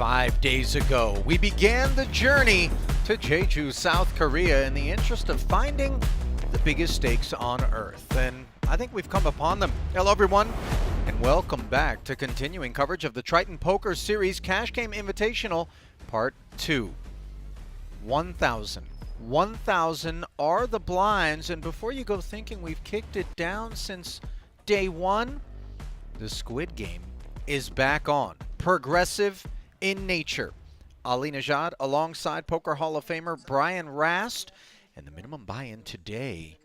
5 days ago, we began the journey to Jeju, South Korea in the interest of finding the biggest stakes on Earth. And I think we've come upon them. Hello, everyone, and welcome back to continuing coverage of the Triton Poker Series Cash Game Invitational Part 2. 1,000 are the blinds, and before you go thinking we've kicked it down since day one, the Squid game is back on. Progressive in nature. Ali Nejad alongside Poker Hall of Famer Brian Rast, and the minimum buy-in today,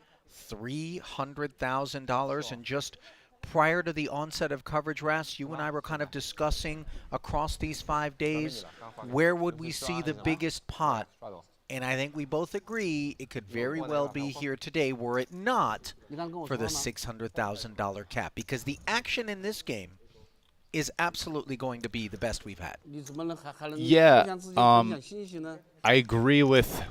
$300,000. And just prior to the onset of coverage, Rast, you and I were kind of discussing across these 5 days, where would we see the biggest pot? And I think we both agree it could very well be here today, were it not for the $600,000 cap, because the action in this game is absolutely going to be the best we've had. Yeah, I agree with.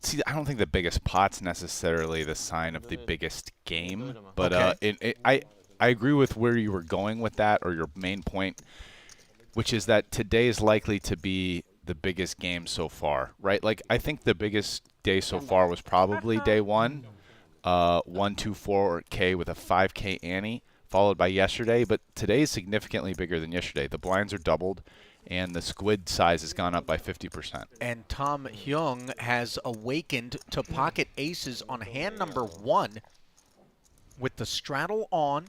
See, I don't think the biggest pot's necessarily the sign of the biggest game, but okay. I agree with where you were going with that, or your main point, which is that today is likely to be the biggest game so far, right? Like, I think the biggest day so far was probably day one, 124K with a 5K ante, followed by yesterday, but today is significantly bigger than yesterday. The blinds are doubled, and the squid size has gone up by 50%. And Tom Hyung has awakened to pocket aces on hand number 1 with the straddle on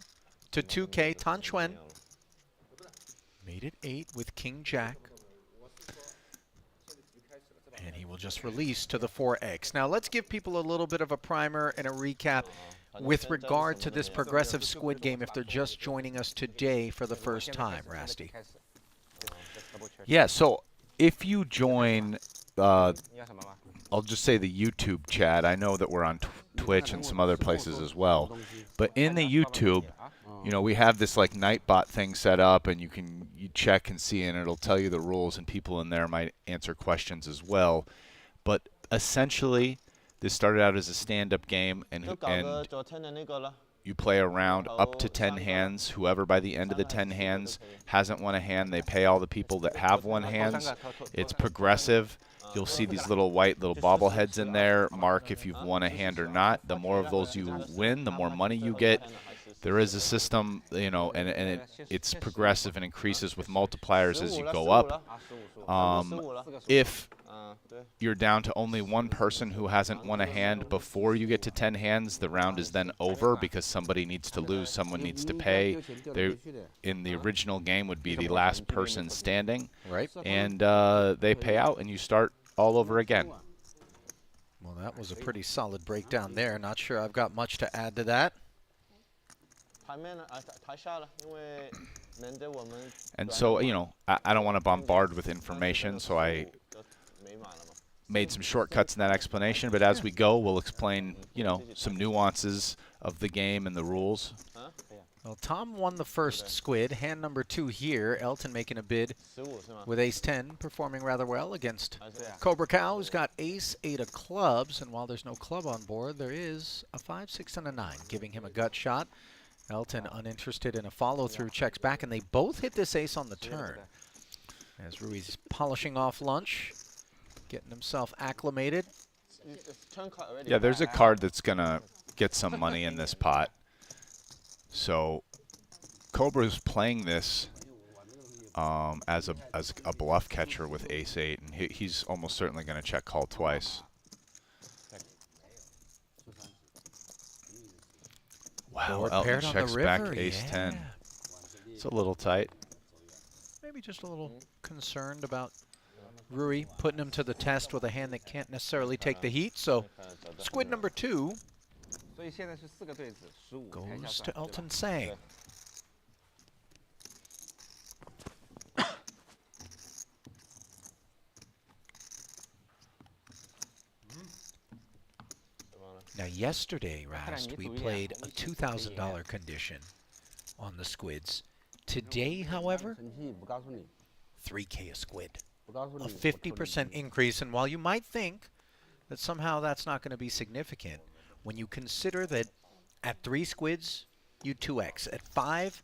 to 2K. Tan Chuen made it 8 with King Jack. And he will just release to the 4X. Now let's give people a little bit of a primer and a recap with regard to this progressive Squid game if they're just joining us today for the first time, Rasty. Yeah, so if you join, I'll just say the YouTube chat. I know that we're on Twitch and some other places as well. But in the YouTube, you know, we have this like Nightbot thing set up, and you check and see, and it'll tell you the rules, and people in there might answer questions as well. But essentially, this started out as a stand-up game, and you play around up to 10 hands. Whoever by the end of the 10 hands hasn't won a hand, they pay all the people that have won hands. It's progressive. You'll see these little white bobbleheads in there, mark if you've won a hand or not. The more of those you win, the more money you get. There is a system, you know, and it's progressive and increases with multipliers as you go up. If you're down to only one person who hasn't won a hand before you get to 10 hands, the round is then over because somebody needs to lose, someone needs to pay. In the original game would be the last person standing, right? And they pay out, and you start all over again. Well, that was a pretty solid breakdown there. Not sure I've got much to add to that. And so, you know, I don't want to bombard with information, so I made some shortcuts in that explanation. But as we go, we'll explain, you know, some nuances of the game and the rules. Well, Tom won the first squid. Hand number 2 here. Elton making a bid with ace-10, performing rather well against Cobra Cow, who's got ace-8 of clubs. And while there's no club on board, there is a 5, 6, and a 9, giving him a gut shot. Elton uninterested in a follow-through, checks back, and they both hit this ace on the turn. As Rui's polishing off lunch, getting himself acclimated. Yeah, there's a card that's going to get some money in this pot. So Cobra's playing this as a bluff catcher with ace-8, and he's almost certainly going to check call twice. Wow, Elton checks back ace-10. Yeah. It's a little tight. Maybe just a little concerned about Rui putting him to the test with a hand that can't necessarily take the heat. So squid number 2 goes to Elton Sang. Now, yesterday, Rast, we played a $2,000 condition on the squids. Today, however, 3K a squid, a 50% increase. And while you might think that somehow that's not going to be significant, when you consider that at 3 squids, you 2x. At 5,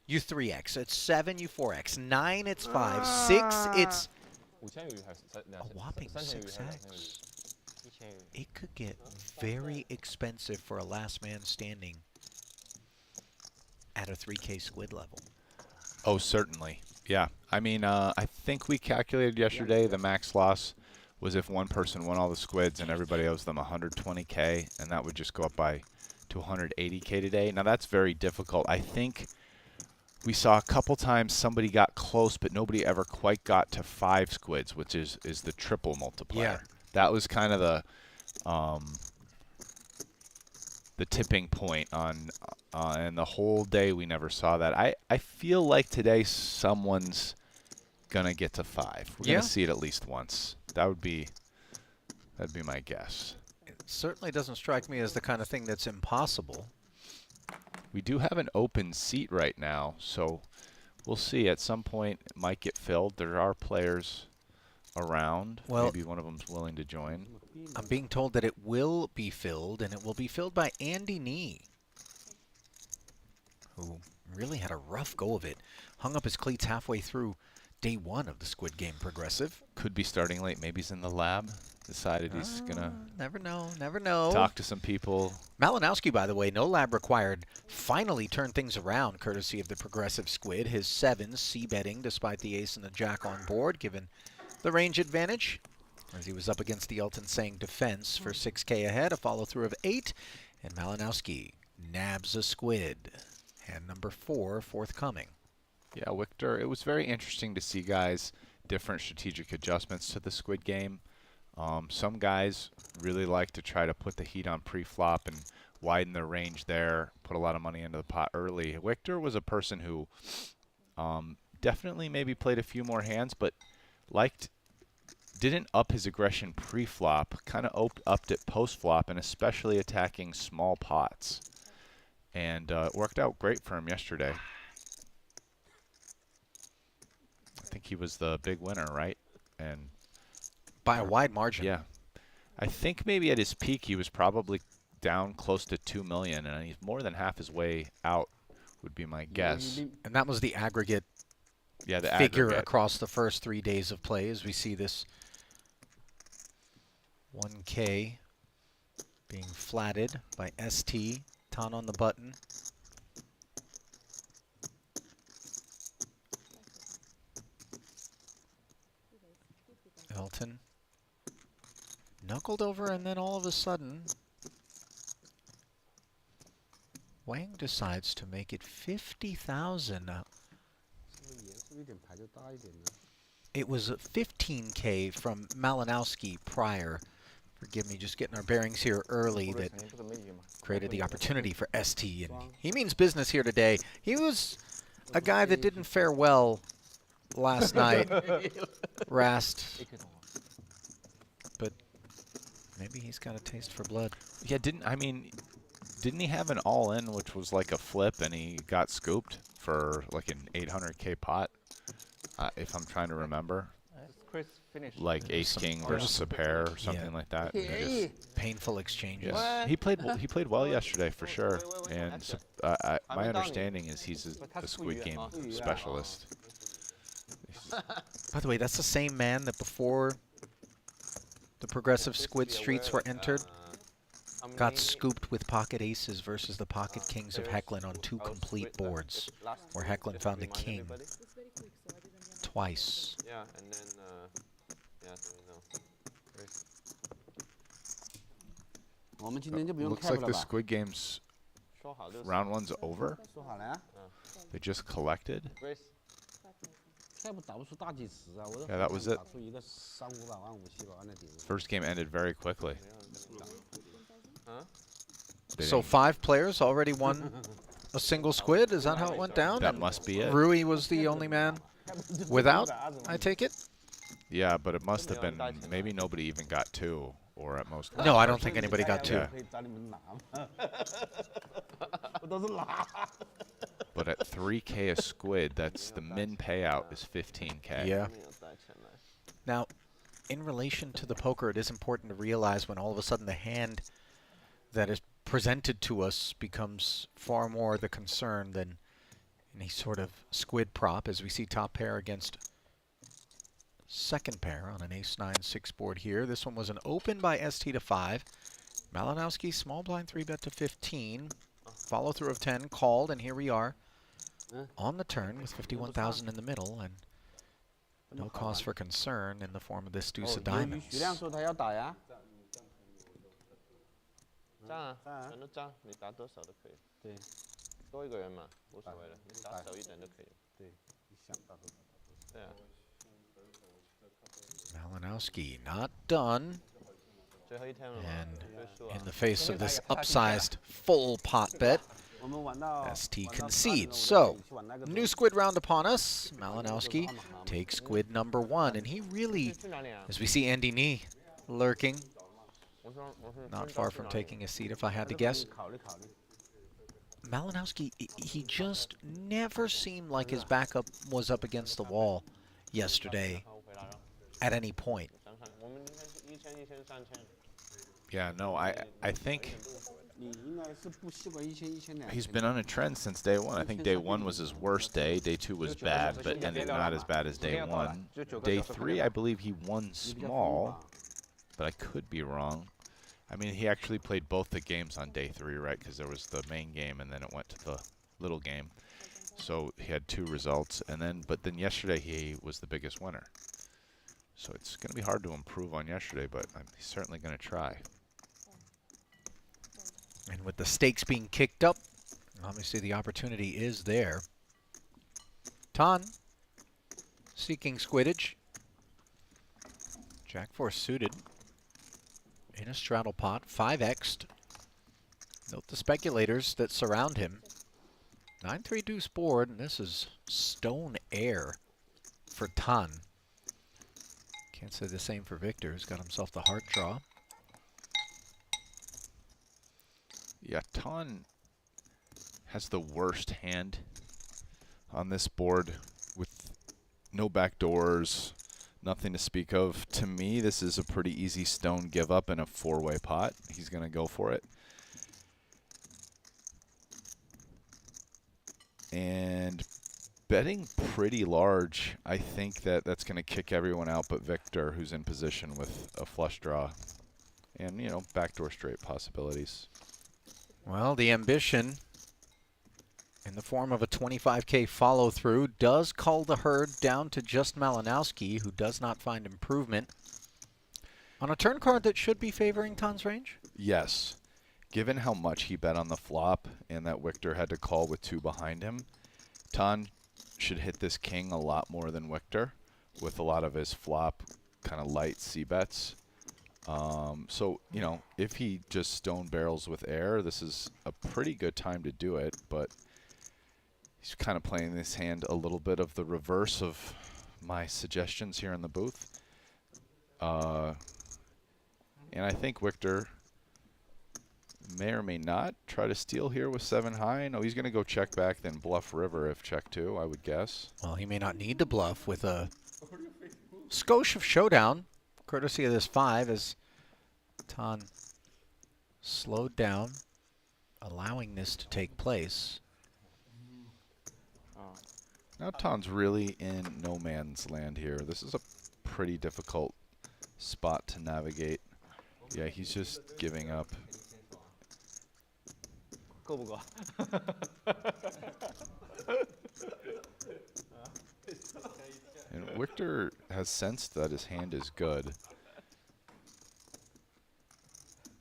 You 3x. It's 7, you 4x. 9, it's 5. 6, it's a whopping 6x. It could get very expensive for a last man standing at a 3K squid level. Oh, certainly. Yeah. I mean, I think we calculated yesterday the max loss was if one person won all the squids and everybody owes them 120K, and that would just go up by to 180K today. Now, that's very difficult. I think we saw a couple times somebody got close, but nobody ever quite got to 5 squids, which is the triple multiplier. Yeah. That was kind of the tipping point on, and the whole day we never saw that. I feel like today someone's gonna get to 5. We're gonna see it at least once. That'd be my guess. It certainly doesn't strike me as the kind of thing that's impossible. We do have an open seat right now, so we'll see. At some point, it might get filled. There are players around. Well, maybe one of them's willing to join. I'm being told that it will be filled, and it will be filled by Andy Nee, who really had a rough go of it. Hung up his cleats halfway through day 1 of the Squid Game Progressive. Could be starting late. Maybe he's in the lab. Decided he's gonna never know, never know. Talk to some people. Malinowski, by the way, no lab required, finally turned things around courtesy of the Progressive Squid. His 7s c-betting despite the ace and the jack on board, given the range advantage, as he was up against the Elton Sang defense for 6K ahead. A follow-through of 8, and Malinowski nabs a squid. Hand number 4 forthcoming. Yeah, Victor, it was very interesting to see guys different strategic adjustments to the Squid Game. Some guys really like to try to put the heat on pre-flop and widen their range there, put a lot of money into the pot early. Victor was a person who definitely maybe played a few more hands, but didn't up his aggression pre-flop, kind of upped it post-flop, and especially attacking small pots. And it worked out great for him yesterday. I think he was the big winner, right? And by a wide margin. Yeah. I think maybe at his peak he was probably down close to 2 million, and he's more than half his way out, would be my guess. And that was the aggregate figure across the first 3 days of play, as we see this 1K being flatted by ST. Ton on the button. Elton knuckled over, and then all of a sudden Wang decides to make it 50,000. It was 15K from Malinowski prior. Forgive me, just getting our bearings here early, that created the opportunity for ST. And he means business here today. He was a guy that didn't fare well last night, Rast. But maybe he's got a taste for blood. Yeah, didn't he have an all-in, which was like a flip, and he got scooped for like an 800K pot, if I'm trying to remember? Like ace-king versus a pair or something like that. Painful exchanges. Yeah. He played well yesterday for sure, and my understanding is he's a Squid Game specialist. By the way, that's the same man that before the Progressive Squid Streets were entered got scooped with pocket aces versus the pocket kings of Hecklin on 2 complete boards, where Hecklin found a king twice. Yeah, and then Looks like the Squid Game's round 1's over. They just collected. Yeah, that was it. First game ended very quickly. So 5 players already won a single squid? Is that how it went down? That must be it. Rui was the only man without, I take it? Yeah, but it must have been, maybe nobody even got 2, or at most 1. No, I don't think anybody got 2. Yeah. But at 3K a squid, that's the min payout is 15K. Yeah. Now, in relation to the poker, it is important to realize when all of a sudden the hand that is presented to us becomes far more the concern than any sort of squid prop as we see top pair against second pair on an ace-9-6 board here. This one was an open by ST to 5. Malinowski small blind 3-bet to 15. Follow through of 10 called, and here we are on the turn with 51,000 in the middle, and no cause for concern in the form of this deuce of diamonds. Malinowski not done. And in the face of this upsized full pot bet, ST concedes. So, new squid round upon us. Malinowski takes squid number 1. And he really, as we see Andy Nee lurking, not far from taking a seat if I had to guess. Malinowski, he just never seemed like his backup was up against the wall yesterday at any point. Yeah, no, I think he's been on a trend since day one. I think day 1 was his worst day. Day 2 was bad, but ended not as bad as day 1. Day 3, I believe he won small, but I could be wrong. I mean, he actually played both the games on day 3, right? Because there was the main game, and then it went to the little game. So he had 2 results, and then yesterday he was the biggest winner. So it's going to be hard to improve on yesterday, but he's certainly going to try. And with the stakes being kicked up, obviously the opportunity is there. Tan seeking squiddage. Jack 4 suited in a straddle pot, 5x'd. Note the speculators that surround him. 9-3 deuce board, and this is stone air for Tan. Can't say the same for Victor, who's got himself the heart draw. Yeah, Tan has the worst hand on this board with no backdoors, nothing to speak of. To me, this is a pretty easy stone give up in a 4-way pot. He's going to go for it. And betting pretty large, I think that's going to kick everyone out but Victor, who's in position with a flush draw. And, you know, backdoor straight possibilities. Well, the ambition in the form of a 25K follow-through does cull the herd down to just Malinowski, who does not find improvement. On a turn card that should be favoring Tan's range? Yes. Given how much he bet on the flop and that Victor had to call with 2 behind him, Tan should hit this king a lot more than Victor with a lot of his flop kind of light c-bets. So, you know, if he just stone barrels with air, this is a pretty good time to do it, but he's kind of playing this hand a little bit of the reverse of my suggestions here in the booth. And I think Victor may or may not try to steal here with 7 high. No, he's going to go check back, then bluff river if check 2, I would guess. Well, he may not need to bluff with a skosh of showdown, courtesy of this 5, as Tan slowed down, allowing this to take place. Now Tan's really in no man's land here. This is a pretty difficult spot to navigate. Yeah, he's just giving up. And Victor has sensed that his hand is good.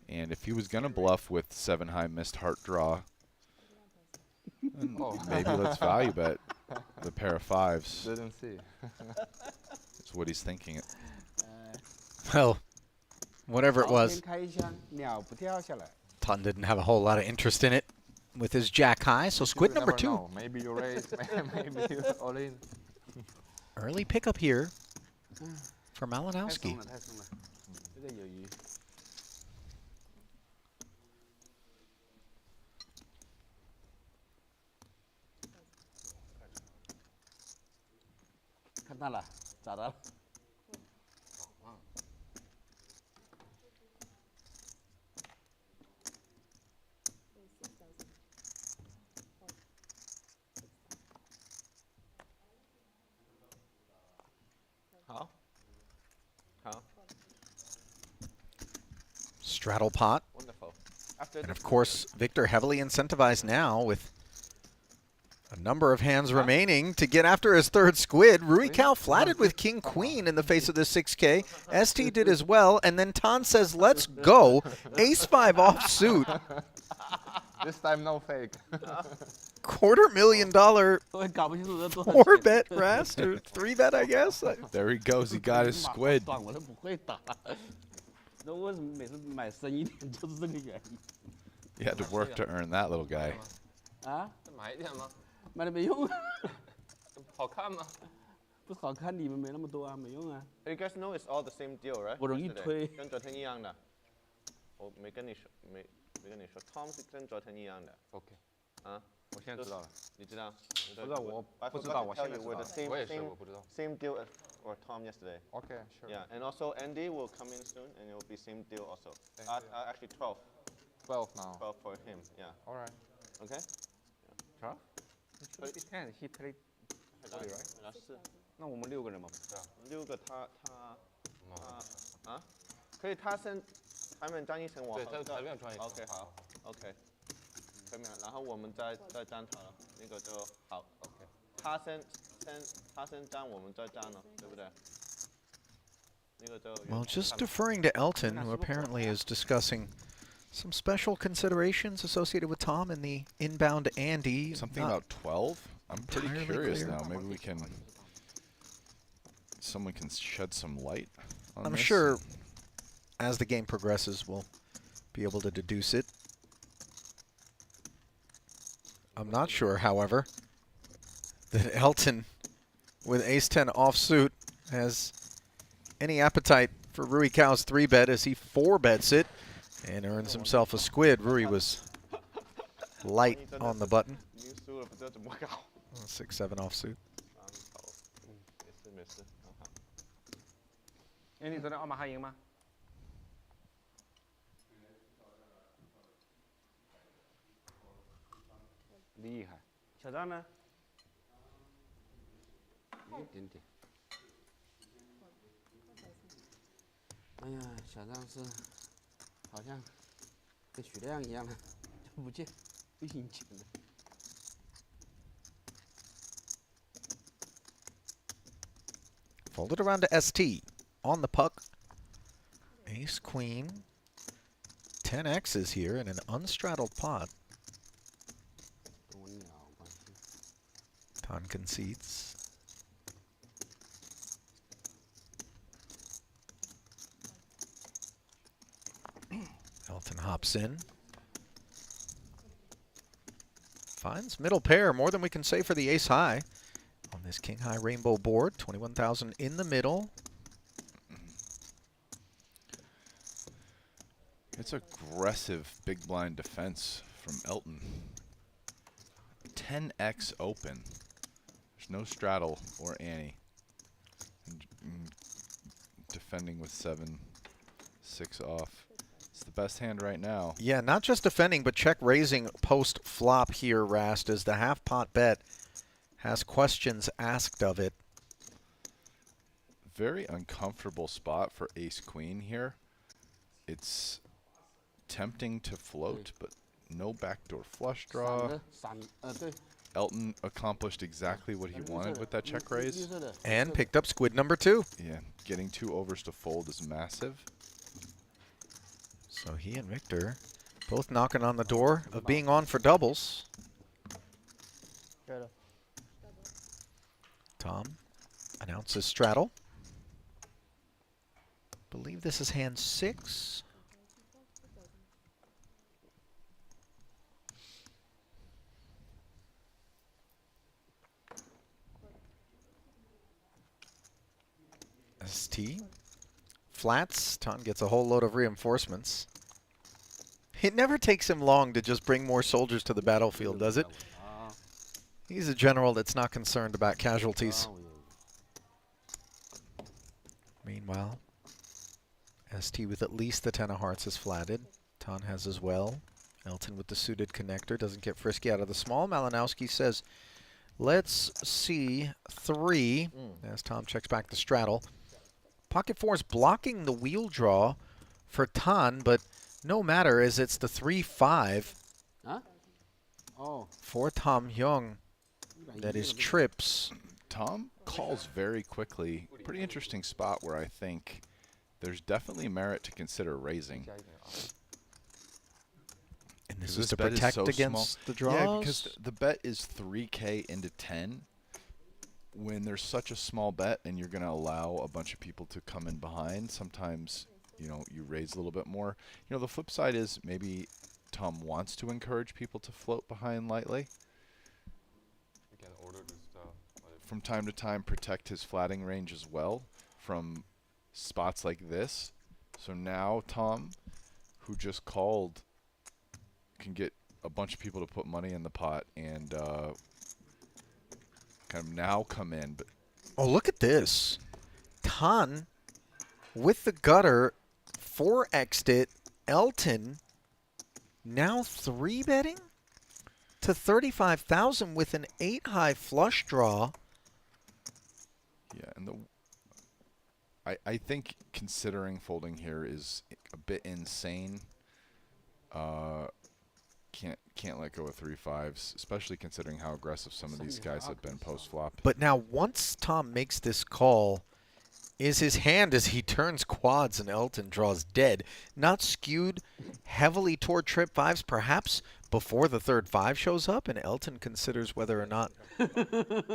And if he was going to bluff with 7 high missed heart draw, maybe let's value bet the pair of 5s. Didn't see. That's what he's thinking. Well, whatever it was, Tan didn't have a whole lot of interest in it with his jack high, so squid number 2. Know. Maybe you raise, maybe you all in. Early pickup here for Malinowski. straddle pot. Wonderful. And of course, Victor heavily incentivized now with a number of hands remaining to get after his third squid. Rui Cao flatted with King Queen in the face of the 6K. ST did as well, and then Tan says, let's go. Ace-5 offsuit. This time no fake. $250,000 4-bet Rast, or 3-bet, I guess. There he goes. He got his squid. You had to work to earn that little guy. 买一点吗？买了没用啊，好看吗？不好看，你们没那么多啊，没用啊。You guys know it's all the same deal, right? 我容易推。跟昨天一样的。我没跟你说，Tom 是跟昨天一样的。OK， 啊，我现在知道了。你知道？不知道，我不知道，我现在知道了。我也是，我不知道。 Same deal as or Tom yesterday. OK, sure. Yeah, and also Andy will come in soon, and it will be same deal also. Actually 12. 12 now. 12 for him. Yeah. All right. Okay. 12? He 10. He played 40, right? 是。那我们6个人嘛？对啊，6个他啊，可以他先台面站一层，我对，在台面转一层。 OK 好 OK， 可以没有？然后我们再站他了，那个就好 OK。他先站，我们再站了，对不对？那个就。Well, just deferring to Elton, who apparently is discussing some special considerations associated with Tom and the inbound Andy. Something about 12? I'm pretty curious clear. now. Maybe we can... Someone can shed some light on I'm this. sure as the game progresses, we'll be able to deduce it. I'm not sure, however, that Elton, with ace-10 offsuit, has any appetite for Rui Cao's 3-bet as he 4-bets it and earns himself a squid. Rui was light on the button. 6-7 offsuit. 没事。哎，你昨天奥马哈赢吗？厉害。小张呢？一点点。哎呀，小张是好像跟许亮一样的，就不见不赢钱的。 Folded around to ST. On the puck. Ace, queen. 10 X's here in an unstraddled pot. Tan concedes. Elton hops in. Finds middle pair, more than we can say for the ace high. On this king high rainbow board, 21,000 in the middle. It's aggressive big blind defense from Elton. 10x open. There's no straddle or ante. Defending with 7-6 off. It's the best hand right now. Yeah, not just defending, but check raising post flop here, Rast, as the half pot bet has questions asked of it. Very uncomfortable spot for ace queen here. It's tempting to float, but no backdoor flush draw. Elton accomplished exactly what he wanted with that check raise. And picked up squid number 2. Yeah, getting 2 overs to fold is massive. So he and Victor both knocking on the door of being on for doubles. Tom announces straddle. Believe this is hand 6. ST. Flats. Tom gets a whole load of reinforcements. It never takes him long to just bring more soldiers to the battlefield, does it? He's a general that's not concerned about casualties. Meanwhile, ST with at least the 10 of hearts is flatted. Tan has as well. Elton with the suited connector doesn't get frisky out of the small. Malinowski says, let's see 3 as Tom checks back the straddle. Pocket 4 is blocking the wheel draw for Tan, but no matter as it's the 3-5 Huh? Oh. for Tom Hyung. That is trips. Tom calls very quickly. Pretty interesting spot where I think there's definitely merit to consider raising. And this 'Cause is to bet protect so against small. the draws? Yeah, because the bet is 3K into 10. When there's such a small bet and you're going to allow a bunch of people to come in behind, sometimes, you know, you raise a little bit more. You know, the flip side is maybe Tom wants to encourage people to float behind lightly. You can order this stuff. From time to time, protect his flatting range as well from spots like this. So now Tom, who just called, can get a bunch of people to put money in the pot and kind of now come in. But Oh, look at this. Tan with the gutter, 4x'd it. Elton now 3-betting to 35,000 with an 8-high flush draw. yeah, and I think considering folding here is a bit insane. Can't let go of 3-5s, especially considering how aggressive some of these guys have been post flop. But now once Tom makes this call, is his hand as he turns quads and Elton draws dead. Not skewed heavily toward trip 5s, perhaps before the third 5 shows up and Elton considers whether or not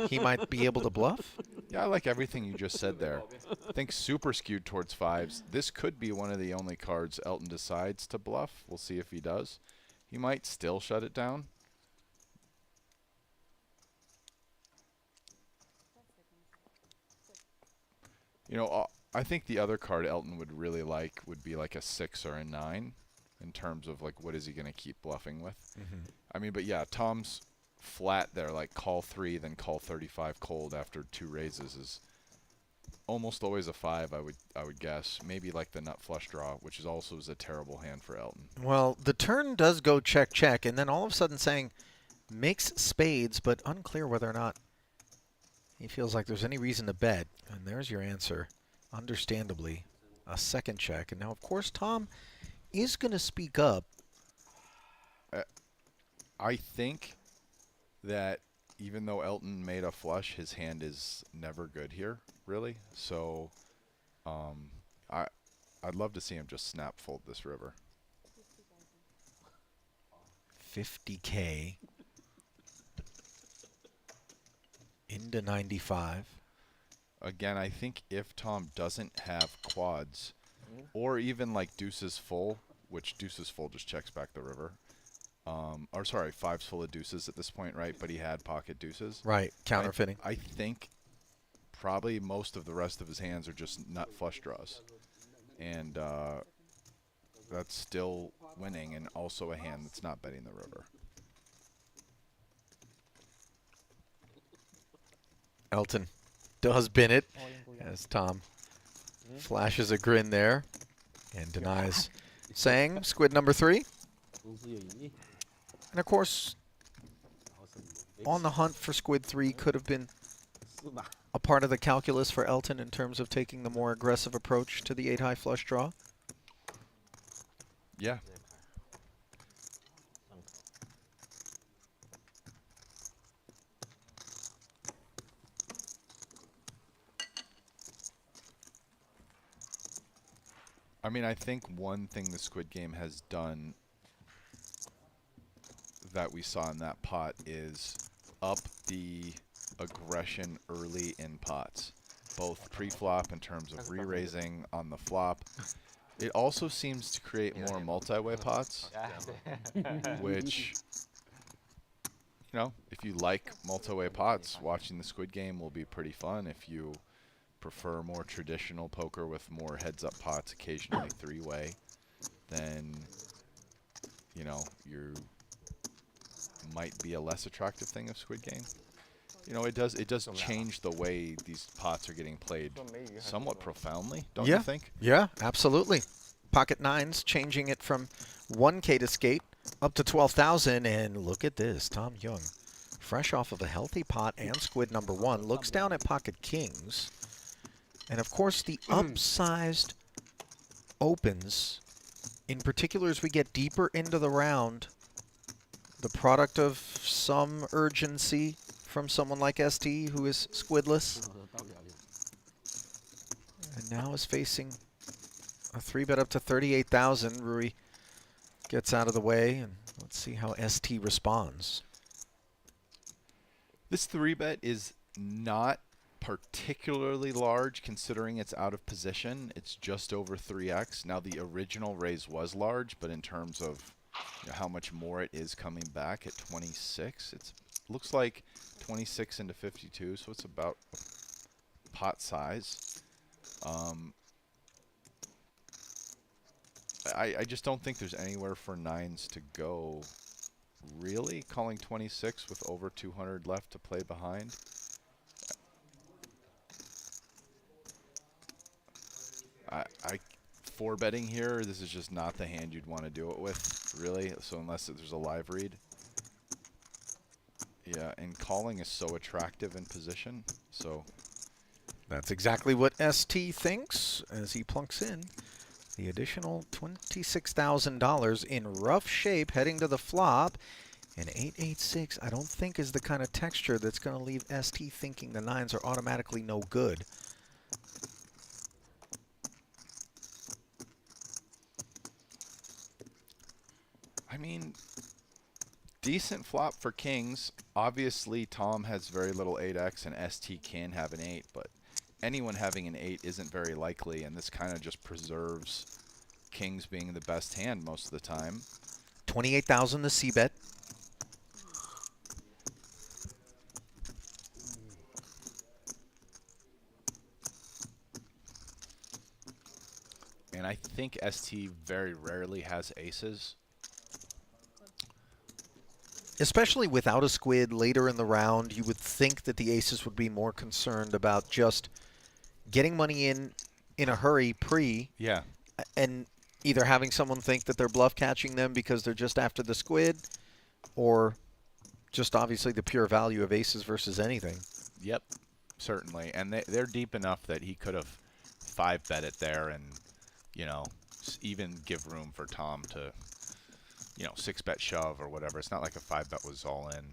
he might be able to bluff. Yeah, I like everything you just said there. I think super skewed towards 5s. This could be one of the only cards Elton decides to bluff. We'll see if he does. He might still shut it down. You know, I think the other card Elton would really like would be like a 6 or a 9 in terms of like what is he going to keep bluffing with. I mean, but yeah, Tom's flat there, like call 3, then call 35 cold after 2 raises is almost always a 5, I would guess. Maybe like the nut flush draw, which is also a terrible hand for Elton. Well, the turn does go check, check, and then all of a sudden saying makes spades, but unclear whether or not he feels like there's any reason to bet. And there's your answer. Understandably, a second check. And now, of course, Tom is going to speak up. I think that even though Elton made a flush, his hand is never good here, really. So I'd love to see him just snap fold this river. 50K into 95. Again, I think if Tom doesn't have quads, or even like deuces full, which deuces full just checks back the river. Or sorry, 5's full of deuces at this point, right? But he had pocket deuces. Right, counterfeiting. I think probably most of the rest of his hands are just nut flush draws. And that's still winning, and also a hand that's not betting the river. Elton does bin it as Tom flashes a grin there and denies saying squid number 3. And of course, on the hunt for squid 3 could have been a part of the calculus for Elton in terms of taking the more aggressive approach to the 8-high flush draw. Yeah. I mean, I think one thing the Squid Game has done that we saw in that pot is up the aggression early in pots, both pre-flop in terms of re-raising on the flop. It also seems to create more multi-way pots, which, you know, if you like multi-way pots, watching the Squid Game will be pretty fun. If you prefer more traditional poker with more heads-up pots, occasionally 3-way, then, you know, you might be a less attractive thing of Squid Game. You know, it does change the way these pots are getting played somewhat profoundly, don't you think? Yeah, absolutely. Pocket 9s changing it from 1K to skate up to 12,000, and look at this, Tom Young, fresh off of a healthy pot and squid number 1, looks down at pocket kings. And of course, the upsized opens in particular as we get deeper into the round, the product of some urgency from someone like ST, who is squidless, 到不了就 and now is facing a 3-bet up to 38,000. Rui gets out of the way, and let's see how ST responds. This 3-bet is not particularly large considering it's out of position. It's just over 3x. Now the original raise was large, but in terms of how much more it is coming back at 26, it looks like 26 into 52, so it's about pot size. I just don't think there's anywhere for nines to go. Really? Calling 26 with over 200 left to play behind? I 4-betting here, this is just not the hand you'd want to do it with, really. So unless there's a live read. Yeah, and calling is so attractive in position, so. That's exactly what ST thinks as he plunks in the additional $26,000 in rough shape heading to the flop. And 886, I don't think is the kind of texture that's going to leave ST thinking the nines are automatically no good. I mean, decent flop for kings. Obviously, Tom has very little 8x, and ST can have an 8, but anyone having an 8 isn't very likely, and this kind of just preserves kings being the best hand most of the time. 28,000 the c-bet. And I think ST very rarely has aces. Especially without a squid later in the round, you would think that the aces would be more concerned about just getting money in a hurry Yeah. and either having someone think that they're bluff catching them because they're just after the squid, or just obviously the pure value of aces versus anything. Yep, certainly. And they're deep enough that he could have 5-bet it there and, you know, even give room for Tom to, you know, 6-bet shove or whatever. It's not like a 5-bet was all in.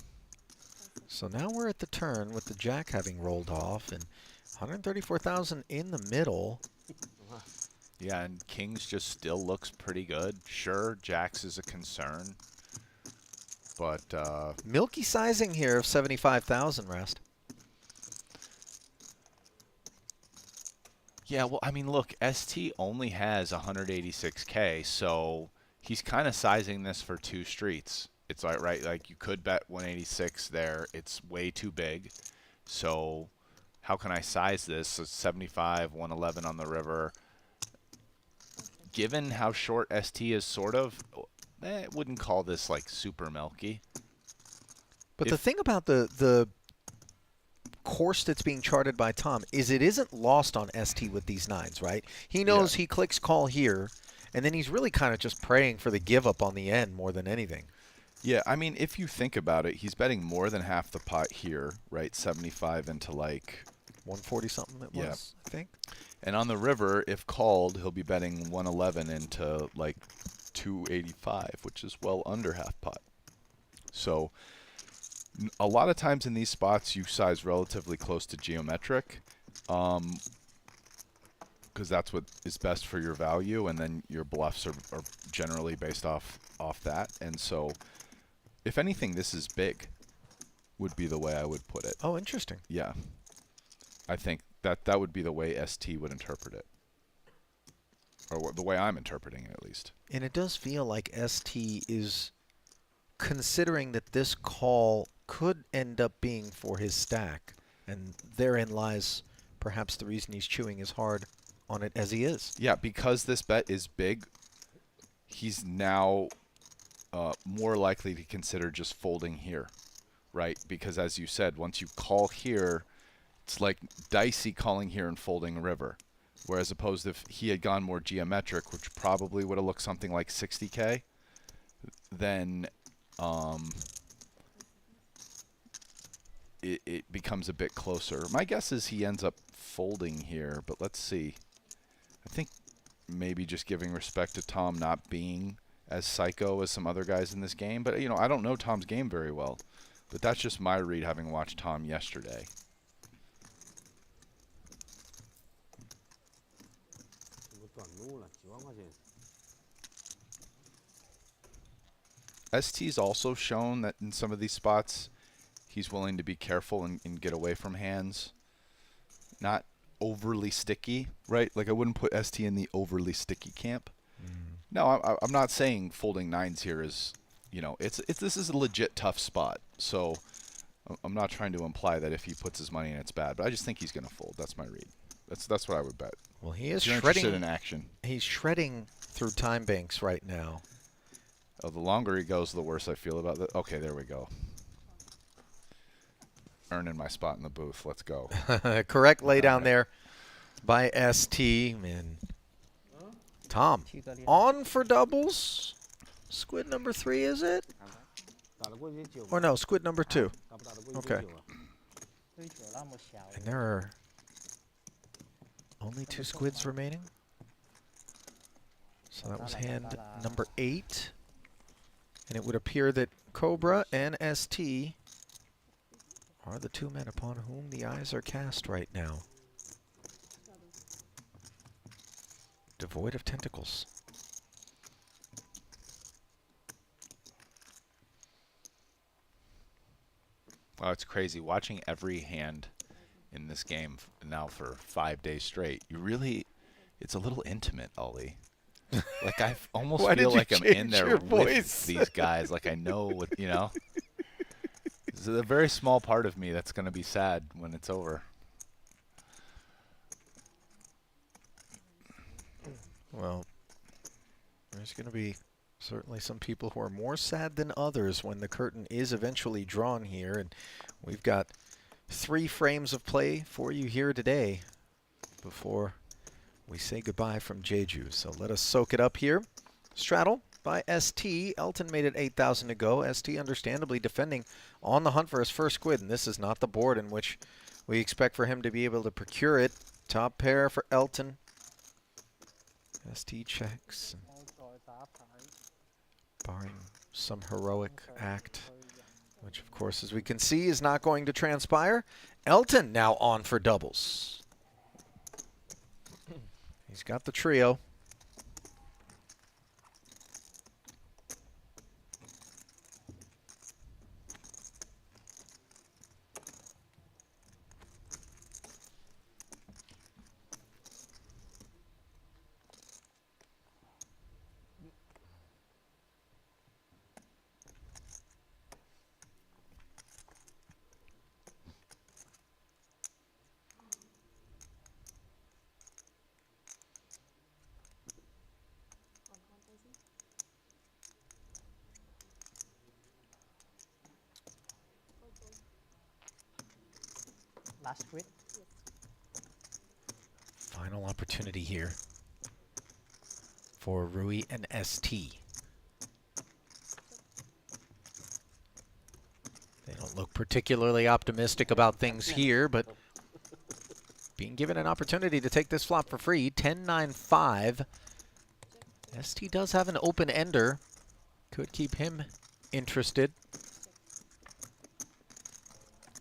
So now we're at the turn with the jack having rolled off and 134,000 in the middle. Yeah, and kings just still looks pretty good. Sure, jacks is a concern, but Milky sizing here of 75,000, Rast. yeah, well, I mean, look, ST only has 186K, so he's kind of sizing this for 2 streets. It's like, right, like you could bet 186 there. It's way too big. So how can I size this? So 75, 111 on the river. Given how short ST is, sort of, wouldn't call this like super milky. But the thing about the course that's being charted by Tom is it isn't lost on ST with these nines, right? He knows he clicks call here, and then he's really kind of just praying for the give up on the end more than anything. Yeah, I mean, if you think about it, he's betting more than half the pot here, right? 75 into like 140 something it was, I think. And on the river, if called, he'll be betting 111 into like 285, which is well under half pot. So a lot of times in these spots, you size relatively close to geometric, because that's what is best for your value, and then your bluffs are generally based off that. And so, if anything, this is big, would be the way I would put it. Oh, interesting. Yeah, I think that would be the way ST would interpret it, or the way I'm interpreting it at least. And it does feel like ST is considering that this call could end up being for his stack, and therein lies perhaps the reason he's chewing as hard on it as he is. Yeah, because this bet is big, he's now more likely to consider just folding here, right? Because as you said, once you call here, it's like dicey calling here and folding river. Whereas opposed if he had gone more geometric, which probably would have looked something like 60K, then it becomes a bit closer. My guess is he ends up folding here, but let's see. I think maybe just giving respect to Tom not being as psycho as some other guys in this game. But, you know, I don't know Tom's game very well. But that's just my read having watched Tom yesterday. ST's also shown that in some of these spots, he's willing to be careful and get away from hands. Not overly sticky, right? Like I wouldn't put ST in the overly sticky camp. No, I'm not saying folding nines here is, you know, this is a legit tough spot. So I'm not trying to imply that if he puts his money in, it's bad. But I just think he's going to fold. That's my read. That's what I would bet. Well, he is You're shredding interested in action. He's shredding through time banks right now. Oh, the longer he goes, the worse I feel about it. Okay, there we go. Earning my spot in the booth. Let's go. Correct lay down there by ST. And Tom, on for doubles. Squid number 3, is it? Or no, squid number 2. Okay. And there are only 2 squids remaining. So that was hand number 8. And it would appear that Cobra and ST are the 2 men upon whom the eyes are cast right now. Devoid of tentacles. Wow, it's crazy. Watching every hand in this game now for 5 days straight, it's a little intimate, Ollie. Like I almost feel like I'm in there with these guys. Like I know what, you know. There's a very small part of me that's going to be sad when it's over. Well, there's going to be certainly some people who are more sad than others when the curtain is eventually drawn here. And we've got 3 frames of play for you here today before we say goodbye from Jeju. So let us soak it up here. Straddle by ST. Elton made it 8,000 to go. ST understandably defending on the hunt for his first squid. And this is not the board in which we expect for him to be able to procure it. Top pair for Elton. ST checks. Barring some heroic act, which of course, as we can see, is not going to transpire. Elton now on for doubles. He's got the trio. Last squid. Final opportunity here for Rui and ST. They don't look particularly optimistic about things here, but being given an opportunity to take this flop for free, 10-9-5. ST does have an open ender. Could keep him interested.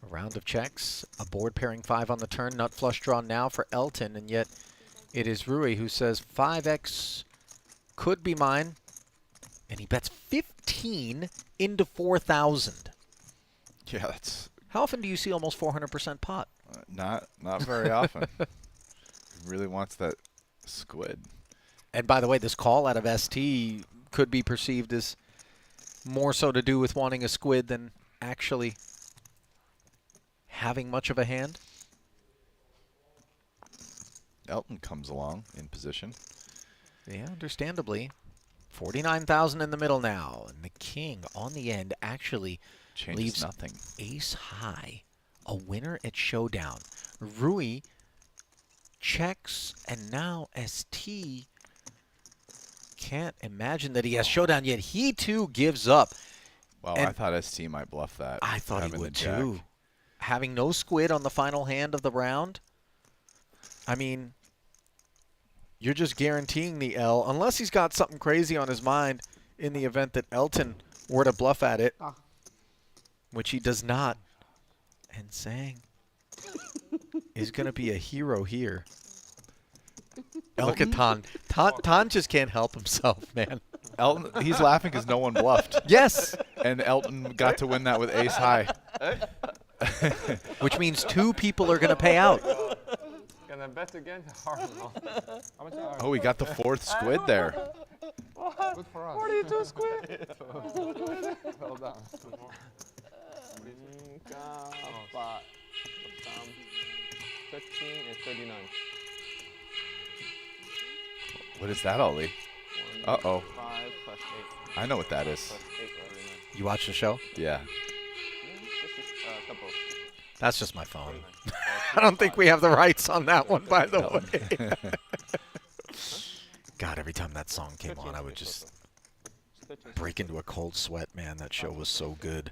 A round of checks, a board pairing 5 on the turn, nut flush draw now for Elton, and yet it is Rui who says 5x could be mine, and he bets 15 into 4,000. Yeah, that's... How often do you see almost 400% pot? Not very often. He really wants that squid. And by the way, this call out of ST could be perceived as more so to do with wanting a squid than actually having much of a hand. Elton comes along in position. Yeah, understandably. 49,000 in the middle now, and the king on the end actually Changes leaves nothing. ace high, a winner at showdown. Rui checks, and now ST can't imagine that he has showdown, yet he too gives up. Wow, And I thought ST might bluff that. I thought he having would the jack. too. Having no squid on the final hand of the round. I mean, you're just guaranteeing the L, unless he's got something crazy on his mind in the event that Elton were to bluff at it, which he does not. And Sang is going to be a hero here. Look at Tan. Tan just can't help himself, man. Elton, he's laughing because no one bluffed. Yes. And Elton got to win that with ace high. Which means 2 people are going to pay out. Can I bet again? Hard no. How much are Oh, he got the 4th squid there. good for us? 42 squid. Well done. 13 and 39. What is that, Ollie? Uh-oh. 5 plus 8. I know what that is. Plus 8, 39. You watch the show? Yeah. This is double. That's just my phone. I don't think we have the rights on that one, by the way. God, every time that song came on, I would just break into a cold sweat, man. That show was so good.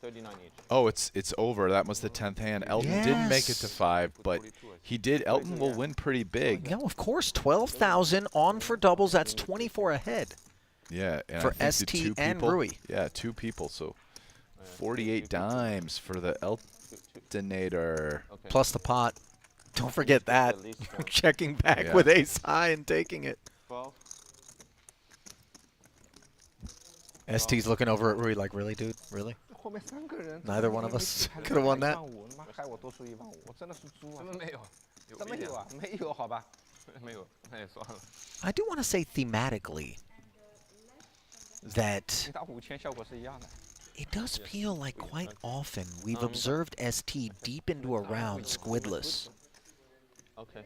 39 each. Oh, it's over. That was the 10th hand. Elton didn't make it to 5, but he did. Elton will win pretty big. Yeah, of course. 12,000 on for doubles. That's 24 ahead. Yeah. And For I think the ST 2 and people, Rui. Yeah, 2 people. So 48 dimes for the Eltonator. Okay. Plus the pot. Don't forget that. At least one. Checking back Yeah. with ace high and taking it. 12. ST's looking over at Rui like, really, dude? Really? 后面3个人 Neither one of us could have won that. 15000他妈害我多输1万5，我真的是猪啊！真的没有，怎么有啊？没有，好吧。没有，那也算了。 I do want to say thematically that 你打5000效果是一样的。 it does feel like quite often we've observed ST deep into a round squidless. Okay.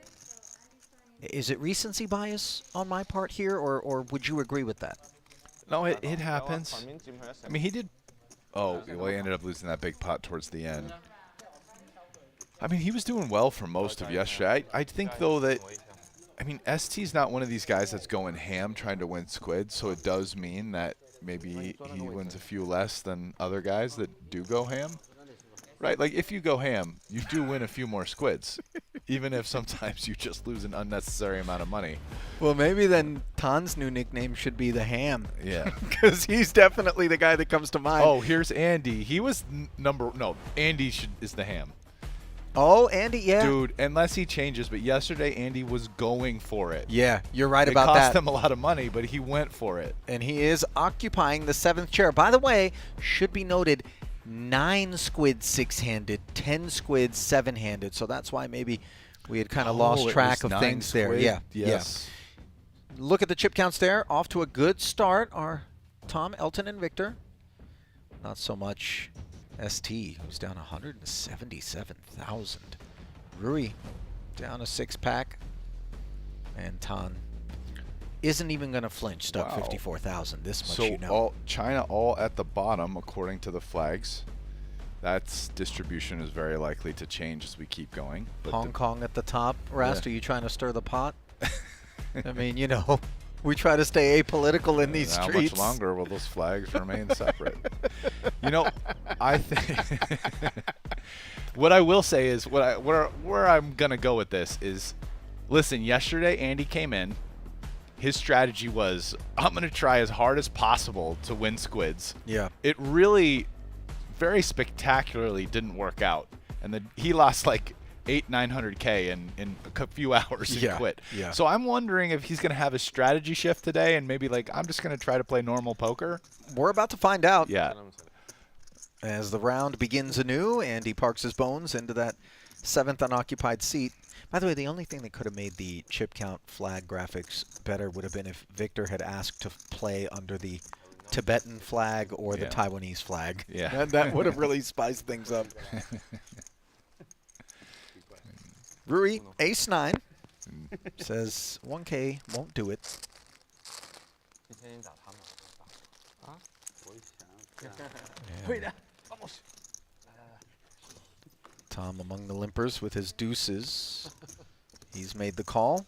Is it recency bias on my part here, or would you agree with that? No, it happens. I mean, he did. Oh, well, he ended up losing that big pot towards the end. I mean, he was doing well for most of yesterday. I think, though, that, I mean, ST's not one of these guys that's going ham trying to win squid, so it does mean that maybe he wins a few less than other guys that do go ham. Right? Like, if you go ham, you do win a few more squids, even if sometimes you just lose an unnecessary amount of money. Well, maybe then Tan's new nickname should be the Ham. Yeah. Because he's definitely the guy that comes to mind. Oh, here's Andy. He was Andy is the ham. Oh, Andy, yeah. Dude, unless he changes, but yesterday Andy was going for it. Yeah, you're right It about cost that. him a lot of money, but he went for it. And he is occupying the 7th chair. By the way, should be noted, 9 squids 6-handed, 10 squids 7-handed. So that's why maybe we had kind of lost it track was of 9 things there. squid? Yeah, Yes. yeah. Look at the chip counts there. Off to a good start are Tom, Elton, and Victor. Not so much ST, who's down 177,000. Rui down a 6-pack. And Tan isn't even going to flinch. Stuck Wow. 54,000. This much So you know. China all at the bottom, according to the flags. That's distribution is very likely to change as we keep going. But Hong Kong at the top. Rast, Yeah. are you trying to stir the pot? I mean, you know, we try to stay apolitical in these how streets. much longer will those flags remain separate? You know, I think what I will say is where I'm gonna go with this is, listen. Yesterday, Andy came in. His strategy was, I'm gonna try as hard as possible to win squids. Yeah. It really, very spectacularly didn't work out, and then he lost like 900K in a few hours and Yeah, quit. yeah. So I'm wondering if he's gonna have a strategy shift today, and maybe like I'm just gonna try to play normal poker. We're about to find out. Yeah. As the round begins anew, Andy parks his bones into that 7th unoccupied seat. By the way, the only thing that could have made the chip count flag graphics better would have been if Victor had asked to play under the Tibetan flag or the Yeah. Taiwanese flag. Yeah. That would have really spiced things up. Rui, ace-9, says 1K won't do it. 今天打他们啊？我一想， Yeah. Tom among the limpers with his deuces. He's made the call.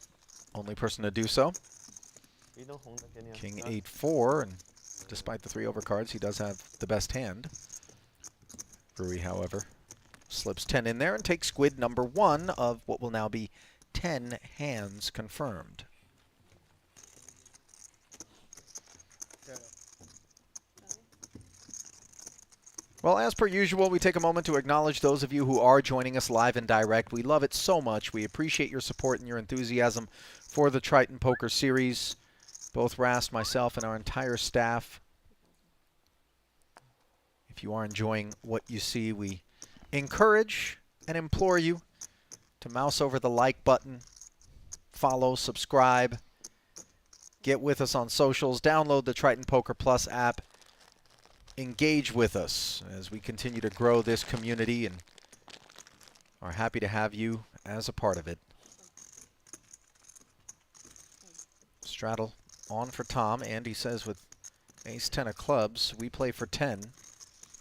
Only person to do so. King 8-4, and despite the 3 overcards, he does have the best hand. Rui, however, slips 10 in there and takes squid number 1 of what will now be 10 hands confirmed. Well, as per usual, we take a moment to acknowledge those of you who are joining us live and direct. We love it so much. We appreciate your support and your enthusiasm for the Triton Poker Series. Both Rast, myself, and our entire staff. If you are enjoying what you see, we encourage and implore you to mouse over the like button, follow, subscribe, get with us on socials, download the Triton Poker Plus app, engage with us as we continue to grow this community and are happy to have you as a part of it. Straddle on for Tom. Andy says with ace-10 of clubs, we play for 10.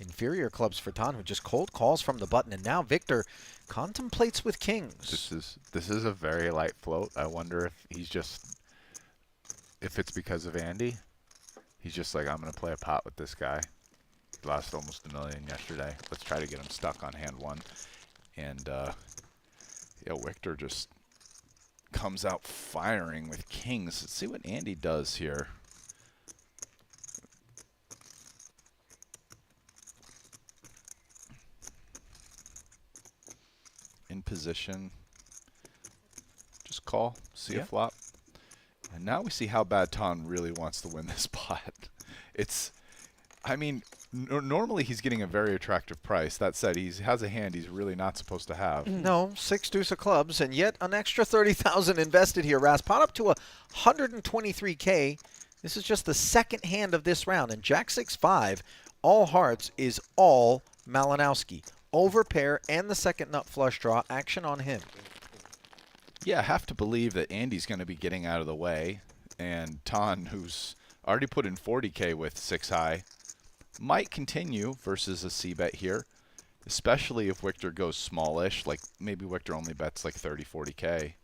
Inferior clubs for Tom, who just cold calls from the button, and now Victor contemplates with kings. This is a very light float. I wonder if he's just, if it's because of Andy. He's just like, I'm going to play a pot with this guy. He lost almost $1 million yesterday. Let's try to get him stuck on hand one. And yeah, Victor just comes out firing with kings. Let's see what Andy does here. In position. Just call, see a flop. And now we see how bad Ton really wants to win this pot. It's, I mean, normally he's getting a very attractive price. That said, he has a hand he's really not supposed to have. No, 6 deuce of clubs, and yet an extra 30,000 invested here. Rast pot up to 123K. This is just the second hand of this round, and Jack 6-5, all hearts, is all Malinowski. Over pair and the second nut flush draw, action on him. Yeah, I have to believe that Andy's going to be getting out of the way, and Ton, who's already put in 40K with 6 high, might continue versus a C-bet here, especially if Victor goes smallish, like maybe Victor only bets like 30, 40K.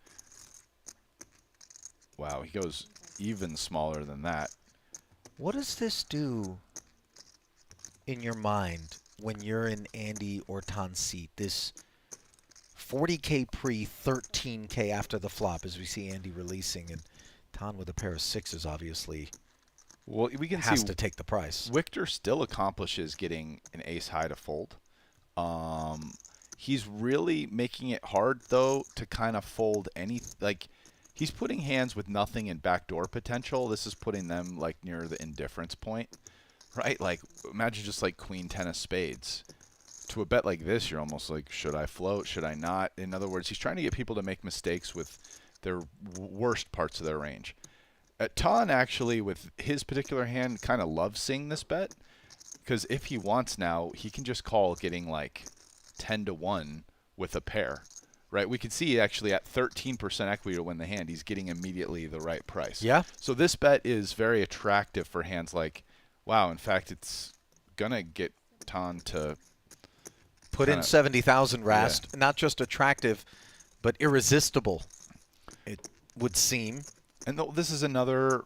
Wow, he goes even smaller than that. What does this do in your mind when you're in Andy or Ton's seat? This 40K pre, 13K after the flop, as we see Andy releasing, and Ton with a pair of sixes obviously Well, we can has see to take the price. Victor still accomplishes getting an ace high to fold. He's really making it hard though to kind of fold any, like he's putting hands with nothing in backdoor potential. This is putting them like near the indifference point, right? Like imagine just like queen 10 of spades. To a bet like this, you're almost like, should I float? Should I not? In other words, he's trying to get people to make mistakes with their worst parts of their range. Ton actually, with his particular hand, kind of loves seeing this bet because if he wants now, he can just call getting like 10-1 with a pair, right? We can see actually at 13% equity to win the hand, he's getting immediately the right price. Yeah. So this bet is very attractive for hands like, wow, in fact, it's going to get Ton to Put in 70,000, Rast. Yeah. Not just attractive, but irresistible, it would seem. And this is another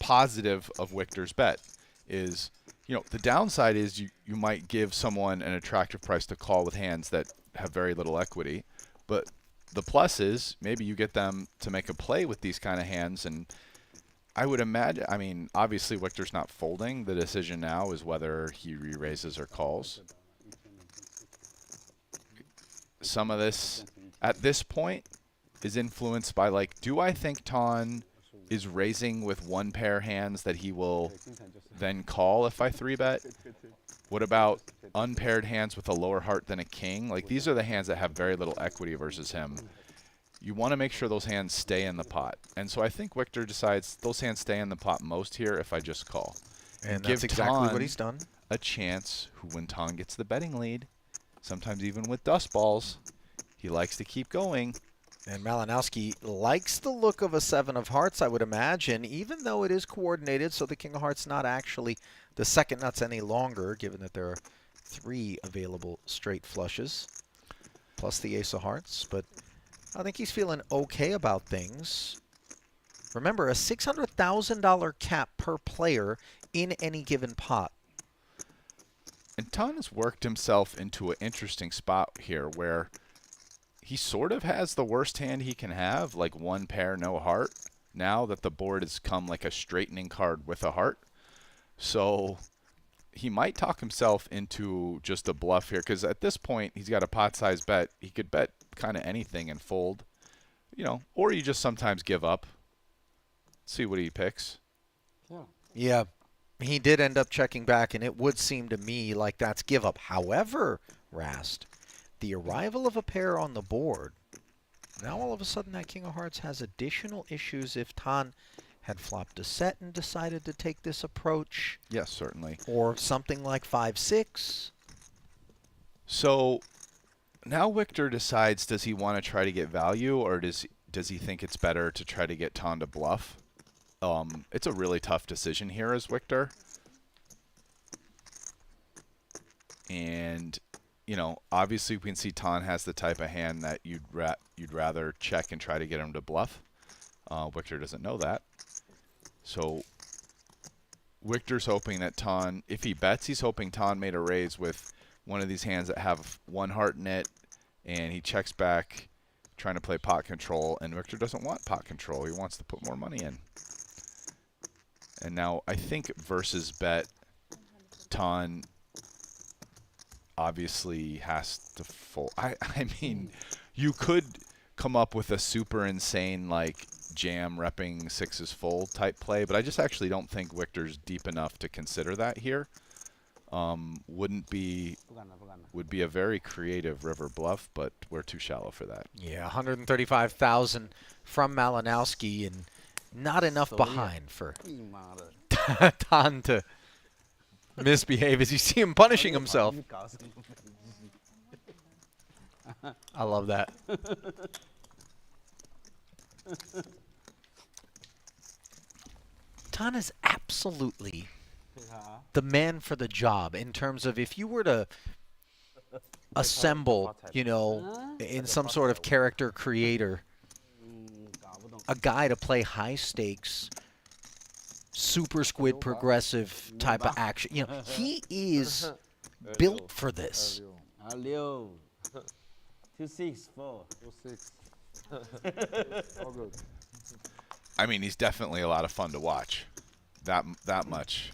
positive of Victor's bet is, you know, the downside is you might give someone an attractive price to call with hands that have very little equity. But the plus is maybe you get them to make a play with these kind of hands. And I would imagine, I mean, obviously Victor's not folding. The decision now is whether he re-raises or calls. Some of this, at this point, is influenced by, like, do I think Ton is raising with one pair hands that he will then call if I 3-bet? What about unpaired hands with a lower heart than a king? Like, these are the hands that have very little equity versus him. You want to make sure those hands stay in the pot. And so I think Victor decides those hands stay in the pot most here if I just call. And that's exactly what he's done. A chance when Ton gets the betting lead, sometimes even with dust balls, he likes to keep going. And Malinowski likes the look of a 7 of hearts, I would imagine, even though it is coordinated, so the king of hearts not actually the second nuts any longer, given that there are 3 available straight flushes, plus the ace of hearts. But I think he's feeling okay about things. Remember, a $600,000 cap per player in any given pot. And Ton has worked himself into an interesting spot here where he sort of has the worst hand he can have, like one pair, no heart, now that the board has come like a straightening card with a heart. So he might talk himself into just a bluff here, because at this point he's got a pot-sized bet. He could bet kind of anything and fold, you know, or you just sometimes give up. See what he picks. Yeah, he did end up checking back, and it would seem to me like that's give up. However, Rast, the arrival of a pair on the board, now all of a sudden that King of Hearts has additional issues if Tan had flopped a set and decided to take this approach. Yes, certainly. Or something like 5-6. So now Victor decides, does he want to try to get value, or does he think it's better to try to get Tan to bluff? It's a really tough decision here as Victor. And, you know, obviously we can see Tan has the type of hand that you'd rather check and try to get him to bluff. Victor doesn't know that. So Victor's hoping that Tan, if he bets, he's hoping Tan made a raise with one of these hands that have one heart in it, and he checks back trying to play pot control, and Victor doesn't want pot control. He wants to put more money in. And now I think versus bet, Tan obviously has to fold. I mean, you could come up with a super insane, like, jam repping sixes full type play, but I just actually don't think Victor's deep enough to consider that here. Would be a very creative river bluff, but we're too shallow for that. Yeah, 135,000 from Malinowski, and not enough behind for Tan to misbehave as you see him punishing himself. I love that. Tan is absolutely the man for the job in terms of if you were to assemble, you know, in some sort of character creator, a guy to play high stakes, super squid progressive type of action. You know, he is built for this. 2-6-4. I mean, he's definitely a lot of fun to watch. That much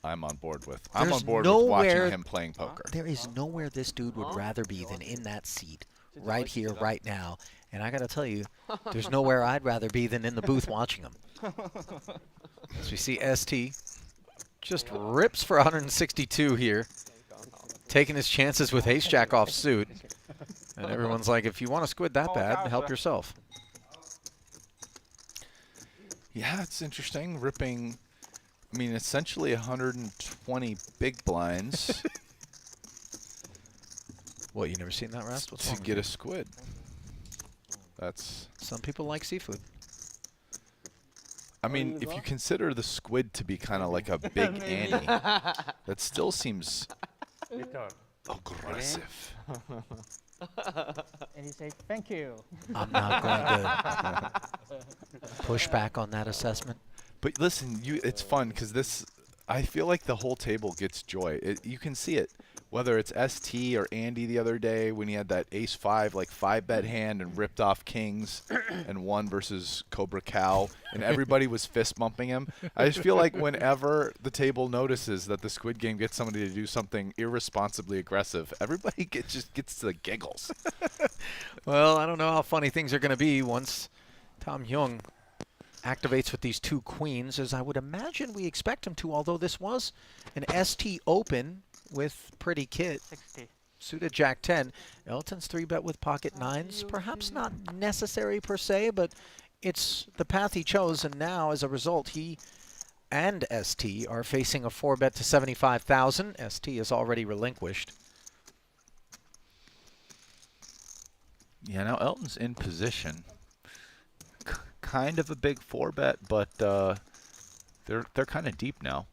I'm on board with. I'm on board with watching him playing poker. There is nowhere this dude would rather be than in that seat right here, right now. And I got to tell you, there's nowhere I'd rather be than in the booth watching him. As we see ST just rips for 162 here, taking his chances with ace-jack off suit. And everyone's like, if you want to squid that bad, help yourself. Yeah, it's interesting. Ripping, I mean, essentially 120 big blinds. What, you never seen that, Rast? What's to get a squid. That's. Some people like seafood. I mean, if you consider the squid to be kind of like a big Annie, that still seems aggressive. And you say, thank you. I'm not going to push back on that assessment. But listen, it's fun because this, I feel like the whole table gets joy. You can see it, whether it's ST or Andy the other day when he had that ace-5, like 5-bet hand and ripped off kings and won versus Cobra Cow, and everybody was fist bumping him. I just feel like whenever the table notices that the Squid Game gets somebody to do something irresponsibly aggressive, everybody just gets the giggles. Well, I don't know how funny things are going to be once Tom Hyung activates with these two queens, as I would imagine we expect him to, although this was an ST open with pretty kit. 60. Suited Jack 10. Elton's 3-bet with pocket nines. Perhaps not necessary per se, but it's the path he chose, and now as a result he and ST are facing a 4-bet to 75,000. ST is already relinquished. Yeah, now Elton's in position. Kind of a big 4-bet, but they're kind of deep now.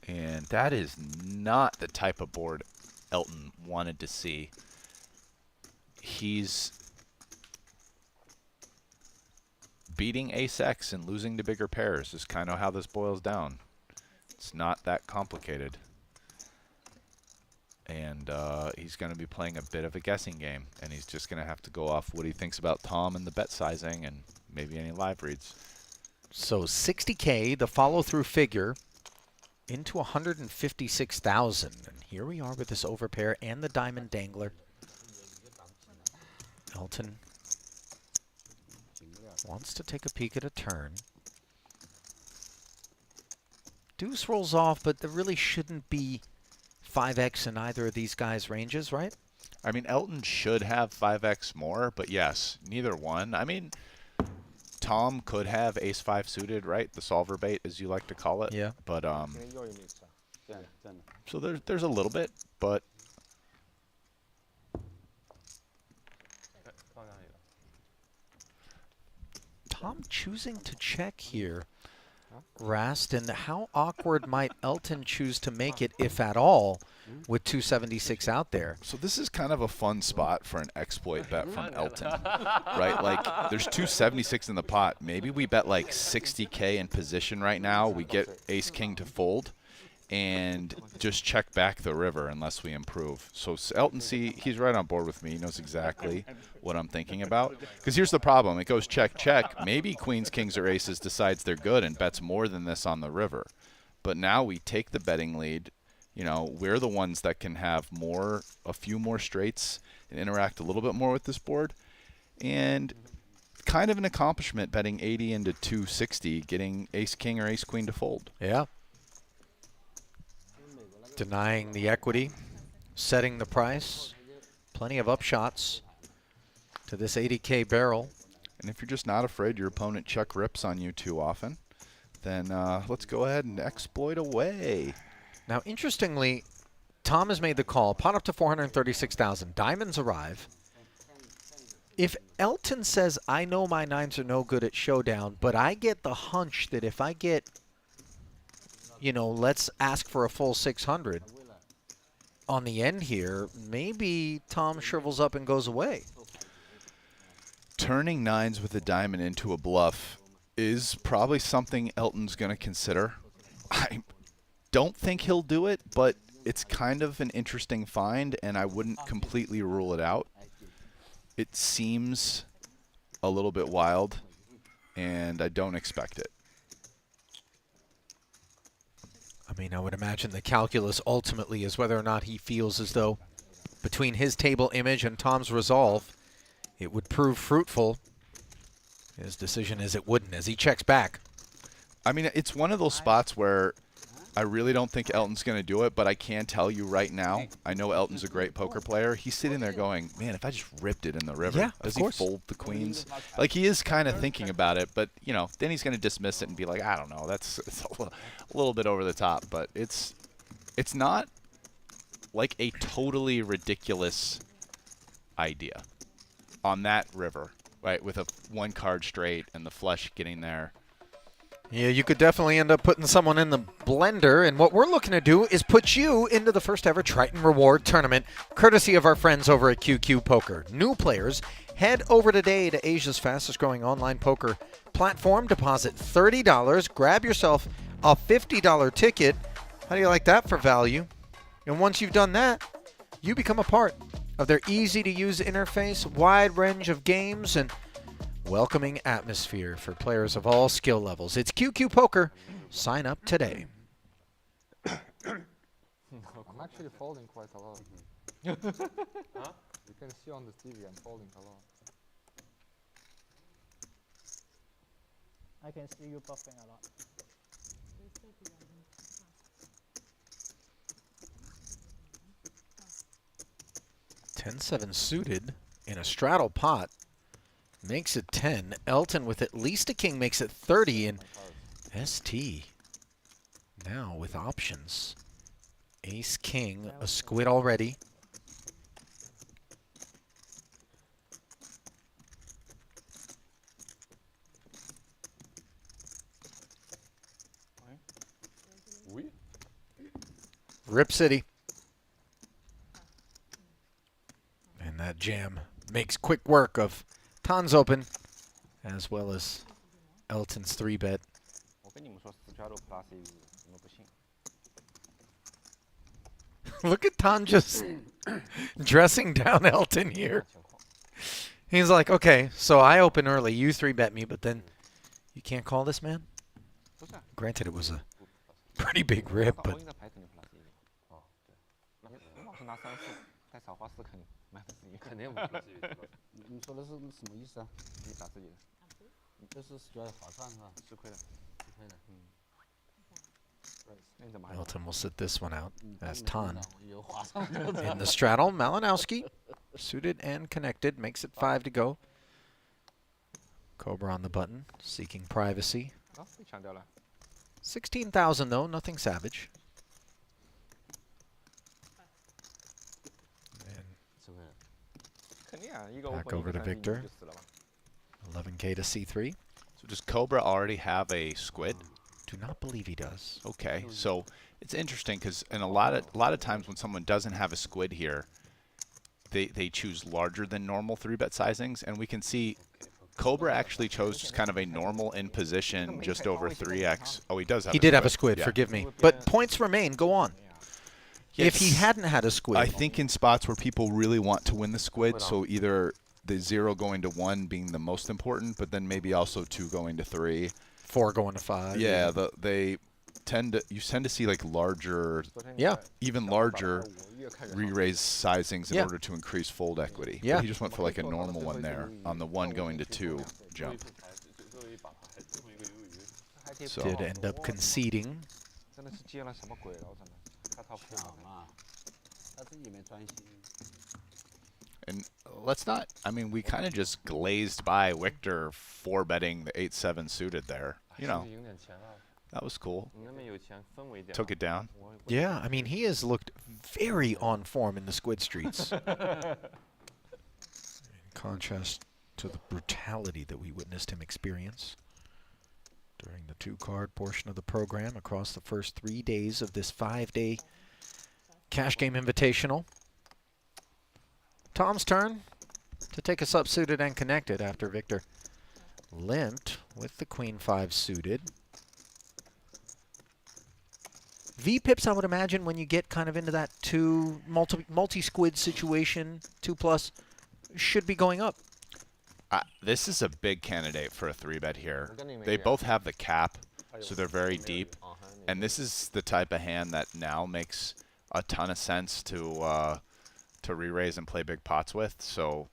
And that is not the type of board Elton wanted to see. He's beating ace-X and losing to bigger pairs is kind of how this boils down. It's not that complicated. And he's going to be playing a bit of a guessing game, and he's just going to have to go off what he thinks about Tom and the bet sizing and maybe any live reads. So 60K, the follow-through figure. into 156,000. And here we are with this overpair and the diamond dangler. Elton wants to take a peek at a turn. Deuce rolls off, but there really shouldn't be 5x in either of these guys' ranges, right? I mean, Elton should have 5x more, but yes, neither one. I mean, Tom could have ace-5 suited, right? The solver bait, as you like to call it. Yeah. But, so there's a little bit, but Tom choosing to check here, Rast, and how awkward might Elton choose to make it, if at all, with 276 out there? so this is kind of a fun spot for an exploit bet from Elton, right? Like, there's 276 in the pot. Maybe we bet like 60K in position right now. We get ace-king to fold and just check back the river unless we improve. So Elton, see, he's right on board with me. He knows exactly what I'm thinking about. Because here's the problem. It goes check, check. Maybe queens, kings, or aces decides they're good and bets more than this on the river. But now we take the betting lead. You know, we're the ones that can have a few more straights and interact a little bit more with this board. And kind of an accomplishment betting 80 into 260, getting ace-king or ace-queen to fold. Yeah. Denying the equity, setting the price. Plenty of upshots to this 80K barrel. And if you're just not afraid your opponent check rips on you too often, then let's go ahead and exploit away. Now, interestingly, Tom has made the call. Pot up to 436,000. Diamonds arrive. If Elton says, I know my nines are no good at showdown, but I get the hunch that if I get, you know, let's ask for a full 600 on the end here, maybe Tom shrivels up and goes away. Turning nines with a diamond into a bluff is probably something Elton's going to consider. I don't think he'll do it, but it's kind of an interesting find, and I wouldn't completely rule it out. It seems a little bit wild, and I don't expect it. I mean, I would imagine the calculus ultimately is whether or not he feels as though between his table image and Tom's resolve, it would prove fruitful. His decision is it wouldn't, as he checks back. I mean, it's one of those spots where I really don't think Elton's going to do it, but I can tell you right now, I know Elton's a great poker player. He's sitting there going, man, if I just ripped it in the river, does he fold the queens? Like, he is kind of thinking about it, but, you know, then he's going to dismiss it and be like, I don't know, it's a little bit over the top. But it's not like a totally ridiculous idea on that river, right, with a one card straight and the flush getting there. Yeah, you could definitely end up putting someone in the blender, and what we're looking to do is put you into the first ever Triton Reward Tournament, courtesy of our friends over at QQ Poker. New players, head over today to Asia's fastest growing online poker platform, deposit $30, grab yourself a $50 ticket. How do you like that for value? And once you've done that, you become a part of their easy-to-use interface, wide range of games, and welcoming atmosphere for players of all skill levels. It's QQ Poker. Sign up today. I'm actually folding quite a lot. You can see on the TV I'm folding a lot. I can see you buffing a lot. 10-7 suited in a straddle pot. Makes it 10. Elton with at least a king makes it 30. And ST now with options. Ace, king, a squid already. Oui. Rip City. And that jam makes quick work of Tons open, as well as Elton's 3-bet. Look at Ton just dressing down Elton here. He's like, okay, so I open early, you 3-bet me, but then you can't call this man? Granted, it was a Pretty big rip, all but in 的牌肯定 plus 1。哦，对。那老师拿3、4带少花4肯定-1，肯定不 plus 1。你说的是什么意思啊？你打自己的。这是觉得划算是吧？吃亏的。吃亏的，那你怎么还？ Elton will sit this one out 嗯 as 当然 Tan 有划算的。 in the straddle. Malinowski, suited and connected, makes it 5 to go. Cobra on the button, seeking privacy. 啊，被抢掉了。 16,000 though, nothing savage. And 吃亏了。肯定啊，一个 back open over to 一个3Victor. 就死了吧。 11K to C3. So does Cobra already have a squid? Do not believe he does. Okay, so it's interesting because in a lot of times when someone doesn't have a squid here, they choose larger than normal 3-bet sizings, and we can see Cobra actually chose just kind of a normal in position just over 3x. Oh, he does have. He a did squid. have a squid, Yeah. forgive me. But points remain, go on. If he Yes. hadn't had a squid, I think in spots where people really want to win the squid, so either the 0 going to 1 being the most important, but then maybe also 2 going to 3. 4 going to 5. Yeah, you tend to see like larger, Yeah. even larger re-raise sizings in Yeah. order to increase fold equity. Yeah. But he just went for like a normal one there on the 1 going to 2 jump. So Did end up conceding. 真的是接了什么鬼了？我真的。他套不抢嘛，他自己没专心。 and let's not. I mean, we kind of just glazed by Victor 4-betting the 8-7 suited there. You know, 赢点钱了。 that was cool. 你那边有钱，氛围点。 Took it down. Yeah, I mean, he has looked very on form in the squid streets. In contrast to the brutality that we witnessed him experience during the 2-card portion of the program across the first 3 days of this 5-day cash game invitational. Tom's turn to take us up suited and connected after Victor limped with the Queen 5 suited. V-pips, I would imagine, when you get kind of into that multi-squid situation, 2+, should be going up. This is a big candidate for a 3-bet here. They both have the cap, so they're very deep. And this is the type of hand that now makes a ton of sense to re-raise and play big pots with. So,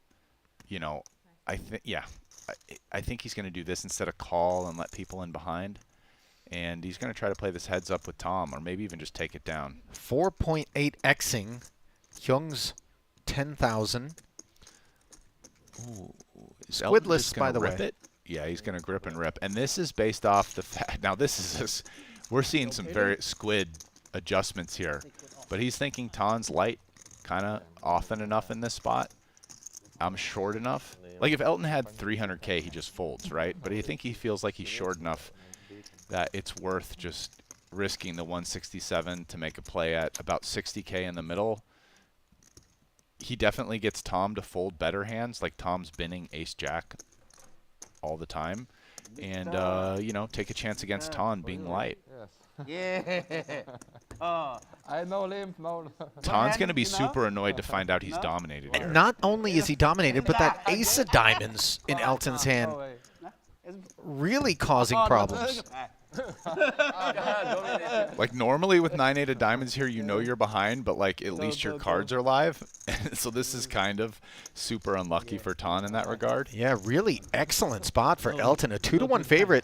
you know, I think he's going to do this instead of call and let people in behind. And he's going to try to play this heads up with Tom, or maybe even just take it down. 4.8xing Hyung's 10,000. Ooh. Squidless, by the way. It? Yeah, he's going to grip and rip. And this is based off the fact. Now, we're seeing some very squid adjustments here. But he's thinking Ton's light kind of often enough in this spot. I'm short enough. Like if Elton had 300K, he just folds, right? But I think he feels like he's short enough that it's worth just risking the 167 to make a play at about 60K in the middle. He definitely gets Tom to fold better hands, like Tom's binning ace-jack all the time. And, you know, take a chance against Ton being light. Yes. Yeah. I know limp, no. Ton's going to be super annoyed to find out he's dominated here. Not only is he dominated, but that ace of diamonds in Elton's hand really causing problems. Like normally with 9-8 of diamonds here, you know you're behind, but like at least your cards are live. So this is kind of super unlucky for Ton in that regard. Yeah, really excellent spot for Elton. A 2-1 favorite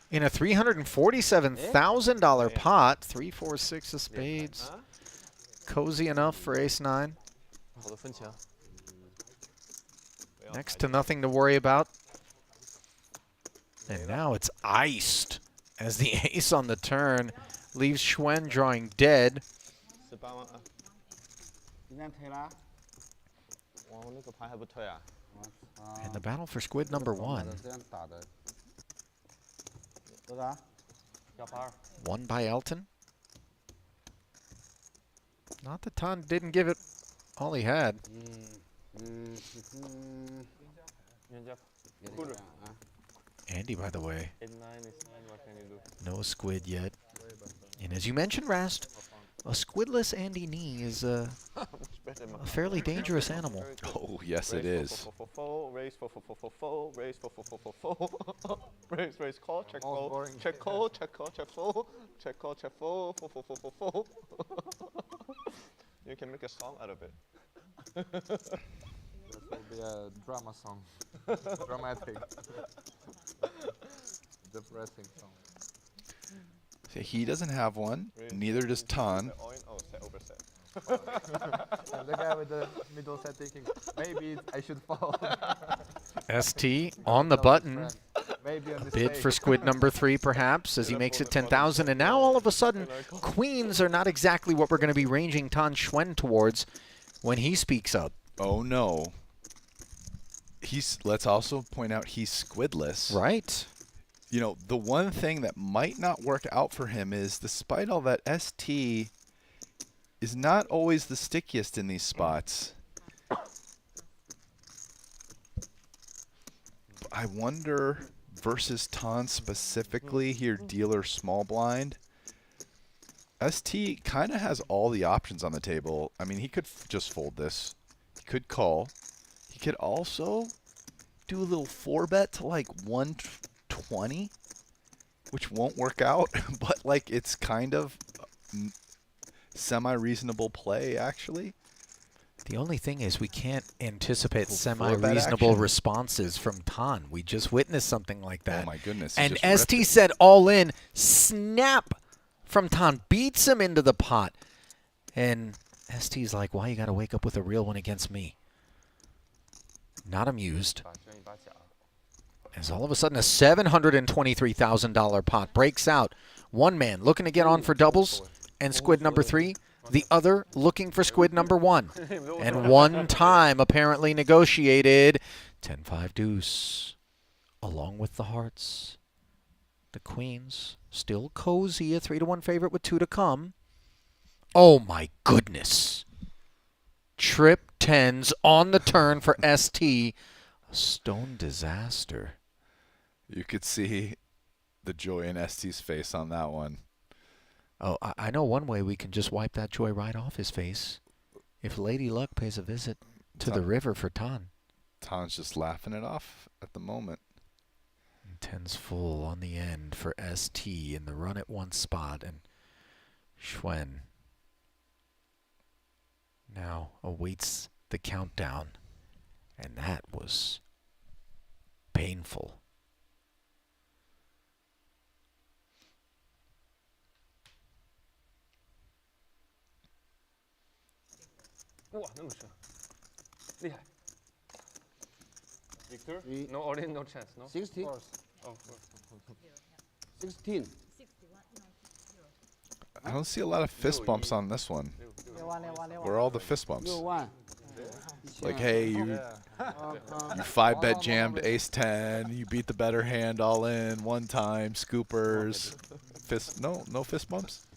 in a $347,000 pot. 3, 4, 6 of spades. Cozy enough for ace-9. Next to nothing to worry about. And now it's iced as the ace on the turn leaves Schwen drawing dead. And the battle for squid number 1. Won by Elton. Not that Ton didn't give it all he had. Andy, by the way, no squid yet. And as you mentioned, Rast, a squidless Andy Nee is a fairly dangerous animal. Oh, yes, it is. Raise fold, raise fold, raise call, check Most fold, boring. check call, check call, check fold, check call, check fold, fold. You can make a song out of it. This will be a drama song. Dramatic. Depressing song. So he doesn't have one. Neither does Tan. Oh, set over set. And the guy with the middle set thinking, maybe I should fall. ST on the button. Maybe a Bid mistake. for squid number 3, perhaps, as he makes it 10,000. And now all of a sudden, queens are not exactly what we're going to be ranging Tan Xuan towards when he speaks up. Oh, no. Let's also point out he's squidless. Right. You know, the one thing that might not work out for him is, despite all that, ST is not always the stickiest in these spots. I wonder, versus Tan specifically here, dealer small blind, ST kind of has all the options on the table. I mean, he could just fold this. He could call. He could also do a little 4-bet to like 120, which won't work out, but like it's kind of semi-reasonable play, actually. The only thing is we can't anticipate Little semi-reasonable 4-bet action. responses from Tan. We just witnessed something like that. Oh my goodness. he And just ripped ST it. said all in, snap from Tan, beats him into the pot. And ST's like, why you got to wake up with a real one against me? Not amused. As all of a sudden a $723,000 pot breaks out. One man looking to get on for doubles and squid number 3. The other looking for squid number 1. And one time apparently negotiated. 10-5 deuce. Along with the hearts. The queens still cozy. A 3-1 favorite with 2 to come. Oh my goodness. Trip 10s on the turn for ST. A stone disaster. You could see the joy in ST's face on that one. Oh, I know one way we can just wipe that joy right off his face. If Lady Luck pays a visit to the river for Tan. Tan's just laughing it off at the moment. And 10's full on the end for ST in the run at 1 spot. And Xuan now awaits the countdown. And that was painful. Wow, 那么深，厉害。 Victor? No all in, no chance, no? 16. Of course. 16. I don't see a lot of fist bumps on this one. Where are all the fist bumps? 6万。 Like, hey, you 5-bet jammed ace-10. You beat the better hand all in one time. Scoopers. No fist bumps?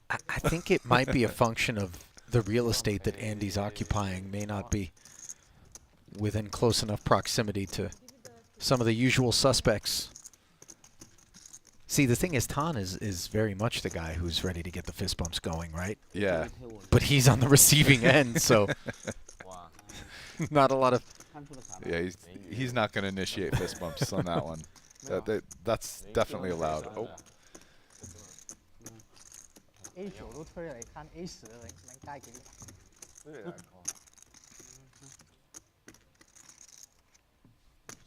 I think it might be a function of the real estate that Andy's occupying may not be within close enough proximity to some of the usual suspects. See, the thing is, Tan is very much the guy who's ready to get the fist bumps going, right? Yeah. But he's on the receiving end, so not a lot of... Yeah, he's not going to initiate fist bumps on that one. That's definitely allowed. Oh. A 9都推嚟看 A 10能加幾多？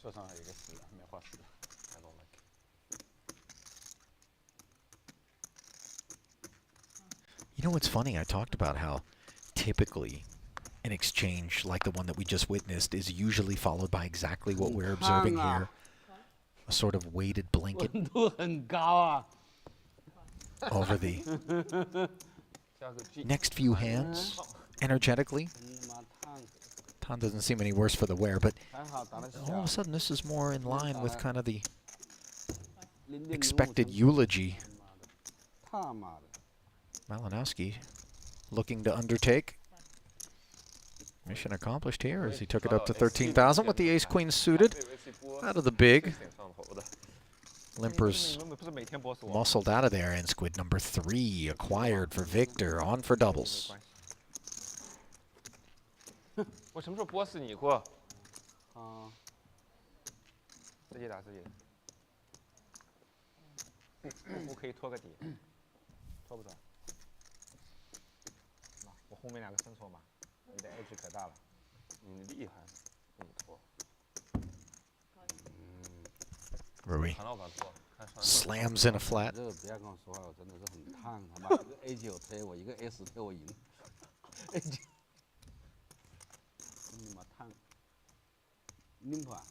桌上还有一个10，没画10 I don't like. You know what's funny? I talked about how typically an exchange like the one that we just witnessed is usually followed by exactly what we're observing here. A sort of weighted blanket 温度很高啊。 over the next few hands energetically. Tan doesn't seem any worse for the wear, but all of a sudden this is more in line with kind of the expected eulogy Malinowski looking to undertake. Mission accomplished here as he took it up to 13,000 with the ace-queen suited out of the big. Limpers muscled out of there, and squid number 3 acquired for Victor, on for doubles. 我什么时候播死你过？啊，自己打自己的。我可以拖个底，拖不拖？我后面2个伸错嘛，你的 edge 可大了。你厉害，这么拖。Rui 看老板拖，看上。 slams in a flat. 这个不要跟我说话，我真的是很烫。他妈一个 A9 推我，一个 S 推我赢。A9，真他妈烫。limpa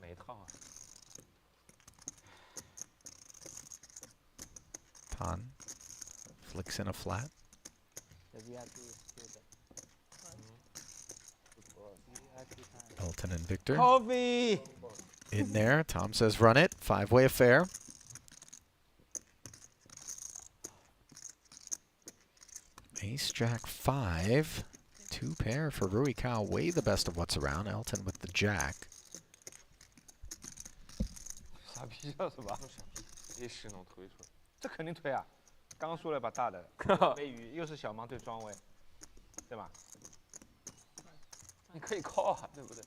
没套啊。 Tan flicks in a flat. The VIP is still there. VIP time. Elton and Victor Coffee. in there. Tom says run it. 5-way affair. Ace Jack 5. 2 pair for Rui Kao. Way the best of what's around. Elton with the Jack. 傻逼叫什么？A10能推出来，这肯定推啊！刚输了把大的，背鱼又是小盲对庄位，对吧？你可以 call 啊，对不对？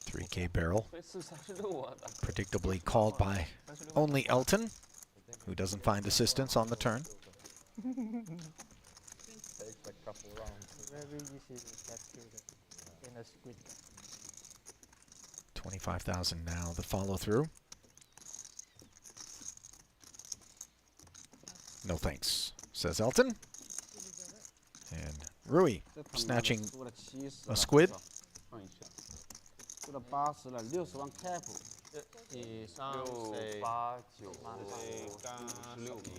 3K barrel. 推436啊！ Predictably called by only Elton, who doesn't find assistance on the turn. Takes a couple rounds. Very easy to get killed in a squid. 25,000 now. The follow through. No thanks, says Elton. And Rui snatching a squid. 输了80了，60万 cap。 1、3、 6、 4、 8、9、 16、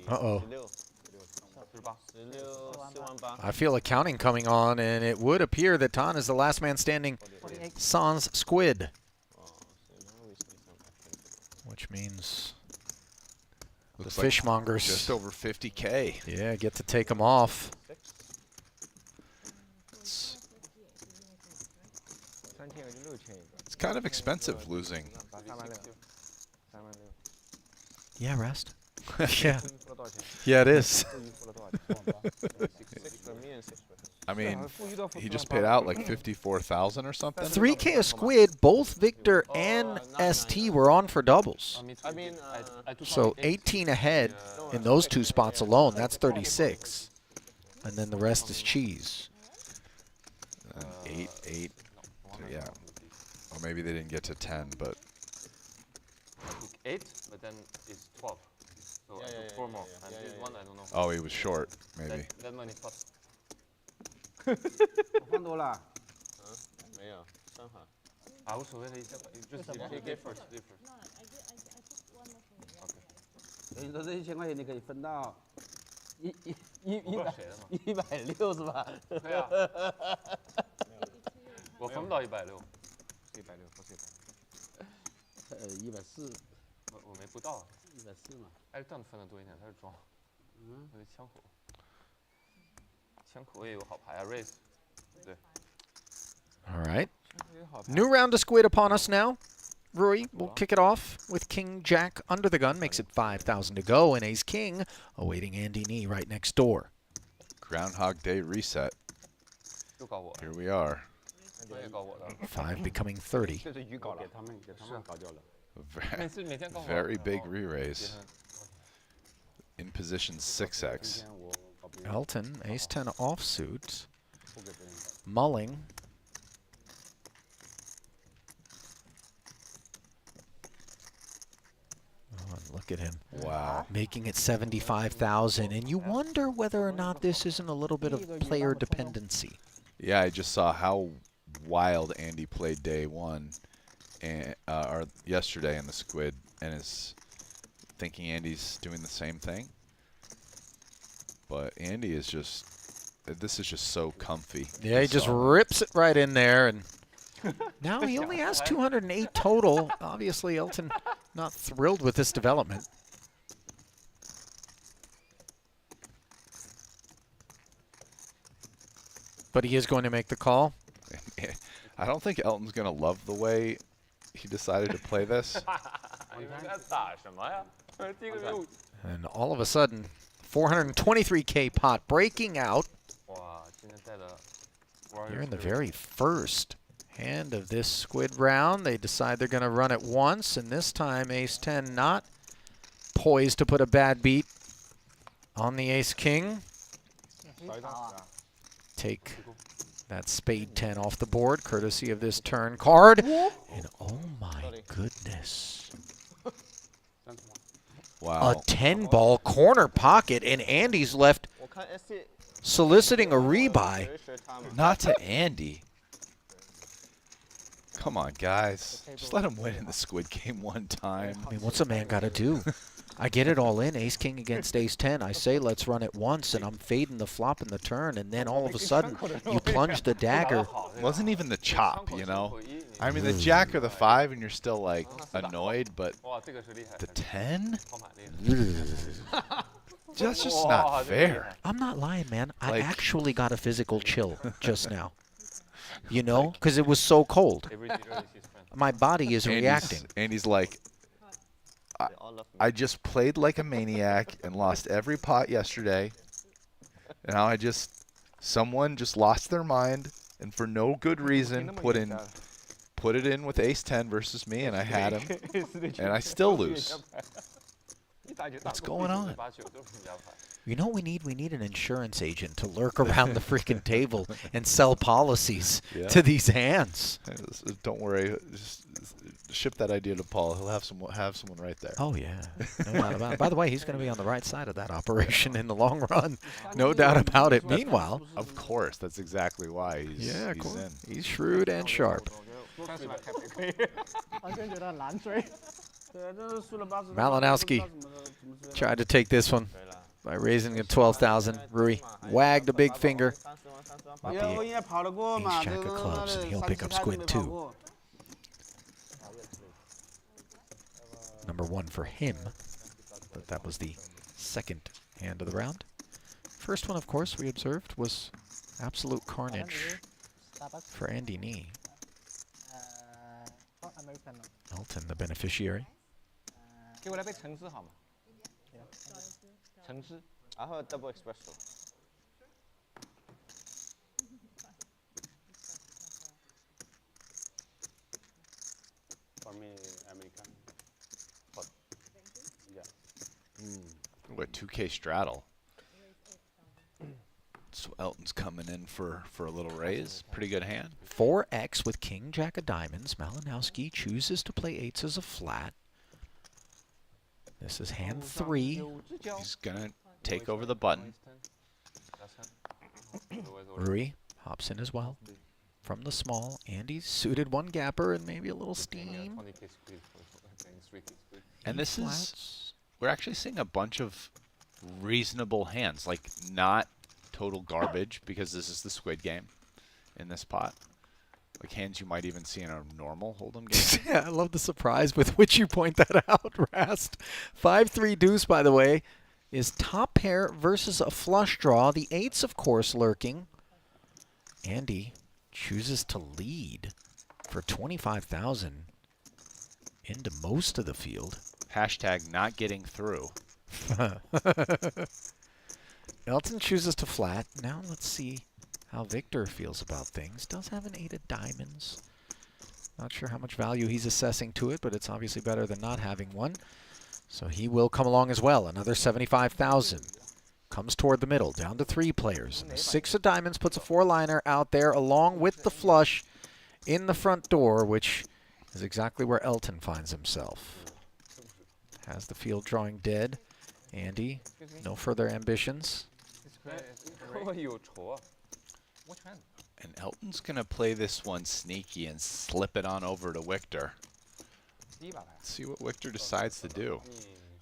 Uh-oh. 16、 18。 16、4万8。 I feel accounting coming on, and it would appear that Tan is the last man standing 48. sans squid, 哦，是那为什么which means the Looks like fishmongers, just over 50K. yeah, get to take them off. It's, 3000就6000一个。 it's kind of expensive losing. 36000。Yeah, Rast. Yeah, 付了多少钱？ yeah, it is. 付鱼付了多少钱？ 6 for me and 6 for him. I mean, 付鱼都付 he just paid out like 54,000 or something. 3K a squid. Both Victor and ST were on for doubles. I mean, So 18 ahead in those 2 spots alone. That's 36. And then the rest is cheese. 8, 8. So yeah. Or maybe they didn't get to 10, but I took 8, but then it's 12. So I took 4 more. And this one I don't know. oh, he was short, maybe. That money first. 我放多了。没有，正好。啊，无所谓的，just give first, give first. 所以说这1000块钱你可以分到我不知道谁的嘛。 160是吧？对啊。我分不到160，是160，不是100。 140，我没布到。 140嘛。哎，这样分的多一点，他是装。那是枪口。枪口也有好牌啊 ，raise。对。 All right. 也有好牌。 New round of squid upon us now. Rui will kick it off with King Jack under the gun. Makes it 5,000 to go. And Ace King awaiting Andy Nee right next door. Groundhog Day reset. 又搞我。 Here we are. 他也搞我的。 5 becoming 30. 这是鱼搞了。给他们搞掉了。 每次每天搞我。 Very big re-raise. In position 6x. Elton, Ace 10 offsuit. Mulling. Oh, look at him. Wow. Making it 75,000. And you wonder whether or not this isn't a little bit of player dependency. Yeah, I just saw how wild Andy played day 1 and or yesterday in the squid, and is thinking Andy's doing the same thing. But Andy is just, this is just so comfy. Yeah, he just rips it right in there, and now he only has 208 total. Obviously, Elton not thrilled with this development. But he is going to make the call. I don't think Elton's going to love the way he decided to play this. And all of a sudden, 423K pot breaking out 哇，今天带的 here in the very first hand of this Squid round. They decide they're going to run it once, and this time Ace-10 not poised to put a bad beat on the Ace-King. 少一张啊， Take that Spade 10 off the board, courtesy of this turn card. And oh my goodness. 三十吗？ Wow. A 10-ball corner pocket, and Andy's left 我看 SC soliciting a rebuy. 学他们 Not to Andy. Come on, guys. Just let him win in the Squid game one time. I mean, what's a man got to do? I get it all in, Ace-King against Ace-10. I say let's run it once, and I'm fading the flop and the turn, and then all of a sudden, you plunge the dagger. Wasn't even the chop, you know? I mean, the jack or the 5, and you're still, like, annoyed, but 哇，这个是厉害， the 10? 跑马厉害。 That's just not fair. I'm not lying, man. I Like- actually got a physical chill just now. You know? Because it was so cold. My body is reacting. Andy's like, they all love me. I just played like a maniac and lost every pot yesterday. And now someone just lost their mind and for no good reason put it in with Ace-10 versus me, and I had him, and I still lose. What's going on? You know what we need? We need an insurance agent to lurk around the freaking table and sell policies Yeah. to these hands. Don't worry, just ship that idea to Paul. He'll have someone right there. Oh, yeah. No doubt about it. By the way, he's going to be on the right side of that operation in the long run. No doubt about it. Meanwhile, Of course, that's exactly why he's in. he's shrewd and sharp. 30万开不可以？完全觉得很难追。 对啊，这是输了80。 Malinowski 不知道怎么追 tried to take this one by raising it 12,000. Rui wagged a big finger. 30万 因为我应该跑得过嘛， Ace jack of clubs, and he'll pick up Squid too. Number 1 for him. But that was the second hand of the round. First one, of course, we observed was absolute carnage for Andy Nee. American Elton, the beneficiary. 给我来杯橙汁好吗？橙汁。 I have a double espresso. For me, American. Hot. Yeah. What, 2K straddle? So Elton's coming in for a little raise. Pretty good hand. 4x with King Jack of Diamonds. Malinowski chooses to play 8s as a flat. This is hand 3. He's gonna take over the button. Rui hops in as well from the small. Andy suited 1 gapper and maybe a little steam. And this is, Flats. we're actually seeing a bunch of reasonable hands, like not total garbage, because this is the Squid game in this pot. Like hands you might even see in a normal Hold'em game. Yeah, I love the surprise with which you point that out, Rast. 5-3 deuce, by the way, is top pair versus a flush draw. The 8s, of course, lurking. Andy chooses to lead for 25,000 into most of the field. Hashtag not getting through. Elton chooses to flat. Now let's see how Victor feels about things. Does have an 8 of diamonds. Not sure how much value he's assessing to it, but it's obviously better than not having one. So he will come along as well. Another 75,000. Comes toward the middle, down to 3 players. And the 6 of diamonds puts a 4-liner out there along with the flush in the front door, which is exactly where Elton finds himself. Has the field drawing dead. Andy, no further ambitions. 有仇啊！ And Elton's gonna play this one sneaky and slip it on over to Victor. 第一把牌。 See what Victor decides to do.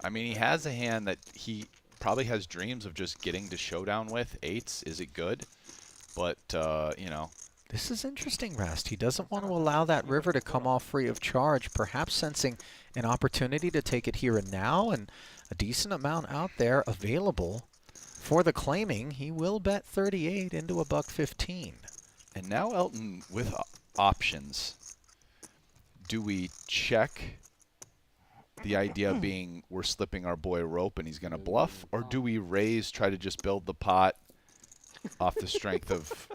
I mean, he has a hand that he probably has dreams of just getting to showdown with. 8s, is it good? But, you know. This is interesting, Rast. He doesn't want to allow that river to come off free of charge, perhaps sensing an opportunity to take it here and now, and a decent amount out there available for the claiming. He will bet 38 into a $1.15. And now Elton with options. Do we check The idea being we're slipping our boy a rope and he's going to bluff, or do we raise, try to just build the pot off the strength of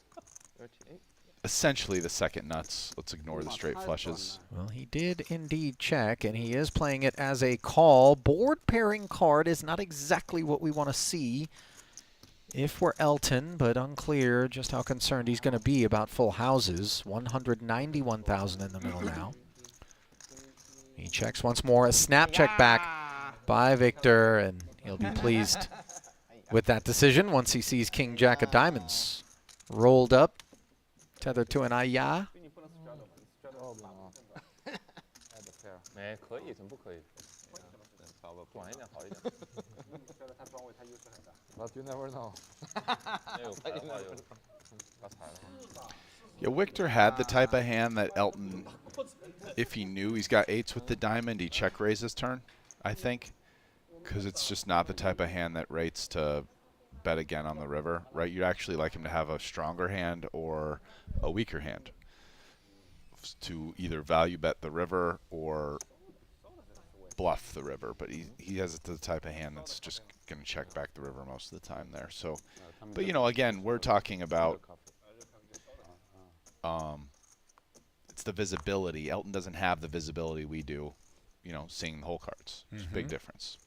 essentially the second nuts? Let's ignore the straight flushes. Well, he did indeed check, and he is playing it as a call. Board pairing card is not exactly what we want to see if we're Elton, but unclear just how concerned he's going to be about full houses. 191,000 in the middle now. He checks once more. A snap check back by Victor, and he'll be pleased with that decision once he sees King Jack of Diamonds rolled up, tethered to an ayah. 没可以，怎么不可以？短一点好一点。But you never know. Yeah, Victor had the type of hand that Elton, if he knew he's got eights with the diamond, he check raise his turn, I think. Because it's just not the type of hand that rates to bet again on the river, right? You'd actually like him to have a stronger hand or a weaker hand to either value bet the river or bluff the river. But he has the type of hand that's just going to check back the river most of the time there. So, but you know, again, we're talking about it's the visibility. Elton doesn't have the visibility we do, you know, seeing the whole cards. There's a big difference.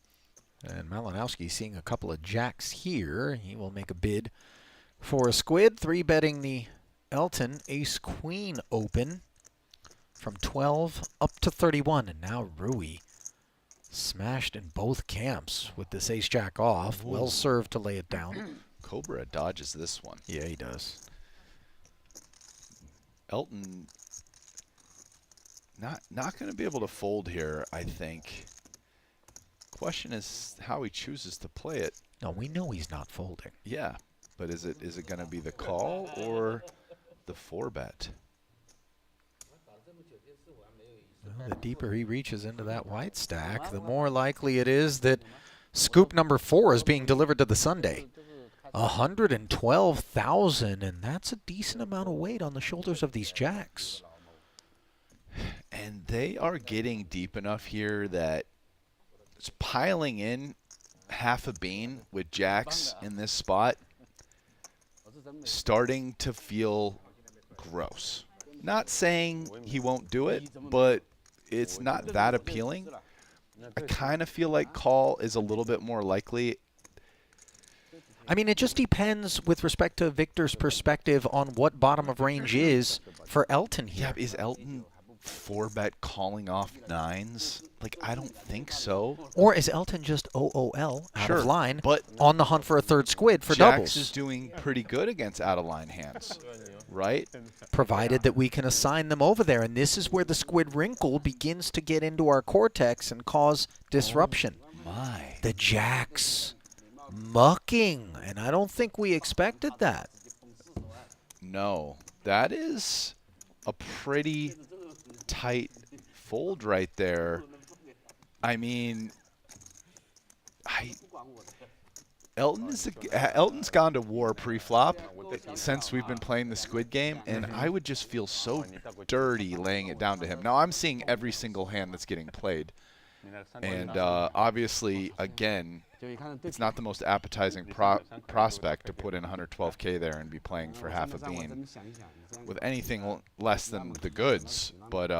And Malinowski seeing a couple of jacks here. He will make a bid for a squid. 3-betting the Elton Ace-Queen Open from 12 up to 31. And now Rui smashed in both camps with this ace-jack off. Well served to lay it down. Cobra dodges this one. Yeah, he does. Elton not going to be able to fold here, I think. Question is how he chooses to play it. No, we know he's not folding. Yeah, but is it going to be the call or the 4-bet? Well, the deeper he reaches into that white stack, the more likely it is that scoop number 4 is being delivered to the Sunday. 112,000, and that's a decent amount of weight on the shoulders of these jacks. And they are getting deep enough here that it's piling in half a bean with jacks in this spot, starting to feel gross. Not saying he won't do it, but it's not that appealing. I kind of feel like call is a little bit more likely. I mean, it just depends with respect to Victor's perspective on what bottom of range is for Elton here. Yeah, is Elton 4-bet calling off 9s? Like, I don't think so. Or is Elton just OOL, out Sure, of line, but on the hunt for a third squid for Jacks doubles? is doing pretty good against out-of-line hands, right? Provided that we can assign them over there. And this is where the squid wrinkle begins to get into our cortex and cause disruption. My. The jacks mucking, and I don't think we expected that. No, that is a pretty tight fold right there. I mean, Elton's gone to war pre-flop since we've been playing the Squid game, and I would just feel so dirty laying it down to him. Now, I'm seeing every single hand that's getting played, and obviously, again, it's not the most appetizing prospect to put in 112K there and be playing for half a bean with anything less than the goods. But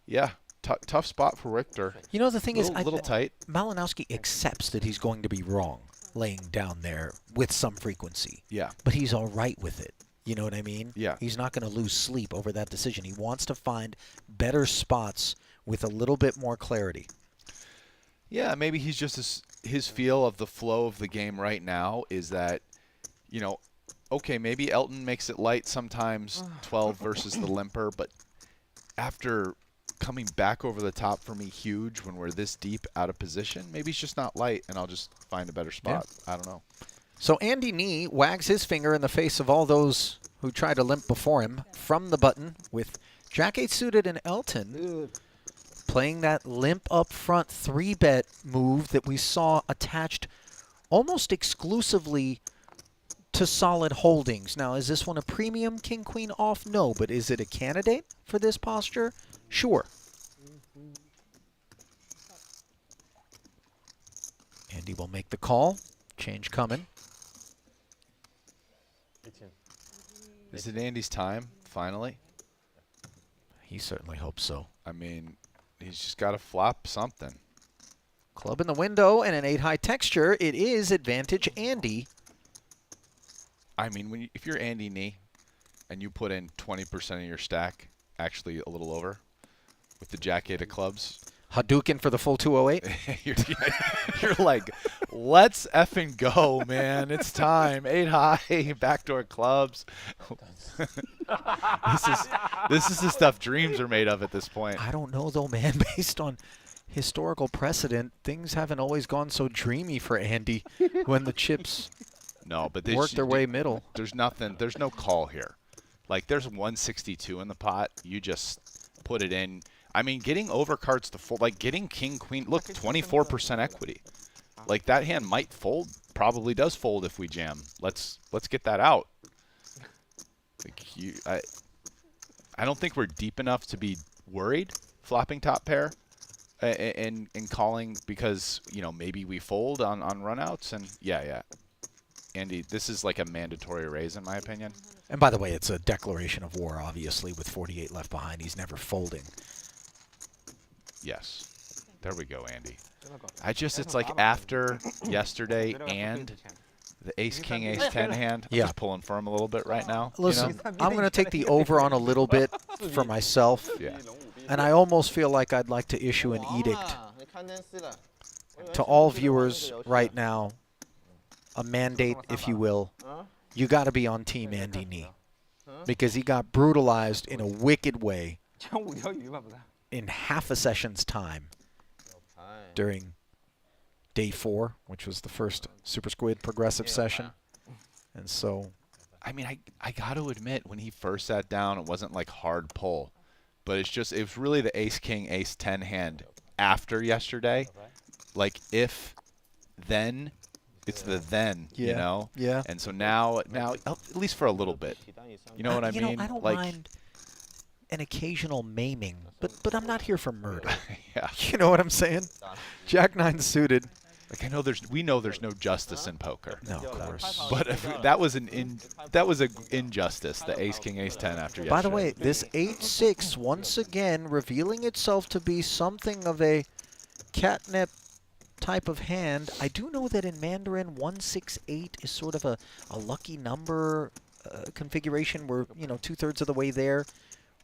yeah, tough spot for Richter. You know, the thing is, little tight. Malinowski accepts that he's going to be wrong laying down there with some frequency. Yeah. But he's all right with it. You know what I mean? Yeah. He's not going to lose sleep over that decision. He wants to find better spots with a little bit more clarity. Yeah, maybe he's just his feel of the flow of the game right now is that, you know, okay, maybe Elton makes it light sometimes, 12 versus the limper, but after coming back over the top for me huge when we're this deep out of position, maybe it's just not light, and I'll just find a better spot. Yeah. I don't know. So Andy Nee wags his finger in the face of all those who try to limp before him from the button with Jack-8 suited and Elton playing that limp up front 3-bet move that we saw attached almost exclusively to solid holdings. Now, is this one a premium king-queen off? No, but is it a candidate for this posture? Sure. Andy will make the call. Change coming. 18. Is it Andy's time, finally? He certainly hopes so. I mean, he's just got to flop something. Club in the window and an 8-high texture. It is advantage Andy. I mean, when if you're Andy Nee and you put in 20% of your stack, actually a little over, with the Jack-8 of clubs, Hadouken for the full 208. you're like, let's effing go, man. It's time. 8-high, backdoor clubs. This is the stuff dreams are made of at this point. I don't know, though, man. Based on historical precedent, things haven't always gone so dreamy for Andy when the chips no, but they work their way middle. There's nothing. There's no call here. Like, there's 162 in the pot. You just put it in. I mean, getting overcards to fold, like getting king, queen. Look, 24% equity. Like, that hand might fold. Probably does fold if we jam. Let's get that out. Like I don't think we're deep enough to be worried flopping top pair and calling because, you know, maybe we fold on runouts. And yeah. Andy, this is like a mandatory raise in my opinion. And by the way, it's a declaration of war, obviously, with 48 left behind. He's never folding. Yes. There we go, Andy. It's like after yesterday and the ace-king, ace-10 hand. I'm just pulling for him a little bit right now. Listen, you know? I'm going to take the over on a little bit for myself. Yeah. And I almost feel like I'd like to issue an edict to all viewers right now, a mandate, if you will. You got to be on Team Andy Nee because he got brutalized in a wicked way in half a session's time during day 4, which was the first Super Squid progressive session. And so, I mean, I got to admit, when he first sat down, it wasn't like hard pull. But it was really the ace-king, ace-10 hand after yesterday. Like, if, then, it's the then, you know? Yeah. And so now, at least for a little bit. You know what I mean? I don't like, mind an occasional maiming, but I'm not here for murder. Yeah. You know what I'm saying? Jack-9 suited. Like, we know there's no justice in poker. No, of course. But if that was an injustice, the ace-king, ace-10 after yesterday. By the way, this 8-6 once again revealing itself to be something of a catnip type of hand. I do know that in Mandarin, 168 is sort of a lucky number configuration. We're, you know, 2/3 of the way there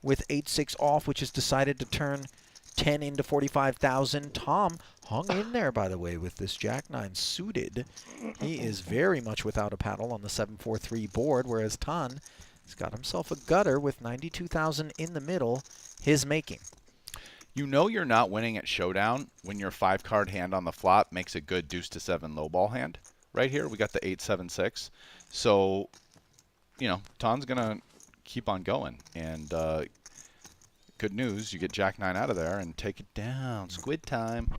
with 8-6 off, which has decided to turn 10 into 45,000. Tom hung in there, by the way, with this Jack-9 suited. He is very much without a paddle on the 7-4-3 board, whereas Tan has got himself a gutter with 92,000 in the middle, his making. You know you're not winning at showdown when your 5-card hand on the flop makes a good deuce to 7 lowball hand. Right here, we got the 8-7-6. So, you know, Tan's going to keep on going. And good news, you get Jack-9 out of there and take it down. Squid time.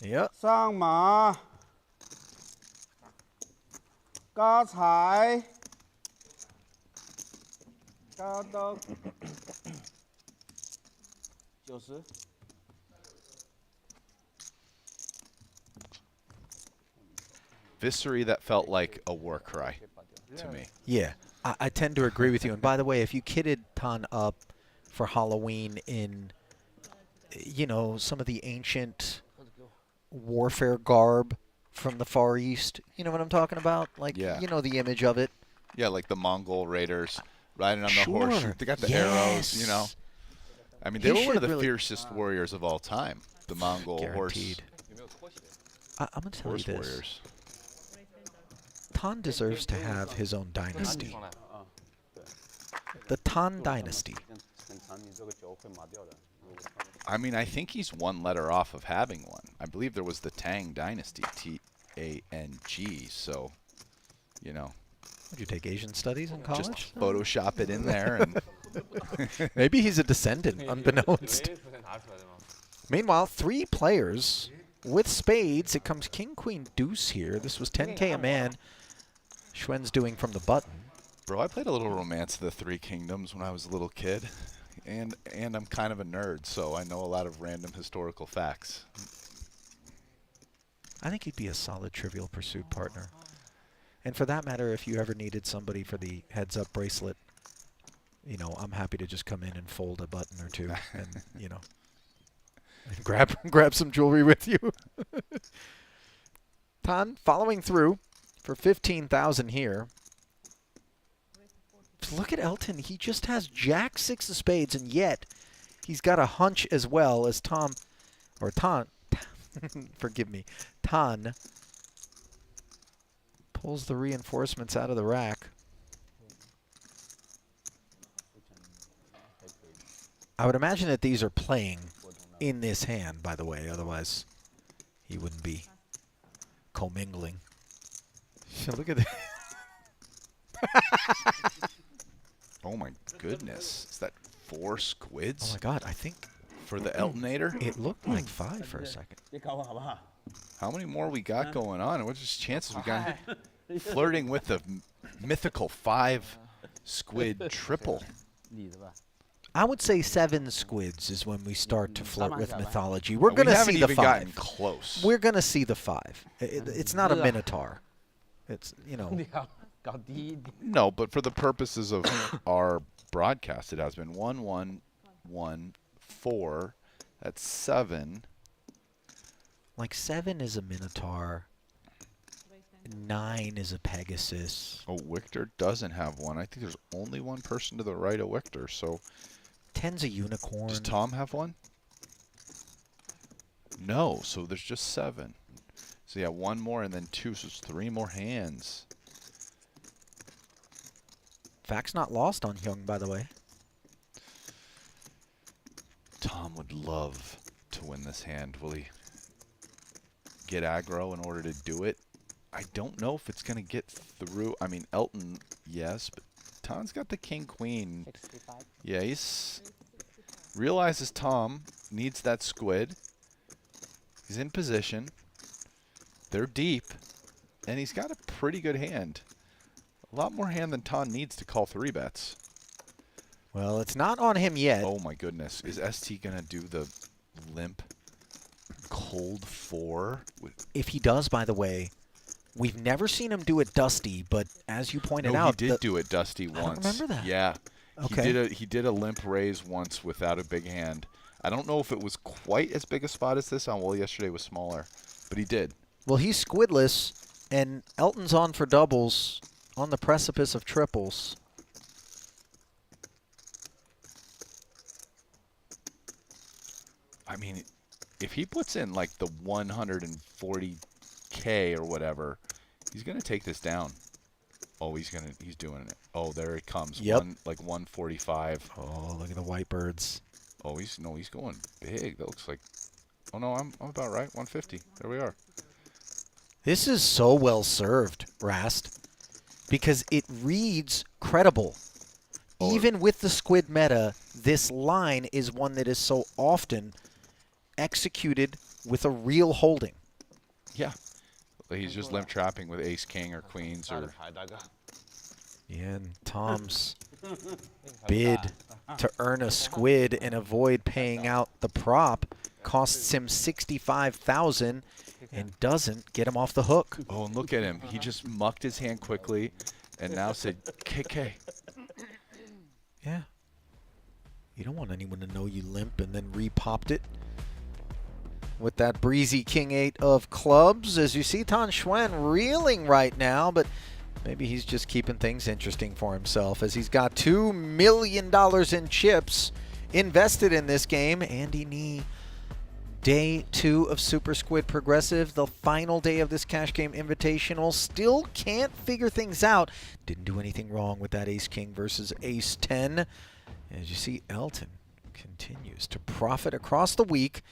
Yep. 上马，加彩，加到90。 Viscery that felt like a war cry to me. Yeah, I tend to agree with you. And by the way, if you kitted Tan up for Halloween in, you know, some of the ancient warfare garb from the Far East, you know what I'm talking about? Like, you know the image of it. Yeah, like the Mongol raiders riding on the Sure. horse. They got the arrows, you know. I mean, they He were one of should the really- fiercest warriors of all time. The Mongol Guaranteed. I'm going to tell you horse this. warriors. Tan deserves to have his own dynasty. The Tan dynasty. I mean, I think he's one letter off of having one. I believe there was the Tang dynasty, T-A-N-G. So, you know. Did you take Asian studies in college? Just Photoshop it in there. And Maybe he's a descendant, unbeknownst. Meanwhile, 3 players with spades. It comes king, queen, deuce here. This was 10K a man. Schwen's doing from the button. Bro, I played a little Romance of the Three Kingdoms when I was a little kid. And I'm kind of a nerd, so I know a lot of random historical facts. I think he'd be a solid Trivial Pursuit partner. And for that matter, if you ever needed somebody for the heads-up bracelet, you know, I'm happy to just come in and fold a button or two and, you know, and grab some jewelry with you. Tan following through for 15,000 here. Look at Elton. He just has Jack 6 of spades, and yet he's got a hunch as well as Tan, forgive me, Tan pulls the reinforcements out of the rack. I would imagine that these are playing in this hand, by the way. Otherwise, he wouldn't be commingling. Look at that. Oh my goodness. Is that 4 squids? Oh my God, I think for the Eltonator? it looked like 5 for a second. How many more we got going on? What's the chances we got flirting with the mythical 5 squid triple? I would say 7 squids is when we start to flirt with mythology. We're going to see the 5. We haven't even gotten close. We're going to see the 5. It's not a minotaur. It's, you know. No, but for the purposes of our broadcast, it has been 1, 1, 1, 4. That's 7. Like 7 is a minotaur. 9 is a Pegasus. Oh, Victor doesn't have one. I think there's only one person to the right of Victor. So 10's a unicorn. Does Tom have one? No, so there's just 7. So yeah, 1 more and then 2, so it's 3 more hands. Fact's not lost on Hyung, by the way. Tom would love to win this hand. Will he get aggro in order to do it? I don't know if it's going to get through. I mean, Elton, yes, but Tom's got the king-queen. 65. Yeah, he's realizes Tom needs that squid. He's in position. They're deep, and he's got a pretty good hand. A lot more hand than Tom needs to call 3 bets. Well, it's not on him yet. Oh my goodness. Is ST going to do the limp cold 4? If he does, by the way, we've never seen him do it dusty, but as you pointed out, he did do it dusty once. I don't remember that. Yeah. Okay. He did a limp raise once without a big hand. I don't know if it was quite as big a spot as this on. Well, yesterday was smaller, but he did. Well, he's squidless, and Elton's on for doubles on the precipice of triples. I mean, if he puts in like the 140K or whatever, he's going to take this down. Oh, he's doing it. Oh, there it comes. Yep. Like 145. Oh, look at the white birds. Oh, he's going big. That looks like. Oh no, I'm about right. 150. There we are. This is so well served, Rast, because it reads credible. Oh. Even with the squid meta, this line is one that is so often executed with a real holding. Yeah. He's just limp trapping with ace, king, or queens, or. Yeah, and Tom's bid to earn a squid and avoid paying out the prop costs him $65,000 and doesn't get him off the hook. Oh, and look at him. He just mucked his hand quickly and now said, KK. Yeah. You don't want anyone to know you limp and then re-popped it. With that breezy king-8 of clubs, as you see Tan Xuan reeling right now, but maybe he's just keeping things interesting for himself as he's got $2 million in chips invested in this game. Andy Nee, day 2 of Super Squid Progressive, the final day of this Cash Game Invitational. Still can't figure things out. Didn't do anything wrong with that Ace-King versus Ace-10. As you see, Elton continues to profit across the week.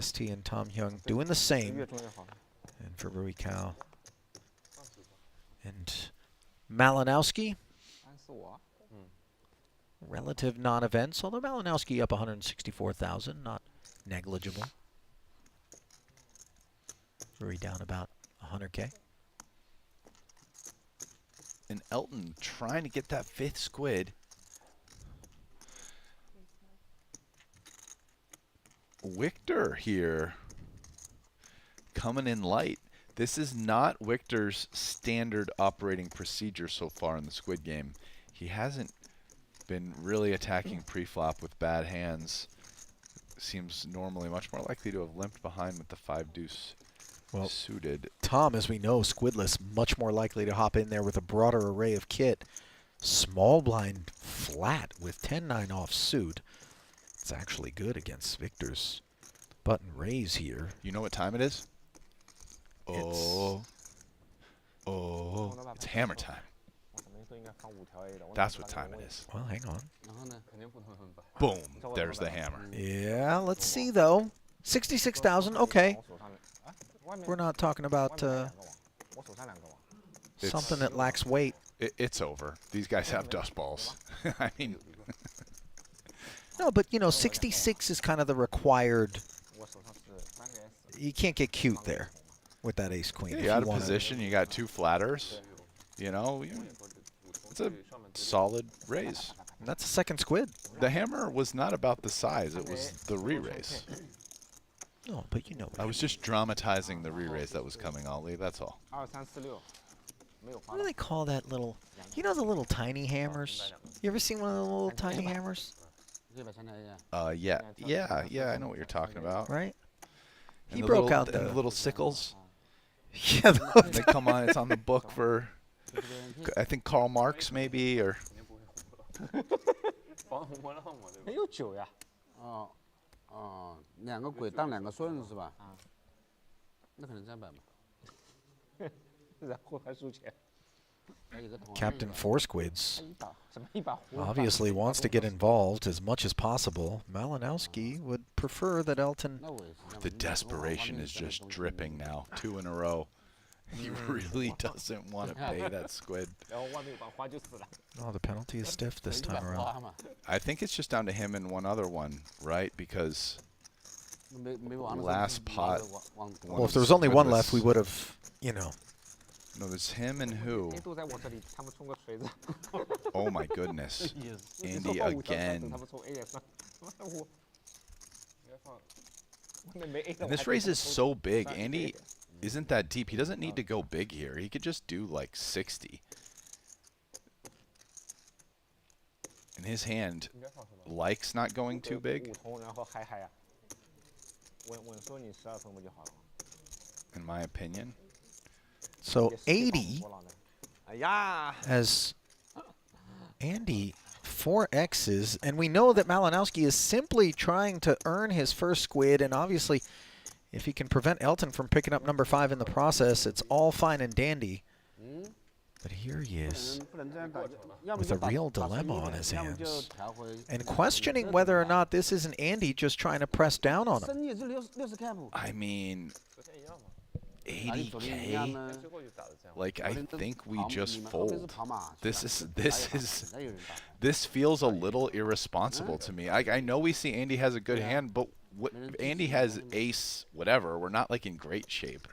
ST and Tom Hyung doing the same. And for Rui Cao and Malinowski, relative non-events, although Malinowski up 164,000, not negligible. Rui down about 100K. And Elton trying to get that 5th squid. Victor here coming in light. This is not Victor's standard operating procedure so far in the Squid game. He hasn't been really attacking pre-flop with bad hands. Seems normally much more likely to have limped behind with the 5-deuce suited. Tom, as we know, Squidless much more likely to hop in there with a broader array of kit. Small blind flat with 10-9 offsuit. It's actually good against Victor's button raise here. You know what time it is? Oh, it's hammer time. That's what time it is. Well, hang on. Boom, there's the hammer. Yeah, let's see, though. 66,000, okay. We're not talking about something that lacks weight. It's over. These guys have dust balls. I mean... No, but, you know, 66 is kind of the required... You can't get cute there with that ace-queen. You're out of position. You got 2 flatters. You know, it's a solid raise. And that's a second Squid. The hammer was not about the size. It was the re-raise. No, but you know. I was just dramatizing the re-raise that was coming, Ollie. That's all. What do they call that little... You know the little tiny hammers? You ever seen one of the little tiny hammers? Yeah. I know what you're talking about. Right? And He the broke little, out the... little sickles. Yeah, They come on. It's on the book for, I think, Karl Marx maybe, or... 很有酒呀。2个鬼当2个顺是吧？那可能300嘛。然后还输钱。 Captain Four Squids obviously wants to get involved as much as possible. Malinowski would prefer that Elton... The desperation is just dripping now. 2 in a row. He really doesn't want to pay that Squid. Oh, the penalty is stiff this time around. I think it's just down to him and one other one, right? Because last pot... Well, if there was only one left, we would have, you know... No, there's him and who? Oh my goodness. Andy again. And this raise is so big. Andy isn't that deep. He doesn't need to go big here. He could just do like 60. And his hand likes not going too big. In my opinion. So 80 as Andy 4 X's, and we know that Malinowski is simply trying to earn his first Squid, and obviously if he can prevent Elton from picking up number 5 in the process, it's all fine and dandy. But here he is with a real dilemma on his hands and questioning whether or not this isn't Andy just trying to press down on him. I mean... 80K? Like, I think we just fold. This feels a little irresponsible to me. I know we see Andy has a good hand, but Andy has ace whatever. We're not like in great shape.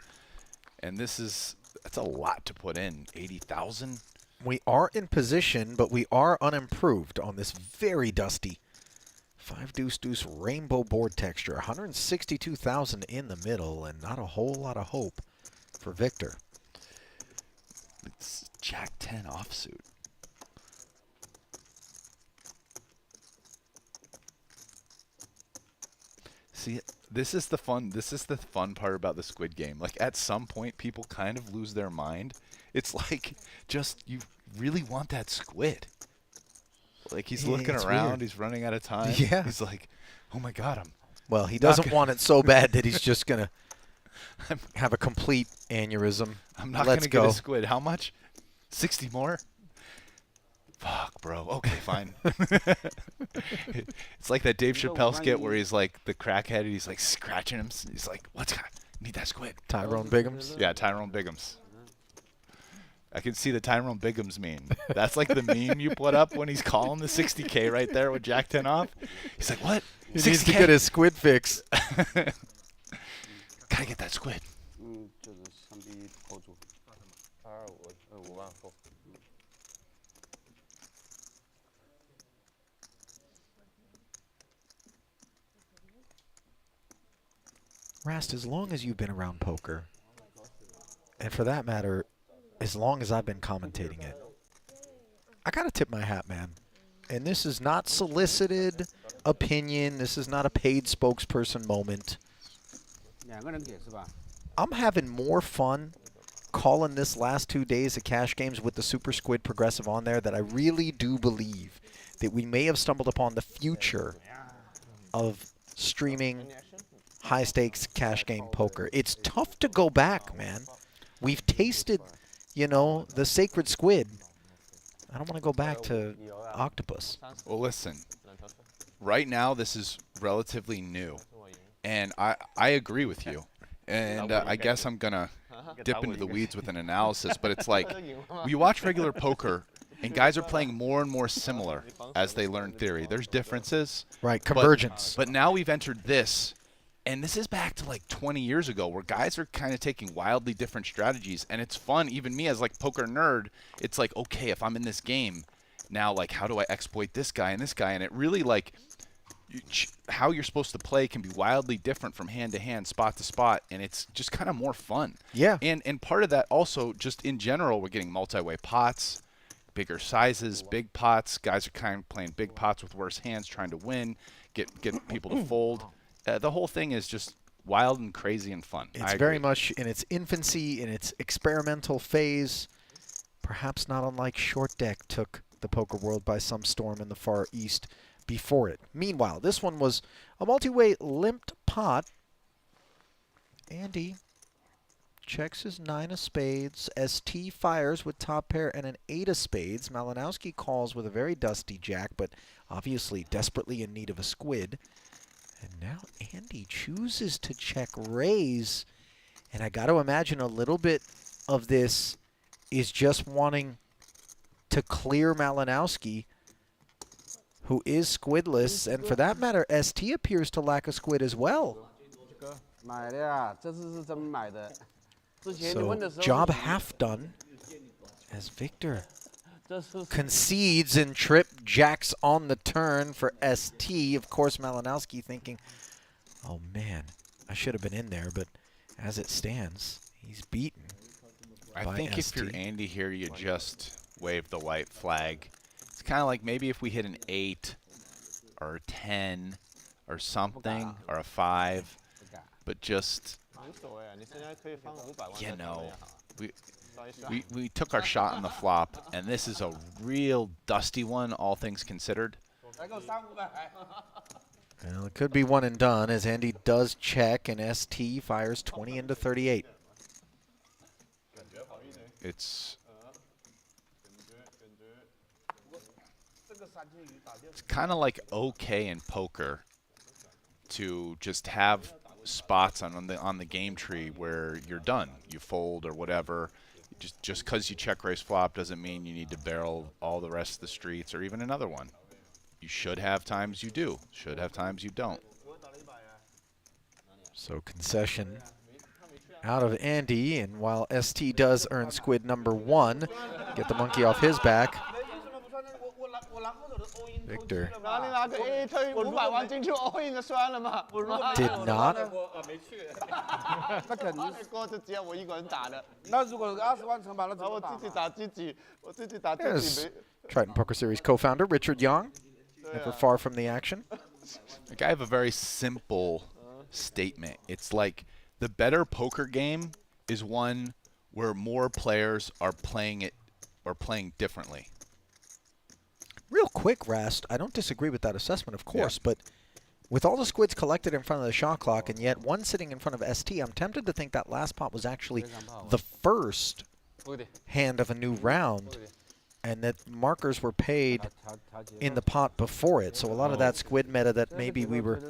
And that's a lot to put in. 80,000? We are in position, but we are unimproved on this very dusty 5-deuce-deuce rainbow board texture. 162,000 in the middle, and not a whole lot of hope for Victor. It's Jack 10 offsuit. See, this is the fun part about the Squid game. Like, at some point, people kind of lose their mind. It's like, just, you really want that Squid. Like, he's looking around, weird. He's running out of time. Yeah. He's like, oh my God, Well, he doesn't want it so bad that he's just going to have a complete aneurysm. I'm not going to get a Squid. How much? 60 more? Fuck, bro. Okay, fine. It's like that Dave Chappelle skit where he's like the crackhead and he's like scratching him. He's like, need that Squid. Tyrone Biggums? Yeah, Tyrone Biggums. I can see the Tyrone Biggums meme. That's like the meme you put up when he's calling the 60K right there with Jack 10 off. He's like, what? He needs to get his Squid fix. Gotta get that Squid. Rast, as long as you've been around poker, And for that matter, as long as I've been commentating it, I got to tip my hat, man. And this is not solicited opinion. This is not a paid spokesperson moment. 2个人给是吧？ I'm having more fun calling this last 2 days of cash games with the Super Squid Progressive on there that I really do believe that we may have stumbled upon the future of streaming high-stakes cash game poker. It's tough to go back, man. We've tasted, you know, the sacred squid. I don't want to go back to octopus. Well, listen. Right now, this is relatively new. And I agree with you. And I guess I'm going to dip into the weeds with an analysis. But it's like, you watch regular poker, and guys are playing more and more similar as they learn theory. There's differences. Right, convergence. But now we've entered this. And this is back to like 20 years ago where guys are kind of taking wildly different strategies. And it's fun. Even me as like poker nerd, it's like, okay, if I'm in this game, now like how do I exploit this guy and this guy? And it really like how you're supposed to play can be wildly different from hand to hand, spot to spot. And it's just kind of more fun. Yeah. And part of that also just in general, we're getting multi-way pots, bigger sizes, big pots. Guys are kind of playing big pots with worse hands, trying to win, get people to fold. The whole thing is just wild and crazy and fun. It's very much in its infancy, in its experimental phase. Perhaps not unlike Short Deck took the poker world by some storm in the Far East before it. Meanwhile, this one was a multi-way limped pot. Andy checks his 9 of spades. ST fires with top pair and an 8 of spades. Malinowski calls with a very dusty jack, but obviously desperately in need of a squid. And now Andy chooses to check raise. And I got to imagine a little bit of this is just wanting to clear Malinowski, who is squidless. And for that matter, ST appears to lack a squid as well. 买的呀，这次是真买的。之前你 So 问的时候， job half done as Victor concedes and trip jacks on the turn for ST. Of course, Malinowski thinking, oh man, I should have been in there, but as it stands, he's beaten. I by think if you're ST. Andy here, you just wave the white flag. It's kind of like maybe if we hit an 8 or a 10 or something or a 5, but just, you know, we took our shot on the flop, and this is a real dusty one, all things considered. Well, it could be one and done as Andy does check and ST fires 20 into 38. It's kind of like okay in poker to just have spots on the game tree where you're done. You fold or whatever. Just because you check raise flop doesn't mean you need to barrel all the rest of the streets or even another one. You should have times you do. Should have times you don't. So concession out of Andy, and while ST does earn squid number 1, get the monkey off his back. Victor did not. 那肯定是。那如果20万成板，那怎么打？ There's Triton Poker Series co-founder Richard Young, never far from the action. Like, I have a very simple statement. It's like the better poker game is one where more players are playing it or playing differently. Real quick, Rast, I don't disagree with that assessment, of course, but with all the squids collected in front of the shot clock and yet one sitting in front of ST, I'm tempted to think that last pot was actually the first hand of a new round and that markers were paid in the pot before it. So a lot of that squid meta that maybe we were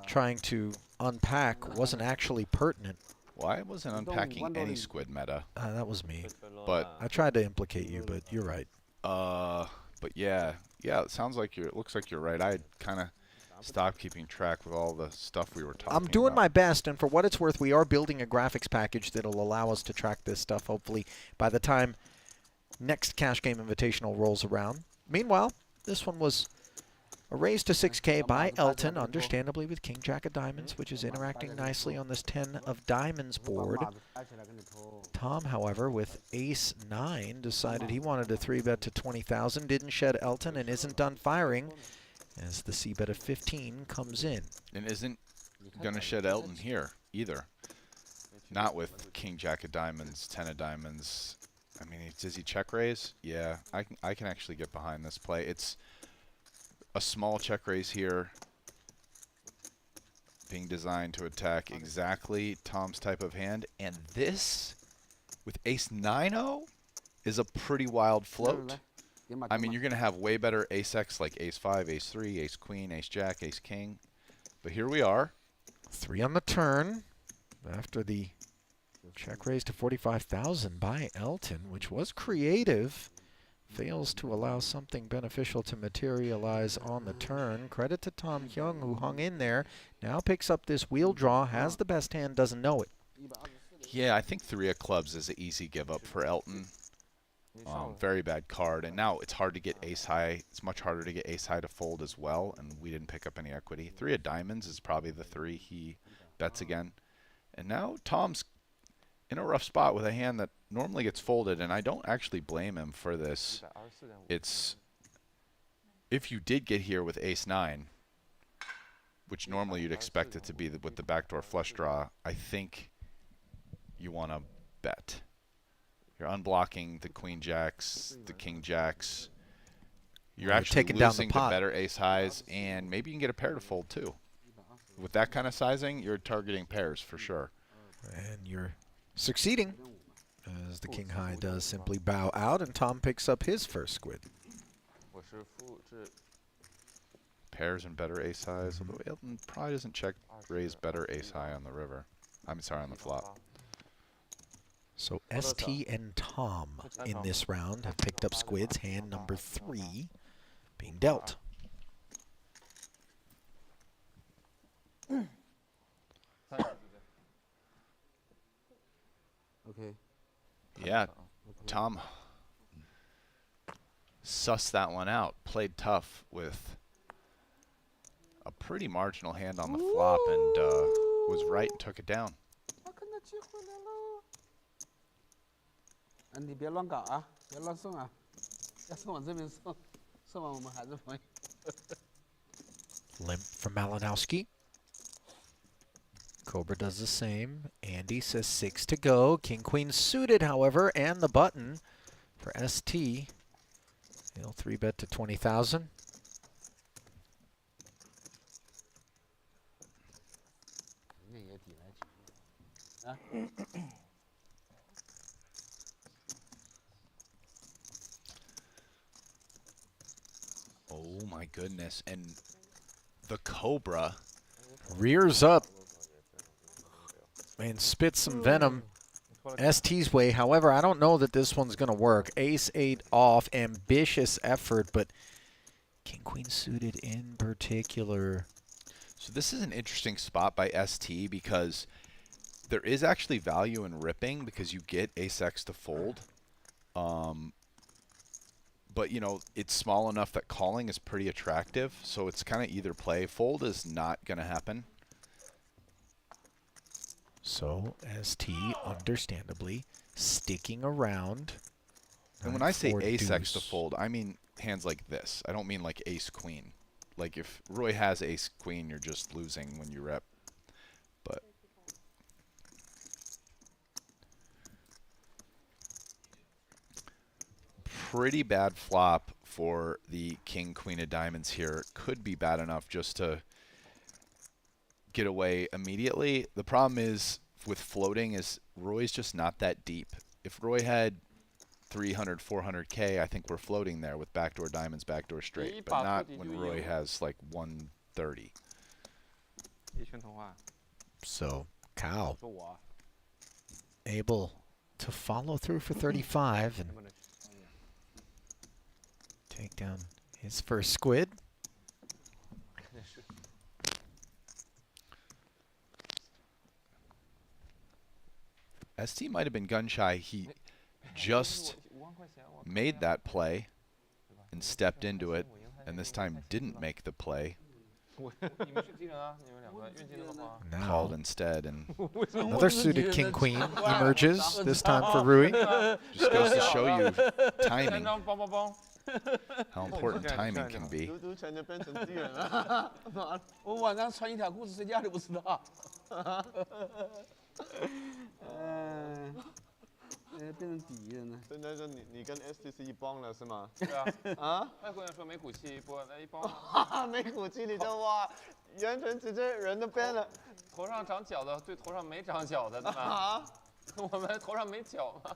trying to unpack wasn't actually pertinent. Well, I wasn't unpacking any squid meta. That was me. But I tried to implicate you, but you're right. But yeah, it sounds like it looks like you're right. I kind of stopped keeping track with all the stuff we were talking about. I'm doing my best, and for what it's worth, we are building a graphics package that'll allow us to track this stuff, hopefully, by the time next Cash Game Invitational rolls around. Meanwhile, this one was A raise to 6K by Elton, understandably with King Jack of Diamonds, which is interacting nicely on this 10 of Diamonds board. Tom, however, with Ace 9, decided he wanted a 3-bet to 20,000, didn't shed Elton, and isn't done firing as the C-bet of 15 comes in. And isn't going to shed Elton here either. Not with King Jack of Diamonds, 10 of Diamonds. I mean, does he check raise? Yeah, I can actually get behind this play. It's a small check raise here, being designed to attack exactly Tom's type of hand. And this, with Ace 9-0, is a pretty wild float. I mean, you're going to have way better Ace-X like Ace-5, Ace-3, Ace-Queen, Ace-Jack, Ace-King. But here we are. 3 on the turn after the check raise to 45,000 by Elton, which was creative. Fails to allow something beneficial to materialize on the turn. Credit to Tom Hyung, who hung in there. Now picks up this wheel draw, has the best hand, doesn't know it. Yeah, I think 3 of clubs is an easy give up for Elton. Very bad card. And now it's hard to get ace high. It's much harder to get ace high to fold as well, and we didn't pick up any equity. 3 of diamonds is probably the 3 he bets again. And now Tom's in a rough spot with a hand that normally gets folded, and I don't actually blame him for this. It's, if you did get here with ace 9, which normally you'd expect it to be with the backdoor flush draw, I think you want to bet. You're unblocking the queen jacks, the king jacks. You're actually taking down the losing to pot. better ace highs, and maybe you can get a pair to fold too. With that kind of sizing, you're targeting pairs for sure. And you're succeeding, as the king high does simply bow out, and Tom picks up his first squid. Pairs and better ace highs, although Elton probably doesn't check raise better ace high on the river. I'm sorry, on the flop. So ST and Tom in this round have picked up squids, hand number 3 being dealt. Okay. Yeah, Tom sussed that one out. Played tough with a pretty marginal hand on the flop, and was right and took it down. 你别乱搞啊，别乱送啊，要是往这边送，送完我们还是朋友。 Limp from Malinowski. Cobra does the same. Andy says 6 to go. King Queen suited, however, and the button for ST. He'll 3-bet to 20,000. Oh my goodness. And the Cobra Rears up and spits some venom ST's way. However, I don't know that this one's going to work. Ace-8 off, ambitious effort, but King-Queen suited in particular. So this is an interesting spot by ST because there is actually value in ripping because you get ace-X to fold. But, you know, it's small enough that calling is pretty attractive, so it's kind of either play. Fold is not going to happen. So ST, understandably, sticking around. And when I say for ace-X to deuce. fold, I mean hands like this. I don't mean like ace-queen. Like if Roy has ace-queen, you're just losing when you rep. But pretty bad flop for the king-queen of diamonds here. Could be bad enough just to get away immediately. The problem is with floating is Roy's just not that deep. If Roy had 300, 400K, I think we're floating there with backdoor diamonds, backdoor straight, but not when Roy has like 130. So, Cow able to follow through for 35 and take down his first squid. ST might have been gun shy. He just made that play and stepped into it and this time didn't make the play. 你们是敌人啊，你们两个运气那么好。 Called instead, and Another suited king queen emerges, this time for Rui. just goes to show you 三 timing, 张帮帮帮。 how important timing can be. 嘟全就变成敌人了。我晚上穿一条裤子睡觉都不知道。变成敌人了。现在就你跟 ST 是一帮了是吗？对啊。啊？外国人说没骨气，不，那一帮。没骨气你就哇，完全直接人都变了。头上长角的对头上没长角的，对吧？啊？我们头上没角嘛。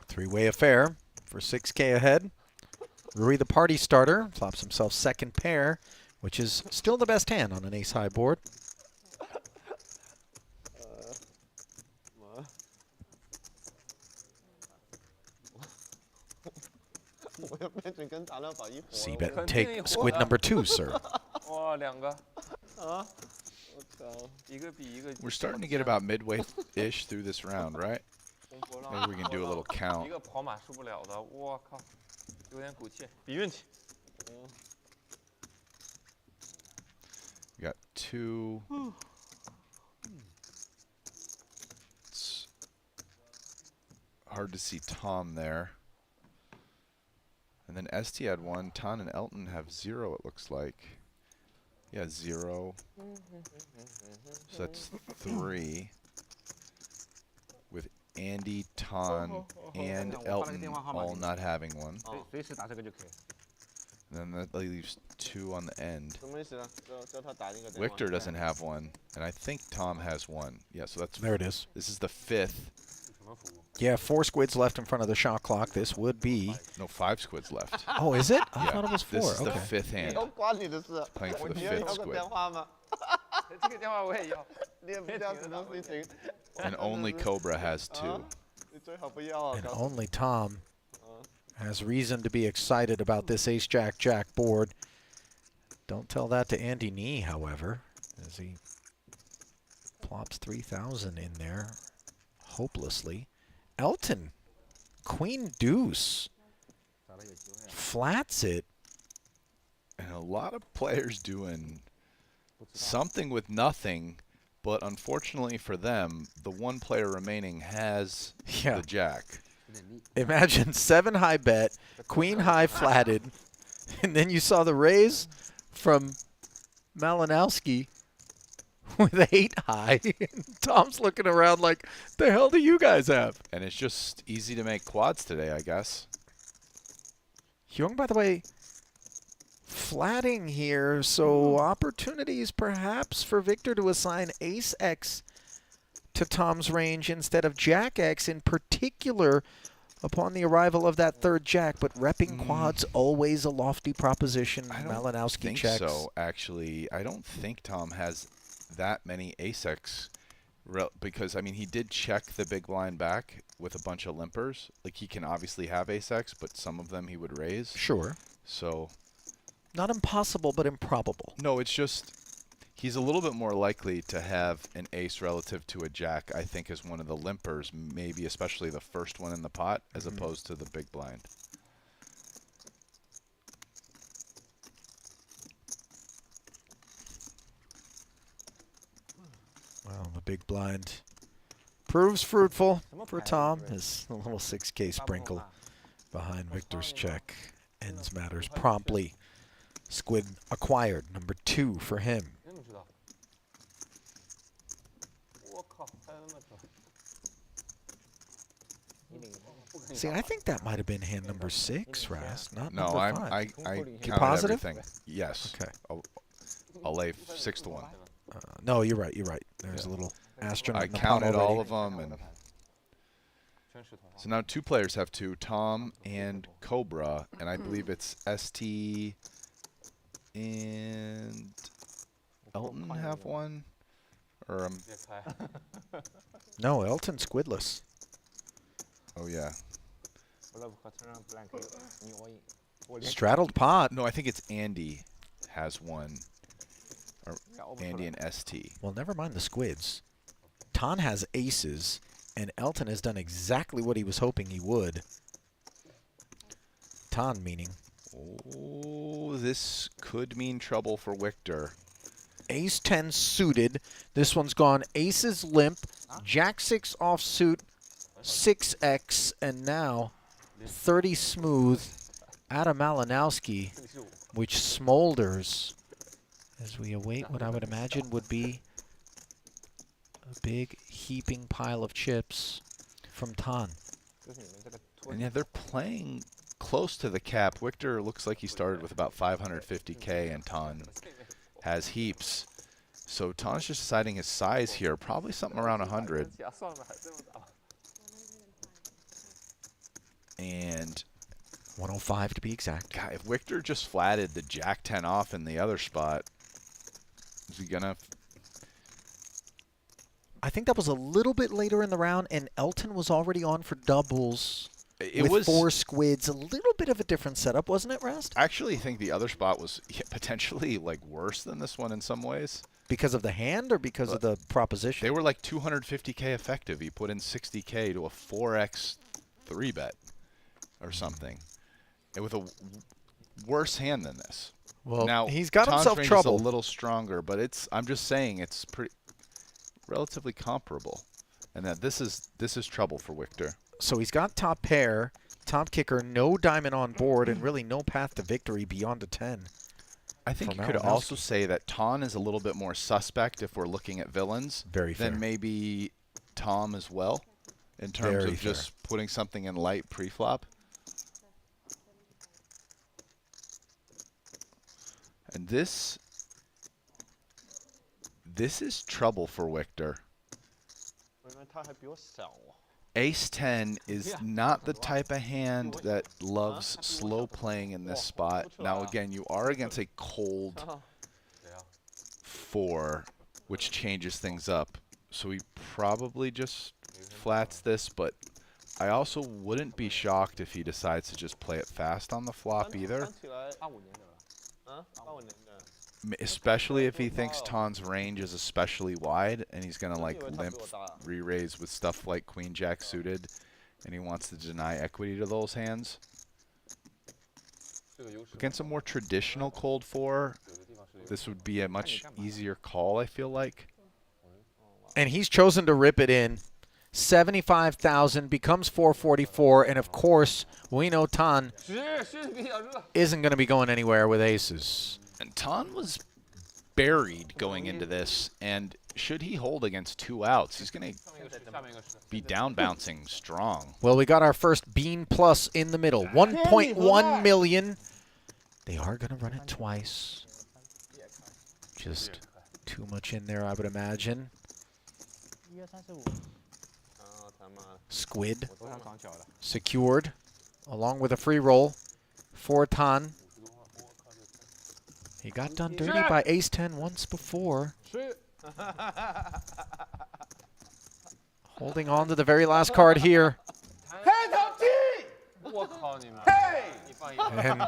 Three-way affair for 6K ahead. Rui, the party starter, flops himself second pair, which is still the best hand on an ace-high board. 我要变成跟打到把一伙。 C-bet and take squid number 2, sir. 哇，两个。啊？我操！ 一个比一个。 We're starting to get about midway-ish through this round, right? Maybe we can do a little 一 count. 个跑马输不了的，我靠，有点骨气，比运气。 We got 2. It's hard to see Tom there. And then ST had 1. Ton and Elton have 0, it looks like. Yeah, 0. So that's 3. With Andy, Ton, and Elton all not having 1. 随时打这个就可以。 And then that leaves 2 on the end. 什么意思呢？叫他打那个电话。 Victor doesn't have 1, and I think Tom has 1. Yeah, so that's There it is. This is the 5th. Yeah, 4 squids left in front of the shot clock. This would be... No, 5 squids left. Oh, is it? I Yeah, thought it was 4. This is the Okay. 5th hand. 都关你的事。 Playing for the 你要 5th 要个 squid. 电话吗？这个电话我也要。你也不知道什么事情。 And only Cobra has 2. 你最好不要啊！ And only Tom has reason to be excited about this ace-jack-jack board. Don't tell that to Andy Nee, however, as he plops 3,000 in there hopelessly. Elton, queen deuce, flats it. And a lot of players doing something with nothing, but unfortunately for them, the one player remaining has the jack. Imagine 7 high bet, queen high flatted, and then you saw the raise from Malinowski with 8 high. Tom's looking around like, the hell do you guys have? And it's just easy to make quads today, I guess. Hyung, by the way, flatting here, so opportunities perhaps for Victor to assign ace X to Tom's range instead of jack X, in particular upon the arrival of that third jack, but repping quads always a lofty proposition. I don't Malinowski think checks. so, actually. I don't think Tom has that many ace X, because, I mean, he did check the big blind back with a bunch of limpers. Like, he can obviously have ace X, but some of them he would raise. Sure. So... Not impossible, but improbable. No, it's just he's a little bit more likely to have an ace relative to a jack, I think, as one of the limpers, maybe especially the first one in the pot, as opposed to the big blind. Well, the big blind proves fruitful for Tom. His little 6K sprinkle behind Victor's check ends matters promptly. Squid acquired, number 2 for him. See, I think that might have been hand number 6, Rast, not No, number 5. I You counted positive? everything. Yes. Okay. I'll lay 6 to 1. No, you're right. You're right. There's a little astronaut. I in the pot counted all already. of them, and so now 2 players have 2, Tom and Cobra, and I believe it's ST and Elton have 1, or No, Elton squidless. oh yeah. Straddled pot. No, I think it's Andy has 1, or Andy and ST. Well, never mind the squids. Ton has aces, and Elton has done exactly what he was hoping he would. Ton meaning. Oh, this could mean trouble for Victor. Ace 10 suited. This one's gone aces limp, jack 6 offsuit, 6x, and now 30 smooth. Adam Malinowski, which smolders as we await what I would imagine would be a big heaping pile of chips from Tan. And yeah, they're playing close to the cap. Victor looks like he started with about 550K, and Tan has heaps. So Tan's just deciding his size here, probably something around 100. And 105 to be exact. God, if Victor just flatted the jack 10 off in the other spot, is he gonna? I think that was a little bit later in the round, and Elton was already on for doubles with 4 squids. A little bit of a different setup, wasn't it, Rast? I actually think the other spot was potentially like worse than this one in some ways. Because of the hand or because of the proposition? They were like 250K effective. He put in 60K to a 4x 3-bet or something. And with a worse hand than this. Well, now, he's got Tan's himself range trouble. is a little stronger, but I'm just saying it's pretty relatively comparable. And that this is trouble for Victor. So he's got top pair, top kicker, no diamond on board, and really no path to victory beyond a 10. I think you could also say that Tan is a little bit more suspect if we're looking at villains than maybe Tom as well, in terms of just putting something in light pre-flop. And this is trouble for Victor. Ace 10 is not the type of hand that loves slow playing in this spot. Now again, you are against a cold 4, which changes things up. So he probably just flats this, but I also wouldn't be shocked if he decides to just play it fast on the flop either. Especially if he thinks Tan's range is especially wide and he's going to like limp re-raise with stuff like Queen Jack suited and he wants to deny equity to those hands. Against a more traditional cold 4, this would be a much easier call, I feel like. And he's chosen to rip it in. 75,000 becomes 444, and of course, we know Tan isn't going to be going anywhere with aces. And Tan was buried going into this, and should he hold against 2 outs, he's going to be down bouncing strong. Well, we got our first Bean Plus in the middle. 1.1 million. They are going to run it twice. Just too much in there, I would imagine. Squid secured, along with a free roll for Tan. He got done dirty by ace 10 once before. Holding on to the very last card here. And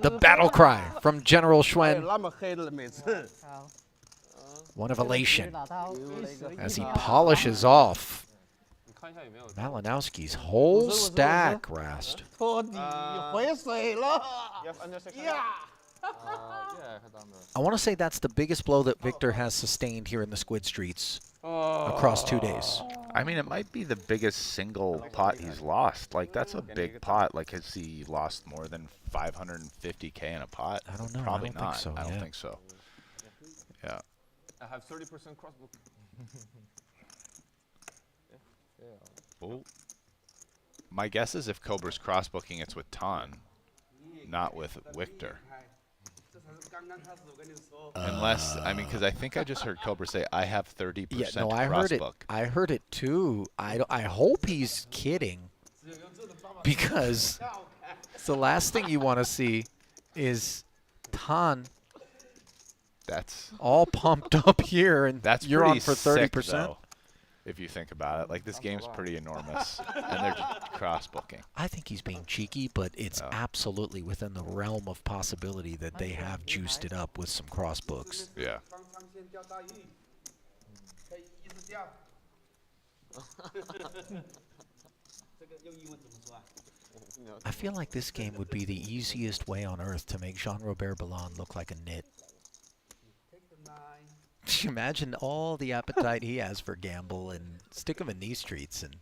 the battle cry from General Schwen. One of elation as he polishes off Malinowski's whole stack, Rast. I want to say that's the biggest blow that Victor has sustained here in the Squid Streets across 2 days. I mean, it might be the biggest single pot he's lost. Like, that's a big pot. Like, has he lost more than 550K in a pot? I don't know. Probably I don't not. think so. I don't think so. Yeah. I have 30% crossbook. Oh. My guess is if Cobra's crossbooking, it's with Tan, not with Victor. Unless, I mean, because I think I just heard Cobra say, I have 30% Yeah, no, I heard it. crossbook. I heard it too. I hope he's kidding, because the last thing you want to see is Tan That's all pumped up here, and you're on for 30%. Though, if you think about it. Like, this game's pretty enormous, and they're just cross-booking. I think he's being cheeky, but it's absolutely within the realm of possibility that they have juiced it up with some cross books. Yeah. I feel like this game would be the easiest way on earth to make Jean-Robert Ballon look like a nit. Imagine all the appetite he has for gamble and stick him in these streets. And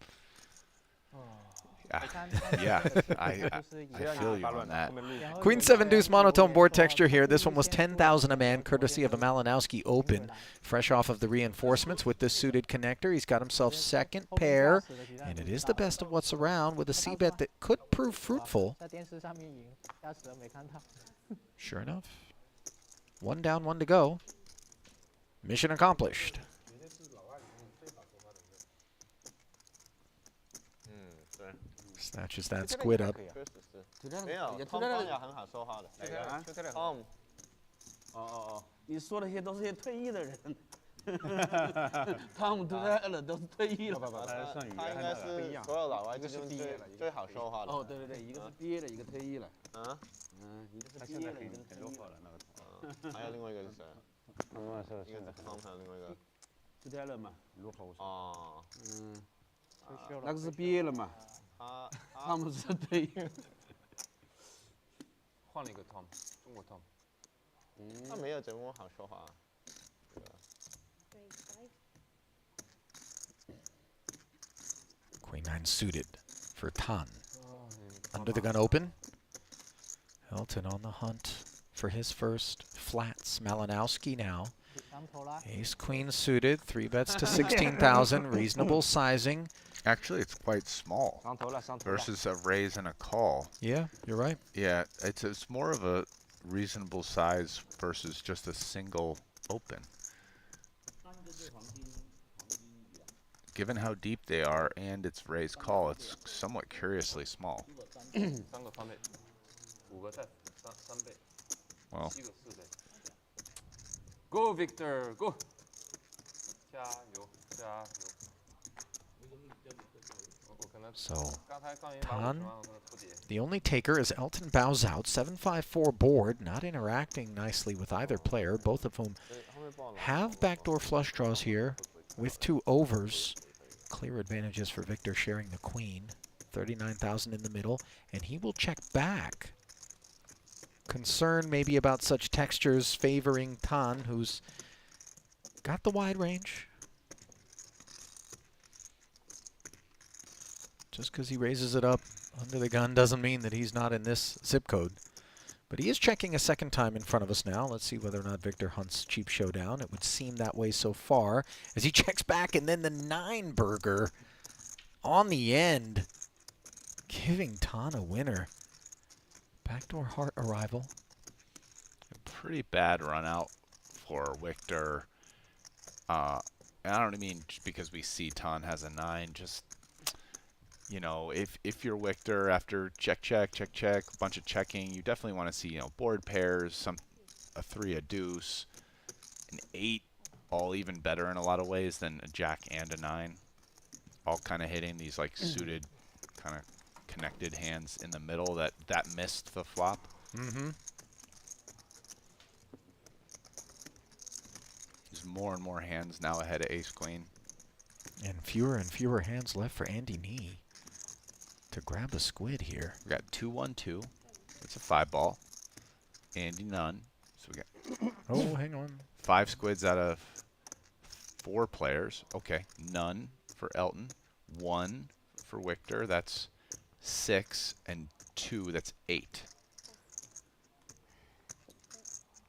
yeah, I feel you on that. Queen 7 deuce monotone board texture here. This one was 10,000 a man, courtesy of a Malinowski Open. Fresh off of the reinforcements with this suited connector. He's got himself second pair, and it is the best of what's around with a c-bet that could prove fruitful. Sure enough. One down, one to go. Mission accomplished. Snatches that squid up. 没有，Tom 方也很好说话的。Tom， 你说的些都是些退役的人。他们都在了，都是退役了。他应该是所有老外之中最好说话的。哦，对对对，一个是毕业的，一个退役了。啊？一个是毕业了，一个是退役了。还有另外一个是谁？一个是 Tom， 还有另外一个。出来了嘛，如何？哦。那个是毕业了嘛？他们是退役。换了一个 Tom， 中国 Tom。他没有这么好说话。Queen 9 suited for Tan. Under the gun open. Elton on the hunt for his first flats. Malinowski now. Ace Queen suited. 3 bets to 16,000. Reasonable sizing. Actually, it's quite small versus a raise and a call. Yeah, you're right. Yeah, it's more of a reasonable size versus just a single open. Given how deep they are and its raise call, it's somewhat curiously small. Well, Go Victor, go. 加油，加油。 So, Tan, the only taker as Elton bows out. 7-5-4 board, not interacting nicely with either player, both of whom have backdoor flush draws here with 2 overs. Clear advantages for Victor sharing the queen. 39,000 in the middle, and he will check back. Concern maybe about such textures favoring Tan, who's got the wide range. Just because he raises it up under the gun doesn't mean that he's not in this zip code. But he is checking a second time in front of us now. Let's see whether or not Victor hunts cheap showdown. It would seem that way so far as he checks back, and then the 9 burger on the end, giving Tan a winner. Backdoor heart arrival. a pretty bad run out for Victor. And I don't mean just because we see Tan has a 9, just, you know, if you're Victor after check, a bunch of checking, you definitely want to see, you know, board pairs, a 3, a deuce, an 8, all even better in a lot of ways than a jack and a 9. All kind of hitting these like suited, kind of connected hands in the middle that missed the flop. Mm-hmm. There's more and more hands now ahead of ace queen. And fewer hands left for Andy Nee to grab a squid here. We got 2-1-2. It's a 5 ball. Andy none. So we got Oh, hang on. 5 squids out of 4 players. Okay, none for Elton. 1 for Victor. That's 6, and 2. That's 8.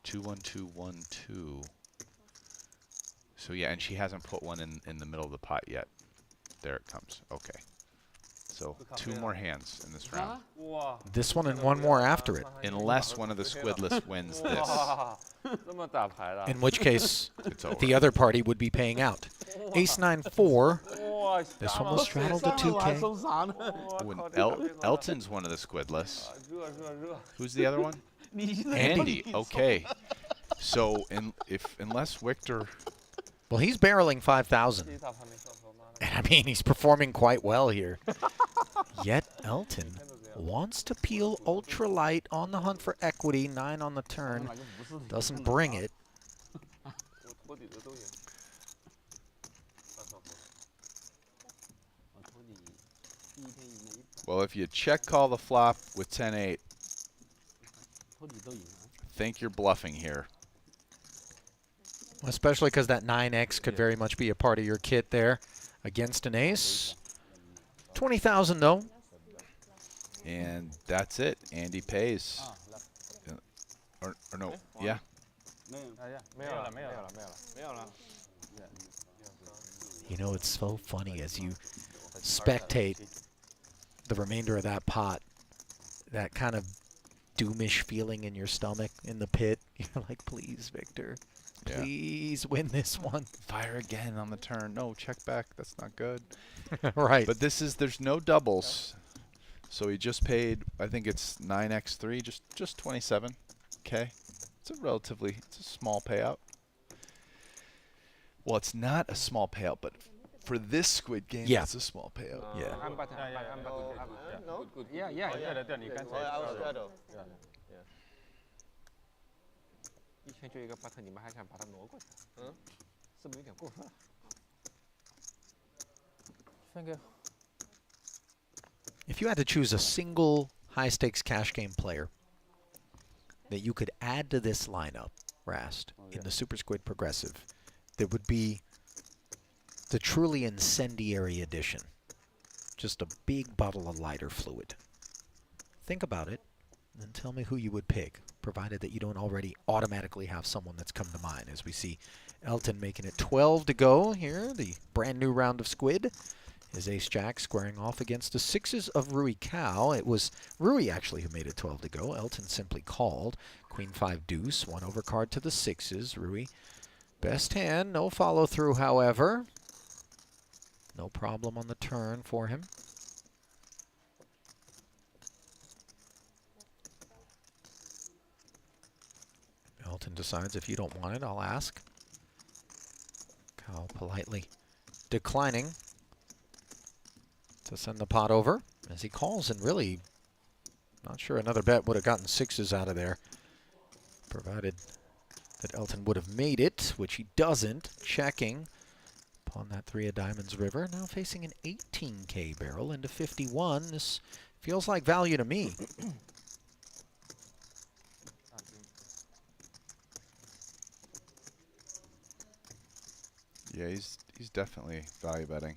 2-1-2-1-2. So yeah, and she hasn't put one in the middle of the pot yet. There it comes. Okay. So 2 more hands in this round. This one and one more after it. Unless one of the squidless wins this. In which case, It's over. the other party would be paying out. Ace 9-4. This one will straddle the 2K. When Elton's one of the squidless. Who's the other one? Andy. Okay. So unless Victor. Well, he's barreling 5,000. And I mean, he's performing quite well here. Yet Elton wants to peel ultralight on the hunt for equity. 9 on the turn. Doesn't bring it. Well, if you check call the flop with 10-8, 偷底都赢了。 think you're bluffing here. Especially because that 9x could very much be a part of your kit there against an ace. 20,000 though. And that's it. Andy pays. Or no, yeah. 没有了，没有了，没有了，没有了。 You know, it's so funny as you spectate the remainder of that pot, that kind of doomish feeling in your stomach in the pit. You're like, please, Victor, please win this one. Fire again on the turn. No, check back. That's not good. Right. But there's no doubles. So he just paid, I think it's 9x3, just 27. Okay. It's a small payout. Well, it's not a small payout, but for this Squid game, it's a small payout. Yeah. I'm button. I'm button. No. Good. Yeah. 对，你刚才。I was shadow. 一圈就一个 button， 你们还想把它挪过去？嗯，是不是有点过分了？圈给。 If you had to choose a single high-stakes cash game player that you could add to this lineup, Rast, in the Super Squid Progressive, that would be the truly incendiary edition. Just a big bottle of lighter fluid. Think about it, and then tell me who you would pick, provided that you don't already automatically have someone that's come to mind, as we see Elton making it 12 to go here, the brand new round of Squid. His ace-jack squaring off against the sixes of Rui Cow. It was Rui, actually, who made it 12 to go. Elton simply called. Queen 5 deuce, one overcard to the sixes. Rui, best hand, no follow-through, however. No problem on the turn for him. Elton decides, if you don't want it, I'll ask. Cow politely declining to send the pot over as he calls, and really not sure another bet would have gotten sixes out of there, provided that Elton would have made it, which he doesn't. Checking upon that 3 of diamonds river, now facing an 18K barrel into 51. This feels like value to me. Yeah, he's definitely value betting.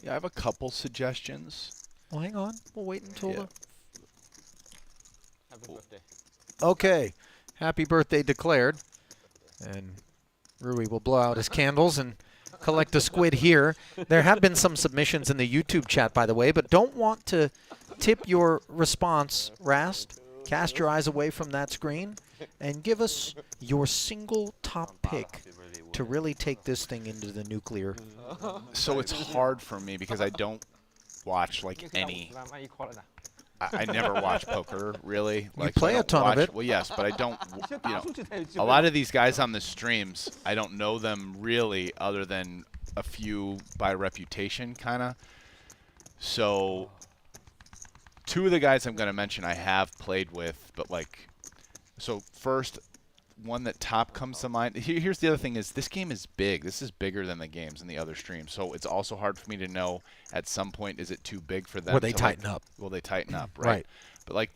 Yeah, I have a couple suggestions. Well, hang on. We'll wait until the... Happy birthday. Okay. Happy birthday declared. And Rui will blow out his candles and collect a squid here. There have been some submissions in the YouTube chat, by the way, but don't want to tip your response, Rast. Cast your eyes away from that screen and give us your single top pick to really take this thing into the nuclear. So it's hard for me because I don't watch like any. I never watch poker really. Like, play a ton of it. Well, yes, but I don't. You know, a lot of these guys on the streams, I don't know them really, other than a few by reputation, kind of. So, two of the guys I'm going to mention I have played with, but like, so first. One that top comes to mind. Here's the other thing is this game is big. This is bigger than the games in the other streams. So it's also hard for me to know at some point, is it too big for them? Will they tighten up? Will they tighten up, right? Right. But like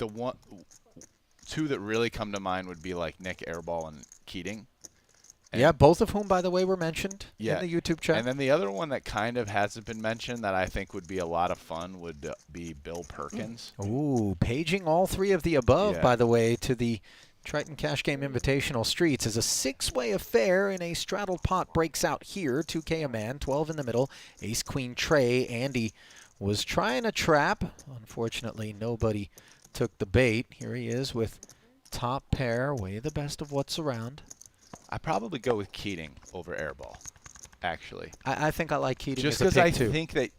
two that really come to mind would be like Nick Airball and Keating. And yeah, both of whom, by the way, were mentioned in the YouTube chat. And then the other one that kind of hasn't been mentioned that I think would be a lot of fun would be Bill Perkins. Ooh, paging all 3 of the above, by the way, to the Triton Cash Game Invitational Streets is a 6-way affair in a straddled pot breaks out here. 2K a man, 12 in the middle, ace, queen, tray. Andy was trying a trap. Unfortunately, nobody took the bait. Here he is with top pair, way the best of what's around. I'd probably go with Keating over Airball, actually. I think I like Keating just as a pick, because I think that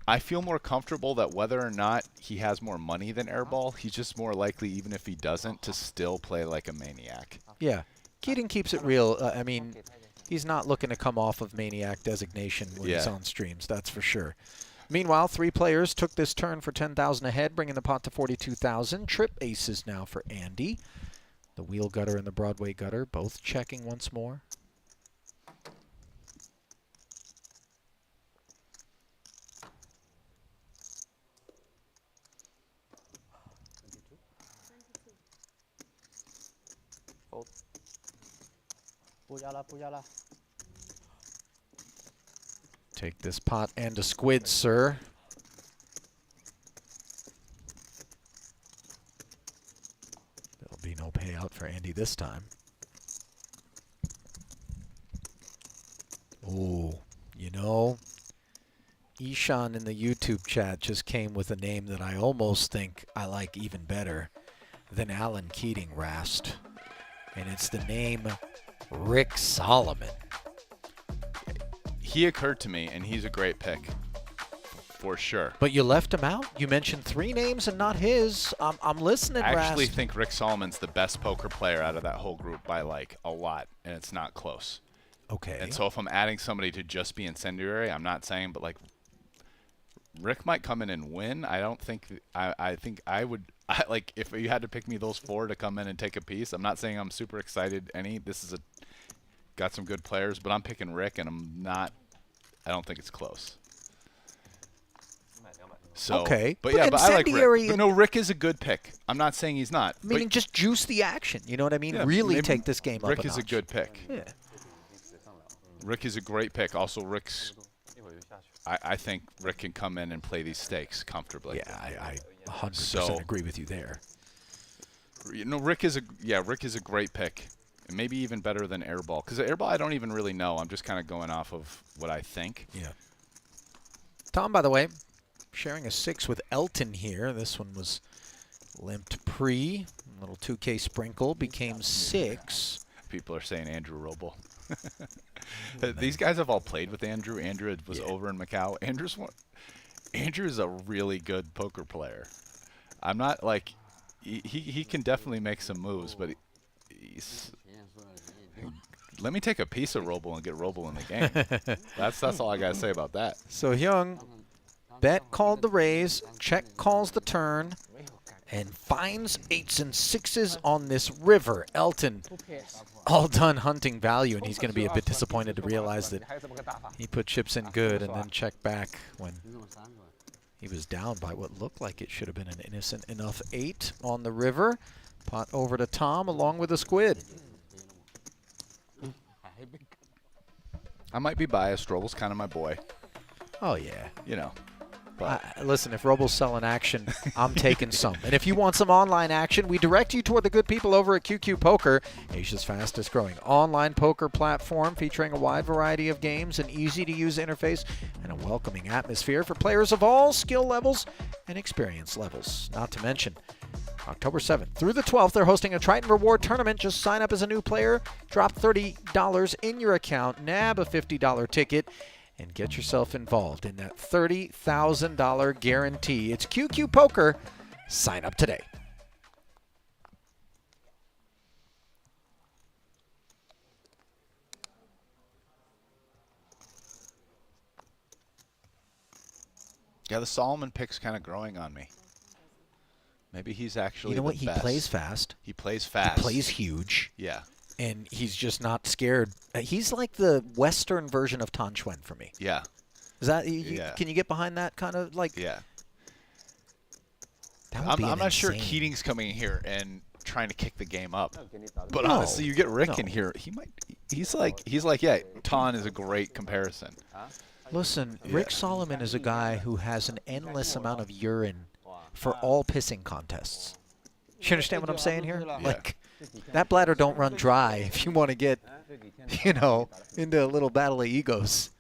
I feel more comfortable that whether or not he has more money than Airball, he's just more likely, even if he doesn't, to still play like a maniac. Yeah. Keating keeps it real. I mean, he's not looking to come off of maniac designation when he's on streams, that's for sure. Meanwhile, 3 players took this turn for 10,000 ahead, bringing the pot to 42,000. Trip aces now for Andy. The wheel gutter and the Broadway gutter both checking once more. 不要了，不要了。 Take this pot and a squid, sir. There'll be no payout for Andy this time. Oh, you know, Ishan in the YouTube chat just came with a name that I almost think I like even better than Alan Keating, Rast. And it's the name Rick Solomon. He occurred to me, and he's a great pick, for sure. But you left him out? You mentioned 3 names and not his. I'm listening, I actually Rast. think Rick Solomon's the best poker player out of that whole group by, like, a lot, and it's not close. Okay. And so if I'm adding somebody to just be incendiary, I'm not saying, but, like, Rick might come in and win. I don't think I think I would like if you had to pick me those 4 to come in and take a piece. I'm not saying I'm super excited this is got some good players, but I'm picking Rick, and I don't think it's close. So, okay. But yeah, but I like incendiary Rick. But no, Rick is a good pick. I'm not saying he's not. Meaning just juice the action. You know what I mean? Yeah, really maybe take this game up Rick a is a notch. good pick. Yeah. Rick is a great pick. Also, I think Rick can come in and play these stakes comfortably. Yeah, I 100% agree with you there. You know, Rick is a great pick. And maybe even better than Airball. Because Airball I don't even really know. I'm just kind of going off of what I think. Yeah. Tom, by the way, sharing a 6 with Elton here. This one was limped pre. A little 2K sprinkle became 6. People are saying Andrew Roble. These guys have all played with Andrew. Andrew was over in Macau. Andrew's a really good poker player. I'm not like he can definitely make some moves, but let me take a piece of Roble and get Roble in the game. That's all I gotta say about that. So Hyung, bet called the raise, check calls the turn, and finds 8s and 6s on this river. Elton, all done hunting value, and he's going to be a bit disappointed to realize that he put chips in good and then checked back when he was down by what looked like it should have been an innocent enough 8 on the river. Pot over to Tom along with a squid. I might be biased. Roble's kind of my boy. Oh, yeah. You know. But Listen, if Roble's selling action, I'm taking some. And if you want some online action, we direct you toward the good people over at QQ Poker, Asia's fastest growing online poker platform featuring a wide variety of games, an easy-to-use interface, and a welcoming atmosphere for players of all skill levels and experience levels. Not to mention, October 7th through the 12th, they're hosting a Triton Reward Tournament. Just sign up as a new player, drop $30 in your account, nab a $50 ticket, and get yourself involved in that $30,000 guarantee. It's QQ Poker. Sign up today. yeah, the Solomon pick's kind of growing on me. Maybe he's actually You know what? the He best. plays fast. He plays fast. He plays huge. Yeah. And he's just not scared. He's like the Western version of Tan Xuan for me. Yeah. Is that? Yeah. Can you get behind that kind of like? Yeah. That would be I'm an not sure insane- Keating's coming in here and trying to kick the game up. But No, honestly, you get Rick in no. here, he's like, yeah, Tan is a great comparison. Listen, Rick Solomon is a guy who has an endless amount of urine for all pissing contests. You understand what I'm saying here? Like, that bladder don't run dry if you want to get, into a little battle of egos.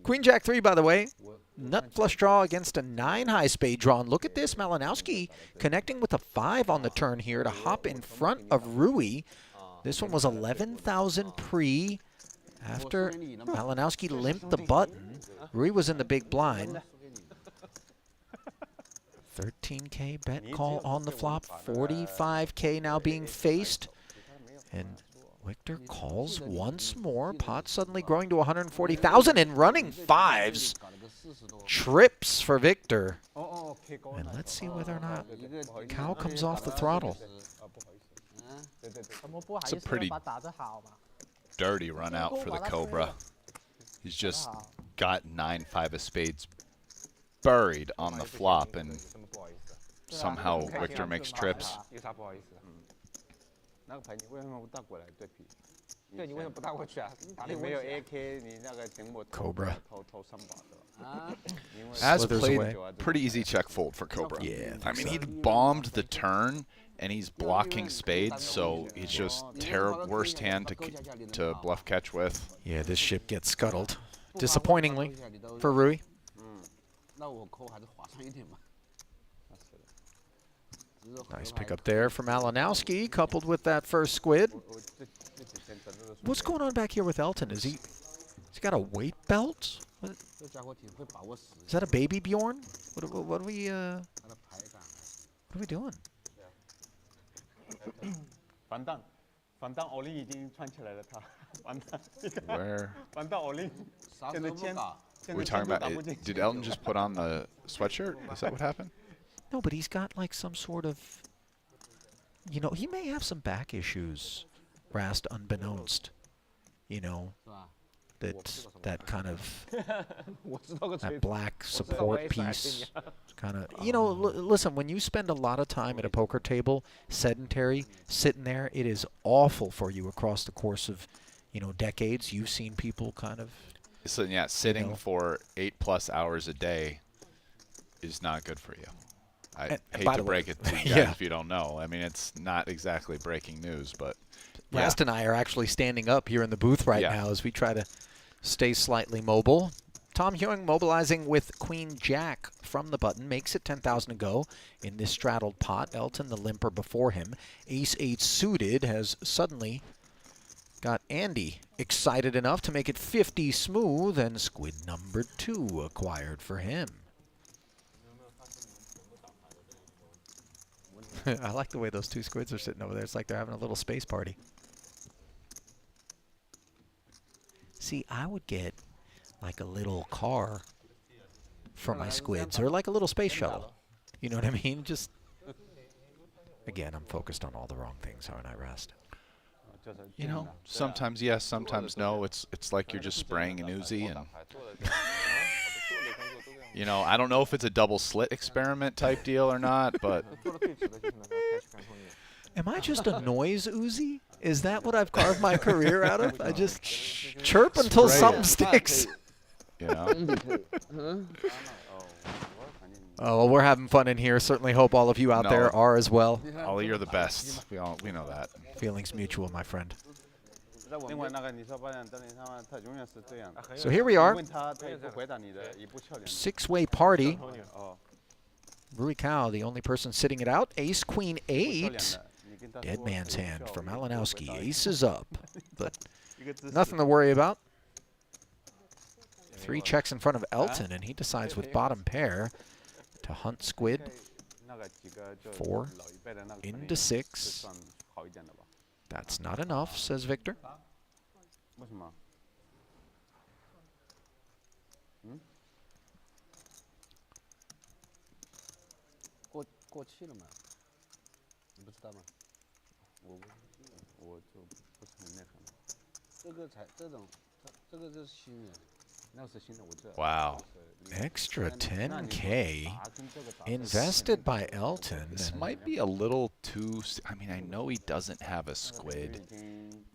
Queen Jack 3, by the way. Nut flush draw against a 9 high spade draw. And look at this. Malinowski connecting with a 5 on the turn here to hop in front of Rui. This one was 11,000 pre. After Malinowski limped the button, Rui was in the big blind. 13K bet call on the flop. 45K now being faced. And Victor calls once more. Pot suddenly growing to 140,000 and running 5s. Trips for Victor. And let's see whether or not Cow comes off the throttle. It's a pretty dirty run out for the Cobra. He's just got 9 5 of spades buried on the flop, and somehow Victor makes trips. 那个牌你为什么不倒过来对比？对，你为什么不倒过去啊？你打你没有那个位置啊 AK，你那个顶我 Cobra. 投3把是吧？因为 As Slithers played, away. pretty easy check fold for Cobra. Yeah, I mean, he bombed the turn, and he's blocking spades, so it's just worst hand to bluff catch with. Yeah, this ship gets scuttled. Disappointingly for Rui. 那我扣还是划算一点嘛。 Nice pick up there from Malinowski, coupled with that first squid. What's going on back here with Elton? Is he got a weight belt? What, 这家伙挺会把握时 is that a baby Bjorn? What are we 他的牌感。 what are we doing? 防弹奥利已经穿起来了，他防弹。 Where 防弹奥利。 啥时候不搞？ are we talking about? Did Elton just put on the sweatshirt? Is that what happened? No, but he's got like some sort of, you know, he may have some back issues, Rast, unbeknownst. You know, 是吧？ that kind of 我知道个锤 that 子。 black 我知道 support 我 S 还是 piece 你啊 kind of, you know, listen, when you spend a lot of time at a poker table, sedentary, sitting there, it is awful for you across the course of, you know, decades. You've seen people kind of, So yeah, sitting know. for 8+ hours a day is not good for you. I And hate by to the way- break it to you guys Yeah. if you don't know. I mean, it's not exactly breaking news, but Rast and I are actually standing up here in the booth right Yeah. now as we try to stay slightly mobile. Tom Hewing mobilizing with Queen Jack from the button, makes it 10,000 to go in this straddled pot. Elton, the limper before him. Ace-8 suited has suddenly got Andy excited enough to make it 50 smooth, and Squid number 2 acquired for him. I like the way those two squids are sitting over there. It's like they're having a little space party. See, I would get like a little car for my squids, or like a little space shuttle. You know what I mean? Just, again, I'm focused on all the wrong things, aren't I, Rast? you know, sometimes yes, sometimes no. It's like you're just spraying an Uzi, and you know, I don't know if it's a double slit experiment type deal or not, but 做的最值的就是那个 catch 感受力。 Am I just a noise Uzi? Is that what I've carved my career out of? I just chirp until Spray something it. sticks. you know, Oh, well, we're having fun in here. Certainly hope all of you out No. there are as well. Ollie, you're the best. We know that. Feelings mutual, my friend. 另外那个你说扮演真理他永远是这样的。 So here we are, 问他，他也不回答你的，一步笑脸。 6-way party. 哦， Rui Cao, the only person sitting it out. Ace, Queen, 不笑脸 8. 的，你跟他 Dead 说 man's 不 hand 笑 for 你不会 Malinowski. 答应 Ace is up, but 一个姿势 nothing to worry about. 3 checks in front of Elton, and he decides with bottom pair to hunt Squid 那个几个就 4老一辈的那个 into 就 6. 算好一点的吧？ That's not enough, says Victor. 为什么？过气了嘛？你不知道吗？我就不是很那什么。这个才这个就是新的，那个是新的，我知道。 Wow. Extra 10K invested by Elton. This and might be a little too. I mean, I know he doesn't have a squid,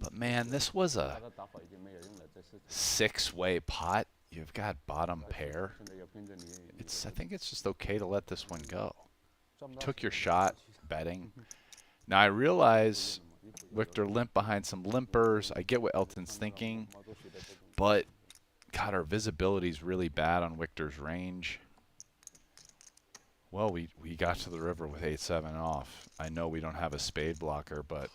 but man, this was a 他的打法已经没有用了，这是 6-way pot. You've got bottom pair. 现在要跟着你。 I think it's just okay to let this one go. You took your shot betting. Now I realize Victor limp behind some limpers. I get what Elton's thinking, but God, our visibility is really bad on Victor's range. Well, we got to the river with 8-7 off. I know we don't have a spade blocker, but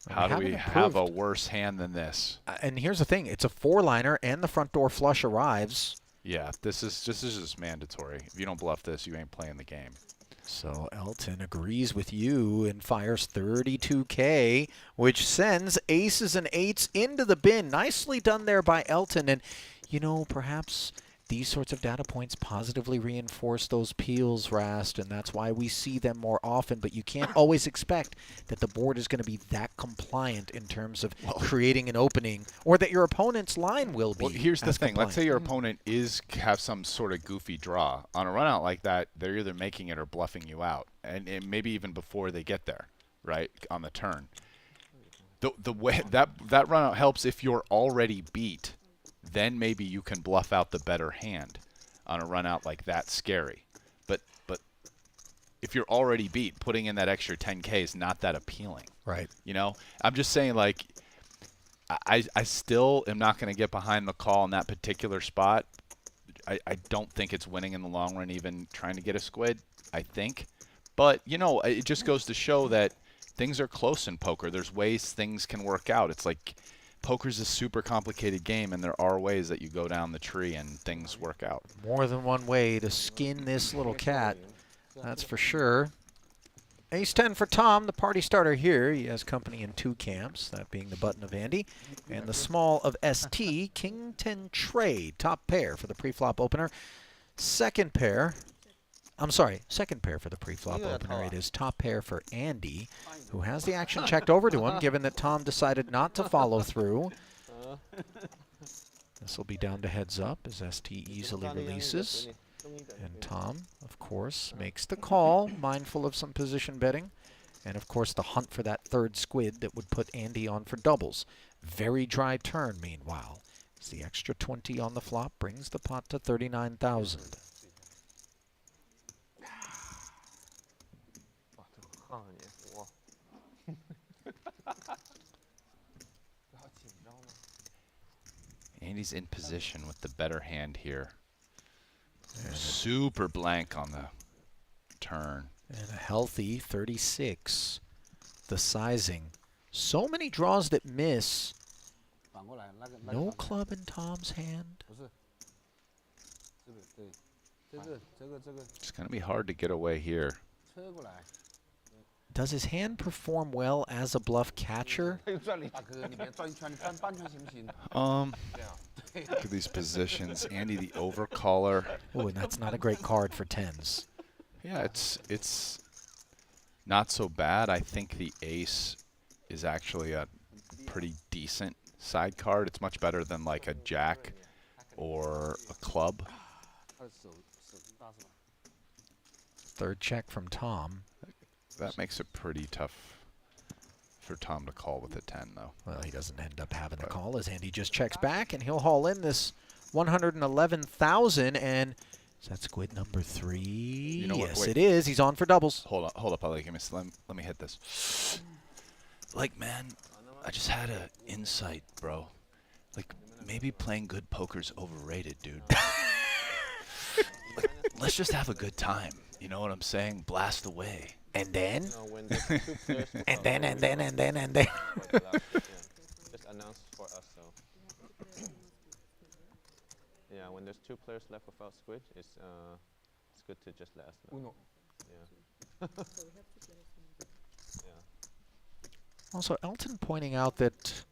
how do we have a worse hand than this? And here's the thing, it's a 4-liner and the front door flush arrives. Yeah, this is just mandatory. If you don't bluff this, you ain't playing the game. So Elton agrees with you and fires 32K, which sends aces and 8s into the bin. Nicely done there by Elton. And, you know, perhaps these sorts of data points positively reinforce those peels, Rast, and that's why we see them more often. But you can't always expect that the board is going to be that compliant in terms of creating an opening, or that your opponent's line will be. Well, here's the as thing. Let's say compliant. your opponent have some sort of goofy draw. On a run out like that, they're either making it or bluffing you out, and maybe even before they get there, right, on the turn. The way that run out helps if you're already beat, then maybe you can bluff out the better hand on a run out like that scary. But if you're already beat, putting in that extra 10K is not that appealing. Right. You know, I'm just saying, like, I still am not going to get behind the call in that particular spot. I don't think it's winning in the long run, even trying to get a squid, I think. But, you know, it just goes to show that things are close in poker. There's ways things can work out. It's like poker's a super complicated game, and there are ways that you go down the tree and things work out. More than one way to skin this little cat, that's for sure. Ace-10 for Tom, the party starter here. He has company in 2 camps, that being the button of Andy, and the small of ST, King-10 trade, top pair for the pre-flop opener. Second pair for the pre-flop opener. It is top pair for Andy, who has the action checked over to him, given that Tom decided not to follow through. This will be down to heads up as ST easily releases. And Tom, of course, makes the call, mindful of some position betting. And, of course, the hunt for that third squid that would put Andy on for doubles. Very dry turn, meanwhile, as the extra 20 on the flop brings the pot to 39,000. Andy's in position with the better hand here. Super blank on the turn. And a healthy 36. The sizing. So many draws that miss. No club in Tom's hand. It's going to be hard to get away here. Does his hand perform well as a bluff catcher? Look at these positions. Andy, the overcaller. Oh, and that's not a great card for 10s. Yeah, it's not so bad. I think the ace is actually a pretty decent side card. It's much better than like a jack or a club. Third check from Tom. That makes it pretty tough for Tom to call with a 10, though. Well, he doesn't end up having the call as Andy just checks back, and he'll haul in this 111,000. And is that squid number 3? You know what, yes, wait. it is. He's on for doubles. Hold up, Ollie. Let me hit this. Like, man, I just had an insight, bro. Like, maybe playing good poker's overrated, dude. Like, let's just have a good time. You know what I'm saying? Blast away. And then? And then. Just announce for us, so. Yeah, when there's 2 players left without squid, it's good to just let us know. Yeah. Yeah. Also, Elton pointing out that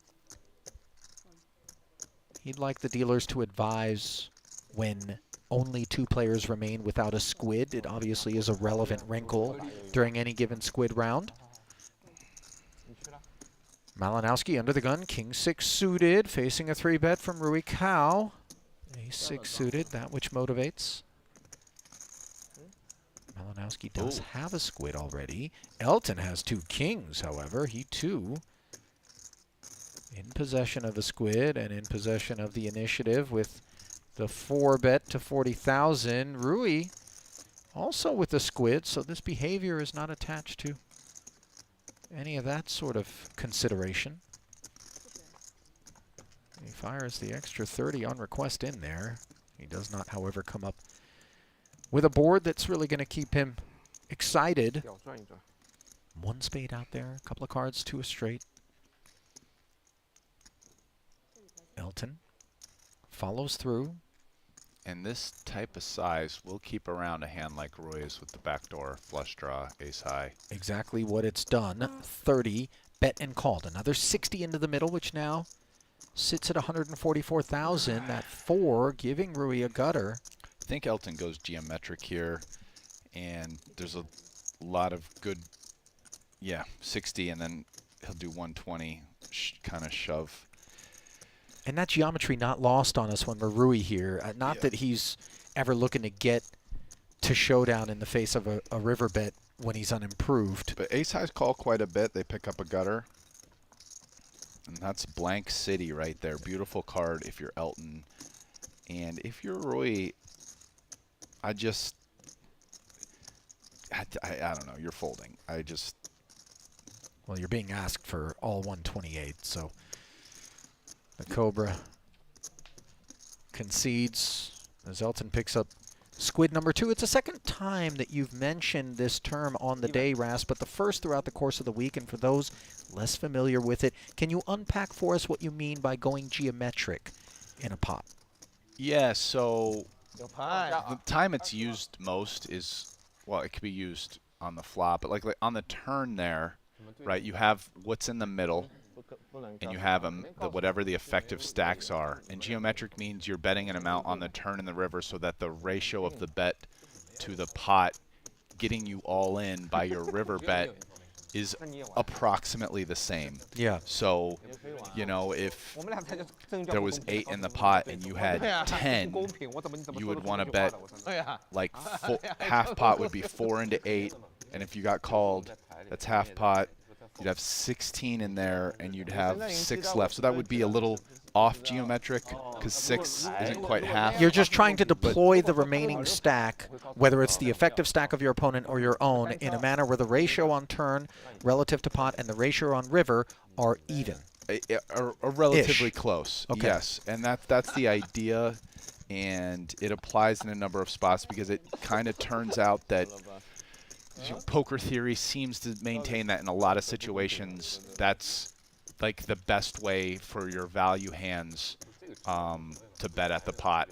he'd like the dealers to advise when only 2 players remain without a squid. It obviously is a relevant wrinkle during any given squid round. Malinowski under the gun, King-6 suited, facing a 3-bet from Rui Cao. Ace-6 suited, that which motivates. Malinowski does have a squid already. Elton has 2 kings, however. He, too, in possession of a squid and in possession of the initiative with the 4-bet to 40,000. Rui also with the squid, so this behavior is not attached to any of that sort of consideration. He fires the extra 30 on request in there. He does not, however, come up with a board that's really going to keep him excited. 1 spade out there, a couple of cards to a straight. Elton follows through. And this type of size will keep around a hand like Roy's with the backdoor flush draw, ace high. Exactly what it's done. 30, bet and called. Another 60 into the middle, which now sits at 144,000. That 4 giving Rui a gutter. I think Elton goes geometric here, and there's a lot of good, 60, and then he'll do 120, kind of shove. And that geometry not lost on us when we're Rui here. Not that he's ever looking to get to showdown in the face of a river bet when he's unimproved. But ace highs call quite a bit. They pick up a gutter. And that's Blank City right there. Beautiful card if you're Elton. And if you're Roy, I don't know. You're folding. Well, you're being asked for all 128, so the Cobra concedes as Elton picks up Squid number 2. It's the second time that you've mentioned this term on the day, Rast, but the first throughout the course of the week. And for those less familiar with it, can you unpack for us what you mean by going geometric in a pot? Yeah, so the time it's used most is, well, it could be used on the flop, but like on the turn there, right, you have what's in the middle, and you have whatever the effective stacks are. And geometric means you're betting an amount on the turn in the river so that the ratio of the bet to the pot getting you all in by your river bet is approximately the same. Yeah. So, you know, if there was 8 in the pot and you had 10, you would want to bet like half pot would be 4 into 8, and if you got called, that's half pot. You'd have 16 in there, and you'd have 6 left. So that would be a little off geometric, because 6 isn't quite half. You're just trying to deploy the remaining stack, whether it's the effective stack of your opponent or your own, in a manner where the ratio on turn relative to pot and the ratio on river are even. Are relatively close. Okay. Yes, and that's the idea, and it applies in a number of spots because it kind of turns out that poker theory seems to maintain that in a lot of situations that's like the best way for your value hands to bet at the pot,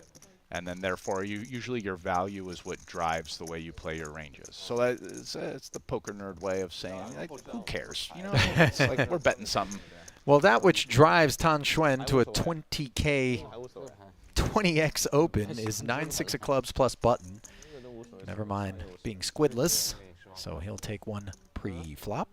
and then therefore usually your value is what drives the way you play your ranges. So it's the poker nerd way of saying, like, who cares? You know, it's like we're betting something. Well, that which drives Tan Xuan to a 20K 20X open is 9-6 of clubs plus button. Never mind being squidless. So he'll take one pre-flop.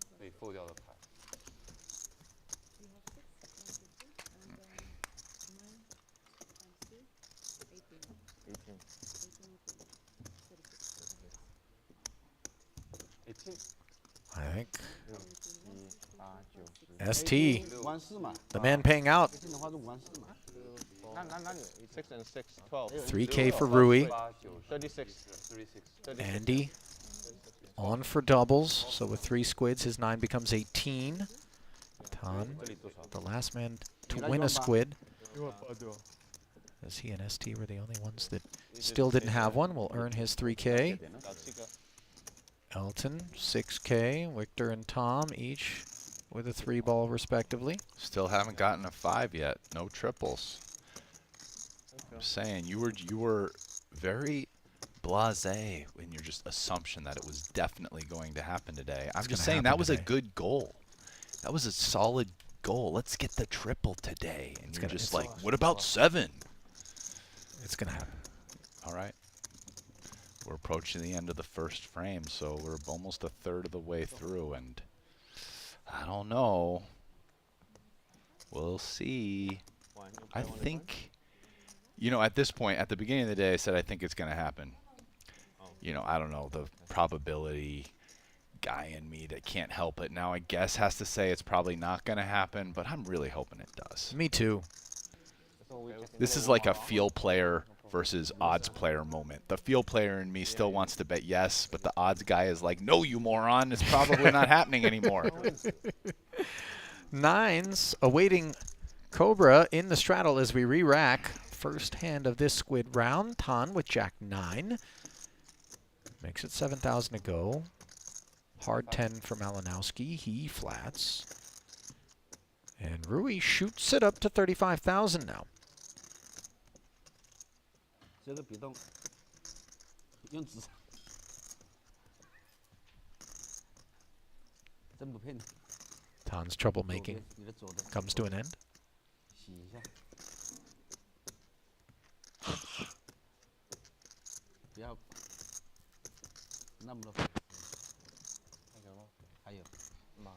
I think ST, the man paying out. 6 and 6, 12. 3K for Rui. 36. Andy on for doubles, so with 3 squids, his 9 becomes 18. Tan, the last man to win a squid, as he and ST were the only ones that still didn't have one, will earn his 3K. Elton, 6K. Victor and Tom, each with a 3-ball respectively. Still haven't gotten a 5 yet. No triples. I'm saying you were very blasé in your just assumption that it was definitely going to happen today. I'm just saying that was a good goal. That was a solid goal. Let's get the triple today. And you're just like, what about 7? It's going to happen. All right. We're approaching the end of the first frame, so we're almost a third of the way through, and I don't know. We'll see. I think, you know, at this point, at the beginning of the day, I said I think it's going to happen. You know, I don't know, the probability guy in me that can't help it now, I guess, has to say it's probably not going to happen, but I'm really hoping it does. Me too. This is like a feel player versus odds player moment. The feel player in me still wants to bet yes, but the odds guy is like, no, you moron, it's probably not happening anymore. 9s awaiting Cobra in the straddle as we re-rack. First hand of this squid round. Tan with Jack 9. Makes it 7,000 to go. Hard 10 for Malinowski. He flats. And Rui shoots it up to 35,000 now. 这个比动用纸，真不骗你。 Tan's troublemaking 你的左的 comes to an end. 洗一下，不要那么多。还有，妈。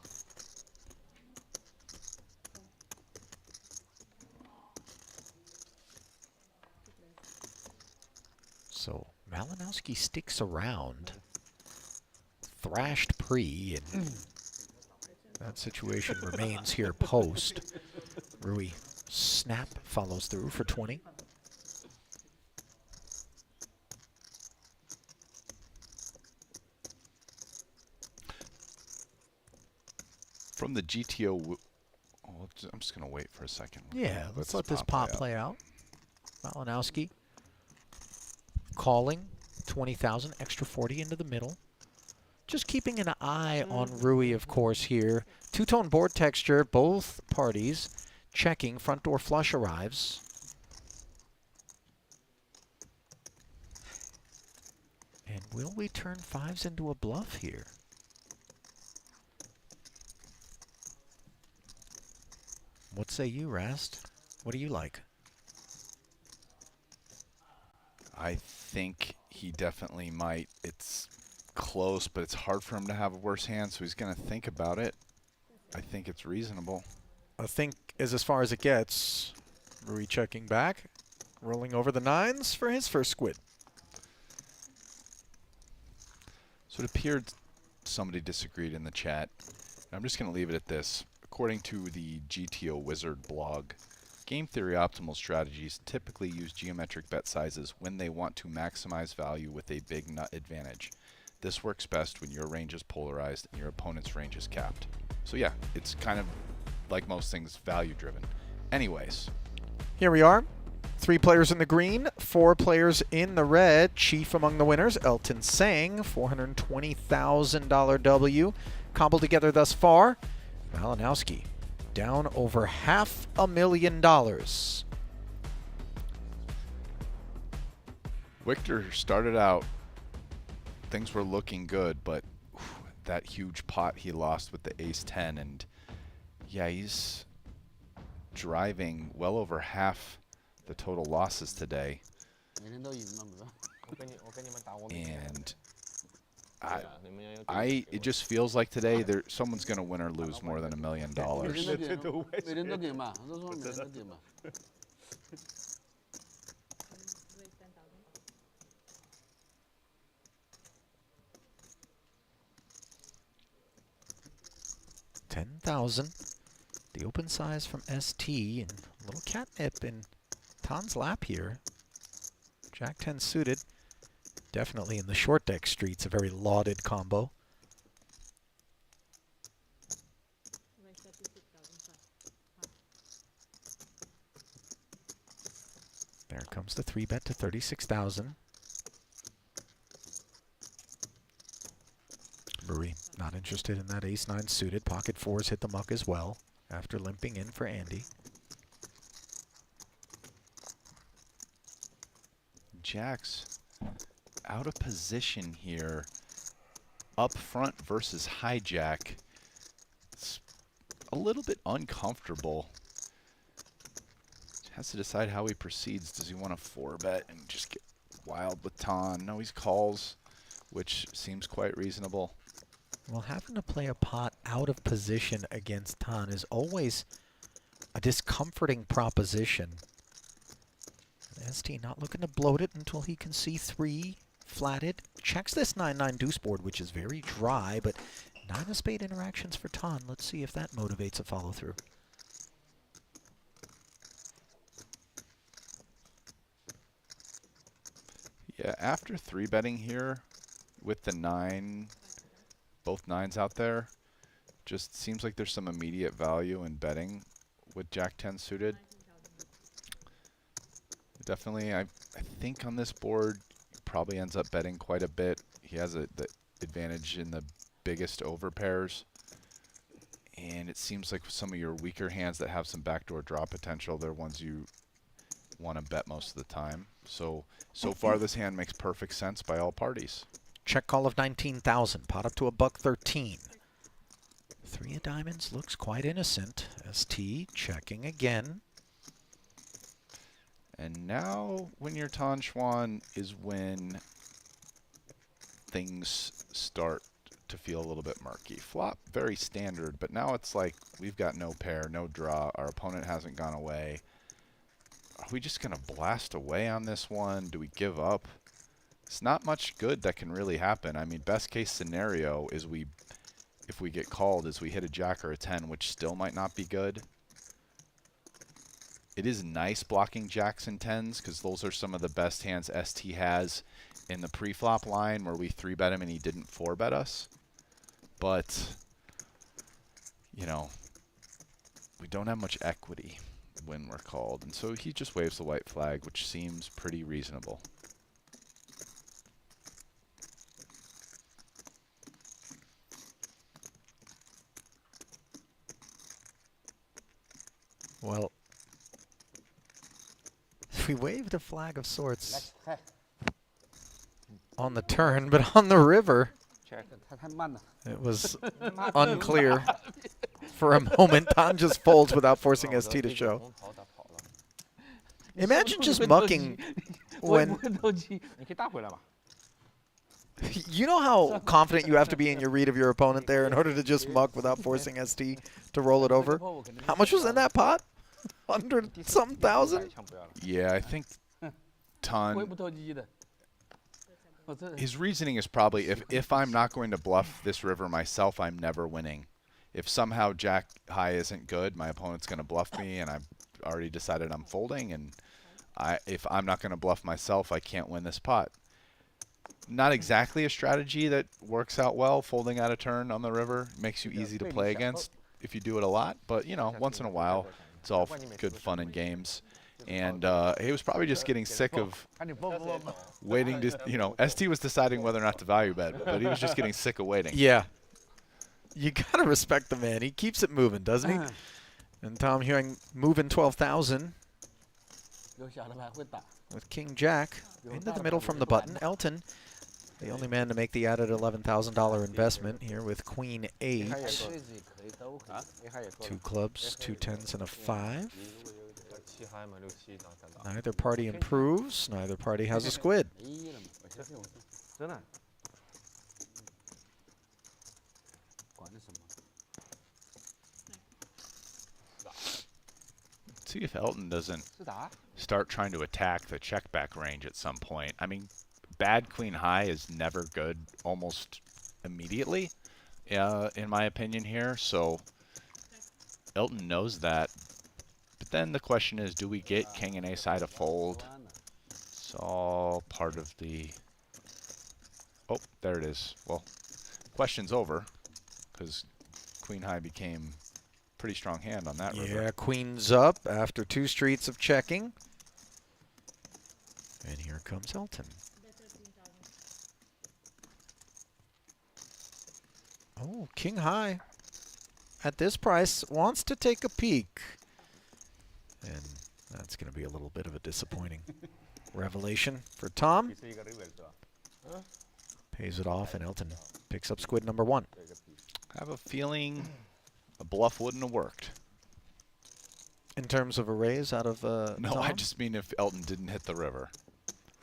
So Malinowski sticks around. Thrashed pre, and that situation remains here post. Rui snap follows through for 20. From the GTO, oh, I'm just going to wait for a second. Yeah, let's let this pot play out. Malinowski calling 20,000, extra 40 into the middle. Just keeping an eye on Rui, of course, here. Two-tone board texture, both parties checking. Front door flush arrives. And will we turn fives into a bluff here? What say you, Rast? What do you like? I think he definitely might. It's close, but it's hard for him to have a worse hand, so he's going to think about it. I think it's reasonable. I think as far as it gets. Rui checking back, rolling over the nines for his first squid. So it appeared somebody disagreed in the chat. I'm just going to leave it at this. According to the GTO Wizard blog, game theory optimal strategies typically use geometric bet sizes when they want to maximize value with a big nut advantage. This works best when your range is polarized and your opponent's range is capped. So yeah, it's kind of like most things, value driven. Anyways. Here we are. 3 players in the green, 4 players in the red. Chief among the winners, Elton Sang, $420,000 W. Cobbled together thus far. Malinowski down over $500,000. Victor started out, things were looking good, but that huge pot he lost with the ace-10, and yeah, he's driving well over half the total losses today. And it just feels like today someone's going to win or lose more than $1 million. 10,000. The open size from ST and a little catnip in Tan's lap here. Jack 10 suited. Definitely in the short deck streets, a very lauded combo. There comes the 3-bet to 36,000. Rui not interested in that ace-9 suited. Pocket 4s hit the muck as well after limping in for Andy. Jack's out of position here. Up front versus hijack. It's a little bit uncomfortable. Has to decide how he proceeds. Does he want to 4-bet and just get wild with Tan? No, he calls, which seems quite reasonable. Well, having to play a pot out of position against Tan is always a discomforting proposition. ST not looking to bloat it until he can see 3 flatted. Checks this 9-9 deuce board, which is very dry, but 9 of spade interactions for Tan. Let's see if that motivates a follow-through. Yeah, after 3-betting here with the 9, both 9s out there, just seems like there's some immediate value in betting with Jack 10 suited. Definitely, I think on this board, he probably ends up betting quite a bit. He has the advantage in the biggest overpairs. And it seems like some of your weaker hands that have some backdoor draw potential, they're ones you want to bet most of the time. So far this hand makes perfect sense by all parties. Check call of 19,000, pot up to $113. 3 of diamonds looks quite innocent. ST checking again. And now when you're Tan Xuan is when things start to feel a little bit murky. Flop, very standard, but now it's like we've got no pair, no draw. Our opponent hasn't gone away. Are we just going to blast away on this one? Do we give up? It's not much good that can really happen. I mean, best case scenario is if we get called, is we hit a jack or a 10, which still might not be good. It is nice blocking jacks and tens because those are some of the best hands ST has in the pre-flop line where we 3-bet him and he didn't 4-bet us. But, you know, we don't have much equity when we're called. And so he just waves the white flag, which seems pretty reasonable. Well, we waved a flag of sorts on the turn, but on the river, it was unclear. For a moment, Tan just folds without forcing ST to show. Imagine just mucking when... You know how confident you have to be in your read of your opponent there in order to just muck without forcing ST to roll it over? How much was in that pot? 100-some thousand? Yeah, I think Tan... His reasoning is probably if I'm not going to bluff this river myself, I'm never winning. If somehow Jack high isn't good, my opponent's going to bluff me, and I've already decided I'm folding. And if I'm not going to bluff myself, I can't win this pot. Not exactly a strategy that works out well. Folding out a turn on the river makes you easy to play against if you do it a lot. But, you know, once in a while, it's all good fun and games. And he was probably just getting sick of waiting to, you know, ST was deciding whether or not to value bet, but he was just getting sick of waiting. Yeah. You got to respect the man. He keeps it moving, doesn't he? And Tom Hewing moving 12,000 with King Jack into the middle from the button. Elton, the only man to make the added $11,000 investment here with Queen 8. 2 clubs, 2 tens, and a 5. Neither party improves. Neither party has a squid. See if Elton doesn't start trying to attack the check back range at some point. I mean, bad queen high is never good almost immediately, in my opinion here. So Elton knows that. But then the question is, do we get king and ace high to fold? It's all part of the... Oh, there it is. Well, question's over because queen high became pretty strong hand on that river. Yeah, queen's up after 2 streets of checking. And here comes Elton. Oh, king high at this price wants to take a peek. And that's going to be a little bit of a disappointing revelation for Tom. Pays it off, and Elton picks up squid number 1. I have a feeling a bluff wouldn't have worked. In terms of a raise out of No, Tom? I just mean if Elton didn't hit the river.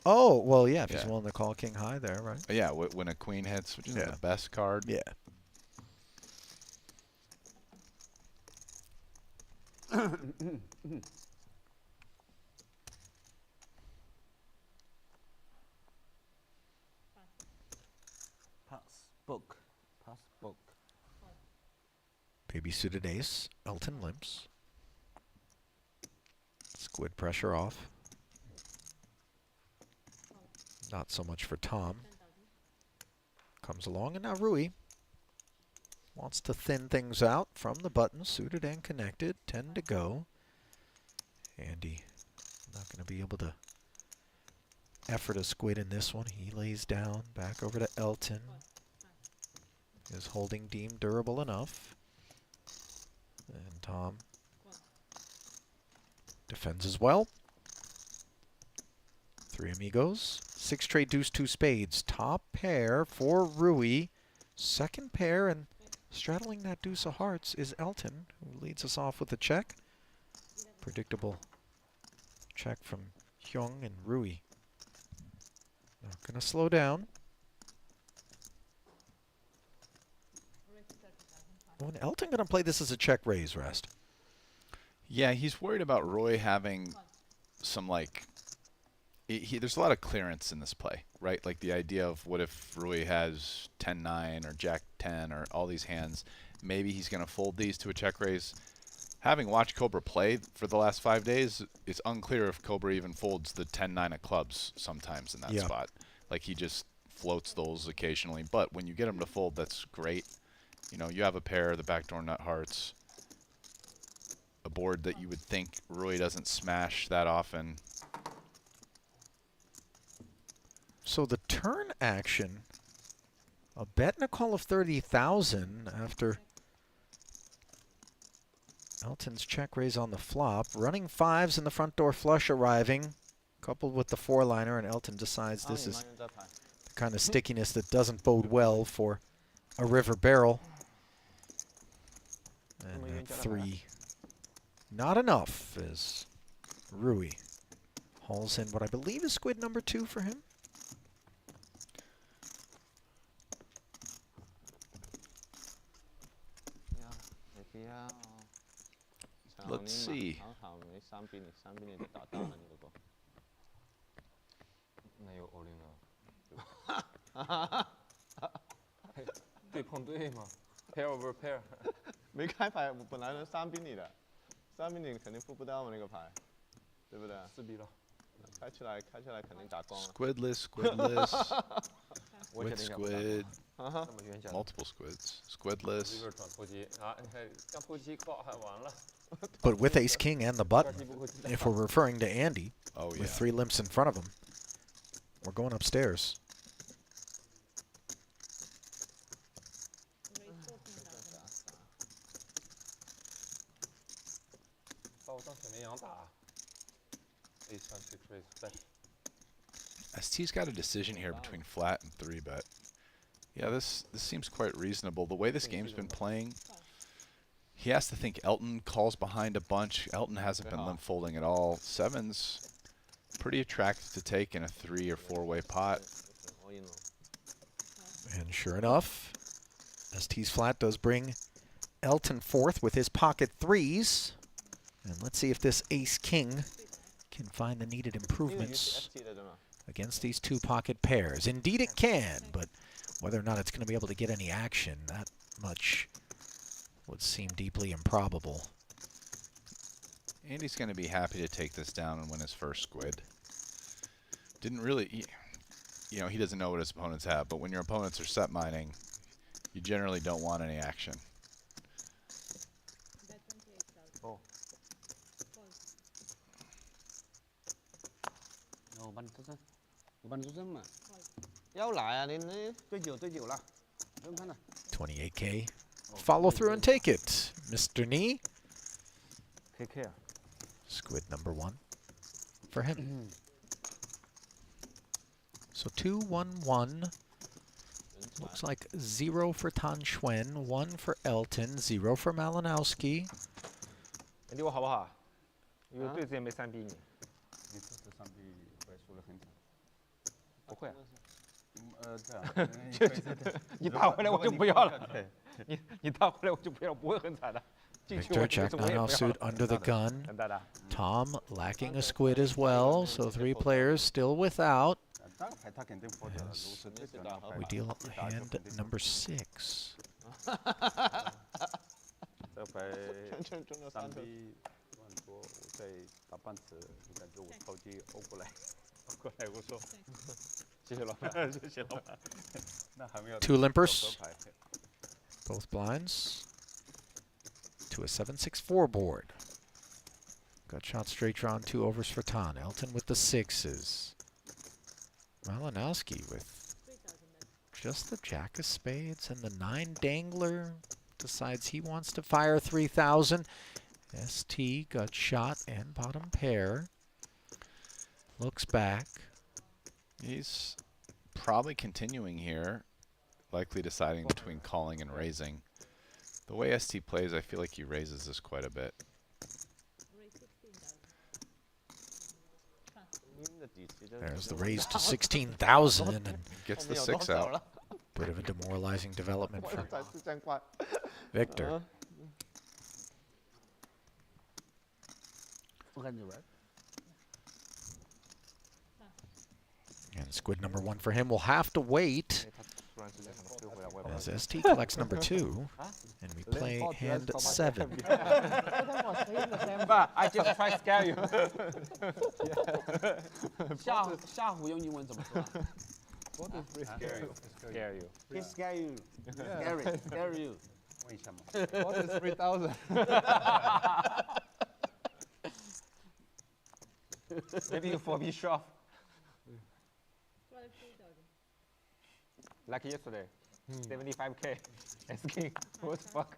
Oh, well, yeah, if he's willing to call king high there, right? Yeah, when a queen hits, which is the best card. Yeah. Pass book. Baby suited ace. Elton limps. Squid pressure off. Not so much for Tom. Comes along, and now Rui wants to thin things out from the button, suited and connected. 10 to go. Andy not going to be able to effort a squid in this one. He lays down, back over to Elton. Is holding deemed durable enough. And Tom defends as well. 3 amigos. 6 trade deuce, 2 spades. Top pair for Rui. Second pair, and straddling that deuce of hearts is Elton, who leads us off with a check. Predictable check from Hyung and Rui. Not going to slow down. Oh, and Elton going to play this as a check raise, Rast. Yeah, he's worried about Roy having some, like... there's a lot of clearance in this play, right? Like the idea of what if Rui has 10-9 or Jack-10 or all these hands. Maybe he's going to fold these to a check raise. having watched Cobra play for the last 5 days, it's unclear if Cobra even folds the 10-9 of clubs sometimes in that spot. Like he just floats those occasionally. But when you get him to fold, that's great. You know, you have a pair, the backdoor nut hearts, a board that you would think Rui doesn't smash that often. So the turn action, a bet and a call of 30,000 after Elton's check raise on the flop. Running fives in the front door flush arriving, coupled with the four-liner, and Elton decides this is the kind of stickiness that doesn't bode well for a river barrel. And at 3, not enough as Rui hauls in what I believe is squid number 2 for him. Let's see. 那有 all in 了，对碰对吗 ？pair over pair， 没开牌，我本来能3比你的，3比你肯定付不到那个牌，对不对？4比了，开起来肯定打光了。Squidless, squidless, with squid, multiple squids, squidless. 转突击啊！你看刚突击靠还完了。 But with ace king and the button, if we're referring to Andy, Oh, yeah. with 3 limps in front of him, we're going upstairs. 把我当小绵羊打。Ace 1 6 raise bet. ST's got a decision here between flat and 3-bet. Yeah, this seems quite reasonable. The way this game's been playing, he has to think Elton calls behind a bunch. Elton hasn't been limp folding at all. 7's pretty attractive to take in a 3 or 4-way pot. And sure enough, ST's flat does bring Elton forth with his pocket 3s. And let's see if this ace-king can find the needed improvements against these 2 pocket pairs. Indeed it can, but whether or not it's going to be able to get any action, that much would seem deeply improbable. Andy's going to be happy to take this down and win his first squid. Didn't really, you know, he doesn't know what his opponents have, but when your opponents are set mining, you generally don't want any action. Oh. 5,000嘛，又嚟啊！你對住啦，兩分啊！ 28K. Follow through and take it, Mr. Nee. KK 啊 Squid number 1 for him. So 2, 1, 1. Looks like 0 for Tan Xuan, 1 for Elton, 0 for Malinowski. 你理我好不好？因为对子也没3比你。你这次3比会输得很惨。不会啊。这样。你打回来我就不要了。你打回来我就不要，不会很惨的。 Victor, Jack 9 offsuit under the gun. Tom lacking a squid as well, so 3 players still without. As we deal hand number 6. 这牌3比1多，我再打半次，你感觉我超级欧过来，我说，谢谢老板，谢谢老板。那还没有。 2 limpers, both blinds. To a 7-6-4 board. Got shot straight drawn, 2 overs for Tan. Elton with the 6s. Malinowski with just the jack of spades and the 9 dangler. Decides he wants to fire 3,000. ST got shot and bottom pair. Looks back. He's probably continuing here, likely deciding between calling and raising. The way ST plays, I feel like he raises this quite a bit. There's the raise to 16,000 and gets the 6 out. Bit of a demoralizing development for Victor. And squid number 1 for him will have to wait As ST collects number 2, and we play hand 7. But I just try to scare you. 吓唬用英文怎么说啊 Scare you. Scare you.？He scare you. Scare you. 问一下嘛。 What is 3,000? Maybe you for me shove. Like yesterday, 75K. Asking what the fuck?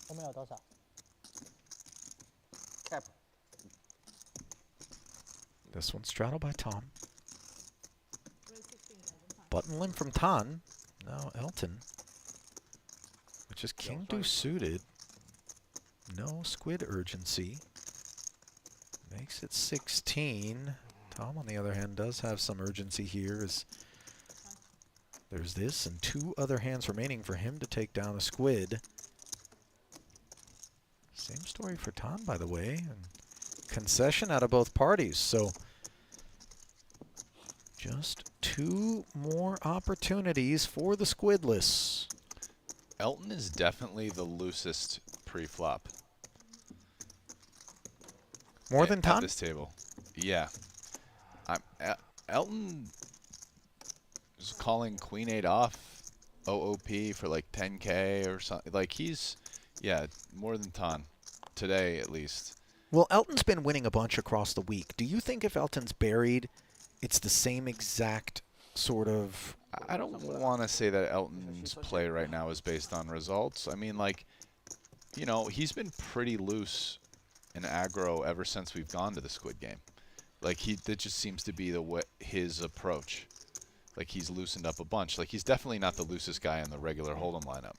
后面有多少？ Cap. This one's straddled by Tom. Button limp from Tan. Now Elton. Which is king deuce suited. No squid urgency. Makes it 16. Tom, on the other hand, does have some urgency here. As there's this and 2 other hands remaining for him to take down a squid. Same story for Tan, by the way. And concession out of both parties. So just 2 more opportunities for the squidless. Elton is definitely the loosest pre-flop. More than at Tan? this table. Yeah. Elton is calling Queen 8 off OOP for like 10K or something. Like he's, yeah, more than Tan. Today, at least. Well, Elton's been winning a bunch across the week. Do you think if Elton's buried, it's the same exact sort of... I don't want to say that Elton's play right now is based on results. I mean, like, you know, he's been pretty loose in aggro ever since we've gone to the Squid game. Like, that just seems to be his approach. Like, he's loosened up a bunch. Like, he's definitely not the loosest guy in the regular Hold'em lineup.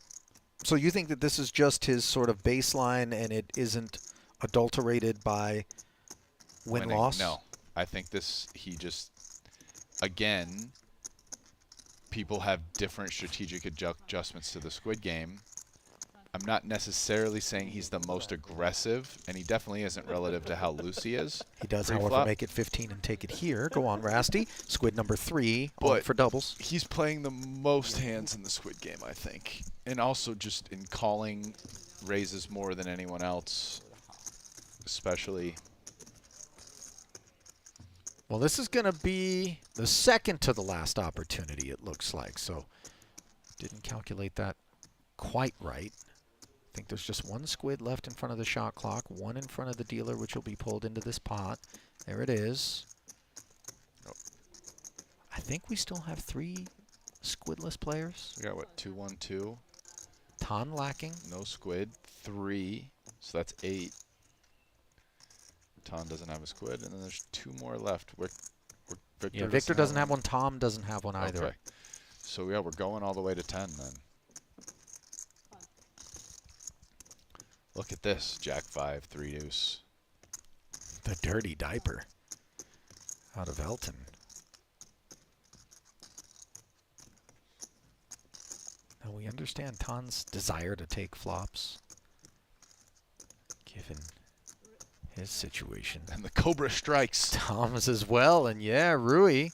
So you think that this is just his sort of baseline and it isn't adulterated by win-loss? No. I think he just, again, people have different strategic adjustments to the Squid game. I'm not necessarily saying he's the most aggressive, and he definitely isn't relative to how loose he is. He does, however, make it 15 and take it here. Go on, Rasty. Squid number 3 on for doubles. He's playing the most hands in the Squid game, I think. And also just in calling raises more than anyone else, especially. Well, this is going to be the second to the last opportunity, it looks like. So didn't calculate that quite right. I think there's just 1 squid left in front of the shot clock, 1 in front of the dealer, which will be pulled into this pot. There it is. Oh. I think we still have 3 squidless players. We got, what, 2, 1, 2? Tan lacking. No squid. 3. So that's 8. Tan doesn't have a squid. And then there's 2 more left. Victor doesn't have one. Tom doesn't have one either. Okay. So, yeah, we're going all the way to 10 then. Look at this. Jack 5, 3 deuce. The dirty diaper out of Elton. Now we understand Tan's desire to take flops, given his situation. And the Cobra strikes. Tom's as well, and yeah, Rui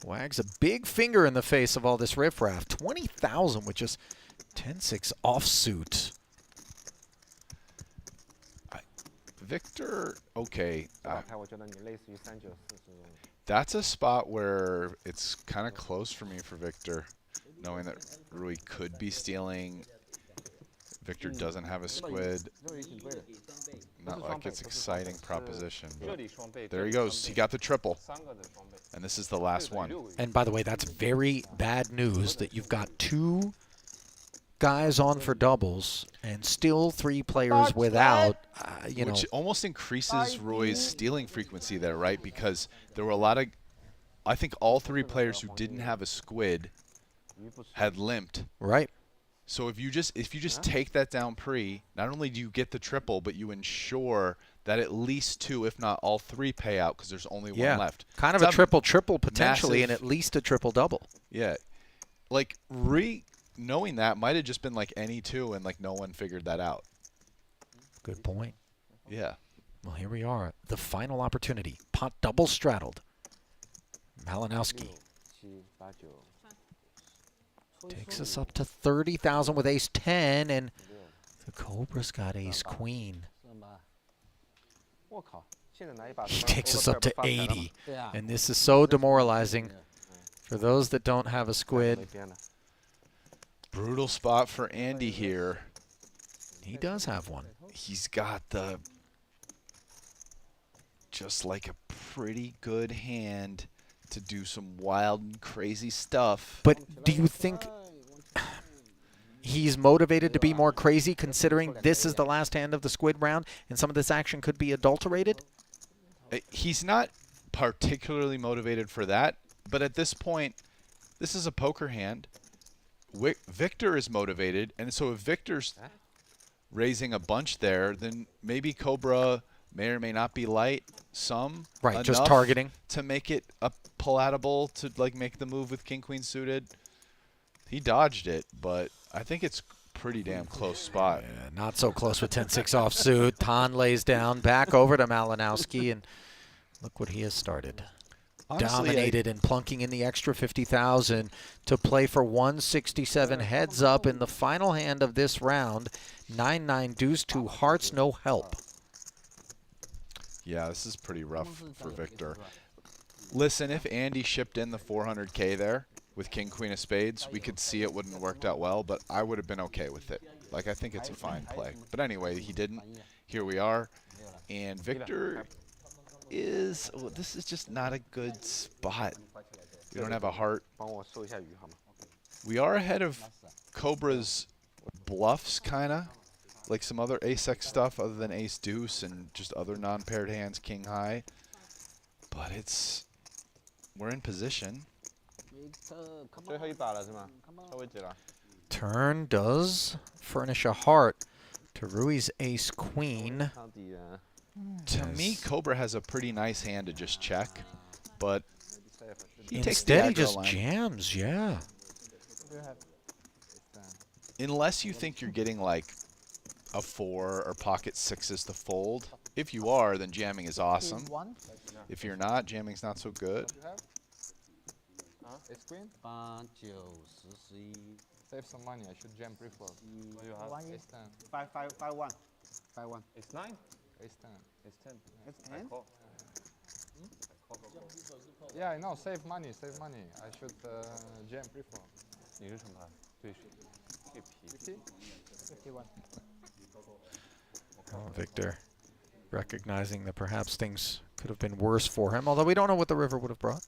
wags a big finger in the face of all this riffraff. 20,000 with just 10-6 offsuit. Victor, okay. That's a spot where it's kind of close for me for Victor, knowing that Rui could be stealing. Victor doesn't have a squid. Not like it's exciting proposition, but there he goes. He got the triple. And this is the last one. And by the way, that's very bad news that you've got 2 guys on for doubles and still 3 players without, you know. Which almost increases Rui's stealing frequency there, right? Because there were a lot of, I think all 3 players who didn't have a squid had limped. Right. So if you just take that down pre, not only do you get the triple, but you ensure that at least 2, if not all 3, pay out because there's only 1 left. Kind of a triple-triple potentially, and at least a triple-double. Yeah. Like, Rui knowing that might have just been like any two, and like no one figured that out. Good point. Yeah. Well, here we are. The final opportunity. Pot double straddled. Malinowski takes us up to 30,000 with ace 10, and the Cobra's got ace queen. He takes us up to 80, and this is so demoralizing for those that don't have a squid. Brutal spot for Andy here. He does have one. He's got the just like a pretty good hand to do some wild and crazy stuff. But do you think he's motivated to be more crazy, considering this is the last hand of the squid round and some of this action could be adulterated? He's not particularly motivated for that, but at this point, this is a poker hand. Victor is motivated, and so if Victor's raising a bunch there, then maybe Cobra may or may not be light some. Right, just targeting. To make it a palatable to like make the move with King Queen suited. He dodged it, but I think it's pretty damn close spot. Yeah, not so close with 10-6 offsuit. Tan lays down, back over to Malinowski, and look what he has started. Honestly, dominated and plunking in the extra 50,000 to play for 167 heads up in the final hand of this round. 9-9 deuce, 2 hearts, no help. Yeah, this is pretty rough for Victor. Listen, if Andy shipped in the 400K there with King Queen of Spades, we could see it wouldn't have worked out well, but I would have been okay with it. Like, I think it's a fine play. But anyway, he didn't. Here we are. And Victor is, well, this is just not a good spot. We don't have a heart. We are ahead of Cobra's bluffs, kind of. Like some other ace-x stuff other than ace-deuce and just other non-paired hands, king-high. But it's, we're in position. Turn does furnish a heart to Rui's ace-queen. To me, Cobra has a pretty nice hand to just check, but he instead he just line. Jams, yeah. Unless you think you're getting like a 4 or pocket 6s to fold. If you are, then jamming is awesome. If you're not, jamming's not so good. Ace queen? Save some money. I should jam pre-flop. What do you have? Ace 10. 5-1. 5-1. Ace 9? Ace 10. Ace 10. Ace 10? Yeah, I know. Save money. Save money. I should jam pre-flop. 你是什么？对手。 51. Oh, Victor recognizing that perhaps things could have been worse for him, although we don't know what the river would have brought.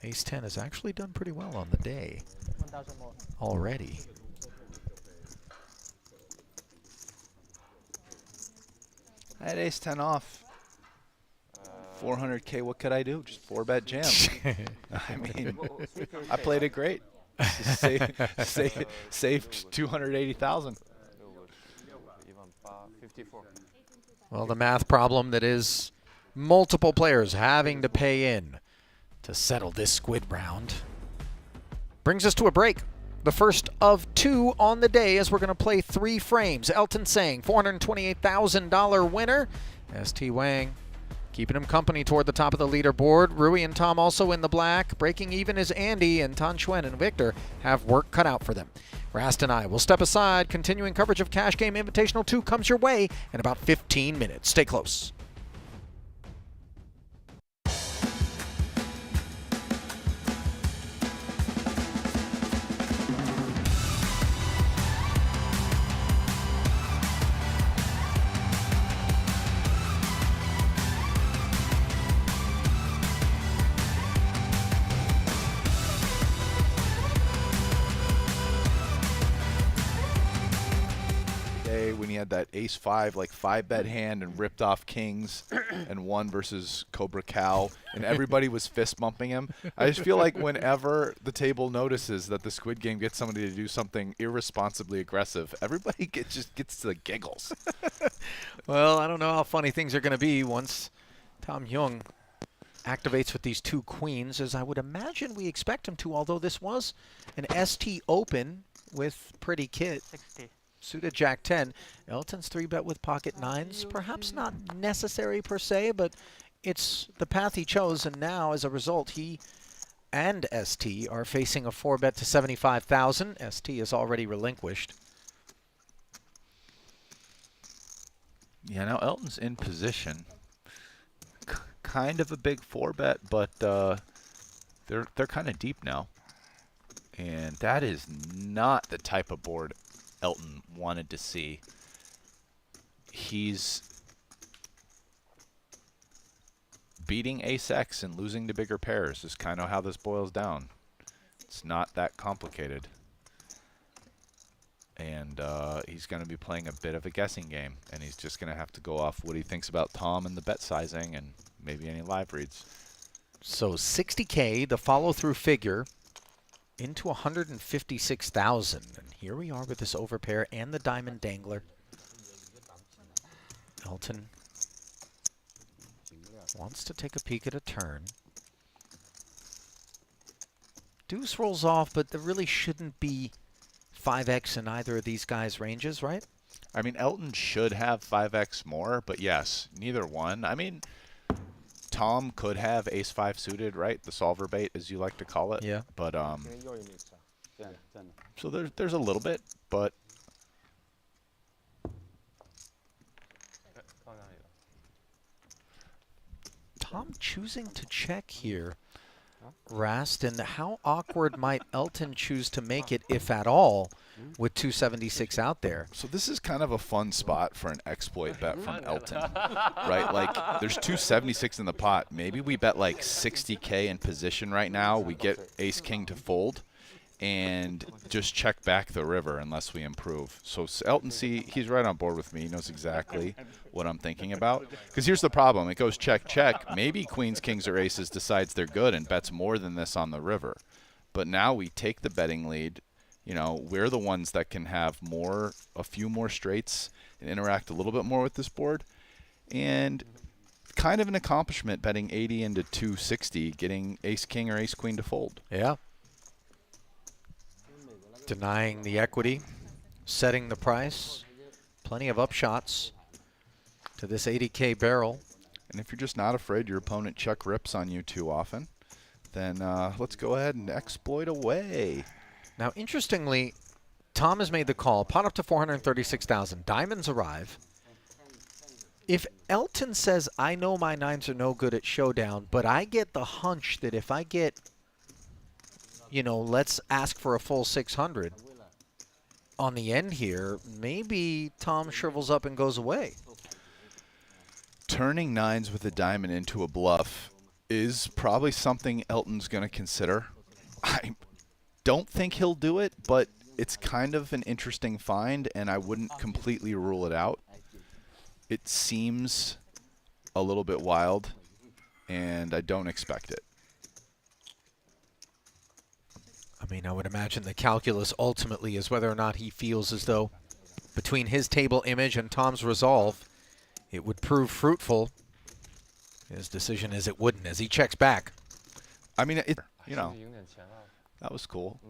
Ace 10 has actually done pretty well on the day 1,000 more. already. I had ace 10 off. 400K, what could I do? Just 4-bet jam. I mean, I played it great. Saved 280,000. Well, the math problem that is multiple players having to pay in to settle this squid round brings us to a break. The first of 2 on the day, as we're going to play 3 frames. Elton Sang, $428,000 winner. ST Wang keeping him company toward the top of the leaderboard. Rui and Tom also in the black. Breaking even is Andy, and Tan Xuan and Victor have work cut out for them. Rast and I will step aside. Continuing coverage of Cash Game Invitational 2 comes your way in about 15 minutes. Stay close. When he had that ace-5, like 5-bet hand and ripped off kings and won versus Cobra Cow, and everybody was fist-bumping him. I just feel like whenever the table notices that the Squid Game gets somebody to do something irresponsibly aggressive, everybody just gets the giggles. Well, I don't know how funny things are going to be once Tom Hyung activates with these 2 queens, as I would imagine we expect him to, although this was an ST Open. with Pretty Kit. 60. Suited Jack 10. Elton's 3-bet with pocket nines. Perhaps not necessary per se, but it's the path he chose, and now as a result, he and ST are facing a 4-bet to 75,000. ST is already relinquished. Yeah, now Elton's in position. Kind of a big 4-bet, but they're kind of deep now. And that is not the type of board Elton wanted to see. He's beating ace-X and losing to bigger pairs is kind of how this boils down. It's not that complicated. And he's going to be playing a bit of a guessing game, and he's just going to have to go off what he thinks about Tom and the bet sizing and maybe any live reads. So 60K, the follow-through figure, into 156,000. And here we are with this overpair and the diamond dangler. Elton wants to take a peek at a turn. Deuce rolls off, but there really shouldn't be 5x in either of these guys' ranges, right? I mean, Elton should have 5x more, but yes, neither one. I mean, Tom could have ace-5 suited, right? The solver bait, as you like to call it. Yeah. But so there's a little bit, but Tom choosing to check here, Rast, and how awkward might Elton choose to make it, if at all, with 276 out there? so this is kind of a fun spot for an exploit bet from Elton, right? Like, there's 276 in the pot. Maybe we bet like 60K in position right now. We get ace-king to fold and just check back the river unless we improve. So Elton, see, he's right on board with me. He knows exactly what I'm thinking about. Because here's the problem. It goes check, check. Maybe queens, kings, or aces decides they're good and bets more than this on the river. But now we take the betting lead. You know, we're the ones that can have a few more straights and interact a little bit more with this board. And kind of an accomplishment betting 80 into 260, getting ace-king or ace-queen to fold. Yeah. Denying the equity, setting the price. Plenty of upshots to this 80K barrel. And if you're just not afraid your opponent check rips on you too often, then let's go ahead and exploit away. Now, interestingly, Tom has made the call. Pot up to 436,000. Diamonds arrive. If Elton says, I know my nines are no good at showdown, but I get the hunch that if I get, you know, let's ask for a full 600 on the end here, maybe Tom shrivels up and goes away. Turning nines with a diamond into a bluff is probably something Elton's going to consider. I don't think he'll do it, but it's kind of an interesting find, and I wouldn't completely rule it out. It seems a little bit wild, and I don't expect it. I mean, I would imagine the calculus ultimately is whether or not he feels as though between his table image and Tom's resolve, it would prove fruitful. His decision is it wouldn't, as he checks back. I mean, you know, that was cool.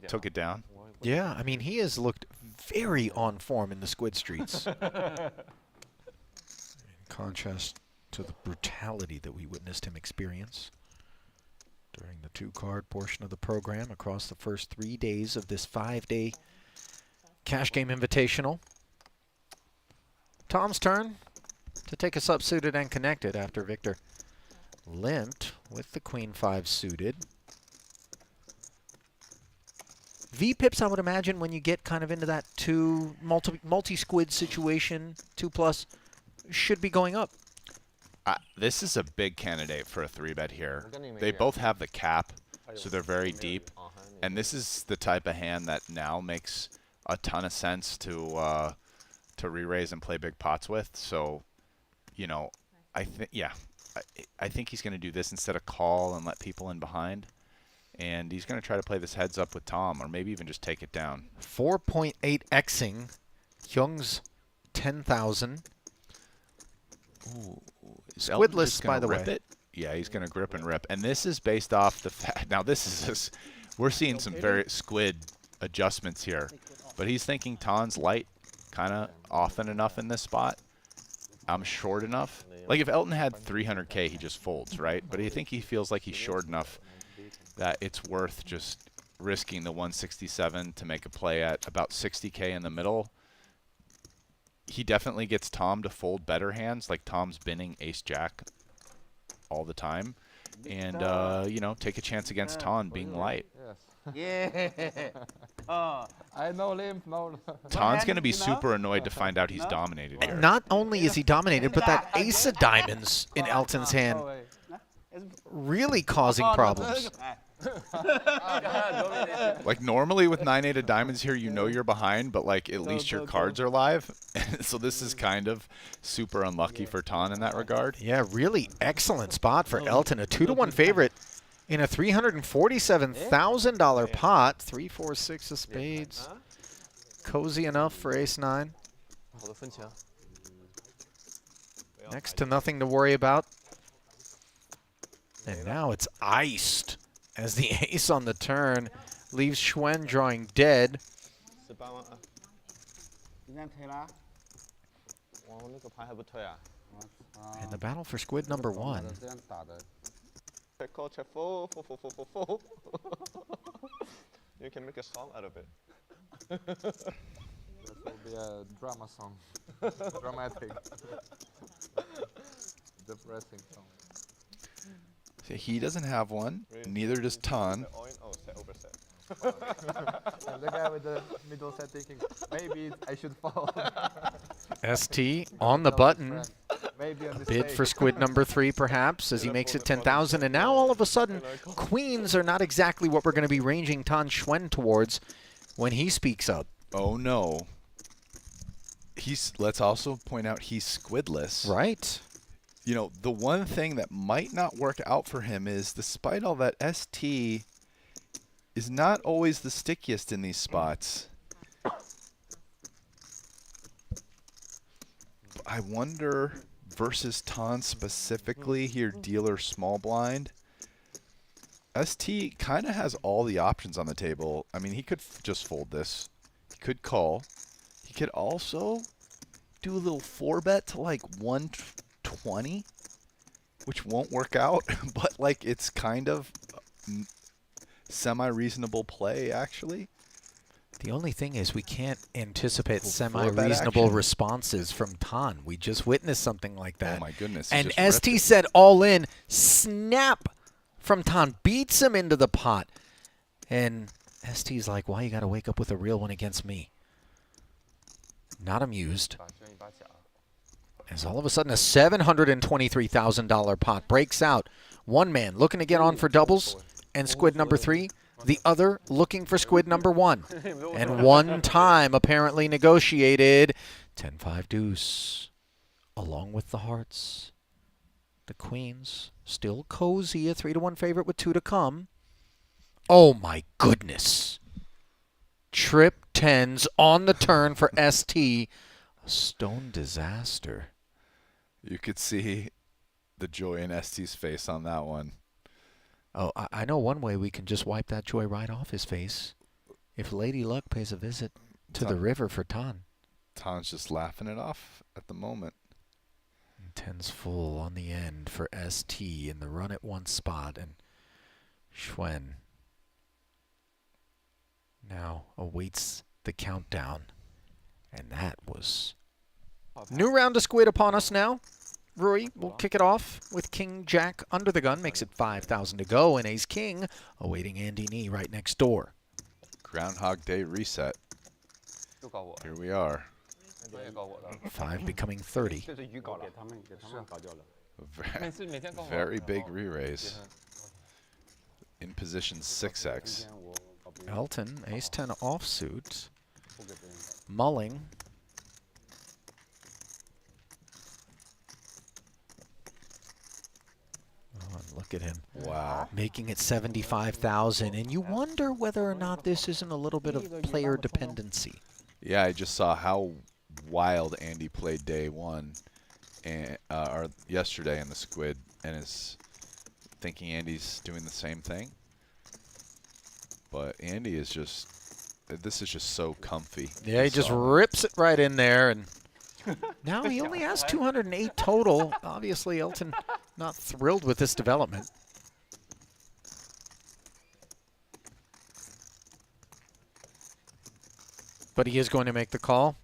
Took it down. Yeah, I mean, he has looked very on form in the Squid streets. In contrast to the brutality that we witnessed him experience during the two-card portion of the program across the first 3 days of this 5-day cash game invitational. Tom's turn to take us up suited and connected after Victor limped with the queen 5 suited. V-pips, I would imagine, when you get kind of into that multi-squid situation, 2+, should be going up. This is a big candidate for a 3-bet here. They both have the cap, so they're very deep. And this is the type of hand that now makes a ton of sense to re-raise and play big pots with. So, you know, I think he's going to do this instead of call and let people in behind. And he's going to try to play this heads up with Tom, or maybe even just take it down. 4.8xing Hyung's 10,000. Ooh. Squidless, by the way. It? Yeah, he's going to grip and rip. And this is based off the fact. Now, this is we're seeing some very Squid adjustments here. But he's thinking Tan's light kind of often enough in this spot. I'm short enough. Like if Elton had 300K, he just folds, right? But I think he feels like he's short enough that it's worth just risking the 167 to make a play at about 60K in the middle. He definitely gets Tom to fold better hands, like Tom's binning ace-jack all the time. And, you know, take a chance against Tan being light. Yeah. I know him. Tan's going to be super annoyed to find out he's dominated here. Not only is he dominated, but that ace of diamonds in Elton's hand really causing problems. Like normally with 9-8 of diamonds here, you know you're behind, but like at least your cards are live. So this is kind of super unlucky for Tan in that regard. Yeah, really excellent spot for Elton. A 2-to-1 favorite in a $347,000 pot. 3, 4, 6 of spades. Cozy enough for ace-9. Next to nothing to worry about. And now it's iced as the ace on the turn leaves Schwen drawing dead. And the battle for Squid number 1. Check fold. You can make a song out of it. This will be a drama song. Dramatic. Depressing song. So he doesn't have one, neither does Tan. And the guy with the middle set thinking, maybe I should fall. ST on the button. Maybe on Bid for Squid number 3 perhaps as he makes it 10,000. And now all of a sudden, queens are not exactly what we're going to be ranging Tan Schwen towards when he speaks up. Oh no. Let's also point out he's squidless. Right. You know, the one thing that might not work out for him is, despite all that, ST is not always the stickiest in these spots. I wonder, versus Tan specifically here, dealer small blind, ST kind of has all the options on the table. I mean, he could just fold this. He could call. He could also do a little 4-bet to like 120, which won't work out, but like it's kind of semi-reasonable play actually. The only thing is we can't anticipate semi-reasonable responses from Tan. We just witnessed something like that. Oh my goodness. And ST said all in, snap from Tan, beats him into the pot. And ST's like, why you got to wake up with a real one against me? Not amused. As all of a sudden a $723,000 pot breaks out. One man looking to get on for doubles and Squid number 3. The other looking for Squid number 1. And one time apparently negotiated. 10-5 deuce. Along with the hearts. The queens still cozy. A 3-to-1 favorite with 2 to come. Oh my goodness. Trip 10s on the turn for ST. A stone disaster. You could see the joy in ST's face on that one. Oh, I know one way we can just wipe that joy right off his face. If Lady Luck pays a visit to the river for Tan. Tan's just laughing it off at the moment. 10's full on the end for ST in the run at 1 spot. And Schwen now awaits the countdown. And that was... New round of Squid upon us now. Rui will kick it off with King Jack under the gun. Makes it 5,000 to go. And Ace King awaiting Andy Nee right next door. Groundhog Day reset. Here we are. 5 becoming 30. Very big re-raise. In position 6x. Elton, Ace 10 offsuit. Mulling. Oh, look at him. Wow. Making it 75,000. And you wonder whether or not this isn't a little bit of player dependency. Yeah, I just saw how wild Andy played day 1 and or yesterday in the Squid, and is thinking Andy's doing the same thing. But Andy is just This is just so comfy. Yeah, he just rips it right in there, and now he only has 208 total. Obviously, Elton not thrilled with this development. But he is going to make the call.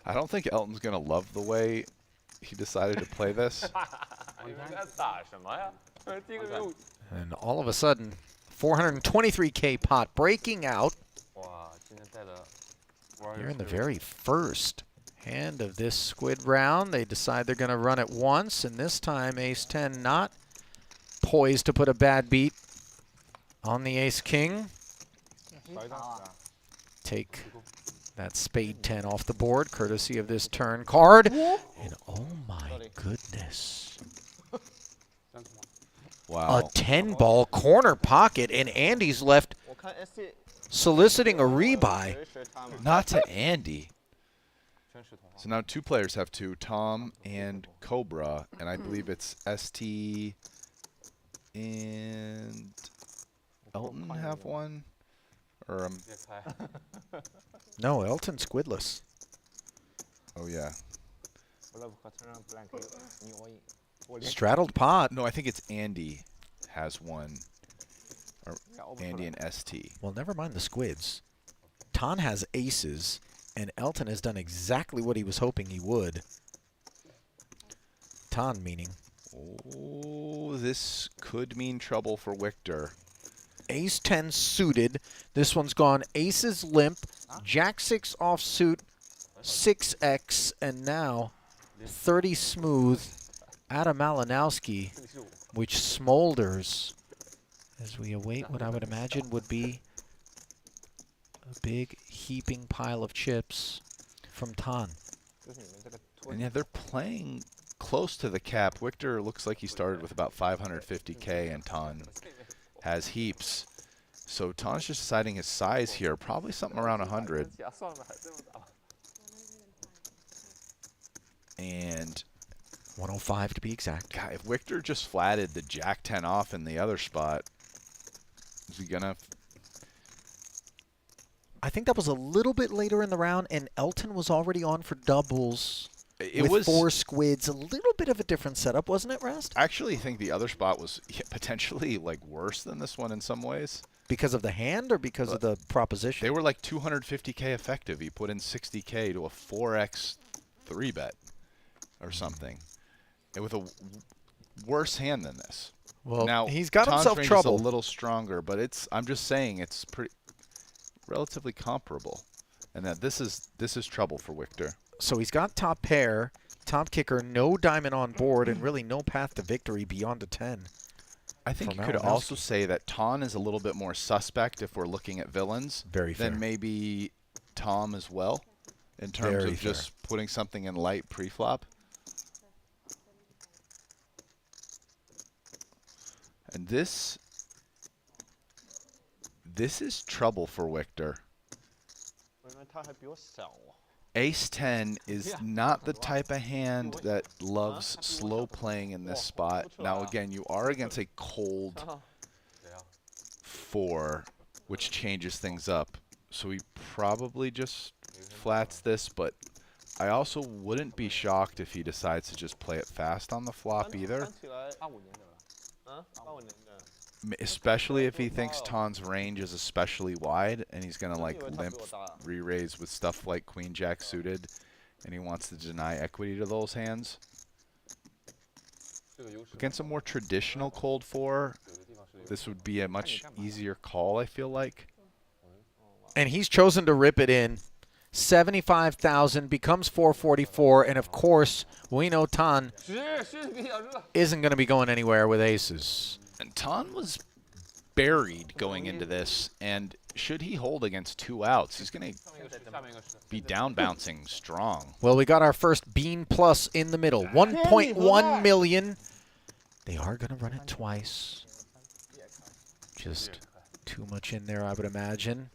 I don't think Elton's going to love the way he decided to play this. And all of a sudden, 423K pot breaking out. Here in the very first hand of this Squid round, they decide they're going to run it once, and this time Ace-10 not poised to put a bad beat on the Ace-King. Take that Spade 10 off the board, courtesy of this turn card. And oh my goodness. Wow. A 10-ball corner pocket, and Andy's left soliciting a rebuy. Not to Andy. So now two players have two, Tom and Cobra, and I believe it's ST and Elton have one? Or No, Elton squidless. oh yeah. Straddled pot. No, I think it's Andy has one. Or Andy and ST. Well, never mind the squids. Ton has aces, and Elton has done exactly what he was hoping he would. Ton meaning. Oh, this could mean trouble for Victor. Ace-10 suited. This one's gone aces limp, Jack-6 offsuit, 6X, and now 30 smooth. Adam Malinowski, which smolders as we await what I would imagine would be a big heaping pile of chips from Ton. And yeah, they're playing close to the cap. Victor looks like he started with about 550K, and Ton has heaps. So Ton's just deciding his size here, probably something around 100. And 105 to be exact. God, if Victor just flatted the Jack-10 off in the other spot, is he gonna? I think that was a little bit later in the round, and Elton was already on for doubles with 4 squids. A little bit of a different setup, wasn't it, Rast? I actually think the other spot was potentially like worse than this one in some ways. Because of the hand or because of the proposition? They were like 250K effective. He put in 60K to a 4X 3-bet or something. And with a worse hand than this. Well, now, he's got Tom's himself range trouble. is a little stronger, but I'm just saying it's pretty relatively comparable. And that this is trouble for Victor. So he's got top pair, top kicker, no diamond on board, and really no path to victory beyond a 10. I think you could also say that Ton is a little bit more suspect if we're looking at villains than maybe Tom as well, in terms of just putting something in light pre-flop. And this is trouble for Victor. Ace-10 is not the type of hand that loves slow playing in this spot. Now, again, you are against a cold 4, which changes things up. So he probably just flats this, but I also wouldn't be shocked if he decides to just play it fast on the flop either. Especially if he thinks Ton's range is especially wide and he's going to like limp re-raise with stuff like Queen Jack suited and he wants to deny equity to those hands. Against a more traditional cold 4, this would be a much easier call, I feel like. And he's chosen to rip it in. 75,000 becomes 444, and of course, we know Ton isn't going to be going anywhere with aces. And Ton was buried going into this, and should he hold against 2 outs, he's going to be down bouncing strong. Well, we got our first Bean Plus in the middle. 1.1 million. They are going to run it twice. Just too much in there, I would imagine.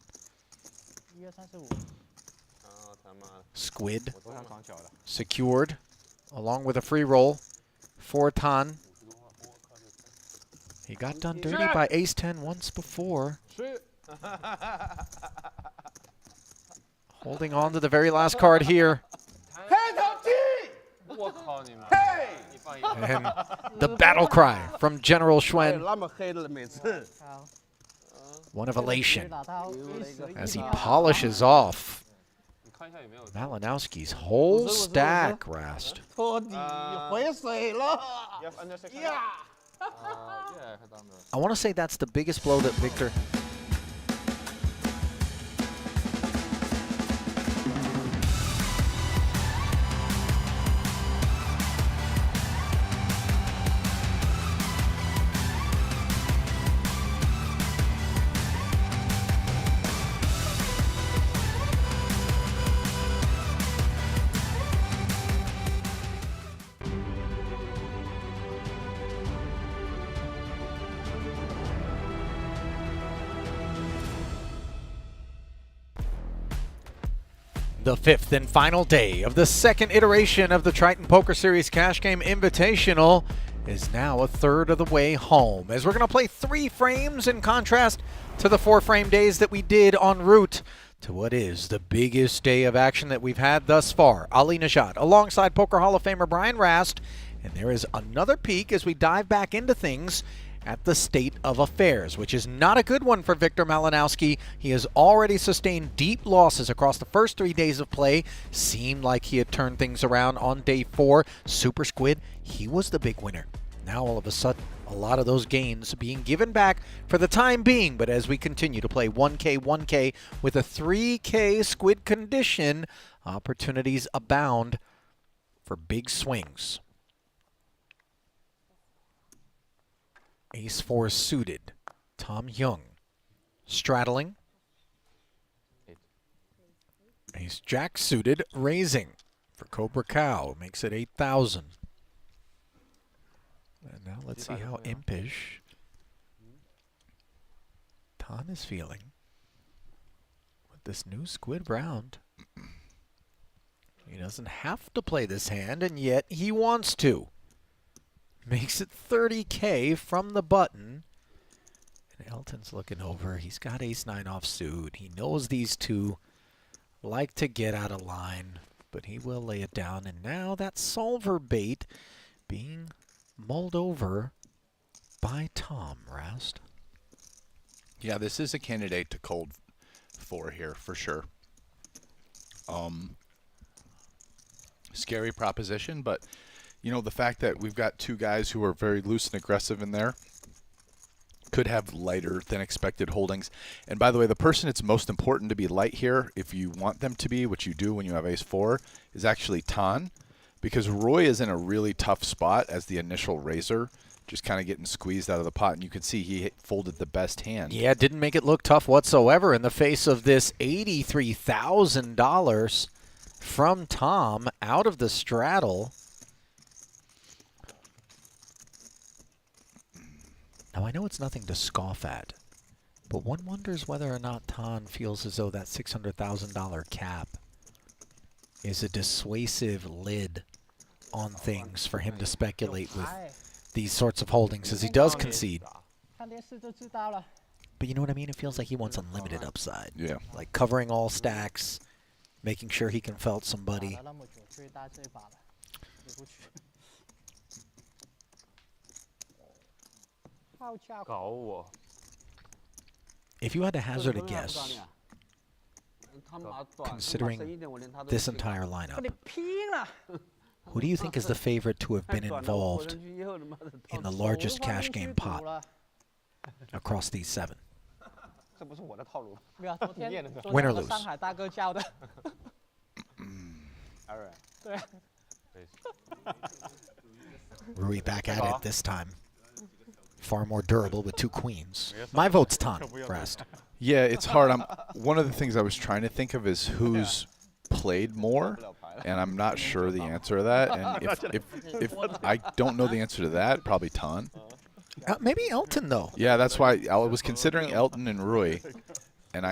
Squid secured, along with a free roll for Ton. He got done dirty by Ace-10 once before. Holding on to the very last card here. And the battle cry from General Schwen. 那么黑了，每次。 One of elation 打到 A10 as he polishes off Malinowski's whole stack, Rast. 托底回水了。 You have under 600? Yeah. Yeah, head down there. I want to say that's the biggest blow that Victor... The fifth and final day of the second iteration of the Triton Poker Series Cash Game Invitational is now a third of the way home, as we're going to play 3 frames in contrast to the 4-frame days that we did en route to what is the biggest day of action that we've had thus far. Ali Nejad alongside Poker Hall of Famer Brian Rast, and there is another peek as we dive back into things at the state of affairs, which is not a good one for Victor Malinowski. He has already sustained deep losses across the first 3 days of play. Seemed like he had turned things around on day 4. Super Squid, he was the big winner. Now all of a sudden, a lot of those gains being given back for the time being, but as we continue to play 1K, 1K with a 3K Squid condition, opportunities abound for big swings. Ace-4 suited. Tom Young straddling. Ace-Jack suited, raising for Cobra Cow. Makes it 8,000. And now let's see how impish Tan is feeling with this new Squid round. He doesn't have to play this hand, and yet he wants to. Makes it 30K from the button. And Elton's looking over. He's got ace-9 offsuit. He knows these two like to get out of line, but he will lay it down. And now that solver bait being mulled over by Tom, Rast. Yeah, this is a candidate to cold 4 here for sure. Scary proposition, but you know, the fact that we've got 2 guys who are very loose and aggressive in there could have lighter than expected holdings. And by the way, the person it's most important to be light here, if you want them to be, which you do when you have ace-4, is actually Tan, because Roy is in a really tough spot as the initial raiser, just kind of getting squeezed out of the pot. And you can see he folded the best hand. Yeah, didn't make it look tough whatsoever in the face of this $83,000 from Tom out of the straddle. Now, I know it's nothing to scoff at, but one wonders whether or not Tan feels as though that $600,000 cap is a dissuasive lid on things for him to speculate with these sorts of holdings, as he does concede. 看电视就知道了。 But you know what I mean? It feels like he wants unlimited upside. Yeah. Like covering all stacks, making sure he can felt somebody. 打了那么久，最大这把了，回不去。好家伙！搞我！ If you had to hazard a guess, 他妈短， considering 深一点我连他都 this 不信 entire 和 lineup, 你拼了！ who do you think is the favorite to have 太 been 短了，我 involved 人去以后他妈的 in the 手 largest 都放 cash 进去 game 赌 pot 了 across these 7? 这不是我的套路。没有，昨天 Win or 我 lose 上海大哥教的。 All right. 对啊， Rui back at it this time. Far more durable with 2 queens. My vote's Tan, Rast. Yeah, it's hard. One of the things I was trying to think of is who's played more, and I'm not sure the answer to that. And if I don't know the answer to that, probably Tan. Maybe Elton, though. Yeah, that's why I was considering Elton and Rui, and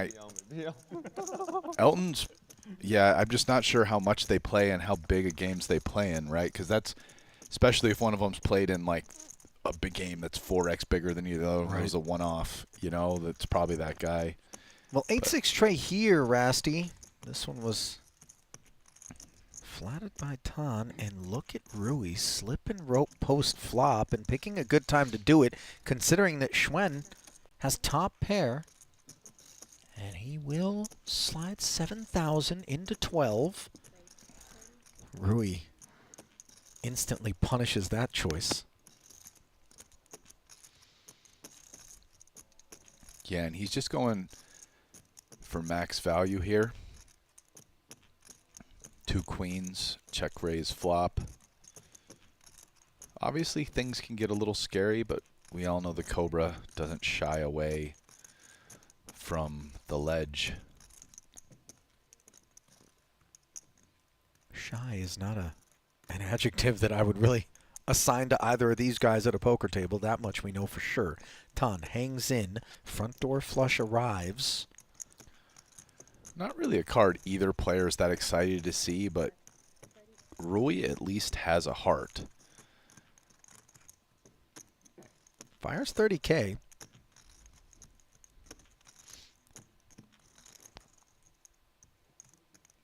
Elton's. Yeah, I'm just not sure how much they play and how big a games they play in, right? Because that's, especially if one of them's played in like a big game that's 4x bigger than the other one, was a one-off, you know, that's probably that guy. Well, 8-6 tray here, Rasty. This one was flatted by Tan, and look at Rui slipping rope post flop and picking a good time to do it, considering that Schwen has top pair. And he will slide 7,000 into 12. Rui instantly punishes that choice. Yeah, and he's just going for max value here. 2 queens, check raise flop. Obviously things can get a little scary, but we all know the Cobra doesn't shy away from the ledge. Shy is not an adjective that I would really assign to either of these guys at a poker table. That much we know for sure. Tan hangs in. Front door flush arrives. Not really a card either player is that excited to see, but Rui at least has a heart. Fires 30K.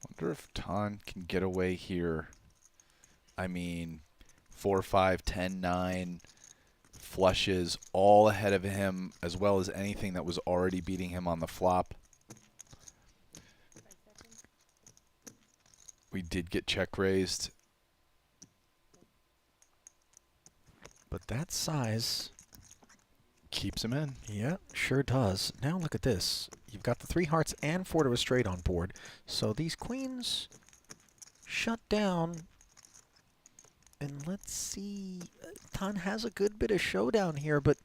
Wonder if Tan can get away here. I mean, 4, 5, 10, 9 flushes all ahead of him, as well as anything that was already beating him on the flop. We did get check raised. But that size Keeps him in. Yeah, sure does. Now look at this. You've got the 3 hearts and 4 to a straight on board. So these queens shut down. And let's see. Tan has a good bit of showdown here, but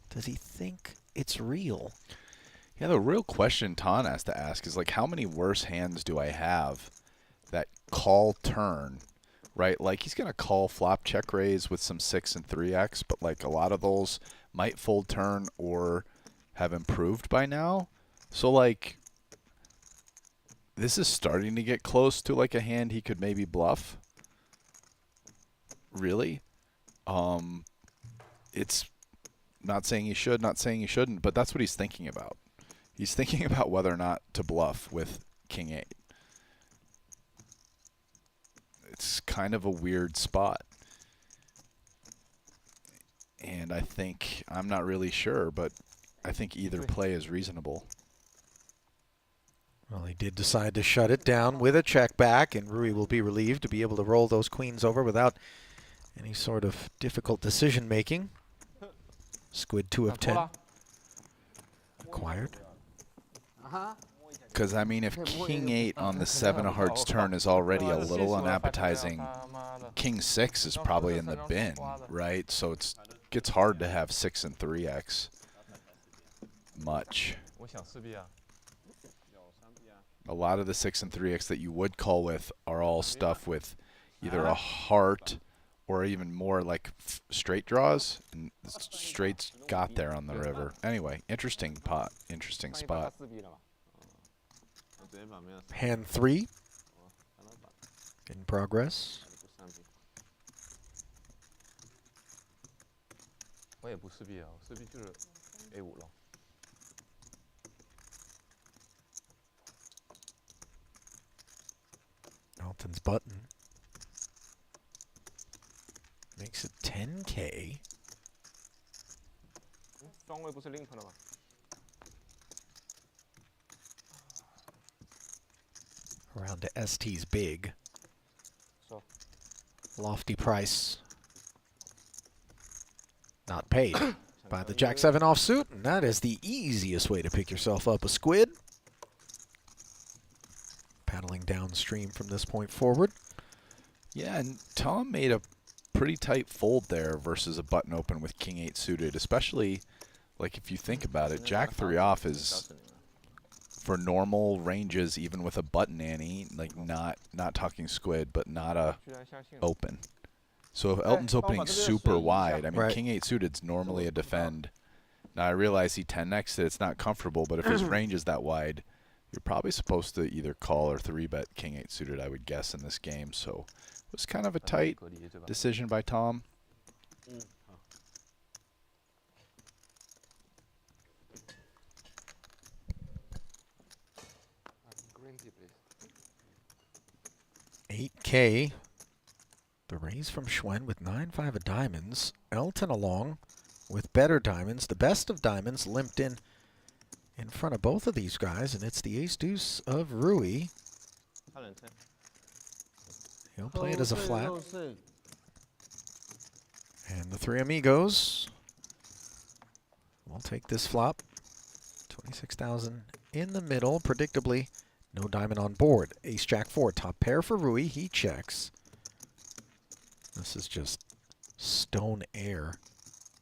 does he think it's real? Yeah, the real question Tan has to ask is, like, how many worse hands do I have that call turn, right? Like, he's going to call flop check raise with some 6 and 3x, but, like, a lot of those might fold turn or have improved by now. So, like, this is starting to get close to, like, a hand he could maybe bluff. Really? It's not saying he should, not saying he shouldn't, but that's what he's thinking about. He's thinking about whether or not to bluff with King 8. It's kind of a weird spot. And I think, I'm not really sure, but I think either play is reasonable. Well, he did decide to shut it down with a check back, and Rui will be relieved to be able to roll those queens over without any sort of difficult decision making. Squid 2 of 10. Acquired. Because, I mean, if King 8 on the 7 of hearts turn is already a little unappetizing, King 6 is probably in the bin, right? So it gets hard to have 6 and 3x much. A lot of the 6 and 3x that you would call with are all stuff with either a heart or even more like straight draws. And straights got there on the river. Anyway, interesting pot, interesting spot. Hand 3 in progress. Elton's button makes it 10K. Around to ST's big. Lofty price. Not paid by the Jack 7 offsuit, and that is the easiest way to pick yourself up a squid. Paddling downstream from this point forward. Yeah, and Tom made a pretty tight fold there versus a button open with King 8 suited, especially, like, if you think about it, Jack 3 off is, for normal ranges, even with a button ante, like, not talking squid, but not a open. So if Elton's opening super wide, I mean, Right. King 8 suited's normally a defend. Now, I realize he 10x'd it, it's not comfortable, but if his range is that wide, you're probably supposed to either call or 3-bet King 8 suited, I would guess, in this game. So it was kind of a tight decision by Tom. 8K. The raise from Schwen with 9-5 of diamonds. Elton along with better diamonds. The best of diamonds limped in front of both of these guys, and it's the ace-deuce of Rui. He'll play it as a flat. And the three amigos will take this flop. 26,000 in the middle. Predictably, no diamond on board. Ace-Jack 4, top pair for Rui. He checks. This is just stone air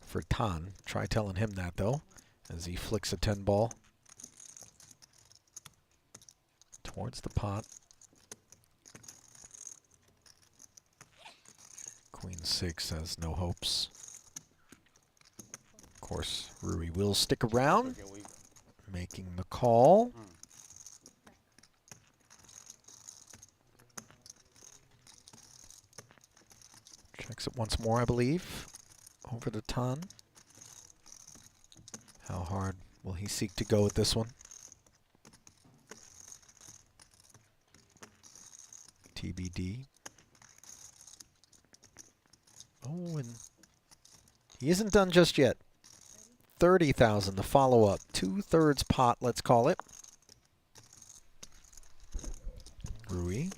for Tan. Try telling him that, though, as he flicks a 10 ball towards the pot. Queen 6 has no hopes. Of course, Rui will stick around, making the call. Checks it once more, I believe, over to Tan. How hard will he seek to go with this one? TBD. Oh, and he isn't done just yet. 30,000 to follow up. 2/3 pot, let's call it. Rui.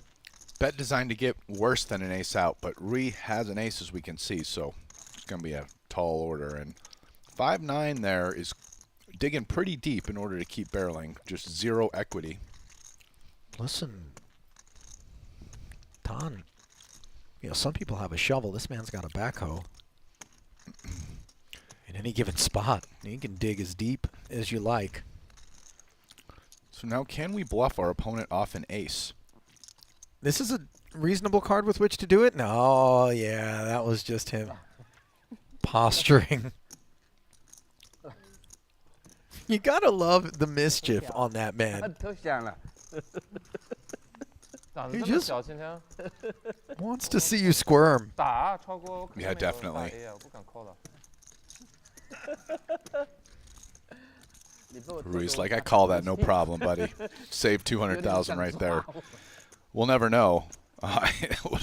Bet designed to get worse than an ace out, but Rui has an ace as we can see, so it's going to be a tall order. And 5-9 there is digging pretty deep in order to keep barreling. Just zero equity. Listen, Tan, you know, some people have a shovel. This man's got a backhoe. In any given spot, you can dig as deep as you like. So now can we bluff our opponent off an ace? This is a reasonable card with which to do it? No, yeah, that was just him posturing. You gotta love the mischief on that man. He just wants to see you squirm. Yeah, definitely. Rui's like, I call that no problem, buddy. Save 200,000 right there. We'll never know. It would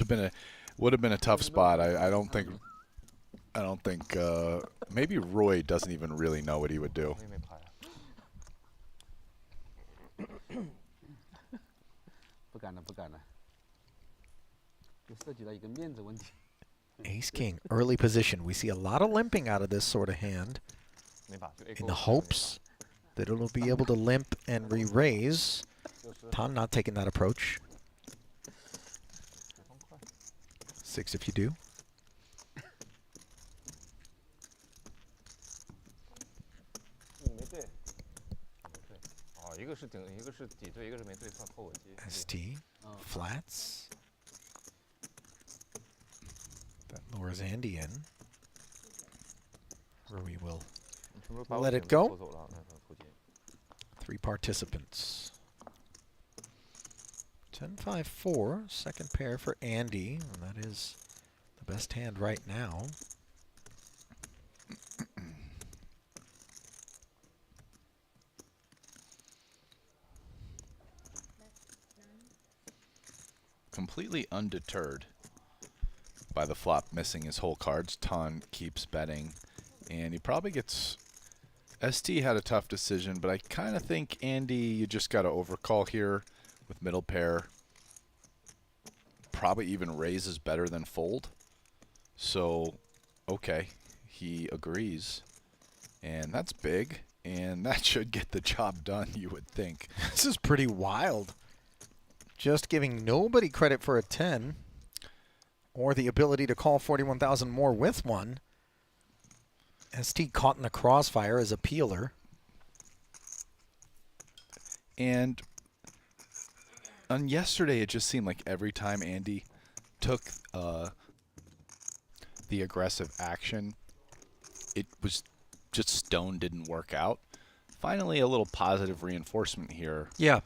have been a tough spot. I don't think. Maybe Roy doesn't even really know what he would do. Ace King, early position. We see a lot of limping out of this sort of hand in the hopes that it'll be able to limp and re-raise. Tan not taking that approach. 6 if you do. ST, flats. That lures Andy in. Rui will let it go. 3 participants. 10-5-4, second pair for Andy, and that is the best hand right now. Completely undeterred by the flop missing his whole cards. Tan keeps betting, and he probably gets... ST had a tough decision, but I kind of think, Andy, you just got to overcall here with middle pair. Probably even raises better than fold. So, okay, he agrees. And that's big, and that should get the job done, you would think. This is pretty wild. Just giving nobody credit for a 10 or the ability to call 41,000 more with one. ST caught in the crossfire as a peeler. And on yesterday, it just seemed like every time Andy took the aggressive action, it was just stone didn't work out. Finally, a little positive reinforcement here. Yeah.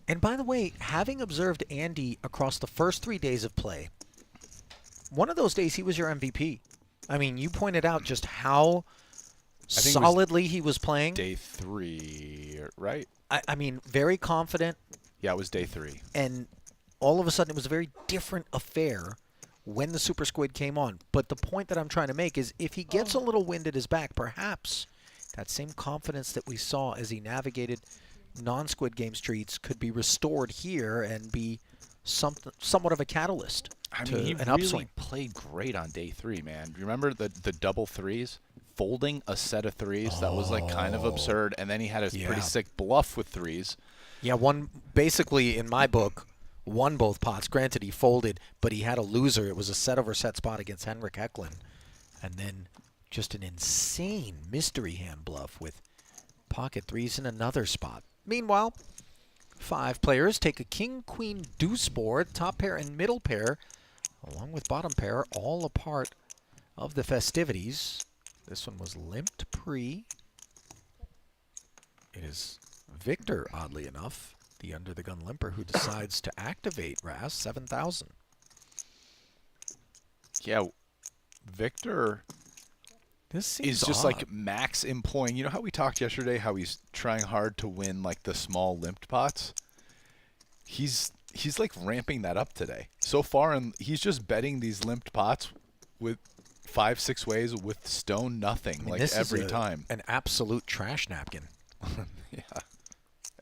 And by the way, having observed Andy across the first 3 days of play, one of those days he was your MVP. I mean, you pointed out just how solidly he was playing. Day 3, right? I mean, very confident. Yeah, it was day 3. And all of a sudden it was a very different affair when the Super Squid came on. But the point that I'm trying to make is if he gets a little wind at his back, perhaps that same confidence that we saw as he navigated non-Squid Game streets could be restored here and be somewhat of a catalyst. I to mean, he an really upswing. played great on day 3, man. You remember the double threes? Folding a set of threes that was like kind of absurd, and then he had a pretty sick bluff with threes. Yeah, one basically in my book won both pots. Granted, he folded, but he had a loser. It was a set over set spot against Henrik Eklund, and then just an insane mystery hand bluff with pocket threes in another spot. Meanwhile, 5 players take a king, queen, deuce board, top pair and middle pair, along with bottom pair, all a part of the festivities. This one was limped pre. It is Victor, oddly enough, the under-the-gun limper, who decides to activate Rast 7,000. Yeah, Victor This seems is just odd. like max employing. You know how we talked yesterday, how he's trying hard to win like the small limped pots? He's like ramping that up today. So far, and he's just betting these limped pots with 5-6 ways with stone nothing, I mean, like this every is time. an absolute trash napkin. Yeah.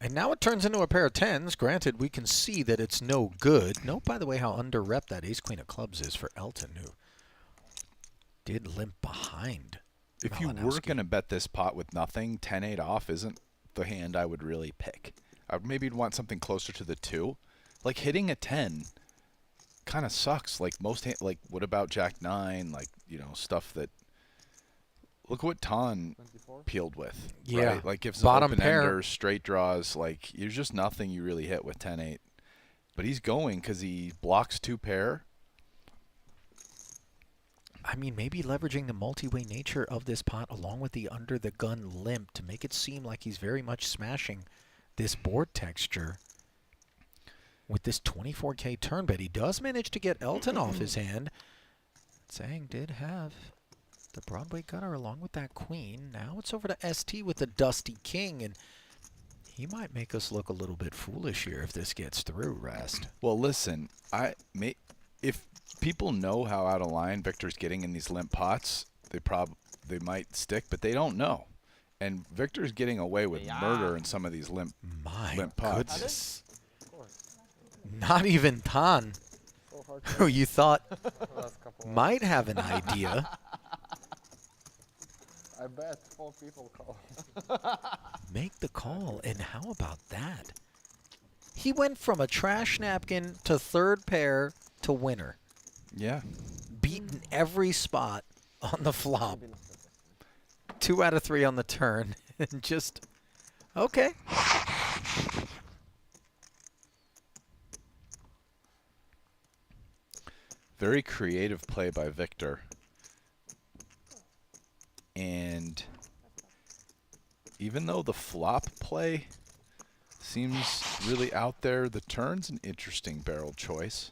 And now it turns into a pair of 10s. Granted, we can see that it's no good. Note, by the way, how under-rep that ace-queen of clubs is for Elton, who did limp behind. If you were going to bet this pot with nothing, 10-8 off isn't the hand I would really pick. I would maybe want something closer to the 2. Like hitting a 10 kind of sucks. Like most, like what about Jack 9? Like, you know, stuff that. Look what Ton peeled with. Yeah. Right? Like gives Bottom open pair. enders, straight draws. Like there's just nothing you really hit with 10-8. But he's going because he blocks 2 pair. I mean, maybe leveraging the multi-way nature of this pot along with the under-the-gun limp to make it seem like he's very much smashing this board texture. With this 24K turn bet, he does manage to get Elton off his hand. Tsang did have the Broadway gutter along with that queen. Now it's over to ST with the Dusty King, and he might make us look a little bit foolish here if this gets through, Rast. Well, listen, if people know how out of line Victor's getting in these limp pots, they might stick, but they don't know. And Victor's getting away with murder in some of these limp pots. Goodness. Not even Tan, who you thought might have an idea. I bet 4 people call. Make the call, and how about that? He went from a trash napkin to third pair to winner. Yeah. Beaten every spot on the flop. 2 out of 3 on the turn. And just, okay. Very creative play by Victor. And even though the flop play seems really out there, the turn's an interesting barrel choice.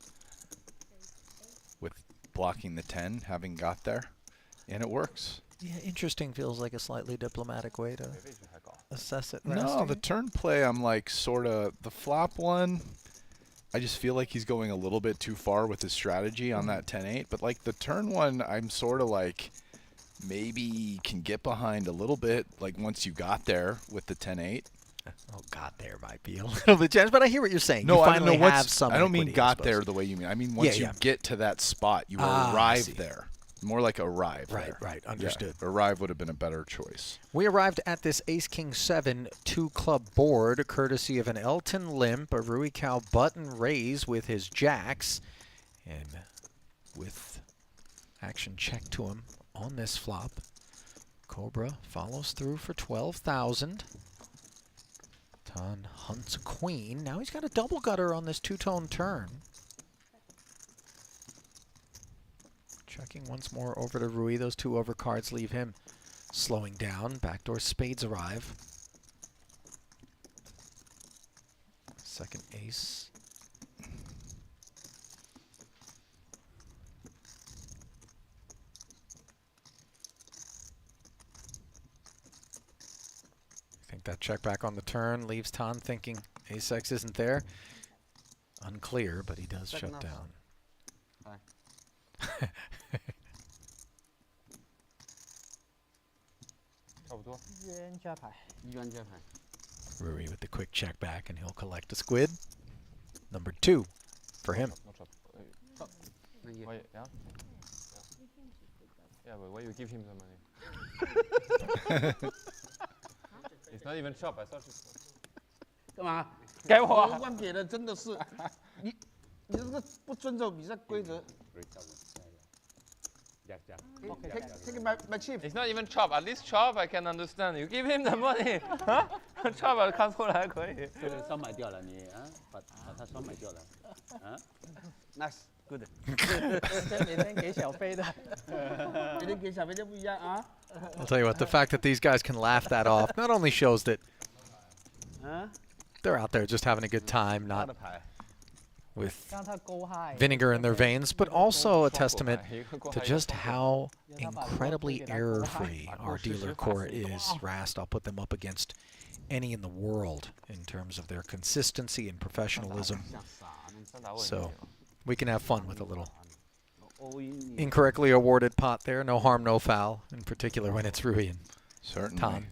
With blocking the 10, having got there. And it works. Yeah, interesting feels like a slightly diplomatic way to assess it. No, the turn play, I'm like sort of, the flop one, I just feel like he's going a little bit too far with his strategy on that 10-8. But like the turn one, I'm sort of like, maybe can get behind a little bit, like once you got there with the 10-8. Oh, got there might be a little bit generous, but I hear what you're saying. No, you I finally don't know have some I don't mean equity, got I there suppose. the way you mean. I mean once you get to that spot, you arrive there. More like arrive there. Right, understood. Yeah, arrive would have been a better choice. We arrived at this Ace-King-7 2-club board, courtesy of an Elton limp, a Rui Cow button raise with his jacks, and with action check to him on this flop, Cobra follows through for 12,000. Ton hunts a queen. Now he's got a double gutter on this 2-tone turn. Checking once more over to Rui. Those 2 overcards leave him slowing down. Backdoor spades arrive. Second ace. I think that check back on the turn leaves Tan thinking ace-X isn't there. Unclear, but he does shut down. 差不多。冤家牌。冤家牌。 Rui with the quick check back, and he'll collect a squid. Number 2 for him. No chop. Why, yeah? Yeah, but why you give him the money? It's not even chop. I thought it's. 干嘛？给我啊。问别人真的是你这个不遵守比赛规则。Take my chip. It's not even chop. At least chop I can understand. You give him the money. 啊 ？chop 看出来可以。这个烧买掉了，你啊，把它烧买掉了，啊 Nice, good. 每天给小飞的。每天给小飞就不一样啊。 I'll tell you what, the fact that these guys can laugh that off not only shows that they're out there just having a good time, not with 让他 go high。 vinegar in their veins, but also a testament to just how incredibly error-free our dealer core is. Rast, I'll put them up against any in the world in terms of their consistency and professionalism. So we can have fun with a little incorrectly awarded pot there. No harm, no foul, in particular when it's Rui and Certainly. Tom.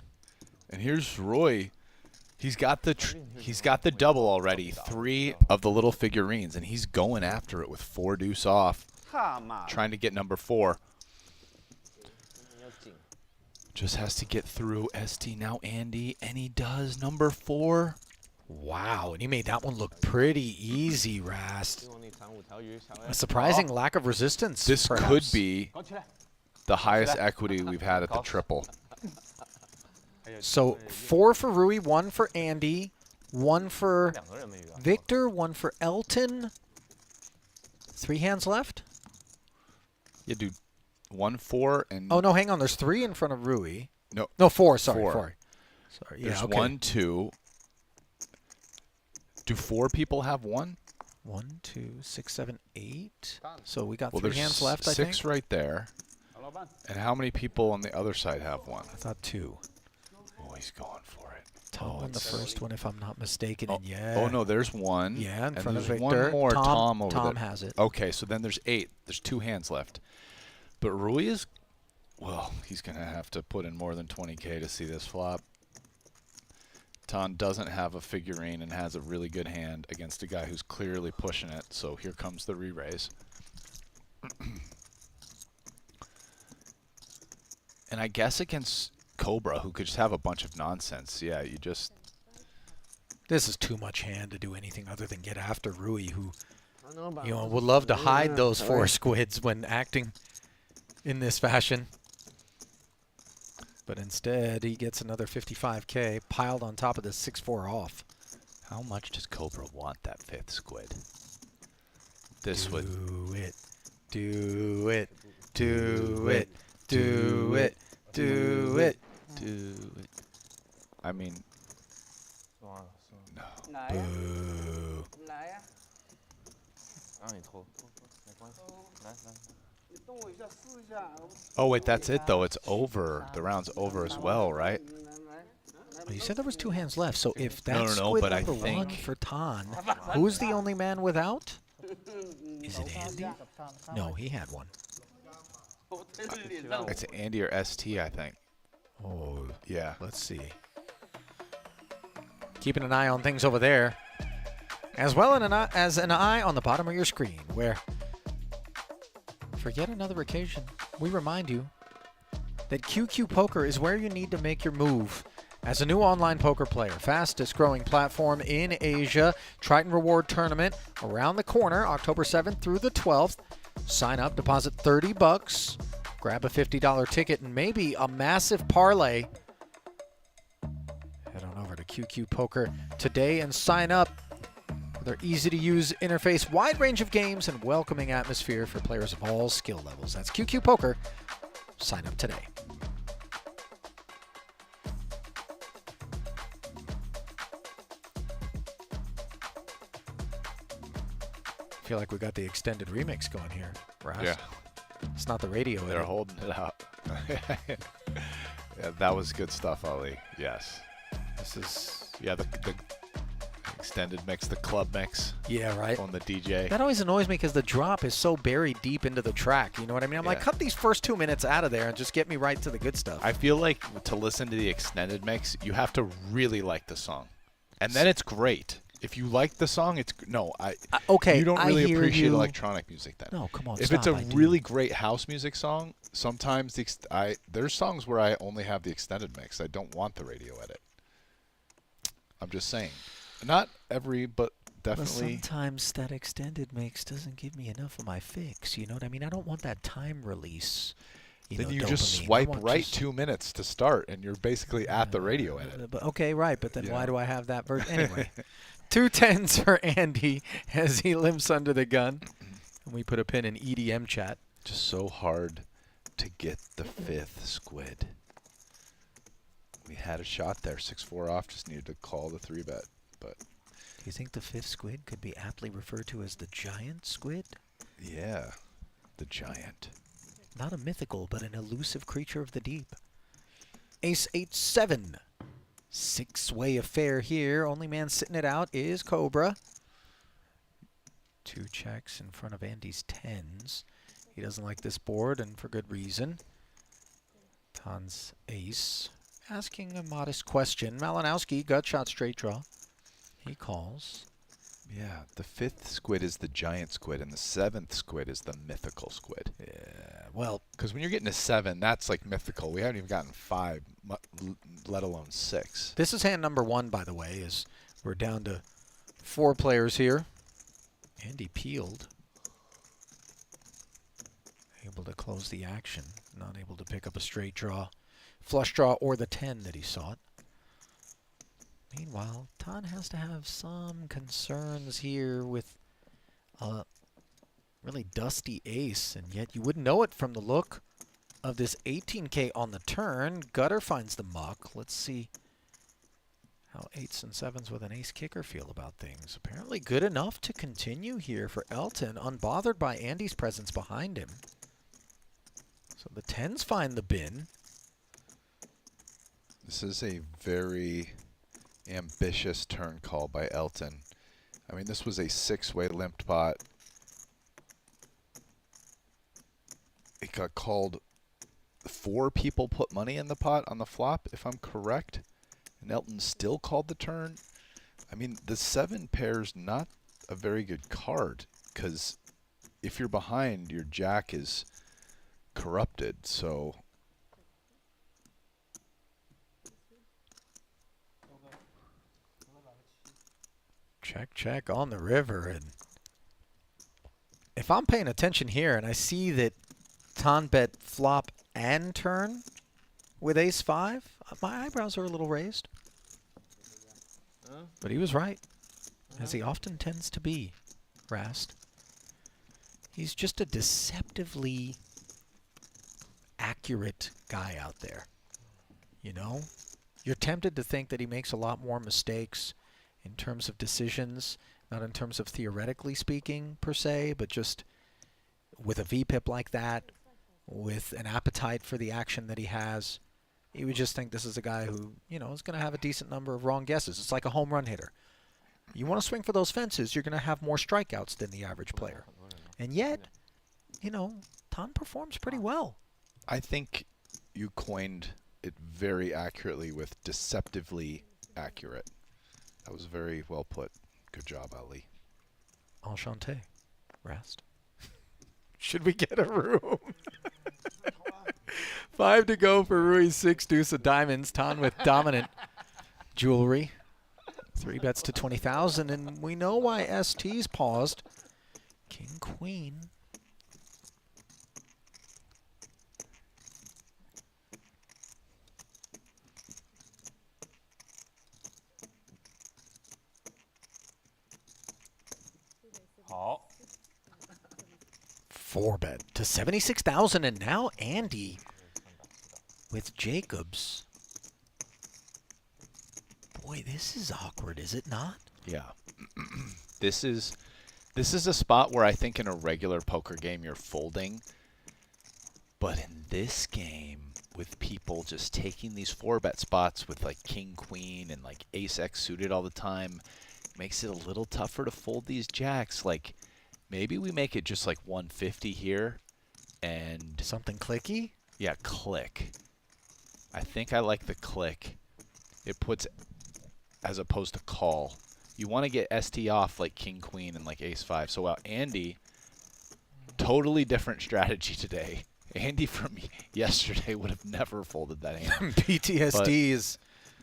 And here's Roy. He's got the double already, 3 of the little figurines, and he's going after it with 4 deuce off, trying to get number 4. Just has to get through ST now, Andy, and he does number 4. Wow, and he made that one look pretty easy, Rast. A surprising lack of resistance. This perhaps. could be the highest equity we've had at the triple. So 4 for Rui, 1 for Andy, 1 for Victor, 1 for Elton. 3 hands left? Yeah, dude. 1, 4, and... Oh, no, hang on. There's 3 in front of Rui. No. No, 4. Sorry, 4. 4. Sorry. There's Yeah, okay. 1, 2. Do 4 people have 1? 1, 2, 6, 7, 8. So we got Well, 3 there's hands left, I 6 think. right there. And how many people on the other side have 1? I thought 2. Oh, he's going for it. Tom won the first one, if I'm not mistaken. And yeah. Oh, no, there's 1. Yeah, in and front of there's Victor. 1 more Tom over Tom there. has it. Okay, so then there's 8. There's 2 hands left. But Rui is, well, he's going to have to put in more than 20K to see this flop. Tom doesn't have a figurine and has a really good hand against a guy who's clearly pushing it. So here comes the re-raise. And I guess against Cobra, who could just have a bunch of nonsense. Yeah, you just... This is too much hand to do anything other than get after Rui, who, you know, would love to hide those 4 squids when acting in this fashion. But instead, he gets another 55K piled on top of the 6-4 off. How much does Cobra want that 5th squid? This would... Do it. Do it. Do it. Do it. Do it. Do it. I mean... No. Boo. 来呀，让你投，没关系，来。你动我一下试一下。Oh, wait, that's it, though. It's over. The round's over as well, right? Well, you said there was 2 hands left, so if No, that's no, no, squid but I number 1 think- for Tan, who's the only man without? Is it Andy? No, he had 1. It's Andy or ST, I think. Oh, Yeah. let's see. Keeping an eye on things over there, as well as an eye on the bottom of your screen, where, for yet another occasion, we remind you that QQ Poker is where you need to make your move. As a new online poker player, fastest growing platform in Asia, Triton Reward Tournament around the corner, October 7th through the 12th. Sign up, deposit $30, grab a $50 ticket, and maybe a massive parlay. Head on over to QQ Poker today and sign up for their easy-to-use interface, wide range of games, and welcoming atmosphere for players of all skill levels. That's QQ Poker. Sign up today. I feel like we got the extended remix going here, Rast. Yeah. It's not the radio. They're edit. holding it up. Yeah, that was good stuff, Ali. Yes. This is Yeah, Extended mix, the club mix Yeah, right. on the DJ. That always annoys me because the drop is so buried deep into the track. You know what I mean? I'm like, Yeah. cut these first 2 minutes out of there and just get me right to the good stuff. I feel like to listen to the extended mix, you have to really like the song, and then it's great. If you like the song, it's okay. You don't I really hear appreciate you. electronic music then. No, come on. If stop, it's a I do. really great house music song, sometimes there's songs where I only have the extended mix. I don't want the radio edit. I'm just saying, not every, but definitely. But sometimes that extended mix doesn't give me enough of my fix. You know what I mean? I don't want that time release. Then you just dopamine. I swipe want right just- 2 minutes to start, and you're basically at the radio edit. But okay, right. But then Yeah. why do I have that version anyway? 2 10s for Andy as he limps under the gun, and we put a pin in EDM chat. Just so hard to get the 5th squid. We had a shot there, 6-4 off. Just needed to call the 3-bet, but Do you think the 5th squid could be aptly referred to as the giant squid? yeah, the giant. Not a mythical, but an elusive creature of the deep. Ace 8-7. 6-way affair here. Only man sitting it out is Cobra. 2 checks in front of Andy's 10s. He doesn't like this board, and for good reason. Tan's ace. Asking a modest question. Malinowski, gut shot straight draw. He calls. Yeah, the 5th squid is the giant squid, and the 7th squid is the mythical squid. Yeah, well, Because when you're getting a 7, that's like mythical. We haven't even gotten 5, let alone 6. this is hand number 1, by the way, as we're down to 4 players here. Andy peeled. Able to close the action. Not able to pick up a straight draw, flush draw, or the 10 that he sought. Meanwhile, Tan has to have some concerns here with a really dusty ace, and yet you wouldn't know it from the look of this 18K on the turn. Gutter finds the muck. Let's see how 8s and 7s with an ace kicker feel about things. Apparently good enough to continue here for Elton, unbothered by Andy's presence behind him. So the 10s find the bin. This is a very ambitious turn call by Elton. I mean, this was a 6-way limped pot. It got called. 4 people put money in the pot on the flop, if I'm correct. And Elton still called the turn. I mean, the 7 pair's not a very good card, because if you're behind, your jack is corrupted, so... Check, check on the river. And if I'm paying attention here and I see that Tan bet flop and turn with ace 5, my eyebrows are a little raised. But he was right, as he often tends to be, Rast. He's just a deceptively accurate guy out there. You know? You're tempted to think that he makes a lot more mistakes in terms of decisions, not in terms of theoretically speaking per se, but just with a VPIP like that, with an appetite for the action that he has, you would just think this is a guy who, you know, is going to have a decent number of wrong guesses. It's like a home run hitter. You want to swing for those fences, you're going to have more strikeouts than the average player. And yet, you know, Tan performs pretty well. I think you coined it very accurately with deceptively accurate. That was very well put. Good job, Ali. Enchanté, Rast. Should we get a room? 5 to go for Rui's 6 deuce of diamonds. Tan with dominant jewelry. 3 bets to 20,000, and we know why ST's paused. King, queen.好， 4 bet to 76,000, and now Andy with Jacobs. Boy, this is awkward, is it not? Yeah. This is a spot where I think in a regular poker game you're folding. But in this game, with people just taking these 4-bet spots with like king, queen, and like ace X suited all the time, makes it a little tougher to fold these jacks. Like, maybe we make it just like 150 here and Something clicky? yeah, click. I think I like the click. It puts, as opposed to call. You want to get ST off like king, queen, and like ace five. So Andy, totally different strategy today. Andy from yesterday would have never folded that hand. PTSD But, is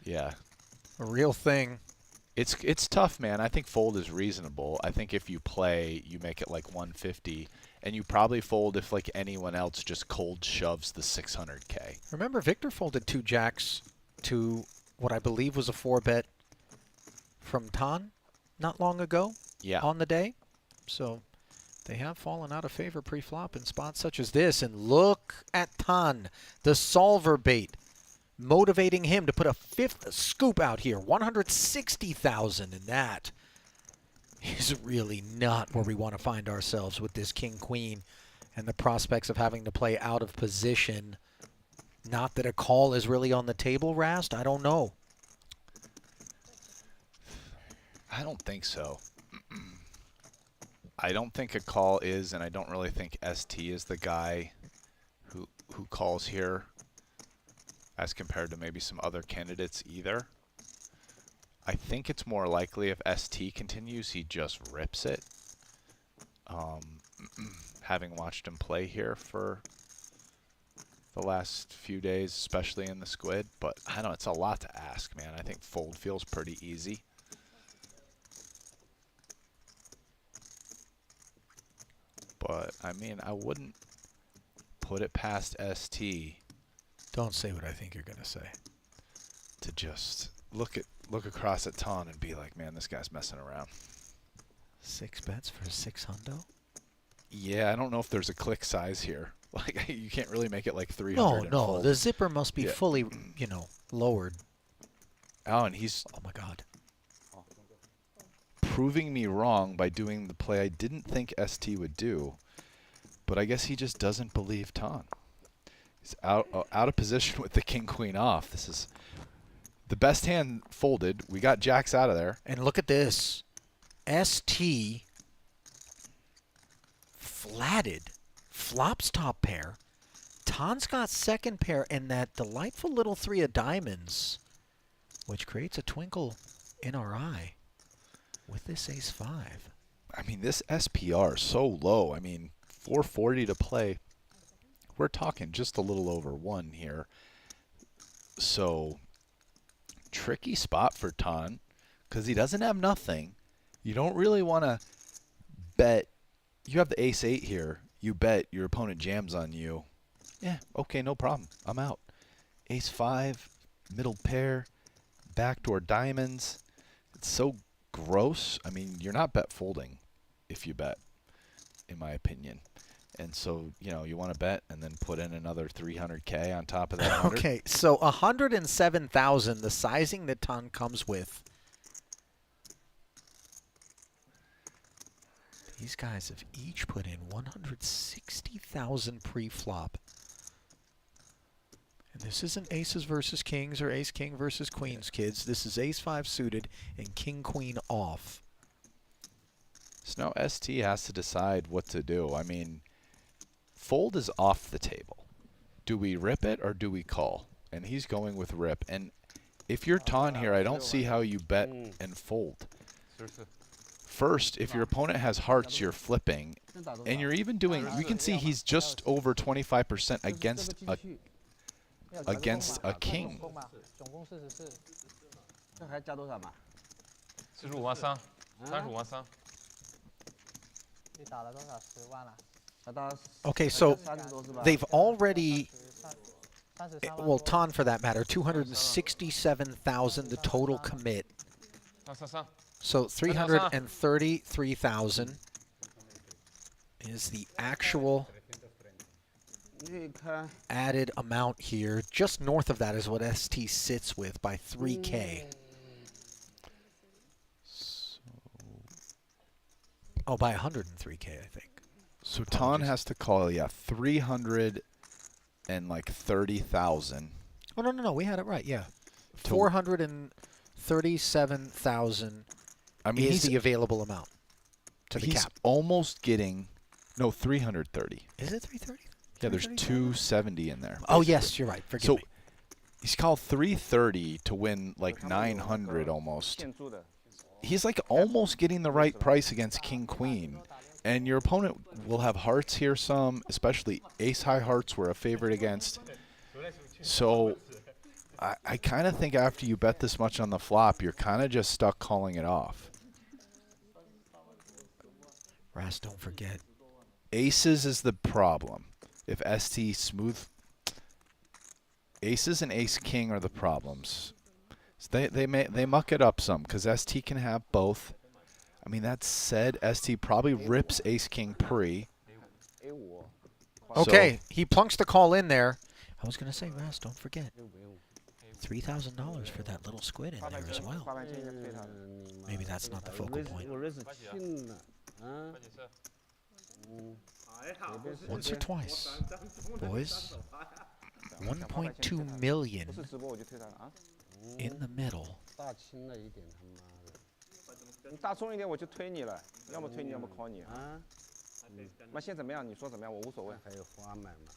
yeah. a real thing. It's tough, man. I think fold is reasonable. I think if you play, you make it like 150, and you probably fold if like anyone else just cold shoves the 600K. Remember, Victor folded 2 jacks to what I believe was a 4-bet from Tan not long ago on the day. So they have fallen out of favor pre-flop in spots such as this. And look at Tan, the solver bait, motivating him to put a 5th scoop out here. 160,000, and that is really not where we want to find ourselves with this king-queen and the prospects of having to play out of position. Not that a call is really on the table, Rast. I don't know. I don't think so. I don't think a call is, and I don't really think ST is the guy who calls here as compared to maybe some other candidates either. I think it's more likely if ST continues, he just rips it. Having watched him play here for the last few days, especially in the Squid, but I don't know, it's a lot to ask, man. I think fold feels pretty easy. But, I mean, I wouldn't put it past ST. Don't say what I think you're going to say. To just look across at Tan and be like, man, this guy's messing around. 6 bets for 600? Yeah, I don't know if there's a click size here. Like, you can't really make it like 300. No, and no. fold. The zipper must be fully, you know, lowered. Oh, and he's Oh, my God. proving me wrong by doing the play I didn't think ST would do. But I guess he just doesn't believe Tan. He's out of position with the king-queen off. This is the best hand folded. We got jacks out of there. And look at this. ST flatted. Flops top pair. Tan's got second pair and that delightful little 3 of diamonds, which creates a twinkle in our eye with this ace 5. I mean, this SPR is so low. I mean, 440 to play. We're talking just a little over 1 here. So, tricky spot for Tan because he doesn't have nothing. You don't really want to bet. You have the ace 8 here. You bet your opponent jams on you. Yeah, okay, no problem. I'm out. Ace 5, middle pair, backdoor diamonds. It's so gross. I mean, you're not bet folding if you bet, in my opinion. And so, you know, you want to bet and then put in another 300K on top of that 100. Okay, so 107,000, the sizing that Tan comes with. These guys have each put in 160,000 pre-flop. And this isn't aces versus kings or ace-king versus queens, kids. This is ace-5 suited and king-queen off. So now ST has to decide what to do. I mean, fold is off the table. Do we rip it or do we call? And he's going with rip. And if you're Tan here, I don't see how you bet and fold. First, if your opponent has hearts, you're flipping. And you're even doing, you can see he's just over 25% against a king. 这还加多少嘛？ 45万3 35万3 你打了多少？10万了。 Okay, so 30多是吧？ they've already, 33万 well, 多。 Tan for that matter, 267,000 the total commit. 333 So 333,000 is the actual 你可以看 added amount here. Just north of that is what ST sits with by 3K. Oh, by 103K, I think. So Tan has to call, yeah, 330,000. Oh, no, we had it right, yeah. 437,000 I mean, is the available amount to the he's cap. almost getting 330. Is it 330? Yeah, there's 270 in there. Oh, yes, you're right. Forgive So me. he's called 330 to win like 900 almost. 现租的 He's like almost getting the right price against King Queen. And your opponent will have hearts here some, especially ace high hearts were a favorite against. So I kind of think after you bet this much on the flop, you're kind of just stuck calling it off. Rast, don't forget. Aces is the problem. If ST smooth, aces and ace king are the problems. So they muck it up some because ST can have both. I mean, that said, ST probably rips ace king pre. Okay, he plunks the call in there. I was going to say, Rast, don't forget. $3,000 for that little squid in there as well. 800应该推他的。 Maybe that's not the focal point. 我认识亲了，啊， Once or twice. Boys, 1.2 million 不是直播我就推他了啊！ in the middle. 大亲了一点，他妈的，你大冲一点我就推你了，要么推你，要么 call 你。啊，那现在怎么样？你说怎么样？我无所谓。还有花买嘛？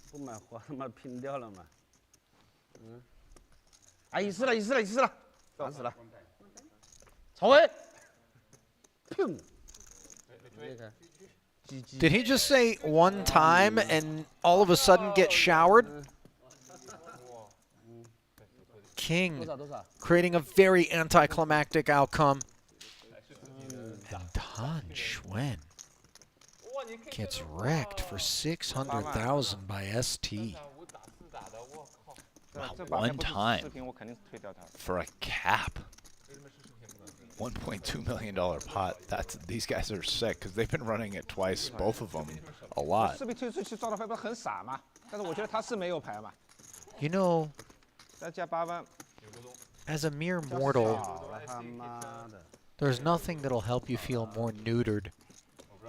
不买花他妈拼掉了嘛？嗯，啊，一次了，一次了，一次了，烦死了！曹威，砰！你看， Did he just say one time and all of a sudden get showered? King 多少？ creating a very anticlimactic outcome. And Han Schwen gets wrecked for 600,000 by ST. 这把 one 不是 time 视频我肯定推掉他。 For a cap. $1.2 million pot. These guys are sick because they've been running it twice, both of them, a lot. 视频推出去抓到牌不是很傻吗？但是我觉得他是没有牌嘛， You know, 再加8万， as a mere mortal, 好了他妈的！ there's nothing that'll help you feel more neutered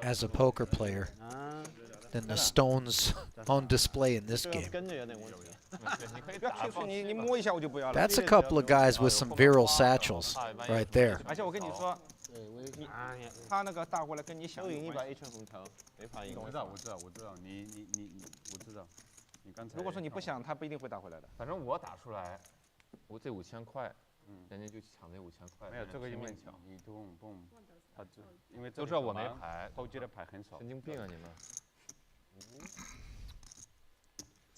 as a poker player 啊， than the stones on display in this 这个 game. 跟着有点问题。你不要推出你摸一下我就不要了。 That's a couple of guys with some virile satchels right there. 而且我跟你说，对，我也他那个大过来跟你想收赢一把有关系。 一圈红条，没法赢。我知道，我知道，我知道，我知道，你刚才。如果说你不想，他不一定会打回来的。反正我打出来，我这5000块，人家就抢这5000块。没有这个，因为抢，你蹦，他就因为都知道我没牌，投机的牌很少。神经病啊你们！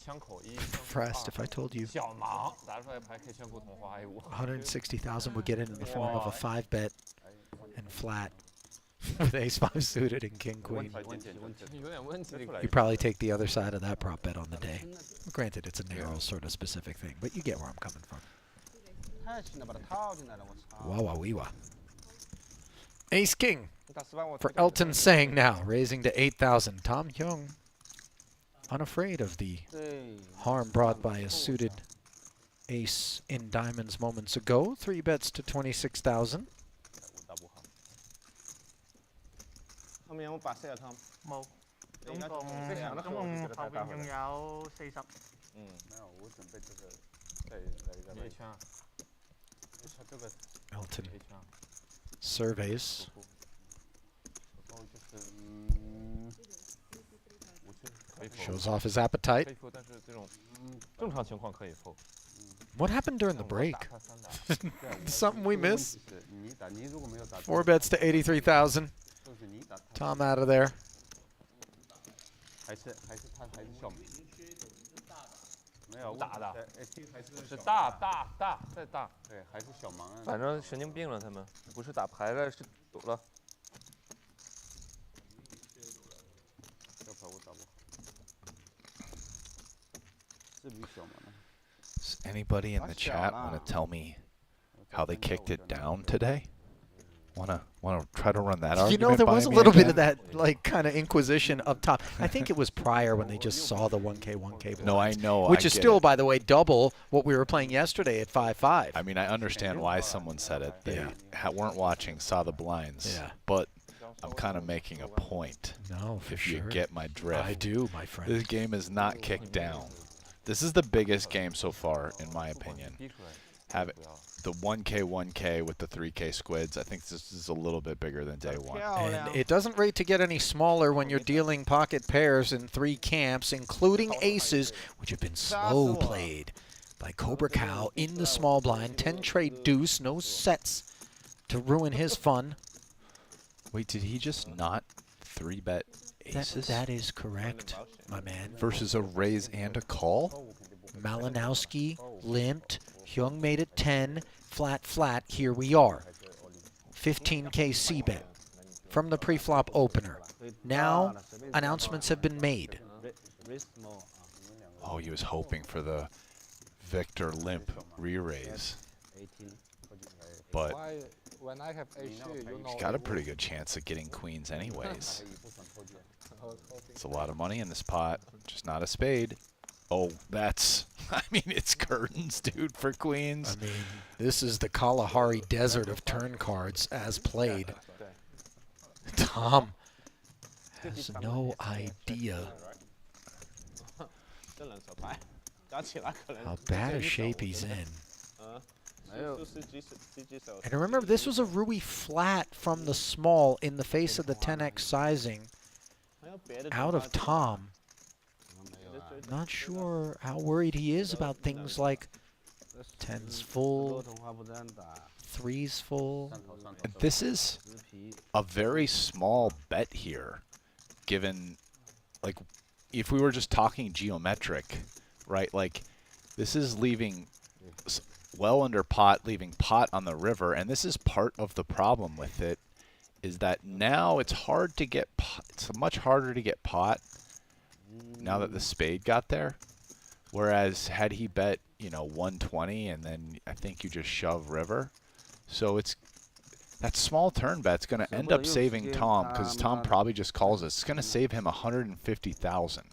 枪口一， Rast, if I told you 小盲打出来牌开全部同花，哎我。 160,000 would get in the form of a 5-bet and flat with ace-5 suited and king queen. 有点问题。 You probably take the other side of that prop bet on the day. Granted, it's a narrow sort of specific thing, but you get where I'm coming from. 太轻了，把它套进来了，我操！ Wah wah wee wah. Ace king 你打10万我 for 推掉 Elton Sang now, raising to 8,000. Tom Hyung, unafraid of the 对， harm brought by a suited ace in diamonds moments ago. 3 bets to 26,000. 我打不好。後面有冇白色啊，Tom？冇。你而家總共非常的好我覺得他打回來後邊仲有40。没有，我准备这个再来一个。一圈，他这个 Elton 一圈。 surveys. 然后就是我觉得可以 Shows off his appetite. 可以 fold， 但是这种正常情况可以 fold。 What happened during the 我 break? 打他3打。Something we 这个问 missed? 题是你打，你如果没有打 4 bets to 83,000. 就是你打他 Tom out of there. 还是小明。没有打的，ST 还是是大再大。对，还是小盲啊。反正神经病了，他们不是打牌了，是赌了。这牌我打不好。是比小盲啊。 Does anybody in the chat want to tell me how they kicked it down today? Wanna try to run that You argument know, there by was a me little bit again? of that, like, kind of inquisition up top. I think it was prior when they just saw the 1K blinds. No, I know. Which I is get still, it. by the way, double what we were playing yesterday at 5-5. I mean, I understand why someone said it. They weren't watching, saw the blinds. Yeah. But I'm kind of making a point. No, for If sure. you get my drift. I do, my friend. This game is not kicked down. This is the biggest game so far, in my opinion. have it, the 1K 1K with the 3K squids. I think this is a little bit bigger than day one. And it doesn't rate to get any smaller when you're dealing pocket pairs in 3 camps, including aces, which have been slow played by Cobra Cow in the small blind. 10 trade deuce, no sets to ruin his fun. Wait, did he just not 3-bet aces? That is correct, my man. Versus a raise and a call? Malinowski limped. Hyung made it 10. Flat, flat. Here we are. 15K C-bet from the pre-flop opener. Now, announcements have been made. Oh, he was hoping for the Victor limp re-raise. But when I have ace, he's got a pretty good chance of getting queens anyways. It's a lot of money in this pot, just not a spade. Oh, that's, I mean, it's curtains, dude, for queens. I mean, this is the Kalahari Desert of turn cards as played. Tom has no idea how bad a shape he's in. And remember, this was a Rui flat from the small in the face of the 10x sizing out of Tom. Not sure how worried he is about things like 10s full, 3s full. And this is a very small bet here, given, like, if we were just talking geometric, right? Like, this is leaving well under pot, leaving pot on the river, and this is part of the problem with it, is that now it's hard to get pot. It's much harder to get pot now that the spade got there. Whereas had he bet, you know, 120 and then I think you just shove river. So it's that small turn bet's going to end up saving Tom, because Tom probably just calls us. It's going to save him 150,000.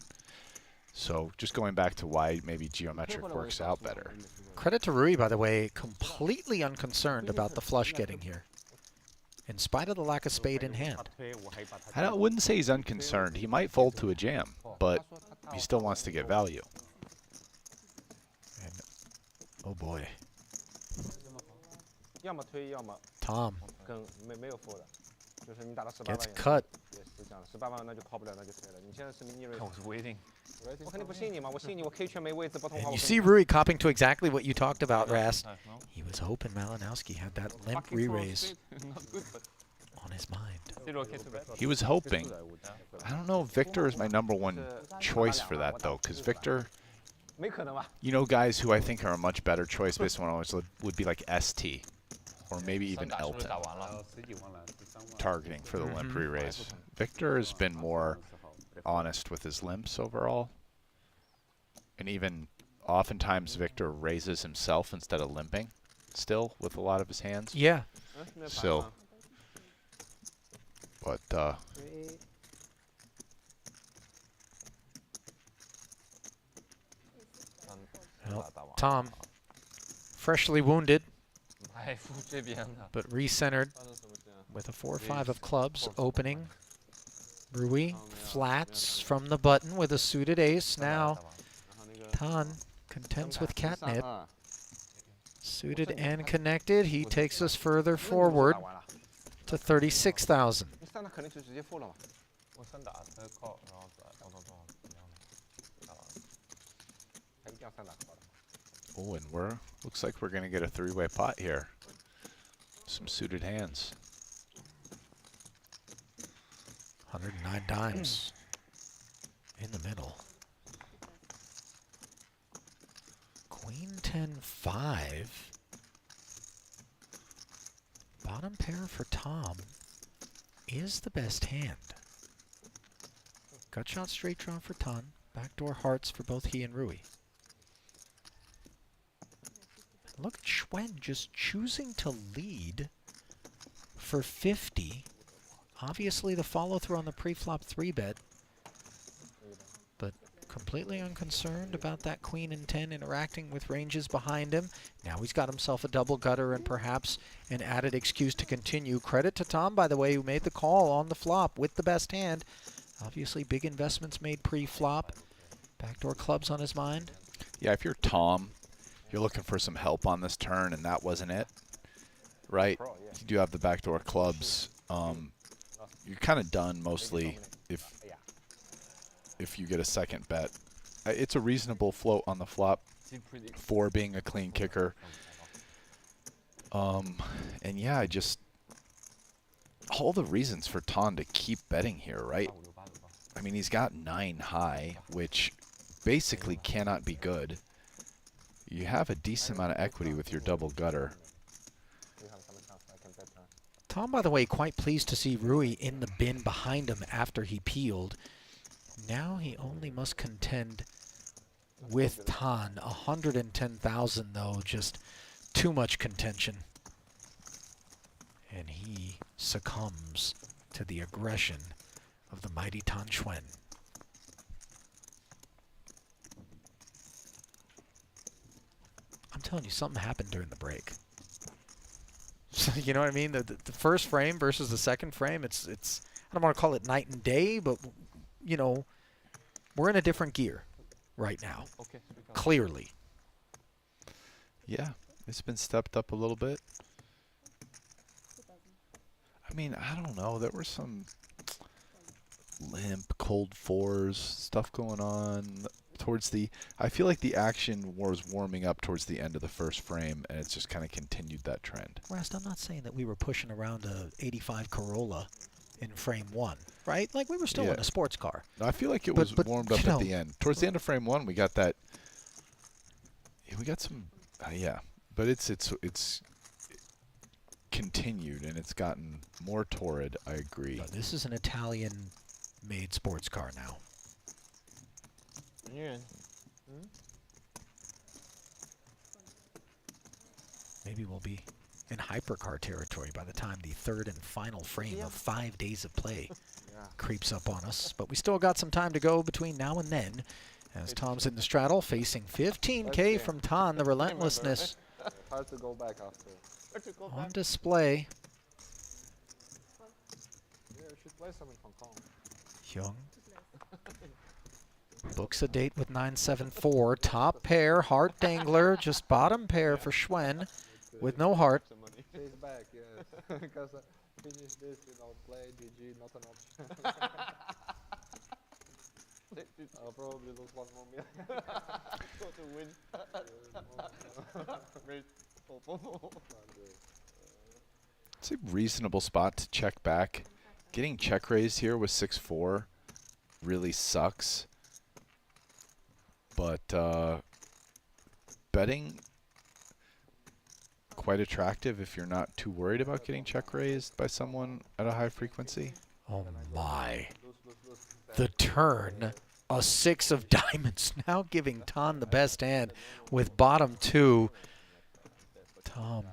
So just going back to why maybe geometric works out better. Credit to Rui, by the way, completely unconcerned about the flush getting here, in spite of the lack of spade in hand. I wouldn't say he's unconcerned. He might fold to a jam, but he still wants to get value. And, oh boy. Tom gets cut. I was waiting. And you see Rui copping to exactly what you talked about, Rast. He was hoping Malinowski had that limp re-raise on his mind. He was hoping. I don't know if Victor is my #1 choice for that, though, because Victor, you know, guys who I think are a much better choice based on what would be like ST, or maybe even Elton, targeting for the limp re-raise. Victor has been more honest with his limps overall. And even oftentimes Victor raises himself instead of limping still with a lot of his hands. Yeah. So, but well, Tom, freshly wounded, but re-centered with a 4-5 of clubs opening. Rui flats from the button with a suited ace. Now Tan contends with catnip. Suited and connected. He takes us further forward to 36,000. oh, and looks like we're gonna get a 3-way pot here. Some suited hands. 109 dimes in the middle. Queen 10-5. Bottom pair for Tom is the best hand. Gut shot straight draw for Tan. Backdoor hearts for both he and Rui. Look at Schwen just choosing to lead for 50. Obviously the follow-through on the pre-flop 3-bet, but completely unconcerned about that queen and 10 interacting with ranges behind him. Now he's got himself a double gutter and perhaps an added excuse to continue. Credit to Tom, by the way, who made the call on the flop with the best hand. Obviously big investments made pre-flop. Backdoor clubs on his mind. Yeah, if you're Tom, you're looking for some help on this turn, and that wasn't it, right? You do have the backdoor clubs. You're kind of done mostly if you get a second bet. It's a reasonable float on the flop for being a clean kicker. And yeah, all the reasons for Ton to keep betting here, right? I mean, he's got 9 high, which basically cannot be good. You have a decent amount of equity with your double gutter. Tom, by the way, quite pleased to see Rui in the bin behind him after he peeled. Now he only must contend with Tan. 110,000 though, just too much contention. And he succumbs to the aggression of the mighty Tan Xuan. I'm telling you, something happened during the break. You know what I mean? The first frame versus the second frame, it's I don't want to call it night and day, but you know, we're in a different gear right now. Clearly. Yeah, it's been stepped up a little bit. I mean, I don't know. There were some limp, cold fours, stuff going on towards the... I feel like the action was warming up towards the end of the first frame, and it's just kind of continued that trend. Rast, I'm not saying that we were pushing around a 85 Corolla in frame 1, right? Like, we were still in a sports car. No, I feel like it was warmed up at the end. Towards the end of frame 1, we got that... We got some... yeah, but it's continued, and it's gotten more torrid, I agree. No, this is an Italian-made sports car now. Maybe we'll be in hypercar territory by the time the third and final frame of 5 days of play creeps up on us. But we still got some time to go between now and then, as Tom's in the straddle, facing 15K from Tan, the relentlessness Hard to go back after. on display. Yeah, we should play some in Hong Kong. Young books a date with 974. Top pair, heart dangler, just bottom pair for Xuan with no heart. Face back, yes. Because finish this, you know, play GG, not an option. I'll probably lose 1 more million. Go to win. It's a reasonable spot to check back. Getting check raised here with 6-4 really sucks. But betting quite attractive if you're not too worried about getting check raised by someone at a high frequency. Oh my. The turn, a 6 of diamonds, now giving Tan the best hand with bottom 2. Tom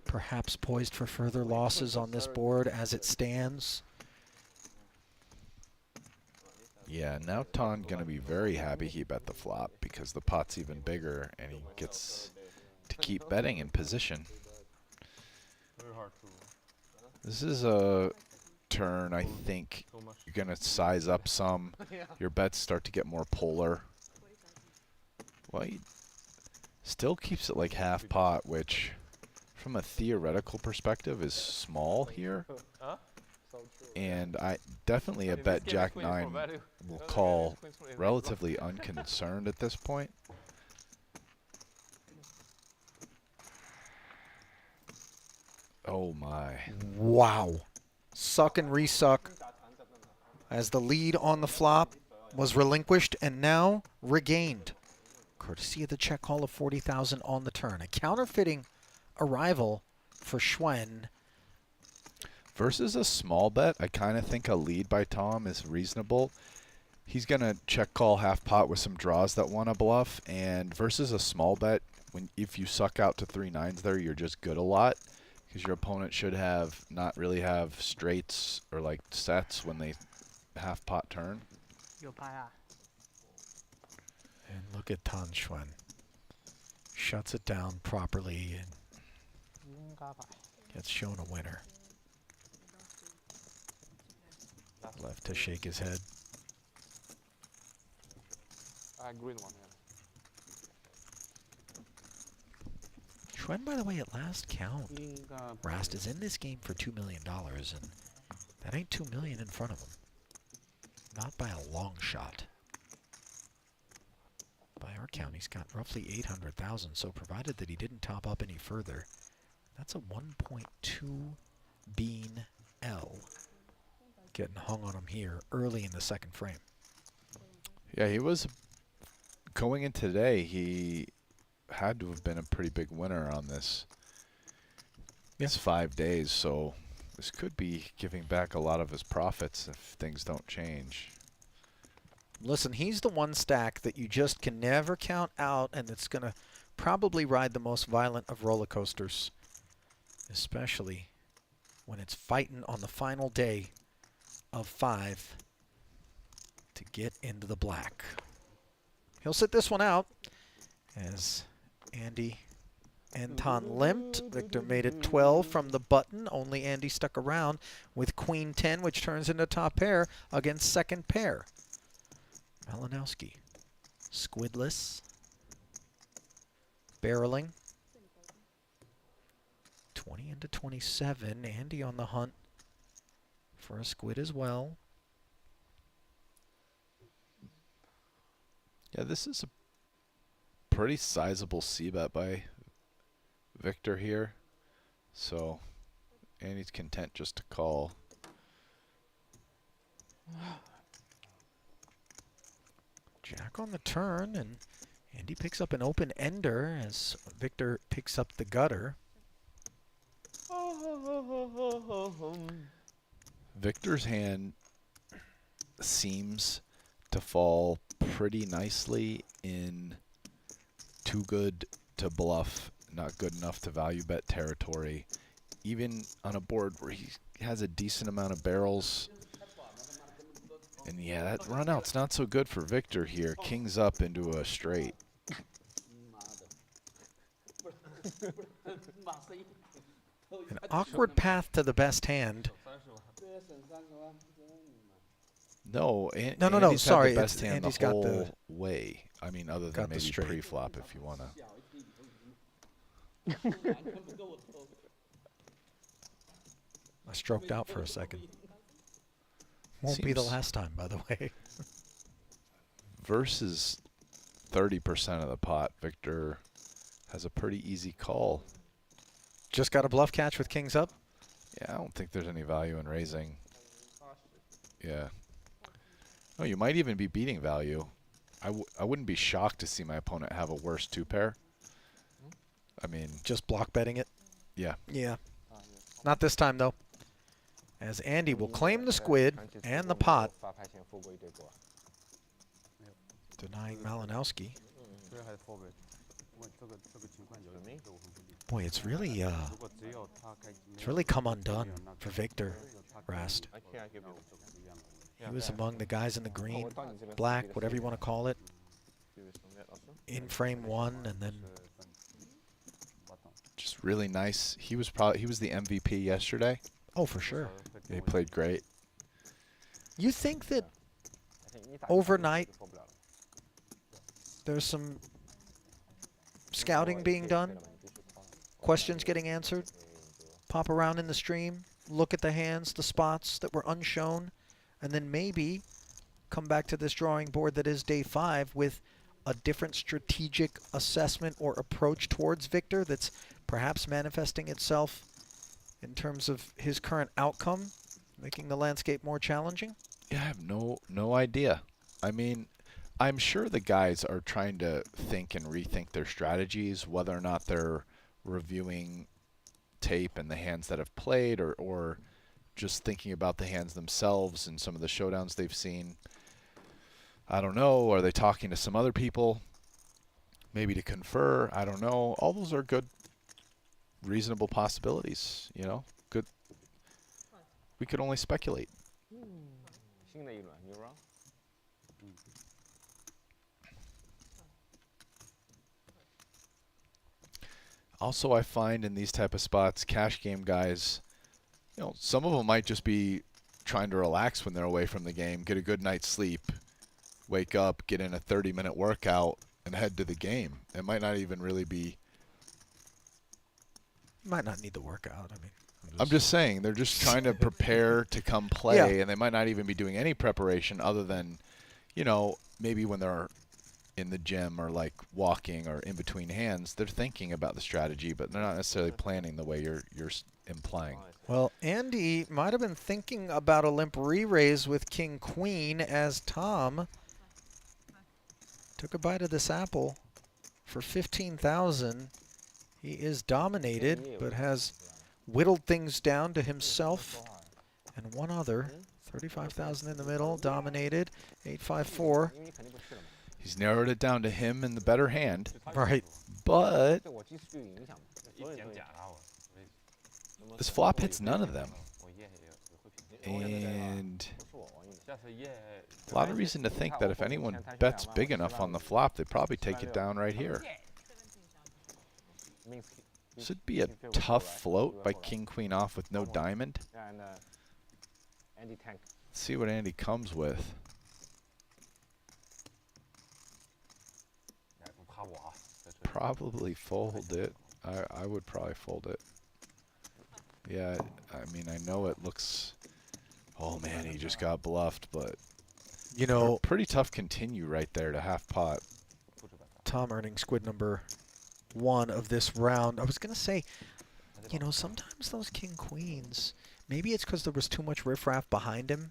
perhaps poised for further losses on this board as it stands. Yeah, now Tan gonna be very happy he bet the flop because the pot's even bigger and he gets to keep betting in position. This is a turn I think you're gonna size up some. Your bets start to get more polar. Well, he still keeps it like half pot, which from a theoretical perspective is small here. And I definitely a bet Jack 9 will call relatively unconcerned at this point. Oh my. Wow. Suck and resuck as the lead on the flop was relinquished and now regained. Courtesy of the check call of 40,000 on the turn. A counterfeiting arrival for Xuan. Versus a small bet, I kind of think a lead by Tom is reasonable. He's going to check call half pot with some draws that want to bluff. And versus a small bet, if you suck out to 3 nines there, you're just good a lot. Because your opponent should not really have straights or like sets when they half pot turn. And look at Tan Xuan. Shuts it down properly and gets shown a winner. Left to shake his head. Green one, when, by the way, at last count, Rast is in this game for $2 million, and that ain't $2 million in front of him. Not by a long shot. By our count, he's got roughly 800,000, so provided that he didn't top up any further, that's a 1.2 bean L getting hung on him here early in the second frame. Yeah, he was going in today. He had to have been a pretty big winner on this. It's 5 days, so this could be giving back a lot of his profits if things don't change. Listen, he's the one stack that you just can never count out, and it's going to probably ride the most violent of roller coasters, especially when it's fighting on the final day of 5 to get into the black. He'll sit this one out as Andy Anton limped. Victor made it 12 from the button. Only Andy stuck around with Queen 10, which turns into top pair against second pair. Malinowski, squidless, barreling. 20 into 27. Andy on the hunt for a squid as well. Yeah, this is a pretty sizable c-bet by Victor here. So Andy's content just to call. Jack on the turn, and Andy picks up an open ender as Victor picks up the gutter. Victor's hand seems to fall pretty nicely in too good to bluff, not good enough to value bet territory. Even on a board where he has a decent amount of barrels. And yeah, that run out's not so good for Victor here. King's up into a straight. An awkward path to the best hand. No, No, Andy's had sorry, the best it's- hand Andy's the got whole the- way. I mean, other got than the maybe straight. pre-flop if you want to. I stroked out for a second. Won't be the Seems- last time, by the way. Versus 30% of the pot, Victor has a pretty easy call. Just got a bluff catch with kings up. Yeah, I don't think there's any value in raising. Yeah. Oh, you might even be beating value. I wouldn't be shocked to see my opponent have a worse two pair. I mean, Just block betting it. yeah. Yeah. Not this time, though. As Andy will claim the squid and the pot, denying Malinowski. Boy, it's really come undone for Victor Rast. He was among the guys in the green, black, whatever you want to call it, in frame one, and then Just really nice. He was the MVP yesterday. oh, for sure. He played great. You think that overnight there's some scouting being done, questions getting answered, pop around in the stream, look at the hands, the spots that were unshown, and then maybe come back to this drawing board that is day 5 with a different strategic assessment or approach towards Victor that's perhaps manifesting itself in terms of his current outcome, making the landscape more challenging? Yeah, I have no idea. I mean, I'm sure the guys are trying to think and rethink their strategies, whether or not they're reviewing tape and the hands that have played, or just thinking about the hands themselves and some of the showdowns they've seen. I don't know. Are they talking to some other people? Maybe to confer? I don't know. All those are good, reasonable possibilities, you know? Good. We could only speculate. Also, I find in these type of spots, cash game guys, you know, some of them might just be trying to relax when they're away from the game, get a good night's sleep, wake up, get in a 30-minute workout, and head to the game. It might not even really be Might not need the workout. I mean, I'm just saying they're just trying to prepare to come play, and they might not even be doing any preparation other than, you know, maybe when they're in the gym or like walking or in between hands, they're thinking about the strategy, but they're not necessarily planning the way you're implying. Well, Andy might have been thinking about a limp re-raise with King Queen as Tom took a bite of this apple for 15,000. He is dominated, but has whittled things down to himself and one other. 35,000 in the middle, dominated. 854. He's narrowed it down to him and the better hand. Right. But this flop hits none of them. And a lot of reason to think that if anyone bets big enough on the flop, they'd probably take it down right here. Should be a tough float by King Queen off with no diamond. Let's see what Andy comes with. Probably fold it. I would probably fold it. Yeah, I mean, I know it looks... Oh, man, he just got bluffed, but... You know... Pretty tough continue right there to half pot. Tom earning squid number 1 of this round. I was going to say, you know, sometimes those king queens, maybe it's because there was too much riffraff behind him.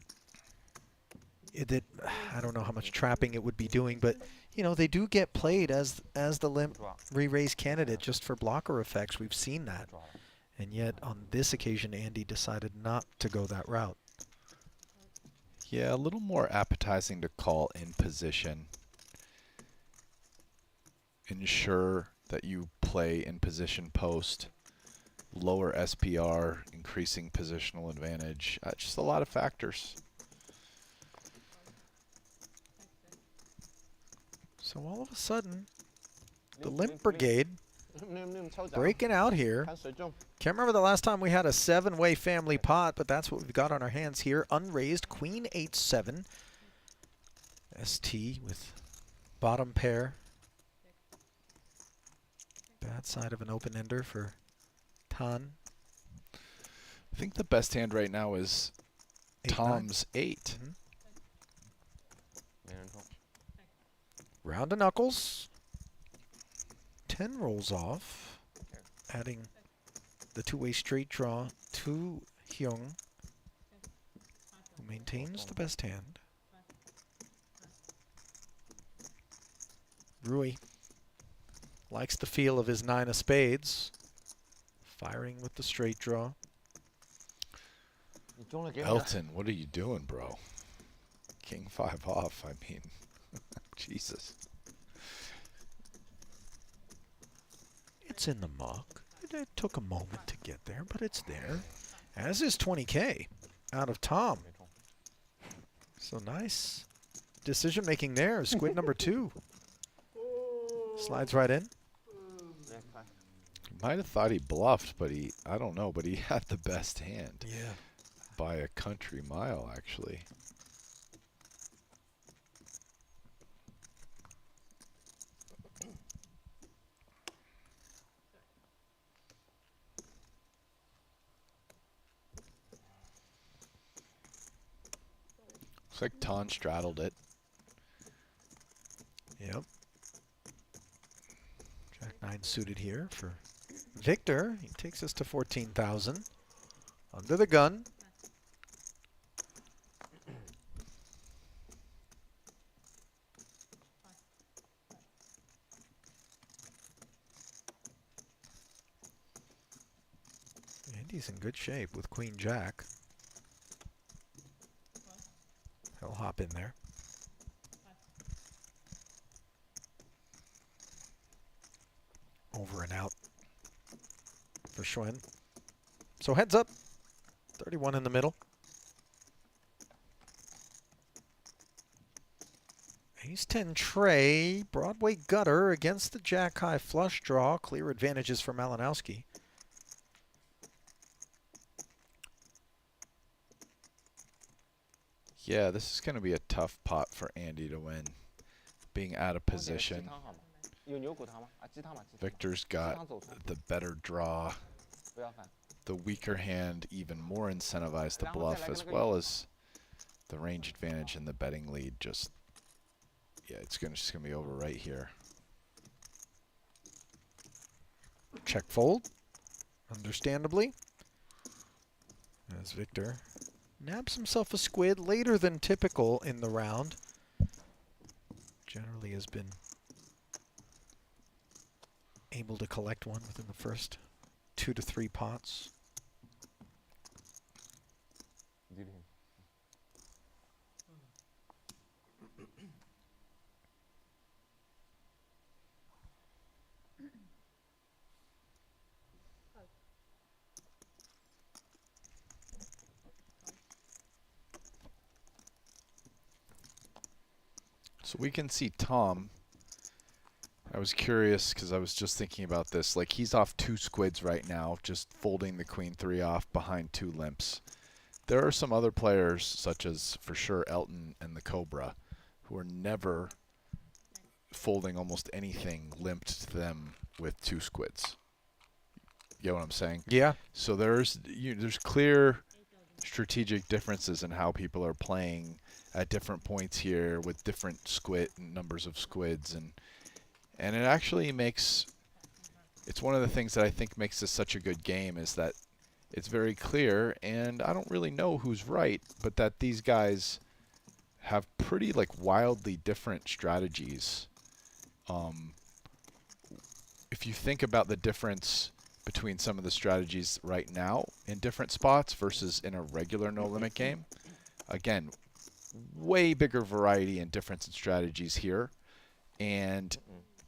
I don't know how much trapping it would be doing, but, you know, they do get played as the limp re-raise candidate just for blocker effects. We've seen that. And yet, on this occasion, Andy decided not to go that route. Yeah, a little more appetizing to call in position. Ensure that you play in position post. Lower SPR, increasing positional advantage. Just a lot of factors. So all of a sudden, the Limp Brigade breaking out here. Can't remember the last time we had a 7-way family pot, but that's what we've got on our hands here. Unraised, Queen 8-7. ST with bottom pair. Bad side of an open ender for Tan. I think the best hand right now is Tom's 8. Round of knuckles. 10 rolls off, adding the 2-way straight draw to Hyung, who maintains the best hand. Rui likes the feel of his 9 of spades, firing with the straight draw. Elton, what are you doing, bro? King 5 off, I mean, Jesus. It's in the muck. It took a moment to get there, but it's there. As is 20K out of Tom. So nice decision making there. Squid number 2. Slides right in. Might have thought he bluffed, but I don't know, but he had the best hand. Yeah. By a country mile, actually. Looks like Ton straddled it. Yep. Jack 9 suited here for Victor. He takes us to 14,000. Under the gun. Andy's in good shape with Queen Jack. He'll hop in there. Over and out for Schwen. So heads up. 31 in the middle. Ace 10 tray. Broadway gutter against the Jack high flush draw. Clear advantages for Malinowski. Yeah, this is going to be a tough pot for Andy to win. Being out of position. Victor's got the better draw. the weaker hand even more incentivized to bluff, as well as the range advantage and the betting lead. Just, yeah, it's just gonna be over right here. Check fold, understandably, as Victor nabs himself a squid later than typical in the round. Generally has been able to collect one within the first 2 to 3 pots. So we can see Tom. I was curious because I was just thinking about this. Like, he's off 2 squids right now, just folding the queen 3 off behind 2 limps. There are some other players, such as for sure Elton and the Cobra, who are never folding almost anything limped to them with 2 squids. You know what I'm saying? Yeah. So there's clear strategic differences in how people are playing at different points here with different squid numbers of squids, and it actually makes, it's one of the things that I think makes this such a good game, is that it's very clear, and I don't really know who's right, but that these guys have pretty like wildly different strategies. If you think about the difference between some of the strategies right now in different spots versus in a regular no limit game, again, way bigger variety and difference in strategies here. And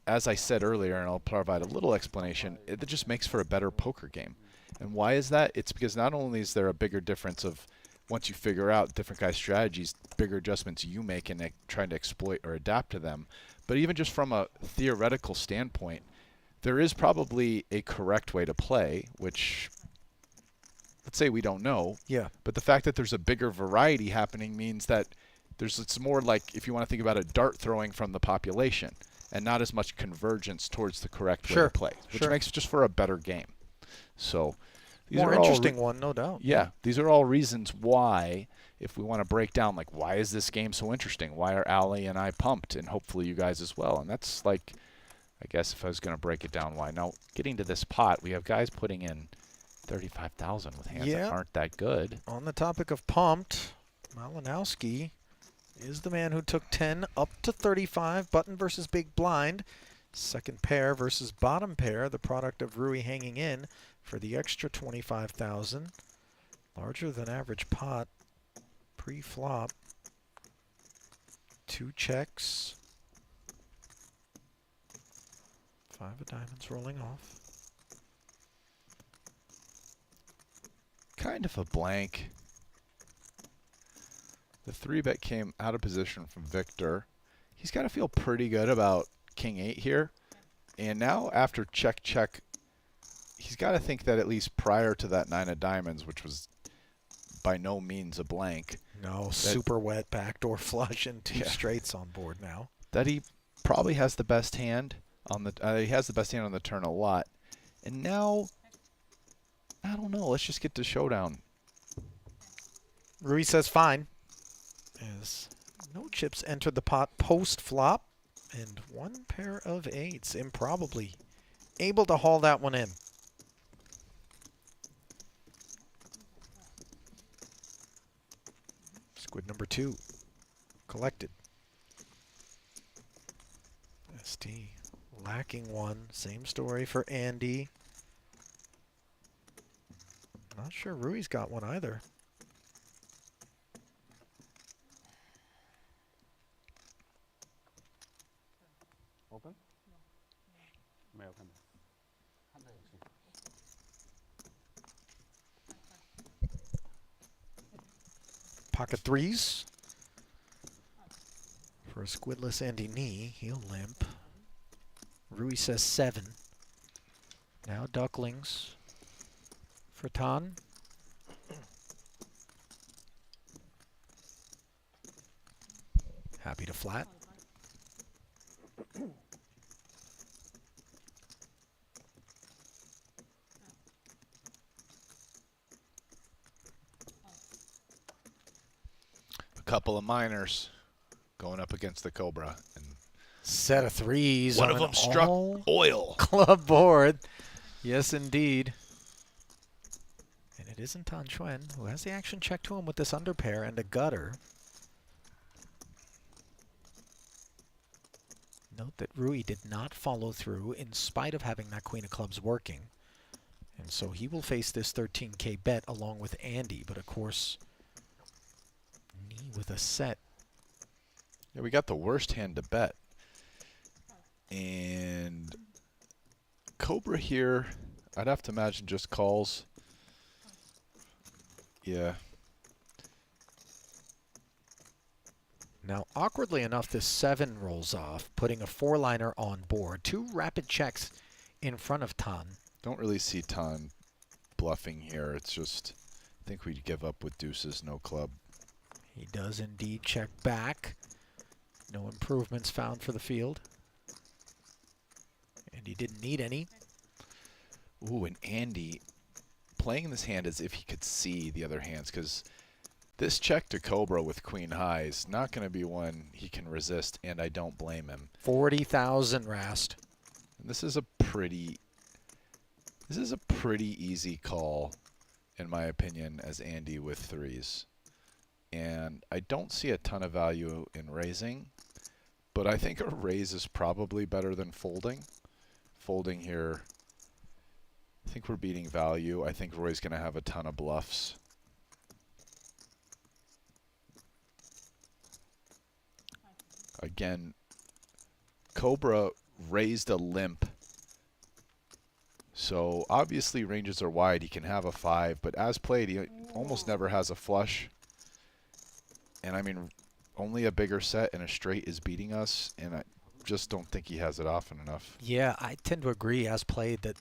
as I said earlier, and I'll provide a little explanation, it just makes for a better poker game. And why is that? It's because not only is there a bigger difference of, once you figure out different guys' strategies, bigger adjustments you make in trying to exploit or adapt to them, but even just from a theoretical standpoint, there is probably a correct way to play, which, let's say we don't know. Yeah. But the fact that there's a bigger variety happening means that it's more like, if you want to think about it, dart throwing from the population, and not as much convergence towards the correct way to play, which makes just for a better game. So these more are all interesting one, no doubt. Yeah, these are all reasons why, if we want to break down, like, why is this game so interesting? Why are Ali and I pumped, and hopefully you guys as well? And that's like, I guess if I was going to break it down, why? Now, getting to this pot, we have guys putting in 35,000 with hands that aren't that good. On the topic of pumped, Malinowski is the man who took 10 up to 35. Button versus big blind. Second pair versus bottom pair. The product of Rui hanging in for the extra 25,000. Larger than average pot. Pre-flop. 2 checks. 5 of diamonds rolling off. Kind of a blank. The 3-bet came out of position from Victor. He's got to feel pretty good about King 8 here. And now after check, check, he's got to think that at least prior to that 9 of diamonds, which was by no means a blank. No, super wet backdoor flush and 2 straights on board now. That he probably has the best hand on the he has the best hand on the turn a lot. And now, I don't know, let's just get to showdown. Rui says fine. As no chips entered the pot post-flop, and 1 pair of 8s. Improbably able to haul that one in. Squid number 2 collected. ST lacking 1. Same story for Andy. Not sure Rui's got one either. Open? 没有看到。 Pocket 3s. For a squidless Andy knee, he'll limp. Rui says 7. Now ducklings for Tan. Happy to flat. couple of minors going up against the Cobra. And Set of threes. one on of an them struck all oil. club board. Yes, indeed. And it isn't Tan Xuan who has the action check to him with this underpair and a gutter. Note that Rui did not follow through in spite of having that queen of clubs working. And so he will face this 13K bet along with Andy. But of course, knee with a set. Yeah, we got the worst hand to bet. And Cobra here, I'd have to imagine just calls. Yeah. Now, awkwardly enough, this 7 rolls off, putting a 4-liner on board. 2 rapid checks in front of Tan. Don't really see Tan bluffing here. It's just, I think we'd give up with deuces, no club. He does indeed check back. No improvements found for the field. And he didn't need any. Ooh, and Andy playing this hand as if he could see the other hands, because this check to Cobra with queen high is not going to be one he can resist, and I don't blame him. 40,000 Rast. And this is a pretty easy call, in my opinion, as Andy with threes. And I don't see a ton of value in raising, but I think a raise is probably better than folding. Folding here, I think we're beating value. I think Roy's going to have a ton of bluffs. Again, Cobra raised a limp. So obviously ranges are wide. He can have a 5, but as played, he almost never has a flush. And I mean, only a bigger set and a straight is beating us, and I just don't think he has it often enough. Yeah, I tend to agree, as played, that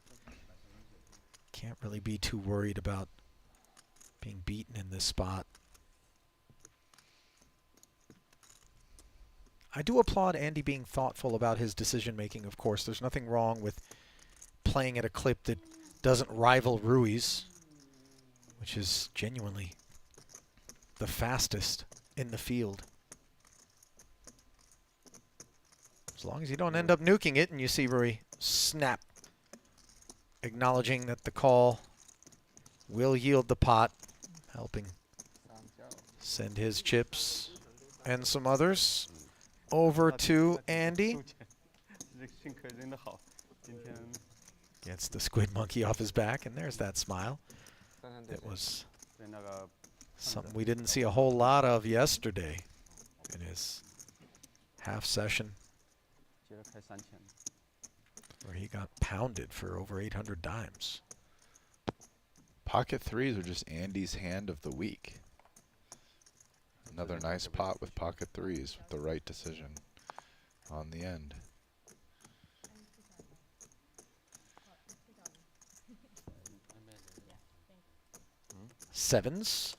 can't really be too worried about being beaten in this spot. I do applaud Andy being thoughtful about his decision-making, of course. There's nothing wrong with playing at a clip that doesn't rival Rui's, which is genuinely the fastest in the field. As long as you don't end up nuking it and you see Rui snap, acknowledging that the call will yield the pot, helping send his chips and some others over to Andy. Gets the squid monkey off his back, and there's that smile. It was something we didn't see a whole lot of yesterday in his half session, where he got pounded for over 800 dimes. Pocket threes are just Andy's hand of the week. Another nice pot with pocket threes with the right decision on the end. Sevens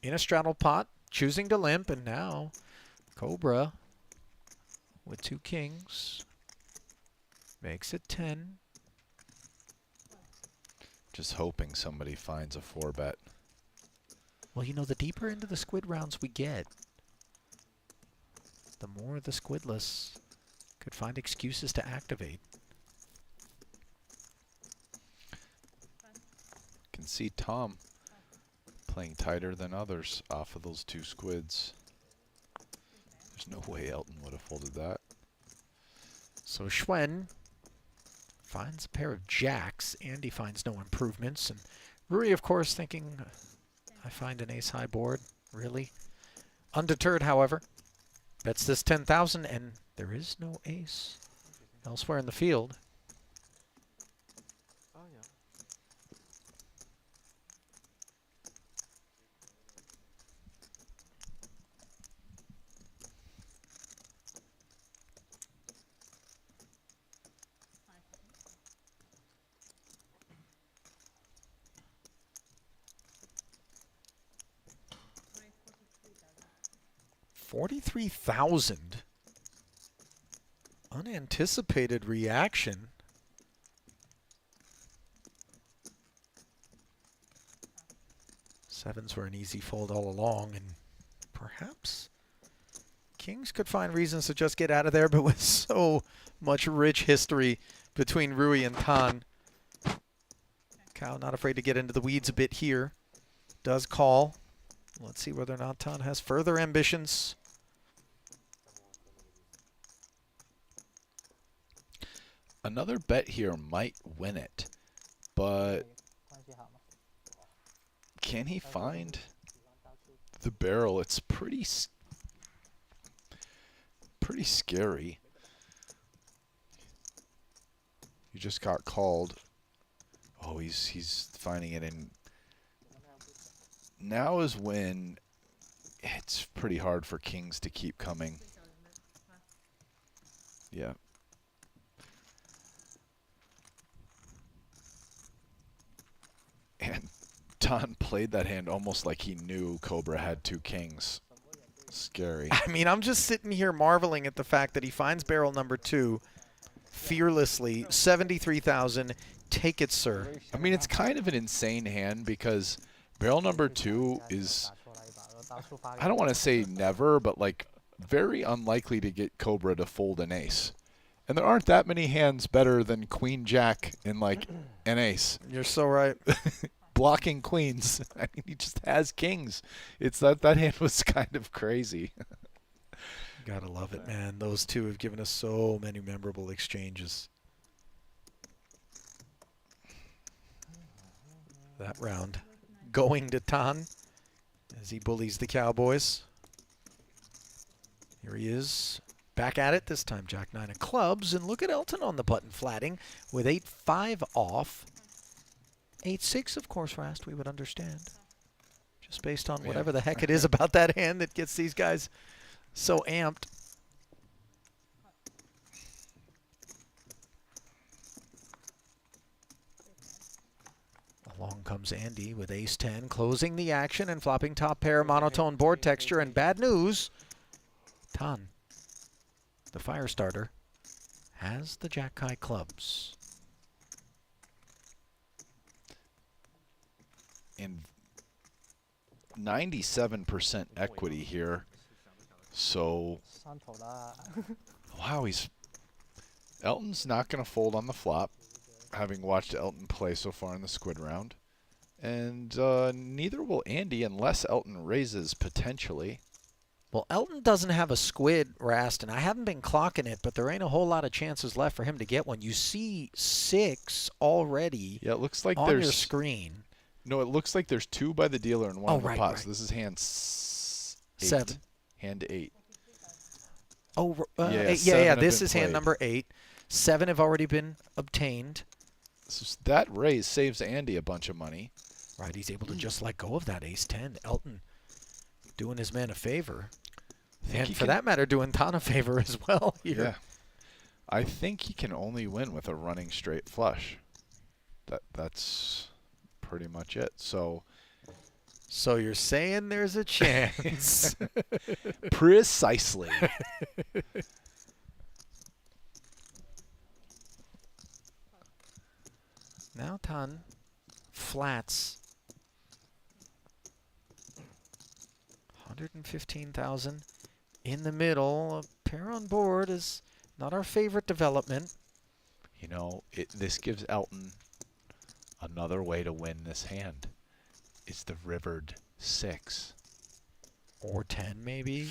in a straddle pot, choosing to limp, and now Cobra with 2 kings makes it 10. Just hoping somebody finds a 4-bet. Well, you know, the deeper into the squid rounds we get, the more the squidless could find excuses to activate. Can see Tom playing tighter than others off of those 2 squids. There's no way Elton would have folded that. So Xuan finds a pair of jacks. Andy finds no improvements. And Rui, of course, thinking, I find an ace-high board. Really? Undeterred, however, bets this 10,000, and there is no ace elsewhere in the field. Oh, yeah. 43,000. Unanticipated reaction. Sevens were an easy fold all along, and perhaps Kings could find reasons to just get out of there, but with so much rich history between Rui and Tan. Cow not afraid to get into the weeds a bit here. Does call. Let's see whether or not Tan has further ambitions. Another bet here might win it, but can he find the barrel? It's pretty scary. He just got called. Oh, he's finding it in. Now is when it's pretty hard for Kings to keep coming. Yeah. And Tan played that hand almost like he knew Cobra had 2 kings. Scary. I mean, I'm just sitting here marveling at the fact that he finds barrel number 2 fearlessly. 73,000. Take it, sir. I mean, it's kind of an insane hand because barrel number 2 is, I don't want to say never, but like very unlikely to get Cobra to fold an ace. And there aren't that many hands better than Queen Jack in like an ace. You're so right. Blocking queens. I mean, he just has kings. It's that hand was kind of crazy. Gotta love it, man. Those two have given us so many memorable exchanges. That round going to Tan as he bullies the Cowboys. Here he is. Back at it, this time Jack-9 of clubs. And look at Elton on the button flatting with 8-5 off. 8-6, of course, Rast, we would understand. Just based on whatever the heck it is about that hand that gets these guys so amped. Along comes Andy with ace-10, closing the action and flopping top pair, monotone board texture, and bad news. Tan, the fire starter, has the Jack-high clubs. And 97% equity here. So, wow, Elton's not going to fold on the flop, having watched Elton play so far in the Squid round. And neither will Andy unless Elton raises potentially. Well, Elton doesn't have a Squid, Rast, and I haven't been clocking it, but there ain't a whole lot of chances left for him to get one. You see 6 already it looks like on there's your screen. No, it looks like there's 2 by the dealer and 1 in the pot. Right. So this is hand 8. 7. Hand 8. Oh, yeah. This is hand number 8. 7 have already been obtained. So that raise saves Andy a bunch of money. Right, he's able to just let go of that ace-10. Elton doing his man a favor. And for that matter, doing Tan a favor as well here. Yeah. I think he can only win with a running straight flush. That's pretty much it. So you're saying there's a chance. Precisely. Now Tan flats 115,000 in the middle. A pair on board is not our favorite development. You know, this gives Elton another way to win this hand. It's the rivered 6. Or 10, maybe?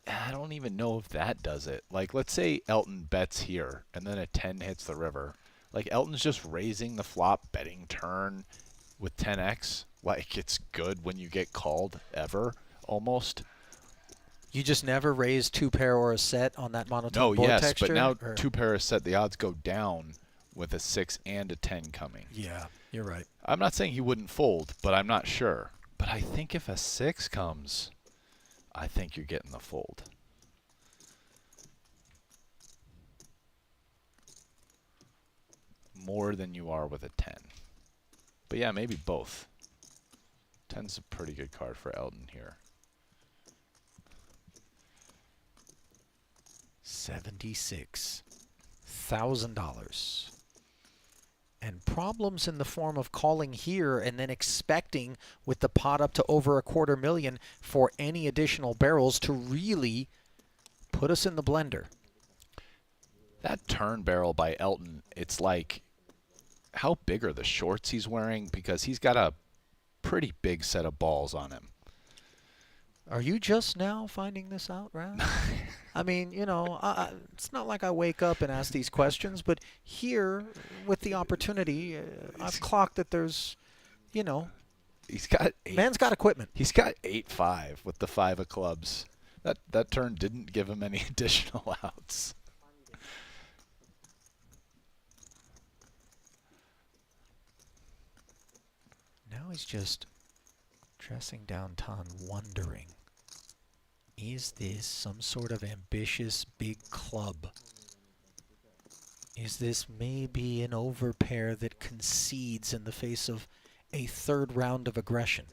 I don't even know if that does it. Like, let's say Elton bets here, and then a 10 hits the river. Like, Elton's just raising the flop, betting turn with 10x. Like, it's good when you get called, ever, almost. You just never raise 2 pair or a set on that monotone board texture? But now 2 pair a set, the odds go down with a 6 and a 10 coming. Yeah, you're right. I'm not saying he wouldn't fold, but I'm not sure. But I think if a 6 comes, I think you're getting the fold. More than you are with a 10. But yeah, maybe both. 10's a pretty good card for Elton here. $76,000. And problems in the form of calling here and then expecting with the pot up to over $250,000 for any additional barrels to really put us in the blender. That turn barrel by Elton, it's like, how big are the shorts he's wearing? Because he's got a pretty big set of balls on him. Are you just now finding this out, Rast? I mean, you know, it's not like I wake up and ask these questions, but here, with the opportunity, I've clocked that there's, you know, He's got man's got equipment. He's got 8-5 with the 5 of clubs. That turn didn't give him any additional outs. Now he's just dressing down Tan, wondering, is this some sort of ambitious big club? Is this maybe an overpair that concedes in the face of a third round of aggression?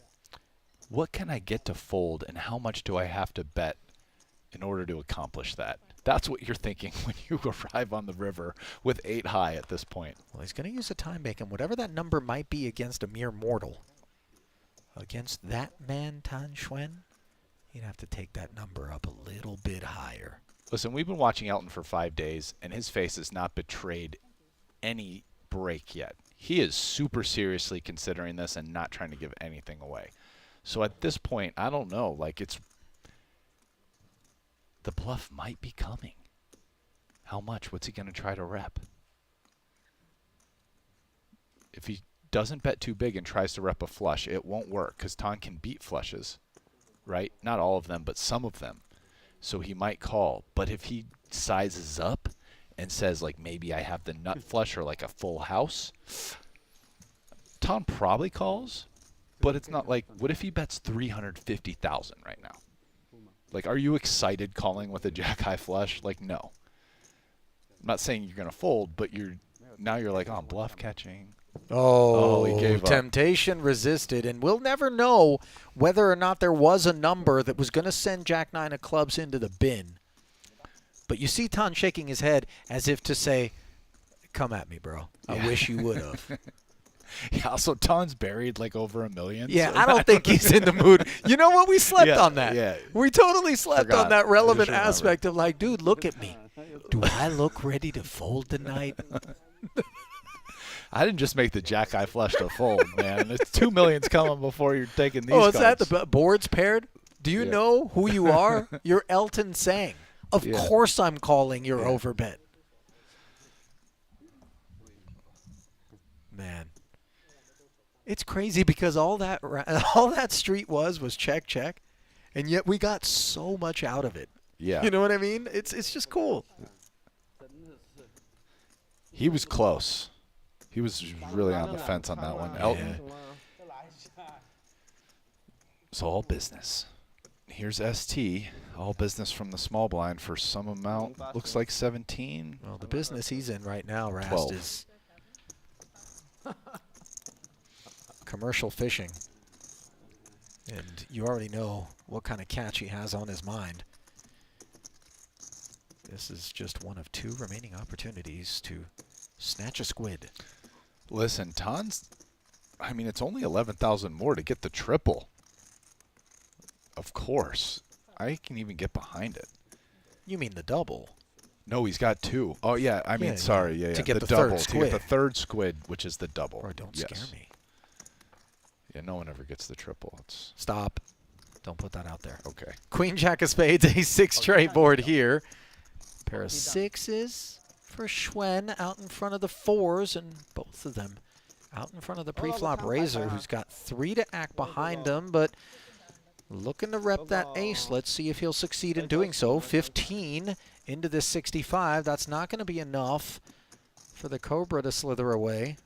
What can I get to fold, and how much do I have to bet in order to accomplish that? That's what you're thinking when you arrive on the river with 8 high at this point. Well, he's going to use a time bacon, whatever that number might be against a mere mortal. Against that man, Tan Xuan, you'd have to take that number up a little bit higher. Listen, we've been watching Elton for 5 days, and his face has not betrayed any break yet. He is super seriously considering this and not trying to give anything away. So at this point, I don't know. Like, it's the bluff might be coming. How much? What's he going to try to rep? If he doesn't bet too big and tries to rep a flush, it won't work because Tan can beat flushes, right? Not all of them, but some of them. So he might call. But if he sizes up and says, like, maybe I have the nut flush or like a full house, Tan probably calls. But it's not like, what if he bets 350,000 right now? Like, are you excited calling with a jack high flush? Like, no. I'm not saying you're going to fold, but now you're like, oh, I'm bluff catching. Oh, he gave up. Temptation resisted, and we'll never know whether or not there was a number that was going to send Jack 9 of clubs into the bin. But you see Tan shaking his head as if to say, come at me, bro. I wish you would have. Yeah, so Tan's buried like over $1 million. Yeah, so I don't think he's in the mood. You know what? We slept on that. Yeah. We totally slept Forgot. on that relevant I just aspect of like, dude, look at me. Do I look ready to fold tonight? I didn't just make the jack high flush to fold, man. It's $2 million's coming before you're taking these Oh, is cards. that the board's paired? Do you know who you are? You're Elton Sang. Of course I'm calling your overbet. Man. It's crazy because all that street was check, check, and yet we got so much out of it. Yeah. You know what I mean? It's just cool. He was close. He was really on the fence on that one. Elton. So all business. Here's ST. All business from the small blind for some amount. Looks like 17. Well, the business he's in right now, Rast, 12. is commercial fishing. And you already know what kind of catch he has on his mind. This is just one of 2 remaining opportunities to snatch a squid. Listen, Tan's, I mean, it's only 11,000 more to get the triple. Of course. I can even get behind it. You mean the double? No, he's got 2. Oh, yeah. I mean, sorry. Yeah, To get the double. third To squid. get the third squid, which is the double. Or don't scare me. Yeah, no one ever gets the triple. It's Stop. Don't put that out there. okay. Queen, jack of spades, a 6 straight board here. Pair of 6s for Xuan out in front of the 4s, and both of them out in front of the pre-flop Razor, who's got 3 to act behind him, but looking to rep that ace. Let's see if he'll succeed in doing so. 15 into this 65. That's not going to be enough for the Cobra to slither away.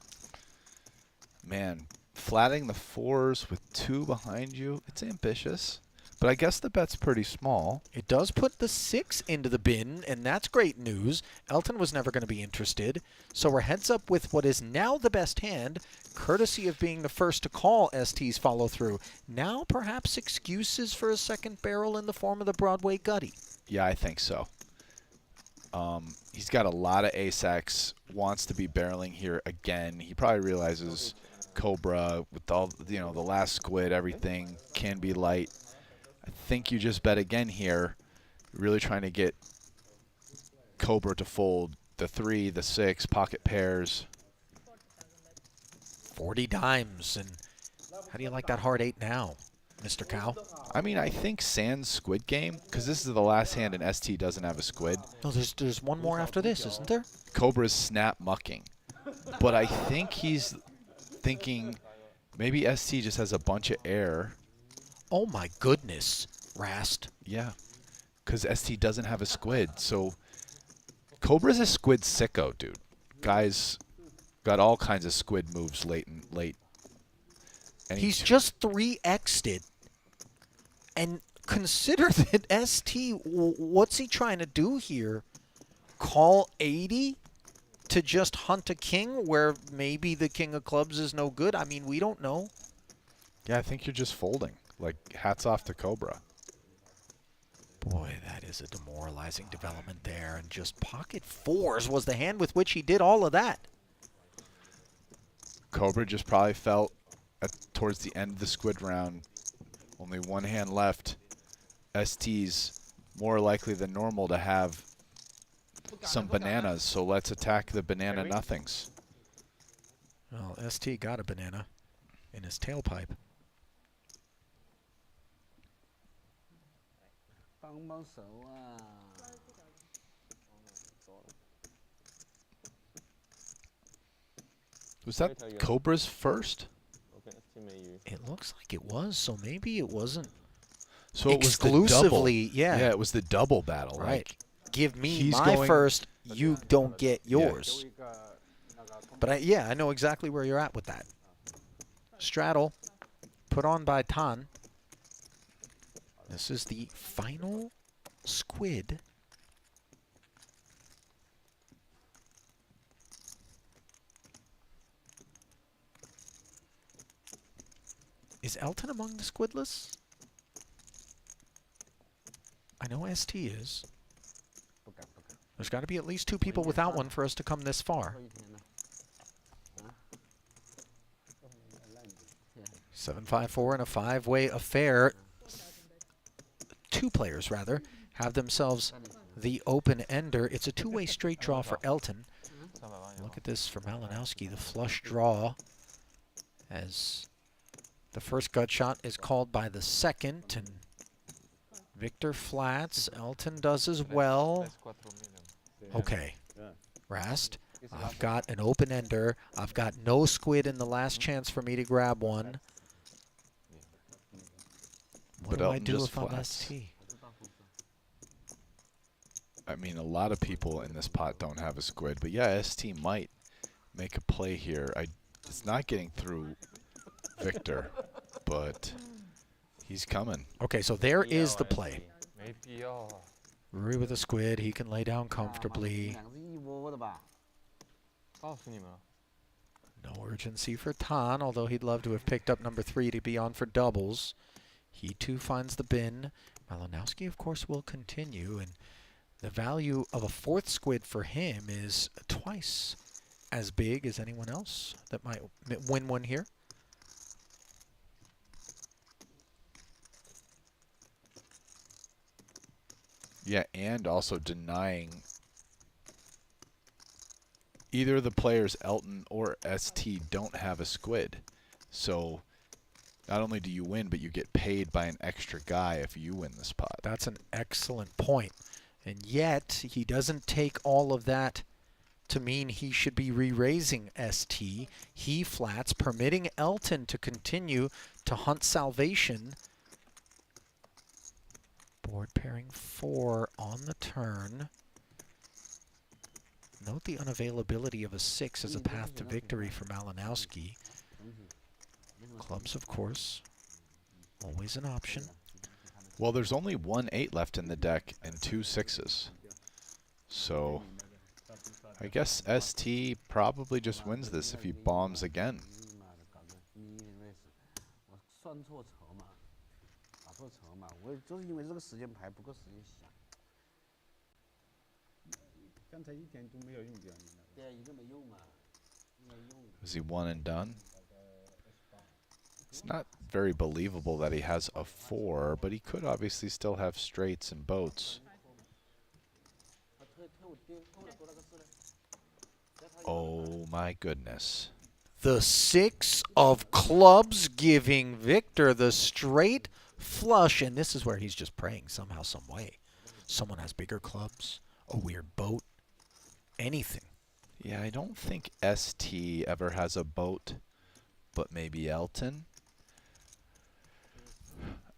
Man, flatting the 4s with 2 behind you, it's ambitious. But I guess the bet's pretty small. It does put the 6 into the bin, and that's great news. Elton was never going to be interested. So we're heads up with what is now the best hand, courtesy of being the first to call ST's follow-through. Now perhaps excuses for a second barrel in the form of the Broadway Gutty. Yeah, I think so. He's got a lot of ace-x, wants to be barreling here again. He probably realizes Cobra, with all, the last squid, everything can be light. I think you just bet again here, really trying to get Cobra to fold the 3, the 6, pocket pairs. 40 dimes, and how do you like that hard 8 now, Mr. Cow? I mean, I think sans squid game, because this is the last hand and ST doesn't have a squid. No, there's one more after this, isn't there? Cobra's snap mucking. But I think he's thinking maybe ST just has a bunch of air. Oh my goodness, Rast. Yeah, because ST doesn't have a squid. So Cobra's a squid sicko, dude. Guy's got all kinds of squid moves late. And He's just 3x'd it. And consider that ST, what's he trying to do here? Call 80 to just hunt a king where maybe the king of clubs is no good? I mean, we don't know. Yeah, I think you're just folding. Like, hats off to Cobra. Boy, that is a demoralizing development there. And just pocket 4s was the hand with which he did all of that. Cobra just probably felt towards the end of the squid round, only one hand left. ST's more likely than normal to have some bananas, so let's attack the banana nothings. Well, ST got a banana in his tailpipe. Was that Cobra's first? It looks like it was, so maybe it wasn't So it was the exclusively, double. yeah. Yeah, it was the double battle. Right. Like, Give me he's my going- first, you don't get yours. But I know exactly where you're at with that. Straddle, put on by Tan. This is the final squid. Is Elton among the squidless? I know ST is. There's got to be at least 2 people without one for us to come this far. 7-5-4 in a 5-way affair. 2 players, rather, have themselves the open ender. It's a 2-way straight draw for Elton. Look at this for Malinowski, the flush draw, as the first gut shot is called by the second, and Victor flats. Elton does as well. Okay, Rast, I've got an open ender. I've got no squid in the last chance for me to grab one. What But do I Elton do just if I'm flats. ST? I mean, a lot of people in this pot don't have a squid, but yeah, ST might make a play here. It's not getting through Victor, but he's coming. Okay, so there is the play. 没必要啊。 Rory with a squid, he can lay down comfortably. 告诉你们了。 No urgency for Tan, although he'd love to have picked up number 3 to be on for doubles. He too finds the bin. Malinowski, of course, will continue, and the value of a 4th squid for him is twice as big as anyone else that might win one here. Yeah, and also denying either the players, Elton or ST, don't have a squid. So not only do you win, but you get paid by an extra guy if you win this pot. That's an excellent point. And yet, he doesn't take all of that to mean he should be re-raising ST. He flats, permitting Elton to continue to hunt salvation. Board pairing 4 on the turn. Note the unavailability of a 6 as a path to victory for Malinowski. Clubs, of course, always an option. Well, there's only 1 8 left in the deck and 2 6s. So I guess ST probably just wins this if he bombs again. 算错筹码，打错筹码，我就是因为这个时间牌不够时间想。刚才一点都没有用掉你那个。对，一个没用嘛，应该用。Is he one and done? It's not very believable that he has a 4, but he could obviously still have straights and boats. Oh my goodness. The 6 of clubs giving Victor the straight flush, and this is where he's just praying somehow, some way. Someone has bigger clubs, a weird boat, anything. Yeah, I don't think ST ever has a boat, but maybe Elton.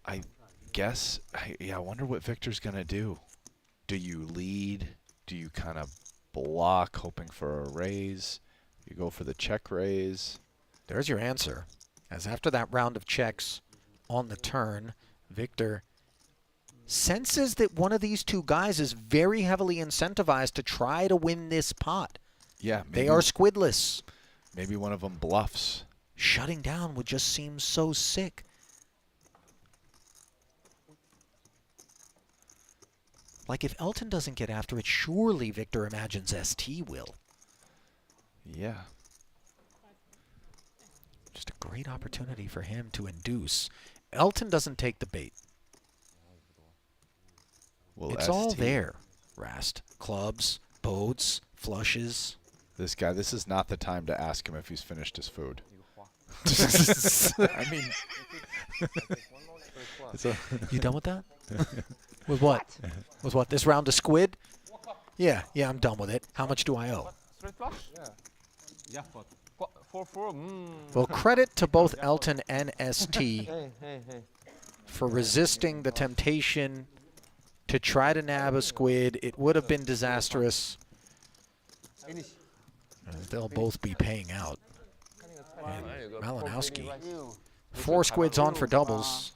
I guess, I wonder what Victor's going to do. Do you lead? Do you kind of block, hoping for a raise? You go for the check raise? There's your answer. As after that round of checks on the turn, Victor senses that one of these two guys is very heavily incentivized to try to win this pot. Yeah, maybe, they are squidless. Maybe one of them bluffs. Shutting down would just seem so sick. Like if Elton doesn't get after it, surely Victor imagines ST will. Yeah. Just a great opportunity for him to induce. Elton doesn't take the bait. Well, it's all there. Rast, clubs, boats, flushes. This guy, this is not the time to ask him if he's finished his food. I mean, you done with that? With what? With what? This round of squid? Yeah, I'm done with it. How much do I owe? Straight flush? Yeah. 4-4. Well, credit to both Elton and ST for resisting the temptation to try to nab a squid. It would have been disastrous. They'll both be paying out. And Malinowski, 4 squids on for doubles.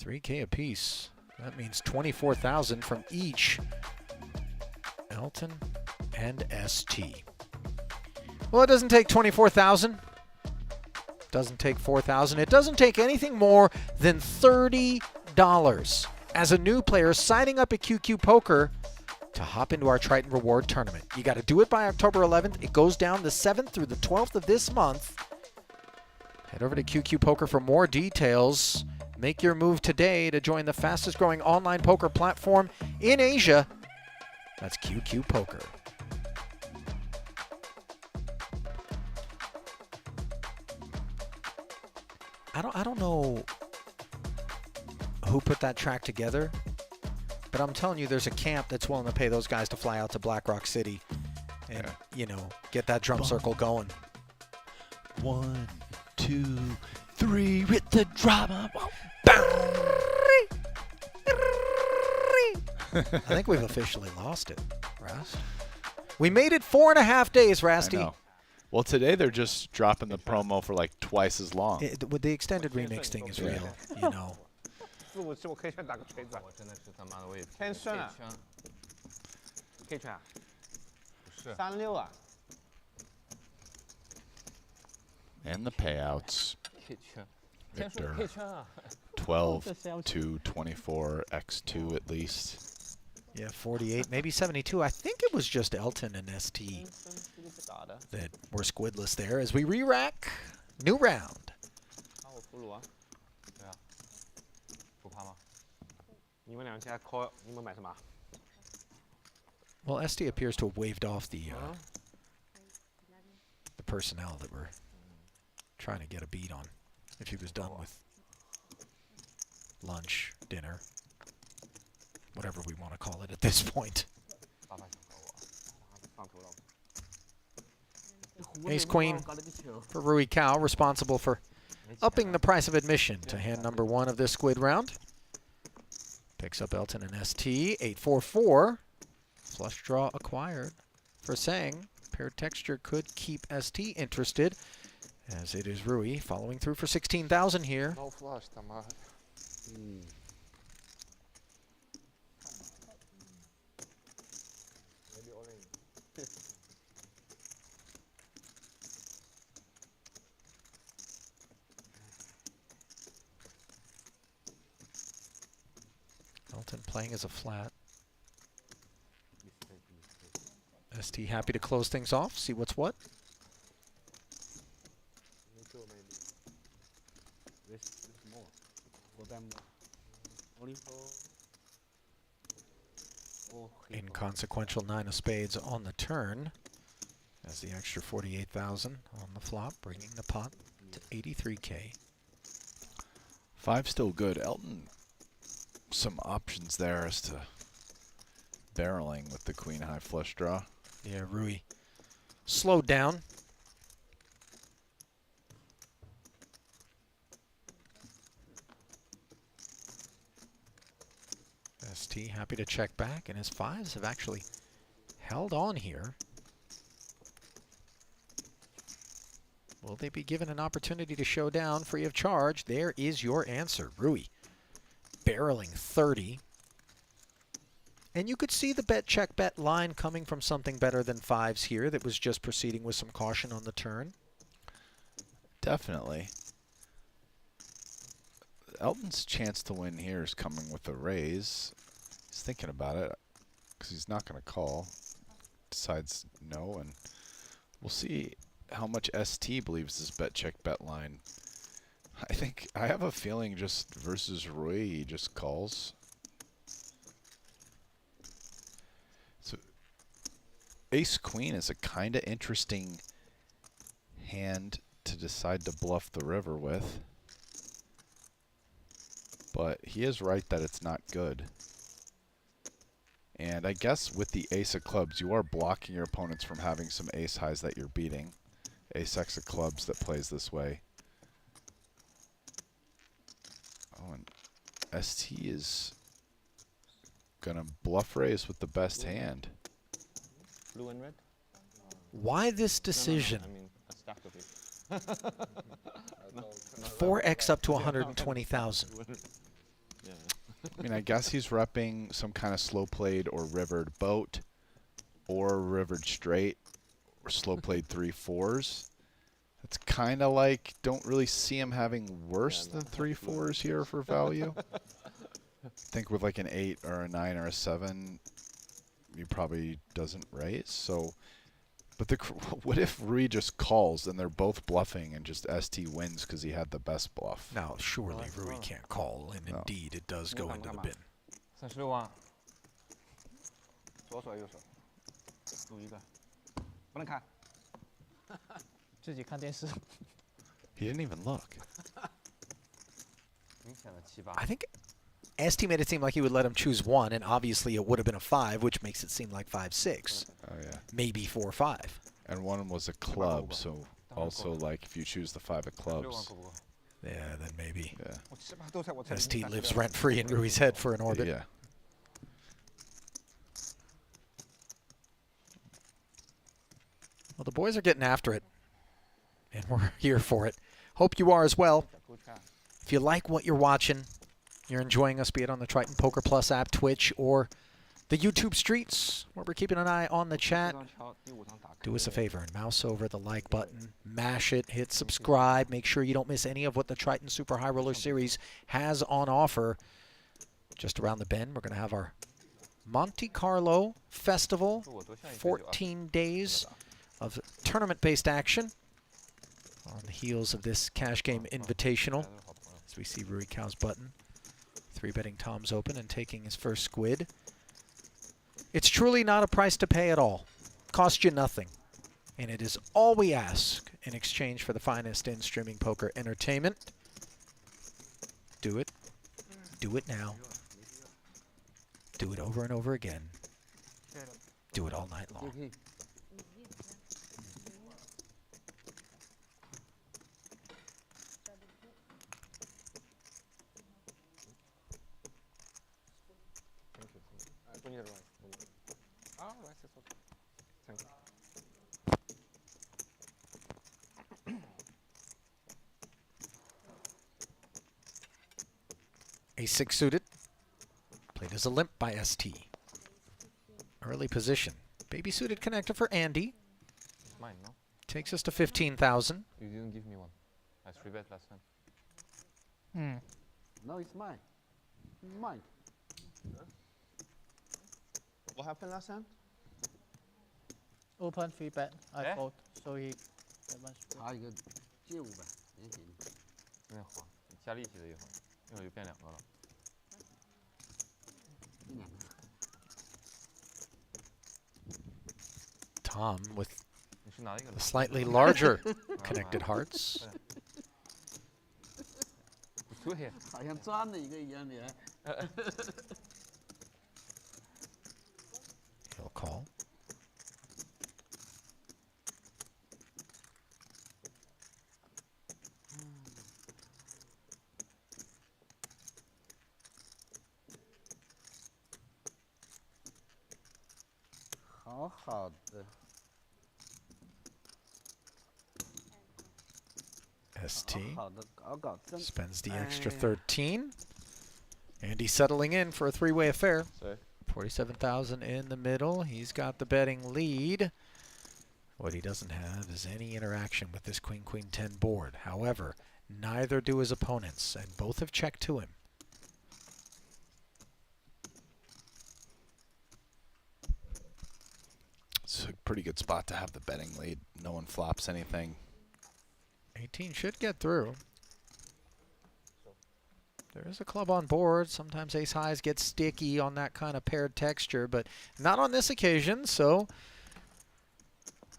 3K apiece. That means 24,000 from each Elton and ST. Well, it doesn't take 24,000. Doesn't take 4,000. It doesn't take anything more than $30 as a new player signing up at QQ Poker to hop into our Triton Reward Tournament. You got to do it by October 11th. It goes down the 7th through the 12th of this month. Head over to QQ Poker for more details. Make your move today to join the fastest growing online poker platform in Asia. That's QQ Poker. I don't know who put that track together, but I'm telling you, there's a camp that's willing to pay those guys to fly out to Black Rock City and, you know, get that drum circle going. 1, 2, 3, with the drama. I think we've officially lost it, Rast. We made it 4.5 days, Rasty. I know. Well, today they're just dropping the promo for like twice as long. With the extended remix thing is real, you know. 4-5-7我可以先打个锤子。我真的是他妈的我也偏顺了。K 圈啊？不是。36啊。And the payouts. K 圈。 Victor. K 圈啊。 12 to 24 X2 at least. Yeah, 48, maybe 72. I think it was just Elton and ST that were squidless there as we re-rack. New round. 我俘虏啊。对啊。不怕吗？你们两家 call， 你们买什么？ Well, ST appears to have waved off the personnel that were trying to get a beat on. If he was done with lunch, dinner, whatever we want to call it at this point. Ace Queen for Rui Cao, responsible for upping the price of admission to hand number 1 of this squid round. Picks up Elton and ST, 8-4-4. Flush draw acquired for Sang. Paired texture could keep ST interested, as it is Rui following through for 16,000 here. No flush, Tamar. Elton playing as a flat. ST happy to close things off, see what's what. This more. For them. Only for. Oh, Inconsequential 9 of spades on the turn. As the extra 48,000 on the flop, bringing the pot to 83K. 5 still good. Elton, some options there as to barreling with the queen high flush draw. Yeah, Rui slowed down. ST happy to check back, and his 5s have actually held on here. Will they be given an opportunity to show down free of charge? There is your answer, Rui. Barreling 30. And you could see the bet check bet line coming from something better than 5s here that was just proceeding with some caution on the turn. Definitely. Elton's chance to win here is coming with a raise. He's thinking about it because he's not going to call. Decides no, and we'll see how much ST believes this bet check bet line. I have a feeling just versus Rui, he just calls. So ace queen is a kind of interesting hand to decide to bluff the river with. But he is right that it's not good. And I guess with the ace of clubs, you are blocking your opponents from having some ace highs that you're beating. Ace X of clubs that plays this way. Oh, and ST is gonna bluff raise with the best hand. Blue and red? Why this decision? No, I mean, a stack of it. 4x up to 120,000. Yeah. I mean, I guess he's repping some kind of slow played or rivered boat, or rivered straight, or slow played 3-4s. It's kind of like, don't really see him having worse than 3-4s here for value. I think with like an 8 or a 9 or a 7, he probably doesn't raise. So, but what if Rui just calls and they're both bluffing and just ST wins because he had the best bluff? Now, surely Rui can't call, and No. indeed it does go into the bin. 36万，左手右手，赌一个，不能看。自己看电视。 He didn't even look. 明显的7、8。 I think ST made it seem like he would let him choose one, and obviously it would have been a 5, which makes it seem like 5-6. Oh yeah. Maybe 4-5. And one was a club, so also like if you choose the 5 of 6万 clubs. 够不够？ Yeah, then maybe. Yeah. 我7、8都在我这里。 ST lives rent-free in Rui's head for an orbit. Yeah. Well, the boys are getting after it, and we're here for it. Hope you are as well. If you like what you're watching, you're enjoying us, be it on the Triton Poker Plus app, Twitch, or the YouTube streets, where we're keeping an eye on the chat, do us a favor and mouse over the like button, mash it, hit subscribe, make sure you don't miss any of what the Triton Super High Roller Series has on offer. Just around the bend, we're going to have our Monte Carlo Festival, 14 days of tournament-based action on the heels of this cash game invitational. As we see Rui Cow's button, 3-betting Tom's open and taking his first squid. It's truly not a price to pay at all. Cost you nothing. And it is all we ask in exchange for the finest in streaming poker entertainment. Do it. Do it now. Do it over and over again. Do it all night long. Thank you. Ace-6 suited. Played as a limp by ST. Early position. Baby suited connector for Andy. It's mine, no? Takes us to 15,000. You didn't give me one. I 3-bet last time. No, it's mine. Mine. What happened last time? open free bet. I Eh? fold, so he that one split. 他一个借500，也行。有点滑，你加力气了一会儿，一会儿就变2个了。一两个。 Tom with 你是拿一个 the slightly larger connected hearts. 对呀，好像赚了一个一样的。 He'll call. 好好的。 ST 好的，搞搞正。 spends the extra 13. Andy settling in for a three-way affair. So 47,000 in the middle. He's got the betting lead. What he doesn't have is any interaction with this Queen Queen 10 board. However, neither do his opponents, and both have checked to him. It's a pretty good spot to have the betting lead. No one flops anything. 18 should get through. There is a club on board. Sometimes ace highs get sticky on that kind of paired texture, but not on this occasion. So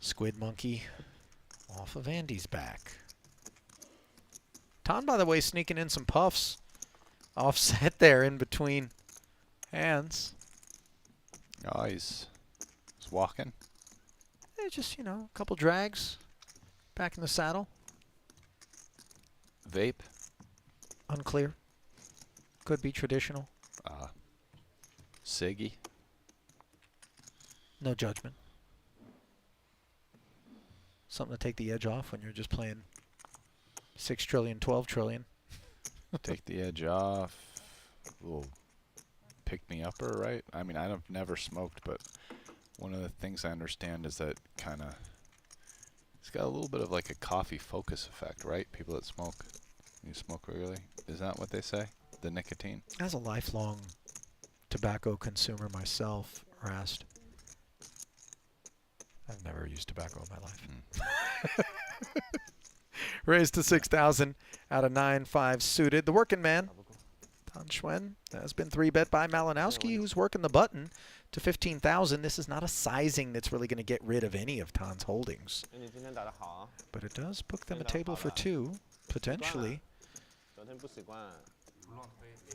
Squid Monkey off of Andy's back. Ton, by the way, sneaking in some puffs. Offset there in between hands. Oh, he's walking. Just, you know, a couple drags. Back in the saddle. Vape. Unclear. Could be traditional. Siggy. No judgment. Something to take the edge off when you're just playing 6 trillion, 12 trillion. Take the edge off. A little pick-me-upper, right? I mean, I've never smoked, but one of the things I understand is that kind of it's got a little bit of like a coffee focus effect, right? People that smoke, you smoke regularly. Is that what they say? The nicotine? As a lifelong tobacco consumer myself, Rast, I've never used tobacco in my life. Raised to 6,000 out of 9-5 suited. The working man, Tan Schwen, has been 3-bet by Malinowski, who's working the button to 15,000. This is not a sizing that's really going to get rid of any of Tan's holdings. 你今天打得好啊， But it does book them a table for 2, potentially. 昨天不习惯，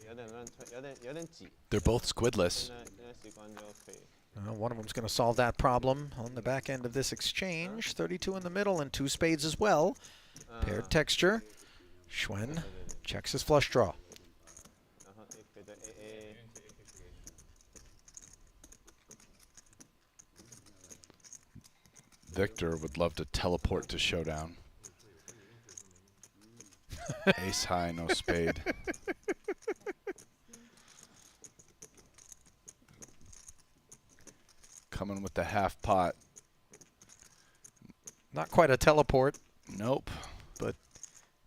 有点乱推，有点挤， They're both squidless. 现在习惯就可以。 One of them's going to solve that problem on the back end of this exchange. 32 in the middle and 2 spades as well. Paired texture. Schwen checks his flush draw. 然后 A 飞的 AA， Victor would love to teleport to showdown. Ace high, no spade. Coming with the half pot. Not quite a teleport, Nope. but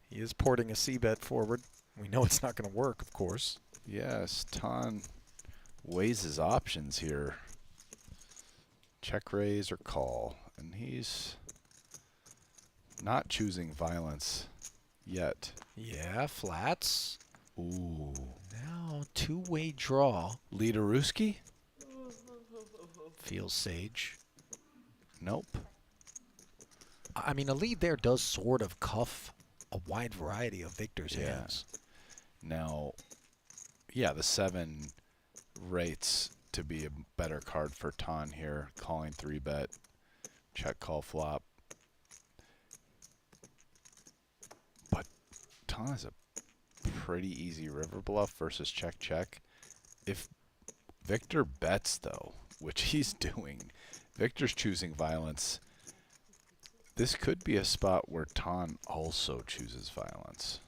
he is porting a C-bet forward. We know it's not going to work, of course. Yes, Tan weighs his options here. Check raise or call. And he's not choosing violence yet. Yeah, flats. Ooh. Now two-way draw. Liederuski? Feels sage. Nope. I mean, a lead there does sort of cuff a wide variety of Victor's Yeah. hands. Now, yeah, the 7 rates to be a better card for Tan here. Calling 3-bet. Check call flop. But Tan is a pretty easy river bluff versus check check. If Victor bets though, which he's doing, Victor's choosing violence. This could be a spot where Tan also chooses violence.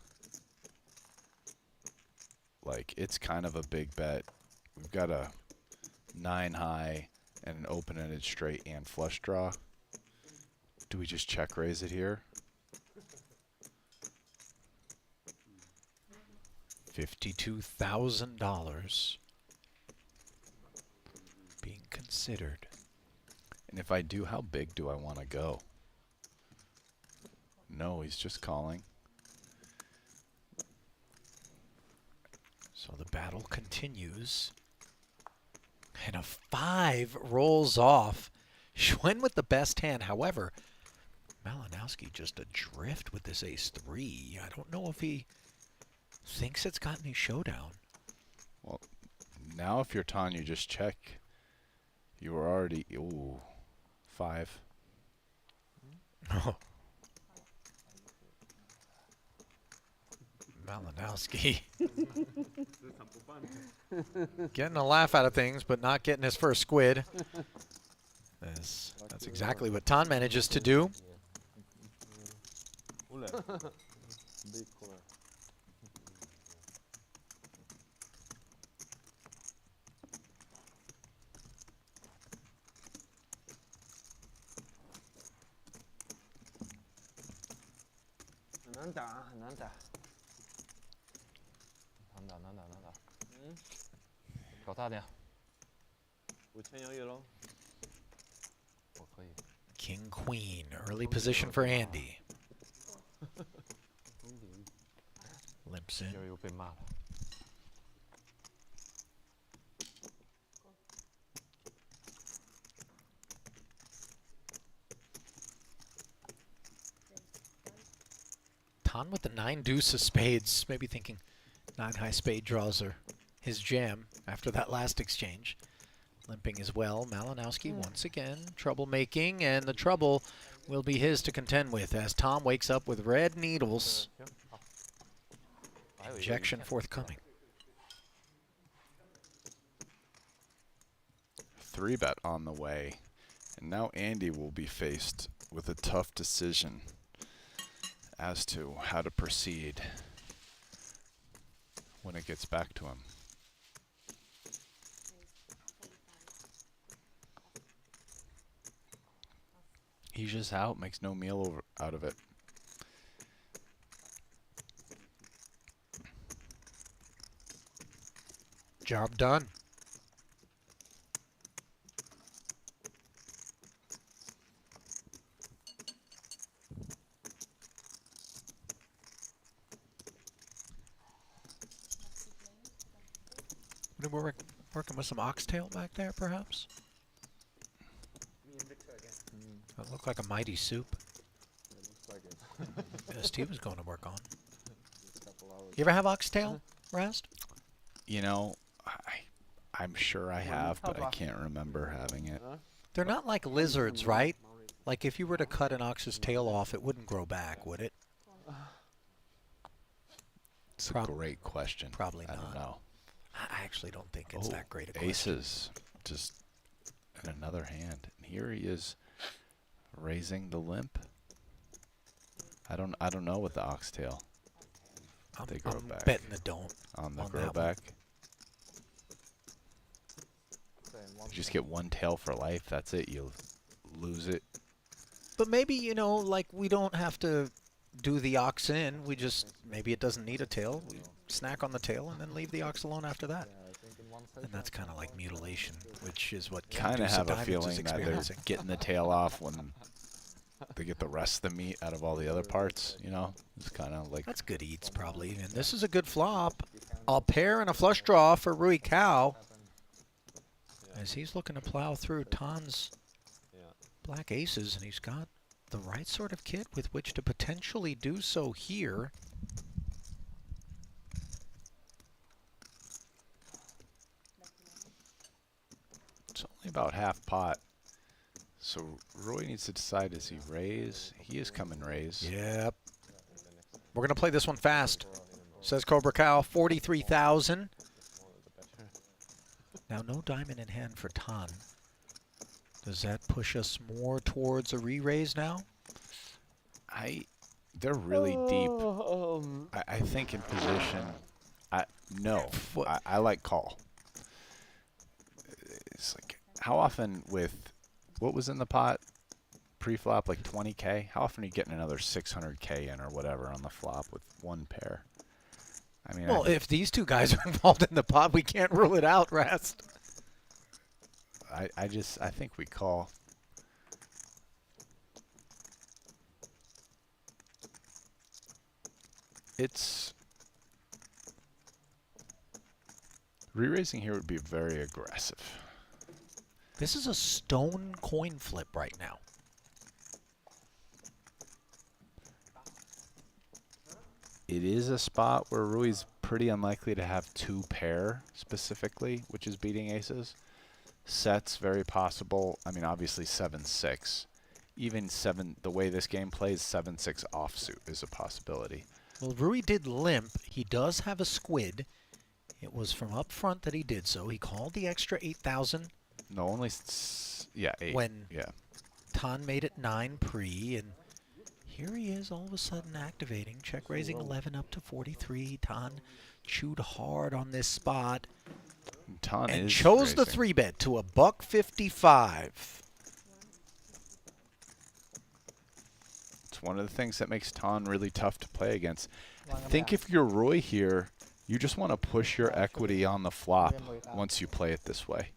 Like, it's kind of a big bet. We've got a 9 high and an open-ended straight and flush draw. Do we just check raise it here? $52,000 being considered. And if I do, how big do I want to go? No, he's just calling. So the battle continues. And a 5 rolls off. Schwen with the best hand. However, Malinowski just adrift with this ace-3. I don't know if he thinks it's got any showdown. Well, now if you're Tan, you just check. You were already, ooh, 5. Malinowski getting a laugh out of things, but not getting his first squid. That's exactly what Tan manages to do.难打。搞大点。5000要有喽。我可以。 King Queen, early position for Andy. Limps in. 又被骂了。 Tan with the 9 deuce of spades, maybe thinking 9 high spade draws are his jam after that last exchange. Limping as well. Malinowski once again troublemaking, and the trouble will be his to contend with as Tom wakes up with red needles. Injection forthcoming. 3-bet on the way, and now Andy will be faced with a tough decision as to how to proceed when it gets back to him. He's just out, makes no meal out of it. Job done. We're working with some oxtail back there, perhaps? That looked like a mighty soup. Yes, Steve was going to work on. You ever have oxtail, Rast? You know, I'm sure I have, but I can't remember having it. They're not like lizards, right? Like if you were to cut an ox's tail off, it wouldn't grow back, would it? It's a great question. Probably not. I don't know. I actually don't think it's that great a question. Aces, just in another hand. And here he is raising the limp. I don't know with the oxtail. They grow I'm back. betting the don't. On the on grow that back. You just get one tail for life. That's it. You lose it. But maybe, you know, like we don't have to do the ox in. We just, maybe it doesn't need a tail. We snack on the tail and then leave the ox alone after that. And that's kind of like mutilation, which is what Kind of have a feeling is that they're experiencing. getting the tail off when they get the rest of the meat out of all the other parts, you know? It's kind of like... That's good eats, probably. And this is a good flop. A pair and a flush draw for Rui Cao. As he's looking to plow through Tan's black aces, and he's got the right sort of kit with which to potentially do so here. It's only about half pot. So Roy needs to decide, does he raise? He is coming raise. Yep. We're going to play this one fast, says Cobra Cow. 43,000. Now, no diamond in hand for Tan. Does that push us more towards a re-raise now? They're really deep. I think in position, no. I like call. It's like, how often with, what was in the pot pre-flop, like 20K? How often are you getting another 600K in or whatever on the flop with one pair? I mean, well, if these two guys are involved in the pot, we can't rule it out, Rast. I think we call. it's re-raising here would be very aggressive. This is a stone coin flip right now. It is a spot where Rui's pretty unlikely to have 2 pair specifically, which is beating aces. Sets very possible. I mean, obviously 7-6. Even 7, the way this game plays, 7-6 offsuit is a possibility. Well, Rui did limp. He does have a squid. It was from up front that he did so. He called the extra 8,000. No, only, yeah, 8. When yeah. Tan made it 9 pre, and here he is all of a sudden activating. Check raising 11 up to 43. Tan chewed hard on this spot Tan and is chose the raising. 3-bet to a $1.55. It's one of the things that makes Tan really tough to play against. I think if you're Roy here, you just want to push your equity on the flop once you play it this way.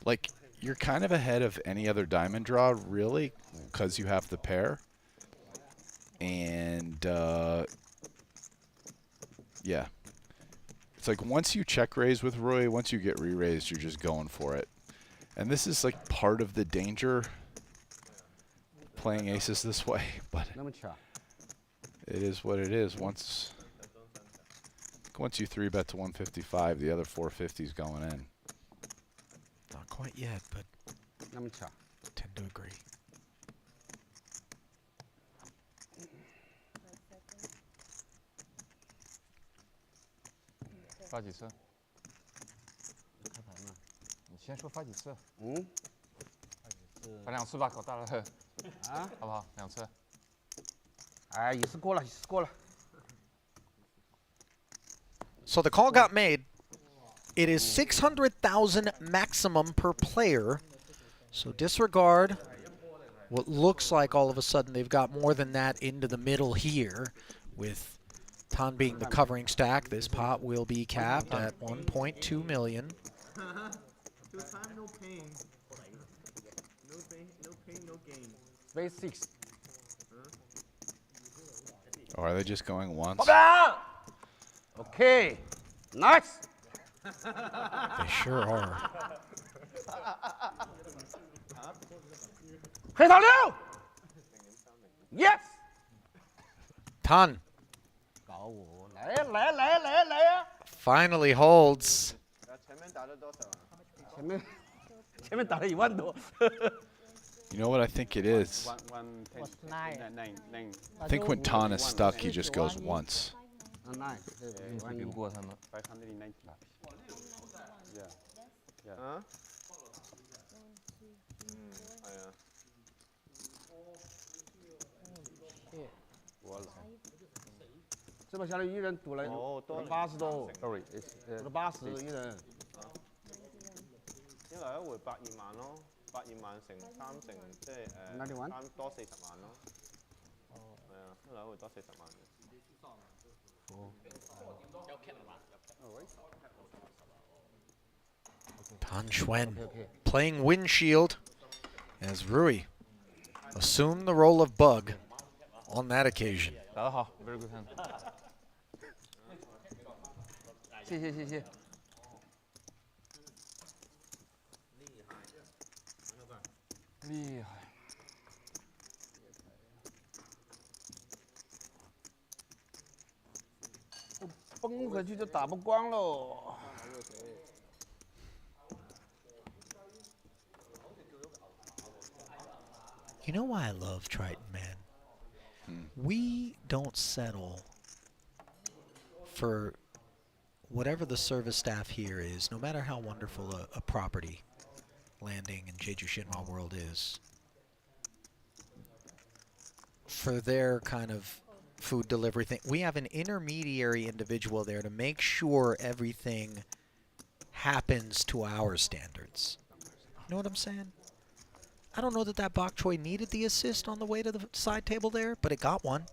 Like, you're kind of ahead of any other diamond draw, really, because you have the pair. And, yeah. It's like once you check raise with Roy, once you get re-raised, you're just going for it. And this is like part of the danger playing aces this way, but it is what it is. Once you 3-bet to 155, the other 450's going in. Not quite yet, but tend to agree.发几次？你先说发几次？发2次吧，搞大了。啊，好不好？2次。哎，一次过了，一次过了。 So the call got made. It is 600,000 maximum per player. So disregard what looks like all of a sudden they've got more than that into the middle here. With Tan being the covering stack, this pot will be capped at 1.2 million. No pain. No pain, no gain. Base 6. Or are they just going once? Okay, nice. They sure are. 黑桃六 ，yes。 Tan 搞我，来呀！ finally holds. 前面打了1万多。 You know what I think it is? What's 9? I think when Tan is stuck, he just goes once. 比不过他们。 啊？这把相当于一人赌了80多 Sorry， 赌了80一人。一來一回82萬咯，82萬乘3乘即係3多40萬咯。係啊，一來一回多40萬。 Tan Xuan playing windshield as Rui assumed the role of bug on that occasion. 打得好 ，very good hand。谢谢。厉害。崩回去就打不光喽。 You know why I love Triton, man? We don't settle for whatever the service staff here is, no matter how wonderful a property landing in Jeju Shinhwa World is, for their kind of food delivery thing. We have an intermediary individual there to make sure everything happens to our standards. You know what I'm saying? I don't know that that bok choy needed the assist on the way to the side table there, but it got one.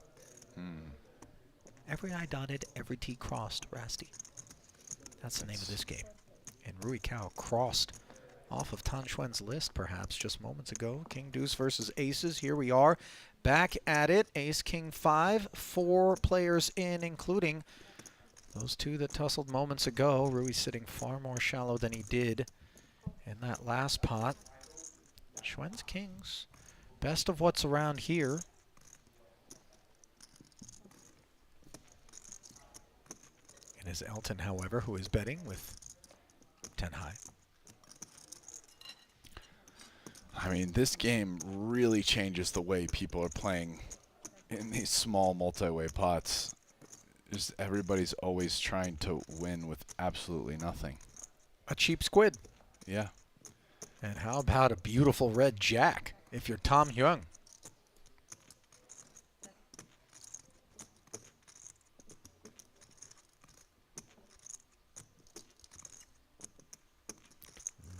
Every I dotted, every T crossed, Rasty. That's the name of this game. And Rui Cao crossed off of Tan Xuan's list, perhaps, just moments ago. King Deuce versus Aces. Here we are. back at it. Ace, King, 5. 4 players in, including those 2 that tussled moments ago. Rui sitting far more shallow than he did in that last pot. Schwen's Kings. Best of what's around here. It is Elton, however, who is betting with 10 high. I mean, this game really changes the way people are playing in these small multi-way pots. Just everybody's always trying to win with absolutely nothing. A cheap squid. Yeah. And how about a beautiful red jack if you're Tom Hyung?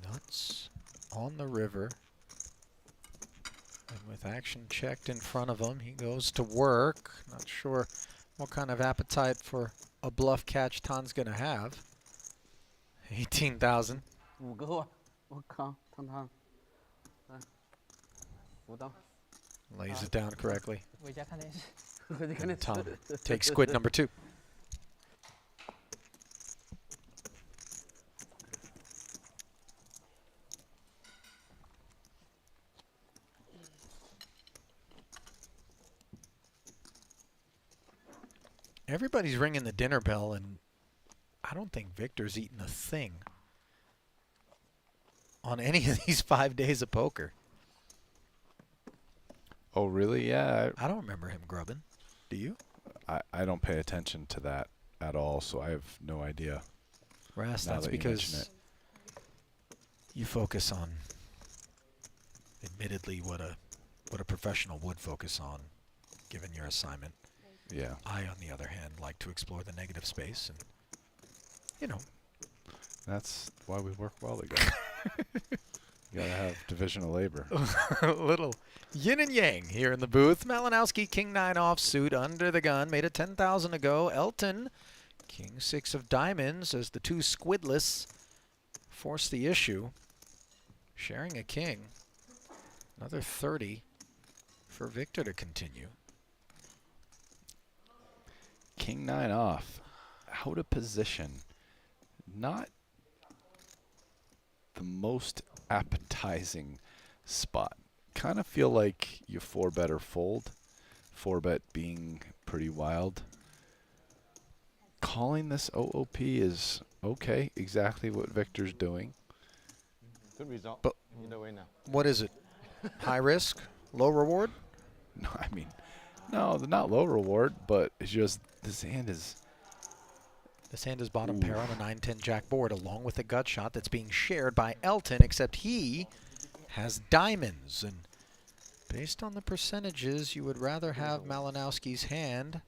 Nuts on the river. And with action checked in front of him, he goes to work. Not sure what kind of appetite for a bluff catch Tan's going to have. 18,000. 5个啊！我靠，汤汤，来，5刀， Lays it down correctly. 回家看电视。回去看电视。 Tom takes squid number 2. Everybody's ringing the dinner bell, and I don't think Victor's eaten a thing on any of these 5 days of poker. Oh, really? Yeah. I don't remember him grubbing. Do you? I don't pay attention to that at all, so I have no idea. Rast, Now that's that you mention because you focus on, admittedly, what a professional would focus on, given your assignment. Yeah. I, on the other hand, like to explore the negative space, and, you know. That's why we work well together. You gotta have division of labor. A little yin and yang here in the booth. Malinowski, King 9 offsuit, under the gun, made it 10,000 to go. Elton, King 6 of diamonds, as the 2 squidless force the issue. Sharing a king. Another 30 for Victor to continue. King 9 off. Out of position. Not the most appetizing spot. Kind of feel like you 4-bet or fold. 4-bet being pretty wild. Calling this OOP is okay. Exactly what Victor's doing. Good result. But either way now. what is it? High risk, low reward? No, I mean, no, not low reward, but it's just this hand is. This hand is bottom pair on a 9-10 jack board, along with a gut shot that's being shared by Elton, except he has diamonds. And based on the percentages, you would rather have Malinowski's hand.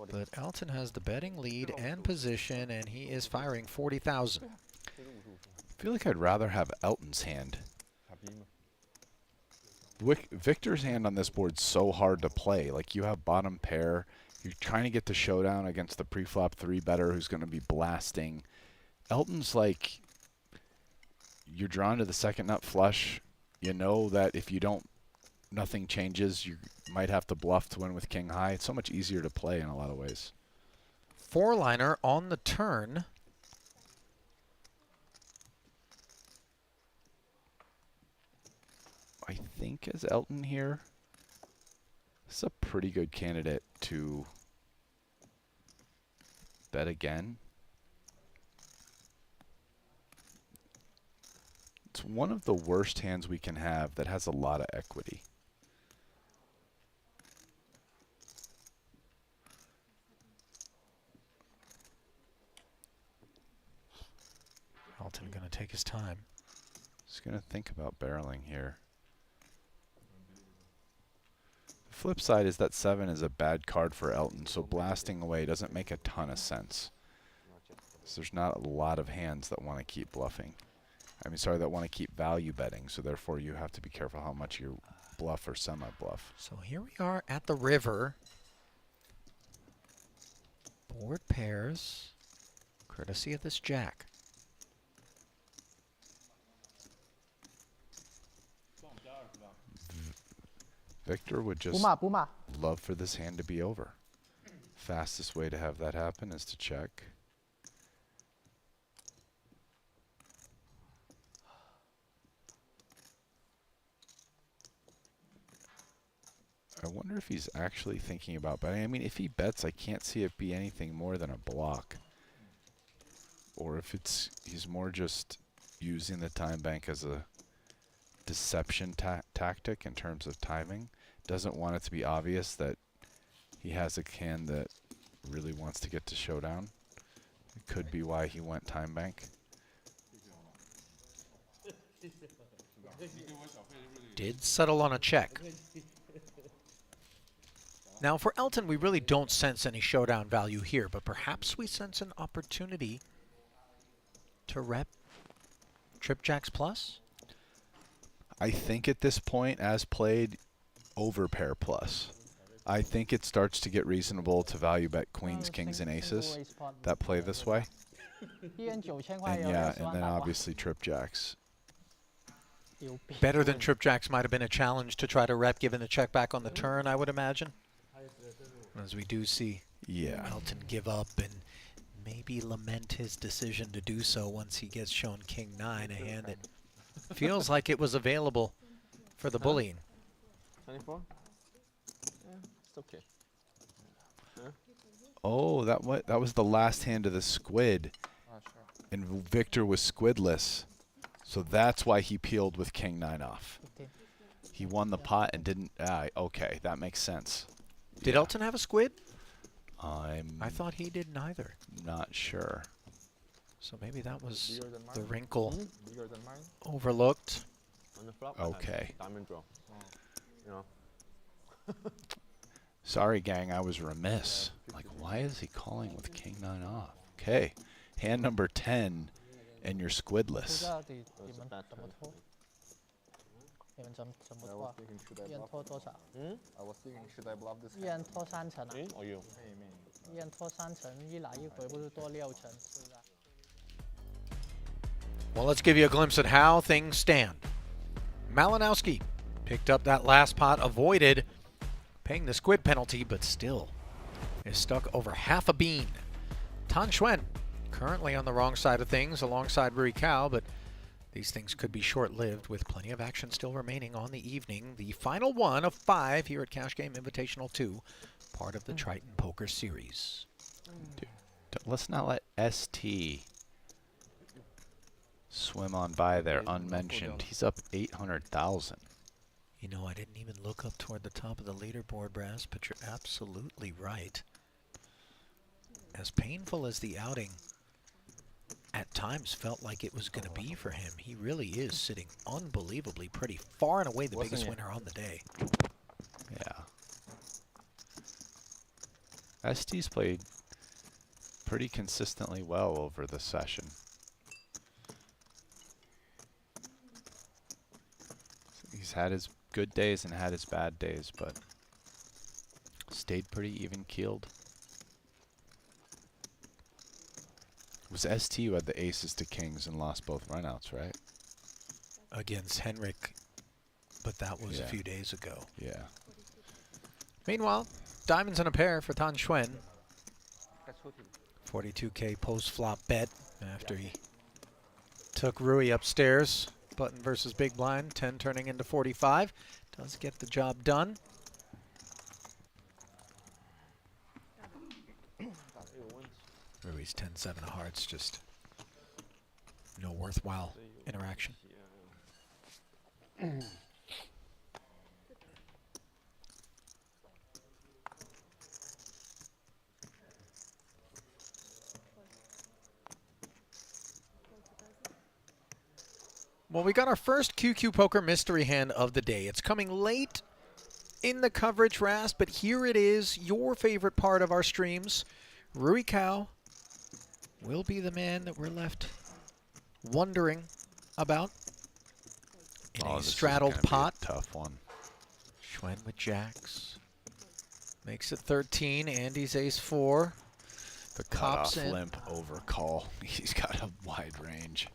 But Elton has the betting lead and position, and he is firing 40,000. I feel like I'd rather have Elton's hand. Victor's hand on this board's so hard to play. Like, you have bottom pair. You're trying to get the showdown against the pre-flop 3-better who's going to be blasting. Elton's like, you're drawn to the second nut flush. You know that if you don't, nothing changes. You might have to bluff to win with king high. It's so much easier to play in a lot of ways. 4-liner on the turn. I think as Elton here, this is a pretty good candidate to bet again. It's one of the worst hands we can have that has a lot of equity. Elton going to take his time. Just going to think about barreling here. The flip side is that 7 is a bad card for Elton, so blasting away doesn't make a ton of sense. So there's not a lot of hands that want to keep bluffing. I mean, sorry, that want to keep value betting, so therefore you have to be careful how much you bluff or semi-bluff. So here we are at the river. Board pairs, courtesy of this jack. Victor would 不 just 骂不骂。 love for this hand to be over. Fastest way to have that happen is to check. I wonder if he's actually thinking about betting. I mean, if he bets, I can't see it be anything more than a block. Or if he's more just using the time bank as a deception tactic in terms of timing. Doesn't want it to be obvious that he has a hand that really wants to get to showdown. It could be why he went time bank. Did settle on a check. Now for Elton, we really don't sense any showdown value here, but perhaps we sense an opportunity to rep trip jacks plus? I think at this point, as played, over pair plus. I think it starts to get reasonable to value bet queens, kings, and aces that play this way. 一人9000塊 And 有 yeah, 60 and 萬 then 大鑊 obviously trip jacks. Better than trip jacks might have been a challenge to try to rep given the check back on the turn, I would imagine. As we do see Elton give up and maybe lament his decision to do so once he gets shown king 9, a hand that feels like it was available for the bullying. 24? Yeah, it's okay. Oh, that was the last hand of the squid. And Victor was squidless. So that's why he peeled with king 9 off. He won the pot and didn't... okay, that makes sense. Did Elton have a squid? I thought he did neither. Not sure. So maybe that was the wrinkle Bigger than mine? overlooked. On the flop, I had Okay. diamond draw. You know. Sorry, gang, I was remiss. Like, why is he calling with king 9 off? Okay, hand number 10, and you're 不 squidless. 知道你们怎么拖？你们怎么拖啊？ Should 一人拖多少？ I was thinking, should I bluff this 一人拖3层啊？ Me or you? 一人拖3层，一来一回不是多6层，是不是啊？ Well, let's give you a glimpse at how things stand. Malinowski picked up that last pot, avoided paying the squid penalty, but still is stuck over half a bean. Tan Xuan currently on the wrong side of things alongside Rui Cao, but these things could be short-lived with plenty of action still remaining on the evening. The final one of 5 here at Cash Game Invitational 2, part of the Triton Poker Series. Dude, let's not let ST swim on by there unmentioned. He's up 800,000. You know, I didn't even look up toward the top of the leaderboard, Brass, but you're absolutely right. As painful as the outing at times felt like it was going to be for him, he really is sitting unbelievably pretty, far and away the biggest winner on the day. Yeah. ST's played pretty consistently well over the session. He's had his good days and had his bad days, but stayed pretty even-keeled. It was ST who had the aces to kings and lost both runouts, right? Against Henrik, but that was a few days ago. Yeah. Meanwhile, diamonds in a pair for Tan Xuan. 42K post-flop bet after he took Rui upstairs. Button versus big blind, 10 turning into 45. Does get the job done. Rui's 10-7 of hearts, just no worthwhile interaction. Well, we got our first QQ Poker mystery hand of the day. It's coming late in the coverage, Rast, but here it is, your favorite part of our streams. Rui Cao will be the man that we're left wondering about in a straddled pot. Be a tough one. Xuan with jacks. Makes it 13. Andy's ace-4. The cutoff limp over call. He's got a wide range.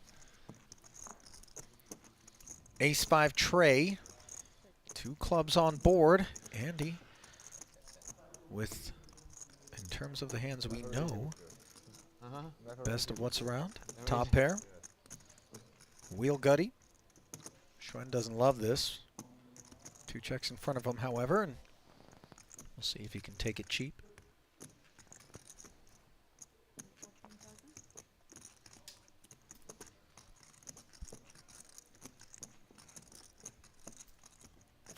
Ace-5 Trey 2 clubs on board. Andy with, in terms of the hands we know, best of what's around. Top pair. Wheel gutty. Schwen doesn't love this. 2 checks in front of him, however, and we'll see if he can take it cheap.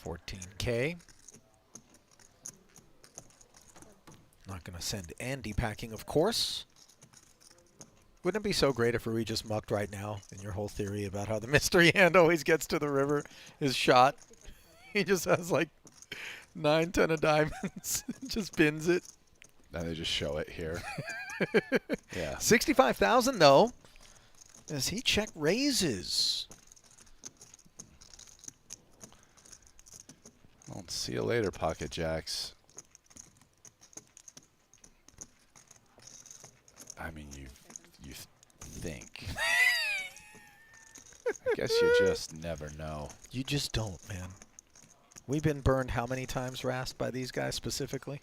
$14K. Not going to send Andy packing, of course. Wouldn't it be so great if we just mucked right now in your whole theory about how the mystery hand always gets to the river is shot? He just has like 9, 10 of diamonds, just pins it. And they just show it here. Yeah. 65,000 though, as he check raises. Well, see you later, Pocket Jacks. I mean, you think. I guess you just never know. You just don't, man. We've been burned how many times, Rast, by these guys specifically?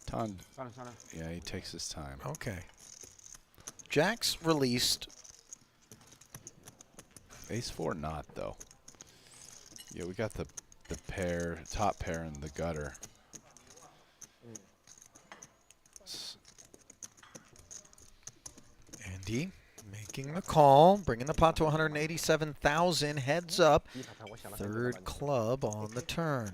Ton. Yeah, he takes his time. Okay. Jacks released. Ace-4 not, though. Yeah, we got the pair, top pair in the gutter. Andy making the call, bringing the pot to 187,000. Heads up. 3rd club on the turn.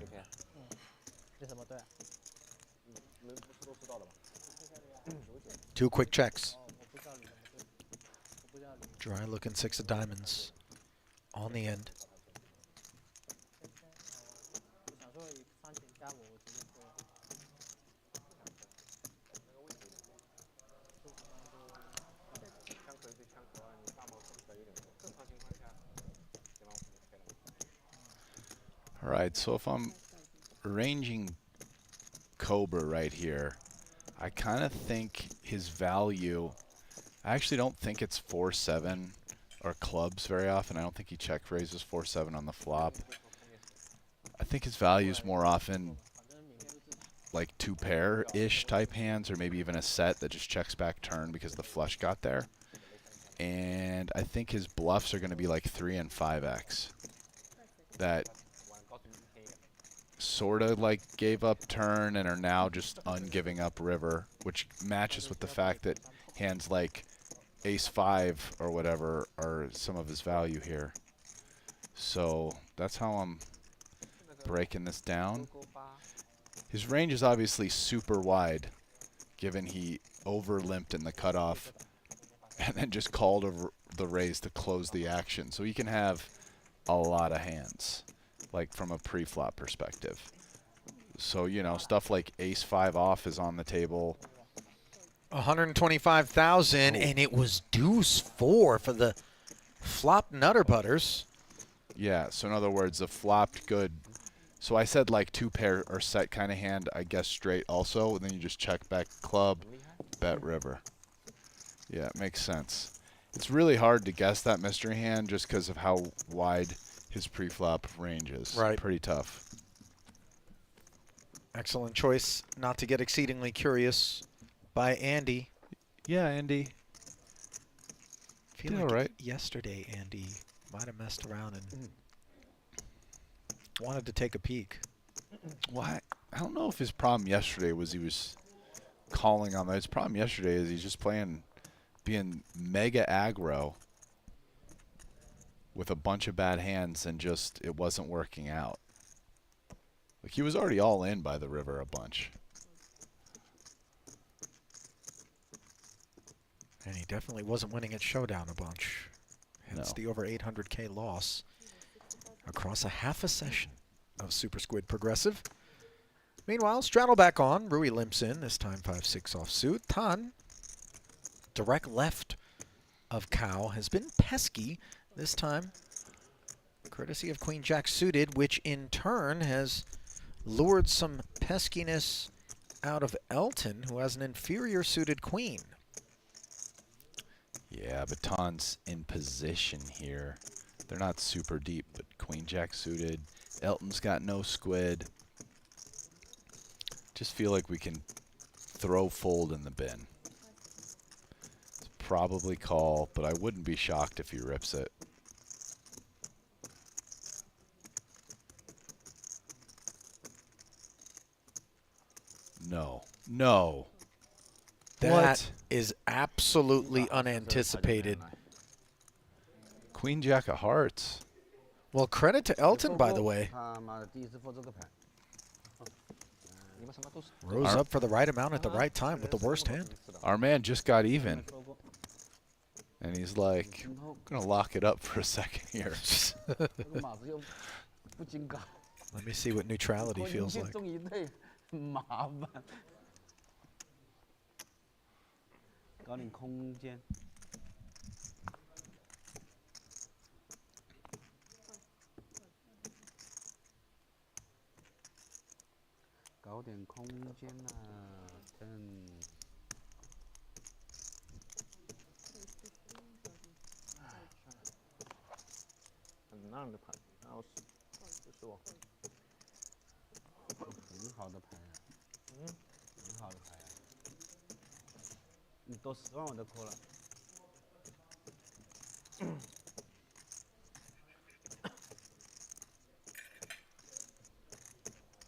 2 quick checks. Dry looking 6 of diamonds on the end. All right, so if I'm arranging Cobra right here, I kind of think his value, I actually don't think it's 4-7 or clubs very often. I don't think he check raises 4-7 on the flop. I think his value is more often like 2 pair-ish type hands, or maybe even a set that just checks back turn because the flush got there. And I think his bluffs are going to be like 3 and 5x. That sort of like gave up turn and are now just ungiving up river, which matches with the fact that hands like Ace-5 or whatever are some of his value here. So that's how I'm breaking this down. His range is obviously super wide, given he over-limped in the cutoff and then just called over the raise to close the action. So he can have a lot of hands, like from a pre-flop perspective. So, you know, stuff like Ace-5 off is on the table. 125,000, and it was deuce-4 for the flop nutter butters. Yeah, so in other words, a flopped good. So I said like 2 pair or set kind of hand, I guess straight also, and then you just check back club, bet river. Yeah, it makes sense. It's really hard to guess that mystery hand just because of how wide his pre-flop range is. Right. Pretty tough. Excellent choice not to get exceedingly curious by Andy. Yeah, Andy. I feel Did like all right. yesterday Andy might have messed around and wanted to take a peek. Well, I don't know if his problem yesterday was he was calling on that. His problem yesterday is he's just being mega aggro with a bunch of bad hands and just it wasn't working out. Like he was already all in by the river a bunch. And he definitely wasn't winning at Showdown a bunch. Hence the over 800K loss across a half a session of Super Squid Progressive. Meanwhile, straddle back on. Rui limps in, this time 5-6 offsuit. Tan, direct left of Cow, has been pesky this time, courtesy of Queen Jack suited, which in turn has lured some peskiness out of Elton, who has an inferior suited queen. Yeah, but Tan's in position here. They're not super deep, but Queen Jack suited, Elton's got no squid. Just feel like we can throw fold in the bin. It's probably call, but I wouldn't be shocked if he rips it. No. No. That What? is absolutely unanticipated. Queen Jack of Hearts. Well, credit to Elton, by the way. 他妈的第一次får这个牌， Rose up for the right amount at the right time with the worst hand. Our man just got even. And he's like, I'm going to lock it up for a second here. 这个马子又不经搞， Let me see what neutrality feels like. 中一对麻烦，搞点空间。 搞点空间呐、真。很烂的牌，然后就是我。很好的牌啊，很好的牌啊。你多10万我都扣了。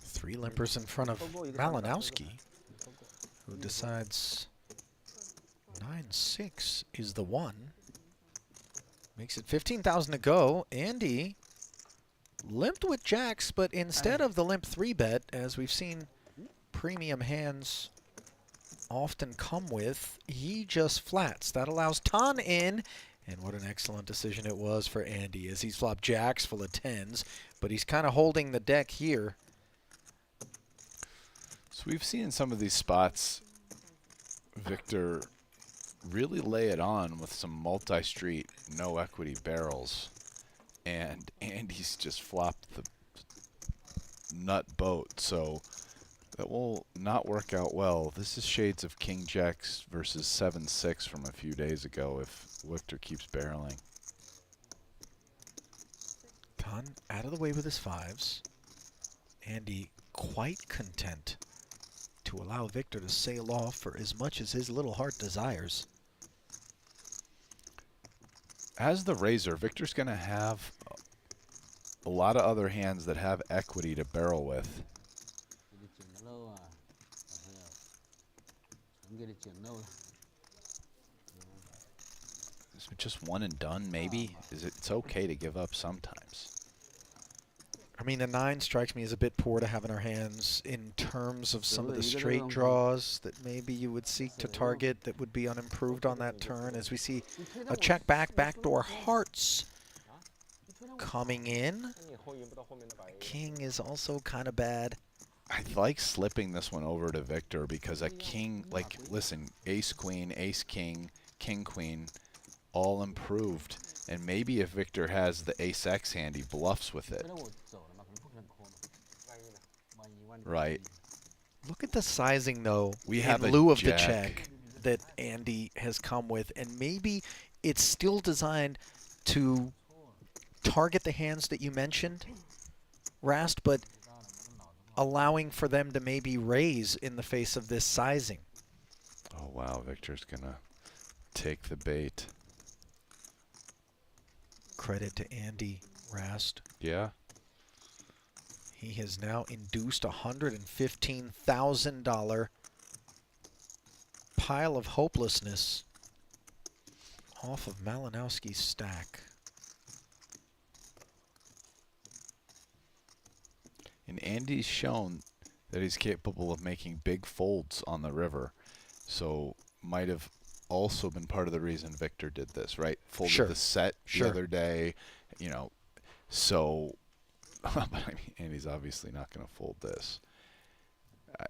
3 limpers in front of Malinowski, who decides 9-6 is the one. Makes it 15,000 to go. Andy limped with jacks, but instead of the limp 3-bet, as we've seen premium hands often come with, he just flats. That allows Tan in, and what an excellent decision it was for Andy, as he's flopped jacks full of 10s, but he's kind of holding the deck here. So we've seen in some of these spots Victor really lay it on with some multi-street, no equity barrels. And Andy's just flopped the nut boat, so that will not work out well. This is shades of King Jacks versus 7-6 from a few days ago if Victor keeps barreling. Tan out of the way with his 5s. Andy quite content to allow Victor to sail off for as much as his little heart desires. As the raiser, Victor's going to have a lot of other hands that have equity to barrel with. Is it just one and done, maybe? It's okay to give up sometimes. I mean, the 9 strikes me as a bit poor to have in our hands in terms of some of the straight draws that maybe you would seek to target that would be unimproved on that turn, as we see a check back, backdoor hearts coming in. King is also kind of bad. I like slipping this one over to Victor because a king, like, listen, ace queen, ace king, king queen, all improved. And maybe if Victor has the ace X hand, he bluffs with it. Right. Look at the sizing, though, We have in a lieu of jack. the check that Andy has come with. And maybe it's still designed to target the hands that you mentioned, Rast, but allowing for them to maybe raise in the face of this sizing. Oh, wow. Victor's going to take the bait. Credit to Andy Rast. Yeah. He has now induced a $115,000 pile of hopelessness off of Malinowski's stack. And Andy's shown that he's capable of making big folds on the river. So might have also been part of the reason Victor did this, right? Folded the set the other day, you know. So, but I mean, Andy's obviously not going to fold this.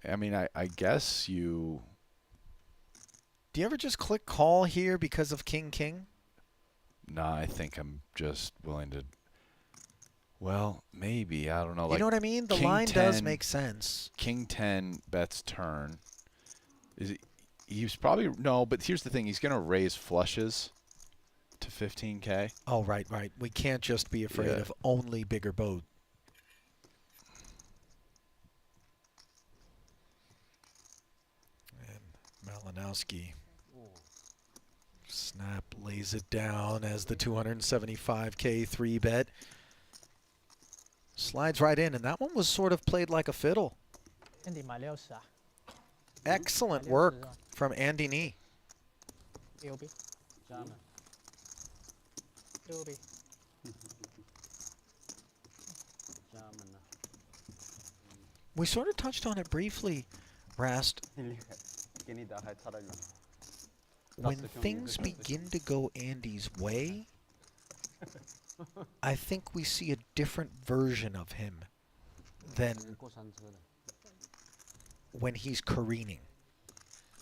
I mean, I guess you... Do you ever just click call here because of King-King? Nah, I think I'm just willing to... Well, maybe. I don't know. You know what I mean? The line does make sense. King 10 bets turn. He's probably... No, but here's the thing. He's going to raise flushes to 15K. Oh, right. We can't just be afraid of only bigger boat. Malinowski. Snap lays it down as the 275K 3-bet. Slides right in, and that one was sort of played like a fiddle. Andy 买60啊 Excellent work from Andy Nee. ，AOB 家门 AOB 家门呢？ We sort of touched on it briefly, Rast. 厉害，跟你打还差得远。 When things begin to go Andy's way, I think we see a different version of him than 过山车的。 when he's careening.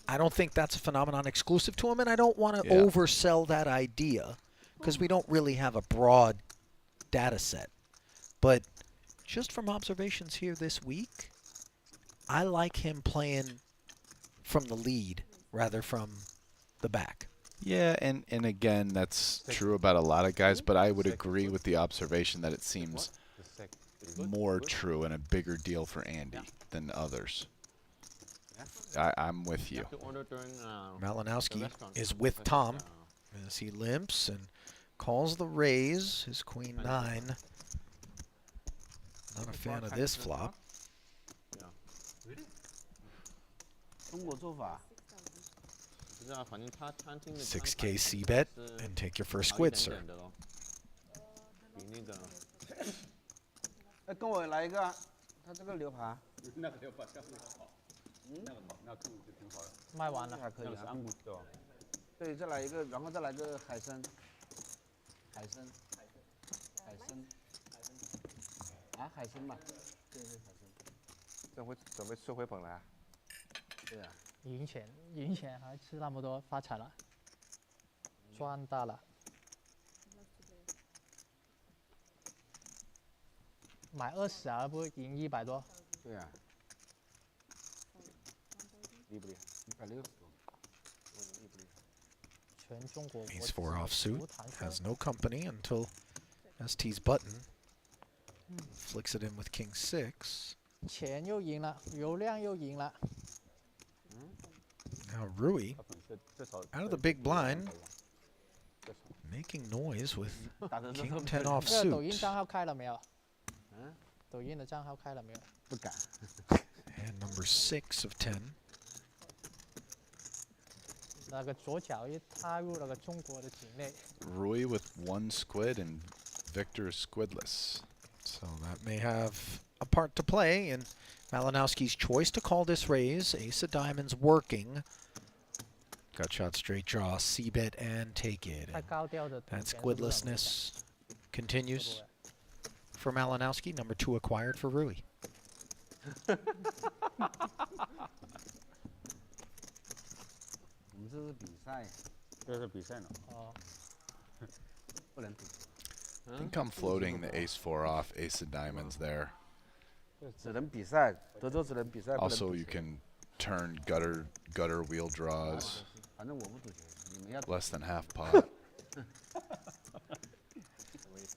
I don't think that's a phenomenon exclusive to him, and I don't want to Yeah. oversell that idea because we don't really have a broad data set. But just from observations here this week, I like him playing from the lead rather from the back. Yeah, and again, that's true about a lot of guys, but I would agree with the observation that it seems more true and a bigger deal for Andy than others. I'm with you. To order during Malinowski is with Tom as he limps and calls the raise, his queen 9. Not a fan of this flop. 中国做法，不知道，反正他餐厅的 6K C bet and take your first squid, sir. 比那个哎，跟我来一个啊，他这个牛排，那个就把下面好，那看着就挺好的。卖完了，还可以啊。那个是安骨对吧？对，再来一个，然后再来个海参，海参，啊，海参吧，对对，海参，准备吃回本了啊。对啊，赢钱还吃那么多，发财了，赚大了。买20啊，不赢100多。对啊，厉不厉害？160多，厉不厉害？全中国 Ace 4 offsuit has no company until ST's button. Flicks it in with king 6. 钱又赢了，流量又赢了。 Now Rui 他本身至少 out of the big blind, making noise with king 10 这个抖 offsuit. 音账号开了没有？抖音的账号开了没有？不敢。 And number 6 of 10. 那个左脚一踏入那个中国的境内， Rui with 1 squid and Victor is squidless. So that may have a part to play in Malinowski's choice to call this raise. Ace of diamonds working. Gut shot, straight draw, C-bet, and take it. 太 And 高调的 that squidlessness continues for Malinowski. Number 2 acquired for Rui. 我们这是比赛，这是比赛呢。哦，不能赌。 I think I'm floating the ace 4 off, ace of diamonds there. 只能比赛，德州只能比赛。 Also, you can turn gutter wheel draws 反正我不赌钱，你们要 less than half pot.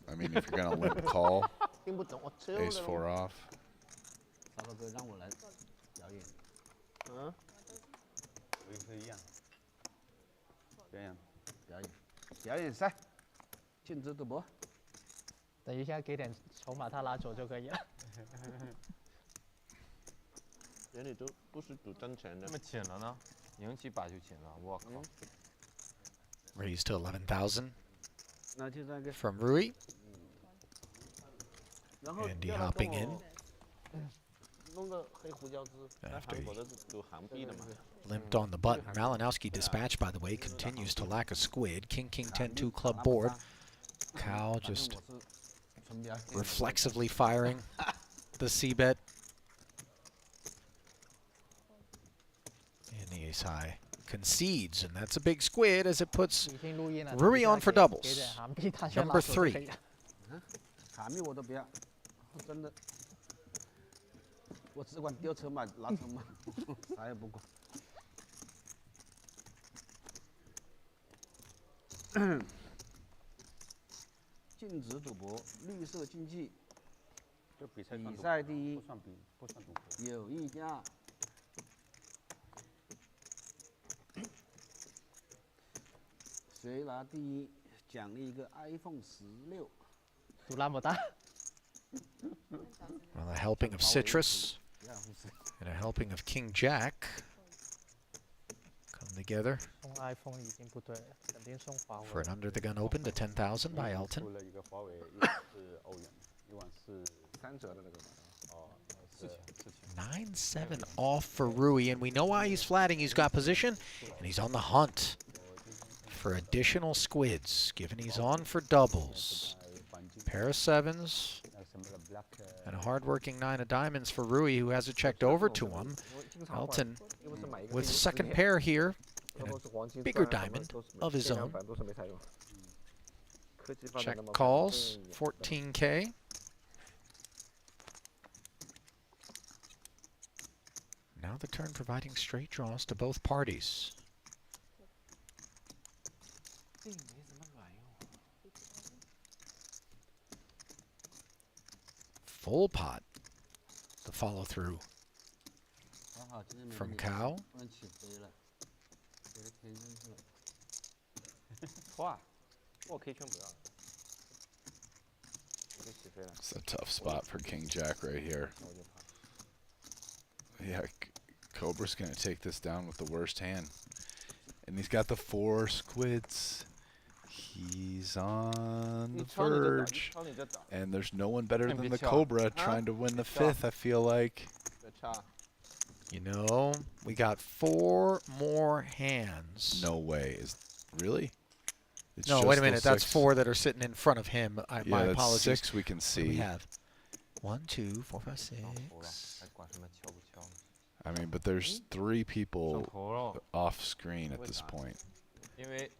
I mean, if you're gonna limp call, 听不懂，我吃 ace 4 off. 沙哥哥让我来表演，嗯，我也是一样。表演，表演赛，禁止赌博。等一下给点筹码他拿走就可以了。眼里都不是赌真钱的这。么浅了呢？赢几把就浅了，我靠！ Raise to 11,000那就那个， from Rui. 然后 Andy 叫他跟 hopping 我 in. 弄个黑胡椒汁。在韩国都是赌韩币的嘛。 Limped on the button. Malinowski dispatch, by the way, continues to lack a squid. King, king, 10, 2 club board. Cal just 我是纯表演。 reflexively firing the C-bet. And the ace high concedes, and that's a big squid as it puts 已经录音了。 Rui 等 on 一 for 下 doubles. 给点韩币，他先拿 Number 走就可以 3. 了。卡密我都不要，真的，我只管丢筹码拿筹码，啥也不管。禁止赌博，绿色竞技，这比赛算比赌赛第一不，算不算赌博。有溢价。谁拿第一，奖励一个 iPhone 16。赌那么大， Well, a helping of citrus and a helping of King Jack come together 送 iPhone 已经不对了，肯定送华为 for。an under the gun open to 10,000 by 出 Elton. 了一个华为14000欧元，14000。 3折的那个嘛。哦，4000。 9-7 off for Rui, and we know why he's flatting. He's got position, and he's on the hunt for additional squids, given he's on for doubles. Pair of sevens and a hard-working 9 of diamonds for Rui, who has it checked over to him. Elton with second pair here, and a bigger diamond of his own. Check calls, 14K. Now the turn providing straight draws to both parties. Full pot. The follow through from Cow. 哇，我 K 圈不要了。就起飞了。 It's a tough spot for King Jack right here. Yeah, Cobra's going to take this down with the worst hand. And he's got the 4 squids. He's on the verge. And there's no one better than the Cobra trying to win the 5th, I feel like. You know, we got 4 more hands. No way. Really? It's No, just wait a minute. those That's 6? 4 that are sitting in front of him. Yeah, My that's apologies. 6 we can What do we see. have 1, 2, 4, 5, 6. 还管什么敲不敲？ I mean, but there's 3 people off screen at this point. 因为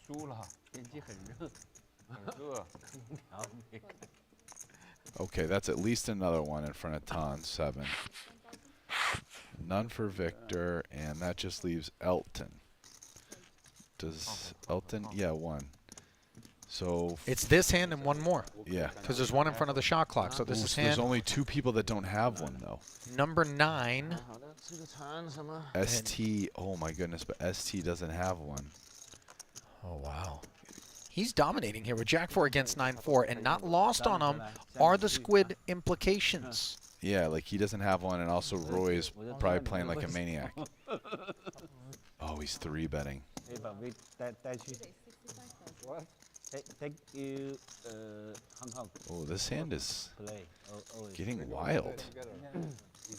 输了，天气很热，很热。好没看。 Okay, that's at least another one in front of Tan, 7. None for Victor, and that just leaves Elton. Does Elton? Yeah, 1. So It's this hand and 1 more, yeah. because there's 1 in front of the shot clock. So this Ooh, is so there's hand only 2 people that don't have one though. number 9. 好的，吃个餐什么？ ST, oh my goodness, but ST doesn't have one. Oh, wow. He's dominating here with Jack 4 against 9-4, and not lost on him are the squid implications. Yeah, like he doesn't have one, and also Roy is probably playing like a maniac. Oh, he's 3 betting. 可以把 Vic 带去。Take you Hong Kong Oh, this hand is play. getting wild.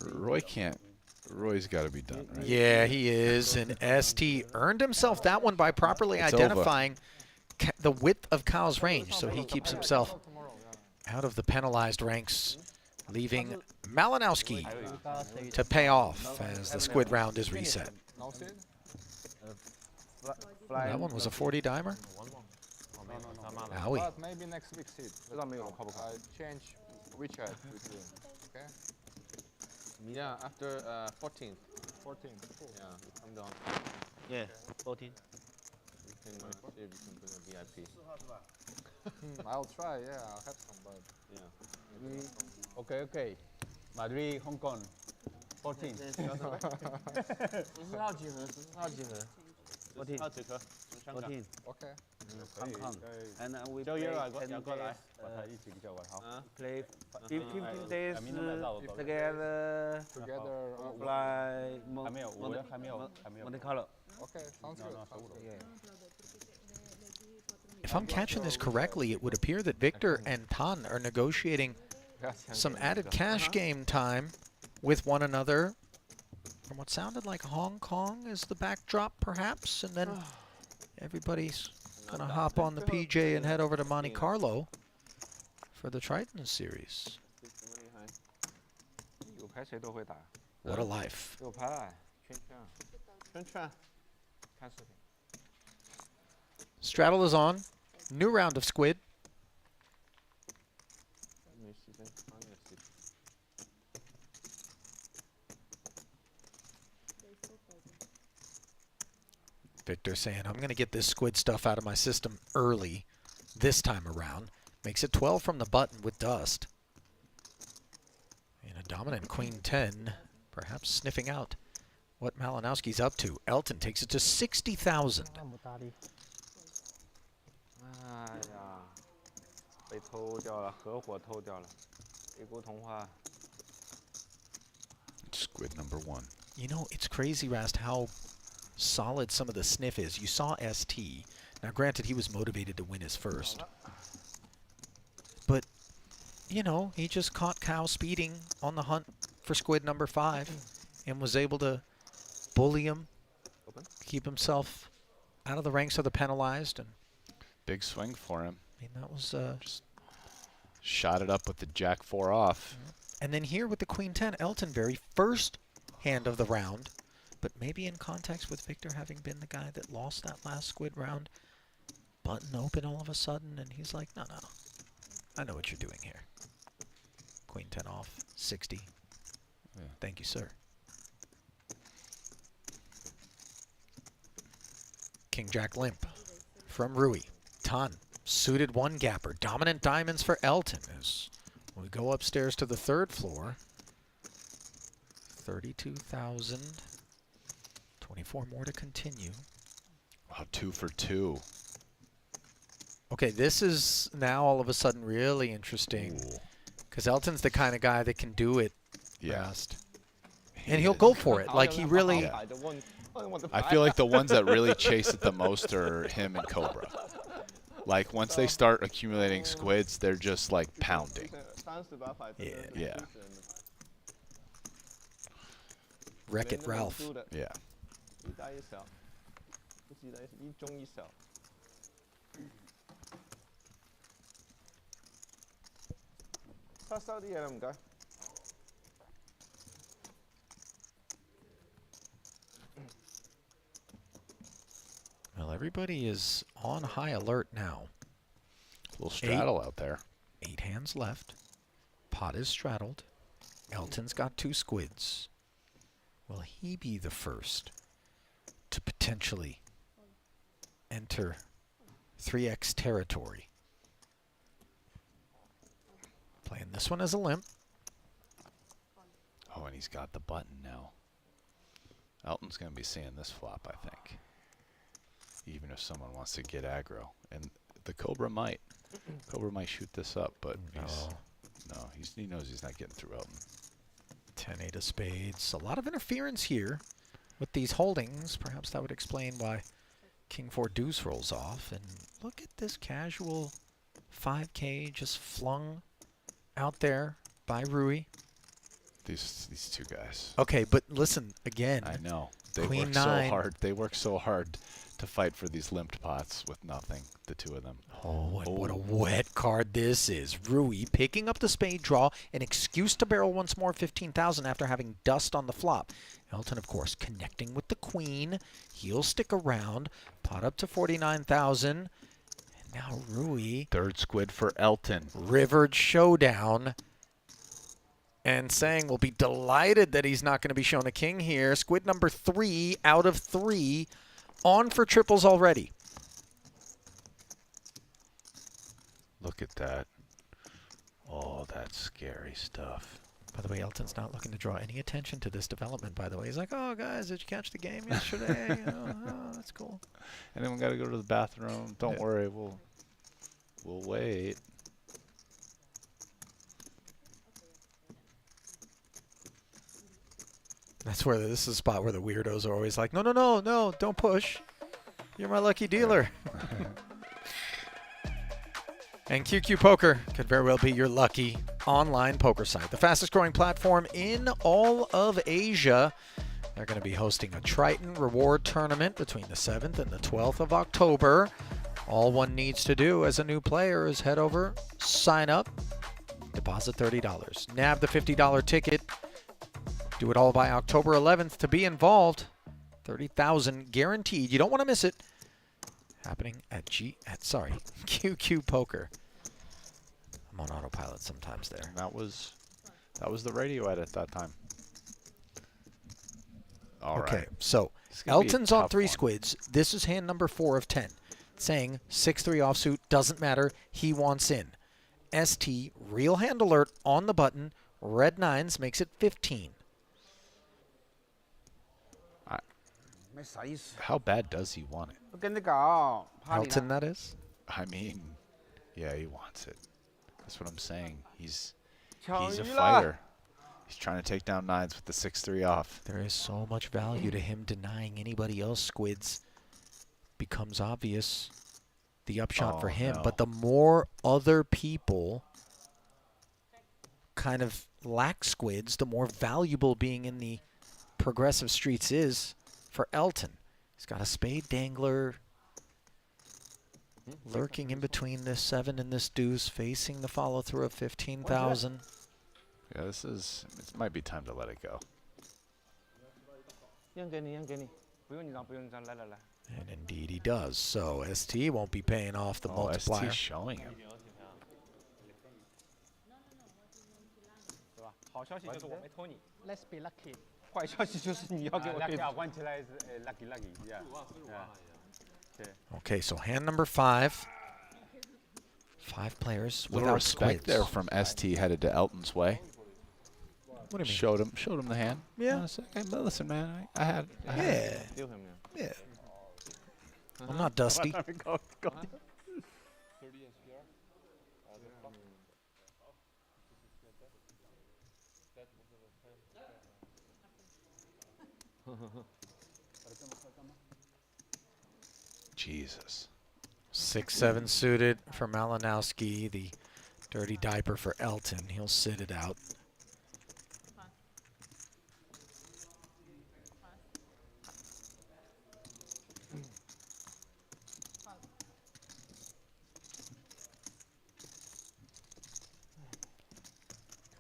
Roy can't. Roy's got to be done, right? Yeah, he is. And ST earned himself that one by properly It's identifying the width of Kyle's range, so he keeps himself out of the penalized ranks, leaving Malinowski to pay off as the squid round is reset. That one was a 40 dimer. Owie. But maybe next week seed. I change WeChat with you. Okay? Yeah, after 14th. 14. Cool. Yeah, we come down. Yeah, 14. We can see if we can bring a VIP. I'll try. Yeah, I'll have some, but Yeah. OK， Madrid Hong Kong 14。 14号集合，14号集合。14好几颗，香港。 14. okay. Hong Kong. And we 周 play 约 10 啊，過 days. 來，把他一起叫過來，好。 Play 15 days together. Together. Fly. 還沒有，我還沒有。 Monte Carlo. Okay, sounds good. Sounds good. Yeah. If I'm catching this correctly, it would appear that Victor and Tan are negotiating some added cash game time with one another from what sounded like Hong Kong as the backdrop, perhaps, and then everybody's gonna hop on the PJ and head over to Monte Carlo for the Triton series. 有牌谁都会打。 What a life. 有牌，圈圈，圈圈。看视频。 Straddle is on. New round of squid. 没时间看那个视频。 Victor saying, I'm going to get this squid stuff out of my system early this time around. Makes it 12 from the button with dust. And a dominant queen 10, perhaps sniffing out what Malinowski's up to. Elton takes it to 60,000. 哎呀，被偷掉了，合伙偷掉了，黑锅童话。 Squid number 1. You know, it's crazy, Rast, how solid some of the sniff is. You saw ST. Now, granted, he was motivated to win his first. But, you know, he just caught Cow speeding on the hunt for Squid number 5 and was able to bully him, keep himself out of the ranks of the penalized. And Big swing for him. I mean, that was Just shot it up with the Jack 4 off. And then here with the Queen 10, Elton, very first hand of the round, but maybe in context with Victor having been the guy that lost that last Squid round, button open all of a sudden, and he's like, no, I know what you're doing here. Queen 10 off, 60. Yeah. Thank you, sir. King Jack limp from Rui. Ton, suited one gapper. Dominant diamonds for Elton as we go upstairs to the 3rd floor. 32,000. 24 more to continue. Wow, 2 for 2. Okay, this is now all of a sudden really interesting because Elton's the kind of guy that can do it fast. And he'll go for it. Like he really... Yeah. I feel like the ones that really chase it the most are him and Cobra. Like once they start accumulating squids, they're just like pounding. Yeah. Wreck-It Ralph. Yeah. 一大一小，不记得一中一小。收啲嘢啦，唔該。 Well, everybody is on high alert now. A little straddle out there. 8 hands left. Pot is straddled. Elton's got 2 squids. Will he be the first to potentially enter 3x territory? Playing this one as a limp. Oh, and he's got the button now. Elton's going to be seeing this flop, I think. Even if someone wants to get aggro. And the Cobra might. Cobra might shoot this up, but he knows he's not getting through Elton. 10-8 of spades. A lot of interference here with these holdings. Perhaps that would explain why King 4 deuce rolls off. And look at this casual 5K just flung out there by Rui. These two guys. Okay, but listen, again. I know. They Queen work 9. so hard. They work so hard to fight for these limped pots with nothing, the two of them. Oh, and what a wet card this is. Rui picking up the spade draw, an excuse to barrel once more 15,000 after having dust on the flop. Elton, of course, connecting with the queen. He'll stick around. Pot up to 49,000. And now Rui. 3rd squid for Elton. Rivered showdown. And saying we'll be delighted that he's not going to be shown a king here. Squid number 3 out of 3. On for triples already. Look at that. Oh, that's scary stuff. By the way, Elton's not looking to draw any attention to this development, by the way. He's like, oh, guys, did you catch the game yesterday? Oh, that's cool. Anyone got to go to the bathroom? Don't worry, we'll wait. That's where this is a spot where the weirdos are always like, no, don't push. You're my lucky dealer. And QQ Poker could very well be your lucky online poker site. The fastest growing platform in all of Asia. They're going to be hosting a Triton reward tournament between the 7th and the 12th of October. All one needs to do as a new player is head over, sign up, deposit $30. Nab the $50 ticket. Do it all by October 11th to be involved. 30,000 guaranteed. You don't want to miss it. Happening at QQ Poker. I'm on autopilot sometimes there. That was the radio edit that time. All right. Okay, so Elton's on 3 squids. This is hand number 4 of 10. Saying 6-3 offsuit, doesn't matter. He wants in. ST, real hand alert on the button. Red 9s makes it 15.没啥意思。 How bad does he want it? 我跟你搞，怕你 Elton, 呢 that is. I mean, yeah, he wants it. That's what I'm saying. He's a fighter. He's trying to take down nines with the 6-3 off. There is so much value to him denying anybody else squids. Becomes obvious the upshot for him. No. But the more other people kind of lack squids, the more valuable being in the progressive streets is for Elton. He's got a spade dangler lurking in between this 7 and this deuce, facing the follow-through of 15,000. Yeah, it might be time to let it go. 让给你，让给你，不用你让，不用你让，来来来。 And indeed he does. So ST won't be paying off the multiplier. ST's showing him. 是吧？好消息就是我没偷你， Let's be lucky. 坏消息就是你要给我对子。关起来是 lucky yeah. Okay, so hand number 5. 5 players Little without respect squids. there from ST headed to Elton's way. What do you mean? Showed him the hand. Yeah. Hey, listen, man, I had Yeah. Yeah. I'm not dusty. Jesus. 6-7 suited for Malinowski. The dirty diaper for Elton. He'll sit it out.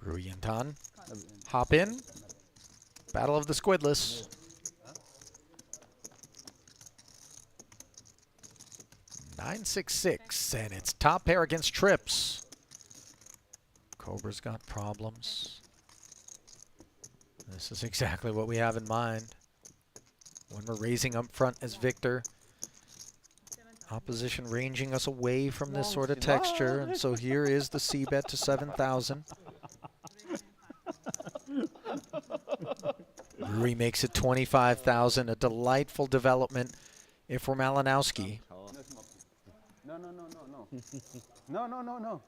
Rui and Tan hop in. Battle of the Squidless. Nine, 6-6, and it's top pair against trips. Cobra's got problems. This is exactly what we have in mind when we're raising up front as Victor. Opposition ranging us away from this sort of texture, and so here is the C-bet to 7,000. Rui makes it 25,000, a delightful development if we're Malinowski. No.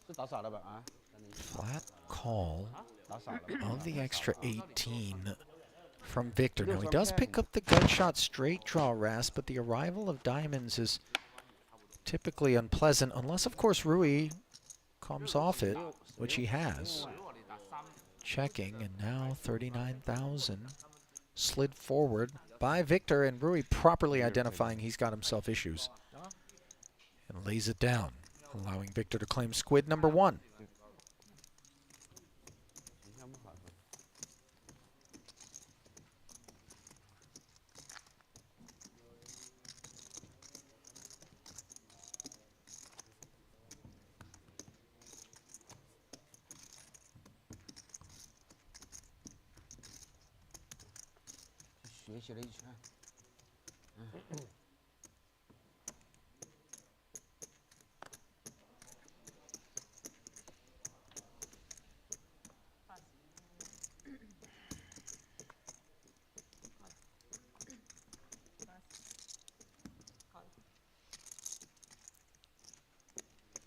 是打傻了吧啊？ Flat call of the extra 18 from Victor. Now he does pick up the gunshot straight draw, Rast, but the arrival of diamonds is typically unpleasant, unless of course Rui comes off it, which he has. Checking, and now 39,000 slid forward by Victor, and Rui properly identifying he's got himself issues. And lays it down, allowing Victor to claim squid number 1.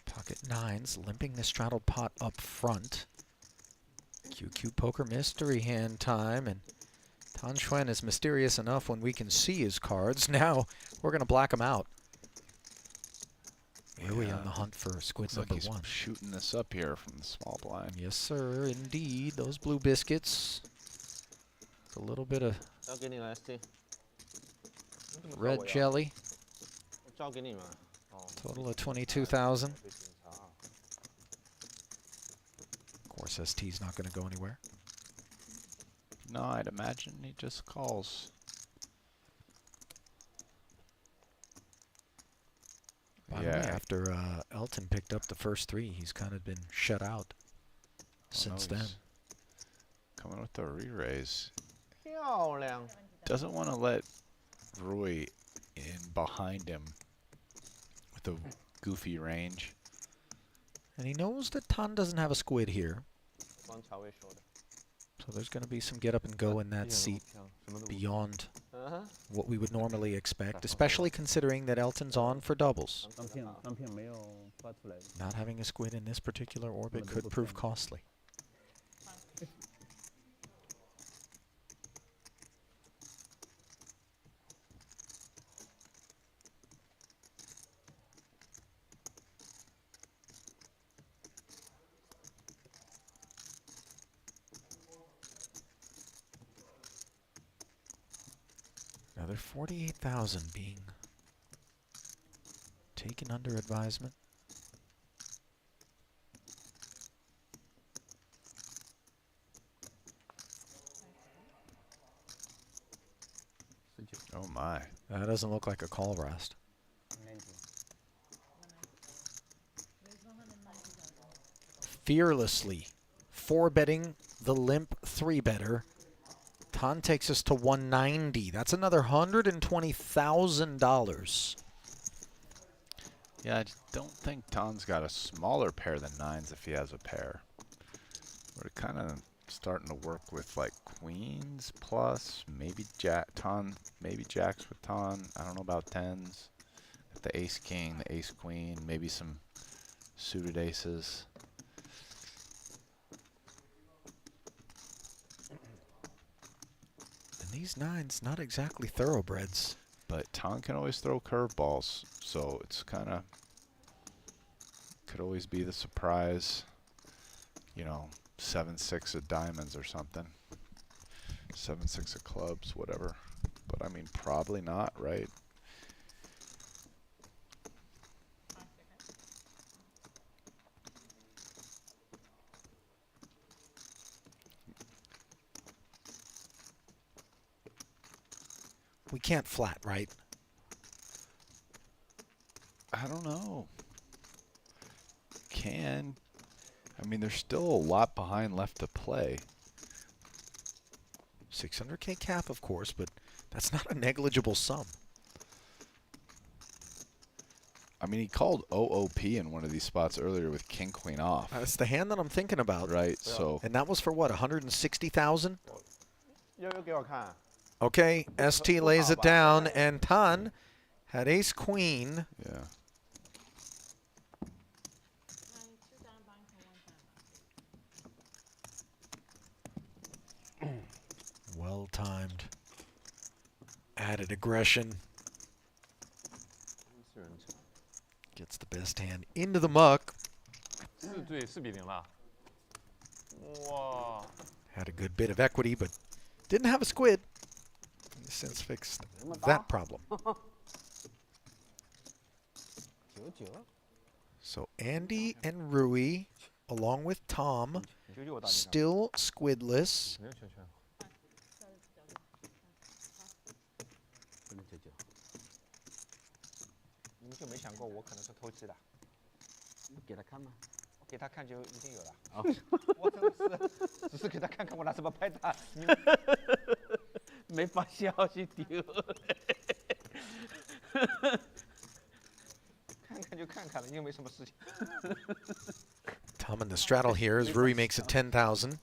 Pocket nines, limping the straddled pot up front. QQ poker mystery hand time, and Tan Xuan is mysterious enough when we can see his cards. Now we're going to black him out. Rui on the hunt for squid Looks like number he's 1. shooting this up here from the small blind. Yes, sir, indeed. Those blue biscuits. A little bit of 交给你了 ST， red jelly. 交给你嘛。 Total of 22,000. Of course, ST's not going to go anywhere. No, I'd imagine he just calls. By the way, after Elton picked up the first 3, he's kind of been shut out since then. Coming with the re-raise. 漂亮。 Doesn't want to let Rui in behind him with the goofy range. And he knows that Tan doesn't have a squid here. 王朝位说的。 So there's going to be some get up and go in that seat beyond what we would normally expect, especially considering that Elton's on for doubles. 当片没有发出来。 Not having a squid in this particular orbit could prove costly. Another 48,000 being taken under advisement. Oh my. That doesn't look like a call, Rast. Fearlessly 4-betting the limp 3-better. Tan takes us to 190. That's another $120,000. Yeah, I just don't think Tan's got a smaller pair than 9s if he has a pair. We're kind of starting to work with like queens plus, maybe Tan, maybe jacks with Tan. I don't know about 10s. The ace king, the ace queen, maybe some suited aces. And these 9s, not exactly thoroughbreds. But Tan can always throw curveballs, so it's kind of, could always be the surprise, you know, 7-6 of diamonds or something. 7-6 of clubs, whatever. But I mean, probably not, right? We can't flat, right? I don't know. Can. I mean, there's still a lot behind left to play. 600K cap, of course, but that's not a negligible sum. I mean, he called OOP in one of these spots earlier with king queen off. That's the hand that I'm thinking about. Right, so. And that was for what, 160,000? 又给我看。 Okay, ST lays it down, and Tan had ace queen. Yeah. Well timed. Added aggression. Gets the best hand into the muck. 对，4比0了。哇。 Had a good bit of equity, but didn't have a squid. He's since fixed that problem. So Andy and Rui, along with Tom, still squidless. 没有圈圈。你们就没想过我可能是偷鸡的？给他看吗？给他看就一定有了。啊，我真的是只是给他看看我拿什么拍的，你们没发消息丢。看看就看看了，又没什么事情。 Tom in the straddle here as Rui makes it 10,000.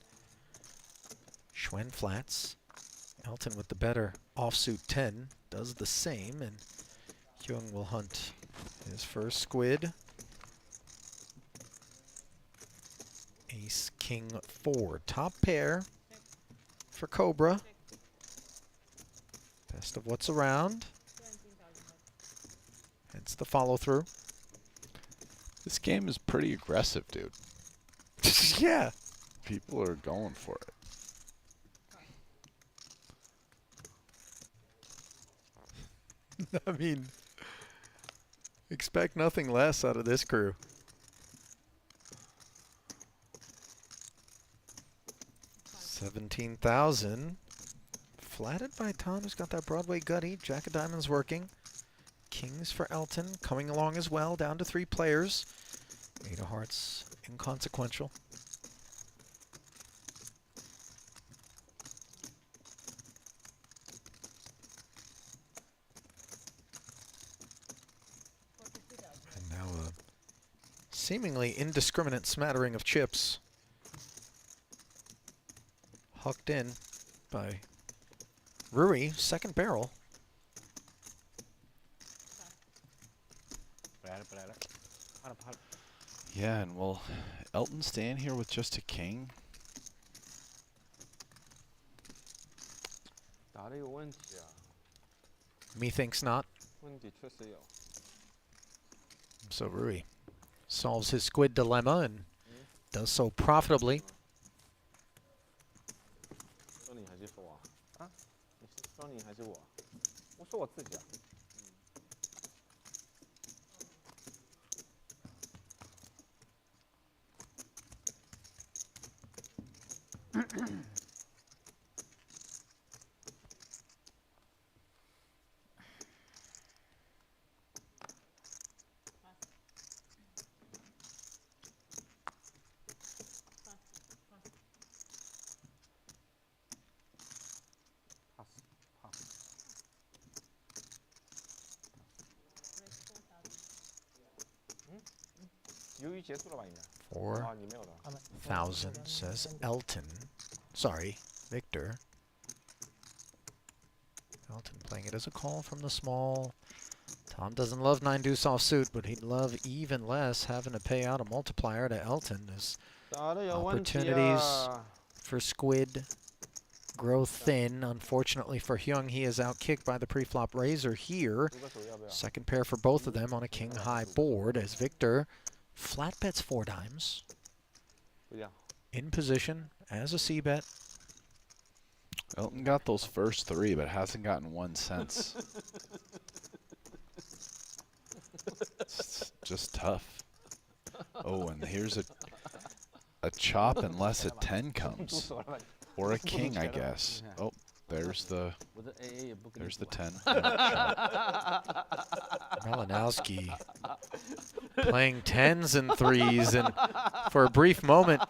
Schwen flats. Elton with the better offsuit 10 does the same, and Hyung will hunt his first squid. Ace, king, 4. Top pair for Cobra. Best of what's around. Hence the follow through. This game is pretty aggressive, dude. Yeah. People are going for it. I mean, expect nothing less out of this crew. $17,000. Flatted by Tom, who's got that Broadway gutty. Jack of diamonds working. Kings for Elton coming along as well, down to 3 players. 8 of hearts, inconsequential. And seemingly indiscriminate smattering of chips hucked in by Rui, second barrel. Yeah, and will Elton staying here with just a king? 打的有问题啊， Methinks not. 问题确实有。 So Rui solves his squid dilemma and does so profitably. 说你还是说我？啊？你是说你还是我？我说我自己啊。鱿鱼结束了吧？应该。啊，你没有了。 4,000 says Elton. Sorry, Victor. Elton playing it as a call from the small. Tom doesn't love 9 deuce offsuit, but he'd love even less having to pay out a multiplier to Elton as 打的有问题 opportunities 啊！ for Squid grow thin. Unfortunately for Hyung, he is outkicked by the pre-flop razor here. 出个手要不要？ Second pair for both of them on a king-high board as Victor flat bets 4 dimes. 不要。 In position as a c-bet. Elton got those first 3, but hasn't gotten one since. It's just tough. Oh, and here's a chop unless a 10 comes. Or a king, I guess. Oh, there's the 10. Malinowski playing 10s and 3s, and for a brief moment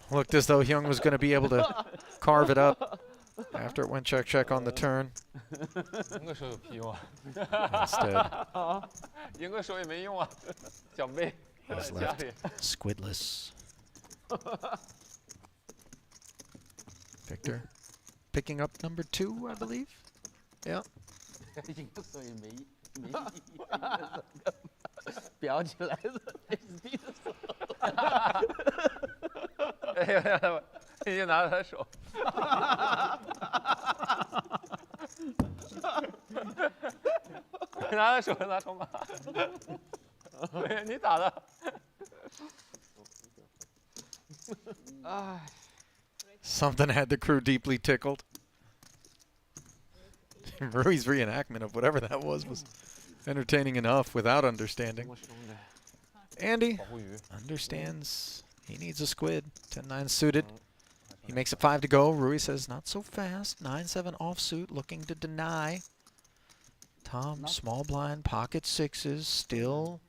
looked as though Hyung was going to be able to carve it up after it went check on the turn. 赢个手有屁用啊！ Instead, 赢个手也没用啊，奖杯 he's 家 left 里。 squidless. Victor picking up number 2, I believe. Yeah. 赢个手也没意义，裱起来是 SD 的手。哎呀，已经拿着他手。拿着手拿筹码。对，你打的。唉。 Something had the crew deeply tickled. Rui's reenactment of whatever that was entertaining enough without understanding. Andy understands he needs a squid. 10-9 suited. He makes it 5 to go. Rui says not so fast. 9-7 offsuit looking to deny. Tom, small blind, pocket 6s, still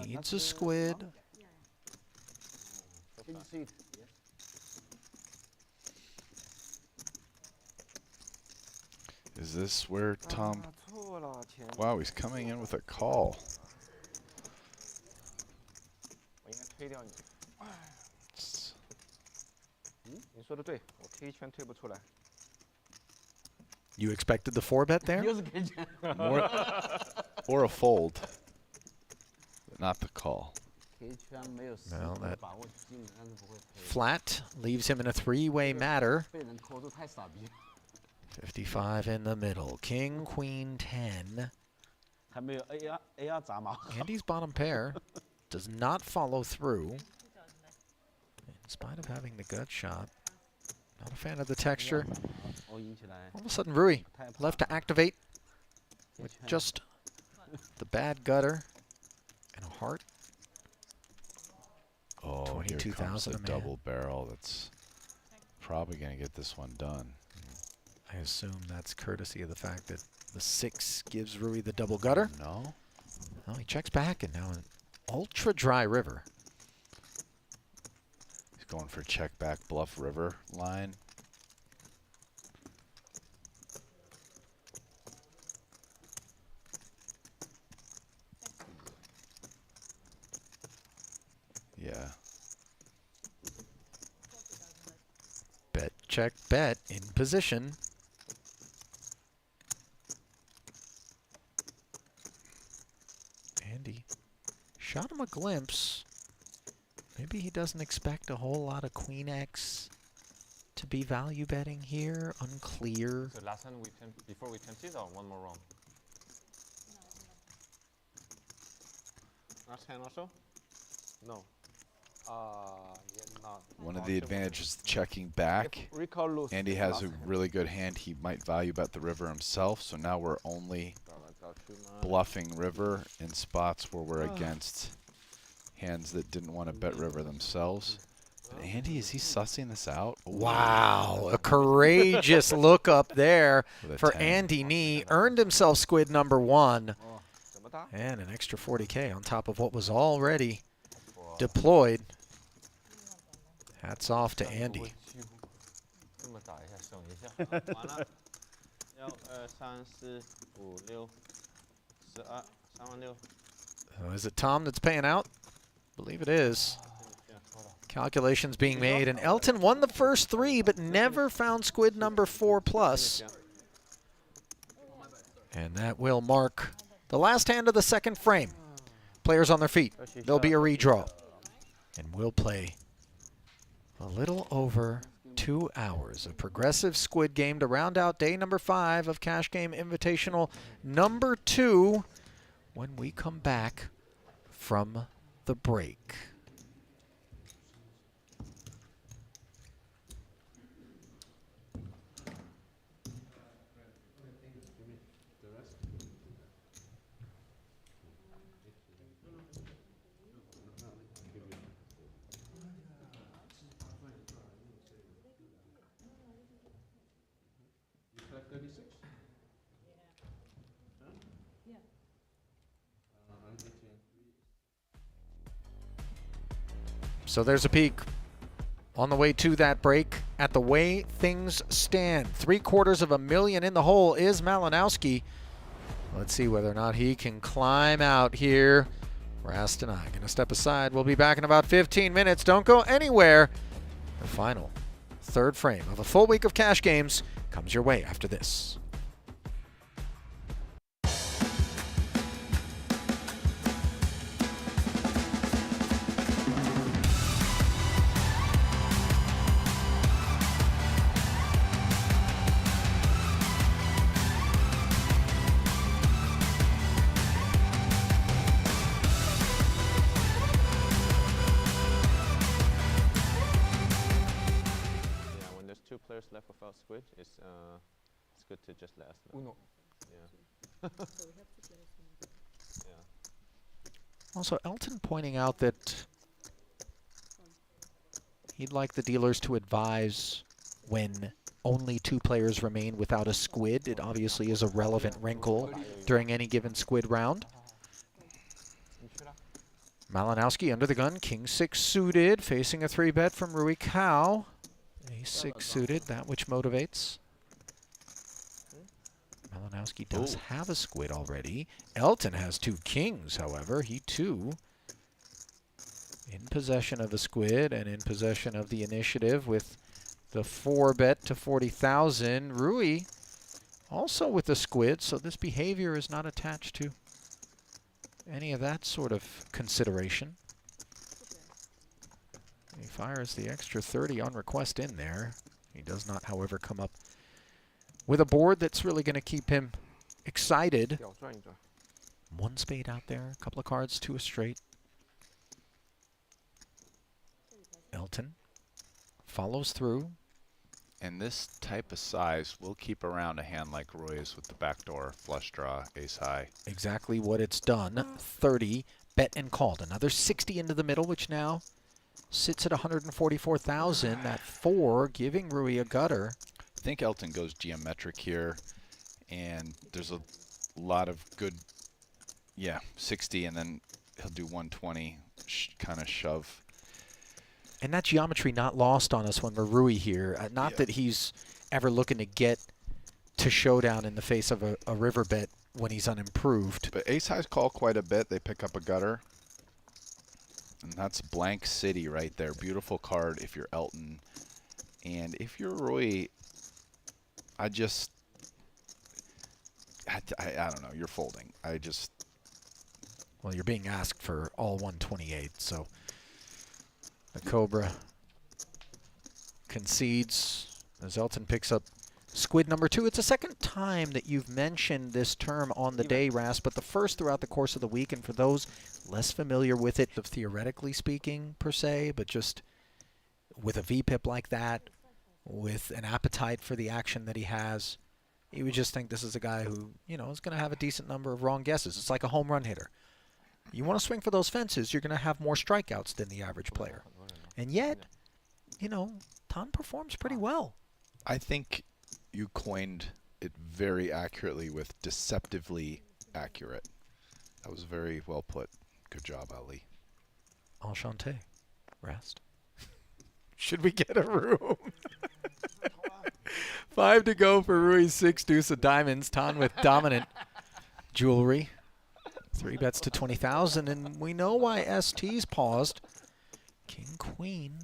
needs a squid. Is this where Tom... Wow, he's coming in with a call. 我应该推掉你。你说的对，我推一圈推不出来。 You expected the 4-bet there? Or a fold. But not the call. Well, that flat leaves him in a 3-way matter. 55 in the middle. King, queen, 10. Andy's bottom pair does not follow through. In spite of having the gut shot. Not a fan of the texture. All of a sudden, Rui left to activate with just the bad gutter and a heart. Oh, here comes 22,000 the a man. double barrel. That's probably going to get this one done. I assume that's courtesy of the fact that the 6 gives Rui the double gutter. No. Well, he checks back, and now an ultra dry river. He's going for check back bluff river line. check, bet in position. Andy shot him a glimpse. Maybe he doesn't expect a whole lot of Queen X to be value betting here. Unclear. So last hand before we tempted or one more round? Last hand also? No. One of the advantages of checking back. Andy has a really good hand. He might value bet the river himself. So now we're only bluffing river in spots where we're against hands that didn't want to bet river themselves. But Andy, is he sussing this out? Wow, a courageous look up there for 10. Andy Nee. Earned himself squid number 1. And an extra 40K on top of what was already deployed. Hats off to Andy. 这么打一下，省一下。完了，1、2、3、4、5、6、12、36000。Is it Tom that's paying out? I believe it is. Calculations being made, and Elton won the first 3, but never found squid number 4+. And that will mark the last hand of the second frame. Players on their feet. There'll be a redraw. And we'll play a little over 2 hours of progressive squid game to round out day number 5 of Cash Game Invitational number 2 when we come back from the break. So there's a peek on the way to that break at the way things stand. $750,000 in the hole is Malinowski. Let's see whether or not he can climb out here. Rast and I are going to step aside. We'll be back in about 15 minutes. Don't go anywhere. The final third frame of a full week of cash games comes your way after this. Left without squid, it's good to just let us know. Uno. Yeah. Yeah. Also, Elton pointing out that he'd like the dealers to advise when only 2 players remain without a squid. It obviously is a relevant wrinkle during any given squid round. Malinowski under the gun, king 6 suited, facing a 3-bet from Rui Cao. A6 suited, that which motivates. Malinowski does have a squid already. Elton has 2 kings, however. He too in possession of a squid and in possession of the initiative with the 4-bet to 40,000. Rui also with a squid, so this behavior is not attached to any of that sort of consideration. He fires the extra 30 on request in there. He does not, however, come up with a board that's really going to keep him excited. 1 spade out there, a couple of cards to a straight. Elton follows through. And this type of size will keep around a hand like Roy's with the backdoor flush draw, ace high. Exactly what it's done. 30, bet and called. Another 60 into the middle, which now sits at 144,000. That 4 giving Rui a gutter. I think Elton goes geometric here, and there's a lot of good, 60, and then he'll do 120, kind of shove. And that geometry not lost on us when we're Rui here. Not that he's ever looking to get to showdown in the face of a river bet when he's unimproved. But ace highs call quite a bit. They pick up a gutter. And that's Blank City right there. Beautiful card if you're Elton. And if you're Rui, I don't know. You're folding. Well, you're being asked for all 128, so the Cobra concedes as Elton picks up Squid number 2. It's the second time that you've mentioned this term on the day, Rast, but the first throughout the course of the week. And for those less familiar with it, theoretically speaking, per se, but just with a VPIP like that, with an appetite for the action that he has, you would just think this is a guy who, is going to have a decent number of wrong guesses. It's like a home run hitter. You want to swing for those fences, you're going to have more strikeouts than the average player. And yet, Tan performs pretty well. I think you coined it very accurately with deceptively accurate. That was very well put. Good job, Ali. Enchanté, Rast. Should we get a room? 5 to go for Rui's 6 deuce of diamonds. Tan with dominant jewelry. 3 bets to 20,000, and we know why ST's paused. King, queen.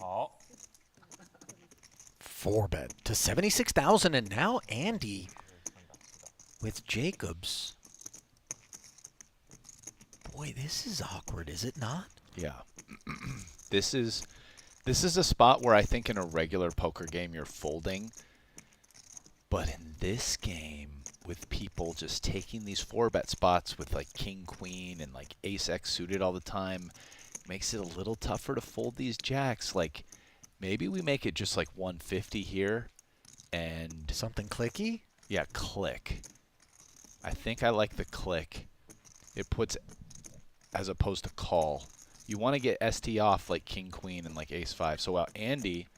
Oh. 4 bet to 76,000, and now Andy with Jacobs. Boy, this is awkward, is it not? Yeah. This is a spot where I think in a regular poker game you're folding. But in this game, with people just taking these 4-bet spots with like king, queen, and like ace X suited all the time, makes it a little tougher to fold these jacks. Like, maybe we make it just like 150 here and something clicky? Yeah, click. I think I like the click. It puts, as opposed to call. You want to get ST off like king, queen, and like ace 5. So Andy,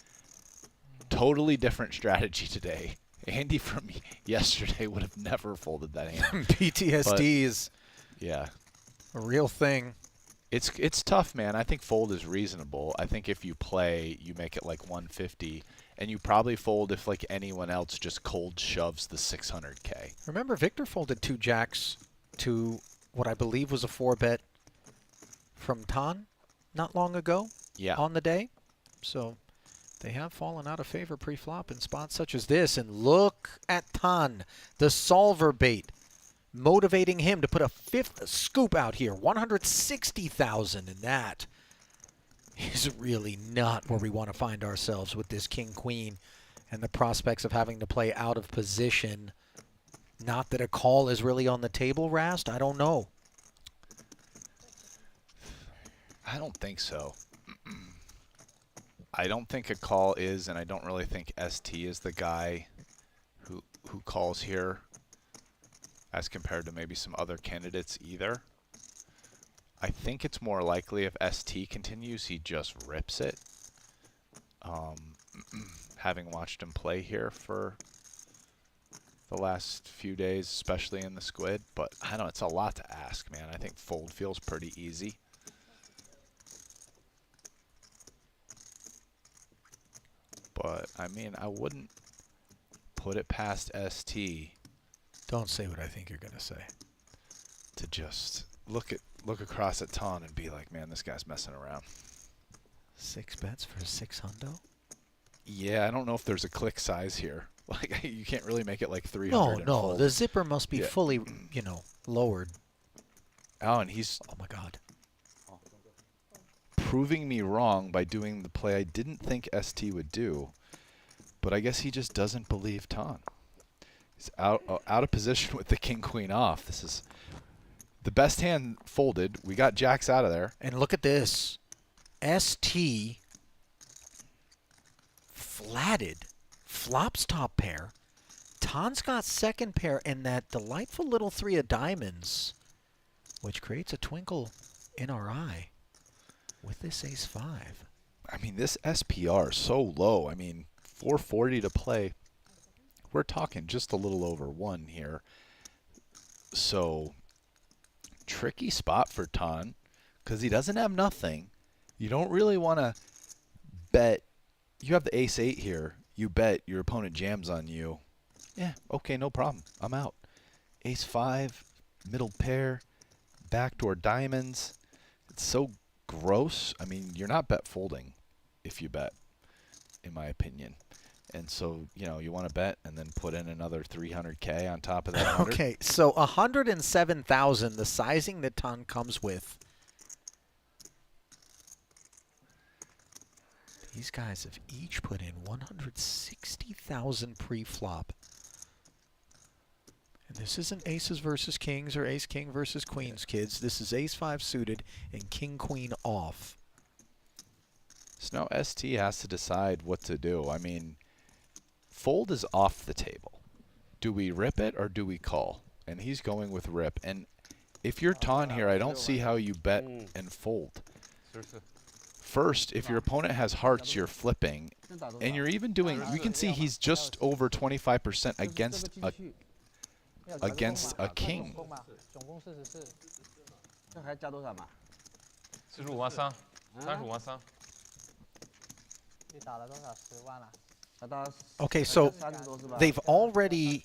totally different strategy today. Andy from yesterday would have never folded that hand. PTSD is a real thing. It's tough, man. I think fold is reasonable. I think if you play, you make it like 150, and you probably fold if like anyone else just cold shoves the 600K. Remember, Victor folded 2 jacks to what I believe was a 4-bet from Tan not long ago on the day. So they have fallen out of favor pre-flop in spots such as this. And look at Tan, the solver bait, motivating him to put a 5th scoop out here. 160,000, and that is really not where we want to find ourselves with this king-queen and the prospects of having to play out of position. Not that a call is really on the table, Rast. I don't know. I don't think so. I don't think a call is, and I don't really think ST is the guy who calls here, as compared to maybe some other candidates either. I think it's more likely if ST continues, he just rips it. Having watched him play here for the last few days, especially in the Squid, but I don't know, it's a lot to ask, man. I think fold feels pretty easy. But, I mean, I wouldn't put it past ST. Don't say what I think you're going to say. To just look across at Tan and be like, man, this guy's messing around. 6 bets for 600? Yeah, I don't know if there's a click size here. Like, you can't really make it like 300. No, the zipper must be fully, lowered. Oh, and he's, oh my God, proving me wrong by doing the play I didn't think ST would do. But I guess he just doesn't believe Tan. He's out of position with the king-queen off. This is the best hand folded. We got jacks out of there. And look at this. ST flatted. Flops top pair. Tan's got second pair and that delightful little 3 of diamonds, which creates a twinkle in our eye with this ace 5. I mean, this SPR is so low. I mean, 440 to play. We're talking just a little over 1 here. So, tricky spot for Tan because he doesn't have nothing. You don't really want to bet. You have the ace 8 here. you bet, your opponent jams on you. Yeah, okay, no problem. I'm out. Ace 5, middle pair, backdoor diamonds. It's so gross. I mean, you're not bet folding if you bet, in my opinion. And so, you know, you want to bet and then put in another 300K on top of that 100. Okay, so 107,000, the sizing that Ton comes with. These guys have each put in 160,000 pre-flop. And this isn't aces versus kings or ace-king versus queens, kids. This is ace-5 suited and king-queen off. So now ST has to decide what to do. I mean, fold is off the table. Do we rip it or do we call? And he's going with rip. And if you're Ton here, I don't see how you bet and fold. First, if your opponent has hearts, you're flipping. And you're even doing, you can see he's just over 25% against a king. 这还加多少嘛45万3 35万3 你打了多少？10万了。 Okay, so 30多是吧 they've already,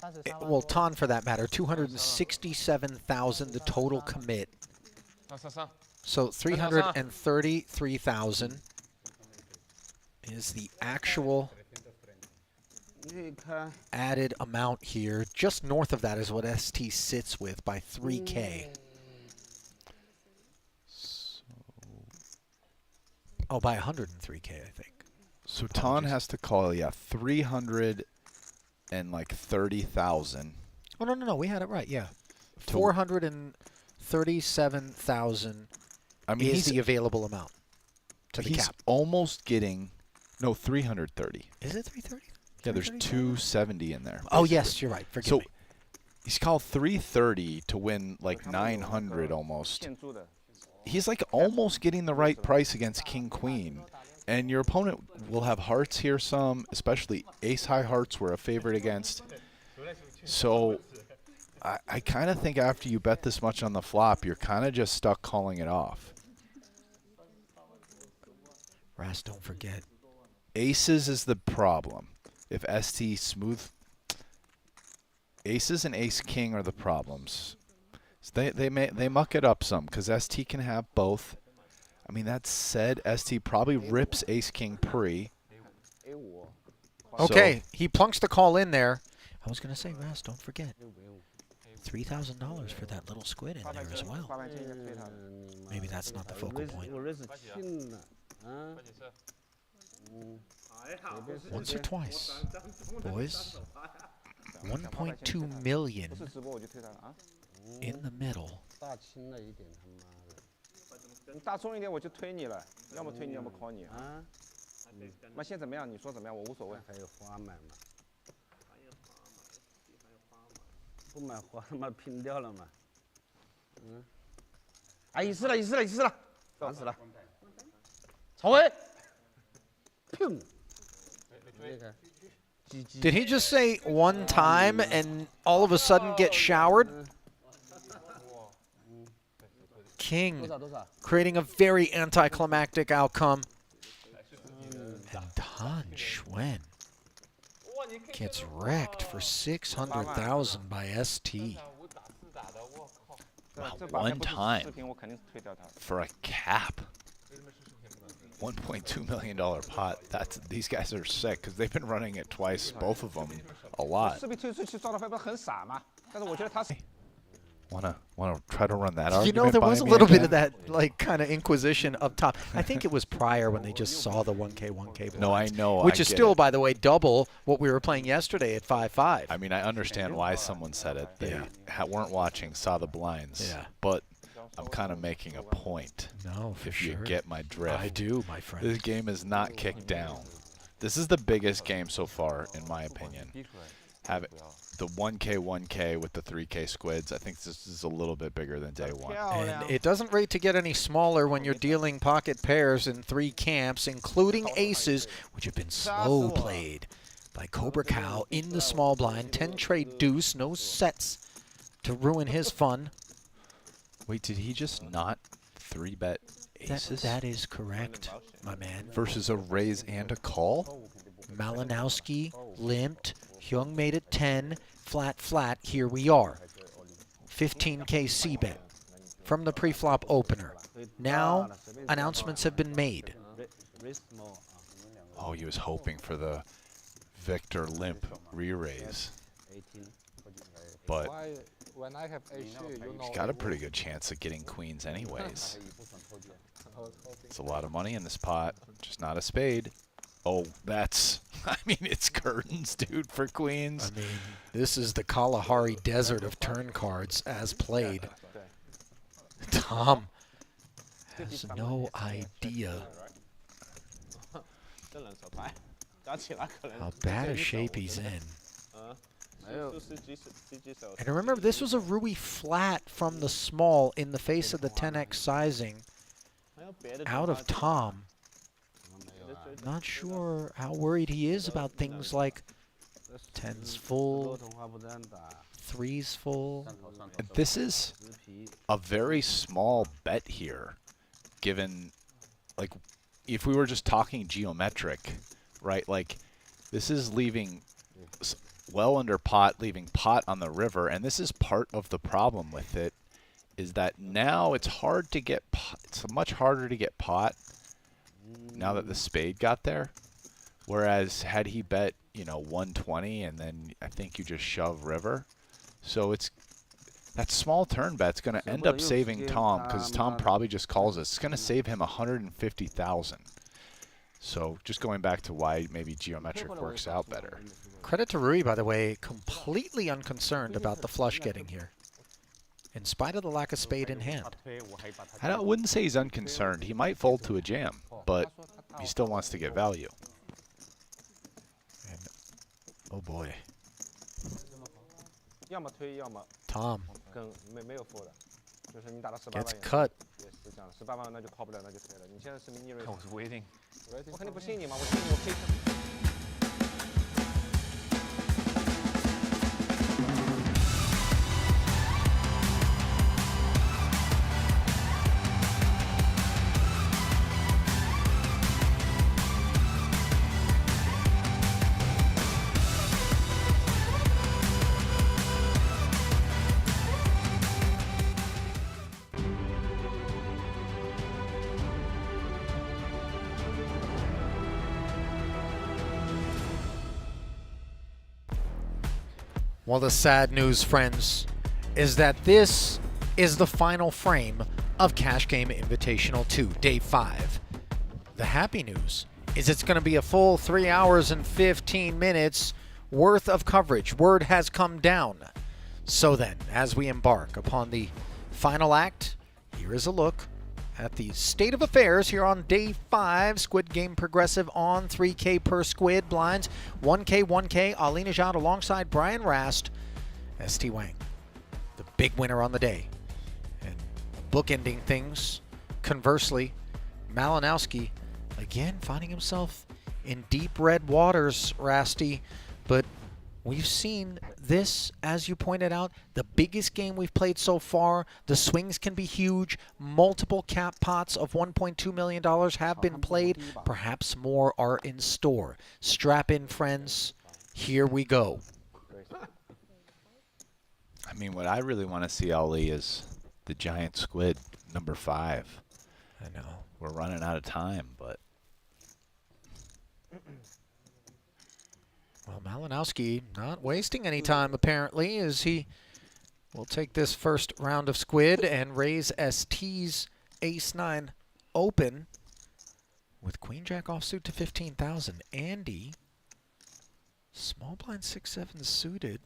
33万 well, 多。 Ton for that matter, 267,000 the total commit. 333 So 333,000 is the actual 你可以看 added amount here. Just north of that is what ST sits with by 3K. Oh, by 103K, I think. So Ton has to call, yeah, 330,000. Oh, no, we had it right, yeah. 437,000 I mean, is the available amount to the he's cap. almost getting, no, 330. Is it 330? Yeah, there's 270 in there. Oh, yes, you're right. Forgive me. He's called 330 to win like 900 almost. 建筑的 He's like almost getting the right price against King Queen. And your opponent will have hearts here some, especially ace high hearts were a favorite against. So I kind of think after you bet this much on the flop, you're kind of just stuck calling it off. Rast, don't forget. Aces is the problem. If ST smooth, aces and ace king are the problems. So they muck it up some because ST can have both. I mean, that said, ST probably rips ace king pre. Okay, he plunks the call in there. I was going to say, Rast, don't forget. $3,000 for that little squid in there as well. Maybe that's not the focal point. 我认识亲了，啊， Once or twice, boys. 1.2 million 不是直播我就退他了啊！ in the middle. 大亲了一点，他妈的，你大冲一点我就推你了，要么推你，要么 call 你啊。啊，那现在怎么样？你说怎么样？我无所谓。还有花买嘛？不买花他妈拼掉了嘛？嗯，啊，一次了，烦死了！曹威，砰！ Did he just say one time and all of a sudden get showered? King 多少？ creating a very anticlimactic outcome. And Tan Xuan gets wrecked for 600,000 by ST. Wow, 这把 one 不是 time 视频我肯定是退掉他。 for a cap. $1.2 million pot. These guys are sick because they've been running it twice, both of them, a lot. 视频推出去抓到飞不是很傻吗？但是我觉得他是。 Wanna try to run that You argument? know, there was by a me little bit again? of that, like, kind of inquisition up top. I think it was prior when they just saw the 1K blinds. No, I know. Which I is get still, it. by the way, double what we were playing yesterday at 5-5. I mean, I understand why someone said it. They weren't watching, saw the blinds. Yeah. But I'm kind of making a point. No, for If sure. you get my drift. I do, my friend. This game is not kicked down. This is the biggest game so far, in my opinion. Have it, the 1K with the 3K squids. I think this is a little bit bigger than day one. And it doesn't rate to get any smaller when you're dealing pocket pairs in 3 camps, including aces, which have been slow played by Cobra Cow in the small blind. 10 trade deuce, no sets to ruin his fun. Wait, did he just not 3-bet aces? That is correct, my man. Versus a raise and a call? Malinowski limped. Hyung made it 10. Flat, flat. Here we are. 15K C-bet from the pre-flop opener. Now, announcements have been made. Oh, he was hoping for the Victor limp re-raise. But when I have ace here, you know, he's got a pretty good chance of getting queens anyways. It's a lot of money in this pot, just not a spade. Oh, that's, I mean, it's curtains, dude, for queens. I mean, this is the Kalahari Desert of turn cards as played. Tom has no idea how bad a shape he's in. And remember, this was a Rui flat from the small in the face of the 10x sizing out of Tom. Not sure how worried he is about things like 10s full, 3s full. This is a very small bet here, given, like, if we were just talking geometric, right? Like, this is leaving well under pot, leaving pot on the river, and this is part of the problem with it, is that now it's hard to get pot. It's much harder to get pot now that the spade got there. Whereas had he bet, you know, 120 and then I think you just shove river. So it's that small turn bet's going to end up saving Tom, because Tom probably just calls us. It's going to save him 150,000. So just going back to why maybe geometric works out better. Credit to Rui, by the way, completely unconcerned about the flush getting here, in spite of the lack of spade in hand. I wouldn't say he's unconcerned. He might fold to a jam, but he still wants to get value. And, oh boy. Tom gets cut. I was waiting. Well, the sad news, friends, is that this is the final frame of Cash Game Invitational 2, Day 5. The happy news is it's going to be a full 3 hours and 15 minutes worth of coverage. Word has come down. So then, as we embark upon the final act, here is a look at the state of affairs here on Day 5. Squid Game Progressive on 3K per Squid. Blinds 1K, 1K. Ali Nejad alongside Brian Rast. ST Wang, the big winner on the day. And bookending things, conversely, Malinowski again finding himself in deep red waters, Rasty. But we've seen this, as you pointed out, the biggest game we've played so far. The swings can be huge. Multiple cap pots of $1.2 million have been played. Perhaps more are in store. Strap in, friends. Here we go. I mean, what I really want to see, Ali, is the giant squid, number 5. I know. We're running out of time, but... Well, Malinowski not wasting any time, apparently, as he will take this first round of Squid and raise ST's Ace-9 open with Queen-Jack offsuit to 15,000. Andy, small blind 6-7 suited.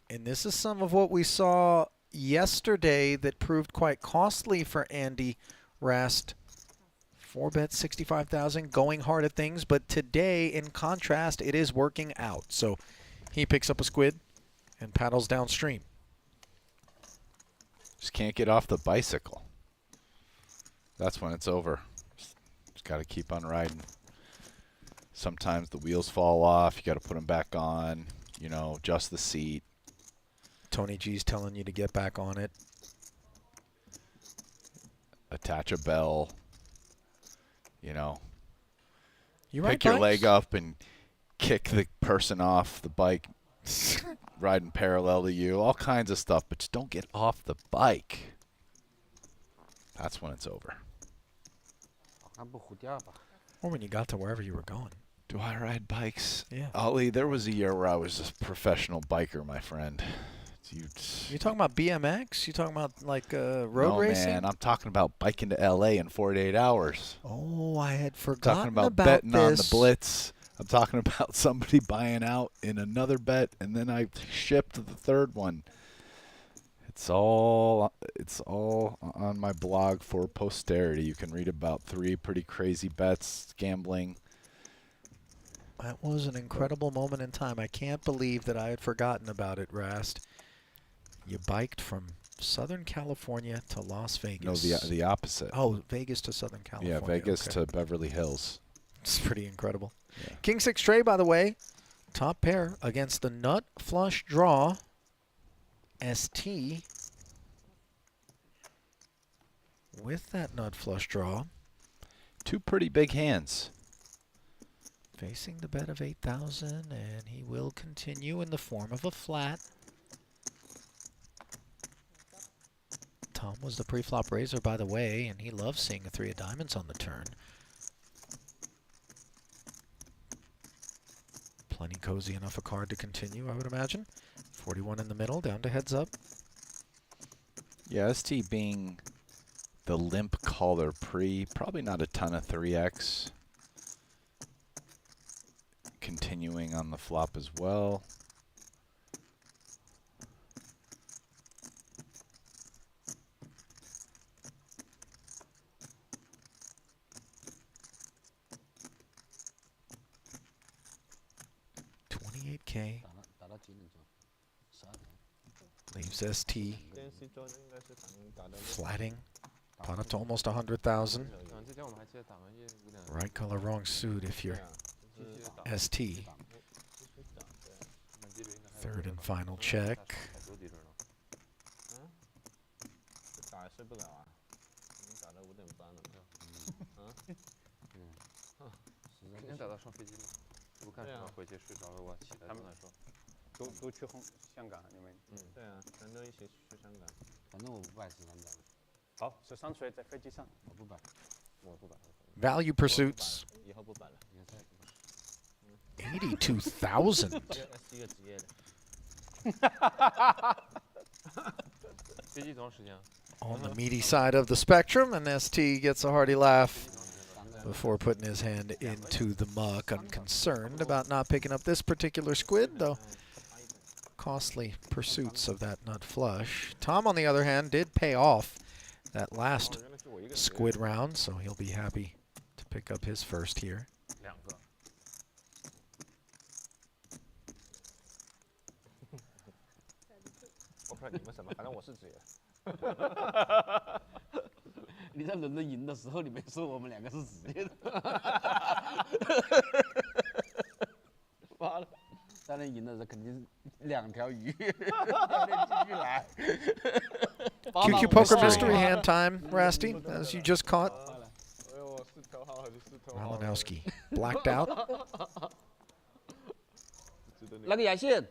And this is some of what we saw yesterday that proved quite costly for Andy Rast. 4-bet 65,000, going hard at things, but today, in contrast, it is working out. So he picks up a squid and paddles downstream. Just can't get off the bicycle. That's when it's over. Just got to keep on riding. Sometimes the wheels fall off. You got to put them back on. You know, adjust the seat. Tony G's telling you to get back on it. Attach a bell. You know, You ride Pick your leg bikes? up and kick the person off the bike riding parallel to you. All kinds of stuff, but just don't get off the bike. That's when it's over. 还不胡掉吧？ Or when you got to wherever you were going. Do I ride bikes? Yeah. Ollie, there was a year where I was a professional biker, my friend. You talking about BMX? You talking about like road no, racing? Man, I'm talking about biking to LA in 48 hours. Oh, I had I'm forgotten talking about betting on the Blitz. I'm talking about somebody buying out in another bet, and then I shipped the third one. It's all on my blog for posterity. You can read about 3 pretty crazy bets, gambling. That was an incredible moment in time. I can't believe that I had forgotten about it, Rast. You biked from Southern California to Las Vegas. No, the opposite. Oh, Vegas to Southern California. Yeah, Vegas okay. to Beverly Hills. It's pretty incredible. Yeah. King 6 tray, by the way, top pair against the nut flush draw. ST with that nut flush draw. 2 pretty big hands. Facing the bet of 8,000, and he will continue in the form of a flat. Tom was the pre-flop raiser, by the way, and he loves seeing a 3 of diamonds on the turn. Plenty cozy enough a card to continue, I would imagine. 41 in the middle, down to heads up. Yeah, ST being the limp caller pre, probably not a ton of 3x. Continuing on the flop as well. $28K. Leaves ST flatting. Pot up to almost 100,000. 之前我们还记得打完夜5点。 Right color, wrong suit if you're ST. Third and final check. 打也睡不了啊，你打到5点半了。今天打到上飞机吗？不干什么，回去睡着了，我起来跟他说。都去香港，你们？对啊，咱都一起去香港。反正我不摆13张。好，13锤在飞机上。我不摆，我不摆。 Value pursuits. 以后不摆了。 82,000. 是一个职业的。飞机多长时间啊？ On the meaty side of the spectrum, and ST gets a hearty laugh before putting his hand into the muck. Unconcerned about not picking up this particular squid, though costly pursuits of that nut flush. Tom, on the other hand, did pay off that last squid round, so he'll be happy to pick up his first here. 2个。我不知道你们什么，反正我是职业的。你在轮着赢的时候，你没说我们2个是职业的。完了，当然赢的时候肯定是2条鱼，继续来。QQ Poker Mystery Hand time, Rasty, as you just caught. 哎呦，4条号还是4条号。 Malinowski blacked out. 那个牙线。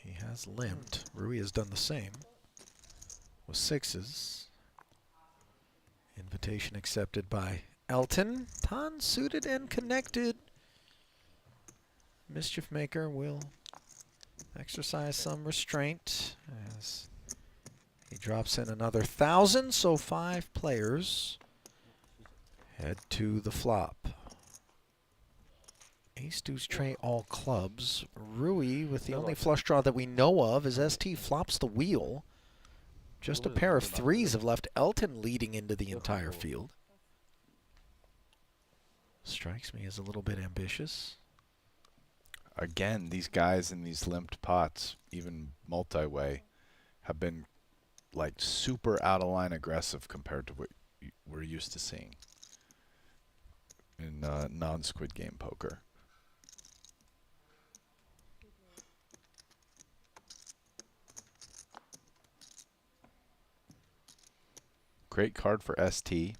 He has limped. Rui has done the same with 6s. Invitation accepted by Elton. Tan suited and connected. Mischief Maker will exercise some restraint as he drops in another 1,000. So 5 players head to the flop. Ace deuce tray all clubs. Rui with the only flush draw that we know of as ST flops the wheel. Just a pair of 3s have left Elton leading into the entire field. Strikes me as a little bit ambitious. Again, these guys in these limped pots, even multi-way, have been like super out of line aggressive compared to what we're used to seeing in non-Squid Game poker. Great card for ST.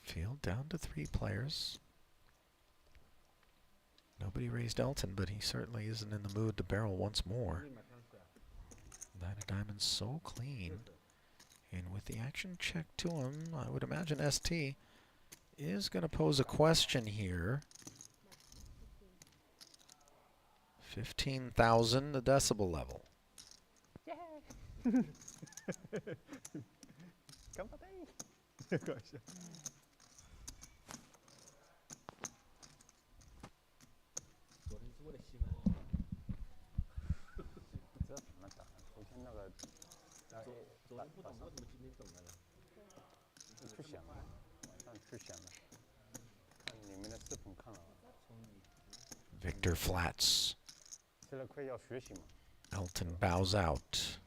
Field down to 3 players. Nobody raised Elton, but he certainly isn't in the mood to barrel once more. 9 of diamonds so clean. And with the action check to him, I would imagine ST is going to pose a question here. 15,000, the decibel level. Victor flats. Elton bows out.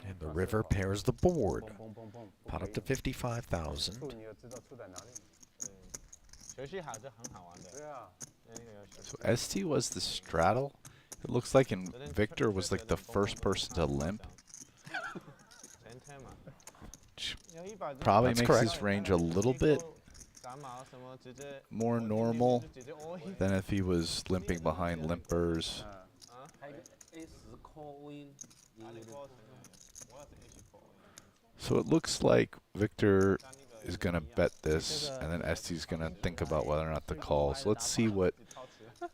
And the river pairs the board. Pot up to 55,000. So ST was the straddle. It looks like in Victor was like the first person to limp. Probably That's makes correct. his range a little bit more normal than if he was limping behind limpers. So it looks like Victor is going to bet this, and then ST's going to think about whether or not to call. So let's see what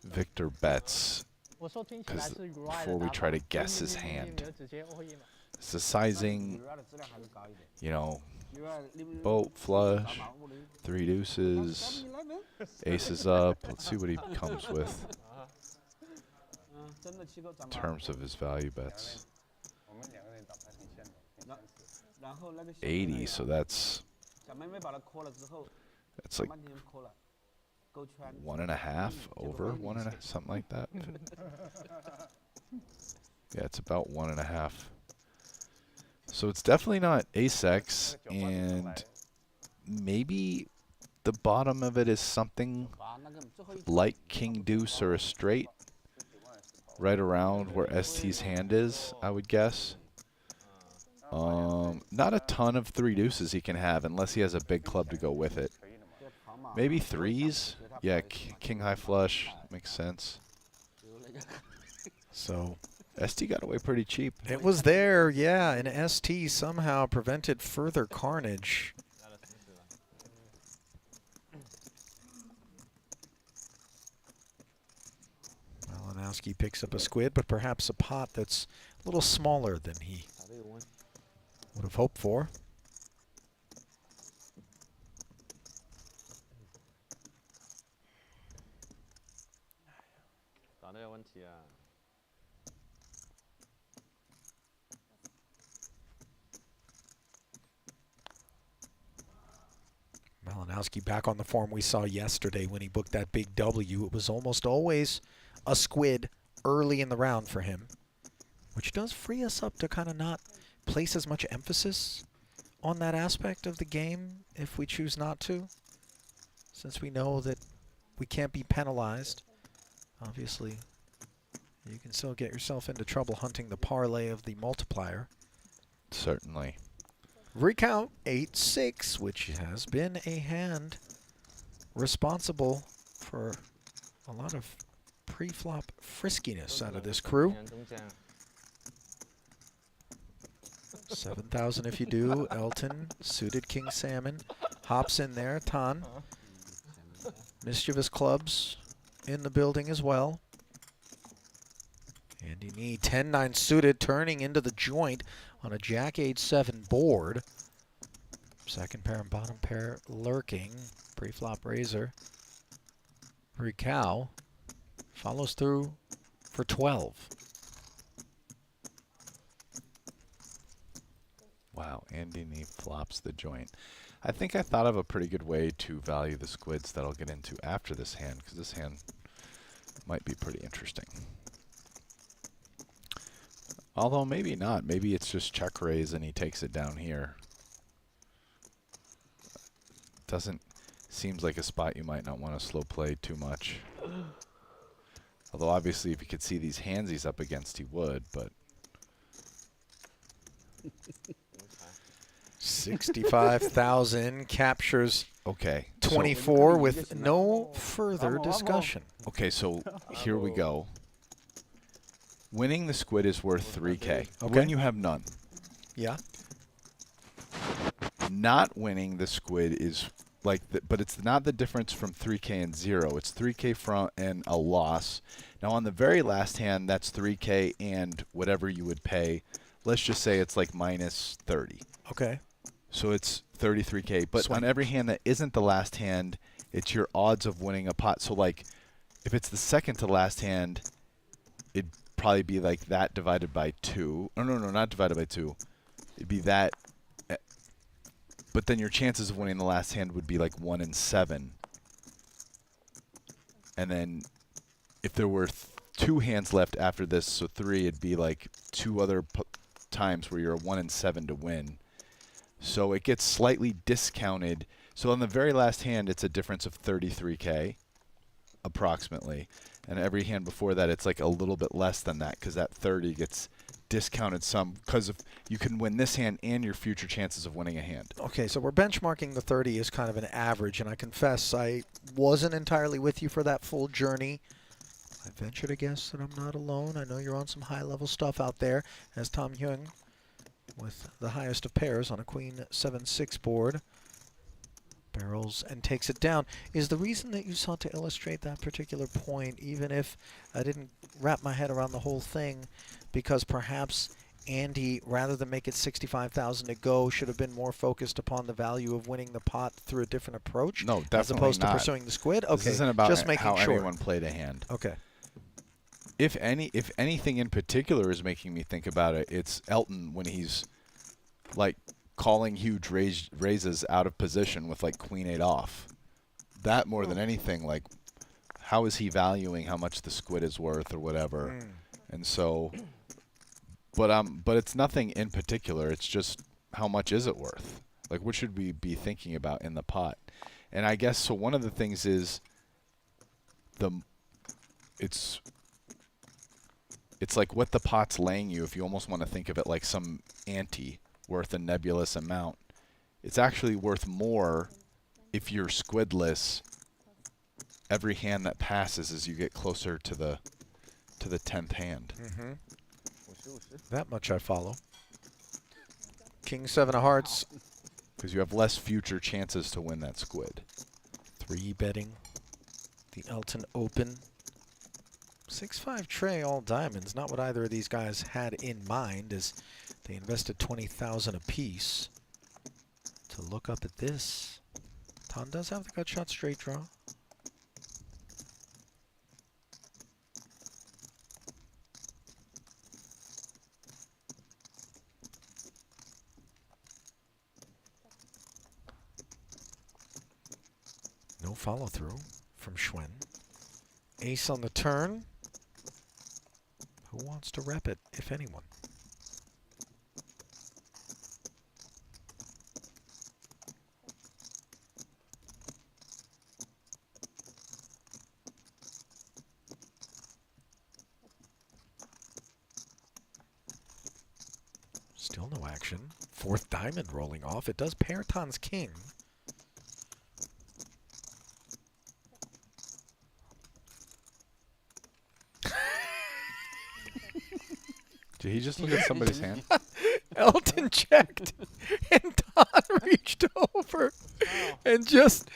Victor bets, because before we try to guess his hand. It's the sizing, you know, boat, flush, 3 deuces, aces up. Let's see what he comes with in terms of his value bets. 80, so that's like 1.5 over 1.5, something like that. Yeah, it's about 1.5. So it's definitely not ace-X, and maybe the bottom of it is something like king deuce or a straight, right around where ST's hand is, I would guess. Not a ton of 3 deuces he can have unless he has a big club to go with it. Maybe 3s. Yeah, king high flush makes sense. So ST got away pretty cheap. it was there, yeah, and ST somehow prevented further carnage. Malinowski picks up a squid, but perhaps a pot that's a little smaller than he would have hoped for. Malinowski back on the form we saw yesterday when he booked that big W. It was almost always a squid early in the round for him, which does free us up to kind of not place as much emphasis on that aspect of the game if we choose not to, since we know that we can't be penalized. Obviously, you can still get yourself into trouble hunting the parlay of the multiplier. Certainly. Recount 8-6, which has been a hand responsible for a lot of pre-flop friskiness out of this crew. 7,000 if you do. Elton, suited king salmon, hops in there. Tan, mischievous clubs in the building as well. And you need 10-9 suited, turning into the joint on a jack 8-7 board. Second pair and bottom pair lurking. Pre-flop razor. Ricow follows through for 12. Wow, Andy Nee flops the joint. I think I thought of a pretty good way to value the squids that I'll get into after this hand, because this hand might be pretty interesting. Although maybe not. Maybe it's just check raise and he takes it down here. Seems like a spot you might not want to slow play too much. Although obviously if you could see these hands he's up against, he would, but 65,000 captures Okay. 24 with no further discussion. Okay, so here we go. Winning the squid is worth 3K. Okay. When you have none. Yeah. Not winning the squid is like, but it's not the difference from 3K and 0. It's 3K from and a loss. Now on the very last hand, that's 3K and whatever you would pay. Let's just say it's like minus 30. Okay. So it's 33K. But Swing. on every hand that isn't the last hand, it's your odds of winning a pot. So like, if it's the second to last hand, it'd probably be like that divided by 2. Oh, no, not divided by 2. It'd be that. But then your chances of winning the last hand would be like 1 in 7. And then if there were 2 hands left after this, so 3, it'd be like 2 other times where you're a 1 in 7 to win. So it gets slightly discounted. So on the very last hand, it's a difference of 33K, approximately. And every hand before that, it's like a little bit less than that because that 30 gets discounted some because of you can win this hand and your future chances of winning a hand. Okay, so we're benchmarking the 30 as kind of an average, and I confess I wasn't entirely with you for that full journey. I venture to guess that I'm not alone. I know you're on some high-level stuff out there, as Tom Hyung with the highest of pairs on a Queen 7-6 board. Barrels and takes it down. Is the reason that you sought to illustrate that particular point, even if I didn't wrap my head around the whole thing, because perhaps Andy, rather than make it 65,000 to go, should have been more focused upon the value of winning the pot through a different approach? No, definitely as opposed not. to pursuing the squid? Okay, this isn't about just making how sure. anyone played a hand. Okay. If anything in particular is making me think about it, it's Elton when he's like calling huge raises out of position with like Queen 8 off. That more than anything, like how is he valuing how much the squid is worth or whatever. And so, but it's nothing in particular. It's just how much is it worth? Like what should we be thinking about in the pot? And I guess so. One of the things is it's like what the pot's laying you. If you almost want to think of it like some ante worth a nebulous amount, it's actually worth more if you're squidless every hand that passes as you get closer to the 10th hand. That much I follow. King 7 of hearts. Because you have less future chances to win that squid. 3 betting the Elton Open. 6-5 tray, all diamonds. Not what either of these guys had in mind as they invested 20,000 apiece. To look up at this, Tom does have the gut shot straight draw. No follow through from Schwen. Ace on the turn. Who wants to rep it, if anyone? Still no action. 4th diamond rolling off. It does pair Ton's king. Did he just look at somebody's hand? Elton checked, and Don reached over and just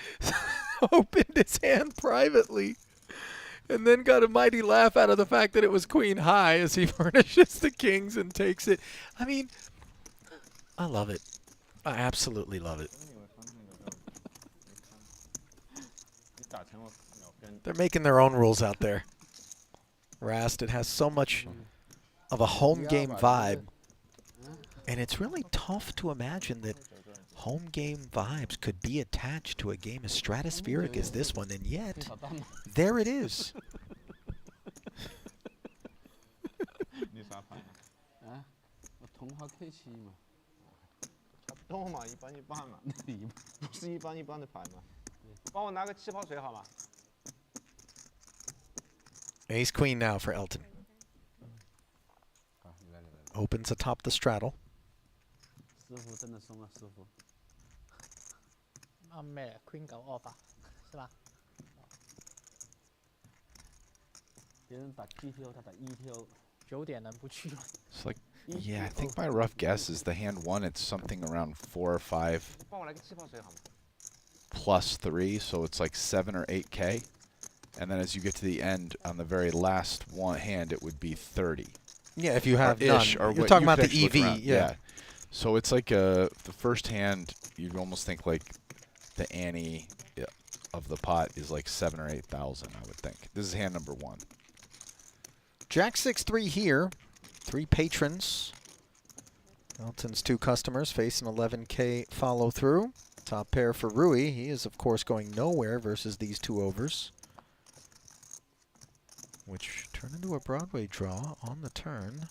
opened his hand privately, and then got a mighty laugh out of the fact that it was Queen High as he furnishes the kings and takes it. I mean, I love it. I absolutely love it. They're making their own rules out there. Rast, it has so much of a home game vibe. And it's really tough to imagine that home game vibes could be attached to a game as stratospheric as this one, and yet, there it is. 同花 K7嘛，差不多嘛，一般一般嘛，不是一般一般的牌嘛。帮我拿个气泡水好吗？ Ace Queen now for Elton. Opens atop the straddle. 师傅真的松了，师傅。咩 Queen 9 off 啊，是吧？别人打 GTO，他打 ETO。9点能不去吗？ It's like, yeah, I think my rough guess is the hand one, it's something around 4 or 5 plus 3, so it's like 7 or 8K. And then as you get to the end, on the very last one hand, it would be 30. Yeah, if you have Ish, none. or You're what talking you about could the actually look EV, around. yeah. So it's like the first hand, you'd almost think like the ante of the pot is like 7 or 8,000, I would think. This is hand number 1. Jack 6-3 here. 3 patrons. Elton's 2 customers face an 11K follow through. Top pair for Rui. He is, of course, going nowhere versus these 2 overs, which turn into a Broadway draw on the turn.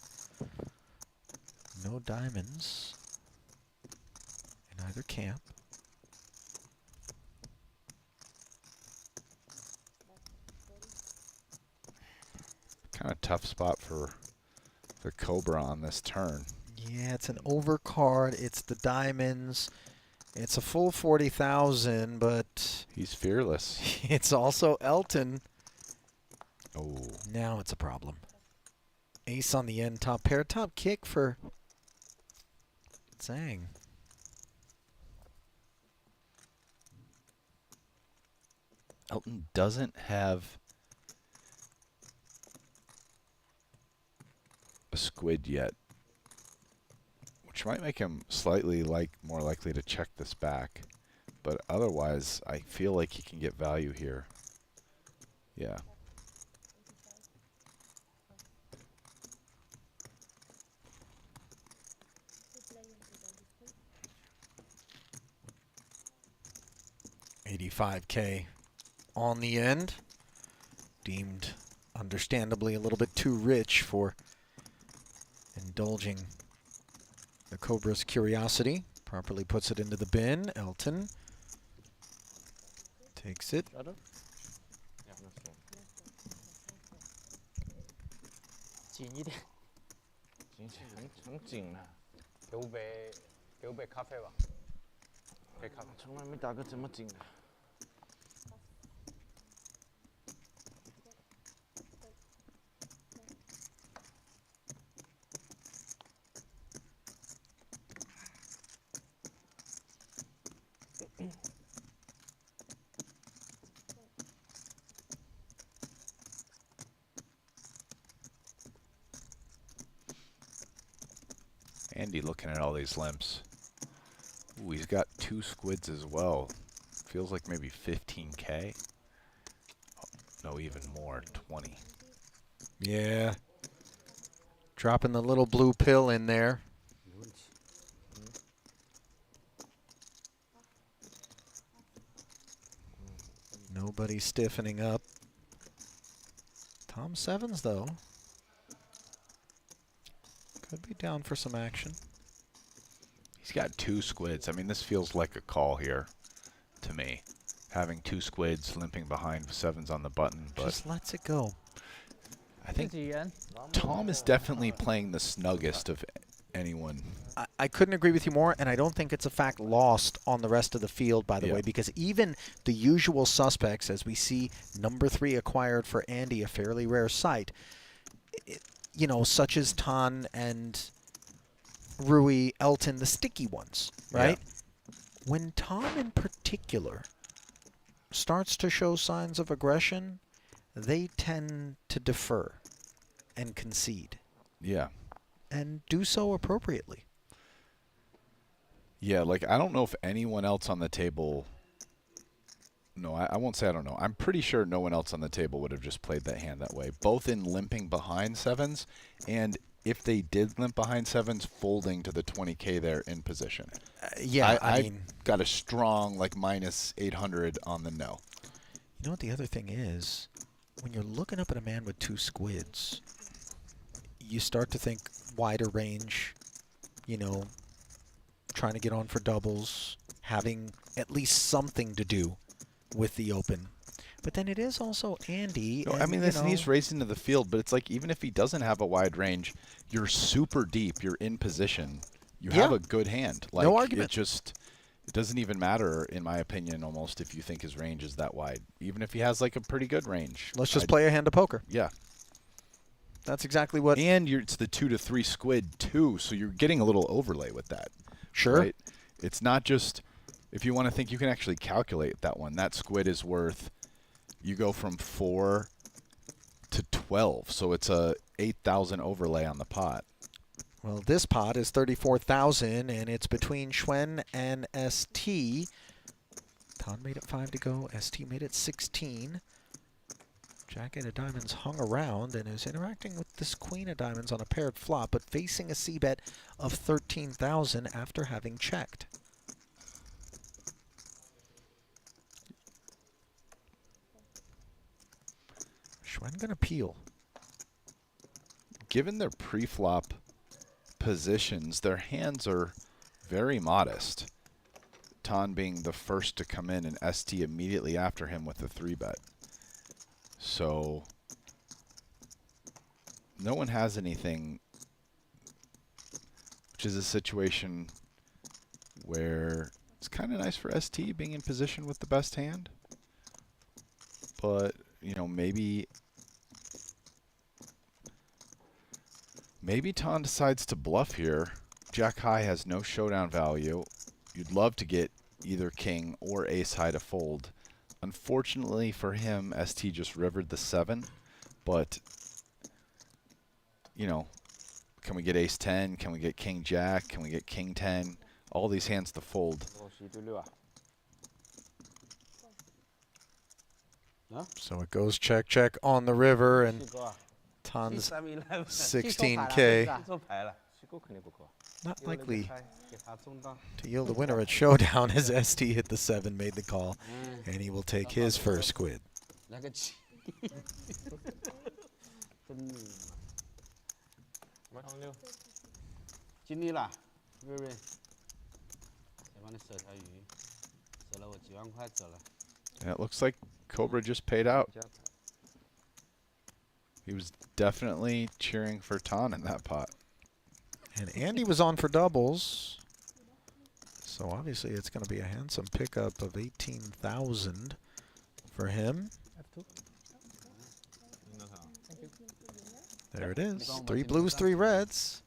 No diamonds in either camp. Kind of tough spot for Cobra on this turn. Yeah, it's an overcard. It's the diamonds. It's a full 40,000, but He's fearless. it's also Elton. Oh. Now it's a problem. Ace on the end, top pair, top kick for Zhang. Elton doesn't have a squid yet, which might make him slightly more likely to check this back. But otherwise, I feel like he can get value here. Yeah. $85K on the end. Deemed, understandably, a little bit too rich for indulging the Cobra's curiosity. Properly puts it into the bin. Elton takes it. Andy looking at all these limps. Ooh, he's got 2 squids as well. Feels like maybe 15K. Oh, no, even more, 20. Yeah. Dropping the little blue pill in there. Nobody stiffening up. Tom Sevens, though, could be down for some action. He's got 2 squids. I mean, this feels like a call here to me. Having 2 squids limping behind 7s on the button, but just lets it go. I think Tom is definitely playing the snuggest of anyone. I couldn't agree with you more, and I don't think it's a fact lost on the rest of the field, by the way, because even the usual suspects, as we see number 3 acquired for Andy, a fairly rare sight, you know, such as Tan and Rui, Elton, the sticky ones, right? Yeah. When Tom in particular starts to show signs of aggression, they tend to defer and concede. Yeah. And do so appropriately. Yeah, like, I don't know if anyone else on the table... No, I won't say I don't know. I'm pretty sure no one else on the table would have just played that hand that way, both in limping behind 7s, and if they did limp behind 7s, folding to the 20K there in position. Yeah, I mean, got a strong, like, minus 800 on the no. You know what the other thing is? When you're looking up at a man with 2 squids, you start to think wider range, you know, trying to get on for doubles, having at least something to do with the open. But then it is also Andy. No, and, I mean, he's racing to the field, but it's like even if he doesn't have a wide range, you're super deep, you're in position. you Yeah. have a good hand. Like, No argument. It doesn't even matter, in my opinion, almost, if you think his range is that wide. Even if he has like a pretty good range. Let's just play a hand of poker. Yeah. That's exactly what. And it's the 2 to 3 squid too, so you're getting a little overlay with that. Sure. Right? It's not just, if you want to think, you can actually calculate that one. That squid is worth, you go from 4 to 12, so it's a 8,000 overlay on the pot. Well, this pot is 34,000, and it's between Schwen and ST. Ton made it 5 to go. ST made it 16. Jack 8 of diamonds hung around and is interacting with this queen of diamonds on a paired flop, but facing a c-bet of 13,000 after having checked. Schwen gonna peel. Given their pre-flop positions, their hands are very modest. Ton being the first to come in and ST immediately after him with a 3-bet. So no one has anything, which is a situation where it's kind of nice for ST being in position with the best hand. But, you know, maybe Ton decides to bluff here. Jack high has no showdown value. You'd love to get either king or ace high to fold. Unfortunately for him, ST just rivered the 7, but, you know, can we get ace 10? Can we get king jack? Can we get king 10? All these hands to fold. So it goes check, check on the river, and Ton's 16K. Not likely to yield a winner at showdown as ST hit the 7, made the call, and he will take his first squid. And it looks like Cobra just paid out. He was definitely cheering for Ton in that pot. And Andy was on for doubles. So obviously it's going to be a handsome pickup of 18,000 for him. There it is. 3 blues, 3 reds.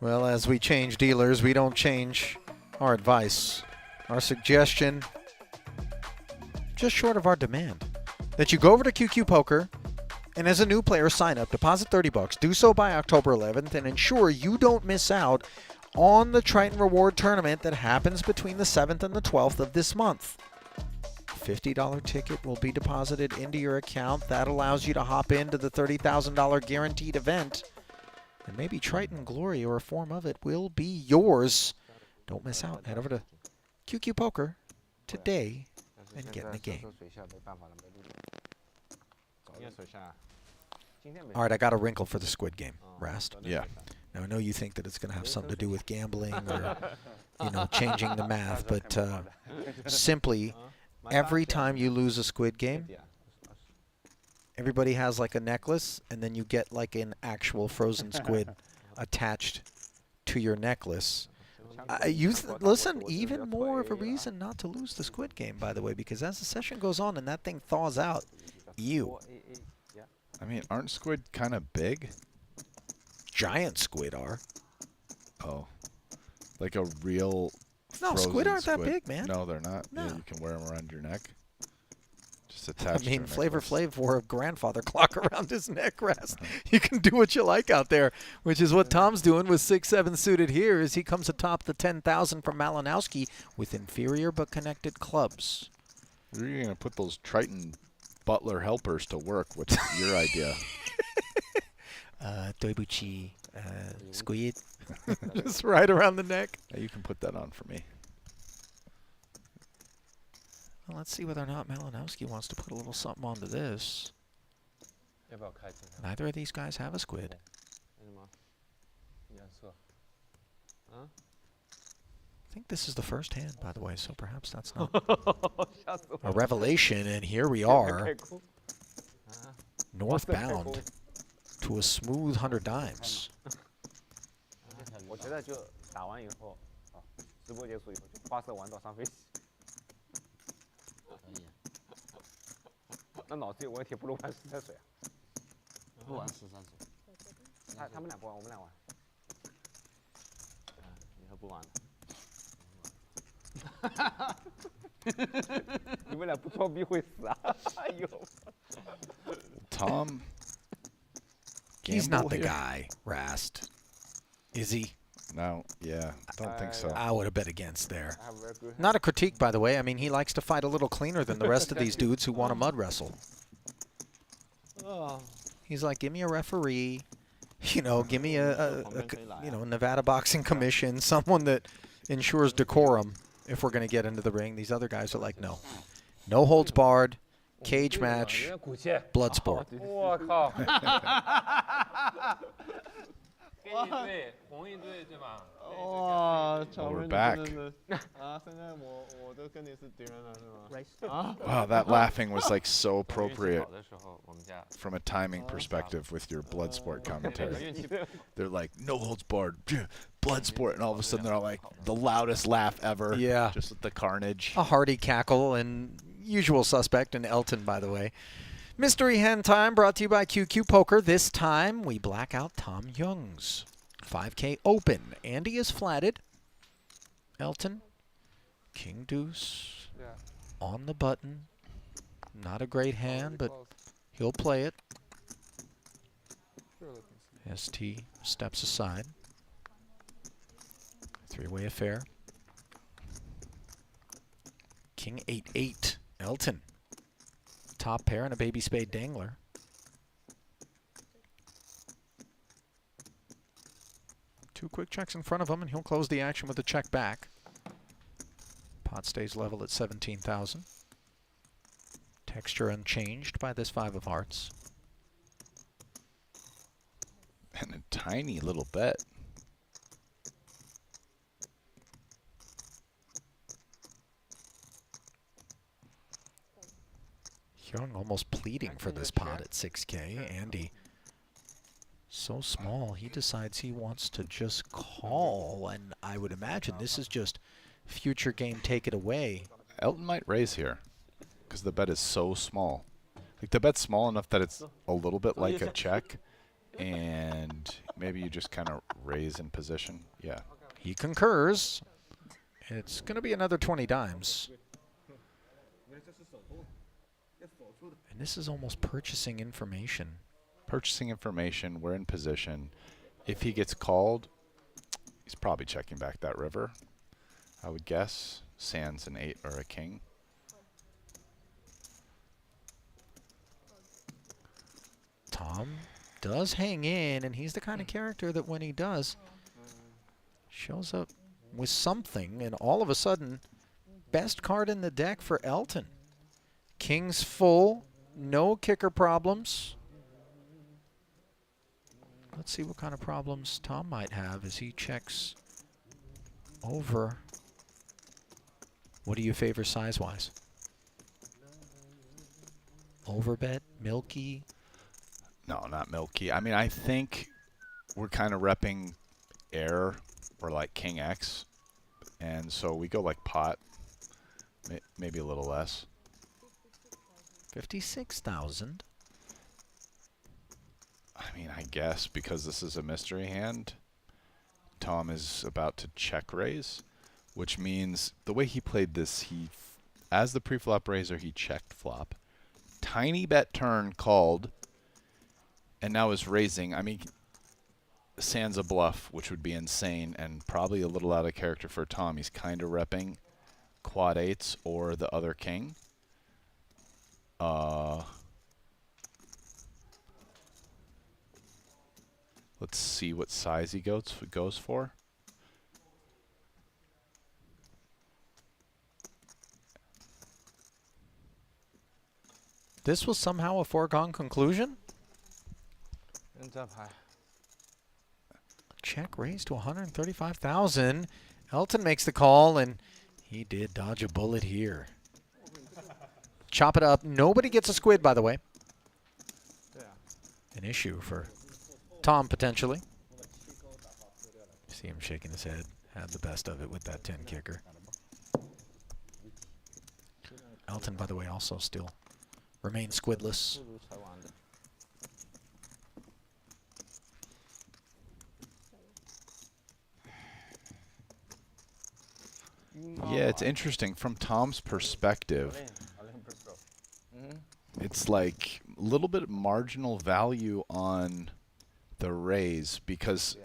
Well, as we change dealers, we don't change our advice. Our suggestion, just short of our demand, that you go over to QQ Poker and as a new player sign up, deposit 30 bucks, do so by October 11th, and ensure you don't miss out on the Triton Reward Tournament that happens between the 7th and the 12th of this month. $50 ticket will be deposited into your account. That allows you to hop into the $30,000 guaranteed event. And maybe Triton Glory or a form of it will be yours. Don't miss out. Head over to QQ Poker today and get in the game. All right, I got a wrinkle for the Squid game, Rast. Yeah. Now, I know you think that it's going to have something to do with gambling or, you know, changing the math, but simply, every time you lose a Squid game, everybody has like a necklace, and then you get like an actual frozen squid attached to your necklace. Listen, even more of a reason not to lose the Squid game, by the way, because as the session goes on and that thing thaws out, I mean, aren't squid kind of big? Giant squid are. Oh. Like a real No, squid aren't that squid. big, man. No, they're not. No. Yeah, you can wear them around your neck. Just attached. I mean, to a Flavor necklace. Flav wore a grandfather clock around his neck, Rast. You can do what you like out there, which is what Tom's doing with 6-7 suited here as he comes atop the 10,000 from Malinowski with inferior but connected clubs. Where are you going to put those Triton Butler helpers to work? What's your idea? Doibuchi, squid. Just right around the neck. Yeah, you can put that on for me. Well, let's see whether or not Malinowski wants to put a little something onto this. Neither of these guys have a squid. think this is the first hand, by the way, so perhaps that's not a revelation. And here we are, northbound to a smooth 100 dimes. 我觉得就打完以后，直播结束以后就发射完到上飞机。那脑子有问题，不如玩13水啊。不玩13水。他们俩不玩，我们俩玩。以后不玩了。你们俩不装逼会死啊！哎呦。Tom. He's not the guy, Rast. Is he? No, yeah, don't think so. I would have bet against there. Not a critique, by the way. I mean, he likes to fight a little cleaner than the rest of these dudes who want to mud wrestle. He's like, give me a referee, you know, give me a Nevada Boxing Commission, someone that ensures decorum if we're going to get into the ring. These other guys are like, no. No holds barred, cage match, blood sport. 我靠！红一队对吧？哇，乔 We're 瑞， back. 真的是啊！现在我都跟你是敌人了，是吗？ Wow, that laughing was like so appropriate 的时候，我们家 from a timing perspective with your blood sport commentary. They're like, no holds barred, blood sport, and all of a sudden they're all like, the loudest laugh ever. Yeah. Just with the carnage. A hearty cackle and usual suspect in Elton, by the way. Mystery Hand Time brought to you by QQ Poker. This time we black out Tom Young's 5K Open. Andy is flatted. Elton, King Deuce on the button. Not a great hand, but he'll play it. ST steps aside. Three-way affair. King 8-8. Elton. Top pair and a baby spade dangler. Two quick checks in front of him, and he'll close the action with a check back. Pot stays level at 17,000. Texture unchanged by this 5 of hearts. And a tiny little bet. Young almost pleading for this pot at 6K. Andy, so small, he decides he wants to just call, and I would imagine this is just future game take it away. Elton might raise here because the bet is so small. Like the bet's small enough that it's a little bit like a check, and maybe you just kind of raise in position. Yeah. He concurs. It's going to be another 20 dimes. And this is almost purchasing information. Purchasing information, we're in position. If he gets called, he's probably checking back that river, I would guess. Sans an 8 or a king. Tom does hang in, and he's the kind of character that when he does, shows up with something, and all of a sudden, best card in the deck for Elton. King's full, no kicker problems. Let's see what kind of problems Tom might have as he checks over. What do you favor size-wise? Overbet, milky? No, not milky. I mean, I think we're kind of repping air or like King X, and so we go like pot, maybe a little less. 56,000. I mean, I guess because this is a mystery hand, Tom is about to check raise, which means the way he played this, as the pre-flop raiser, he checked flop. Tiny bet turn called, and now is raising. I mean, sans a bluff, which would be insane and probably a little out of character for Tom. He's kind of repping quad 8s or the other king. Let's see what size he goes for. This was somehow a foregone conclusion? Check raised to 135,000. Elton makes the call, and he did dodge a bullet here. Chop it up. Nobody gets a squid, by the way. An issue for Tom, potentially. See him shaking his head. Had the best of it with that 10 kicker. Elton, by the way, also still remains squidless. Yeah, it's interesting. From Tom's perspective, it's like a little bit of marginal value on the raise because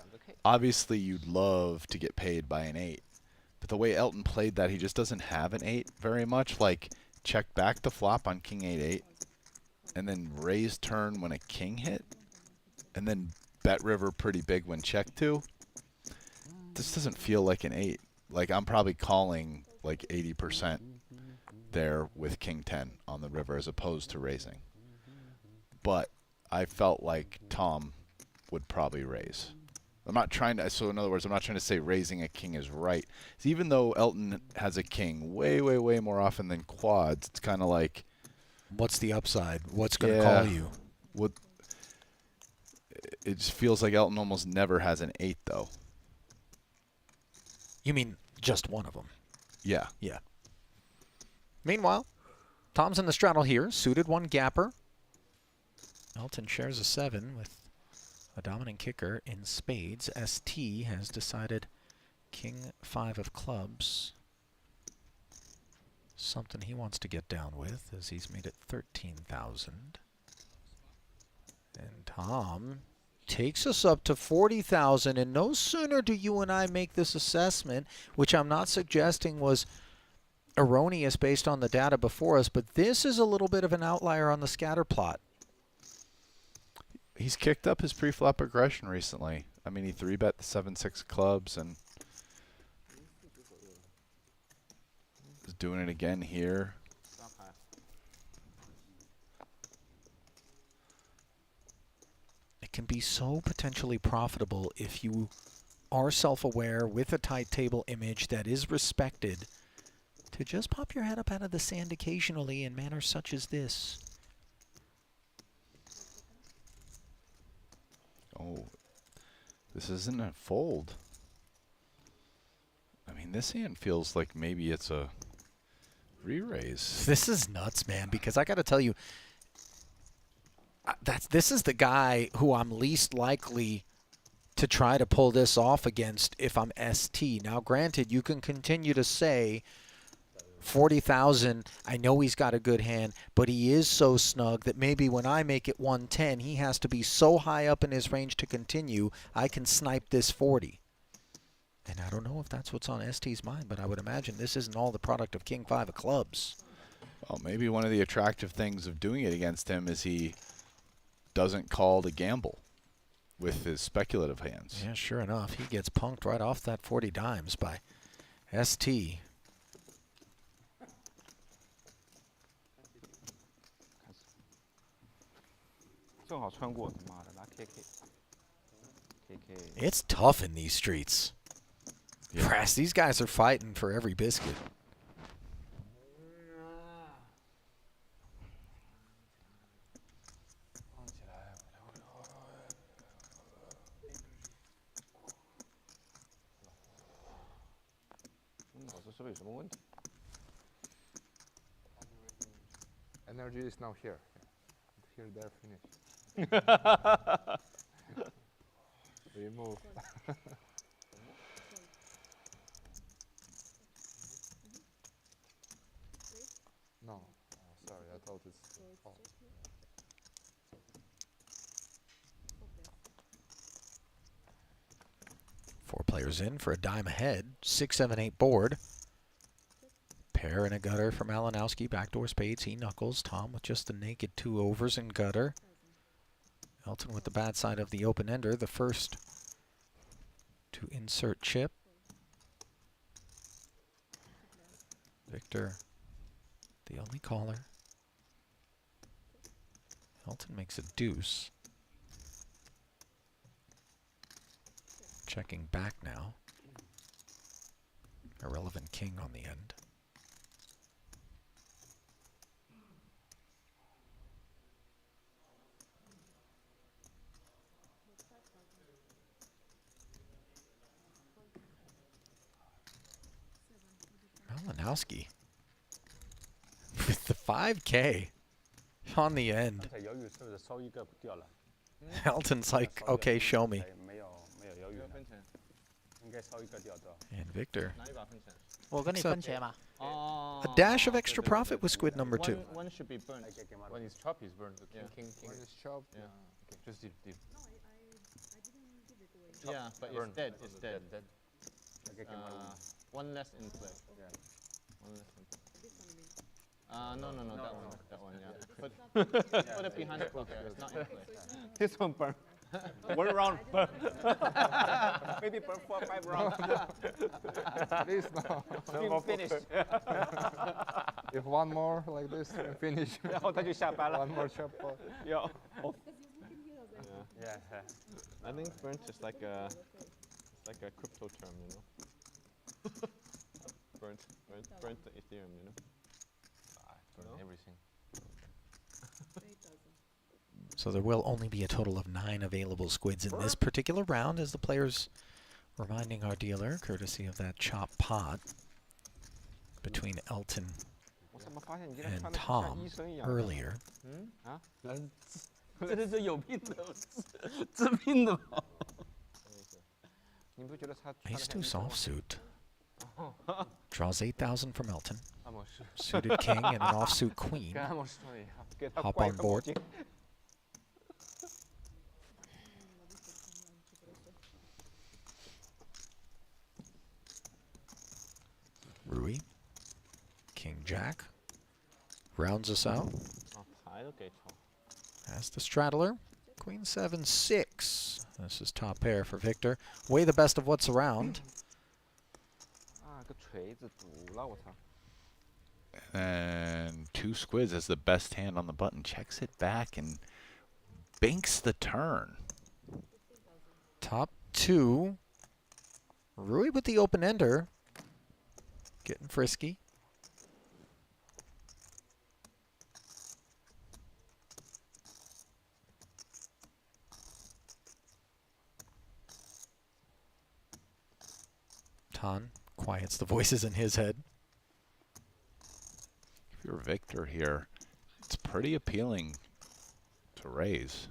obviously you'd love to get paid by an 8. But the way Elton played that, he just doesn't have an 8 very much. Like, check back the flop on king 8-8, and then raise turn when a king hit, and then bet river pretty big when check 2. This doesn't feel like an 8. Like, I'm probably calling like 80% there with king 10 on the river as opposed to raising. But I felt like Tom would probably raise. I'm not trying to, so in other words, I'm not trying to say raising a king is right. So even though Elton has a king way, way, way more often than quads, it's kind of like, what's the upside? What's going to call you? What? It just feels like Elton almost never has an 8, though. You mean just one of them? Yeah. Yeah. Meanwhile, Tom's in the straddle here, suited 1 gapper. Elton shares a 7 with a dominant kicker in spades. ST has decided king 5 of clubs. Something he wants to get down with, as he's made it 13,000. And Tom takes us up to 40,000, and no sooner do you and I make this assessment, which I'm not suggesting was erroneous based on the data before us, but this is a little bit of an outlier on the scatter plot. He's kicked up his pre-flop aggression recently. I mean, he 3-bet the 7-6 clubs and is doing it again here. It can be so potentially profitable if you are self-aware with a tight table image that is respected to just pop your head up out of the sand occasionally in manners such as this. Oh, this isn't a fold. I mean, this hand feels like maybe it's a re-raise. This is nuts, man, because I got to tell you, this is the guy who I'm least likely to try to pull this off against if I'm ST. Now, granted, you can continue to say 40,000, I know he's got a good hand, but he is so snug that maybe when I make it 110, he has to be so high up in his range to continue, I can snipe this 40. And I don't know if that's what's on ST's mind, but I would imagine this isn't all the product of king 5 of clubs. Well, maybe one of the attractive things of doing it against him is he doesn't call to gamble with his speculative hands. Yeah, sure enough, he gets punked right off that 40 dimes by ST. It's tough in these streets. Yeah. Rast, these guys are fighting for every biscuit. Energy is now here. Here, there, finish. Remove. No, sorry, I thought it's all. 4 players in for a dime ahead. 6, 7, 8 board. Pair and a gutter for Malinowski. Backdoor spades. He knuckles. Tom with just the naked 2 overs and gutter. Elton with the bad side of the open ender. The first to insert chip. Victor, the only caller. Elton makes a deuce. Checking back now. Irrelevant king on the end. Malinowski with the 5K on the end. 刚才摇鱼是不是烧一个掉了？ Elton's like, okay, show me. 没有摇鱼呢，应该烧一个掉的。 And Victor. 拿一把分钱。我跟你分钱嘛。 哦。 A dash of extra profit with Squid number 2. One should be burned. When it's chopped, it's burned. Yeah. King. When it's chopped. Yeah. Okay, just deep. Yeah, but Burn. it's dead. It's dead. Dead. One less in play. Yeah. One less in play. No, that one, yeah. Put it behind the clock, yeah, it's not in play. This one burn. One round burn. Maybe burn 4 or 5 rounds. Please no. Film finish. If one more like this, we finish. 然后他就下班了。 One more chop. Yeah. Yeah. I think burnt is like a crypto term, you know. burnt the Ethereum, you know. Burn No? everything. So there will only be a total of 9 available squids in this particular round, as the players reminding our dealer, courtesy of that chop pot between Elton 我怎么发现你今天 and 穿的像 Tom 医生一样？ earlier. 啊？真的是有病的，治病的吗？你不觉得他穿 Ace 2 的像医 soft 生吗？ suit. Draws 8,000 from Elton. 按摩师， Suited king and an offsuit queen. 跟按摩师穿的一样。给他 Hop 挂一 on 个毛 board. 巾。 Rui. King Jack. Rounds us out. 哦，牌都给错。 As the straddler. Queen 7, 6. This is top pair for Victor. Way the best of what's around. 啊，个锤子堵了，我操！ And 2 squids as the best hand on the button. Checks it back and banks the turn. Top 2. Rui with the open ender. Getting frisky. Tan quiets the voices in his head. If you're Victor here, it's pretty appealing to raise.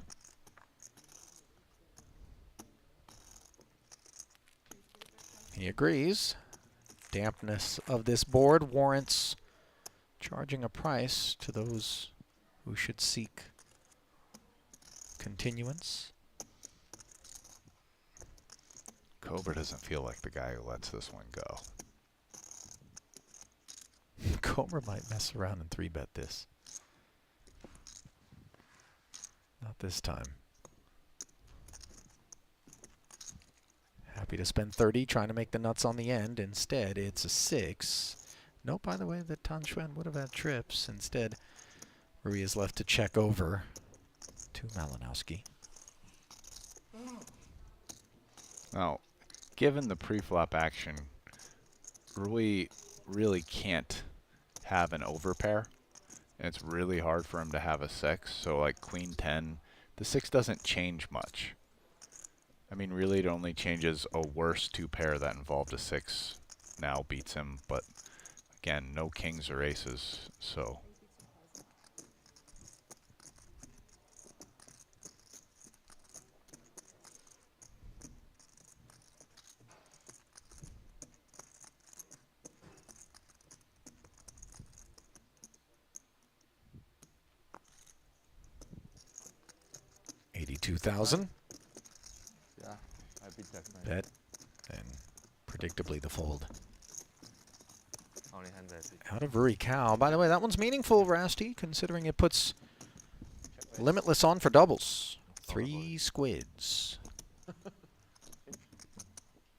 He agrees. Dampness of this board warrants charging a price to those who should seek continuance. Cobra doesn't feel like the guy who lets this one go. Cobra might mess around and 3-bet this. Not this time. Happy to spend 30 trying to make the nuts on the end. Instead, it's a 6. Note, by the way, that Tan Xuan would have had trips. Instead, Rui is left to check over to Malinowski. Now, given the pre-flop action, Rui really can't have an overpair. And it's really hard for him to have a 6. So like Queen 10, the 6 doesn't change much. I mean, really, it only changes a worse 2 pair that involved a 6 now beats him. But again, no kings or aces, so. $82,000. Yeah, I beat that man. Bet. And predictably the fold. Only hand that beat. Out of Rui Cow. By the way, that one's meaningful, Rasty, considering it puts Limitless on for doubles. 3 squids.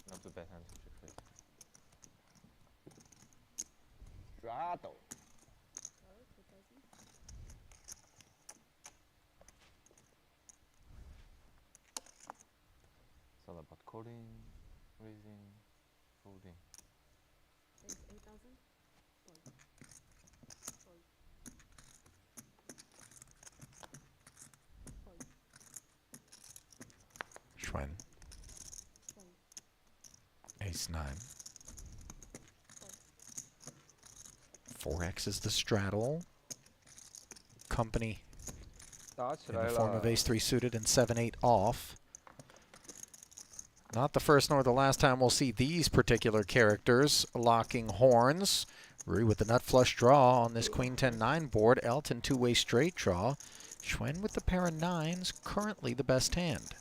Not too bad hand. Check raise. Straddle. It's all about calling, raising, folding. Schwen. Ace 9. 4x is the straddle. Company 打起 in 来 the form 了 of ace 3 suited and 7-8 off. Not the first nor the last time we'll see these particular characters locking horns. Rui with the nut flush draw on this queen 10-9 board. Elton two-way straight draw. Schwen with the pair of nines, currently the best hand.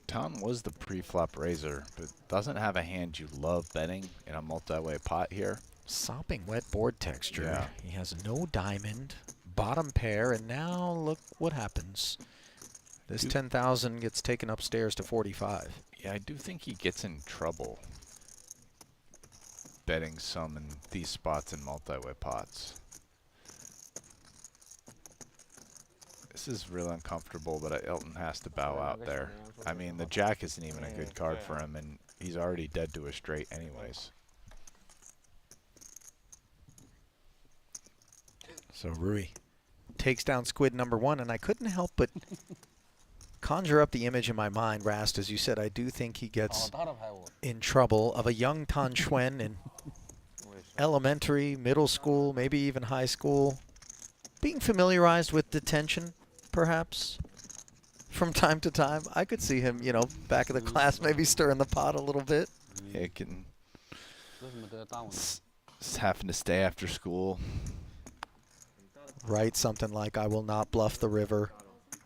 Tom was the pre-flop raiser, but doesn't have a hand you love betting in a multi-way pot here. Sopping wet board texture. Yeah. He has no diamond, bottom pair, and now look what happens. This 10,000 gets taken upstairs to 45. Yeah, I do think he gets in trouble betting some in these spots in multi-way pots. This is real uncomfortable, but Elton has to bow out there. I mean, the jack isn't even a good card for him, and he's already dead to a straight anyways. So Rui takes down Squid number 1, and I couldn't help but conjure up the image in my mind, Rast, as you said. I do think he gets in trouble of a young Tan Schwen in elementary, middle school, maybe even high school, being familiarized with detention, perhaps, from time to time. I could see him, you know, back of the class, maybe stirring the pot a little bit. Yeah, having to stay after school. Write something like, "I will not bluff the river,"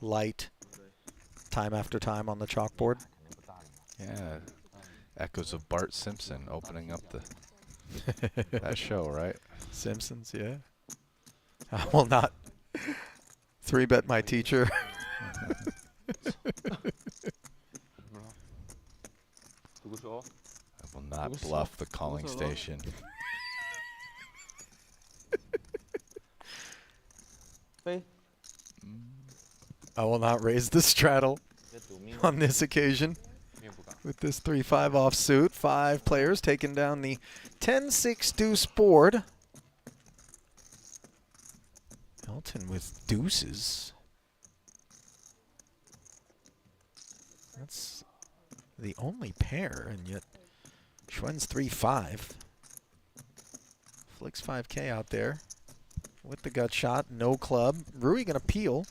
light, time after time on the chalkboard. Yeah, echoes of Bart Simpson opening up the that show, right? Simpsons, yeah. I will not 3-bet my teacher. I will not bluff the calling station. I will not raise the straddle on this occasion. With this 3-5 offsuit, 5 players taking down the 10-6 deuce board. Elton with deuces. That's the only pair, and yet Schwen's 3-5. Flicks 5K out there with the gut shot, no club. Rui gonna peel.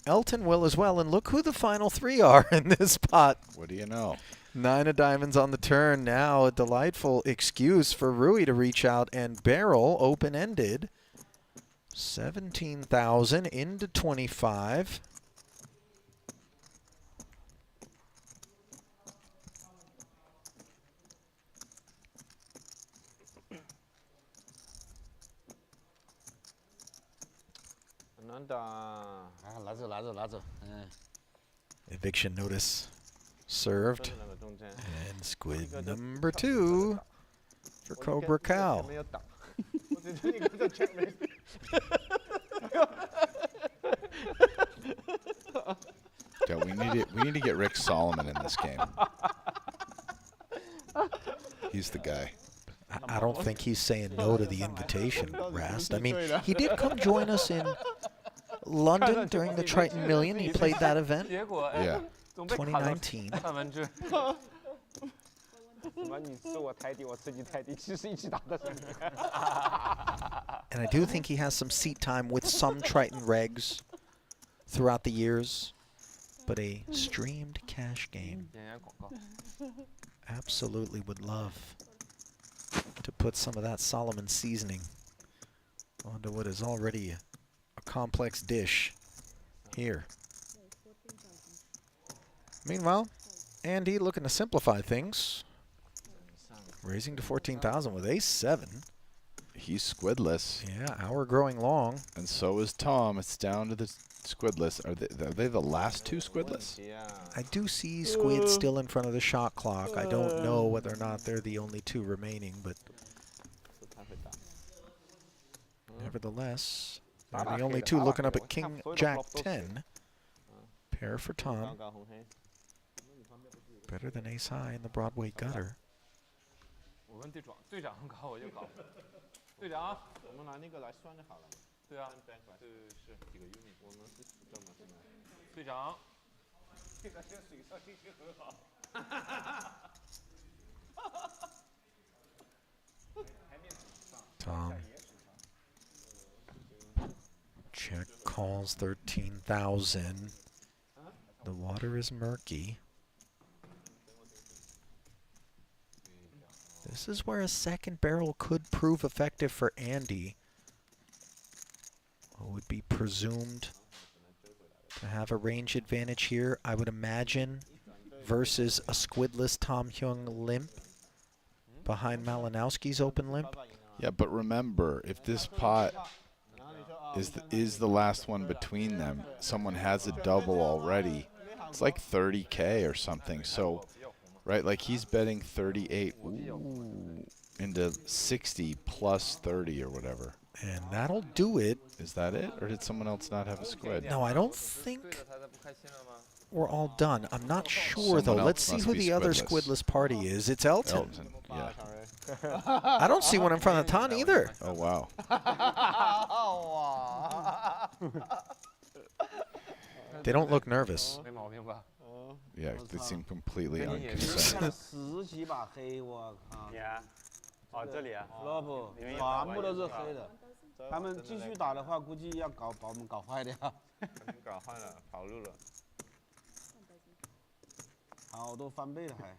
Elton will as well, and look who the final 3 are in this pot. What do you know? 9 of diamonds on the turn. Now a delightful excuse for Rui to reach out and barrel open-ended. 17,000 into 25. Eviction notice served. And Squid number 2 for Cobra Cow. Yeah, we need to get Rick Solomon in this game. He's the guy. I don't think he's saying no to the invitation, Rast. I mean, he did come join us in London during the Triton Million. He played that event. Yeah. 2019. And I do think he has some seat time with some Triton regs throughout the years, but a streamed cash game. Absolutely would love to put some of that Solomon seasoning onto what is already a complex dish here. Meanwhile, Andy looking to simplify things. Raising to 14,000 with ace-7. He's squidless. Yeah, hour growing long. And so is Tom. It's down to the squidless. Are they the last 2 squidless? I do see Squid still in front of the shot clock. I don't know whether or not they're the only 2 remaining, but nevertheless, They're the only two looking up at King Jack 10. Pair for Tom. 搞红黑。 Better than ace high in the Broadway gutter. 我问队长，队长搞我就搞。队长，我们拿那个来算就好了。对啊，对，是几个 unit，我们是10个嘛，现在。队长， Tom. Check calls 13,000. The water is murky. This is where a second barrel could prove effective for Andy, who would be presumed to have a range advantage here, I would imagine, versus a squidless Tom Hyung limp behind Malinowski's open limp. Yeah, but remember, if this pot is the last one between them, someone has a double already. It's like 30K or something. So, right, like he's betting 38 into 60 plus 30 or whatever. And that'll do it. Is that it? Or did someone else not have a squid? No, I don't think we're all done. I'm not sure, Someone though. else Let's see must who be the other squidless. squidless party is. It's Elton. Elton, yeah. I don't see one in front of Ton either. Oh, wow. They don't look nervous. 没毛病吧？ Yeah, they seem completely unconcerned. 10几把黑，我靠！你啊，哦这里啊，老婆，全部都是黑的。他们继续打的话，估计要把我们搞坏的呀。搞坏了，跑路了。好多翻倍了还。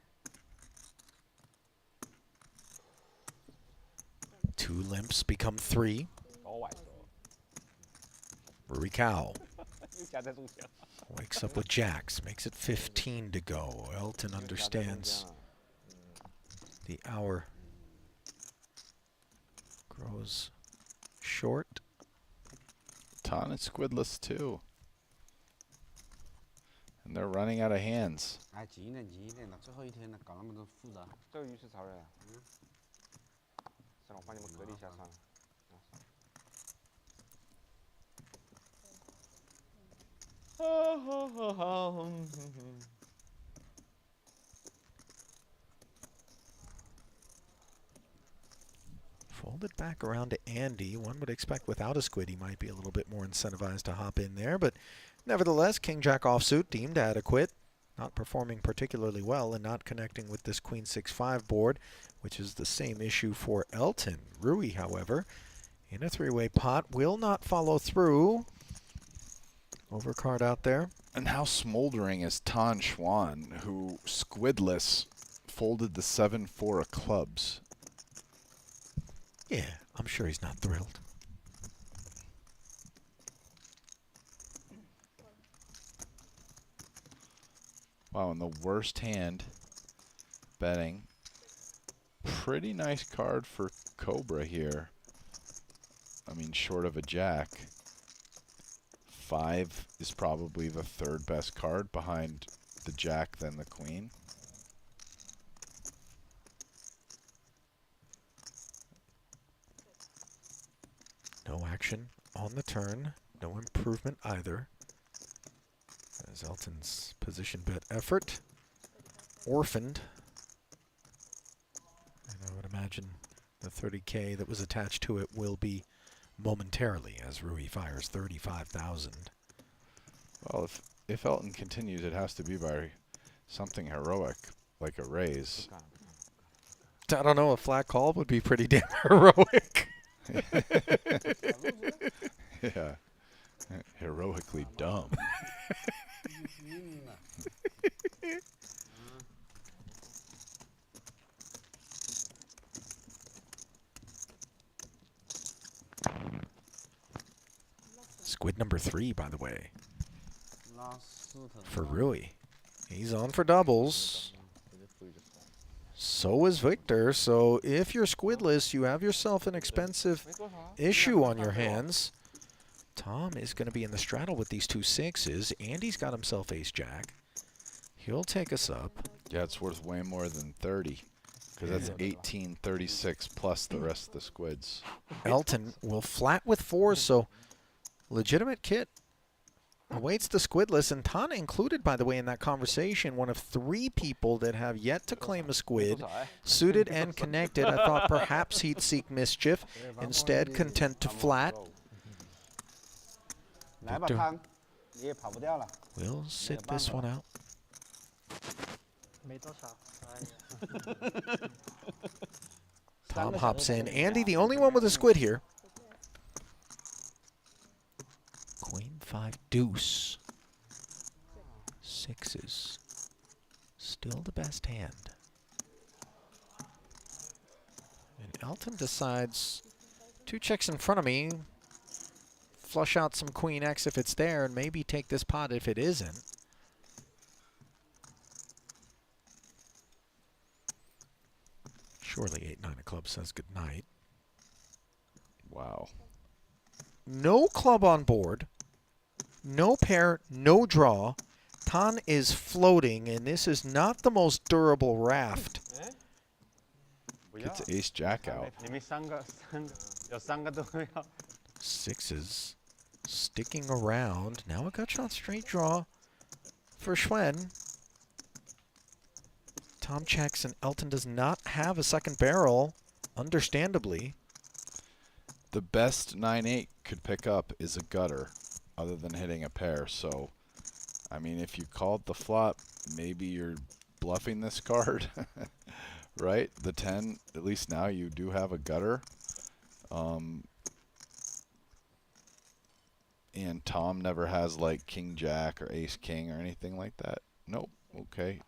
2 limps become 3. 早晚说， Rui Cow 又加在中间。 wakes up with jacks, makes it 15 to go. Elton understands the hour grows short. Ton is squidless too. And they're running out of hands. 哎，急一点，急一点的，最后一天了，搞那么多复杂。这个鱼是潮人啊。算了，我帮你们隔离一下算了。 Folded back around to Andy. One would expect without a squid he might be a little bit more incentivized to hop in there, but nevertheless, King-Jack offsuit deemed adequate. Not performing particularly well and not connecting with this Queen 6-5 board, which is the same issue for Elton. Rui, however, in a 3-way pot, will not follow through. Overcard out there. And how smoldering is Tan Xuan, who squidless folded the 7-4 of clubs. Yeah, I'm sure he's not thrilled. Wow, and the worst hand betting. Pretty nice card for Cobra here. I mean, short of a jack. 5 is probably the 3rd best card behind the jack, then the queen. No action on the turn. No improvement either. As Elton's position bet effort orphaned. And I would imagine the 30K that was attached to it will be momentarily as Rui fires 35,000. Well, if Elton continues, it has to be by something heroic, like a raise. I don't know, a flat call would be pretty damn heroic. Yeah. Heroically dumb. Squid number 3, by the way, for Rui. He's on for doubles. So is Victor. So if you're squidless, you have yourself an expensive issue on your hands. Tom is going to be in the straddle with these 2 6s. Andy's got himself ace-jack. He'll take us up. Yeah, it's worth way more than 30. Because that's 1836 plus the rest of the squids. Elton will flat with 4s, so legitimate kit awaits the Squidless, and Tana included, by the way, in that conversation, one of 3 people that have yet to claim a Squid, suited and connected. I thought perhaps he'd seek mischief, instead content to flat. 来吧， Victor 汤，你也跑不掉了。 will sit this one out. 没多少。哎呀 Tom hops in. Andy, the only one with a Squid here. Queen 5 deuce. 6s. Still the best hand. And Elton decides 2 checks in front of me. Flush out some Queen X if it's there, and maybe take this pot if it isn't. Surely 8-9 of clubs says good night. Wow. No club on board. No pair, no draw. Tan is floating, and this is not the most durable raft. Gets ace jack out. 你们有3个都要。 6s sticking around. Now a gut shot straight draw for Schwen. Tom checks, and Elton does not have a second barrel, understandably. The best 9-8 could pick up is a gutter, other than hitting a pair. So, I mean, if you called the flop, maybe you're bluffing this card, right? The 10, at least now you do have a gutter. And Tom never has like King Jack or Ace King or anything like that. Nope. Okay.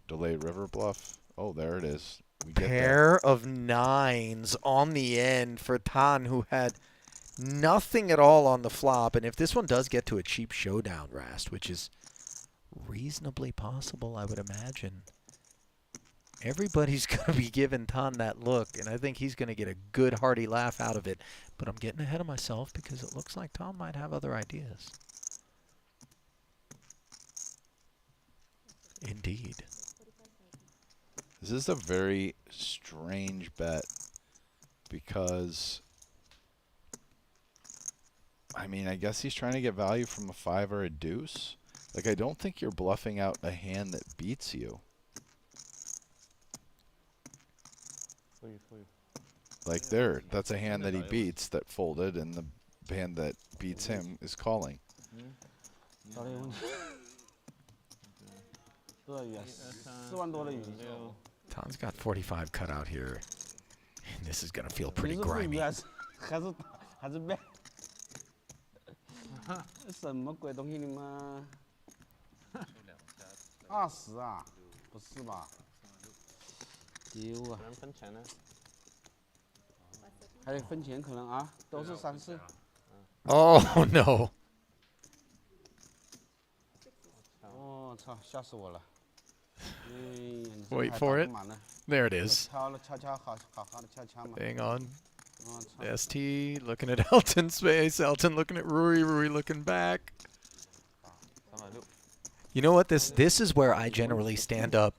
Delayed river bluff. Oh, there it is. We get Pair of 9s on the end for Tan, who had nothing at all on the flop. And if this one does get to a cheap showdown, Rast, which is reasonably possible, I would imagine, everybody's going to be giving Tan that look, and I think he's going to get a good hearty laugh out of it. But I'm getting ahead of myself because it looks like Tom might have other ideas. Indeed. This is a very strange bet because, I mean, I guess he's trying to get value from a 5 or a deuce. Like, I don't think you're bluffing out a hand that beats you. Like there, that's a hand that he beats that folded, and the hand that beats him is calling. Tom's got 45 cut out here, and this is going to feel pretty grimy. 还是背？什么鬼东西你们？20啊？不是吧？丢啊！分钱呢？还得分钱可能啊，都是3、4。Oh no! 哦操，吓死我了！Wait for it. There it is. 敲了敲敲，好好的敲敲嘛。 Hang on. ST looking at Elton's face. Elton looking at Rui. Rui looking back. You know what? This is where I generally stand up,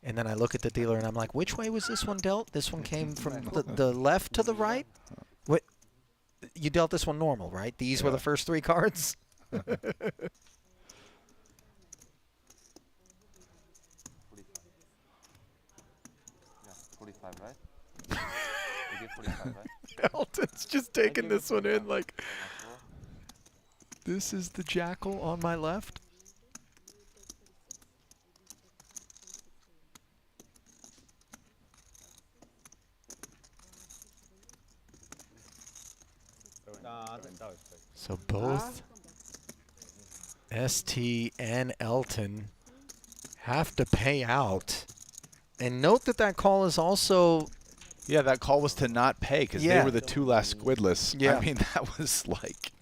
and then I look at the dealer and I'm like, which way was this one dealt? This one came from the left to the right? What? You dealt this one normal, right? These were the first 3 cards? Yeah, 45, right? You did 45, right? Elton's just taking this one in like, this is the jackal on my left? So both ST and Elton have to pay out. And note that that call is also... Yeah, that call was to not pay because they were the 2 last squidless. Yeah. I mean, that was like...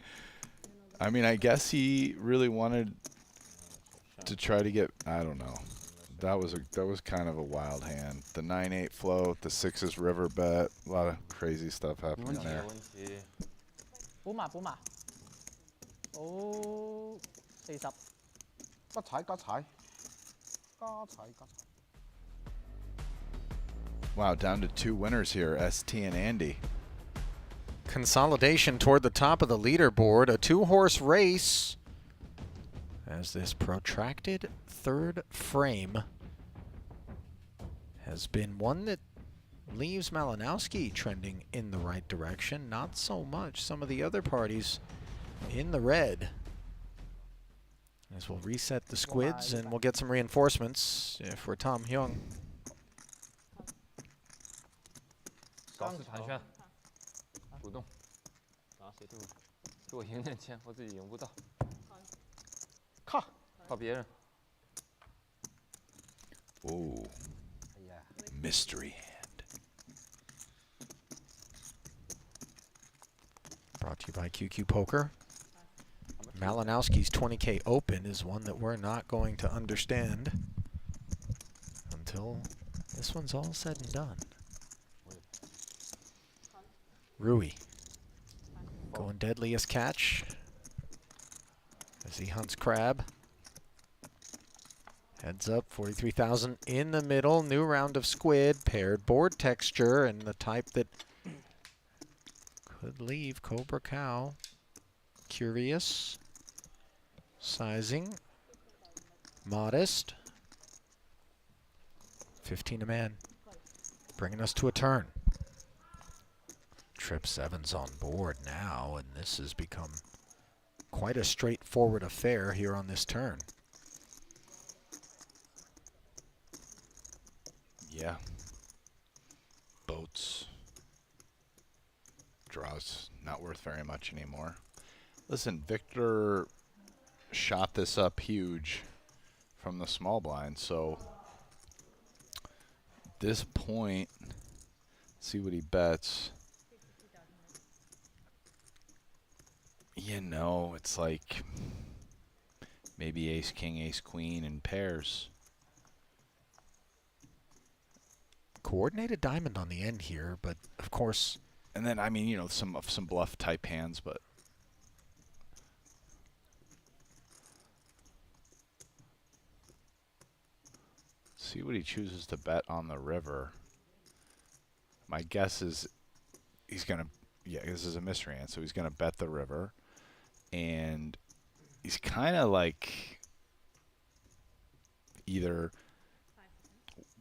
I mean, I guess he really wanted to try to get... I don't know. That was kind of a wild hand. The 9-8 float, the 6s river bet. A lot of crazy stuff happening there. 補馬。好40。加踩。 Wow, down to 2 winners here, ST and Andy. Consolidation toward the top of the leaderboard. A two-horse race as this protracted third frame has been one that leaves Malinowski trending in the right direction. Not so much some of the other parties in the red. As we'll reset the squids and we'll get some reinforcements for Tom Hyung. 搞事盘旋，主动，给我赢点钱，我自己赢不到。靠别人。 Ooh. Mystery hand. Brought to you by QQ Poker. Malinowski's 20K open is one that we're not going to understand until this one's all said and done. Rui going deadliest catch as he hunts crab. Heads up, 43,000 in the middle. New round of squid, paired board texture, and the type that could leave Cobra Cow curious. Sizing, modest. 15 a man, bringing us to a turn. Trip 7's on board now, and this has become quite a straightforward affair here on this turn. Yeah. Boats. Draws not worth very much anymore. Listen, Victor shot this up huge from the small blind, so at this point, see what he bets. You know, it's like maybe ace, king, ace, queen, and pairs. Coordinated diamond on the end here, but of course. And then, I mean, you know, some bluff type hands, but. See what he chooses to bet on the river. My guess is he's going to, yeah, this is a mystery hand, so he's going to bet the river. And he's kind of like either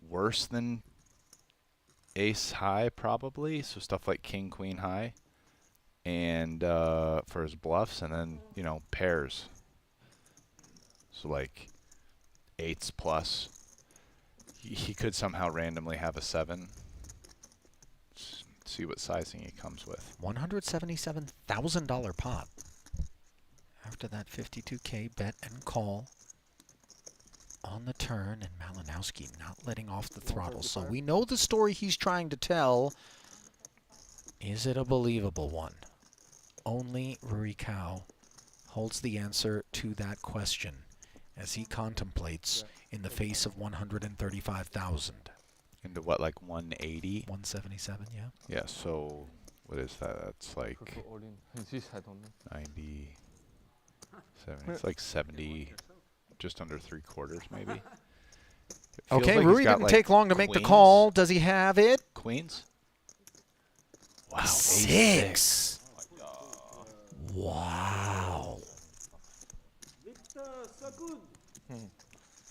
worse than ace high, probably, so stuff like king, queen high, and for his bluffs, and then, you know, pairs. So like eights plus. He could somehow randomly have a 7. See what sizing he comes with. $177,000 pot. After that 52K bet and call on the turn, and Malinowski not letting off the throttle. So we know the story he's trying to tell. Is it a believable one? Only Rui Cow holds the answer to that question as he contemplates in the face of 135,000. Into what, like 180? 177, yeah. Yeah, so what is that? That's like 90, 70. It's like 70, just under 3/4 maybe. Okay, like Rui didn't take long to make the call. Does he have it? Queens? Wow, 6. Wow.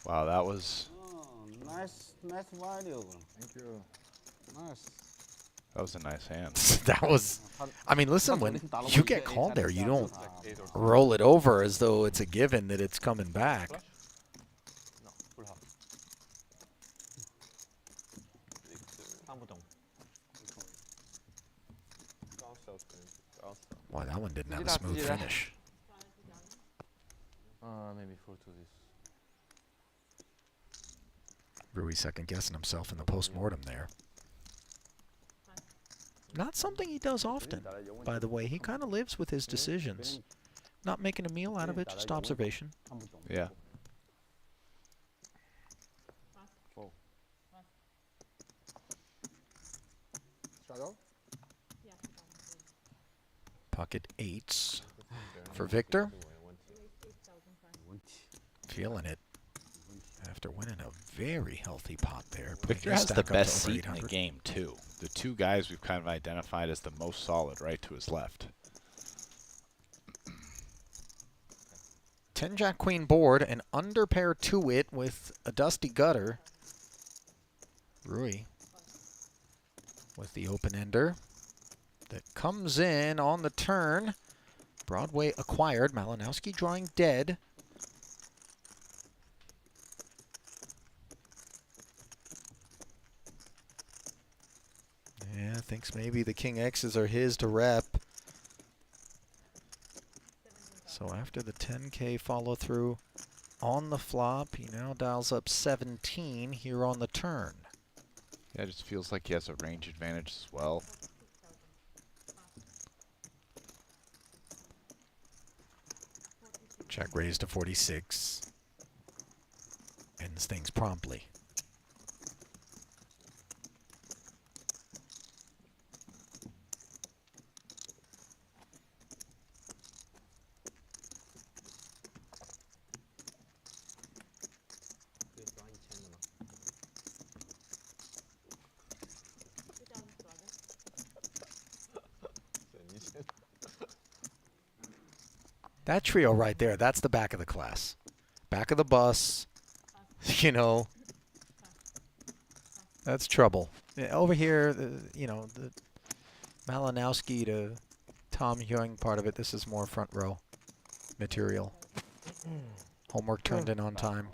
Wow, that was... Nice value. Thank you. Nice. That was a nice hand. That was... I mean, listen, when you get called there, you don't roll it over as though it's a given that it's coming back. Wow, that one didn't have a smooth finish. Maybe 4 to this. Rui second guessing himself in the post-mortem there. Not something he does often, by the way. He kind of lives with his decisions. Not making a meal out of it, just observation. Yeah. Pocket 8s for Victor. Feeling it after winning a very healthy pot there. Victor has the best seat in the game, too. The two guys we've kind of identified as the most solid right to his left. 10 Jack Queen board, an under pair to it with a dusty gutter. Rui with the open ender that comes in on the turn. Broadway acquired. Malinowski drawing dead. Yeah, thinks maybe the King X's are his to rep. So after the 10K follow through on the flop, he now dials up 17 here on the turn. Yeah, it just feels like he has a range advantage as well. Check raise to 46. Ends things promptly. That trio right there, that's the back of the class. Back of the bus, you know. That's trouble. Yeah, over here, you know, the Malinowski to Tom Young part of it, this is more front row material. Homework turned in on time.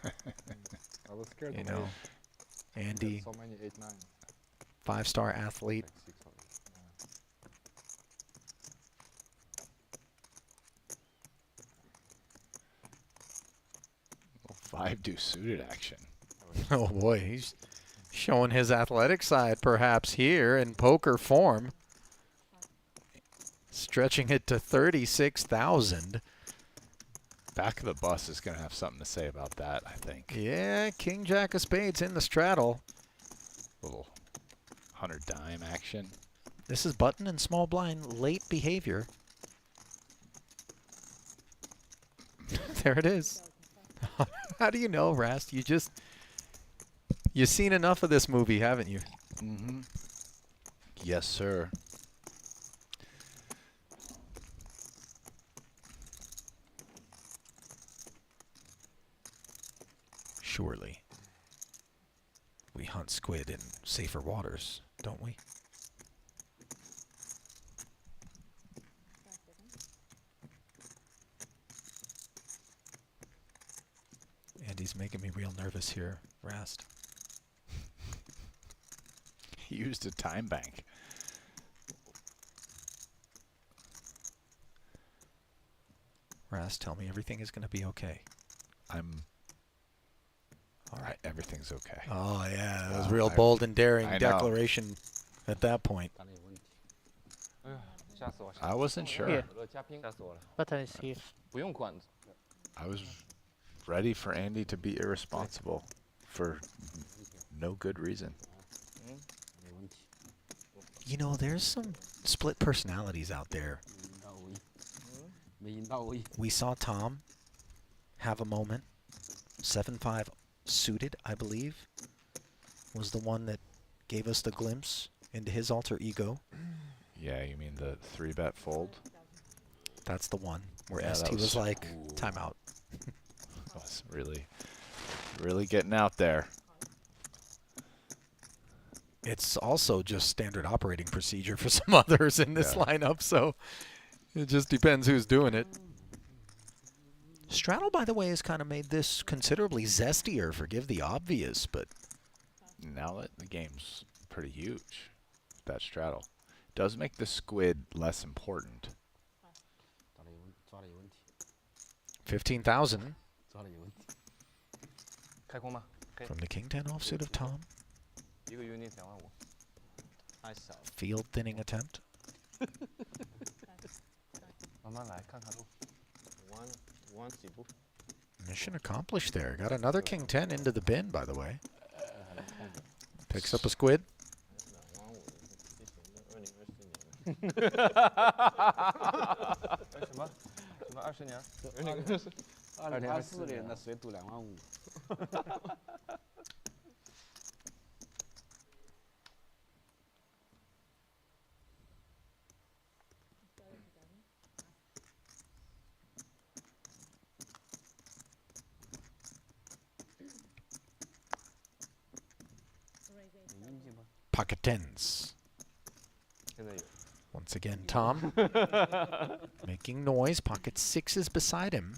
I was scared. You know, Andy, So many 8-9. 5-star athlete. Five deuce suited action. Oh boy, he's showing his athletic side perhaps here in poker form. Stretching it to 36,000. Back of the bus is going to have something to say about that, I think. Yeah, King Jack of Spades in the straddle. Little 100 dime action. This is button and small blind late behavior. There it is. How do you know, Rast? You've seen enough of this movie, haven't you? Mm-hmm. Yes, sir. Surely. We hunt squid in safer waters, don't we? Andy's making me real nervous here, Rast. He used a time bank. Rast, tell me everything is going to be okay. All right, everything's okay. Oh, yeah, that was real bold and daring declaration at that point. I wasn't sure. Yeah. Button is here. I was ready for Andy to be irresponsible for no good reason. You know, there's some split personalities out there. We saw Tom have a moment. 7-5 suited, I believe, was the one that gave us the glimpse into his alter ego. Yeah, you mean the 3-bet fold? That's the one where Yeah, ST was like, timeout. That was really getting out there. It's also just standard operating procedure for some others in this lineup, so it just depends who's doing it. Straddle, by the way, has kind of made this considerably zestier, forgive the obvious, but Now that the game's pretty huge, that straddle does make the squid less important. 15,000 开空吗？可以。 from the King 10 offsuit of Tom. 一个 unit 25000。太少了。 Field thinning attempt. 慢慢来，看看路。五万起步。 Mission accomplished there. Got another King 10 into the bin, by the way. Picks up a squid. 什么？什么20年？ 2024年的谁赌25000？ Pocket tens. 现在有。 Once again, Tom making noise. Pocket sixes beside him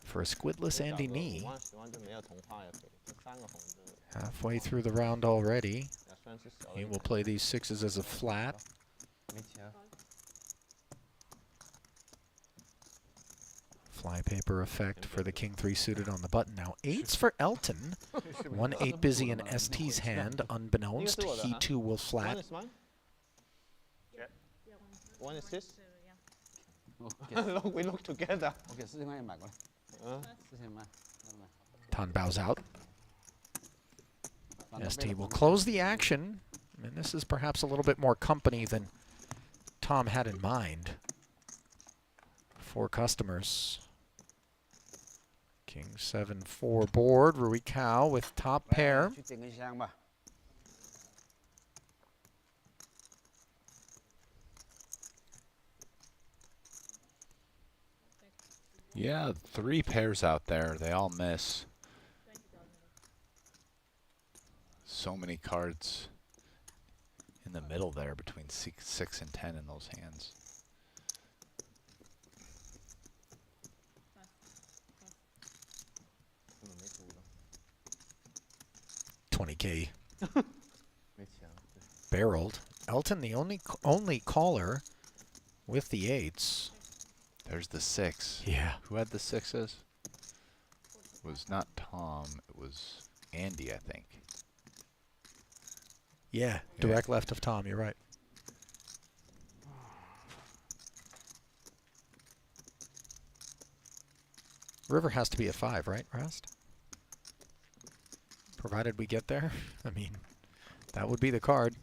for a squidless Andy knee. 5就没有同花也可以，这3个红就 Halfway through the round already. 虽然是小 He will play these sixes as a flat. 没钱。 Flypaper effect for the king three suited on the button. Now eights for Elton. 1-8 busy in ST's hand. Unbeknownst, he too will One flat. is mine. One is his. 给 Look, we look together. 我给4000块钱买过来。嗯4000买。 Tan bows out. ST will close the action. And this is perhaps a little bit more company than Tom had in mind. 4 customers. King 7-4 board. Rui Cao with top pair. 去点根香吧。 Yeah, 3 pairs out there. They all miss. So many cards in the middle there between 6 and 10 in those hands. $20K 没钱了。 barreled. Elton, the only caller with the 8s. There's the 6. Yeah. Who had the 6s? It was not Tom. It was Andy, I think. Yeah, direct left of Tom, you're right. River has to be a 5, right, Rast? Provided we get there. I mean, that would be the card.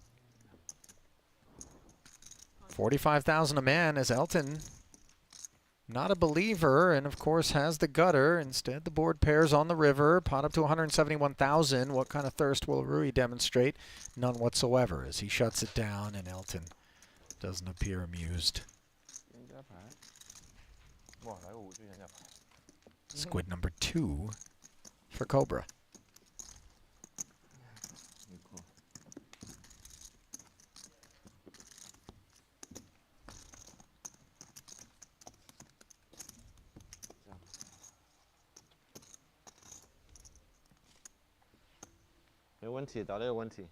45,000 a man as Elton, not a believer, and of course has the gutter. Instead, the board pairs on the river. Pot up to 171,000. What kind of thirst will Rui demonstrate? None whatsoever as he shuts it down, and Elton doesn't appear amused. 人家牌。哇，来个5局人家牌。 Squid number 2 for Cobra. Cool. 没问题，答对有问题。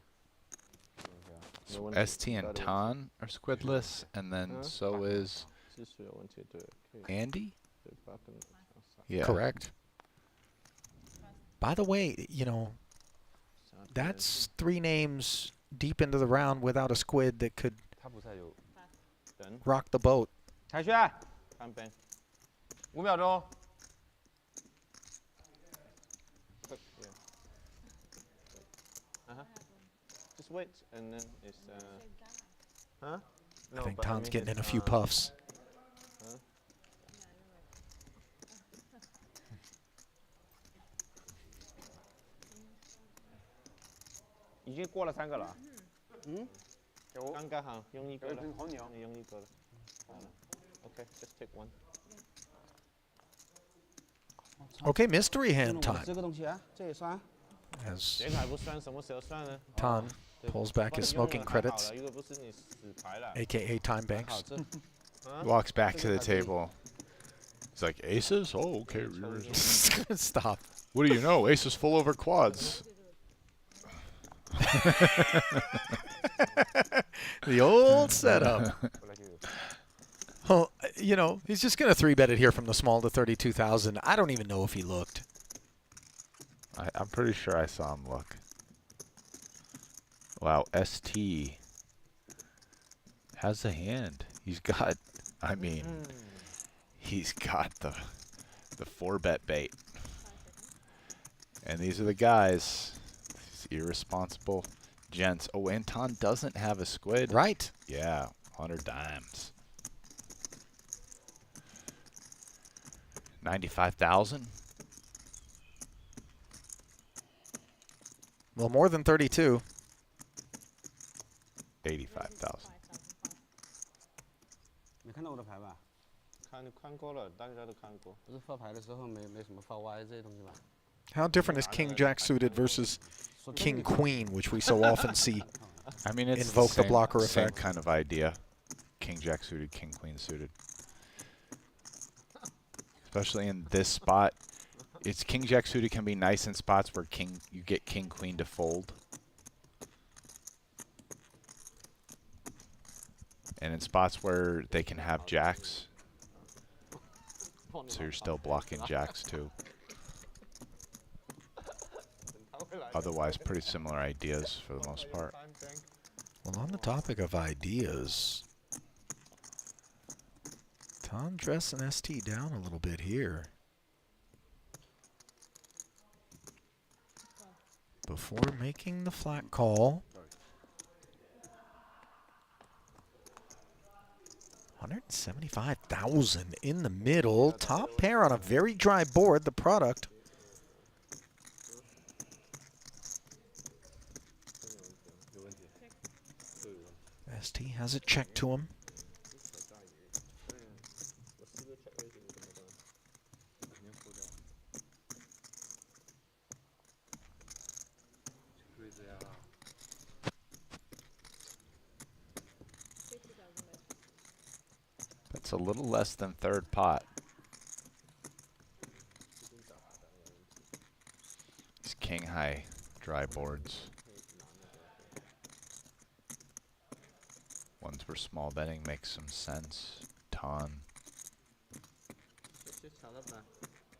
ST and Tan are squidless, and then so is 技术有问题，对，可以 Andy? 对 button 向上 Yeah. Correct. By the way, you know, that's 3 names deep into the round without a squid that could 他不在有。 等 rock the boat. 凯旋看边。 ，5秒钟。 Just wait, and then it's huh? I think Tom's getting in a few puffs. 已经过了3个了。嗯，刚刚好，用一个了，好鸟。你用一个了。好了 Okay, just take one. Okay, mystery hand 我 time 这个东西啊，这也算。 as 这个还不算，什么时候算呢？ Tan 对 pulls back 帮 his 你用了 smoking 还好 credits, 了，一个不是你死牌了。 aka time 好， banks. 这 Walks back to the table. He's like, aces? Oh, okay. Stop. What do you know? Aces full over quads. The old setup. 后来就有。 Well, you know, he's just going to 3-bet it here from the small to 32,000. I don't even know if he looked. I'm pretty sure I saw him look. Wow, ST has a hand. He's got, I mean, he's got the 4-bet bait. And these are the guys, these irresponsible gents. Oh, Anton doesn't have a squid. Right. Yeah, 100 dimes. 95,000. Well, more than 32. 85,000. 没看到我的牌吧？看过了，大家都看过。不是发牌的时候没什么发 Y 这些东西吧？ How different is King Jack suited versus King Queen, which we so often see I mean, it's invoke the same, blocker same effect? kind of idea. King Jack suited, King Queen suited. Especially in this spot. It's King Jack suited can be nice in spots where you get King Queen to fold. And in spots where they can have jacks. So you're still blocking jacks too. Otherwise, pretty similar ideas for the most part. Well, on the topic of ideas, Tom dressing ST down a little bit here. Before making the flat call. 175,000 in the middle. Top pair on a very dry board. The product. ST has it checked to him. That's a little less than third pot. These king high dry boards. Ones where small betting makes some sense. Ton.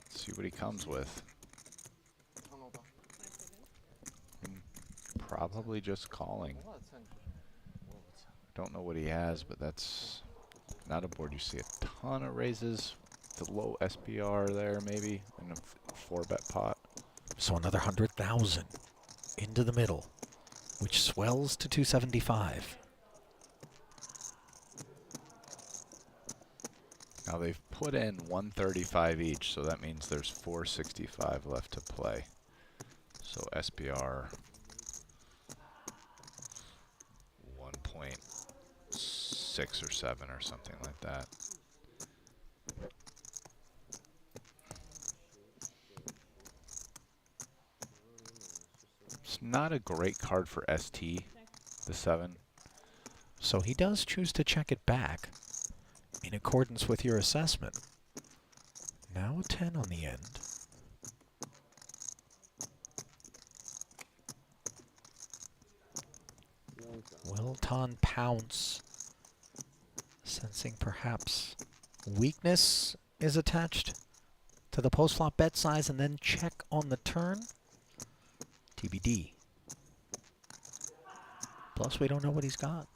See what he comes with. Probably just calling. Don't know what he has, but that's not a board you see a ton of raises. The low SPR there, maybe, in a 4-bet pot. So another 100,000 into the middle, which swells to 275. Now they've put in 135 each, so that means there's 465 left to play. So SPR 1.6 or 7 or something like that. It's not a great card for ST, the 7. So he does choose to check it back in accordance with your assessment. Now a 10 on the end. Will Ton pounce, sensing perhaps weakness is attached to the post-flop bet size and then check on the turn? TBD. Plus, we don't know what he's got.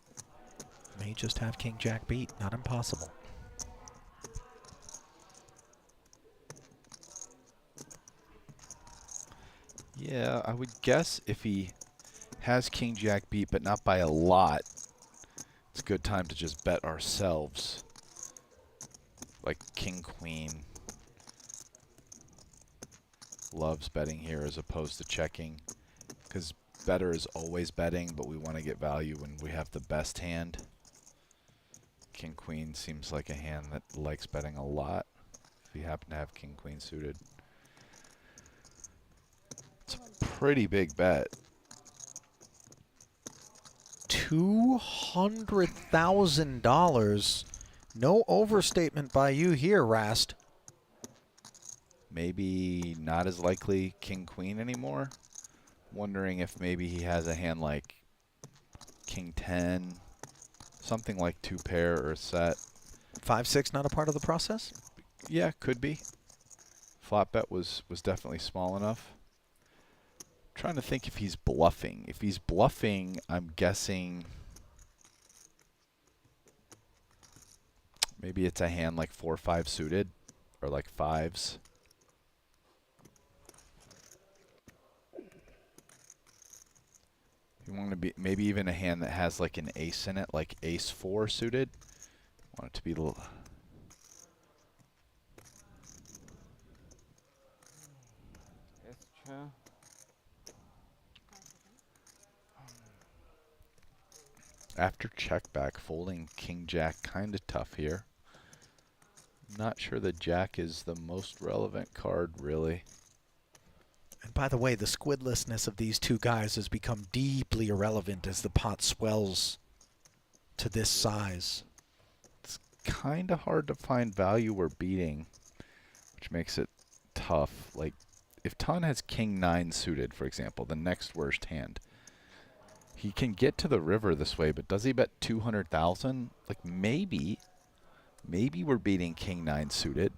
May just have King Jack beat, not impossible. Yeah, I would guess if he has King Jack beat, but not by a lot, it's a good time to just bet ourselves. Like King Queen. Loves betting here as opposed to checking. Because better is always betting, but we want to get value when we have the best hand. King Queen seems like a hand that likes betting a lot if you happen to have King Queen suited. It's a pretty big bet. $200,000. No overstatement by you here, Rast. Maybe not as likely King Queen anymore. Wondering if maybe he has a hand like King 10, something like 2 pair or a set. 5-6 not a part of the process? Yeah, could be. Flop bet was definitely small enough. Trying to think if he's bluffing. If he's bluffing, I'm guessing maybe it's a hand like 4-5 suited or like 5s. You want to be maybe even a hand that has like an ace in it, like ace 4 suited. Want it to be a little. after check back, folding king jack kind of tough here. Not sure the jack is the most relevant card, really. And by the way, the squidlessness of these two guys has become deeply irrelevant as the pot swells to this size. It's kind of hard to find value we're beating, which makes it tough. Like, if Ton has king 9 suited, for example, the next worst hand, he can get to the river this way, but does he bet 200,000? Like, maybe we're beating king 9 suited.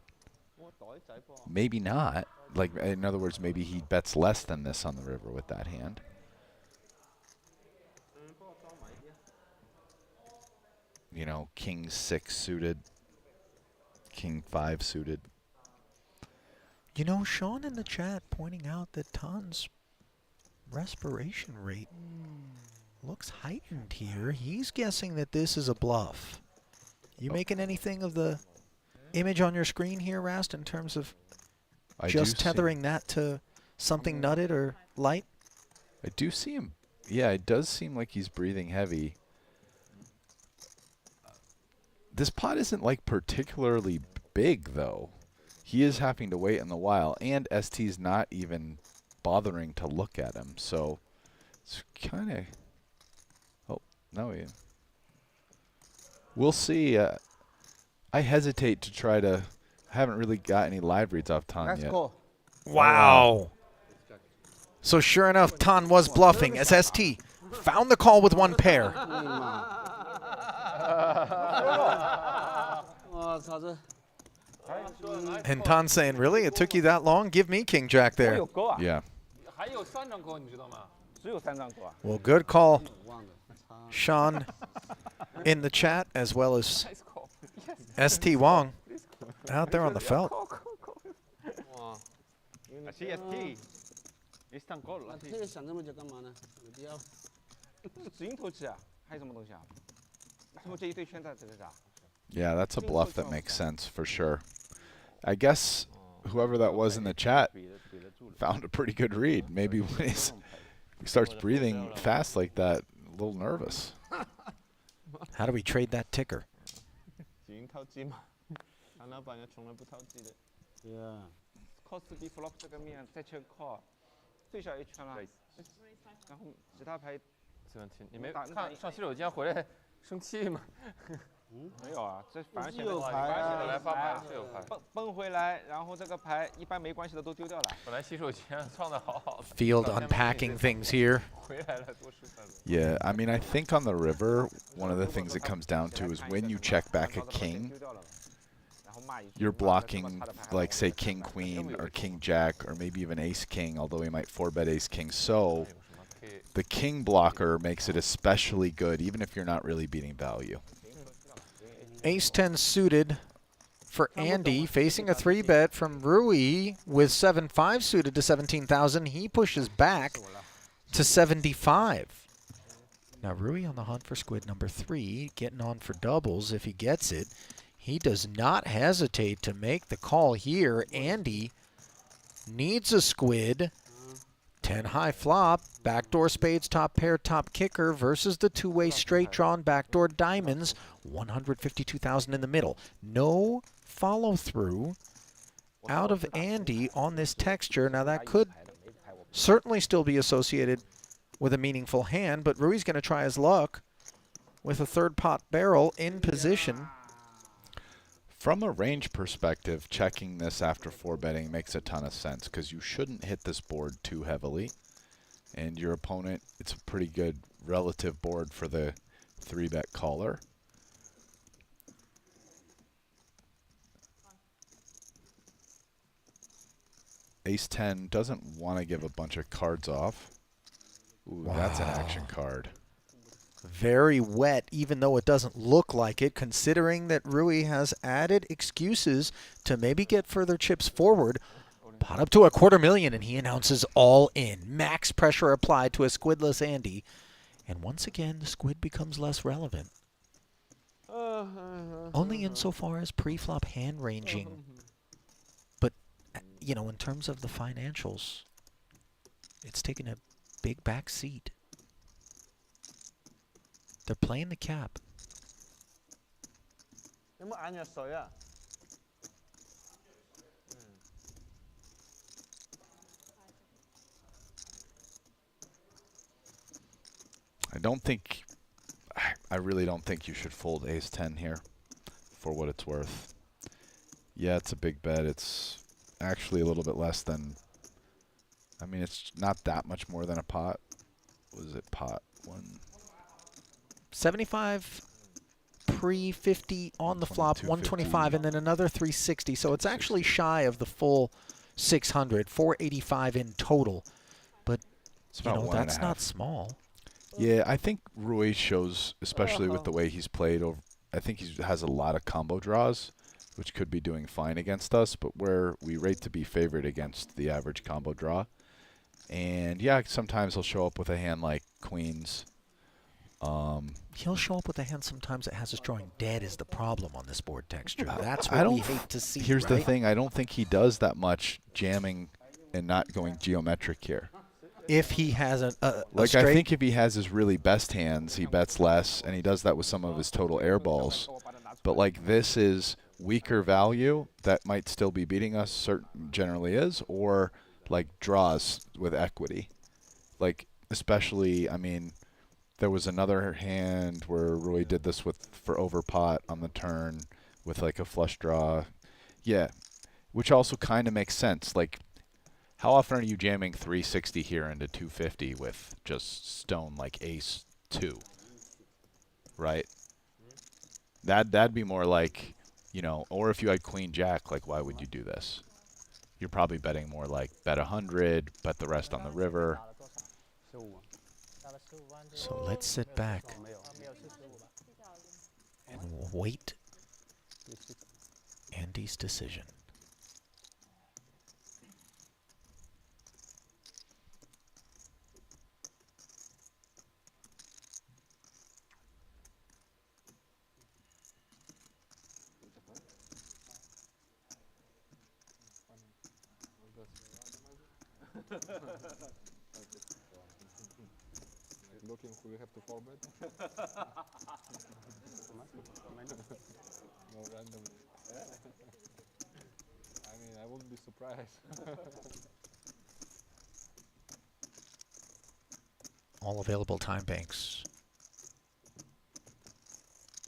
Maybe not. Like, in other words, maybe he bets less than this on the river with that hand. You know, king 6 suited, king 5 suited. You know, Sean in the chat pointing out that Ton's respiration rate looks heightened here. He's guessing that this is a bluff. You making anything of the image on your screen here, Rast, in terms of just tethering that to something nutted or light? I do see him. Yeah, it does seem like he's breathing heavy. This pot isn't like particularly big, though. He is having to wait in the while, and ST's not even bothering to look at him. So it's kind of... Oh, no, he... We'll see. I hesitate to try to... I haven't really got any live reads off Ton yet. Cool. Wow. So sure enough, Ton was bluffing as ST found the call with one pair. And Ton saying, really? It took you that long? Give me king jack there. Yeah. Well, good call, Sean, in the chat, as well as ST Wong out there on the felt. Yeah, that's a bluff that makes sense for sure. I guess whoever that was in the chat found a pretty good read. Maybe when he starts breathing fast like that, a little nervous. How do we trade that ticker? Field unpacking things here. Yeah, I mean, I think on the river, one of the things it comes down to is when you check back a king, you're blocking, like, say, king queen or king jack or maybe even ace king, although he might 4-bet ace king. So the king blocker makes it especially good, even if you're not really beating value. Ace 10 suited for Andy, facing a 3-bet from Rui with 7-5 suited to 17,000. He pushes back to 75. Now Rui on the hunt for squid number 3, getting on for doubles if he gets it. He does not hesitate to make the call here. Andy needs a squid. 10 high flop, backdoor spades, top pair, top kicker versus the two-way straight drawn backdoor diamonds, 152,000 in the middle. No follow-through out of Andy on this texture. Now that could certainly still be associated with a meaningful hand, but Rui's going to try his luck with a third pot barrel in position. From a range perspective, checking this after 4-betting makes a ton of sense because you shouldn't hit this board too heavily. And your opponent, it's a pretty good relative board for the 3-bet caller. Ace 10 doesn't want to give a bunch of cards off. Ooh, wow. That's an action card. Very wet, even though it doesn't look like it, considering that Rui has added excuses to maybe get further chips forward. Pot up to $250,000, and he announces all in. Max pressure applied to a squidless Andy. And once again, the squid becomes less relevant. Only insofar as pre-flop hand ranging. But, you know, in terms of the financials, it's taken a big back seat. They're playing the cap. 有冇眼藥水啊？ I don't think, I really don't think you should fold ace 10 here for what it's worth. Yeah, it's a big bet. It's actually a little bit less than, I mean, it's not that much more than a pot. What is it, pot? 75 pre-50 on the flop, 125, and then another 360. So it's actually shy of the full 600, 485 in total. But, It's you about know, one and a that's half. not small. Yeah, I think Rui shows, especially with the way he's played, over. I think he has a lot of combo draws, which could be doing fine against us, but where we rate to be favored against the average combo draw. And yeah, sometimes he'll show up with a hand like queens. He'll show up with a hand sometimes that has us drawing dead is the problem on this board texture. That's I what we don't hate to see, Here's the right? thing, I don't think he does that much jamming and not going geometric here. If he has a Like, straight, I think if he has his really best hands, he bets less, and he does that with some of his total air balls. But, like, this is weaker value that might still be beating us, generally is, or, like, draws with equity. Like, especially, I mean, there was another hand where Rui did this for overpot on the turn with, like, a flush draw. Yeah, which also kind of makes sense. Like, how often are you jamming 360 here into 250 with just stone like ace 2? Right? That'd be more like, you know, or if you had queen jack, like, why would you do this? You're probably betting more like bet 100, bet the rest on the river. so let's sit back and wait Andy's decision. Looking who we have to fall bet. No, randomly. I mean, I wouldn't be surprised. All available time banks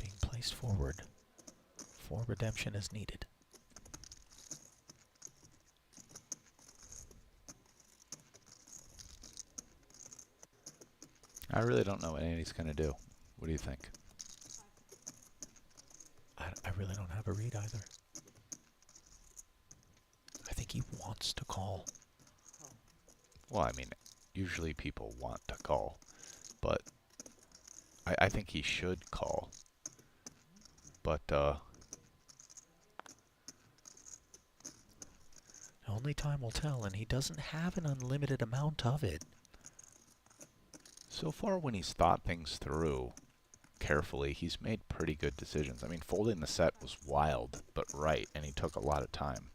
being placed forward for redemption as needed. I really don't know what Andy's going to do. What do you think? I really don't have a read either. I think he wants to call. Well, I mean, usually people want to call, but I think he should call. But, only time will tell, and he doesn't have an unlimited amount of it. so far when he's thought things through carefully, he's made pretty good decisions. I mean, folding the set was wild, but right, and he took a lot of time.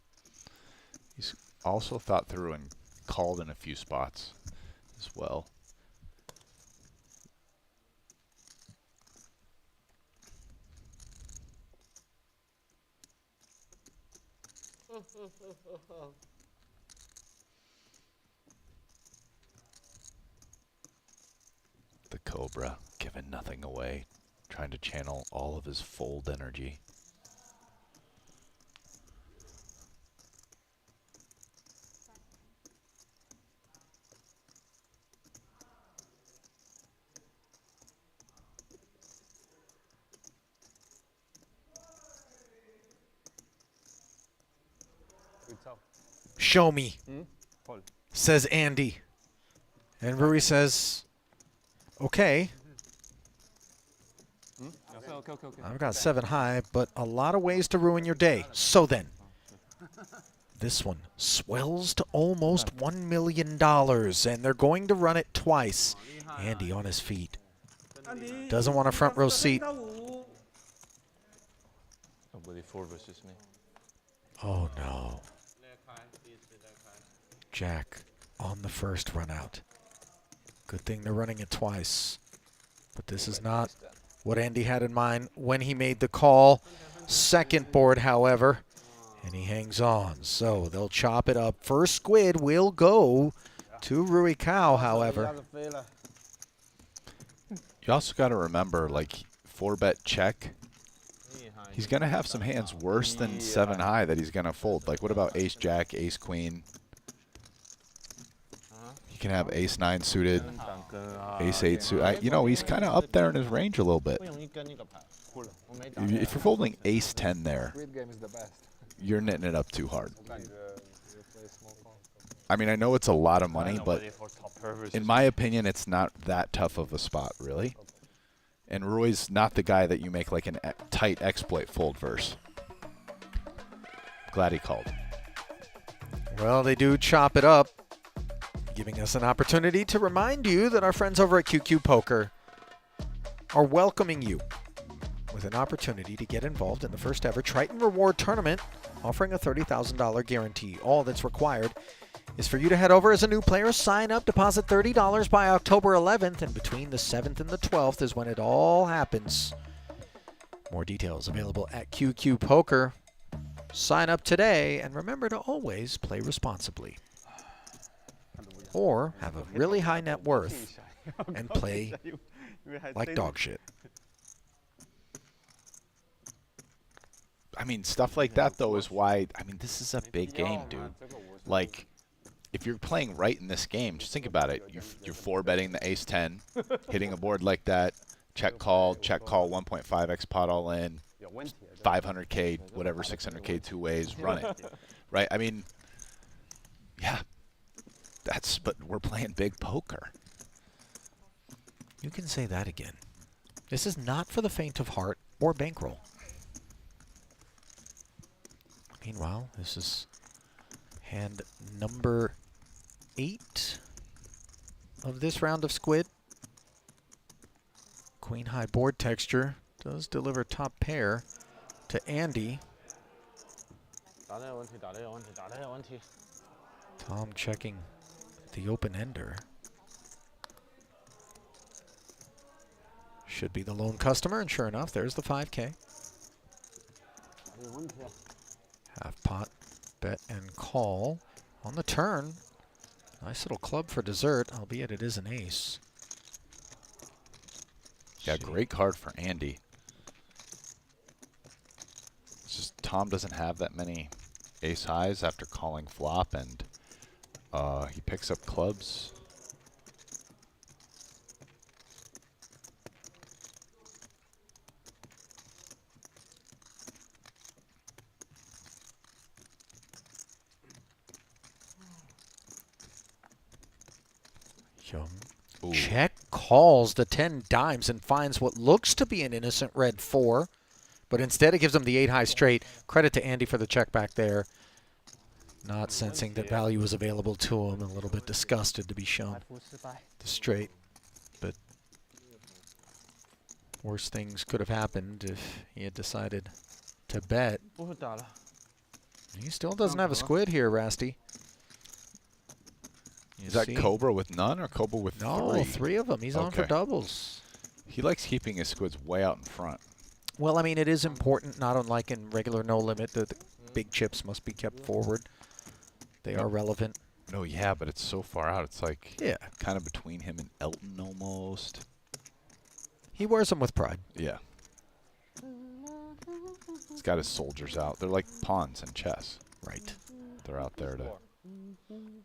He's also thought through and called in a few spots as well. The Cobra, giving nothing away, trying to channel all of his fold energy. Show me, says Andy. And Rui says, okay. I've got 7 high, but a lot of ways to ruin your day. So then, this one swells to almost $1 million, and they're going to run it twice. Andy on his feet. Doesn't want a front row seat. Nobody 4 versus me. Oh no. Jack on the first run out. Good thing they're running it twice. But this is not what Andy had in mind when he made the call. Second board, however, and he hangs on. So they'll chop it up. First squid will go to Rui Cao, however. You also got to remember, like, 4-bet check. He's going to have some hands worse than 7 high that he's going to fold. Like, what about ace jack, ace queen? He can have ace 9 suited, ace 8 suited. You know, he's kind of up there in his range a little bit. If you're folding ace 10 there, you're knitting it up too hard. I mean, I know it's a lot of money, but in my opinion, it's not that tough of a spot, really. And Roy's not the guy that you make like a tight exploit fold verse. Glad he called. Well, they do chop it up, giving us an opportunity to remind you that our friends over at QQ Poker are welcoming you with an opportunity to get involved in the first ever Triton Reward Tournament, offering a $30,000 guarantee. All that's required is for you to head over as a new player, sign up, deposit $30 by October 11th, and between the 7th and the 12th is when it all happens. More details available at QQ Poker. Sign up today, and remember to always play responsibly. Or have a really high net worth and play like dog shit. I mean, stuff like that, though, is why, I mean, this is a big game, dude. Like, if you're playing right in this game, just think about it. You're 4-betting the ace 10, hitting a board like that, check call 1.5x pot all in, 500K, whatever, 600K two ways, run it. Right? I mean, yeah, but we're playing big poker. You can say that again. This is not for the faint of heart or bankroll. Meanwhile, this is hand number 8 of this round of Squid. Queen high board texture does deliver top pair to Andy. Tom checking the open ender. Should be the lone customer, and sure enough, there's the 5K. Half pot, bet and call on the turn. Nice little club for dessert, albeit it is an ace. Yeah, great card for Andy. It's just Tom doesn't have that many ace highs after calling flop, and he picks up clubs. Ooh. Check calls the 10 dimes and finds what looks to be an innocent red 4, but instead it gives him the 8 high straight. Credit to Andy for the check back there. Not sensing that value was available to him, a little bit disgusted to be shown the straight, but worse things could have happened if he had decided to bet. He still doesn't have a squid here, Rasty. Is that Cobra with none or Cobra with 3? No, 3 of them. He's on for doubles. He likes keeping his squids way out in front. Well, I mean, it is important, not unlike in regular no limit, that the big chips must be kept forward. They are relevant. No, yeah, but it's so far out. It's like kind of between him and Elton almost. He wears them with pride. Yeah. He's got his soldiers out. They're like pawns in chess. Right. They're out there to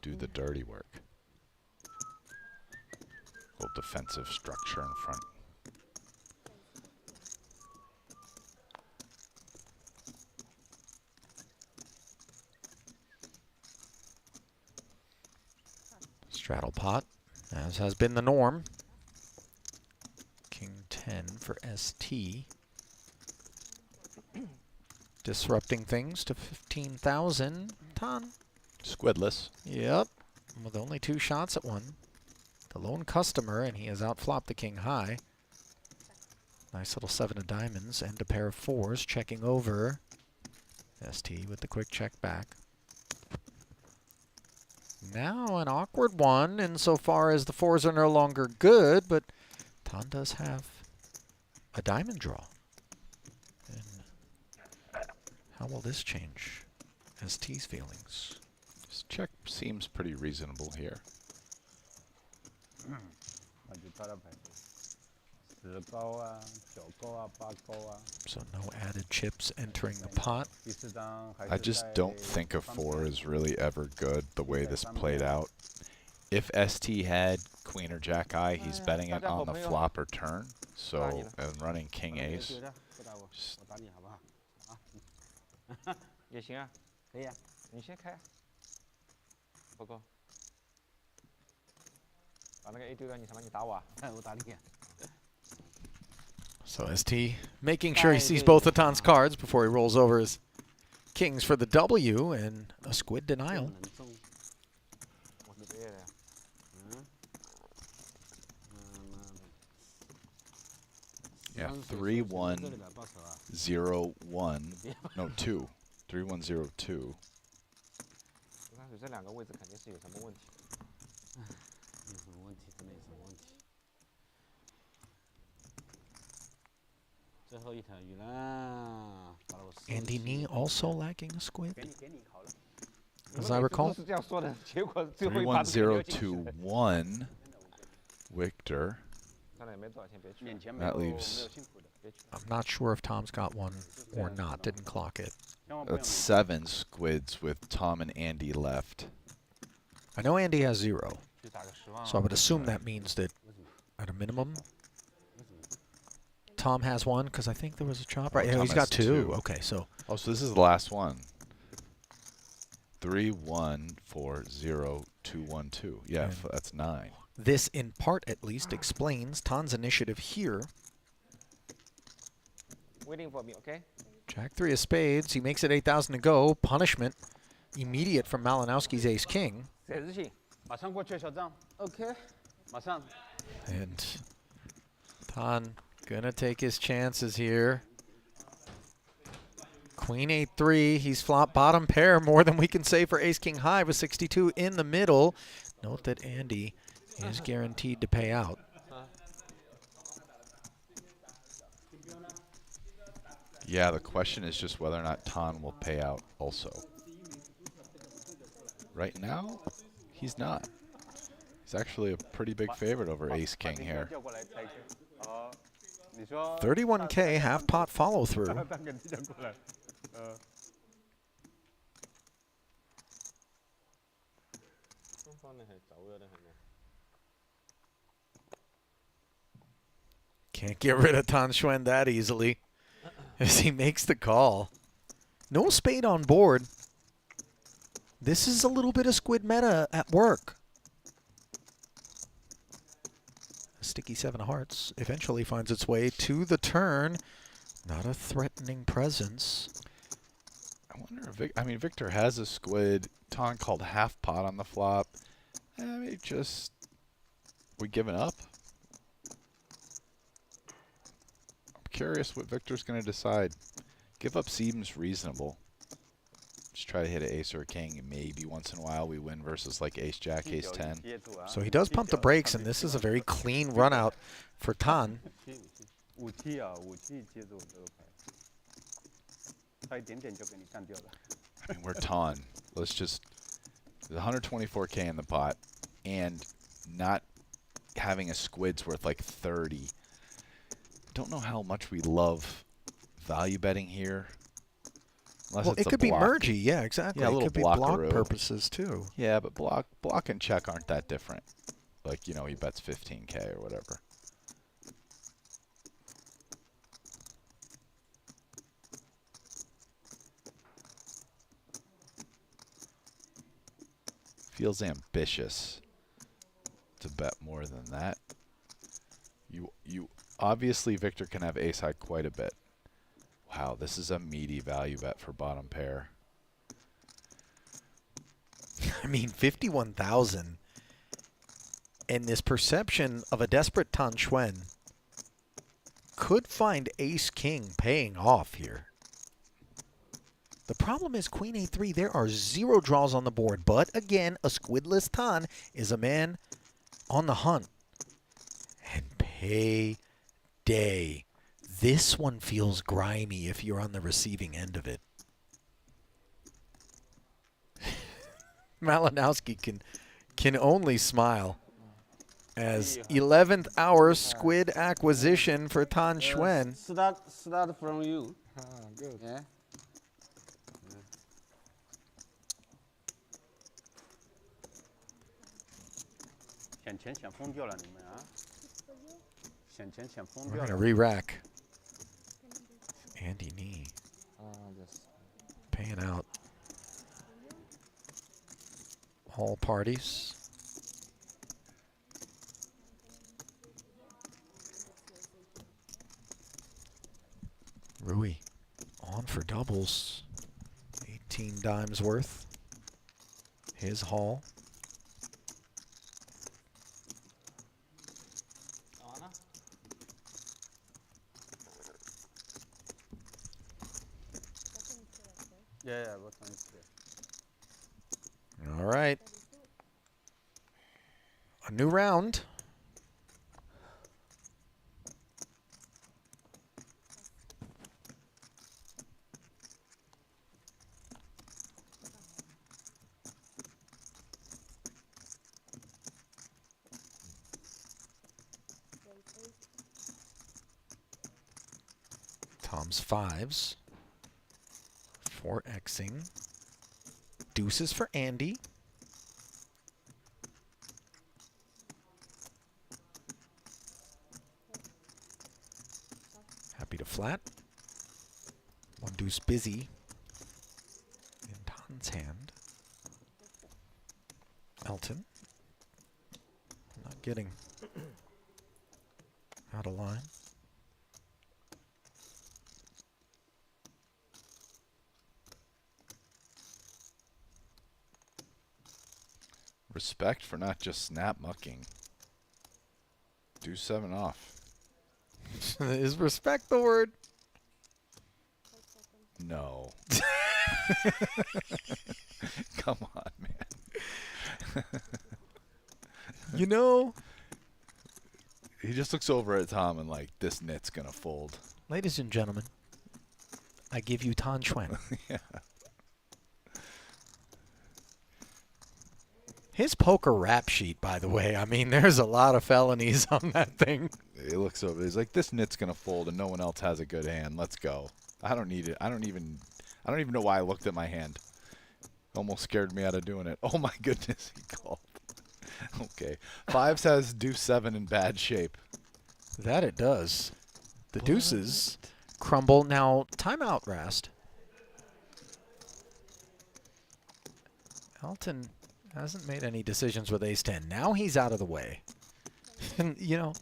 do the dirty work. Little defensive structure in front. Straddle pot, as has been the norm. King 10 for ST. Disrupting things to 15,000 ton. Squidless. Yep, with only 2 shots at one. The lone customer, and he has outflopped the king high. Nice little 7 of diamonds and a pair of 4s checking over. ST with the quick check back. Now an awkward one insofar as the 4s are no longer good, but Tan does have a diamond draw. And how will this change ST's feelings? This check seems pretty reasonable here. 那就大家牌10勾啊9勾啊8勾啊 So no added chips entering the pot. 第4张还是 I just 在 don't think a 4 is really ever good the way this played out. If ST had queen or jack eye, he's betting it on the flop or turn. So, and running king ace. 我打你好不好？也行啊，可以啊。你先开。不够。把那个 A 丢掉，你想让你打我啊？我打你。 So ST making sure he sees both of Tan's cards before he rolls over his kings for the W and a squid denial. Yeah, 3101. No, 2. 3102. 三水这两个位置肯定是有什么问题。有什么问题？真的有什么问题？最后一条鱼啦，打了我4。 Andy Nee also lacking a squid, 给你考了 as I recall. 是这样说的，结果最后一把是流进去的。 31021. Victor. 算了，也没多少钱，别去了。面前没 That 有 leaves- 幸福的， I'm not sure if Tom's got one or not. Didn't clock it. 千万不要 That's 7 squids with Tom and Andy left. I know Andy has 0, 就打个10万。 so I would assume that means that at a minimum, Tom has 1 because I think there was a chop. Right, Oh, yeah, Tom he's got has 2. 2. Okay, so Oh, so this is the last one. 3140212. Yeah, And- that's 9. this, in part at least, explains Tan's initiative here. Waiting for me, okay? Jack 3 of spades. He makes it 8,000 to go. Punishment immediate from Malinowski's ace king. 写日信。马上过去小张 OK， 马上 And Tan gonna take his chances here. Queen 8-3. He's flop bottom pair more than we can say for ace king high with 62 in the middle. Note that Andy is guaranteed to pay out. Yeah, the question is just whether or not Tan will pay out also. Right now, he's not. He's actually a pretty big favorite over ace king here. 叫过来猜一猜哦你说 31K half pot follow through. 当个你叫过来东方的係走咗定係咩？ Can't get rid of Tan Xuan that easily as he makes the call. No spade on board. This is a little bit of squid meta at work. A sticky 7 of hearts eventually finds its way to the turn. Not a threatening presence. I wonder if I mean, Victor has a squid. Tan called half pot on the flop. I mean, just we giving up. I'm curious what Victor's going to decide. Give up seems reasonable. Just try to hit an ace or a king, and maybe once in a while we win versus like ace jack, ace 10. So he does pump the brakes, and this is a very clean run out for Tan. 武器啊武器接住这个牌差一点点就给你干掉了 I mean, we're Tan. Let's just there's 124K in the pot, and not having a squid's worth like 30. Don't know how much we love value betting here. Unless Well, it's it a could be block. mergy, yeah, exactly. Yeah, a it little could be block blockaroo. purposes too. Yeah, but block and check aren't that different. Like, you know, he bets 15K or whatever. Feels ambitious to bet more than that. You obviously, Victor can have ace high quite a bit. Wow, this is a meaty value bet for bottom pair. I mean, 51,000. And this perception of a desperate Tan Xuan could find ace king paying off here. The problem is queen a3. There are 0 draws on the board. But again, a squidless Tan is a man on the hunt. And payday. This one feels grimy if you're on the receiving end of it. Malinowski can only smile as 11th hour Squid acquisition for Tan Xuan. Start from you. Good. Yeah. 显钱显疯掉了你们啊！显钱显疯 We're 掉 going to 了。 re-rack. Andy knee Yes. paying out all parties. Rui on for doubles. 18 dimes worth. His haul. Yeah, what time is it? All right. A new round. Tom's fives. 4Xing. Deuces for Andy. Happy to flat. One deuce busy in Tan's hand. Elton. Not getting out of line. Respect for not just snap mucking. Do 7 off. Is respect the word? No. Come on, man. You know, He just looks over at Tom and like, this knit's gonna fold. ladies and gentlemen, I give you Tan Xuan. Yeah. His poker rap sheet, by the way, I mean, there's a lot of felonies on that thing. He looks over. He's like, this knit's gonna fold, and no one else has a good hand. Let's go. I don't need it. I don't even know why I looked at my hand. Almost scared me out of doing it. Oh my goodness, he called. Okay. Fives has deuce 7 in bad shape. That it does. The deuces crumble. Now, timeout, Rast. Elton hasn't made any decisions with ace-10. Now he's out of the way. And, you know,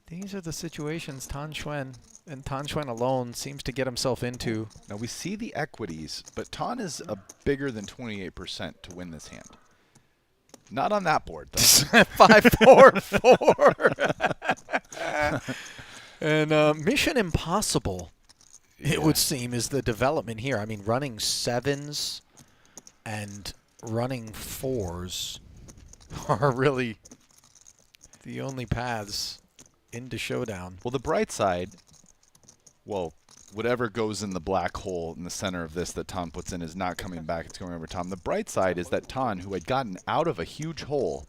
these are the situations Tan Xuan and Tan Xuan alone seems to get himself into. Now we see the equities, but Tan is a bigger than 28% to win this hand. Not on that board, though. 5-4-4. And Mission Impossible, it would seem, is the development here. I mean, running 7s and running 4s are really the only paths into showdown. Well, the bright side, well, whatever goes in the black hole in the center of this that Tan puts in is not coming back. It's going over Tom. The bright side is that Tan, who had gotten out of a huge hole,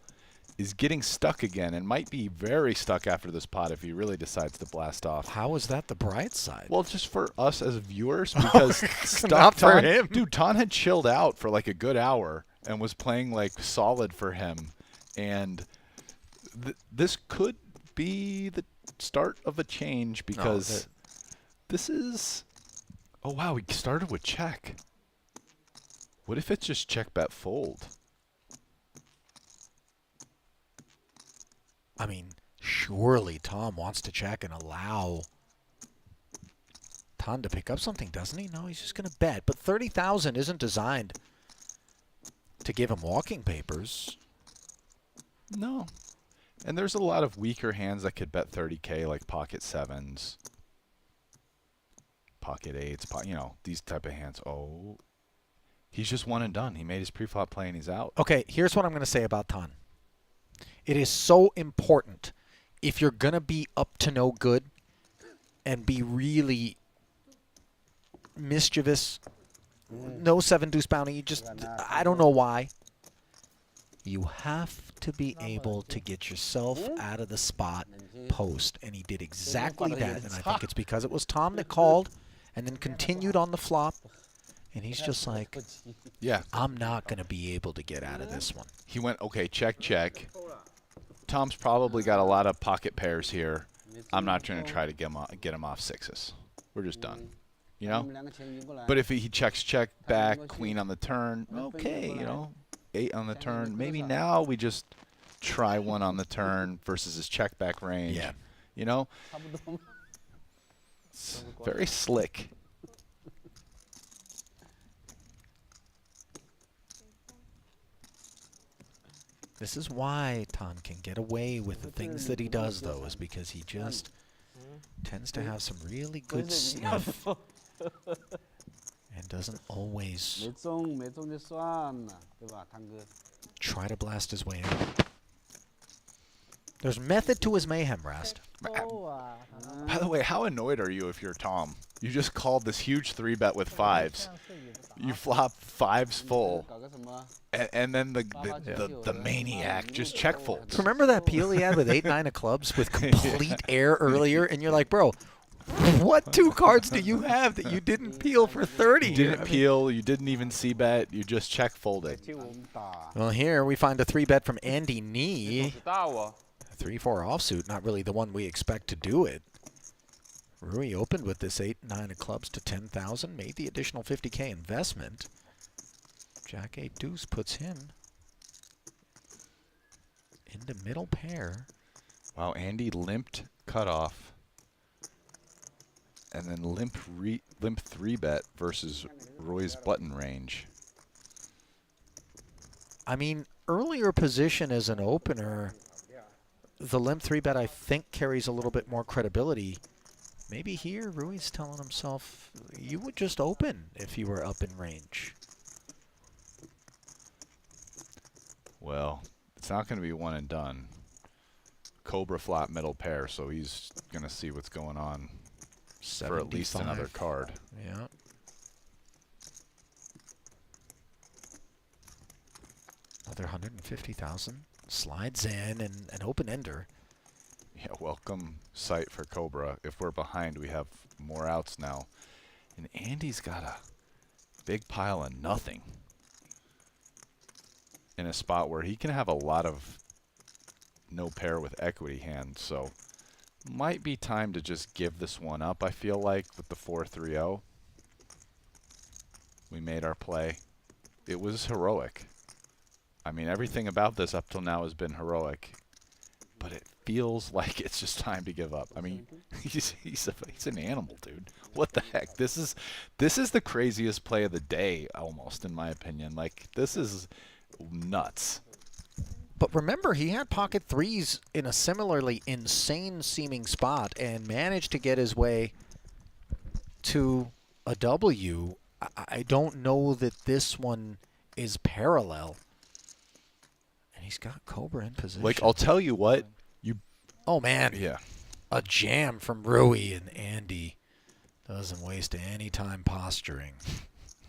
is getting stuck again and might be very stuck after this pot if he really decides to blast off. How is that the bright side? Well, just for us as viewers, because stuck Not for Tan, him. Dude, Tan had chilled out for like a good hour and was playing like solid for him. And this could be the start of a change because this is... Oh, wow, we started with check. What if it's just check, bet, fold? I mean, surely Tom wants to check and allow Tan to pick up something, doesn't he? No, he's just going to bet. But 30,000 isn't designed to give him walking papers. No. And there's a lot of weaker hands that could bet 30K, like pocket 7s, pocket 8s, you know, these type of hands. Oh, he's just one and done. He made his pre-flop play and he's out. Okay, here's what I'm going to say about Tan. It is so important if you're going to be up to no good and be really mischievous, no 7 deuce bounty, you just, I don't know why. You have to be able to get yourself out of the spot post. And he did exactly that. And I think it's because it was Tom that called and then continued on the flop. And he's just like, Yeah. I'm not going to be able to get out of this one. He went, okay, check, check. Tom's probably got a lot of pocket pairs here. I'm not going to try to get him off 6s. We're just done. You know? But if he checks check back, queen on the turn, okay, you know, 8 on the turn. Maybe now we just try 1 on the turn versus his check back range. Yeah. You know? It's very slick. This is why Tom can get away with the things that he does, though, is because he just tends to have some really good sniff and doesn't always try to blast his way in. There's method to his mayhem, Rast. By the way, how annoyed are you if you're Tom? You just called this huge 3-bet with 5s. You flop 5s full, and then the maniac just check folds. Remember that peel he had with 8-9 of clubs with complete air earlier? And you're like, bro, what 2 cards do you have that you didn't peel for 30? You didn't peel. You didn't even c-bet. You just check folded. Well, here we find a 3-bet from Andy Nee. 3-4 offsuit, not really the one we expect to do it. Rui opened with this 8-9 of clubs to 10,000, made the additional 50K investment. Jack 8 deuce puts him into middle pair. Wow, Andy limped cutoff, and then limp 3-bet versus Roy's button range. I mean, earlier position as an opener, the limp 3-bet I think carries a little bit more credibility. Maybe here Rui's telling himself, you would just open if you were up in range. Well, it's not going to be one and done. Cobra flop middle pair, so he's going to see what's going on for at least another card. Yeah. Another 150,000. Slides in and an open ender. Yeah, welcome sight for Cobra. If we're behind, we have more outs now. And Andy's got a big pile of nothing in a spot where he can have a lot of no pair with equity hands. So might be time to just give this one up, I feel like, with the 4-3-0. We made our play. It was heroic. I mean, everything about this up till now has been heroic. But it feels like it's just time to give up. I mean, he's an animal, dude. What the heck? This is the craziest play of the day, almost, in my opinion. Like, this is nuts. But remember, he had pocket 3s in a similarly insane-seeming spot and managed to get his way to a W. I don't know that this one is parallel. He's got Cobra in position. Like, I'll tell you what. Oh, man. Yeah. A jam from Rui and Andy. Doesn't waste any time posturing.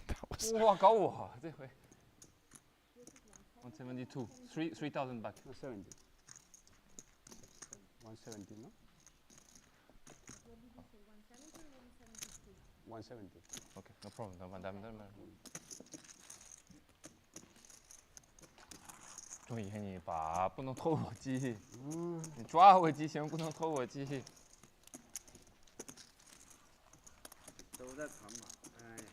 That was 哇，搞我好这回。172, 3,000 back. 170. 170, no? 170. Okay, no problem. No problem. 注意你把不能偷我机，你抓我机行，不能偷我机。都在传嘛，哎呀。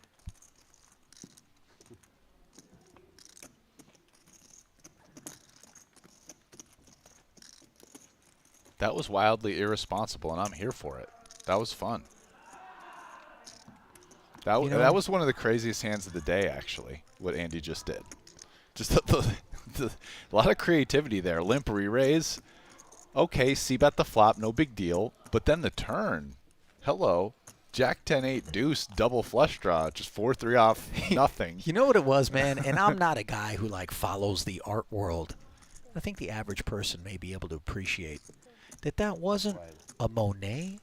That was wildly irresponsible, and I'm here for it. That was fun. That was one of the craziest hands of the day, actually, what Andy just did. Just a lot of creativity there. Limp re-raise. Okay, c-bet the flop, no big deal. But then the turn. Hello. Jack 10-8 deuce, double flush draw, just 4-3 off, nothing. You know what it was, man? And I'm not a guy who, like, follows the art world. I think the average person may be able to appreciate. that that wasn't a Monet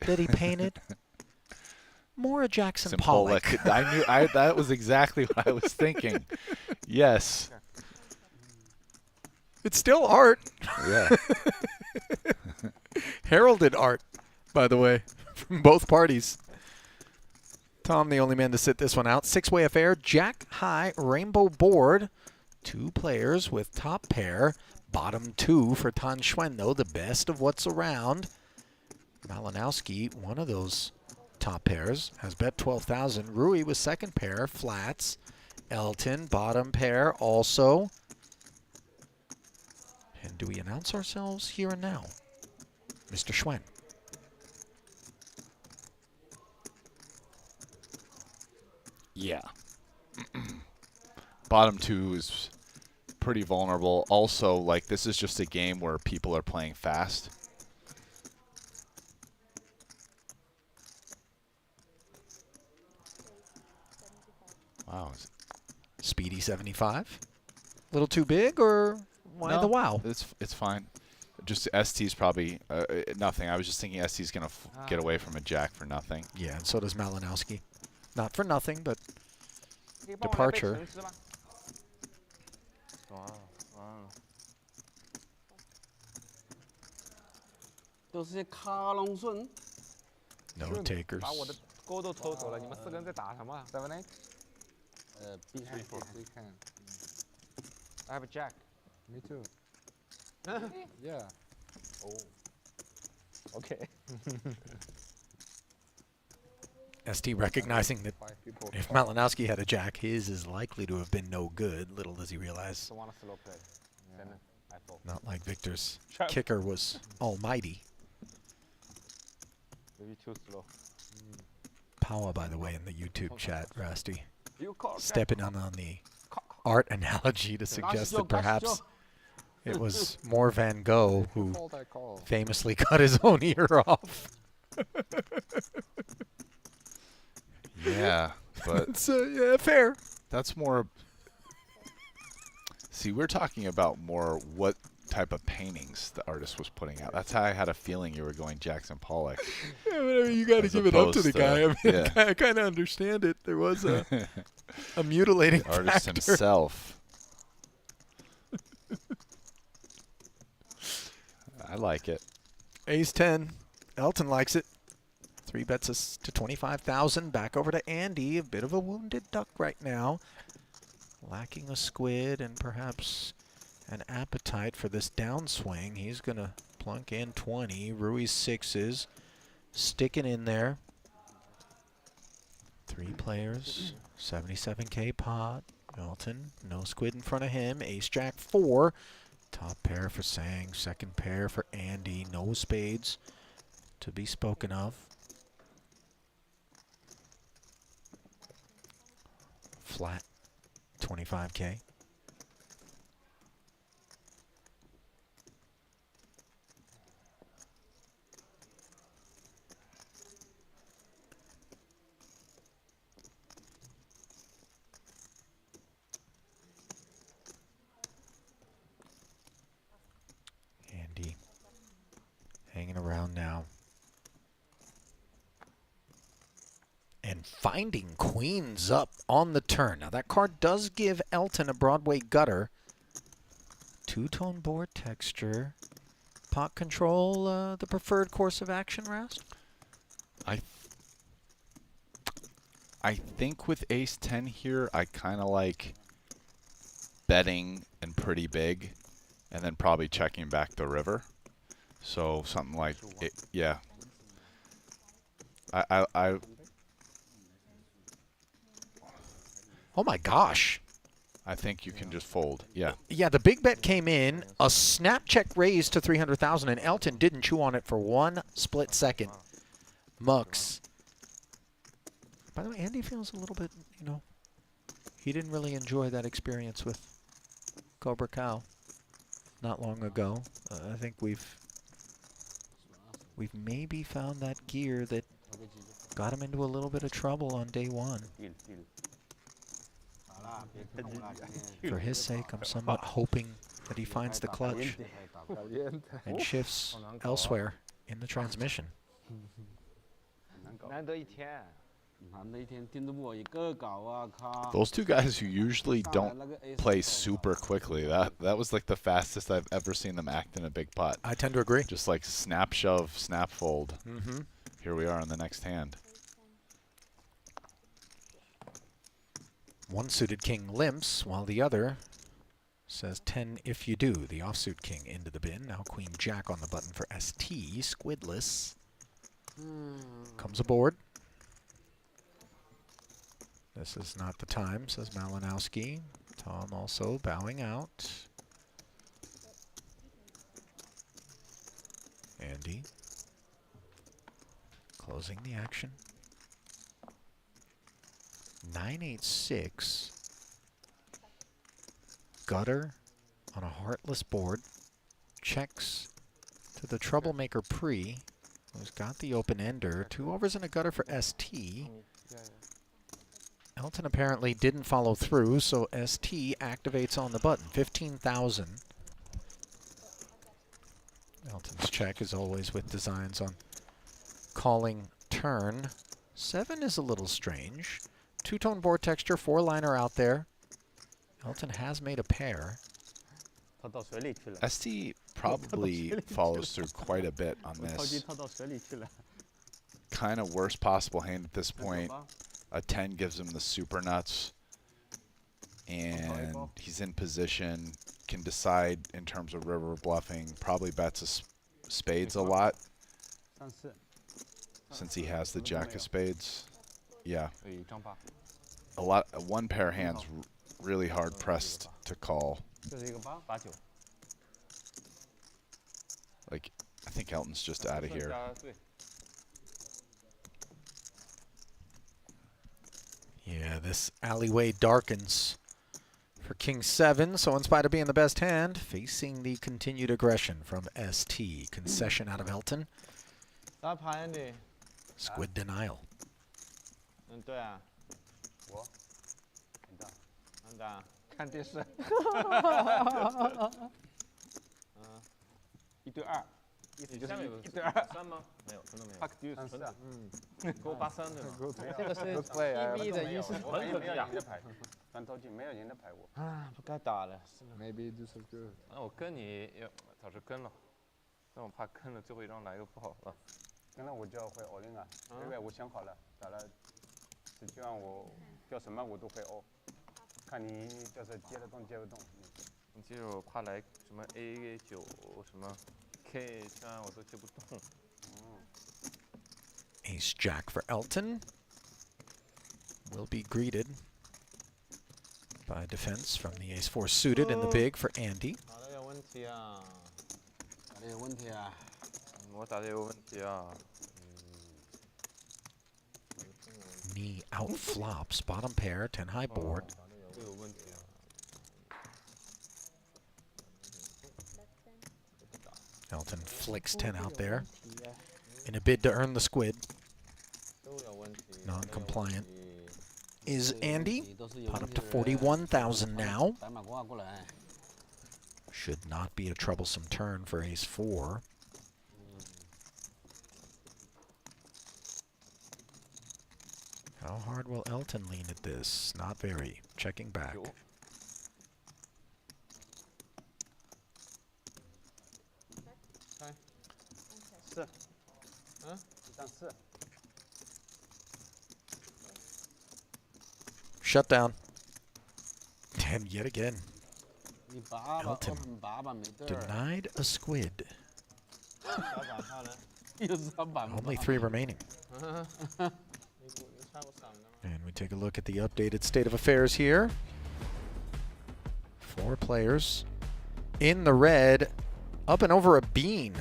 that he painted? More a Jackson Pollock. I knew that was exactly what I was thinking. Yes. It's still art. Yeah. Heralded art, by the way, from both parties. Tom, the only man to sit this one out. Six-way affair, Jack High Rainbow Board. 2 players with top pair. Bottom 2 for Tan Xuan, though, the best of what's around. Malinowski, one of those top pairs, has bet 12,000. Rui with second pair, flats. Elton, bottom pair, also. And do we announce ourselves here and now? Mr. Xuan. Yeah. Bottom 2 is pretty vulnerable. Also, like, this is just a game where people are playing fast. Wow. Speedy 75. A little too big, or why No, the wow? It's fine. Just ST's probably nothing. I was just thinking ST's going to get away from a jack for nothing. Yeah, and so does Malinowski. Not for nothing, but departure. 都是些卡龙顺。 No takers. 把我的钩都抽走了，你们4个人在打什么？7 8 3 4 3 can. I have a jack. Me too. Yeah. Okay. ST recognizing that 5 people. if Malinowski had a jack, his is likely to have been no good. Little does he realize. Don't want to slow play. Then I fold. Not like Victor's kicker was almighty. Maybe too slow. Power, by the way, in the YouTube chat, Rusty. You call Stepping on the art analogy to suggest that perhaps it was more Van Gogh who Call that call. famously cut his own ear off. Yeah, but It's yeah, fair. that's more. See, we're talking about more what type of paintings the artist was putting out. That's how I had a feeling you were going Jackson Pollock. Yeah, whatever, you got to As give it up to the opposed guy. I to- mean, yeah. I kind of understand it. There was a mutilating The artist factor. himself. I like it. Ace 10. Elton likes it. 3 bets us to 25,000. Back over to Andy. A bit of a wounded duck right now. Lacking a squid and perhaps an appetite for this downswing. He's going to plunk in 20. Rui's 6s. Sticking in there. 3 players. 77K pot. Elton. No squid in front of him. Ace Jack 4. Top pair for Sang. Second pair for Andy. No spades to be spoken of. Flat 25K. Andy hanging around now. And finding queens up on the turn. Now that card does give Elton a Broadway gutter. 2-tone board texture. Pot control, the preferred course of action, Rast? I think with Ace 10 here, I kind of like betting and pretty big, and then probably checking back the river. So something like it, yeah. I Oh my gosh. I think you can just fold. Yeah. Yeah, the big bet came in, a snap check raised to 300,000, and Elton didn't chew on it for 1 split second. Mux. By the way, Andy feels a little bit, you know, he didn't really enjoy that experience with Cobra Cow not long ago. I think we've maybe found that gear that got him into a little bit of trouble on day 1. For his sake, I'm somewhat hoping that he finds the clutch and shifts elsewhere in the transmission. 难得一天。 Those two guys who usually don't play super quickly, that was like the fastest I've ever seen them act in a big pot. I tend to agree. Just like snap shove, snap fold. Mm-hmm. Here we are on the next hand. One suited king limps, while the other says 10 if you do. The offsuit king into the bin. Now queen jack on the button for ST. Squidless comes aboard. This is not the time, says Malinowski. Tom also bowing out. Andy closing the action. 9-8-6. Gutter on a heartless board. Checks to the troublemaker pre, who's got the open ender. 2 overs and a gutter for ST. Elton apparently didn't follow through, so ST activates on the button. 15,000. Elton's check is always with designs on calling turn. 7 is a little strange. 2-tone board texture, 4-liner out there. Elton has made a pair. ST probably follows through quite a bit on this. Kind of worst possible hand at this point. A 10 gives him the super nuts, and he's in position, can decide in terms of river bluffing, probably bets a spades a lot since he has the jack of spades. Yeah. One pair hands really hard pressed to call. Like, I think Elton's just out of here. Yeah, this alleyway darkens for King 7, so in spite of being the best hand, facing the continued aggression from ST. Concession out of Elton. Squid denial. 对啊。看电视。1对2，意思就是1对2。3吗？没有，真的没有。Fuck you， 3勾83对吗？这个是1B 的意思。很可惜啊。翻头进没有赢的牌我。啊，不该打了。Maybe this is good. 那我跟你早就跟了，但我怕跟了最后一张来个不好了。跟了我就要会 all in 啊，因为我想好了，打了，实际上我叫什么我都会 all， 看你就是接得动接不动。你记住，怕来什么 A9什么 K 圈我都接不动。Ace Jack for Elton. Will be greeted by defense from the Ace 4 suited in the big for Andy. 打得有问题啊！打得有问题啊！我打得有问题啊！ Knee out flops, bottom pair, 10 high board. Elton flicks 10 out there in a bid to earn the squid. Non-compliant is Andy. Pot up to 41,000 now. Should not be a troublesome turn for Ace 4. How hard will Elton lean at this? Not very. Checking back. Shut down. And yet again, Elton denied a squid. Only 3 remaining. And we take a look at the updated state of affairs here. 4 players in the red, up and over a bean.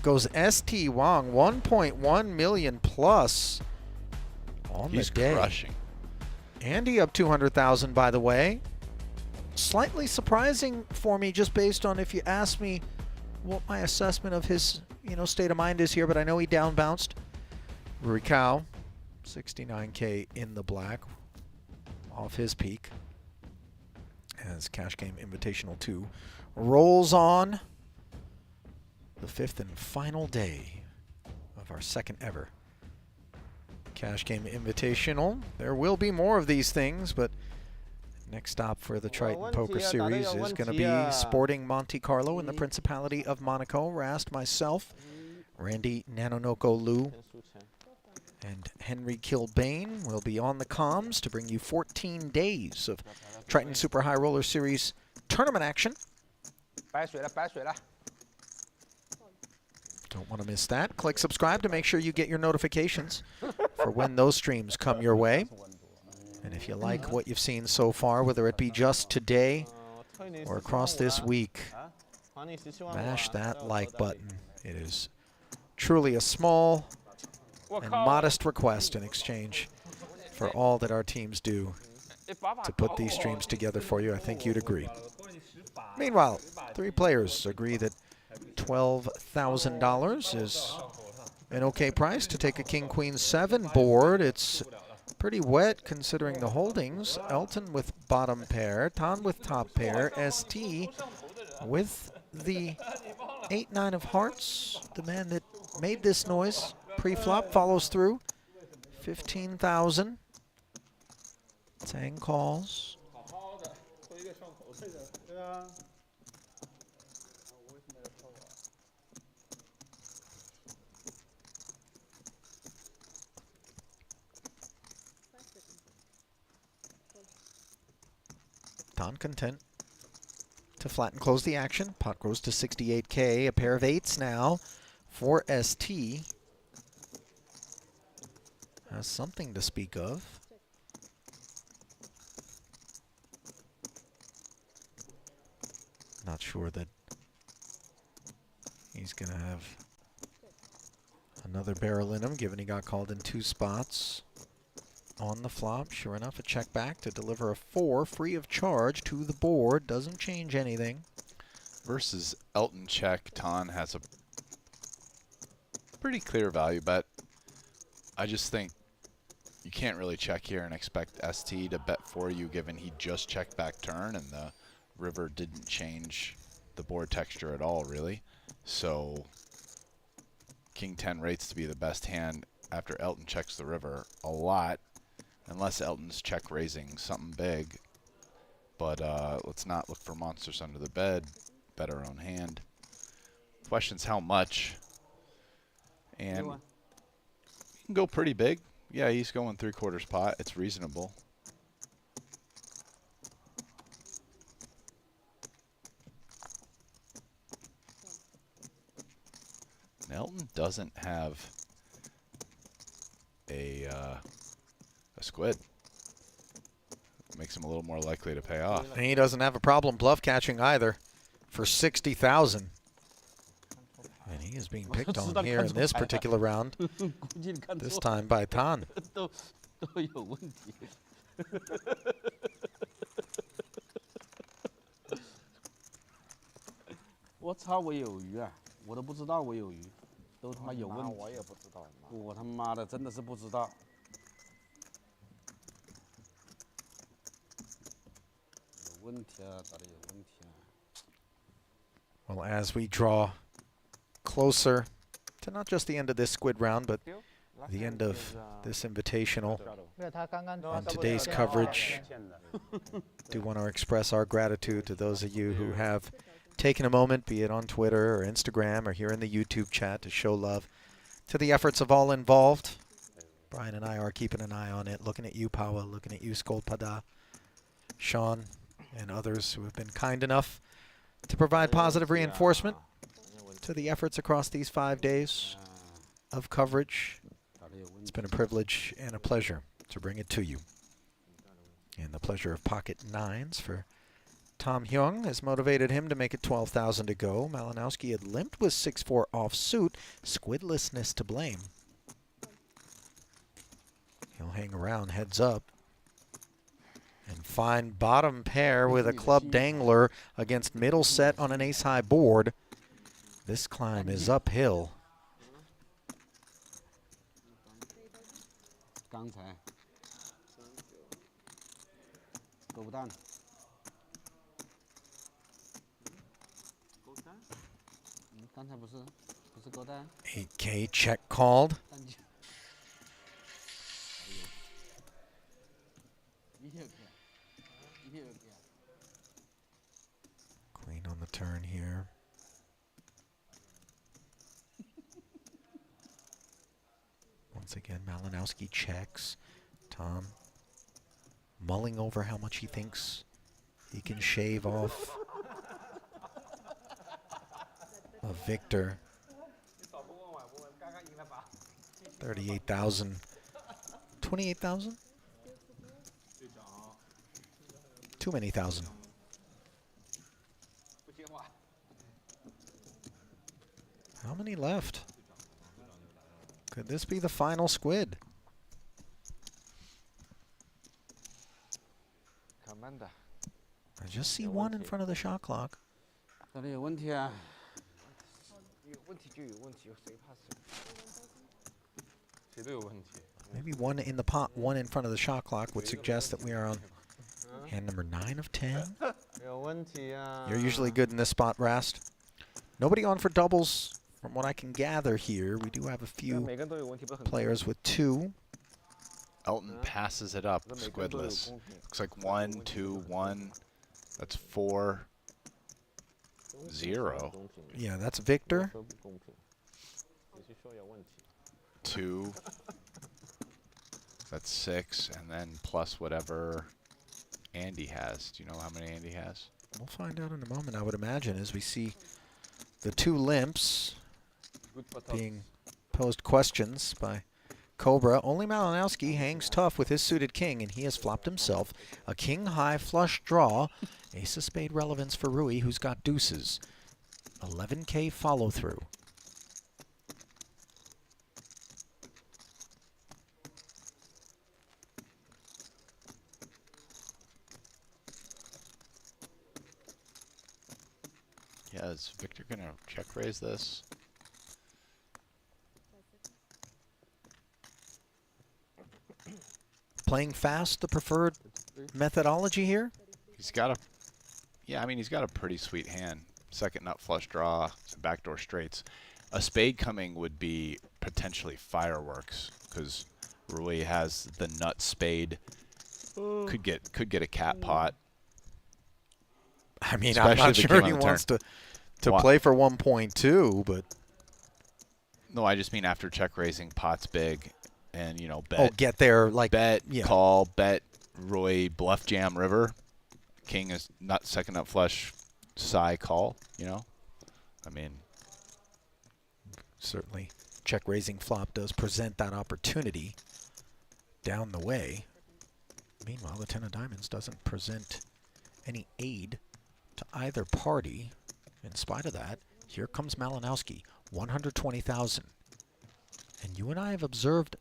Goes ST Wong, 1.1 million plus on the day. He's crushing. Andy up 200,000, by the way. Slightly surprising for me, just based on if you ask me what my assessment of his, state of mind is here, but I know he down bounced. Rui Cow, 69K in the black. off his peak as Cash Game Invitational 2 rolls on the 5th and final day of our second ever Cash Game Invitational. There will be more of these things, but next stop for the Triton Poker Series is going to be Sporting Monte Carlo in the Principality of Monaco. Rast, myself, Randy Nanonoko Liu, and Henry Kilbane will be on the comms to bring you 14 days of Triton Super High Roller Series tournament action. 白水了，白水了。 Don't want to miss that. Click subscribe to make sure you get your notifications for when those streams come your way. And if you like what you've seen so far, whether it be just today or across this week, mash that like button. It is truly a small and modest request in exchange for all that our teams do to put these streams together for you. I think you'd agree. Meanwhile, 3 players agree that $12,000 is an okay price to take a King Queen 7 board. It's pretty wet considering the holdings. Elton with bottom pair, Tan with top pair, ST with the 8-9 of hearts. The man that made this noise pre-flop follows through. 15,000. Tang calls. Tan content to flatten close the action. Pot grows to 68K. A pair of 8s now for ST. Has something to speak of. Not sure that he's going to have another barrel in him, given he got called in 2 spots on the flop. Sure enough, a check back to deliver a 4 free of charge to the board. Doesn't change anything. Versus Elton check, Tan has a pretty clear value bet. I just think you can't really check here and expect ST to bet for you, given he just checked back turn and the river didn't change the board texture at all, really. So King 10 rates to be the best hand after Elton checks the river a lot, unless Elton's check raising something big. But let's not look for monsters under the bed. Bet our own hand. Question's how much. And you can go pretty big. Yeah, he's going 3/4 pot. It's reasonable. Elton doesn't have a squid. Makes him a little more likely to pay off. And he doesn't have a problem bluff catching either for 60,000. And he is being picked on here in this particular round, this time by Tan. 都有问题。我操，我有鱼啊！我都不知道我有鱼，都他妈有问题。我也不知道。我他妈的真的是不知道。有问题啊，打的有问题啊。Well, as we draw closer to not just the end of this Squid round, but the end of this Invitational and today's coverage, do want to express our gratitude to those of you who have taken a moment, be it on Twitter or Instagram or here in the YouTube chat, to show love to the efforts of all involved. Brian and I are keeping an eye on it, looking at you, Pawa, looking at you, Skolpada, Sean, and others who have been kind enough to provide positive reinforcement to the efforts across these 5 days of coverage. It's been a privilege and a pleasure to bring it to you. And the pleasure of pocket 9s for Tom Hyung has motivated him to make it 12,000 to go. Malinowski had limped with 6-4 offsuit. Squidlessness to blame. He'll hang around heads up and find bottom pair with a club dangler against middle set on an ace-high board. This climb is uphill. 刚才狗蛋。刚才不是狗蛋？ 8K check called. ，Queen on the turn here. Once again, Malinowski checks. Tom mulling over how much he thinks he can shave off of Victor. 38,000. 28,000? Too many thousand. How many left? Could this be the final squid? I just see one in front of the shot clock. 这里有问题啊！有问题就有问题，谁怕谁？谁都有问题。 Maybe one in the pot, one in front of the shot clock would suggest that we are on hand number 9 of 10. 有问题啊！ You're usually good in this spot, Rast. Nobody on for doubles, from what I can gather here. We do have a few players with 2. Elton passes it up, squidless. Looks like 1, 2, 1. That's 4, 0. Yeah, that's Victor. 2. That's 6, and then plus whatever Andy has. Do you know how many Andy has? We'll find out in a moment, I would imagine, as we see the 2 limps being posed questions by Cobra. Only Malinowski hangs tough with his suited king, and he has flopped himself a king-high flush draw. Ace of spade relevance for Rui, who's got deuces. 11K follow-through. Yeah, is Victor going to check raise this? Playing fast, the preferred methodology here? He's got a, yeah, I mean, he's got a pretty sweet hand. Second nut flush draw, some backdoor straights. A spade coming would be potentially fireworks because Rui has the nut spade. Could get a cat pot. I mean, I'm not sure he wants to play for 1.2, but no, I just mean after check raising, pot's big, and you know, bet. Oh, get there like bet, yeah. Call, bet, Roy, bluff, jam, river. King is not second up flush, side call. You know, I mean, certainly check raising flop does present that opportunity down the way. Meanwhile, the 10 of diamonds doesn't present any aid to either party. In spite of that, here comes Malinowski, 120,000. And you and I have observed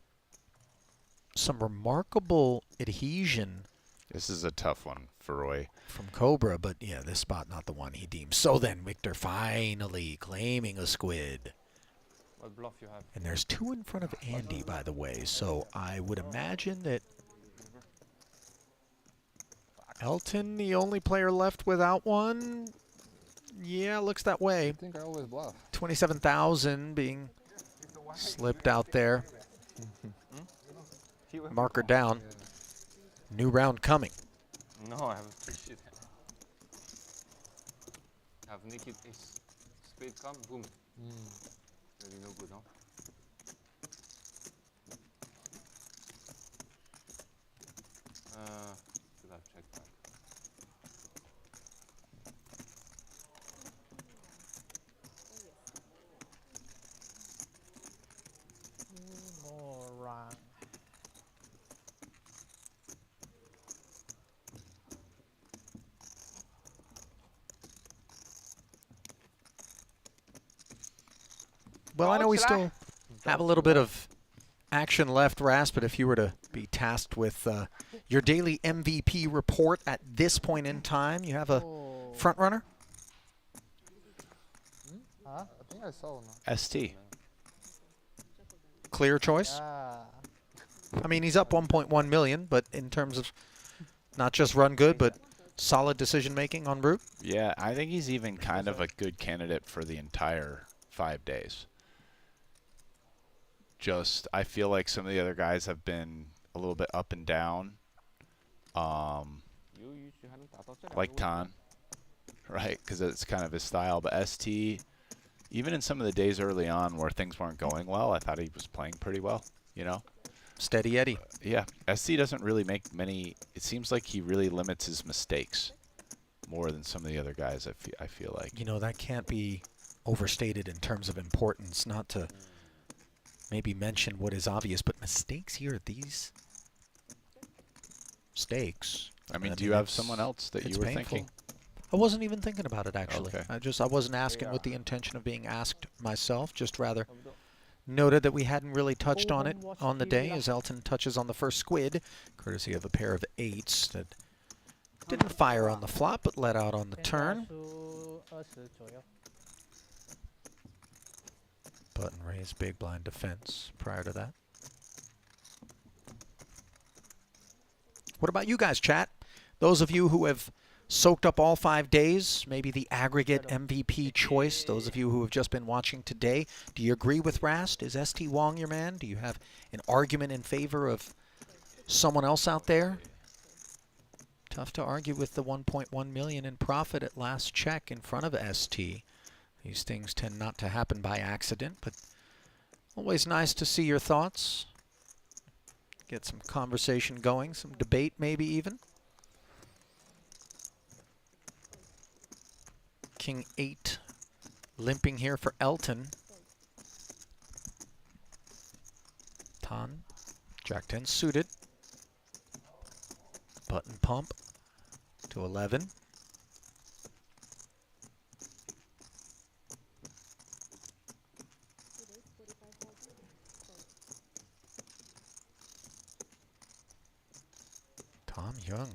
some remarkable adhesion. This is a tough one for Roy. From Cobra, but yeah, this spot not the one he deems. So then Victor finally claiming a squid. What bluff you have? And there's 2 in front of Andy, by the way. So I would imagine that Elton, the only player left without one. Yeah, looks that way. I think I always bluff. 27,000 being slipped out there. Marker down. New round coming. No, I have a shit. Have naked ace. Spade come, boom. Really no good, huh? Should have checked back. More round. Well, I know we still have a little bit of action left, Rast, but if you were to be tasked with your daily MVP report at this point in time, you have a front runner? Huh? I think I saw no. ST. Clear choice? I mean, he's up 1.1 million, but in terms of Not just run good, but solid decision-making en route? Yeah, I think he's even kind of a good candidate for the entire 5 days. Just, I feel like some of the other guys have been a little bit up and down. Like Tan, right? Because it's kind of his style. But ST, even in some of the days early on where things weren't going well, I thought he was playing pretty well, you know? Steady Eddie. Yeah, ST doesn't really make many. It seems like he really limits his mistakes more than some of the other guys, I feel like. You know, that can't be overstated in terms of importance, not to maybe mention what is obvious, but mistakes here at these stakes. I mean, do you have someone else that you were thinking? I wasn't even thinking about it, actually. Okay. I wasn't asking with the intention of being asked myself, just rather noted that we hadn't really touched on it on the day as Elton touches on the first squid, courtesy of a pair of 8s that didn't fire on the flop, but let out on the turn. Button raise, big blind defense prior to that. What about you guys, chat? Those of you who have soaked up all 5 days, maybe the aggregate MVP choice, those of you who have just been watching today, do you agree with Rast? Is ST Wong your man? Do you have an argument in favor of someone else out there? Tough to argue with the 1.1 million in profit at last check in front of ST. These things tend not to happen by accident, but always nice to see your thoughts. Get some conversation going, some debate maybe even. King 8 limping here for Elton. Tan, Jack 10 suited. Button pump to 11. Tom Young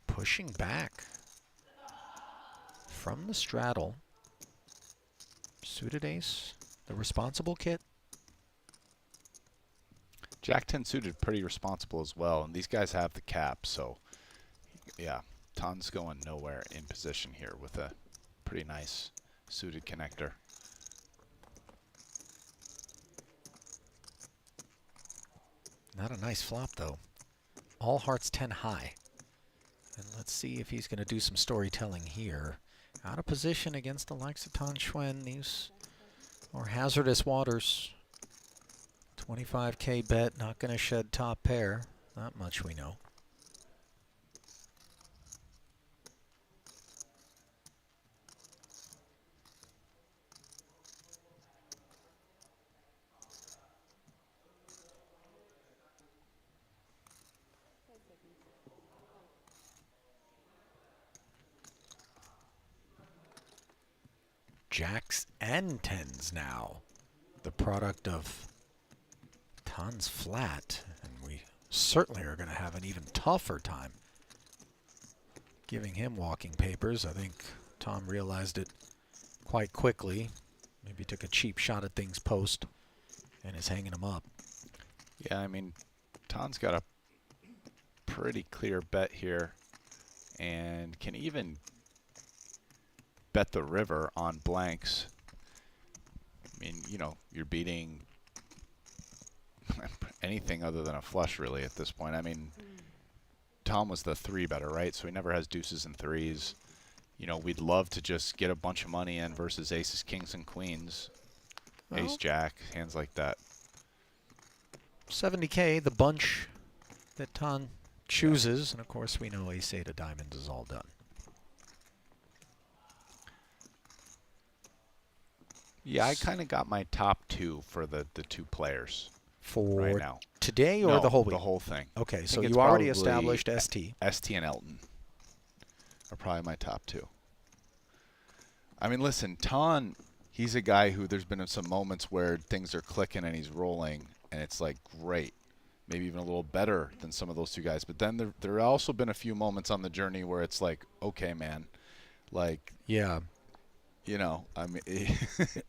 pushing back from the straddle. Suited ace, the responsible kit. Jack 10 suited pretty responsible as well, and these guys have the cap, so yeah, Tan's going nowhere in position here with a pretty nice suited connector. Not a nice flop though. All hearts 10 high. And let's see if he's going to do some storytelling here. Out of position against the likes of Tan Xuan. These are hazardous waters. 25K bet, not going to shed top pair. Not much we know. Jacks and 10s now. The product of Tan's flat. And we certainly are going to have an even tougher time giving him walking papers. I think Tom realized it quite quickly. Maybe took a cheap shot at things post and is hanging them up. Yeah, I mean, Tan's got a pretty clear bet here and can even bet the river on blanks. I mean, you know, you're beating anything other than a flush really at this point. I mean, Tom was the 3-better, right? So he never has deuces and 3s. You know, we'd love to just get a bunch of money in versus aces, kings, and queens. Well, ace, jack, hands like that. 70K, the bunch that Tan chooses. And, of course, we know ace-8 of diamonds is all done. Yeah, I kind of got my top 2 for the 2 players for right now. Today or the whole week? The whole thing. Okay, so you already established ST. ST and Elton are probably my top 2. I mean, listen, Tan, he's a guy who there's been some moments where things are clicking and he's rolling, and it's like great. Maybe even a little better than some of those 2 guys. But then there have also been a few moments on the journey where it's like, okay, man, like, yeah. You know, I mean,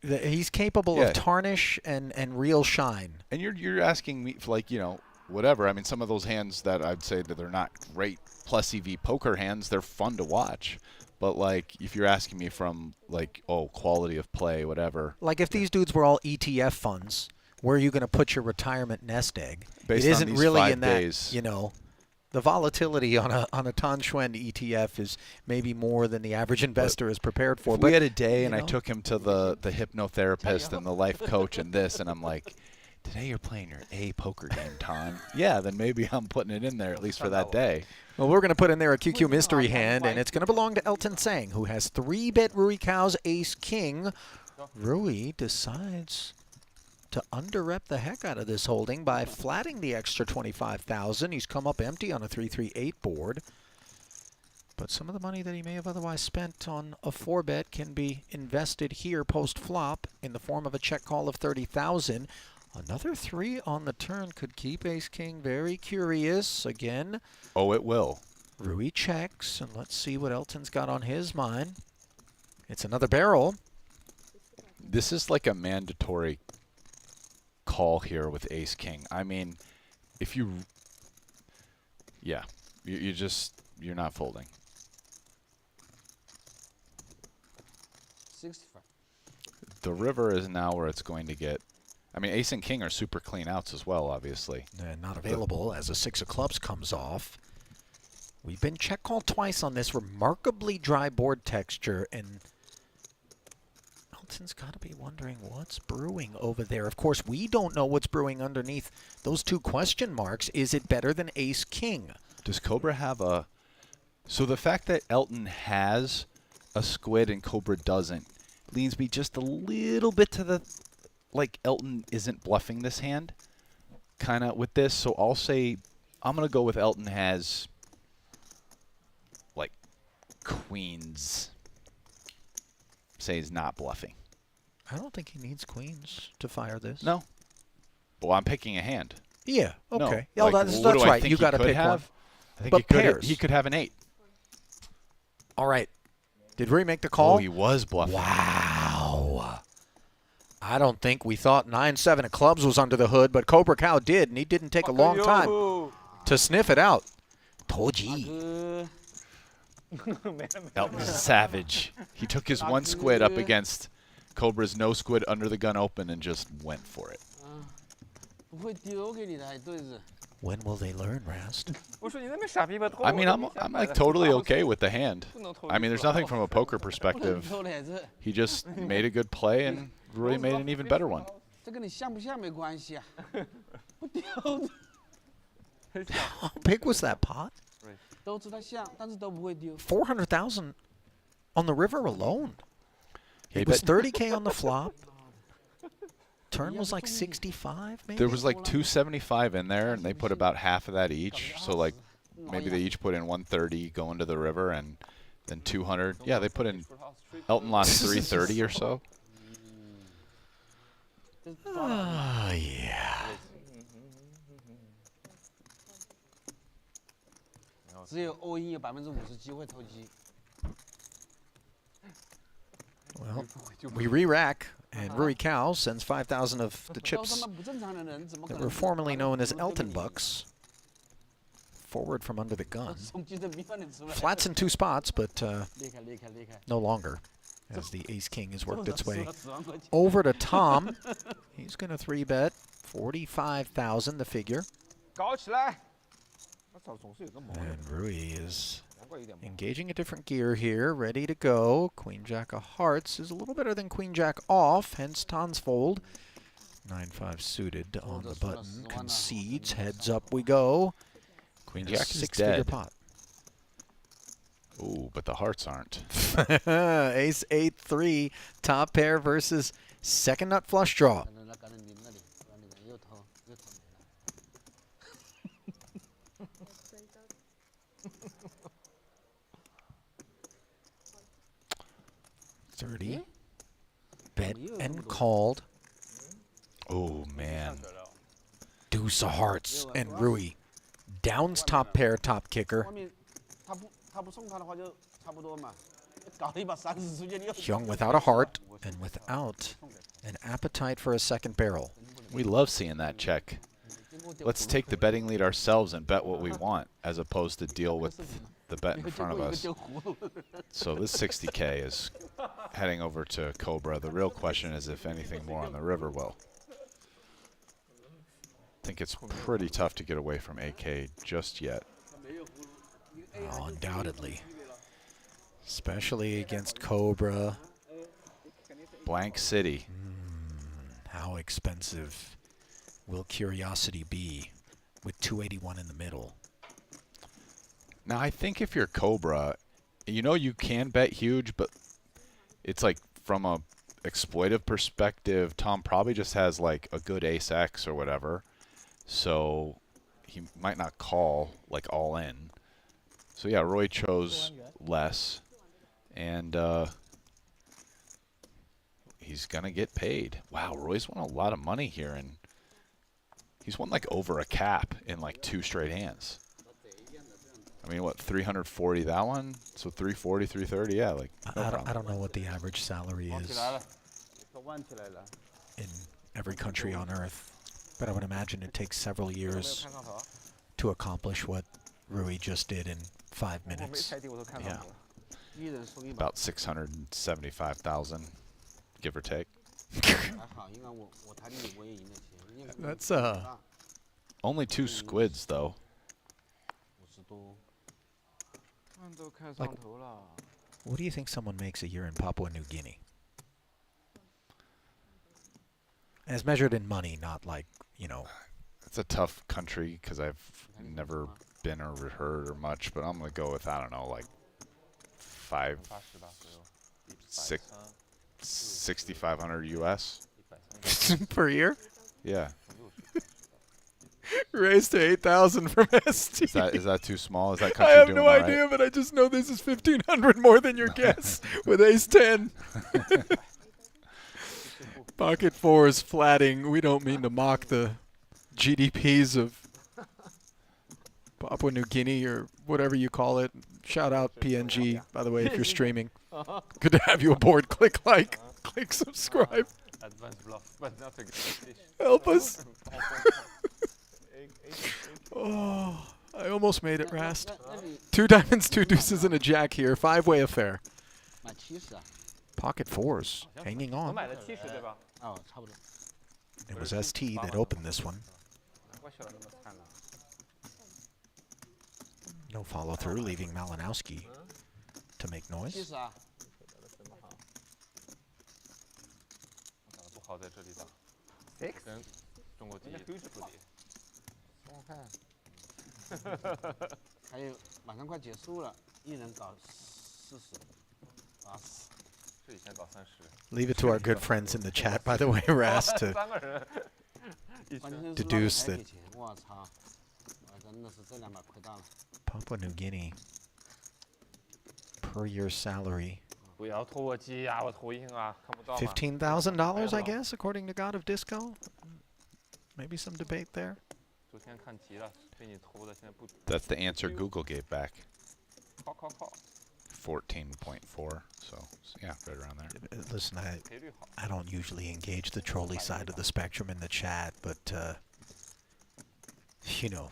he's capable of tarnish and real shine. And you're asking me, for like, you know, whatever. I mean, some of those hands that I'd say that they're not great plus EV poker hands, they're fun to watch. But, like, if you're asking me from, like, oh, quality of play, whatever. Like, if these dudes were all ETF funds, where are you going to put your retirement nest egg? Based it on isn't these really 5 in that, days. you know, the volatility on a Tan Xuan ETF is maybe more than the average investor is prepared for. If we had a day and you I know. took him to the hypnotherapist and the life coach and this, and I'm like, today you're playing your A poker game, Tan. Yeah, then maybe I'm putting it in there at least for that day. Well, we're going to put in there a QQ mystery hand, and it's going to belong to Elton Sang, who has 3-bet Rui Cao's ace-king. Rui decides to under-rep the heck out of this holding by flatting the extra 25,000. He's come up empty on a 3-3-8 board. But some of the money that he may have otherwise spent on a 4-bet can be invested here post-flop in the form of a check call of 30,000. Another 3 on the turn could keep ace-king very curious. Again, Oh, it will. Rui checks, and let's see what Elton's got on his mind. It's another barrel. This is like a mandatory call here with ace-king. I mean, if you... Yeah, you're not folding. 65. The river is now where it's going to get... I mean, ace and king are super clean outs as well, obviously. And not available as a 6 of clubs comes off. We've been check called twice on this remarkably dry board texture, and Elton's got to be wondering what's brewing over there. Of course, we don't know what's brewing underneath those 2 question marks. Is it better than ace-king? Does Cobra have a... So the fact that Elton has a squid and Cobra doesn't leads me just a little bit to the... Like, Elton isn't bluffing this hand, kind of, with this. So I'll say, I'm going to go with Elton has, like, queens. Say he's not bluffing. I don't think he needs queens to fire this. No. Well, I'm picking a hand. Yeah, No. okay. Yeah, Like, that's what do I right. think You he got to could pick one. have? I think But pairs. he could have an 8. All right. Did Rui make the call? Oh, he was bluffing. Wow. I don't think we thought 9-7 of clubs was under the hood, but Cobra Cow did, and he didn't take a long time to sniff it out. Toji. Elton's a savage. He took his 1 squid up against Cobra's no squid under the gun open and just went for it. 不会丢给你的，还对着。 When will they learn, Rast? 我说你那么傻逼吧，偷 I mean, 我 I'm 你想 I'm 买 like 的 totally 不 okay 偷 with the hand. 不能偷 I mean, there's nothing from a poker perspective. 偷来着， He just made a good play, and Rui made an even better one. 这跟你像不像没关系啊。不丢的， How big was that pot? 都知道像，但是都不会丢。 400,000 on the river alone. He It was bet- 30K on the flop. Turn was like 65, maybe? There was like 275 in there, and they put about half of that each. So like maybe they each put in 130 going to the river, and then 200. Yeah, they put in. Elton lost 330 or so. Yeah. 只有欧因有50%机会投机。 Well, we re-rack, and Rui Cao sends 5,000 of the 都他 chips 妈不正常的人，怎么可 that 能 were formerly known as Elton Bucks forward from under the gun. 送鸡的米饭里出来？ Flats in 2 spots, but 厉害厉害厉害！ no longer, as the ace-king has worked its way 10万块钱。 over to Tom. He's going to 3-bet 45,000, the figure. 搞起来！我操，总是有个毛病， And Rui is 难怪有点毛。 engaging a different gear here, ready to go. Queen Jack of Hearts is a little better than Queen Jack off, hence Tan's fold. 9-5 suited on the button, concedes, heads up we go. Queen And a Jack is 6-figure dead. pot. Ooh, but the hearts aren't. Ace 8-3, top pair versus second nut flush draw. 赶着你那里，往里面又偷没了。 30. Bet and called. Oh man. Deuce of Hearts and Rui. Downs top pair, top kicker. 外面他不送他的话就差不多嘛。搞了一把30出去，你又 Young without a heart and without an appetite for a second barrel. We love seeing that check. let's take the betting lead ourselves and bet what we want, as opposed to deal with the bet in front of us. So this 60K is heading over to Cobra. The real question is if anything more on the river will. I think it's pretty tough to get away from AK just yet. Oh, undoubtedly. Especially against Cobra. Blank City. How expensive will Curiosity be with 281 in the middle? Now, I think if you're Cobra, you know you can bet huge, but it's like from a exploitive perspective, Tom probably just has like a good ace-X or whatever, so he might not call like all in. So yeah, Roy chose less, and he's gonna get paid. Wow, Roy's won a lot of money here, and he's won like over a cap in like 2 straight hands. I mean, what, 340 that one? So 340, 330, yeah, like no problem. I don't know what the average salary is in every country on earth, but I would imagine it takes several years to accomplish what Rui just did in 5 minutes. Yeah. About 675,000, give or take. That's only 2 squids though. Like, what do you think someone makes a year in Papua New Guinea? As measured in money, not like, you know. It's a tough country because I've never been or heard or much, but I'm gonna go with, I don't know, like 6,500 US per year? Yeah. Raised to 8,000 from ST. Is that too small? Is that I country have doing no all right? idea, but I just know this is 1,500 more than your guess with ace 10. Pocket 4 is flatting. We don't mean to mock the GDPs of Papua New Guinea or whatever you call it. Shout out PNG, by the way, if you're streaming. Good to have you aboard. Click like, click subscribe. Help us. Oh, I almost made it, Rast. 2 diamonds, 2 deuces, and a jack here. 5-way affair. Pocket 4s, hanging on. It was ST that opened this one. No follow through, leaving Malinowski to make noise. Leave it to our good friends in the chat, by the way, Rast, to deduce that Papua New Guinea per year salary $15,000, I guess, according to God of Disco. Maybe some debate there. That's the answer Google gave back. 14.4. So yeah, right around there. Listen, I don't usually engage the trolley side of the spectrum in the chat, but you know,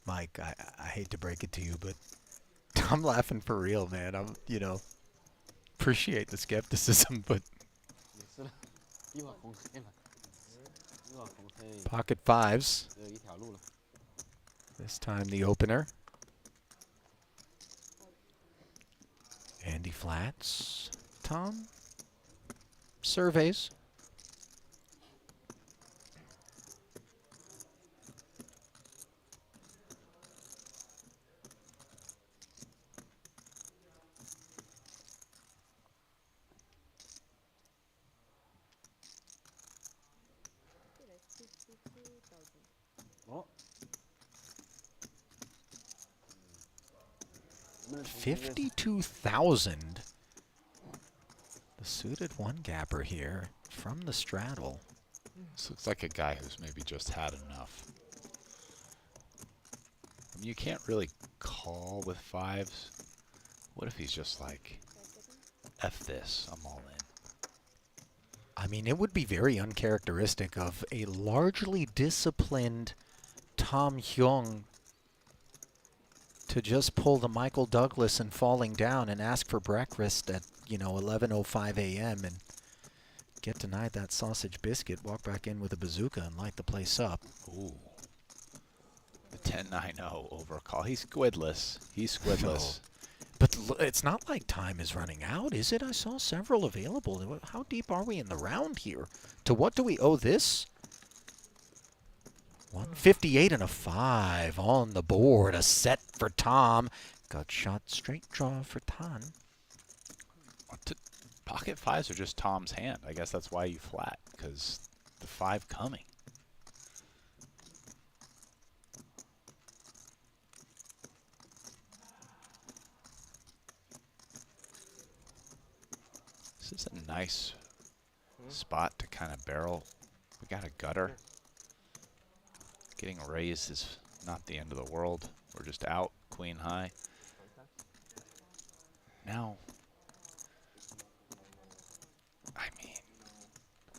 Mike, I hate to break it to you, but I'm laughing for real, man. I'm, you know, appreciate the skepticism, but pocket 5s. This time the opener. Andy flats. Tom surveys. Oh. 52,000. The suited one gapper here from the straddle. This looks like a guy who's maybe just had enough. I mean, you can't really call with 5s. What if he's just like, F this, I'm all in. I mean, it would be very uncharacteristic of a largely disciplined Tom Hyung to just pull the Michael Douglas and falling down and ask for breakfast at, 11:05 a.m. and get denied that sausage biscuit, walk back in with a bazooka and light the place up. Ooh. The 10-9-0 overcall. He's squidless. He's squidless. But it's not like time is running out, is it? I saw several available. How deep are we in the round here? To what do we owe this? 158 and a 5 on the board. A set for Tom. Gut shot, straight draw for Tan. Pocket fives are just Tom's hand. I guess that's why you flat, because the 5 coming. This is a nice spot to kind of barrel. We got a gutter. Getting raised is not the end of the world. We're just out, queen high. Now, I mean,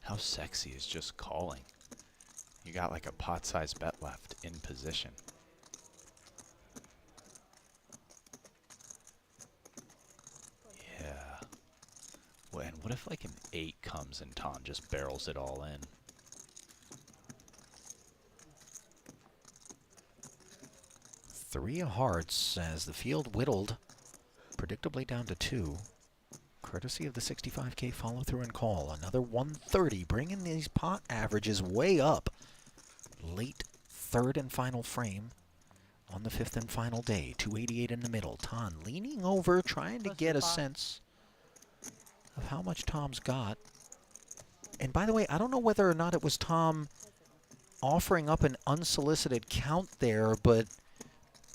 how sexy is just calling? You got like a pot-sized bet left in position. Yeah. Well, and what if like an 8 comes and Tom just barrels it all in? Three of hearts as the field whittled predictably down to 2. Courtesy of the 65K follow through and call. Another 130, bringing these pot averages way up. Late third and final frame on the 5th and final day. 288 in the middle. Tan leaning over, trying to get a sense of how much Tom's got. And by the way, I don't know whether or not it was Tom offering up an unsolicited count there, but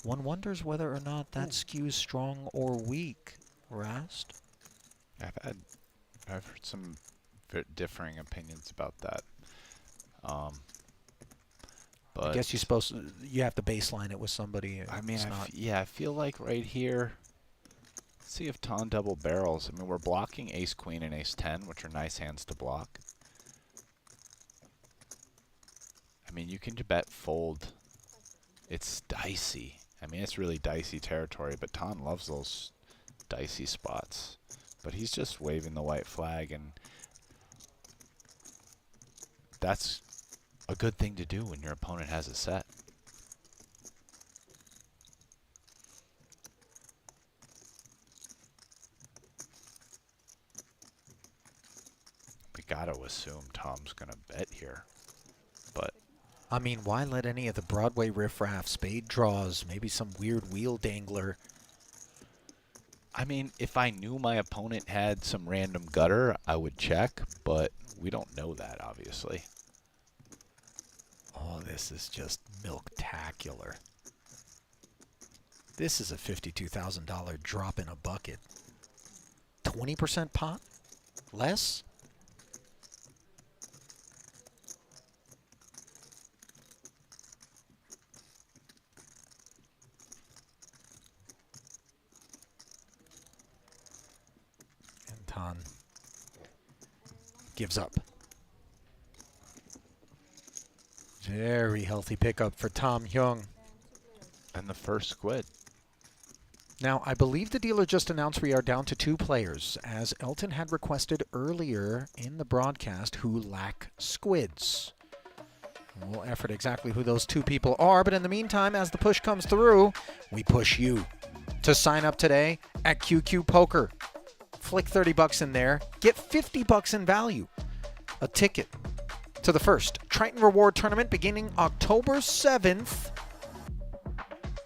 one wonders whether or not that skews strong or weak. Rast? I've heard some differing opinions about that. But I guess you have to baseline it with somebody. I mean, I feel like right here. Let's see if Tom double barrels. I mean, we're blocking ace queen and ace 10, which are nice hands to block. I mean, you can bet fold. It's dicey. I mean, it's really dicey territory, but Tom loves those dicey spots. But he's just waving the white flag, and that's a good thing to do when your opponent has a set. We gotta assume Tom's gonna bet here, but I mean, why let any of the Broadway riffraff, spade draws, maybe some weird wheel dangler? I mean, if I knew my opponent had some random gutter, I would check, but we don't know that, obviously. Oh, this is just milk-tacular. This is a $52,000 drop in a bucket. 20% pot? Less? Tan gives up. Very healthy pickup for Tom Hyung. And the first squid. Now, I believe the dealer just announced we are down to 2 players, as Elton had requested earlier in the broadcast, who lack squids. We'll effort exactly who those 2 people are, but in the meantime, as the push comes through, we push you to sign up today at QQ Poker. Flick 30 bucks in there, get 50 bucks in value. A ticket to the first Triton Reward Tournament beginning October 7th.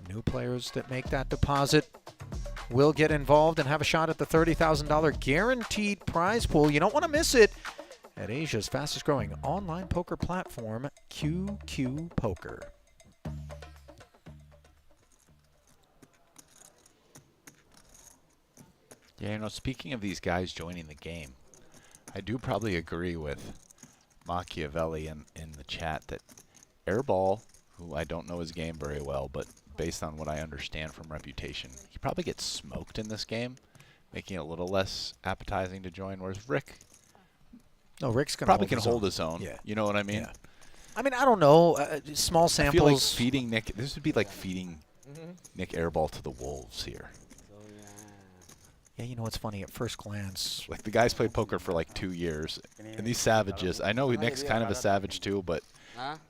New players that make that deposit will get involved and have a shot at the $30,000 guaranteed prize pool. You don't want to miss it at Asia's fastest growing online poker platform, QQ Poker. Yeah, you know, speaking of these guys joining the game, I do probably agree with Machiavelli in the chat that Airball, who I don't know his game very well, but based on what I understand from reputation, he probably gets smoked in this game, making it a little less appetizing to join, whereas Rick Rick's gonna probably can hold his own. Yeah. You know what I mean? Yeah. I mean, I don't know. Small I samples. feel like feeding Nick. This would be like feeding Nick airball to the wolves here. Yeah, you know what's funny? At first glance, Like the guy's played poker for like 2 years, and these savages. I know Nick's kind of a savage too, but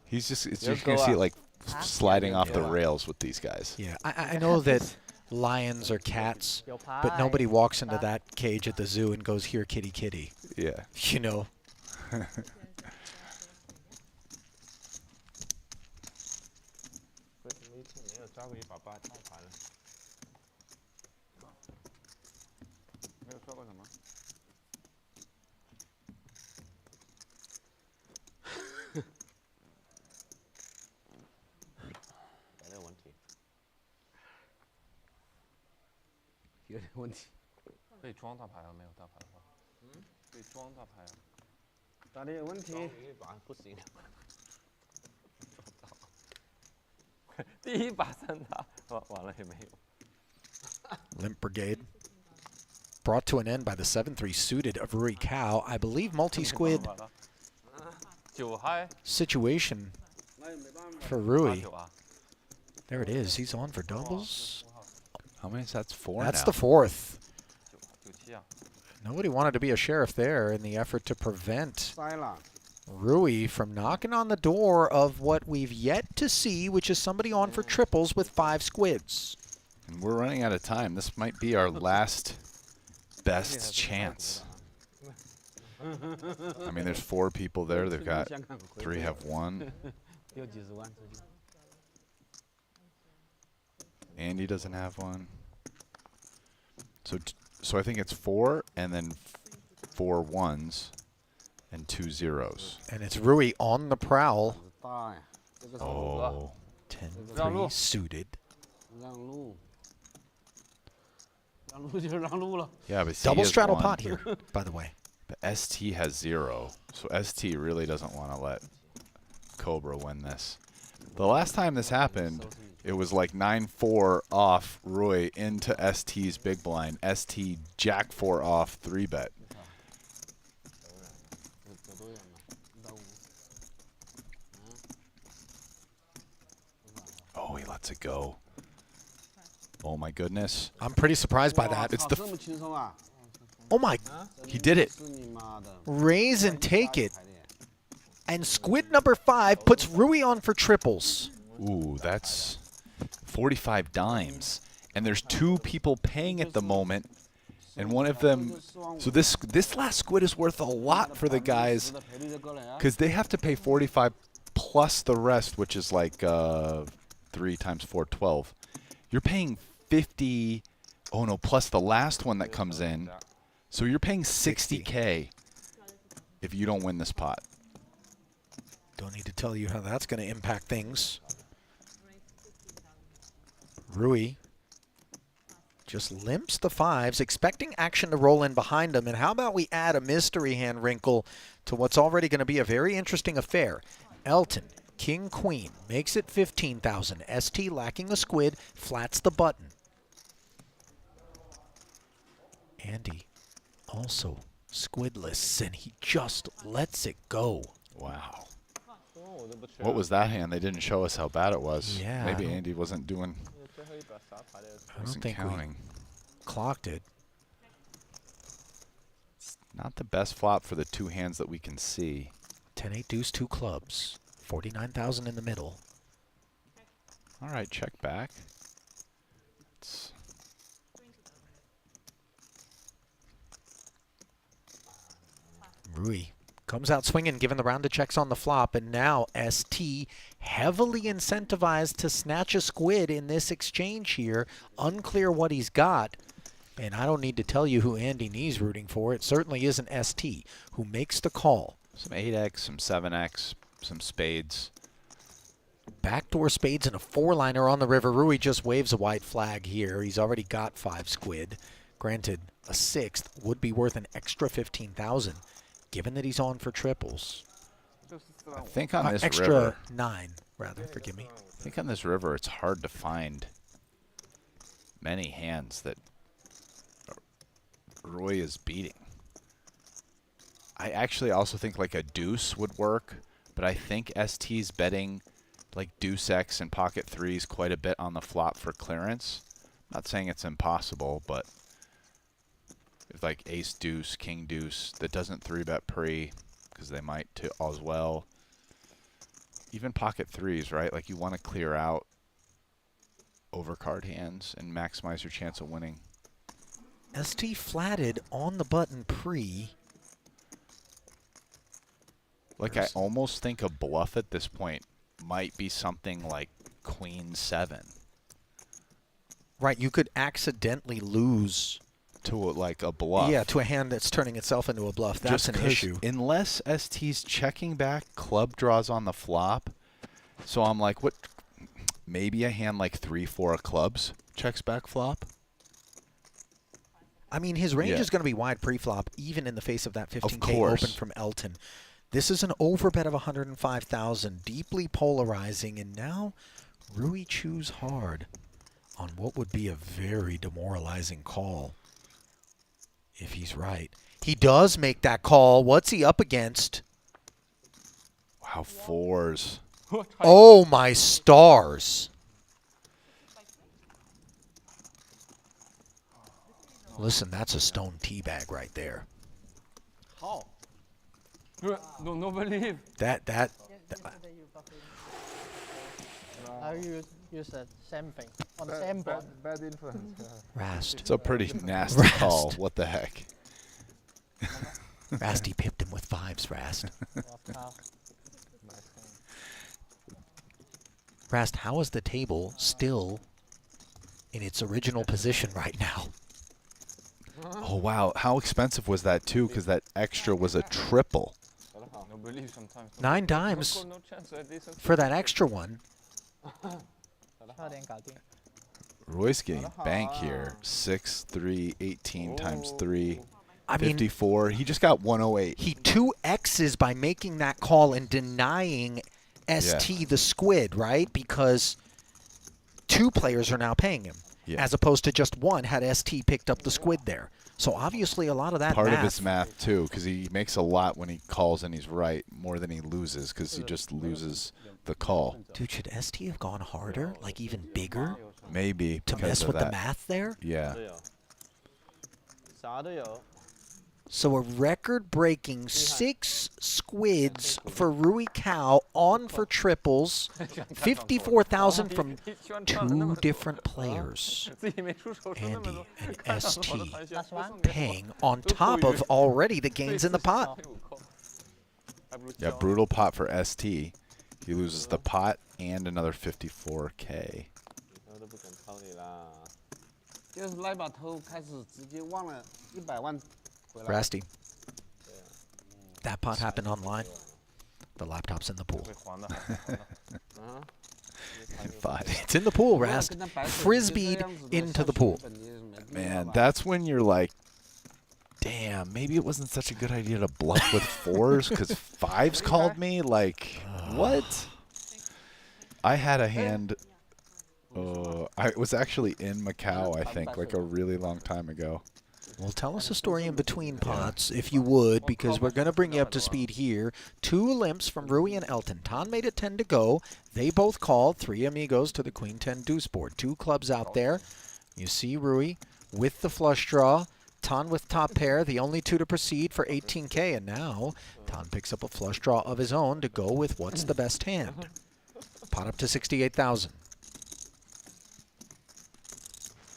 he's just. It's just gonna see it like sliding off the rails with these guys. yeah, I know that lions are cats, but nobody walks into that cage at the zoo and goes, "Here, kitty, kitty." Yeah. You know.有点问题。可以装大牌啊，没有大牌的话。可以装大牌啊。打的有问题。不行。第一把3打，完了也没有。Limp Brigade. Brought to an end by the 7-3 suited of Rui Cao. I believe multi-squid situation for Rui. There it is. He's on for doubles. How many sets? 4 That's now. the 4th. Nobody wanted to be a sheriff there in the effort to prevent Rui from knocking on the door of what we've yet to see, which is somebody on for triples with 5 squids. And we're running out of time. This might be our last best chance. I mean, there's 4 people there. They've got 3 have 1. Andy doesn't have 1. So I think it's 4 and then 4 1s and 2 0s. And it's Rui on the prowl. Oh. 10-3 suited. Yeah, but Double straddle 1. pot here, by the way. But ST has 0, so ST really doesn't want to let Cobra win this. The last time this happened, it was like 9-4 off Rui into ST's big blind. ST Jack 4 off 3-bet. Oh, he lets it go. Oh my goodness. I'm pretty surprised by that. It's the oh my, he did it. Raise and take it. And squid number 5 puts Rui on for triples. Ooh, that's 45 dimes. And there's 2 people paying at the moment. And one of them, so this last squid is worth a lot for the guys because they have to pay 45 plus the rest, which is like 3 times 4, 12. You're paying 50, oh no, plus the last one that comes in. So you're paying 60K if you don't win this pot. Don't need to tell you how that's going to impact things. Rui just limps the 5s, expecting action to roll in behind him. And how about we add a mystery hand wrinkle to what's already going to be a very interesting affair. Elton, King, Queen, makes it 15,000. ST lacking a squid, flats the button. Andy also squidless, and he just lets it go. Wow. What was that hand? They didn't show us how bad it was. Yeah. Maybe Andy wasn't doing. I don't think we clocked it. Not the best flop for the 2 hands that we can see. 10-8 deuce, 2 clubs. 49,000 in the middle. All right, check back. Rui comes out swinging, given the round of checks on the flop, and now ST heavily incentivized to snatch a squid in this exchange here. Unclear what he's got, and I don't need to tell you who Andy Nee's rooting for. It certainly isn't ST, who makes the call. Some 8X, some 7X, some spades. Backdoor spades and a 4-liner on the river. Rui just waves a white flag here. He's already got 5 squid. Granted, a 6th would be worth an extra 15,000. Given that he's on for triples. I think on this extra river. 9, rather, forgive me. I think on this river it's hard to find many hands that Rui is beating. I actually also think like a deuce would work, but I think ST's betting like deuce X and pocket threes quite a bit on the flop for clearance. Not saying it's impossible, but if like ace deuce, king deuce, that doesn't 3-bet pre, because they might too as well. Even pocket threes, right? Like you want to clear out overcard hands and maximize your chance of winning. ST flatted on the button pre. Like I almost think a bluff at this point might be something like queen 7. Right, you could accidentally lose to like a bluff. Yeah, to a hand that's turning itself into a bluff. That's an issue. Unless ST's checking back, club draws on the flop. So I'm like, what? Maybe a hand like 3-4 of clubs checks back flop. I mean, his range is going to be wide pre-flop, even in the face of that 15K open from Elton. This is an overbet of 105,000, deeply polarizing, and now Rui chews hard on what would be a very demoralizing call. If he's right. He does make that call. What's he up against? Wow, fours. Oh, my stars. Listen, that's a stone teabag right there. How? No believe. That I use the same thing on the same board. Bad influence. Rast. It's a pretty nasty call. What the heck? Rasty pipped him with 5s, Rast. Rast, how is the table still in its original position right now? Oh, wow. How expensive was that, too? Because that extra was a triple. 9 dimes for that extra one. Roy's getting bank here. 6, 3, 18 times 3. I mean, 54. He just got 108. He 2X's by making that call and denying ST the squid, right? Because 2 players are now paying him, as opposed to just one had ST picked up the squid there. So obviously a lot of that part of his math, too, because he makes a lot when he calls and he's right, more than he loses, because he just loses the call. Dude, should ST have gone harder, like even bigger? Maybe. To mess with the math there? Yeah. So a record-breaking 6 squids for Rui Cao, on for triples, 54,000 from 2 different players. Andy and ST paying on top of already the gains in the pot. Yeah, brutal pot for ST. He loses the pot and another 54K. Rasty. That pot happened online. The laptop's in the pool. It's in the pool, Rast. Frisbeed into the pool. Man, that's when you're like, damn, maybe it wasn't such a good idea to bluff with 4s because 5s called me. Like, what? I had a hand. I was actually in Macau, I think, like a really long time ago. Well, tell us a story in between pots, if you would, because we're going to bring you up to speed here. 2 limps from Rui and Elton. Tan made it 10 to go. They both called. 3 amigos to the Queen 10 deuce board. 2 clubs out there. You see Rui with the flush draw. Tan with top pair, the only 2 to proceed for 18K. And now Tan picks up a flush draw of his own to go with what's the best hand. Pot up to 68,000.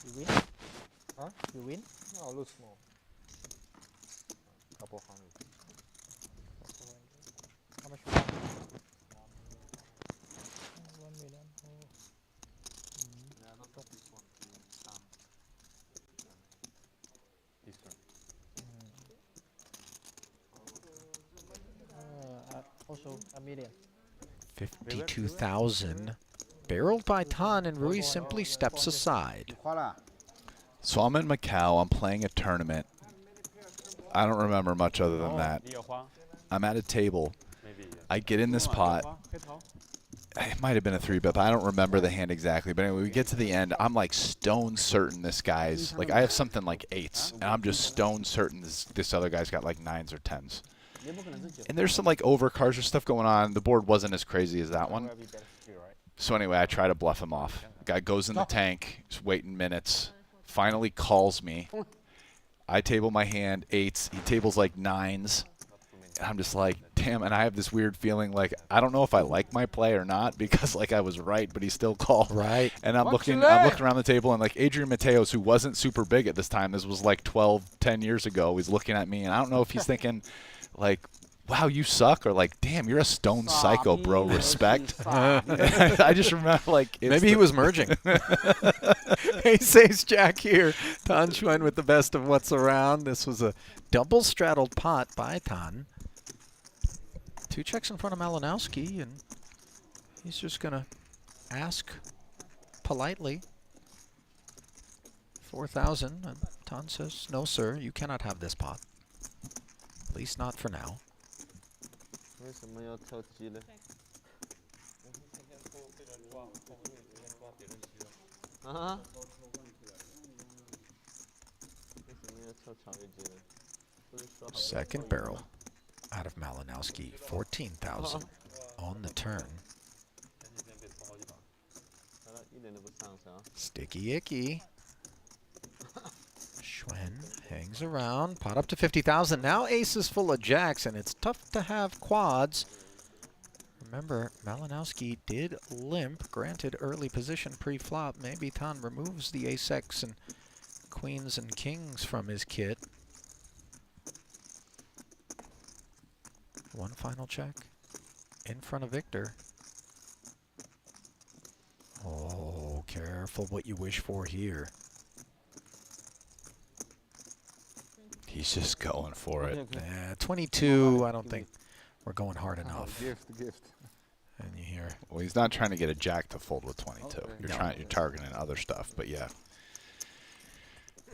You win? Huh? You win? No, lose small. Couple hundred. How much you want? 1 million. Also a million. 52,000. Barreled by Tan, and Rui simply steps aside. So I'm in Macau. I'm playing a tournament. I don't remember much other than that. I'm at a table. I get in this pot. It might have been a 3-bet, but I don't remember the hand exactly. But anyway, we get to the end. I'm like stone certain this guy's, like I have something like 8s, and I'm just stone certain this other guy's got like 9s or 10s. And there's some like overcards or stuff going on. The board wasn't as crazy as that one. So anyway, I try to bluff him off. Guy goes in the tank, he's waiting minutes, finally calls me. I table my hand 8s, he tables like 9s. And I'm just like, damn, and I have this weird feeling like I don't know if I like my play or not because like I was right, but he still called. Right. And I'm looking around the table and like Adrian Mateos, who wasn't super big at this time, this was like 10 years ago, he's looking at me and I don't know if he's thinking like, wow, you suck, or like, damn, you're a stone psycho, bro, respect. I just remember like maybe he was merging. Ace Jack here. Tan Xuan with the best of what's around. This was a double straddled pot by Tan. 2 checks in front of Malinowski, and he's just going to ask politely. 4,000, and Tan says, no, sir, you cannot have this pot. At least not for now. 为什么要跳机呢？啊？为什么要跳草莓机呢？不是说好 Second barrel out of Malinowski, 14,000 on the turn. 一点都不上升。 Sticky icky. Xuan hangs around. Pot up to 50,000. Now ace is full of jacks, and it's tough to have quads. Remember, Malinowski did limp. Granted, early position pre-flop. Maybe Tan removes the ace-x and queens and kings from his kit. One final check in front of Victor. Oh, careful what you wish for here. he's just going for it. 22, I don't think we're going hard enough. Gift. And you hear, Well, he's not trying to get a jack to fold with 22. You're targeting other stuff, but yeah.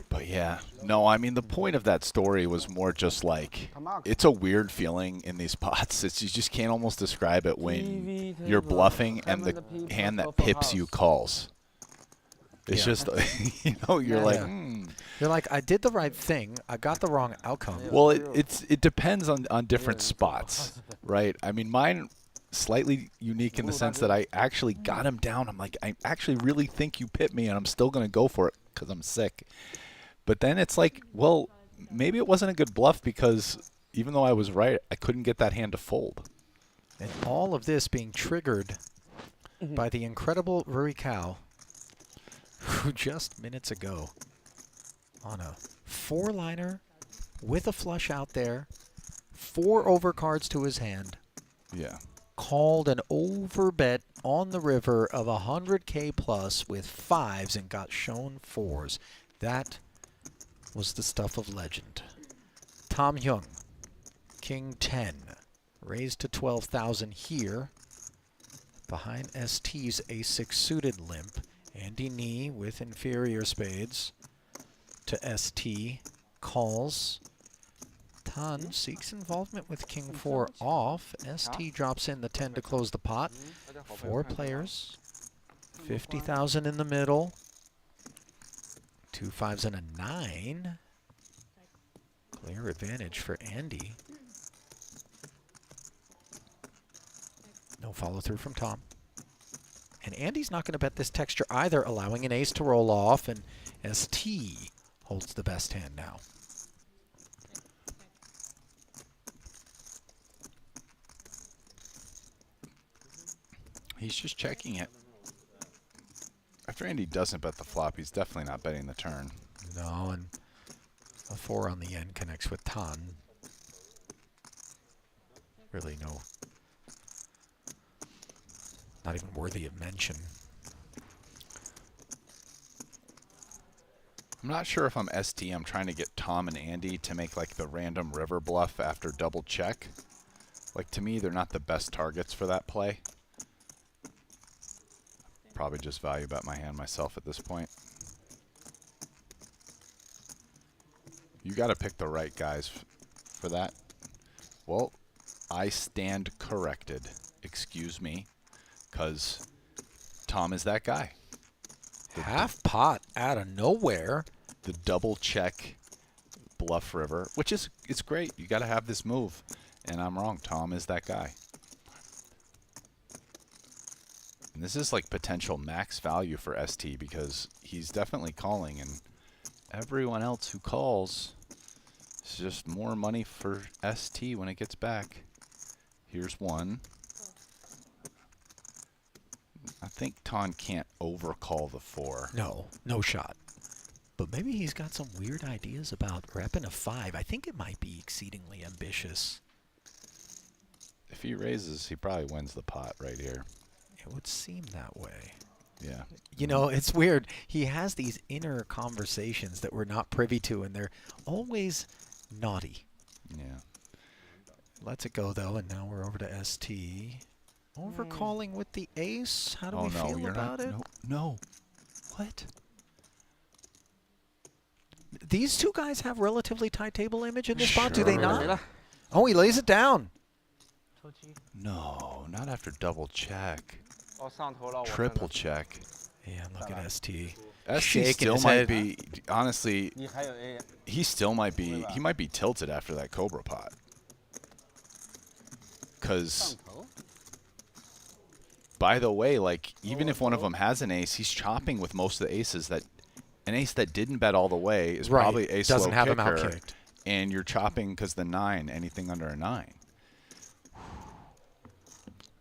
But yeah, no, I mean, the point of that story was more just like, it's a weird feeling in these pots. It's, you just can't almost describe it when you're bluffing and the hand that pips you calls. It's just, you know, you're like, You're like, I did the right thing. I got the wrong outcome. Well, it depends on different spots, right? I mean, mine slightly unique in the sense that I actually got him down. I'm like, I actually really think you pit me, and I'm still going to go for it because I'm sick. But then it's like, well, maybe it wasn't a good bluff because even though I was right, I couldn't get that hand to fold. And all of this being triggered by the incredible Rui Cao, who just minutes ago on a 4-liner with a flush out there, 4 overcards to his hand, called an overbet on the river of 100K plus with 5s and got shown 4s. That was the stuff of legend. Tom Hyung, King 10, raised to 12,000 here. Behind ST's A6 suited limp, Andy Nee with inferior spades to ST, calls. Tan seeks involvement with King 4 off. ST drops in the 10 to close the pot. 4 players, 50,000 in the middle. 2 5s and a 9. Clear advantage for Andy. No follow through from Tom. And Andy's not going to bet this texture either, allowing an ace to roll off, and ST holds the best hand now. He's just checking it. After Andy doesn't bet the flop, he's definitely not betting the turn. No, and a 4 on the end connects with Tan. Really no, not even worthy of mention. I'm not sure if I'm ST. I'm trying to get Tom and Andy to make like the random river bluff after double check. Like, to me, they're not the best targets for that play. Probably just value bet my hand myself at this point. You got to pick the right guys for that. Well, I stand corrected. Excuse me, because Tom is that guy. Half pot out of nowhere. The double check bluff river, which is, it's great. You got to have this move. And I'm wrong. Tom is that guy. And this is like potential max value for ST because he's definitely calling, and everyone else who calls is just more money for ST when it gets back. Here's one. I think Ton can't overcall the 4. No, no shot. But maybe he's got some weird ideas about repping a 5. I think it might be exceedingly ambitious. If he raises, he probably wins the pot right here. It would seem that way. Yeah. You know, it's weird. He has these inner conversations that we're not privy to, and they're always naughty. Yeah. Lets it go, though, and now we're over to ST. Overcalling with the ace. How do we no, feel you're about not, it? No. What? These two guys have relatively tight table image in this spot, do they Sure. not? Oh, he lays it down. No, not after double check. 哦，上头了，我 Triple check. Yeah, look at ST. ST Shaking still his might head. be, honestly, 你还有 A， he still might be, he might be tilted after that Cobra pot. Because, 上头， by the way, like, even if one of them has an ace, he's chopping with most of the aces that, an ace that didn't bet all the way is Right. probably ace Doesn't low have him kicker, outkicked. and you're chopping because the 9, anything under a 9.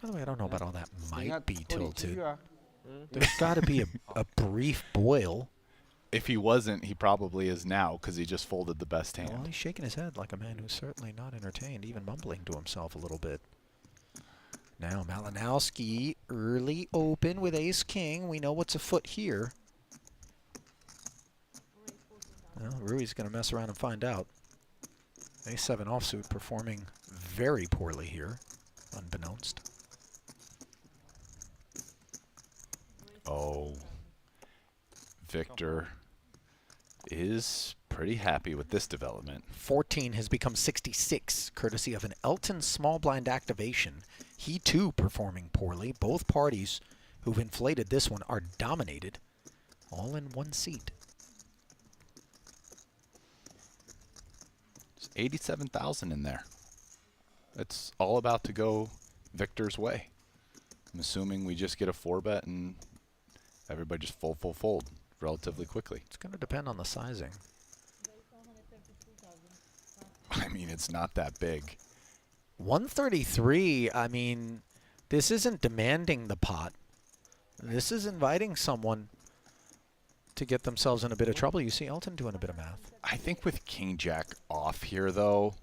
By the way, I don't know about all that 你看 might be 托里继续 tilted. 啊， There's got to be a brief boil. If he wasn't, he probably is now because he just folded the best hand. Well, he's shaking his head like a man who's certainly not entertained, even mumbling to himself a little bit. Now Malinowski, early open with ace-king. We know what's afoot here. Well, Rui's going to mess around and find out. Ace-7 offsuit performing very poorly here, unbeknownst. Oh, Victor is pretty happy with this development. 14 has become 66, courtesy of an Elton small blind activation. He, too, performing poorly. Both parties who've inflated this one are dominated, all in one seat. There's 87,000 in there. It's all about to go Victor's way. I'm assuming we just get a 4-bet and everybody just fold relatively quickly. It's going to depend on the sizing. I mean, it's not that big. 133, I mean, this isn't demanding the pot. This is inviting someone to get themselves in a bit of trouble. You see Elton doing a bit of math. I think with King Jack off here, though,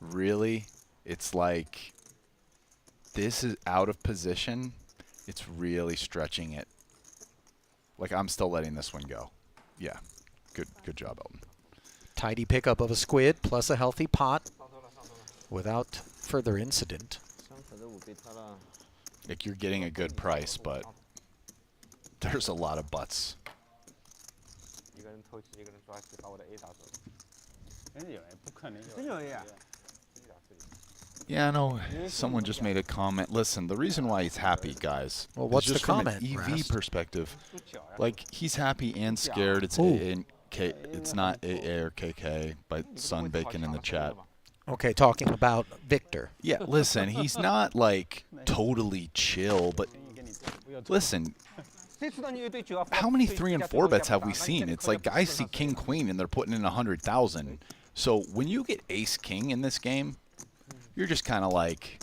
really, it's like this is out of position. It's really stretching it. Like, I'm still letting this one go. Yeah, good job, Elton. Tidy pickup of a squid plus a healthy pot without further incident. 3口都5俾他啦。 Like, you're getting a good price, but there's a lot of buts. 一个人偷鸡，一个人抓鸡，把我的 A 打走了。真有 A， 不可能有 A。 真有 A 啊！ Yeah, I know. Someone just made a comment. Listen, the reason why he's happy, guys, Well, what's is just the from comment, an EV Rast? perspective. Like, he's happy and scared. It's it's not AA or KK, by Sun Bacon in the chat. Okay, talking about Victor. Yeah, listen, he's not like totally chill, but listen, 谁知道你有一对9号 how many 3 and 4 bets have we seen? It's like guys see King Queen and they're putting in 100,000. So when you get Ace King in this game, you're just kind of like,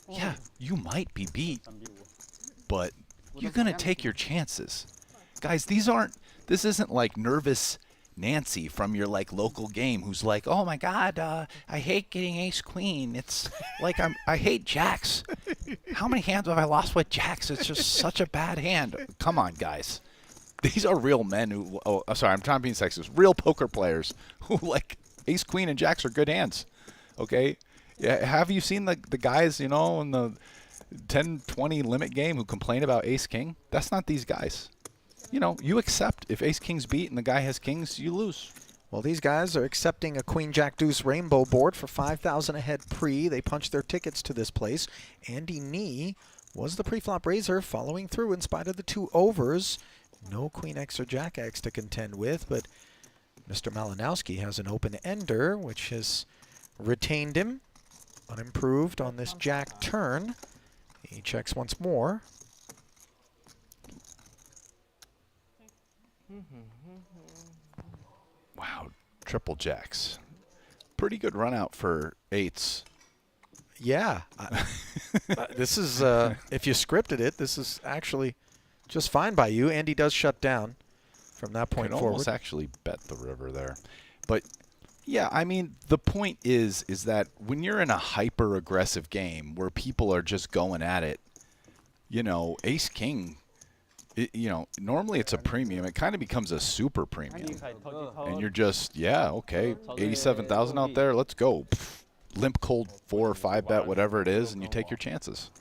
yeah, you might be beat, but you're gonna take your chances, guys. This isn't like nervous Nancy from your like local game who's like, oh my God, I hate getting Ace Queen. It's like I hate jacks. How many hands have I lost with jacks? It's just such a bad hand. Come on, guys. These are real men who. Oh, sorry, I'm trying to be sexist. Real poker players who like Ace Queen and jacks are good hands. Okay. Yeah. Have you seen the guys, in the 10-20 limit game who complain about Ace King? That's not these guys. You accept if Ace King's beat and the guy has kings, you lose. Well, these guys are accepting a Queen Jack Deuce rainbow board for 5,000 ahead pre. They punched their tickets to this place. Andy Nee was the pre-flop raiser, following through in spite of the 2 overs. No Queen X or Jack X to contend with, but Mr. Malinowski has an open ender, which has retained him, unimproved on this jack turn. He checks once more. Wow, triple jacks. Pretty good run out for 8s. Yeah. This is, if you scripted it, this is actually just fine by you. Andy does shut down from that point Could forward. almost actually bet the river there. But, yeah, I mean, the point is that when you're in a hyper-aggressive game where people are just going at it, you know, ace-king, you know, normally it's a premium. It kind of becomes a super premium. And you're just, yeah, okay, 87,000 out there, let's go. Pff, limp cold 4 or 5 bet, whatever it is, and you take your chances.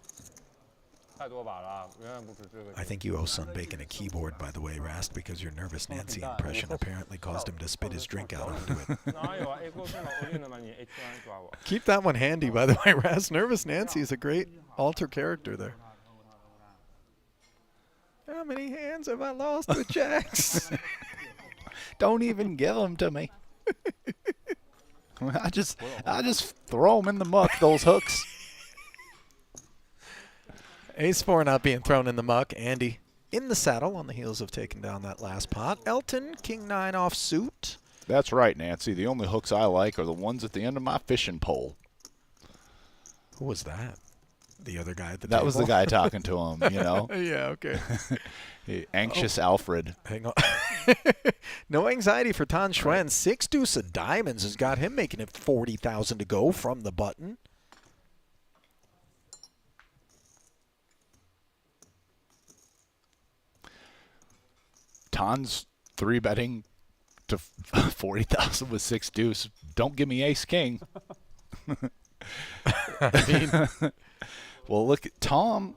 I think you owe Sunbacon a keyboard, by the way, Rast, because your Nervous Nancy impression apparently caused him to spit his drink out onto it. Keep that one handy, by the way, Rast. Nervous Nancy is a great alter character there. How many hands have I lost with jacks? Don't even give them to me. I just throw them in the muck, those hooks. Ace-4 not being thrown in the muck. Andy in the saddle on the heels of taking down that last pot. Elton, king-9 offsuit. That's right, Nancy. The only hooks I like are the ones at the end of my fishing pole. Who was that? The other guy at the That table? was the guy talking to him, you know? Yeah, okay. Anxious Alfred. Hang on. No anxiety for Tan Xuan. 6 deuce of diamonds has got him making it 40,000 to go from the button. Tan's 3-betting to 40,000 with 6 deuce. Don't give me ace king. I mean, well, look at Tom.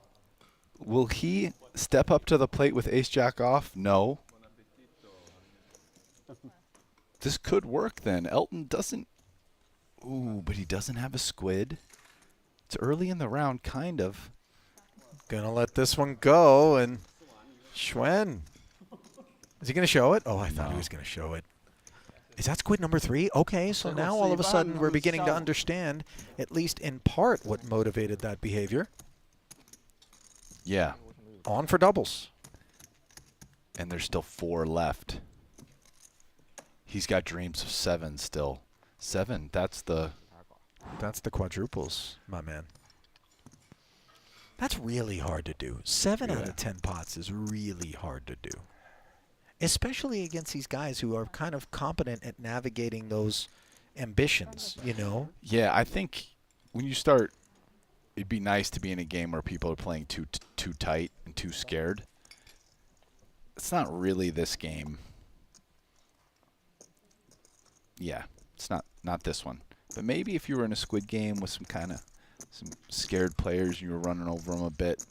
Will he step up to the plate with ace jack off? No. This could work then. Elton doesn't. Ooh, but he doesn't have a squid. It's early in the round, kind of. gonna let this one go, and Xuan. Is he going to show it? Oh, I thought he was going to show it. Is that squid number 3? Okay, so now all of a sudden we're beginning to understand, at least in part, what motivated that behavior. Yeah. On for doubles. And there's still 4 left. He's got dreams of 7 still. 7, that's the quadruples, my man. That's really hard to do. 7 out of 10 pots is really hard to do. Especially against these guys who are kind of competent at navigating those ambitions, you know? Yeah, I think when you start, it'd be nice to be in a game where people are playing too tight and too scared. It's not really this game. Yeah, it's not this one. But maybe if you were in a Squid game with some scared players, you were running over them a bit.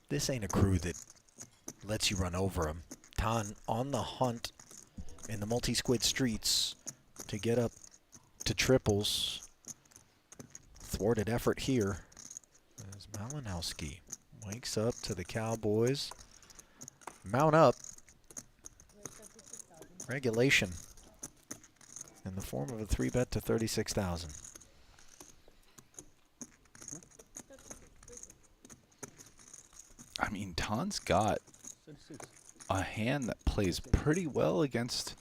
This ain't a crew that lets you run over him. Tan on the hunt in the multi-squid streets to get up to triples. Thwarted effort here as Malinowski wakes up to the Cowboys. Mount up. Regulation in the form of a 3-bet to 36,000. I mean, Tan's got a hand that plays pretty well against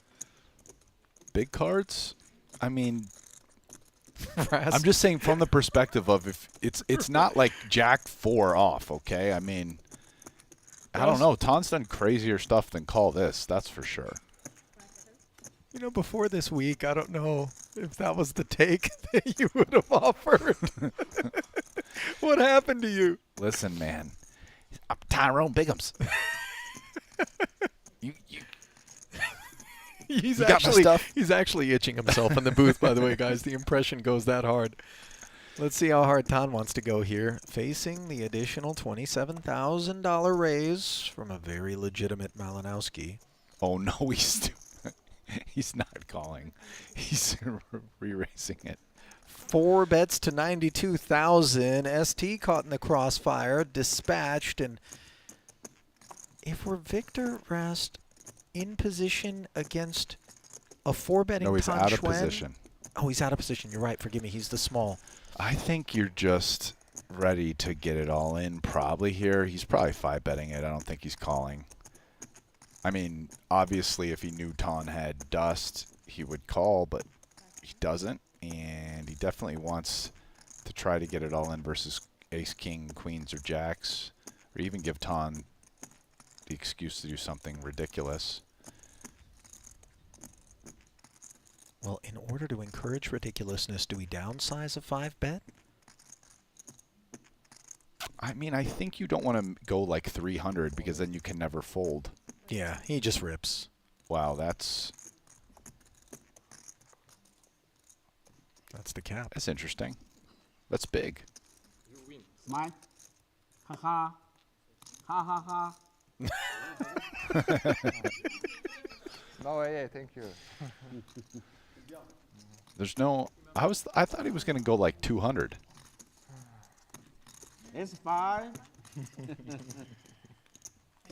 big cards. I mean, I'm just saying from the perspective of if it's not like Jack 4 off, okay? I mean, I don't know. Tan's done crazier stuff than call this, that's for sure. You know, before this week, I don't know if that was the take that you would have offered. What happened to you? Listen, man. I'm Tyrone Biggums. He's actually itching himself in the booth, by the way, guys. The impression goes that hard. Let's see how hard Tan wants to go here. Facing the additional $27,000 raise from a very legitimate Malinowski. Oh, no, he's not calling. He's re-raising it. 4 bets to 92,000. ST caught in the crossfire, dispatched, and if we're Victor Rast in position against a 4-betting No, he's Tan out of Xuan, position. Oh, he's out of position. You're right. Forgive me. He's the small. I think you're just ready to get it all in probably here. He's probably 5-betting it. I don't think he's calling. I mean, obviously, if he knew Ton had dust, he would call, but he doesn't. And he definitely wants to try to get it all in versus ace, king, queens, or jacks. Or even give Ton the excuse to do something ridiculous. Well, in order to encourage ridiculousness, do we downsize a 5-bet? I mean, I think you don't want to go like 300 because then you can never fold. Yeah, he just rips. Wow, that's the cap. That's interesting. That's big. Smile. Ha ha. Ha ha ha. No, yeah, thank you. There's no. I thought he was going to go like 200. It's 5.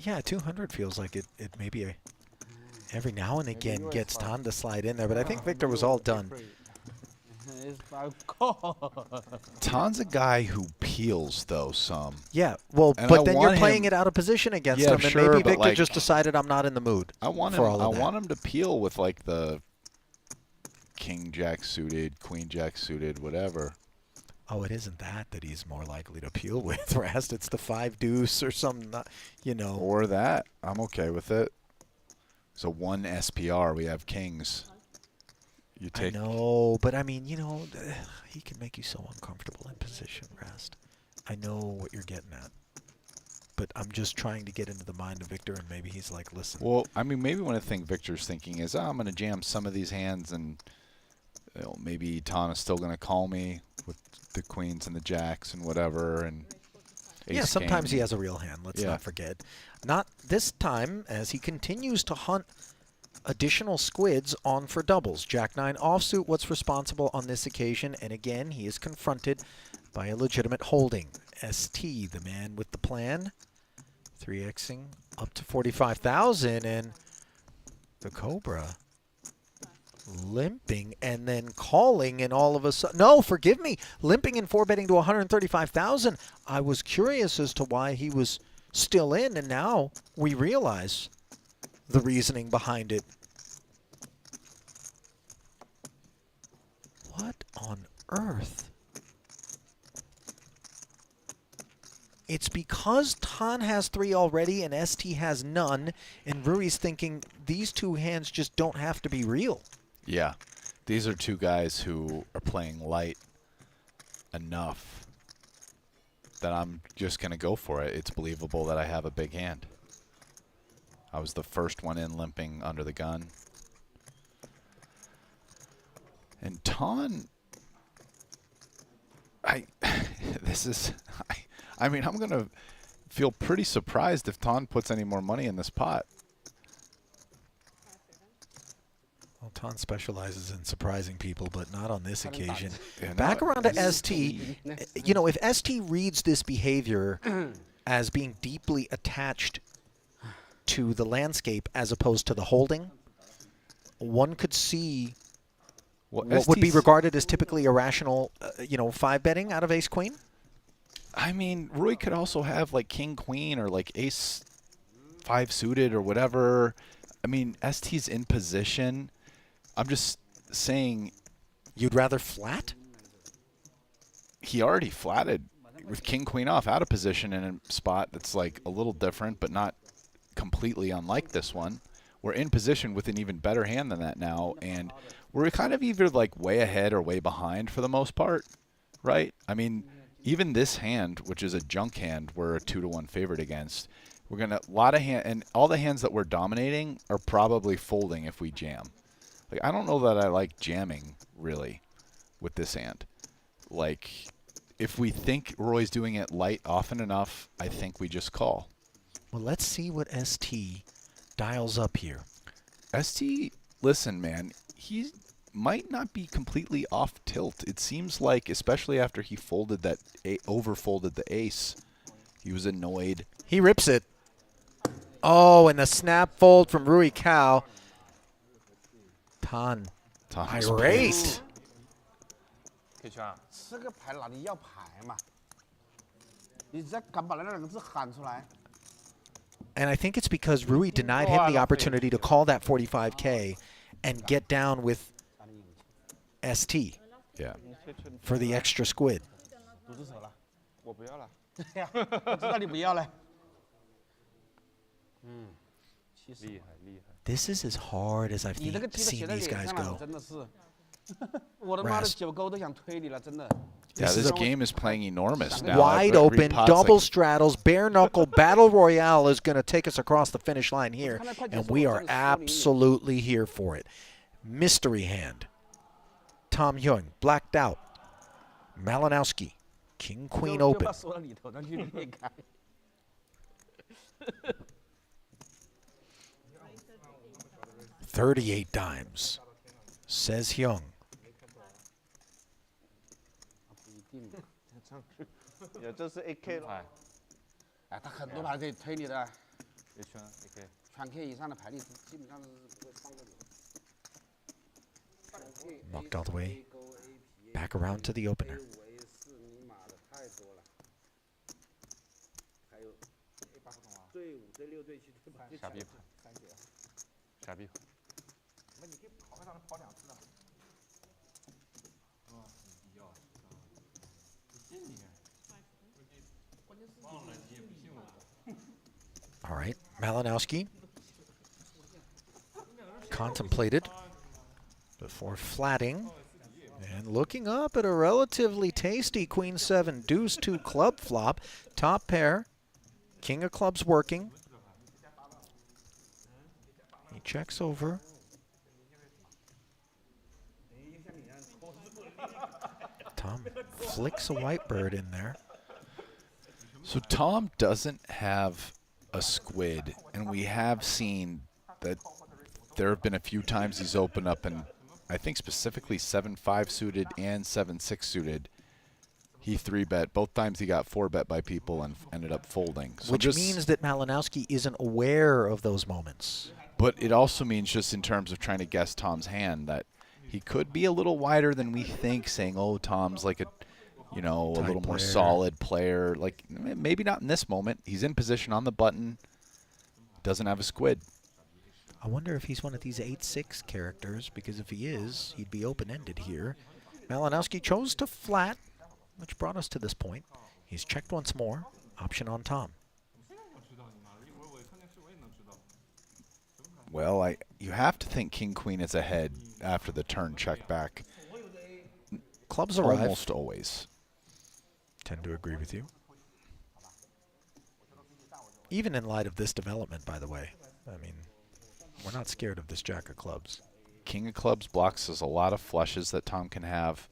Yeah, 200 feels like it maybe every now and again gets Ton to slide in there, but I think Victor was all done. It's 5 call. Ton's a guy who peels though some. Yeah, well, And but I then you're want playing him- it out of position against Yeah, him, and sure, maybe but Victor like- just decided I'm not in the mood. I want for him. all I of that. want him to peel with like the king jack suited, queen jack suited, whatever. Oh, it isn't that he's more likely to peel with, Rast. It's the 5 deuce or some, you know. Or that. I'm okay with it. So 1 SPR, we have kings. You take. I know, but I mean, you know, he can make you so uncomfortable in position, Rast. I know what you're getting at. But I'm just trying to get into the mind of Victor, and maybe he's like, listen. Well, I mean, maybe one of the things Victor's thinking is, I'm going to jam some of these hands, and you know, maybe Ton is still going to call me with the queens and the jacks and whatever, and Yeah, ace sometimes king. he has a real hand. Let's Yeah. not forget. Not this time, as he continues to hunt additional squids on for doubles. Jack-9 offsuit, what's responsible on this occasion? And again, he is confronted by a legitimate holding. ST, the man with the plan. 3xing up to 45,000, and the Cobra limping and then calling, and all of a sudden, no, forgive me, limping and 4-betting to 135,000. I was curious as to why he was still in, and now we realize the reasoning behind it. What on earth? It's because Ton has 3 already and ST has none, and Rui's thinking these 2 hands just don't have to be real. Yeah. These are 2 guys who are playing light enough that I'm just going to go for it. It's believable that I have a big hand. I was the first one in limping under the gun. And Ton, I mean, I'm going to feel pretty surprised if Ton puts any more money in this pot. Well, Ton specializes in surprising people, but not on this occasion. Yeah, Back no, around to ST, you know, if ST reads this behavior as being deeply attached to the landscape as opposed to the holding, one could see Well, what would be ST's regarded as typically irrational, you know, 5-betting out of ace-queen. I mean, Rui could also have like king queen or like ace 5 suited or whatever. I mean, ST's in position. I'm just saying You'd rather flat? he already flatted with king queen off out of position in a spot that's like a little different but not completely unlike this one. We're in position with an even better hand than that now, and we're kind of either like way ahead or way behind for the most part, right? I mean, even this hand, which is a junk hand, we're a 2-to-1 favorite against. We're gonna a lot of hand, and all the hands that we're dominating are probably folding if we jam. Like, I don't know that I like jamming really with this hand. Like, if we think Roy's doing it light often enough, I think we just call. Well, let's see what ST dials up here. ST, listen, man, he might not be completely off tilt. It seems like, especially after he folded that, overfolded the ace, he was annoyed. He rips it. Oh, and the snap fold from Rui Cao. Ton. Tom's Irate. 可以圈啊。吃个牌那你要牌嘛？你再敢把那两个字喊出来？ And I think it's because Rui denied him the opportunity to call that 45K and get down with ST Yeah. for the extra squid. 赌只手了。我不要了。对呀，我知道你不要了。厉害厉害。 This is as hard as I've 你这个踢的 seen 写在 these 脸 guys 上了， go. 真的是。我的妈的， Rast. 9勾都想推你了，真的。 Yeah, this game is playing enormous now. Wide open, double straddles, bare knuckle, battle royale is going to take us across the finish line here, and we are absolutely here for it. Mystery hand. Tom Hyung, blacked out. Malinowski, king, queen open. 38 dimes, says Hyung. 也就是 AK 了。哎，他很多牌可以推你的，也圈也可以。全 K 以上的牌力基本上是不会放过你。 Knocked all the way back around to the opener. 傻逼牌，傻逼牌。那你可以跑上跑2次的。 All right, Malinowski contemplated before flatting and looking up at a relatively tasty Queen 7 Deuce 2 club flop. Top pair, King of Clubs working. He checks over. Tom flicks a white bird in there. So Tom doesn't have a squid, and we have seen that there have been a few times he's opened up, and I think specifically 7-5 suited and 7-6 suited. He 3-bet. Both times he got 4-bet by people and ended up folding. So Which means that Malinowski isn't aware of those moments. But it also means, just in terms of trying to guess Tom's hand, that he could be a little wider than we think, saying, oh, Tom's like a, you know, a little more solid player. Like, maybe not in this moment. He's in position on the button. Doesn't have a squid. I wonder if he's one of these 8-6 characters, because if he is, he'd be open-ended here. Malinowski chose to flat, which brought us to this point. He's checked once more. Option on Tom. Well, you have to think King Queen is ahead after the turn check back. Clubs arrive. Almost always. Tend to agree with you. Even in light of this development, by the way. I mean, we're not scared of this Jack of Clubs. King of Clubs blocks us a lot of flushes that Tom can have.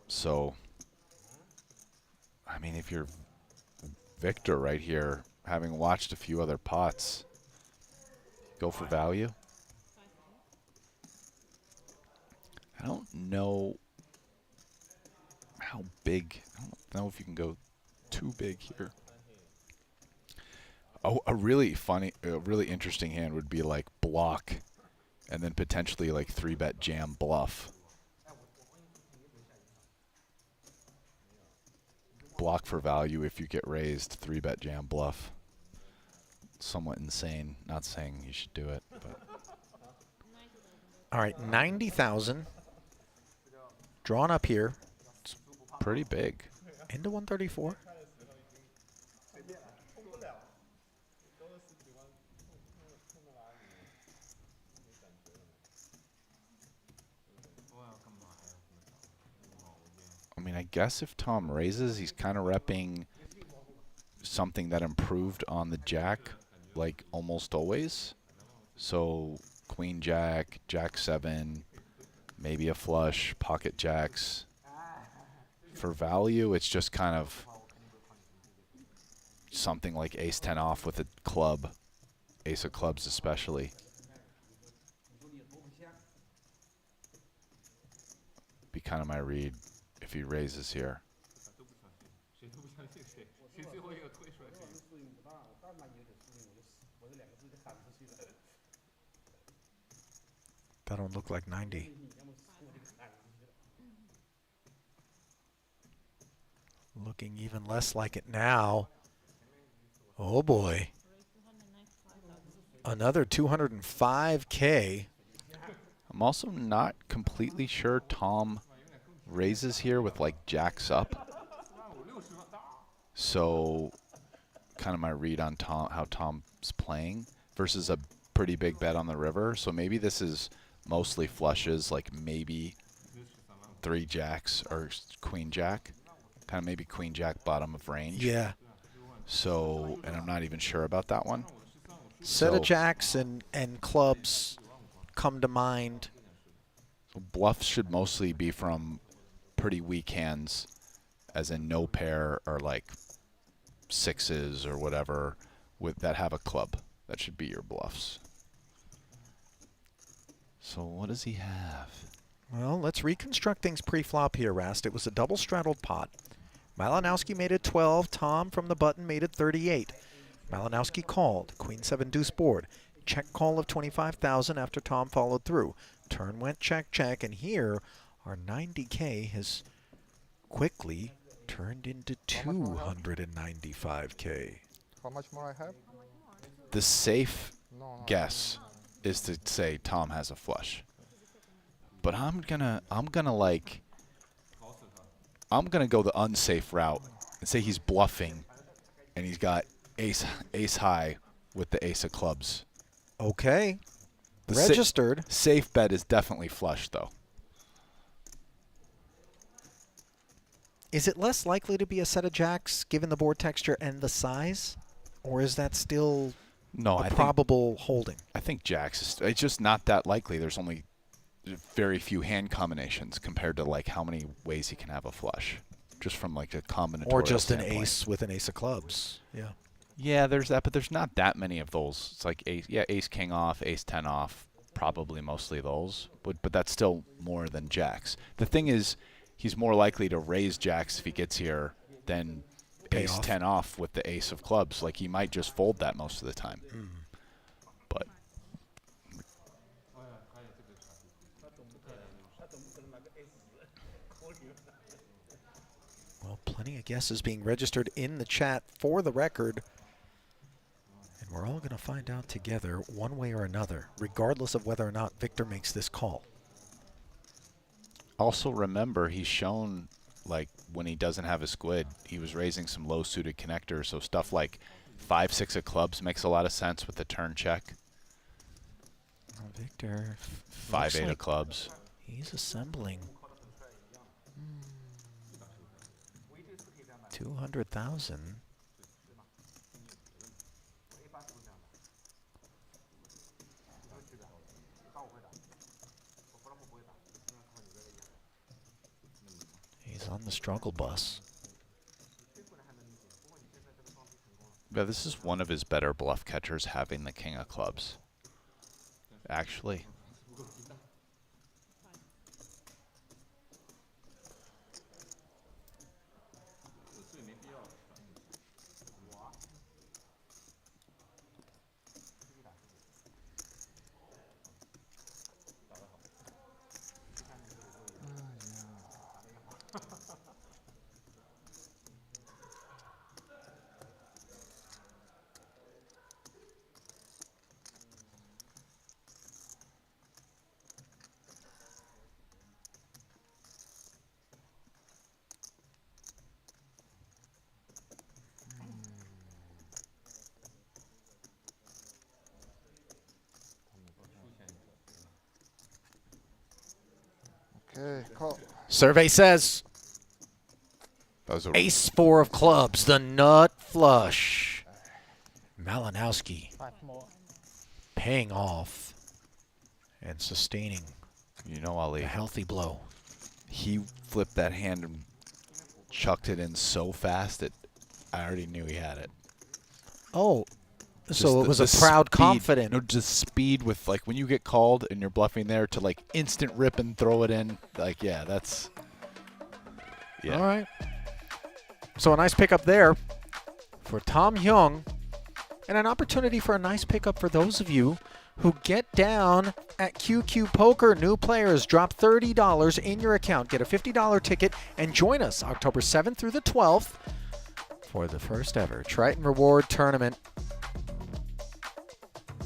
So, I mean, if you're Victor right here, having watched a few other pots, go for value. I don't know how big. I don't know if you can go too big here. Oh, a really interesting hand would be like block, and then potentially like 3-bet jam bluff. Block for value if you get raised, 3-bet jam bluff. Somewhat insane. Not saying you should do it, but. All right, 90,000 drawn up here. It's pretty big. Into 134. I mean, I guess if Tom raises, he's kind of repping something that improved on the jack, like almost always. So Queen Jack, Jack 7, maybe a flush, pocket jacks. For value, it's just kind of something like Ace 10 off with a club, Ace of Clubs especially. Be kind of my read if he raises here. That don't look like 90. Looking even less like it now. Oh boy. Another 205K. I'm also not completely sure Tom raises here with like jacks up. So kind of my read on Tom, how Tom's playing versus a pretty big bet on the river. So maybe this is mostly flushes, like maybe 3 jacks or queen jack. Kind of maybe queen jack bottom of range. Yeah. So, and I'm not even sure about that one. Set of jacks and clubs come to mind. So bluffs should mostly be from pretty weak hands, as in no pair or like 6s or whatever with that have a club. That should be your bluffs. So what does he have? Well, let's reconstruct things pre-flop here, Rast. It was a double-straddled pot. Malinowski made it 12. Tom from the button made it 38. Malinowski called. Queen 7 deuce board. Check call of 25,000 after Tom followed through. Turn went check, check, and here our 90K has quickly turned into 295K. How much more I have? The safe No. guess is to say Tom has a flush. But I'm gonna go the unsafe route and say he's bluffing and he's got ace high with the ace of clubs. Okay. The Registered. Safe bet is definitely flush though. Is it less likely to be a set of jacks given the board texture and the size? Or is that still a probable holding? I think jacks it's just not that likely. There's only very few hand combinations compared to like how many ways he can have a flush. Just from like a combinatorial Or just standpoint. an ace with an ace of clubs. Yeah. Yeah, there's that, but there's not that many of those. It's like ace king off, ace 10 off, probably mostly those. But that's still more than jacks. The thing is, he's more likely to raise jacks if he gets here than ace 10 off with the ace of clubs. Like he might just fold that most of the time. But well, plenty of guesses being registered in the chat for the record. And we're all going to find out together one way or another, regardless of whether or not Victor makes this call. also remember, he's shown like when he doesn't have a squid, he was raising some low suited connectors. So stuff like 5-6 of clubs makes a lot of sense with the turn check. Victor. 5-8 of clubs. He's assembling 200,000. He's on the struggle bus. Yeah, this is one of his better bluff catchers, having the king of clubs. Actually. Okay, call. Survey says ace 4 of clubs, the nut flush. Malinowski 5 more. paying off and sustaining Ali, a healthy blow. He flipped that hand and chucked it in so fast that I already knew he had it. Oh, Just so it was the a proud, speed, confident. No, just speed with like when you get called and you're bluffing there to like instant rip and throw it in. Like, yeah, that's. Yeah. All right. So a nice pickup there for Tom Hyung, and an opportunity for a nice pickup for those of you who get down at QQ Poker. New players drop $30 in your account. Get a $50 ticket and join us October 7th through the 12th for the first ever Triton Reward Tournament.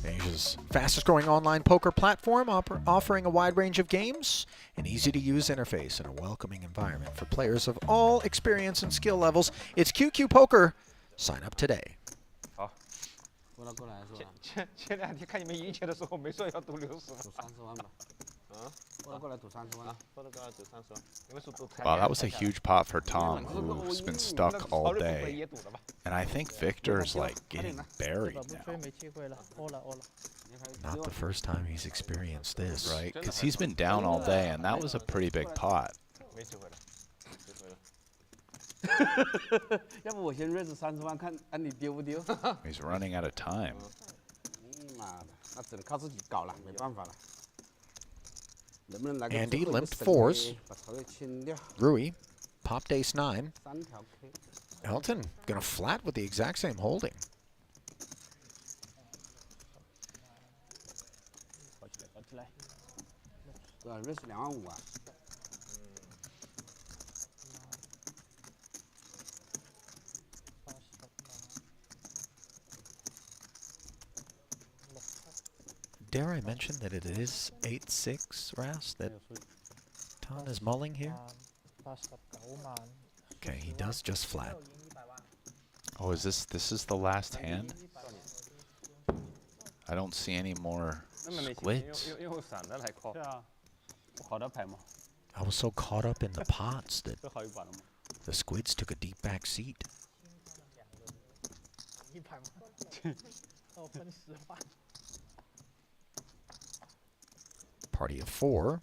Asia's fastest growing online poker platform, offering a wide range of games, an easy-to-use interface, and a welcoming environment for players of all experience and skill levels. It's QQ Poker. Sign up today. 过来是吧？前2天看你们赢钱的时候，没说要赌60万。赌30万吧。过来赌30万。过来赌30万。你们是赌太。Wow, that was a huge pot for Tom, who's been stuck all day. And I think Victor's like getting buried now. 没机会了Not the first time he's experienced this. Right? Because he's been down all day, and that was a pretty big pot. 没机会了。要不我先瑞士30万，看你丢不丢？He's running out of time. 妈的，那只能靠自己搞了，没办法了。能不能来个 Andy limped fours. 把曹睿清掉。Rui popped ace 9. 3条 K。Elton gonna flat with the exact same holding. 跑起来。对吧？瑞士2万5啊。Dare I mention that it is 8-6, Rast, that Tan is mulling here? Okay, he does just flat. Oh, is this is the last hand? I don't see any more squids. I was so caught up in the pots that the squids took a deep back seat. Party of 4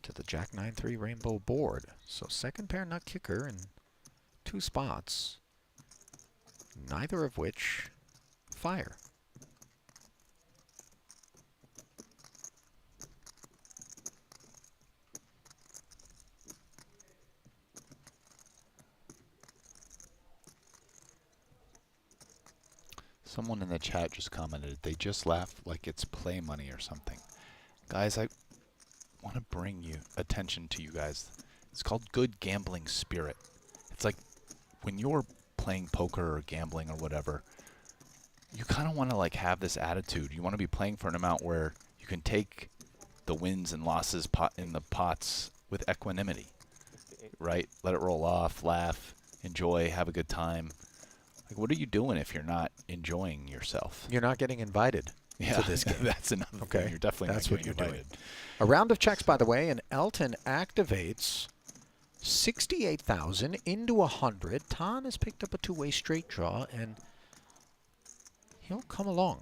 to the Jack 9-3 rainbow board. So second pair nut kicker in 2 spots, neither of which fire. Someone in the chat just commented, they just laugh like it's play money or something. Guys, I want to bring you attention to you guys. It's called good gambling spirit. It's like when you're playing poker or gambling or whatever, you kind of want to like have this attitude. You want to be playing for an amount where you can take the wins and losses in the pots with equanimity, right? Let it roll off, laugh, enjoy, have a good time. Like, what are you doing if you're not enjoying yourself? You're not getting invited to this game. That's another thing. You're definitely That's not what you're invited. doing. A round of checks, by the way, and Elton activates 68,000 into 100. Tan has picked up a 2-way straight draw, and he'll come along.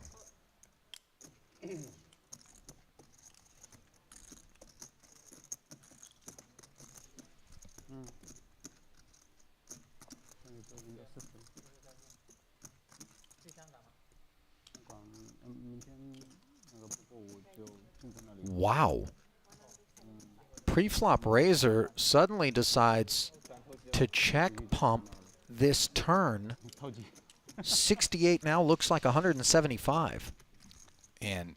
Wow. Pre-flop raiser suddenly decides to check pump this turn. 68 now looks like 175. And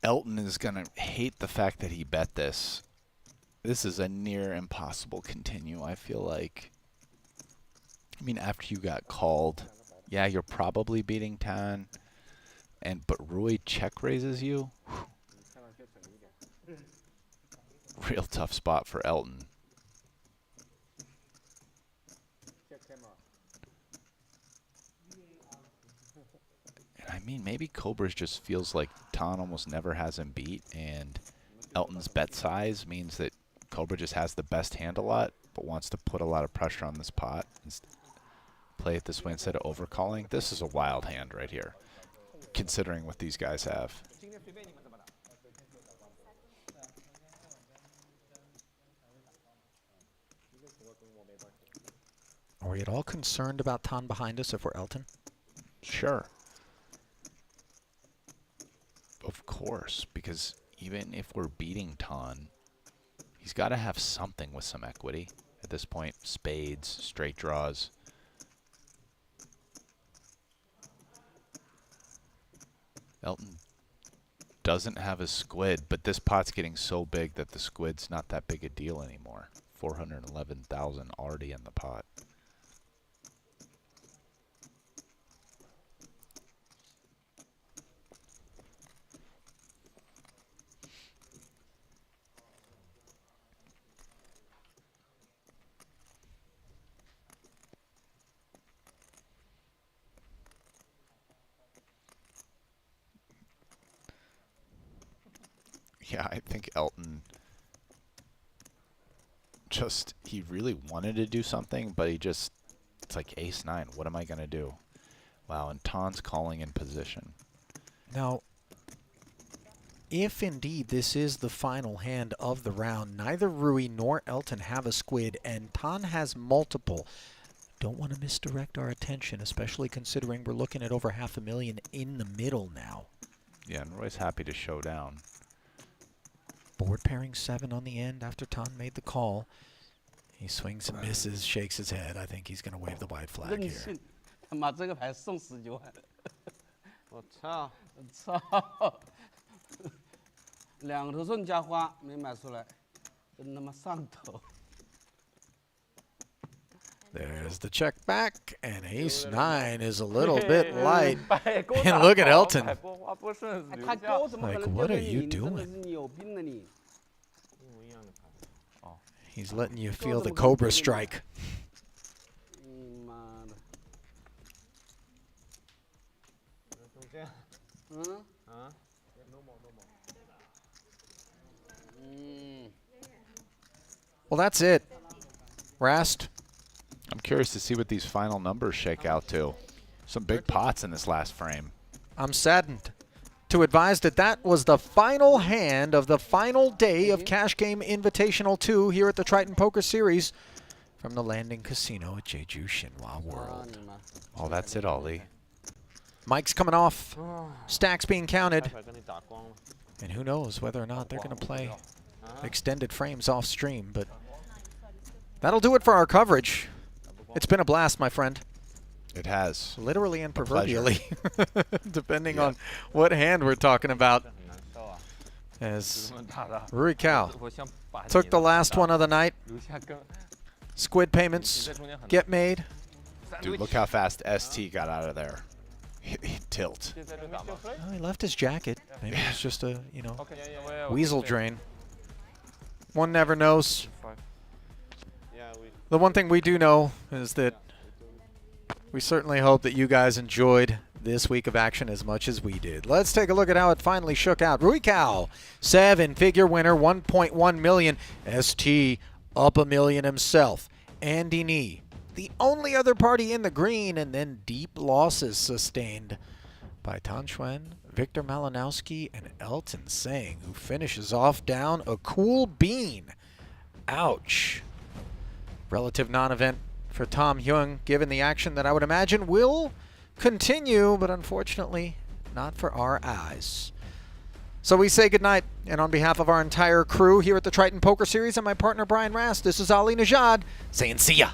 Elton is going to hate the fact that he bet this. This is a near impossible continue, I feel like. I mean, after you got called, yeah, you're probably beating Tan. But Rui check raises you? Real tough spot for Elton. And I mean, maybe Cobra's just feels like Tan almost never has him beat, and Elton's bet size means that Cobra just has the best hand a lot, but wants to put a lot of pressure on this pot and play it this way instead of overcalling. This is a wild hand right here, considering what these guys have. Are we at all concerned about Tan behind us if we're Elton? Sure. Of course, because even if we're beating Tan, he's got to have something with some equity. At this point, spades, straight draws. Elton doesn't have a squid, but this pot's getting so big that the squid's not that big a deal anymore. 411,000 already in the pot. Yeah, I think Elton just, he really wanted to do something, but he just, it's like ace-9. What am I going to do? Wow, and Ton's calling in position. Now, if indeed this is the final hand of the round, neither Rui nor Elton have a squid, and Ton has multiple. Don't want to misdirect our attention, especially considering we're looking at over $500,000 in the middle now. Yeah, and Roy's happy to show down. Board pairing 7 on the end after Ton made the call. He swings and misses, shakes his head. I think he's going to wave the white flag 任 here. 性，他妈这个牌送19万，我操！操！两头顺加花没买出来，真他妈上头。 There's the check back, and ace-9 is a little bit light. And look at Elton. 哎，他勾怎么可 Like, 能 what 丢 are 给 you 你？你真的 doing? 是你有病呢你！ He's letting you feel the Cobra strike. 妈的！中间。嗯？啊？ Well, that's it. Rast. I'm curious to see what these final numbers shake out to. Some big pots in this last frame. I'm saddened to advise that that was the final hand of the final day of Cash Game Invitational 2 here at the Triton Poker Series from the Landing Casino at Jeju Shinhwa World. Oh, that's it, Ollie. Mike's coming off. Stacks being counted. 牌跟你打光了。 And who knows whether or not they're going to play extended frames off stream. But that'll do it for our coverage. It's been a blast, my friend. It has. Literally and A pleasure. proverbially, depending on what hand we're talking about. As Rui Cao took the last one of the night. Squid payments get made. Dude, look how fast ST got out of there. Tilt. Well, he left his jacket. Maybe it was just a, you know, weasel drain. One never knows. Yeah, we. The one thing we do know is that we certainly hope that you guys enjoyed this week of action as much as we did. Let's take a look at how it finally shook out. Rui Cao, 7-figure winner, 1.1 million. ST up $1 million himself. Andy Nee, the only other party in the green, and then deep losses sustained by Tan Xuan, Victor Malinowski, and Elton Sang, who finishes off down a cool bean. Ouch. Relative non-event for Tom Hyung, given the action that I would imagine will continue, but unfortunately not for our eyes. So we say goodnight, and on behalf of our entire crew here at the Triton Poker Series and my partner Brian Rast, this is Ali Nejad saying see ya.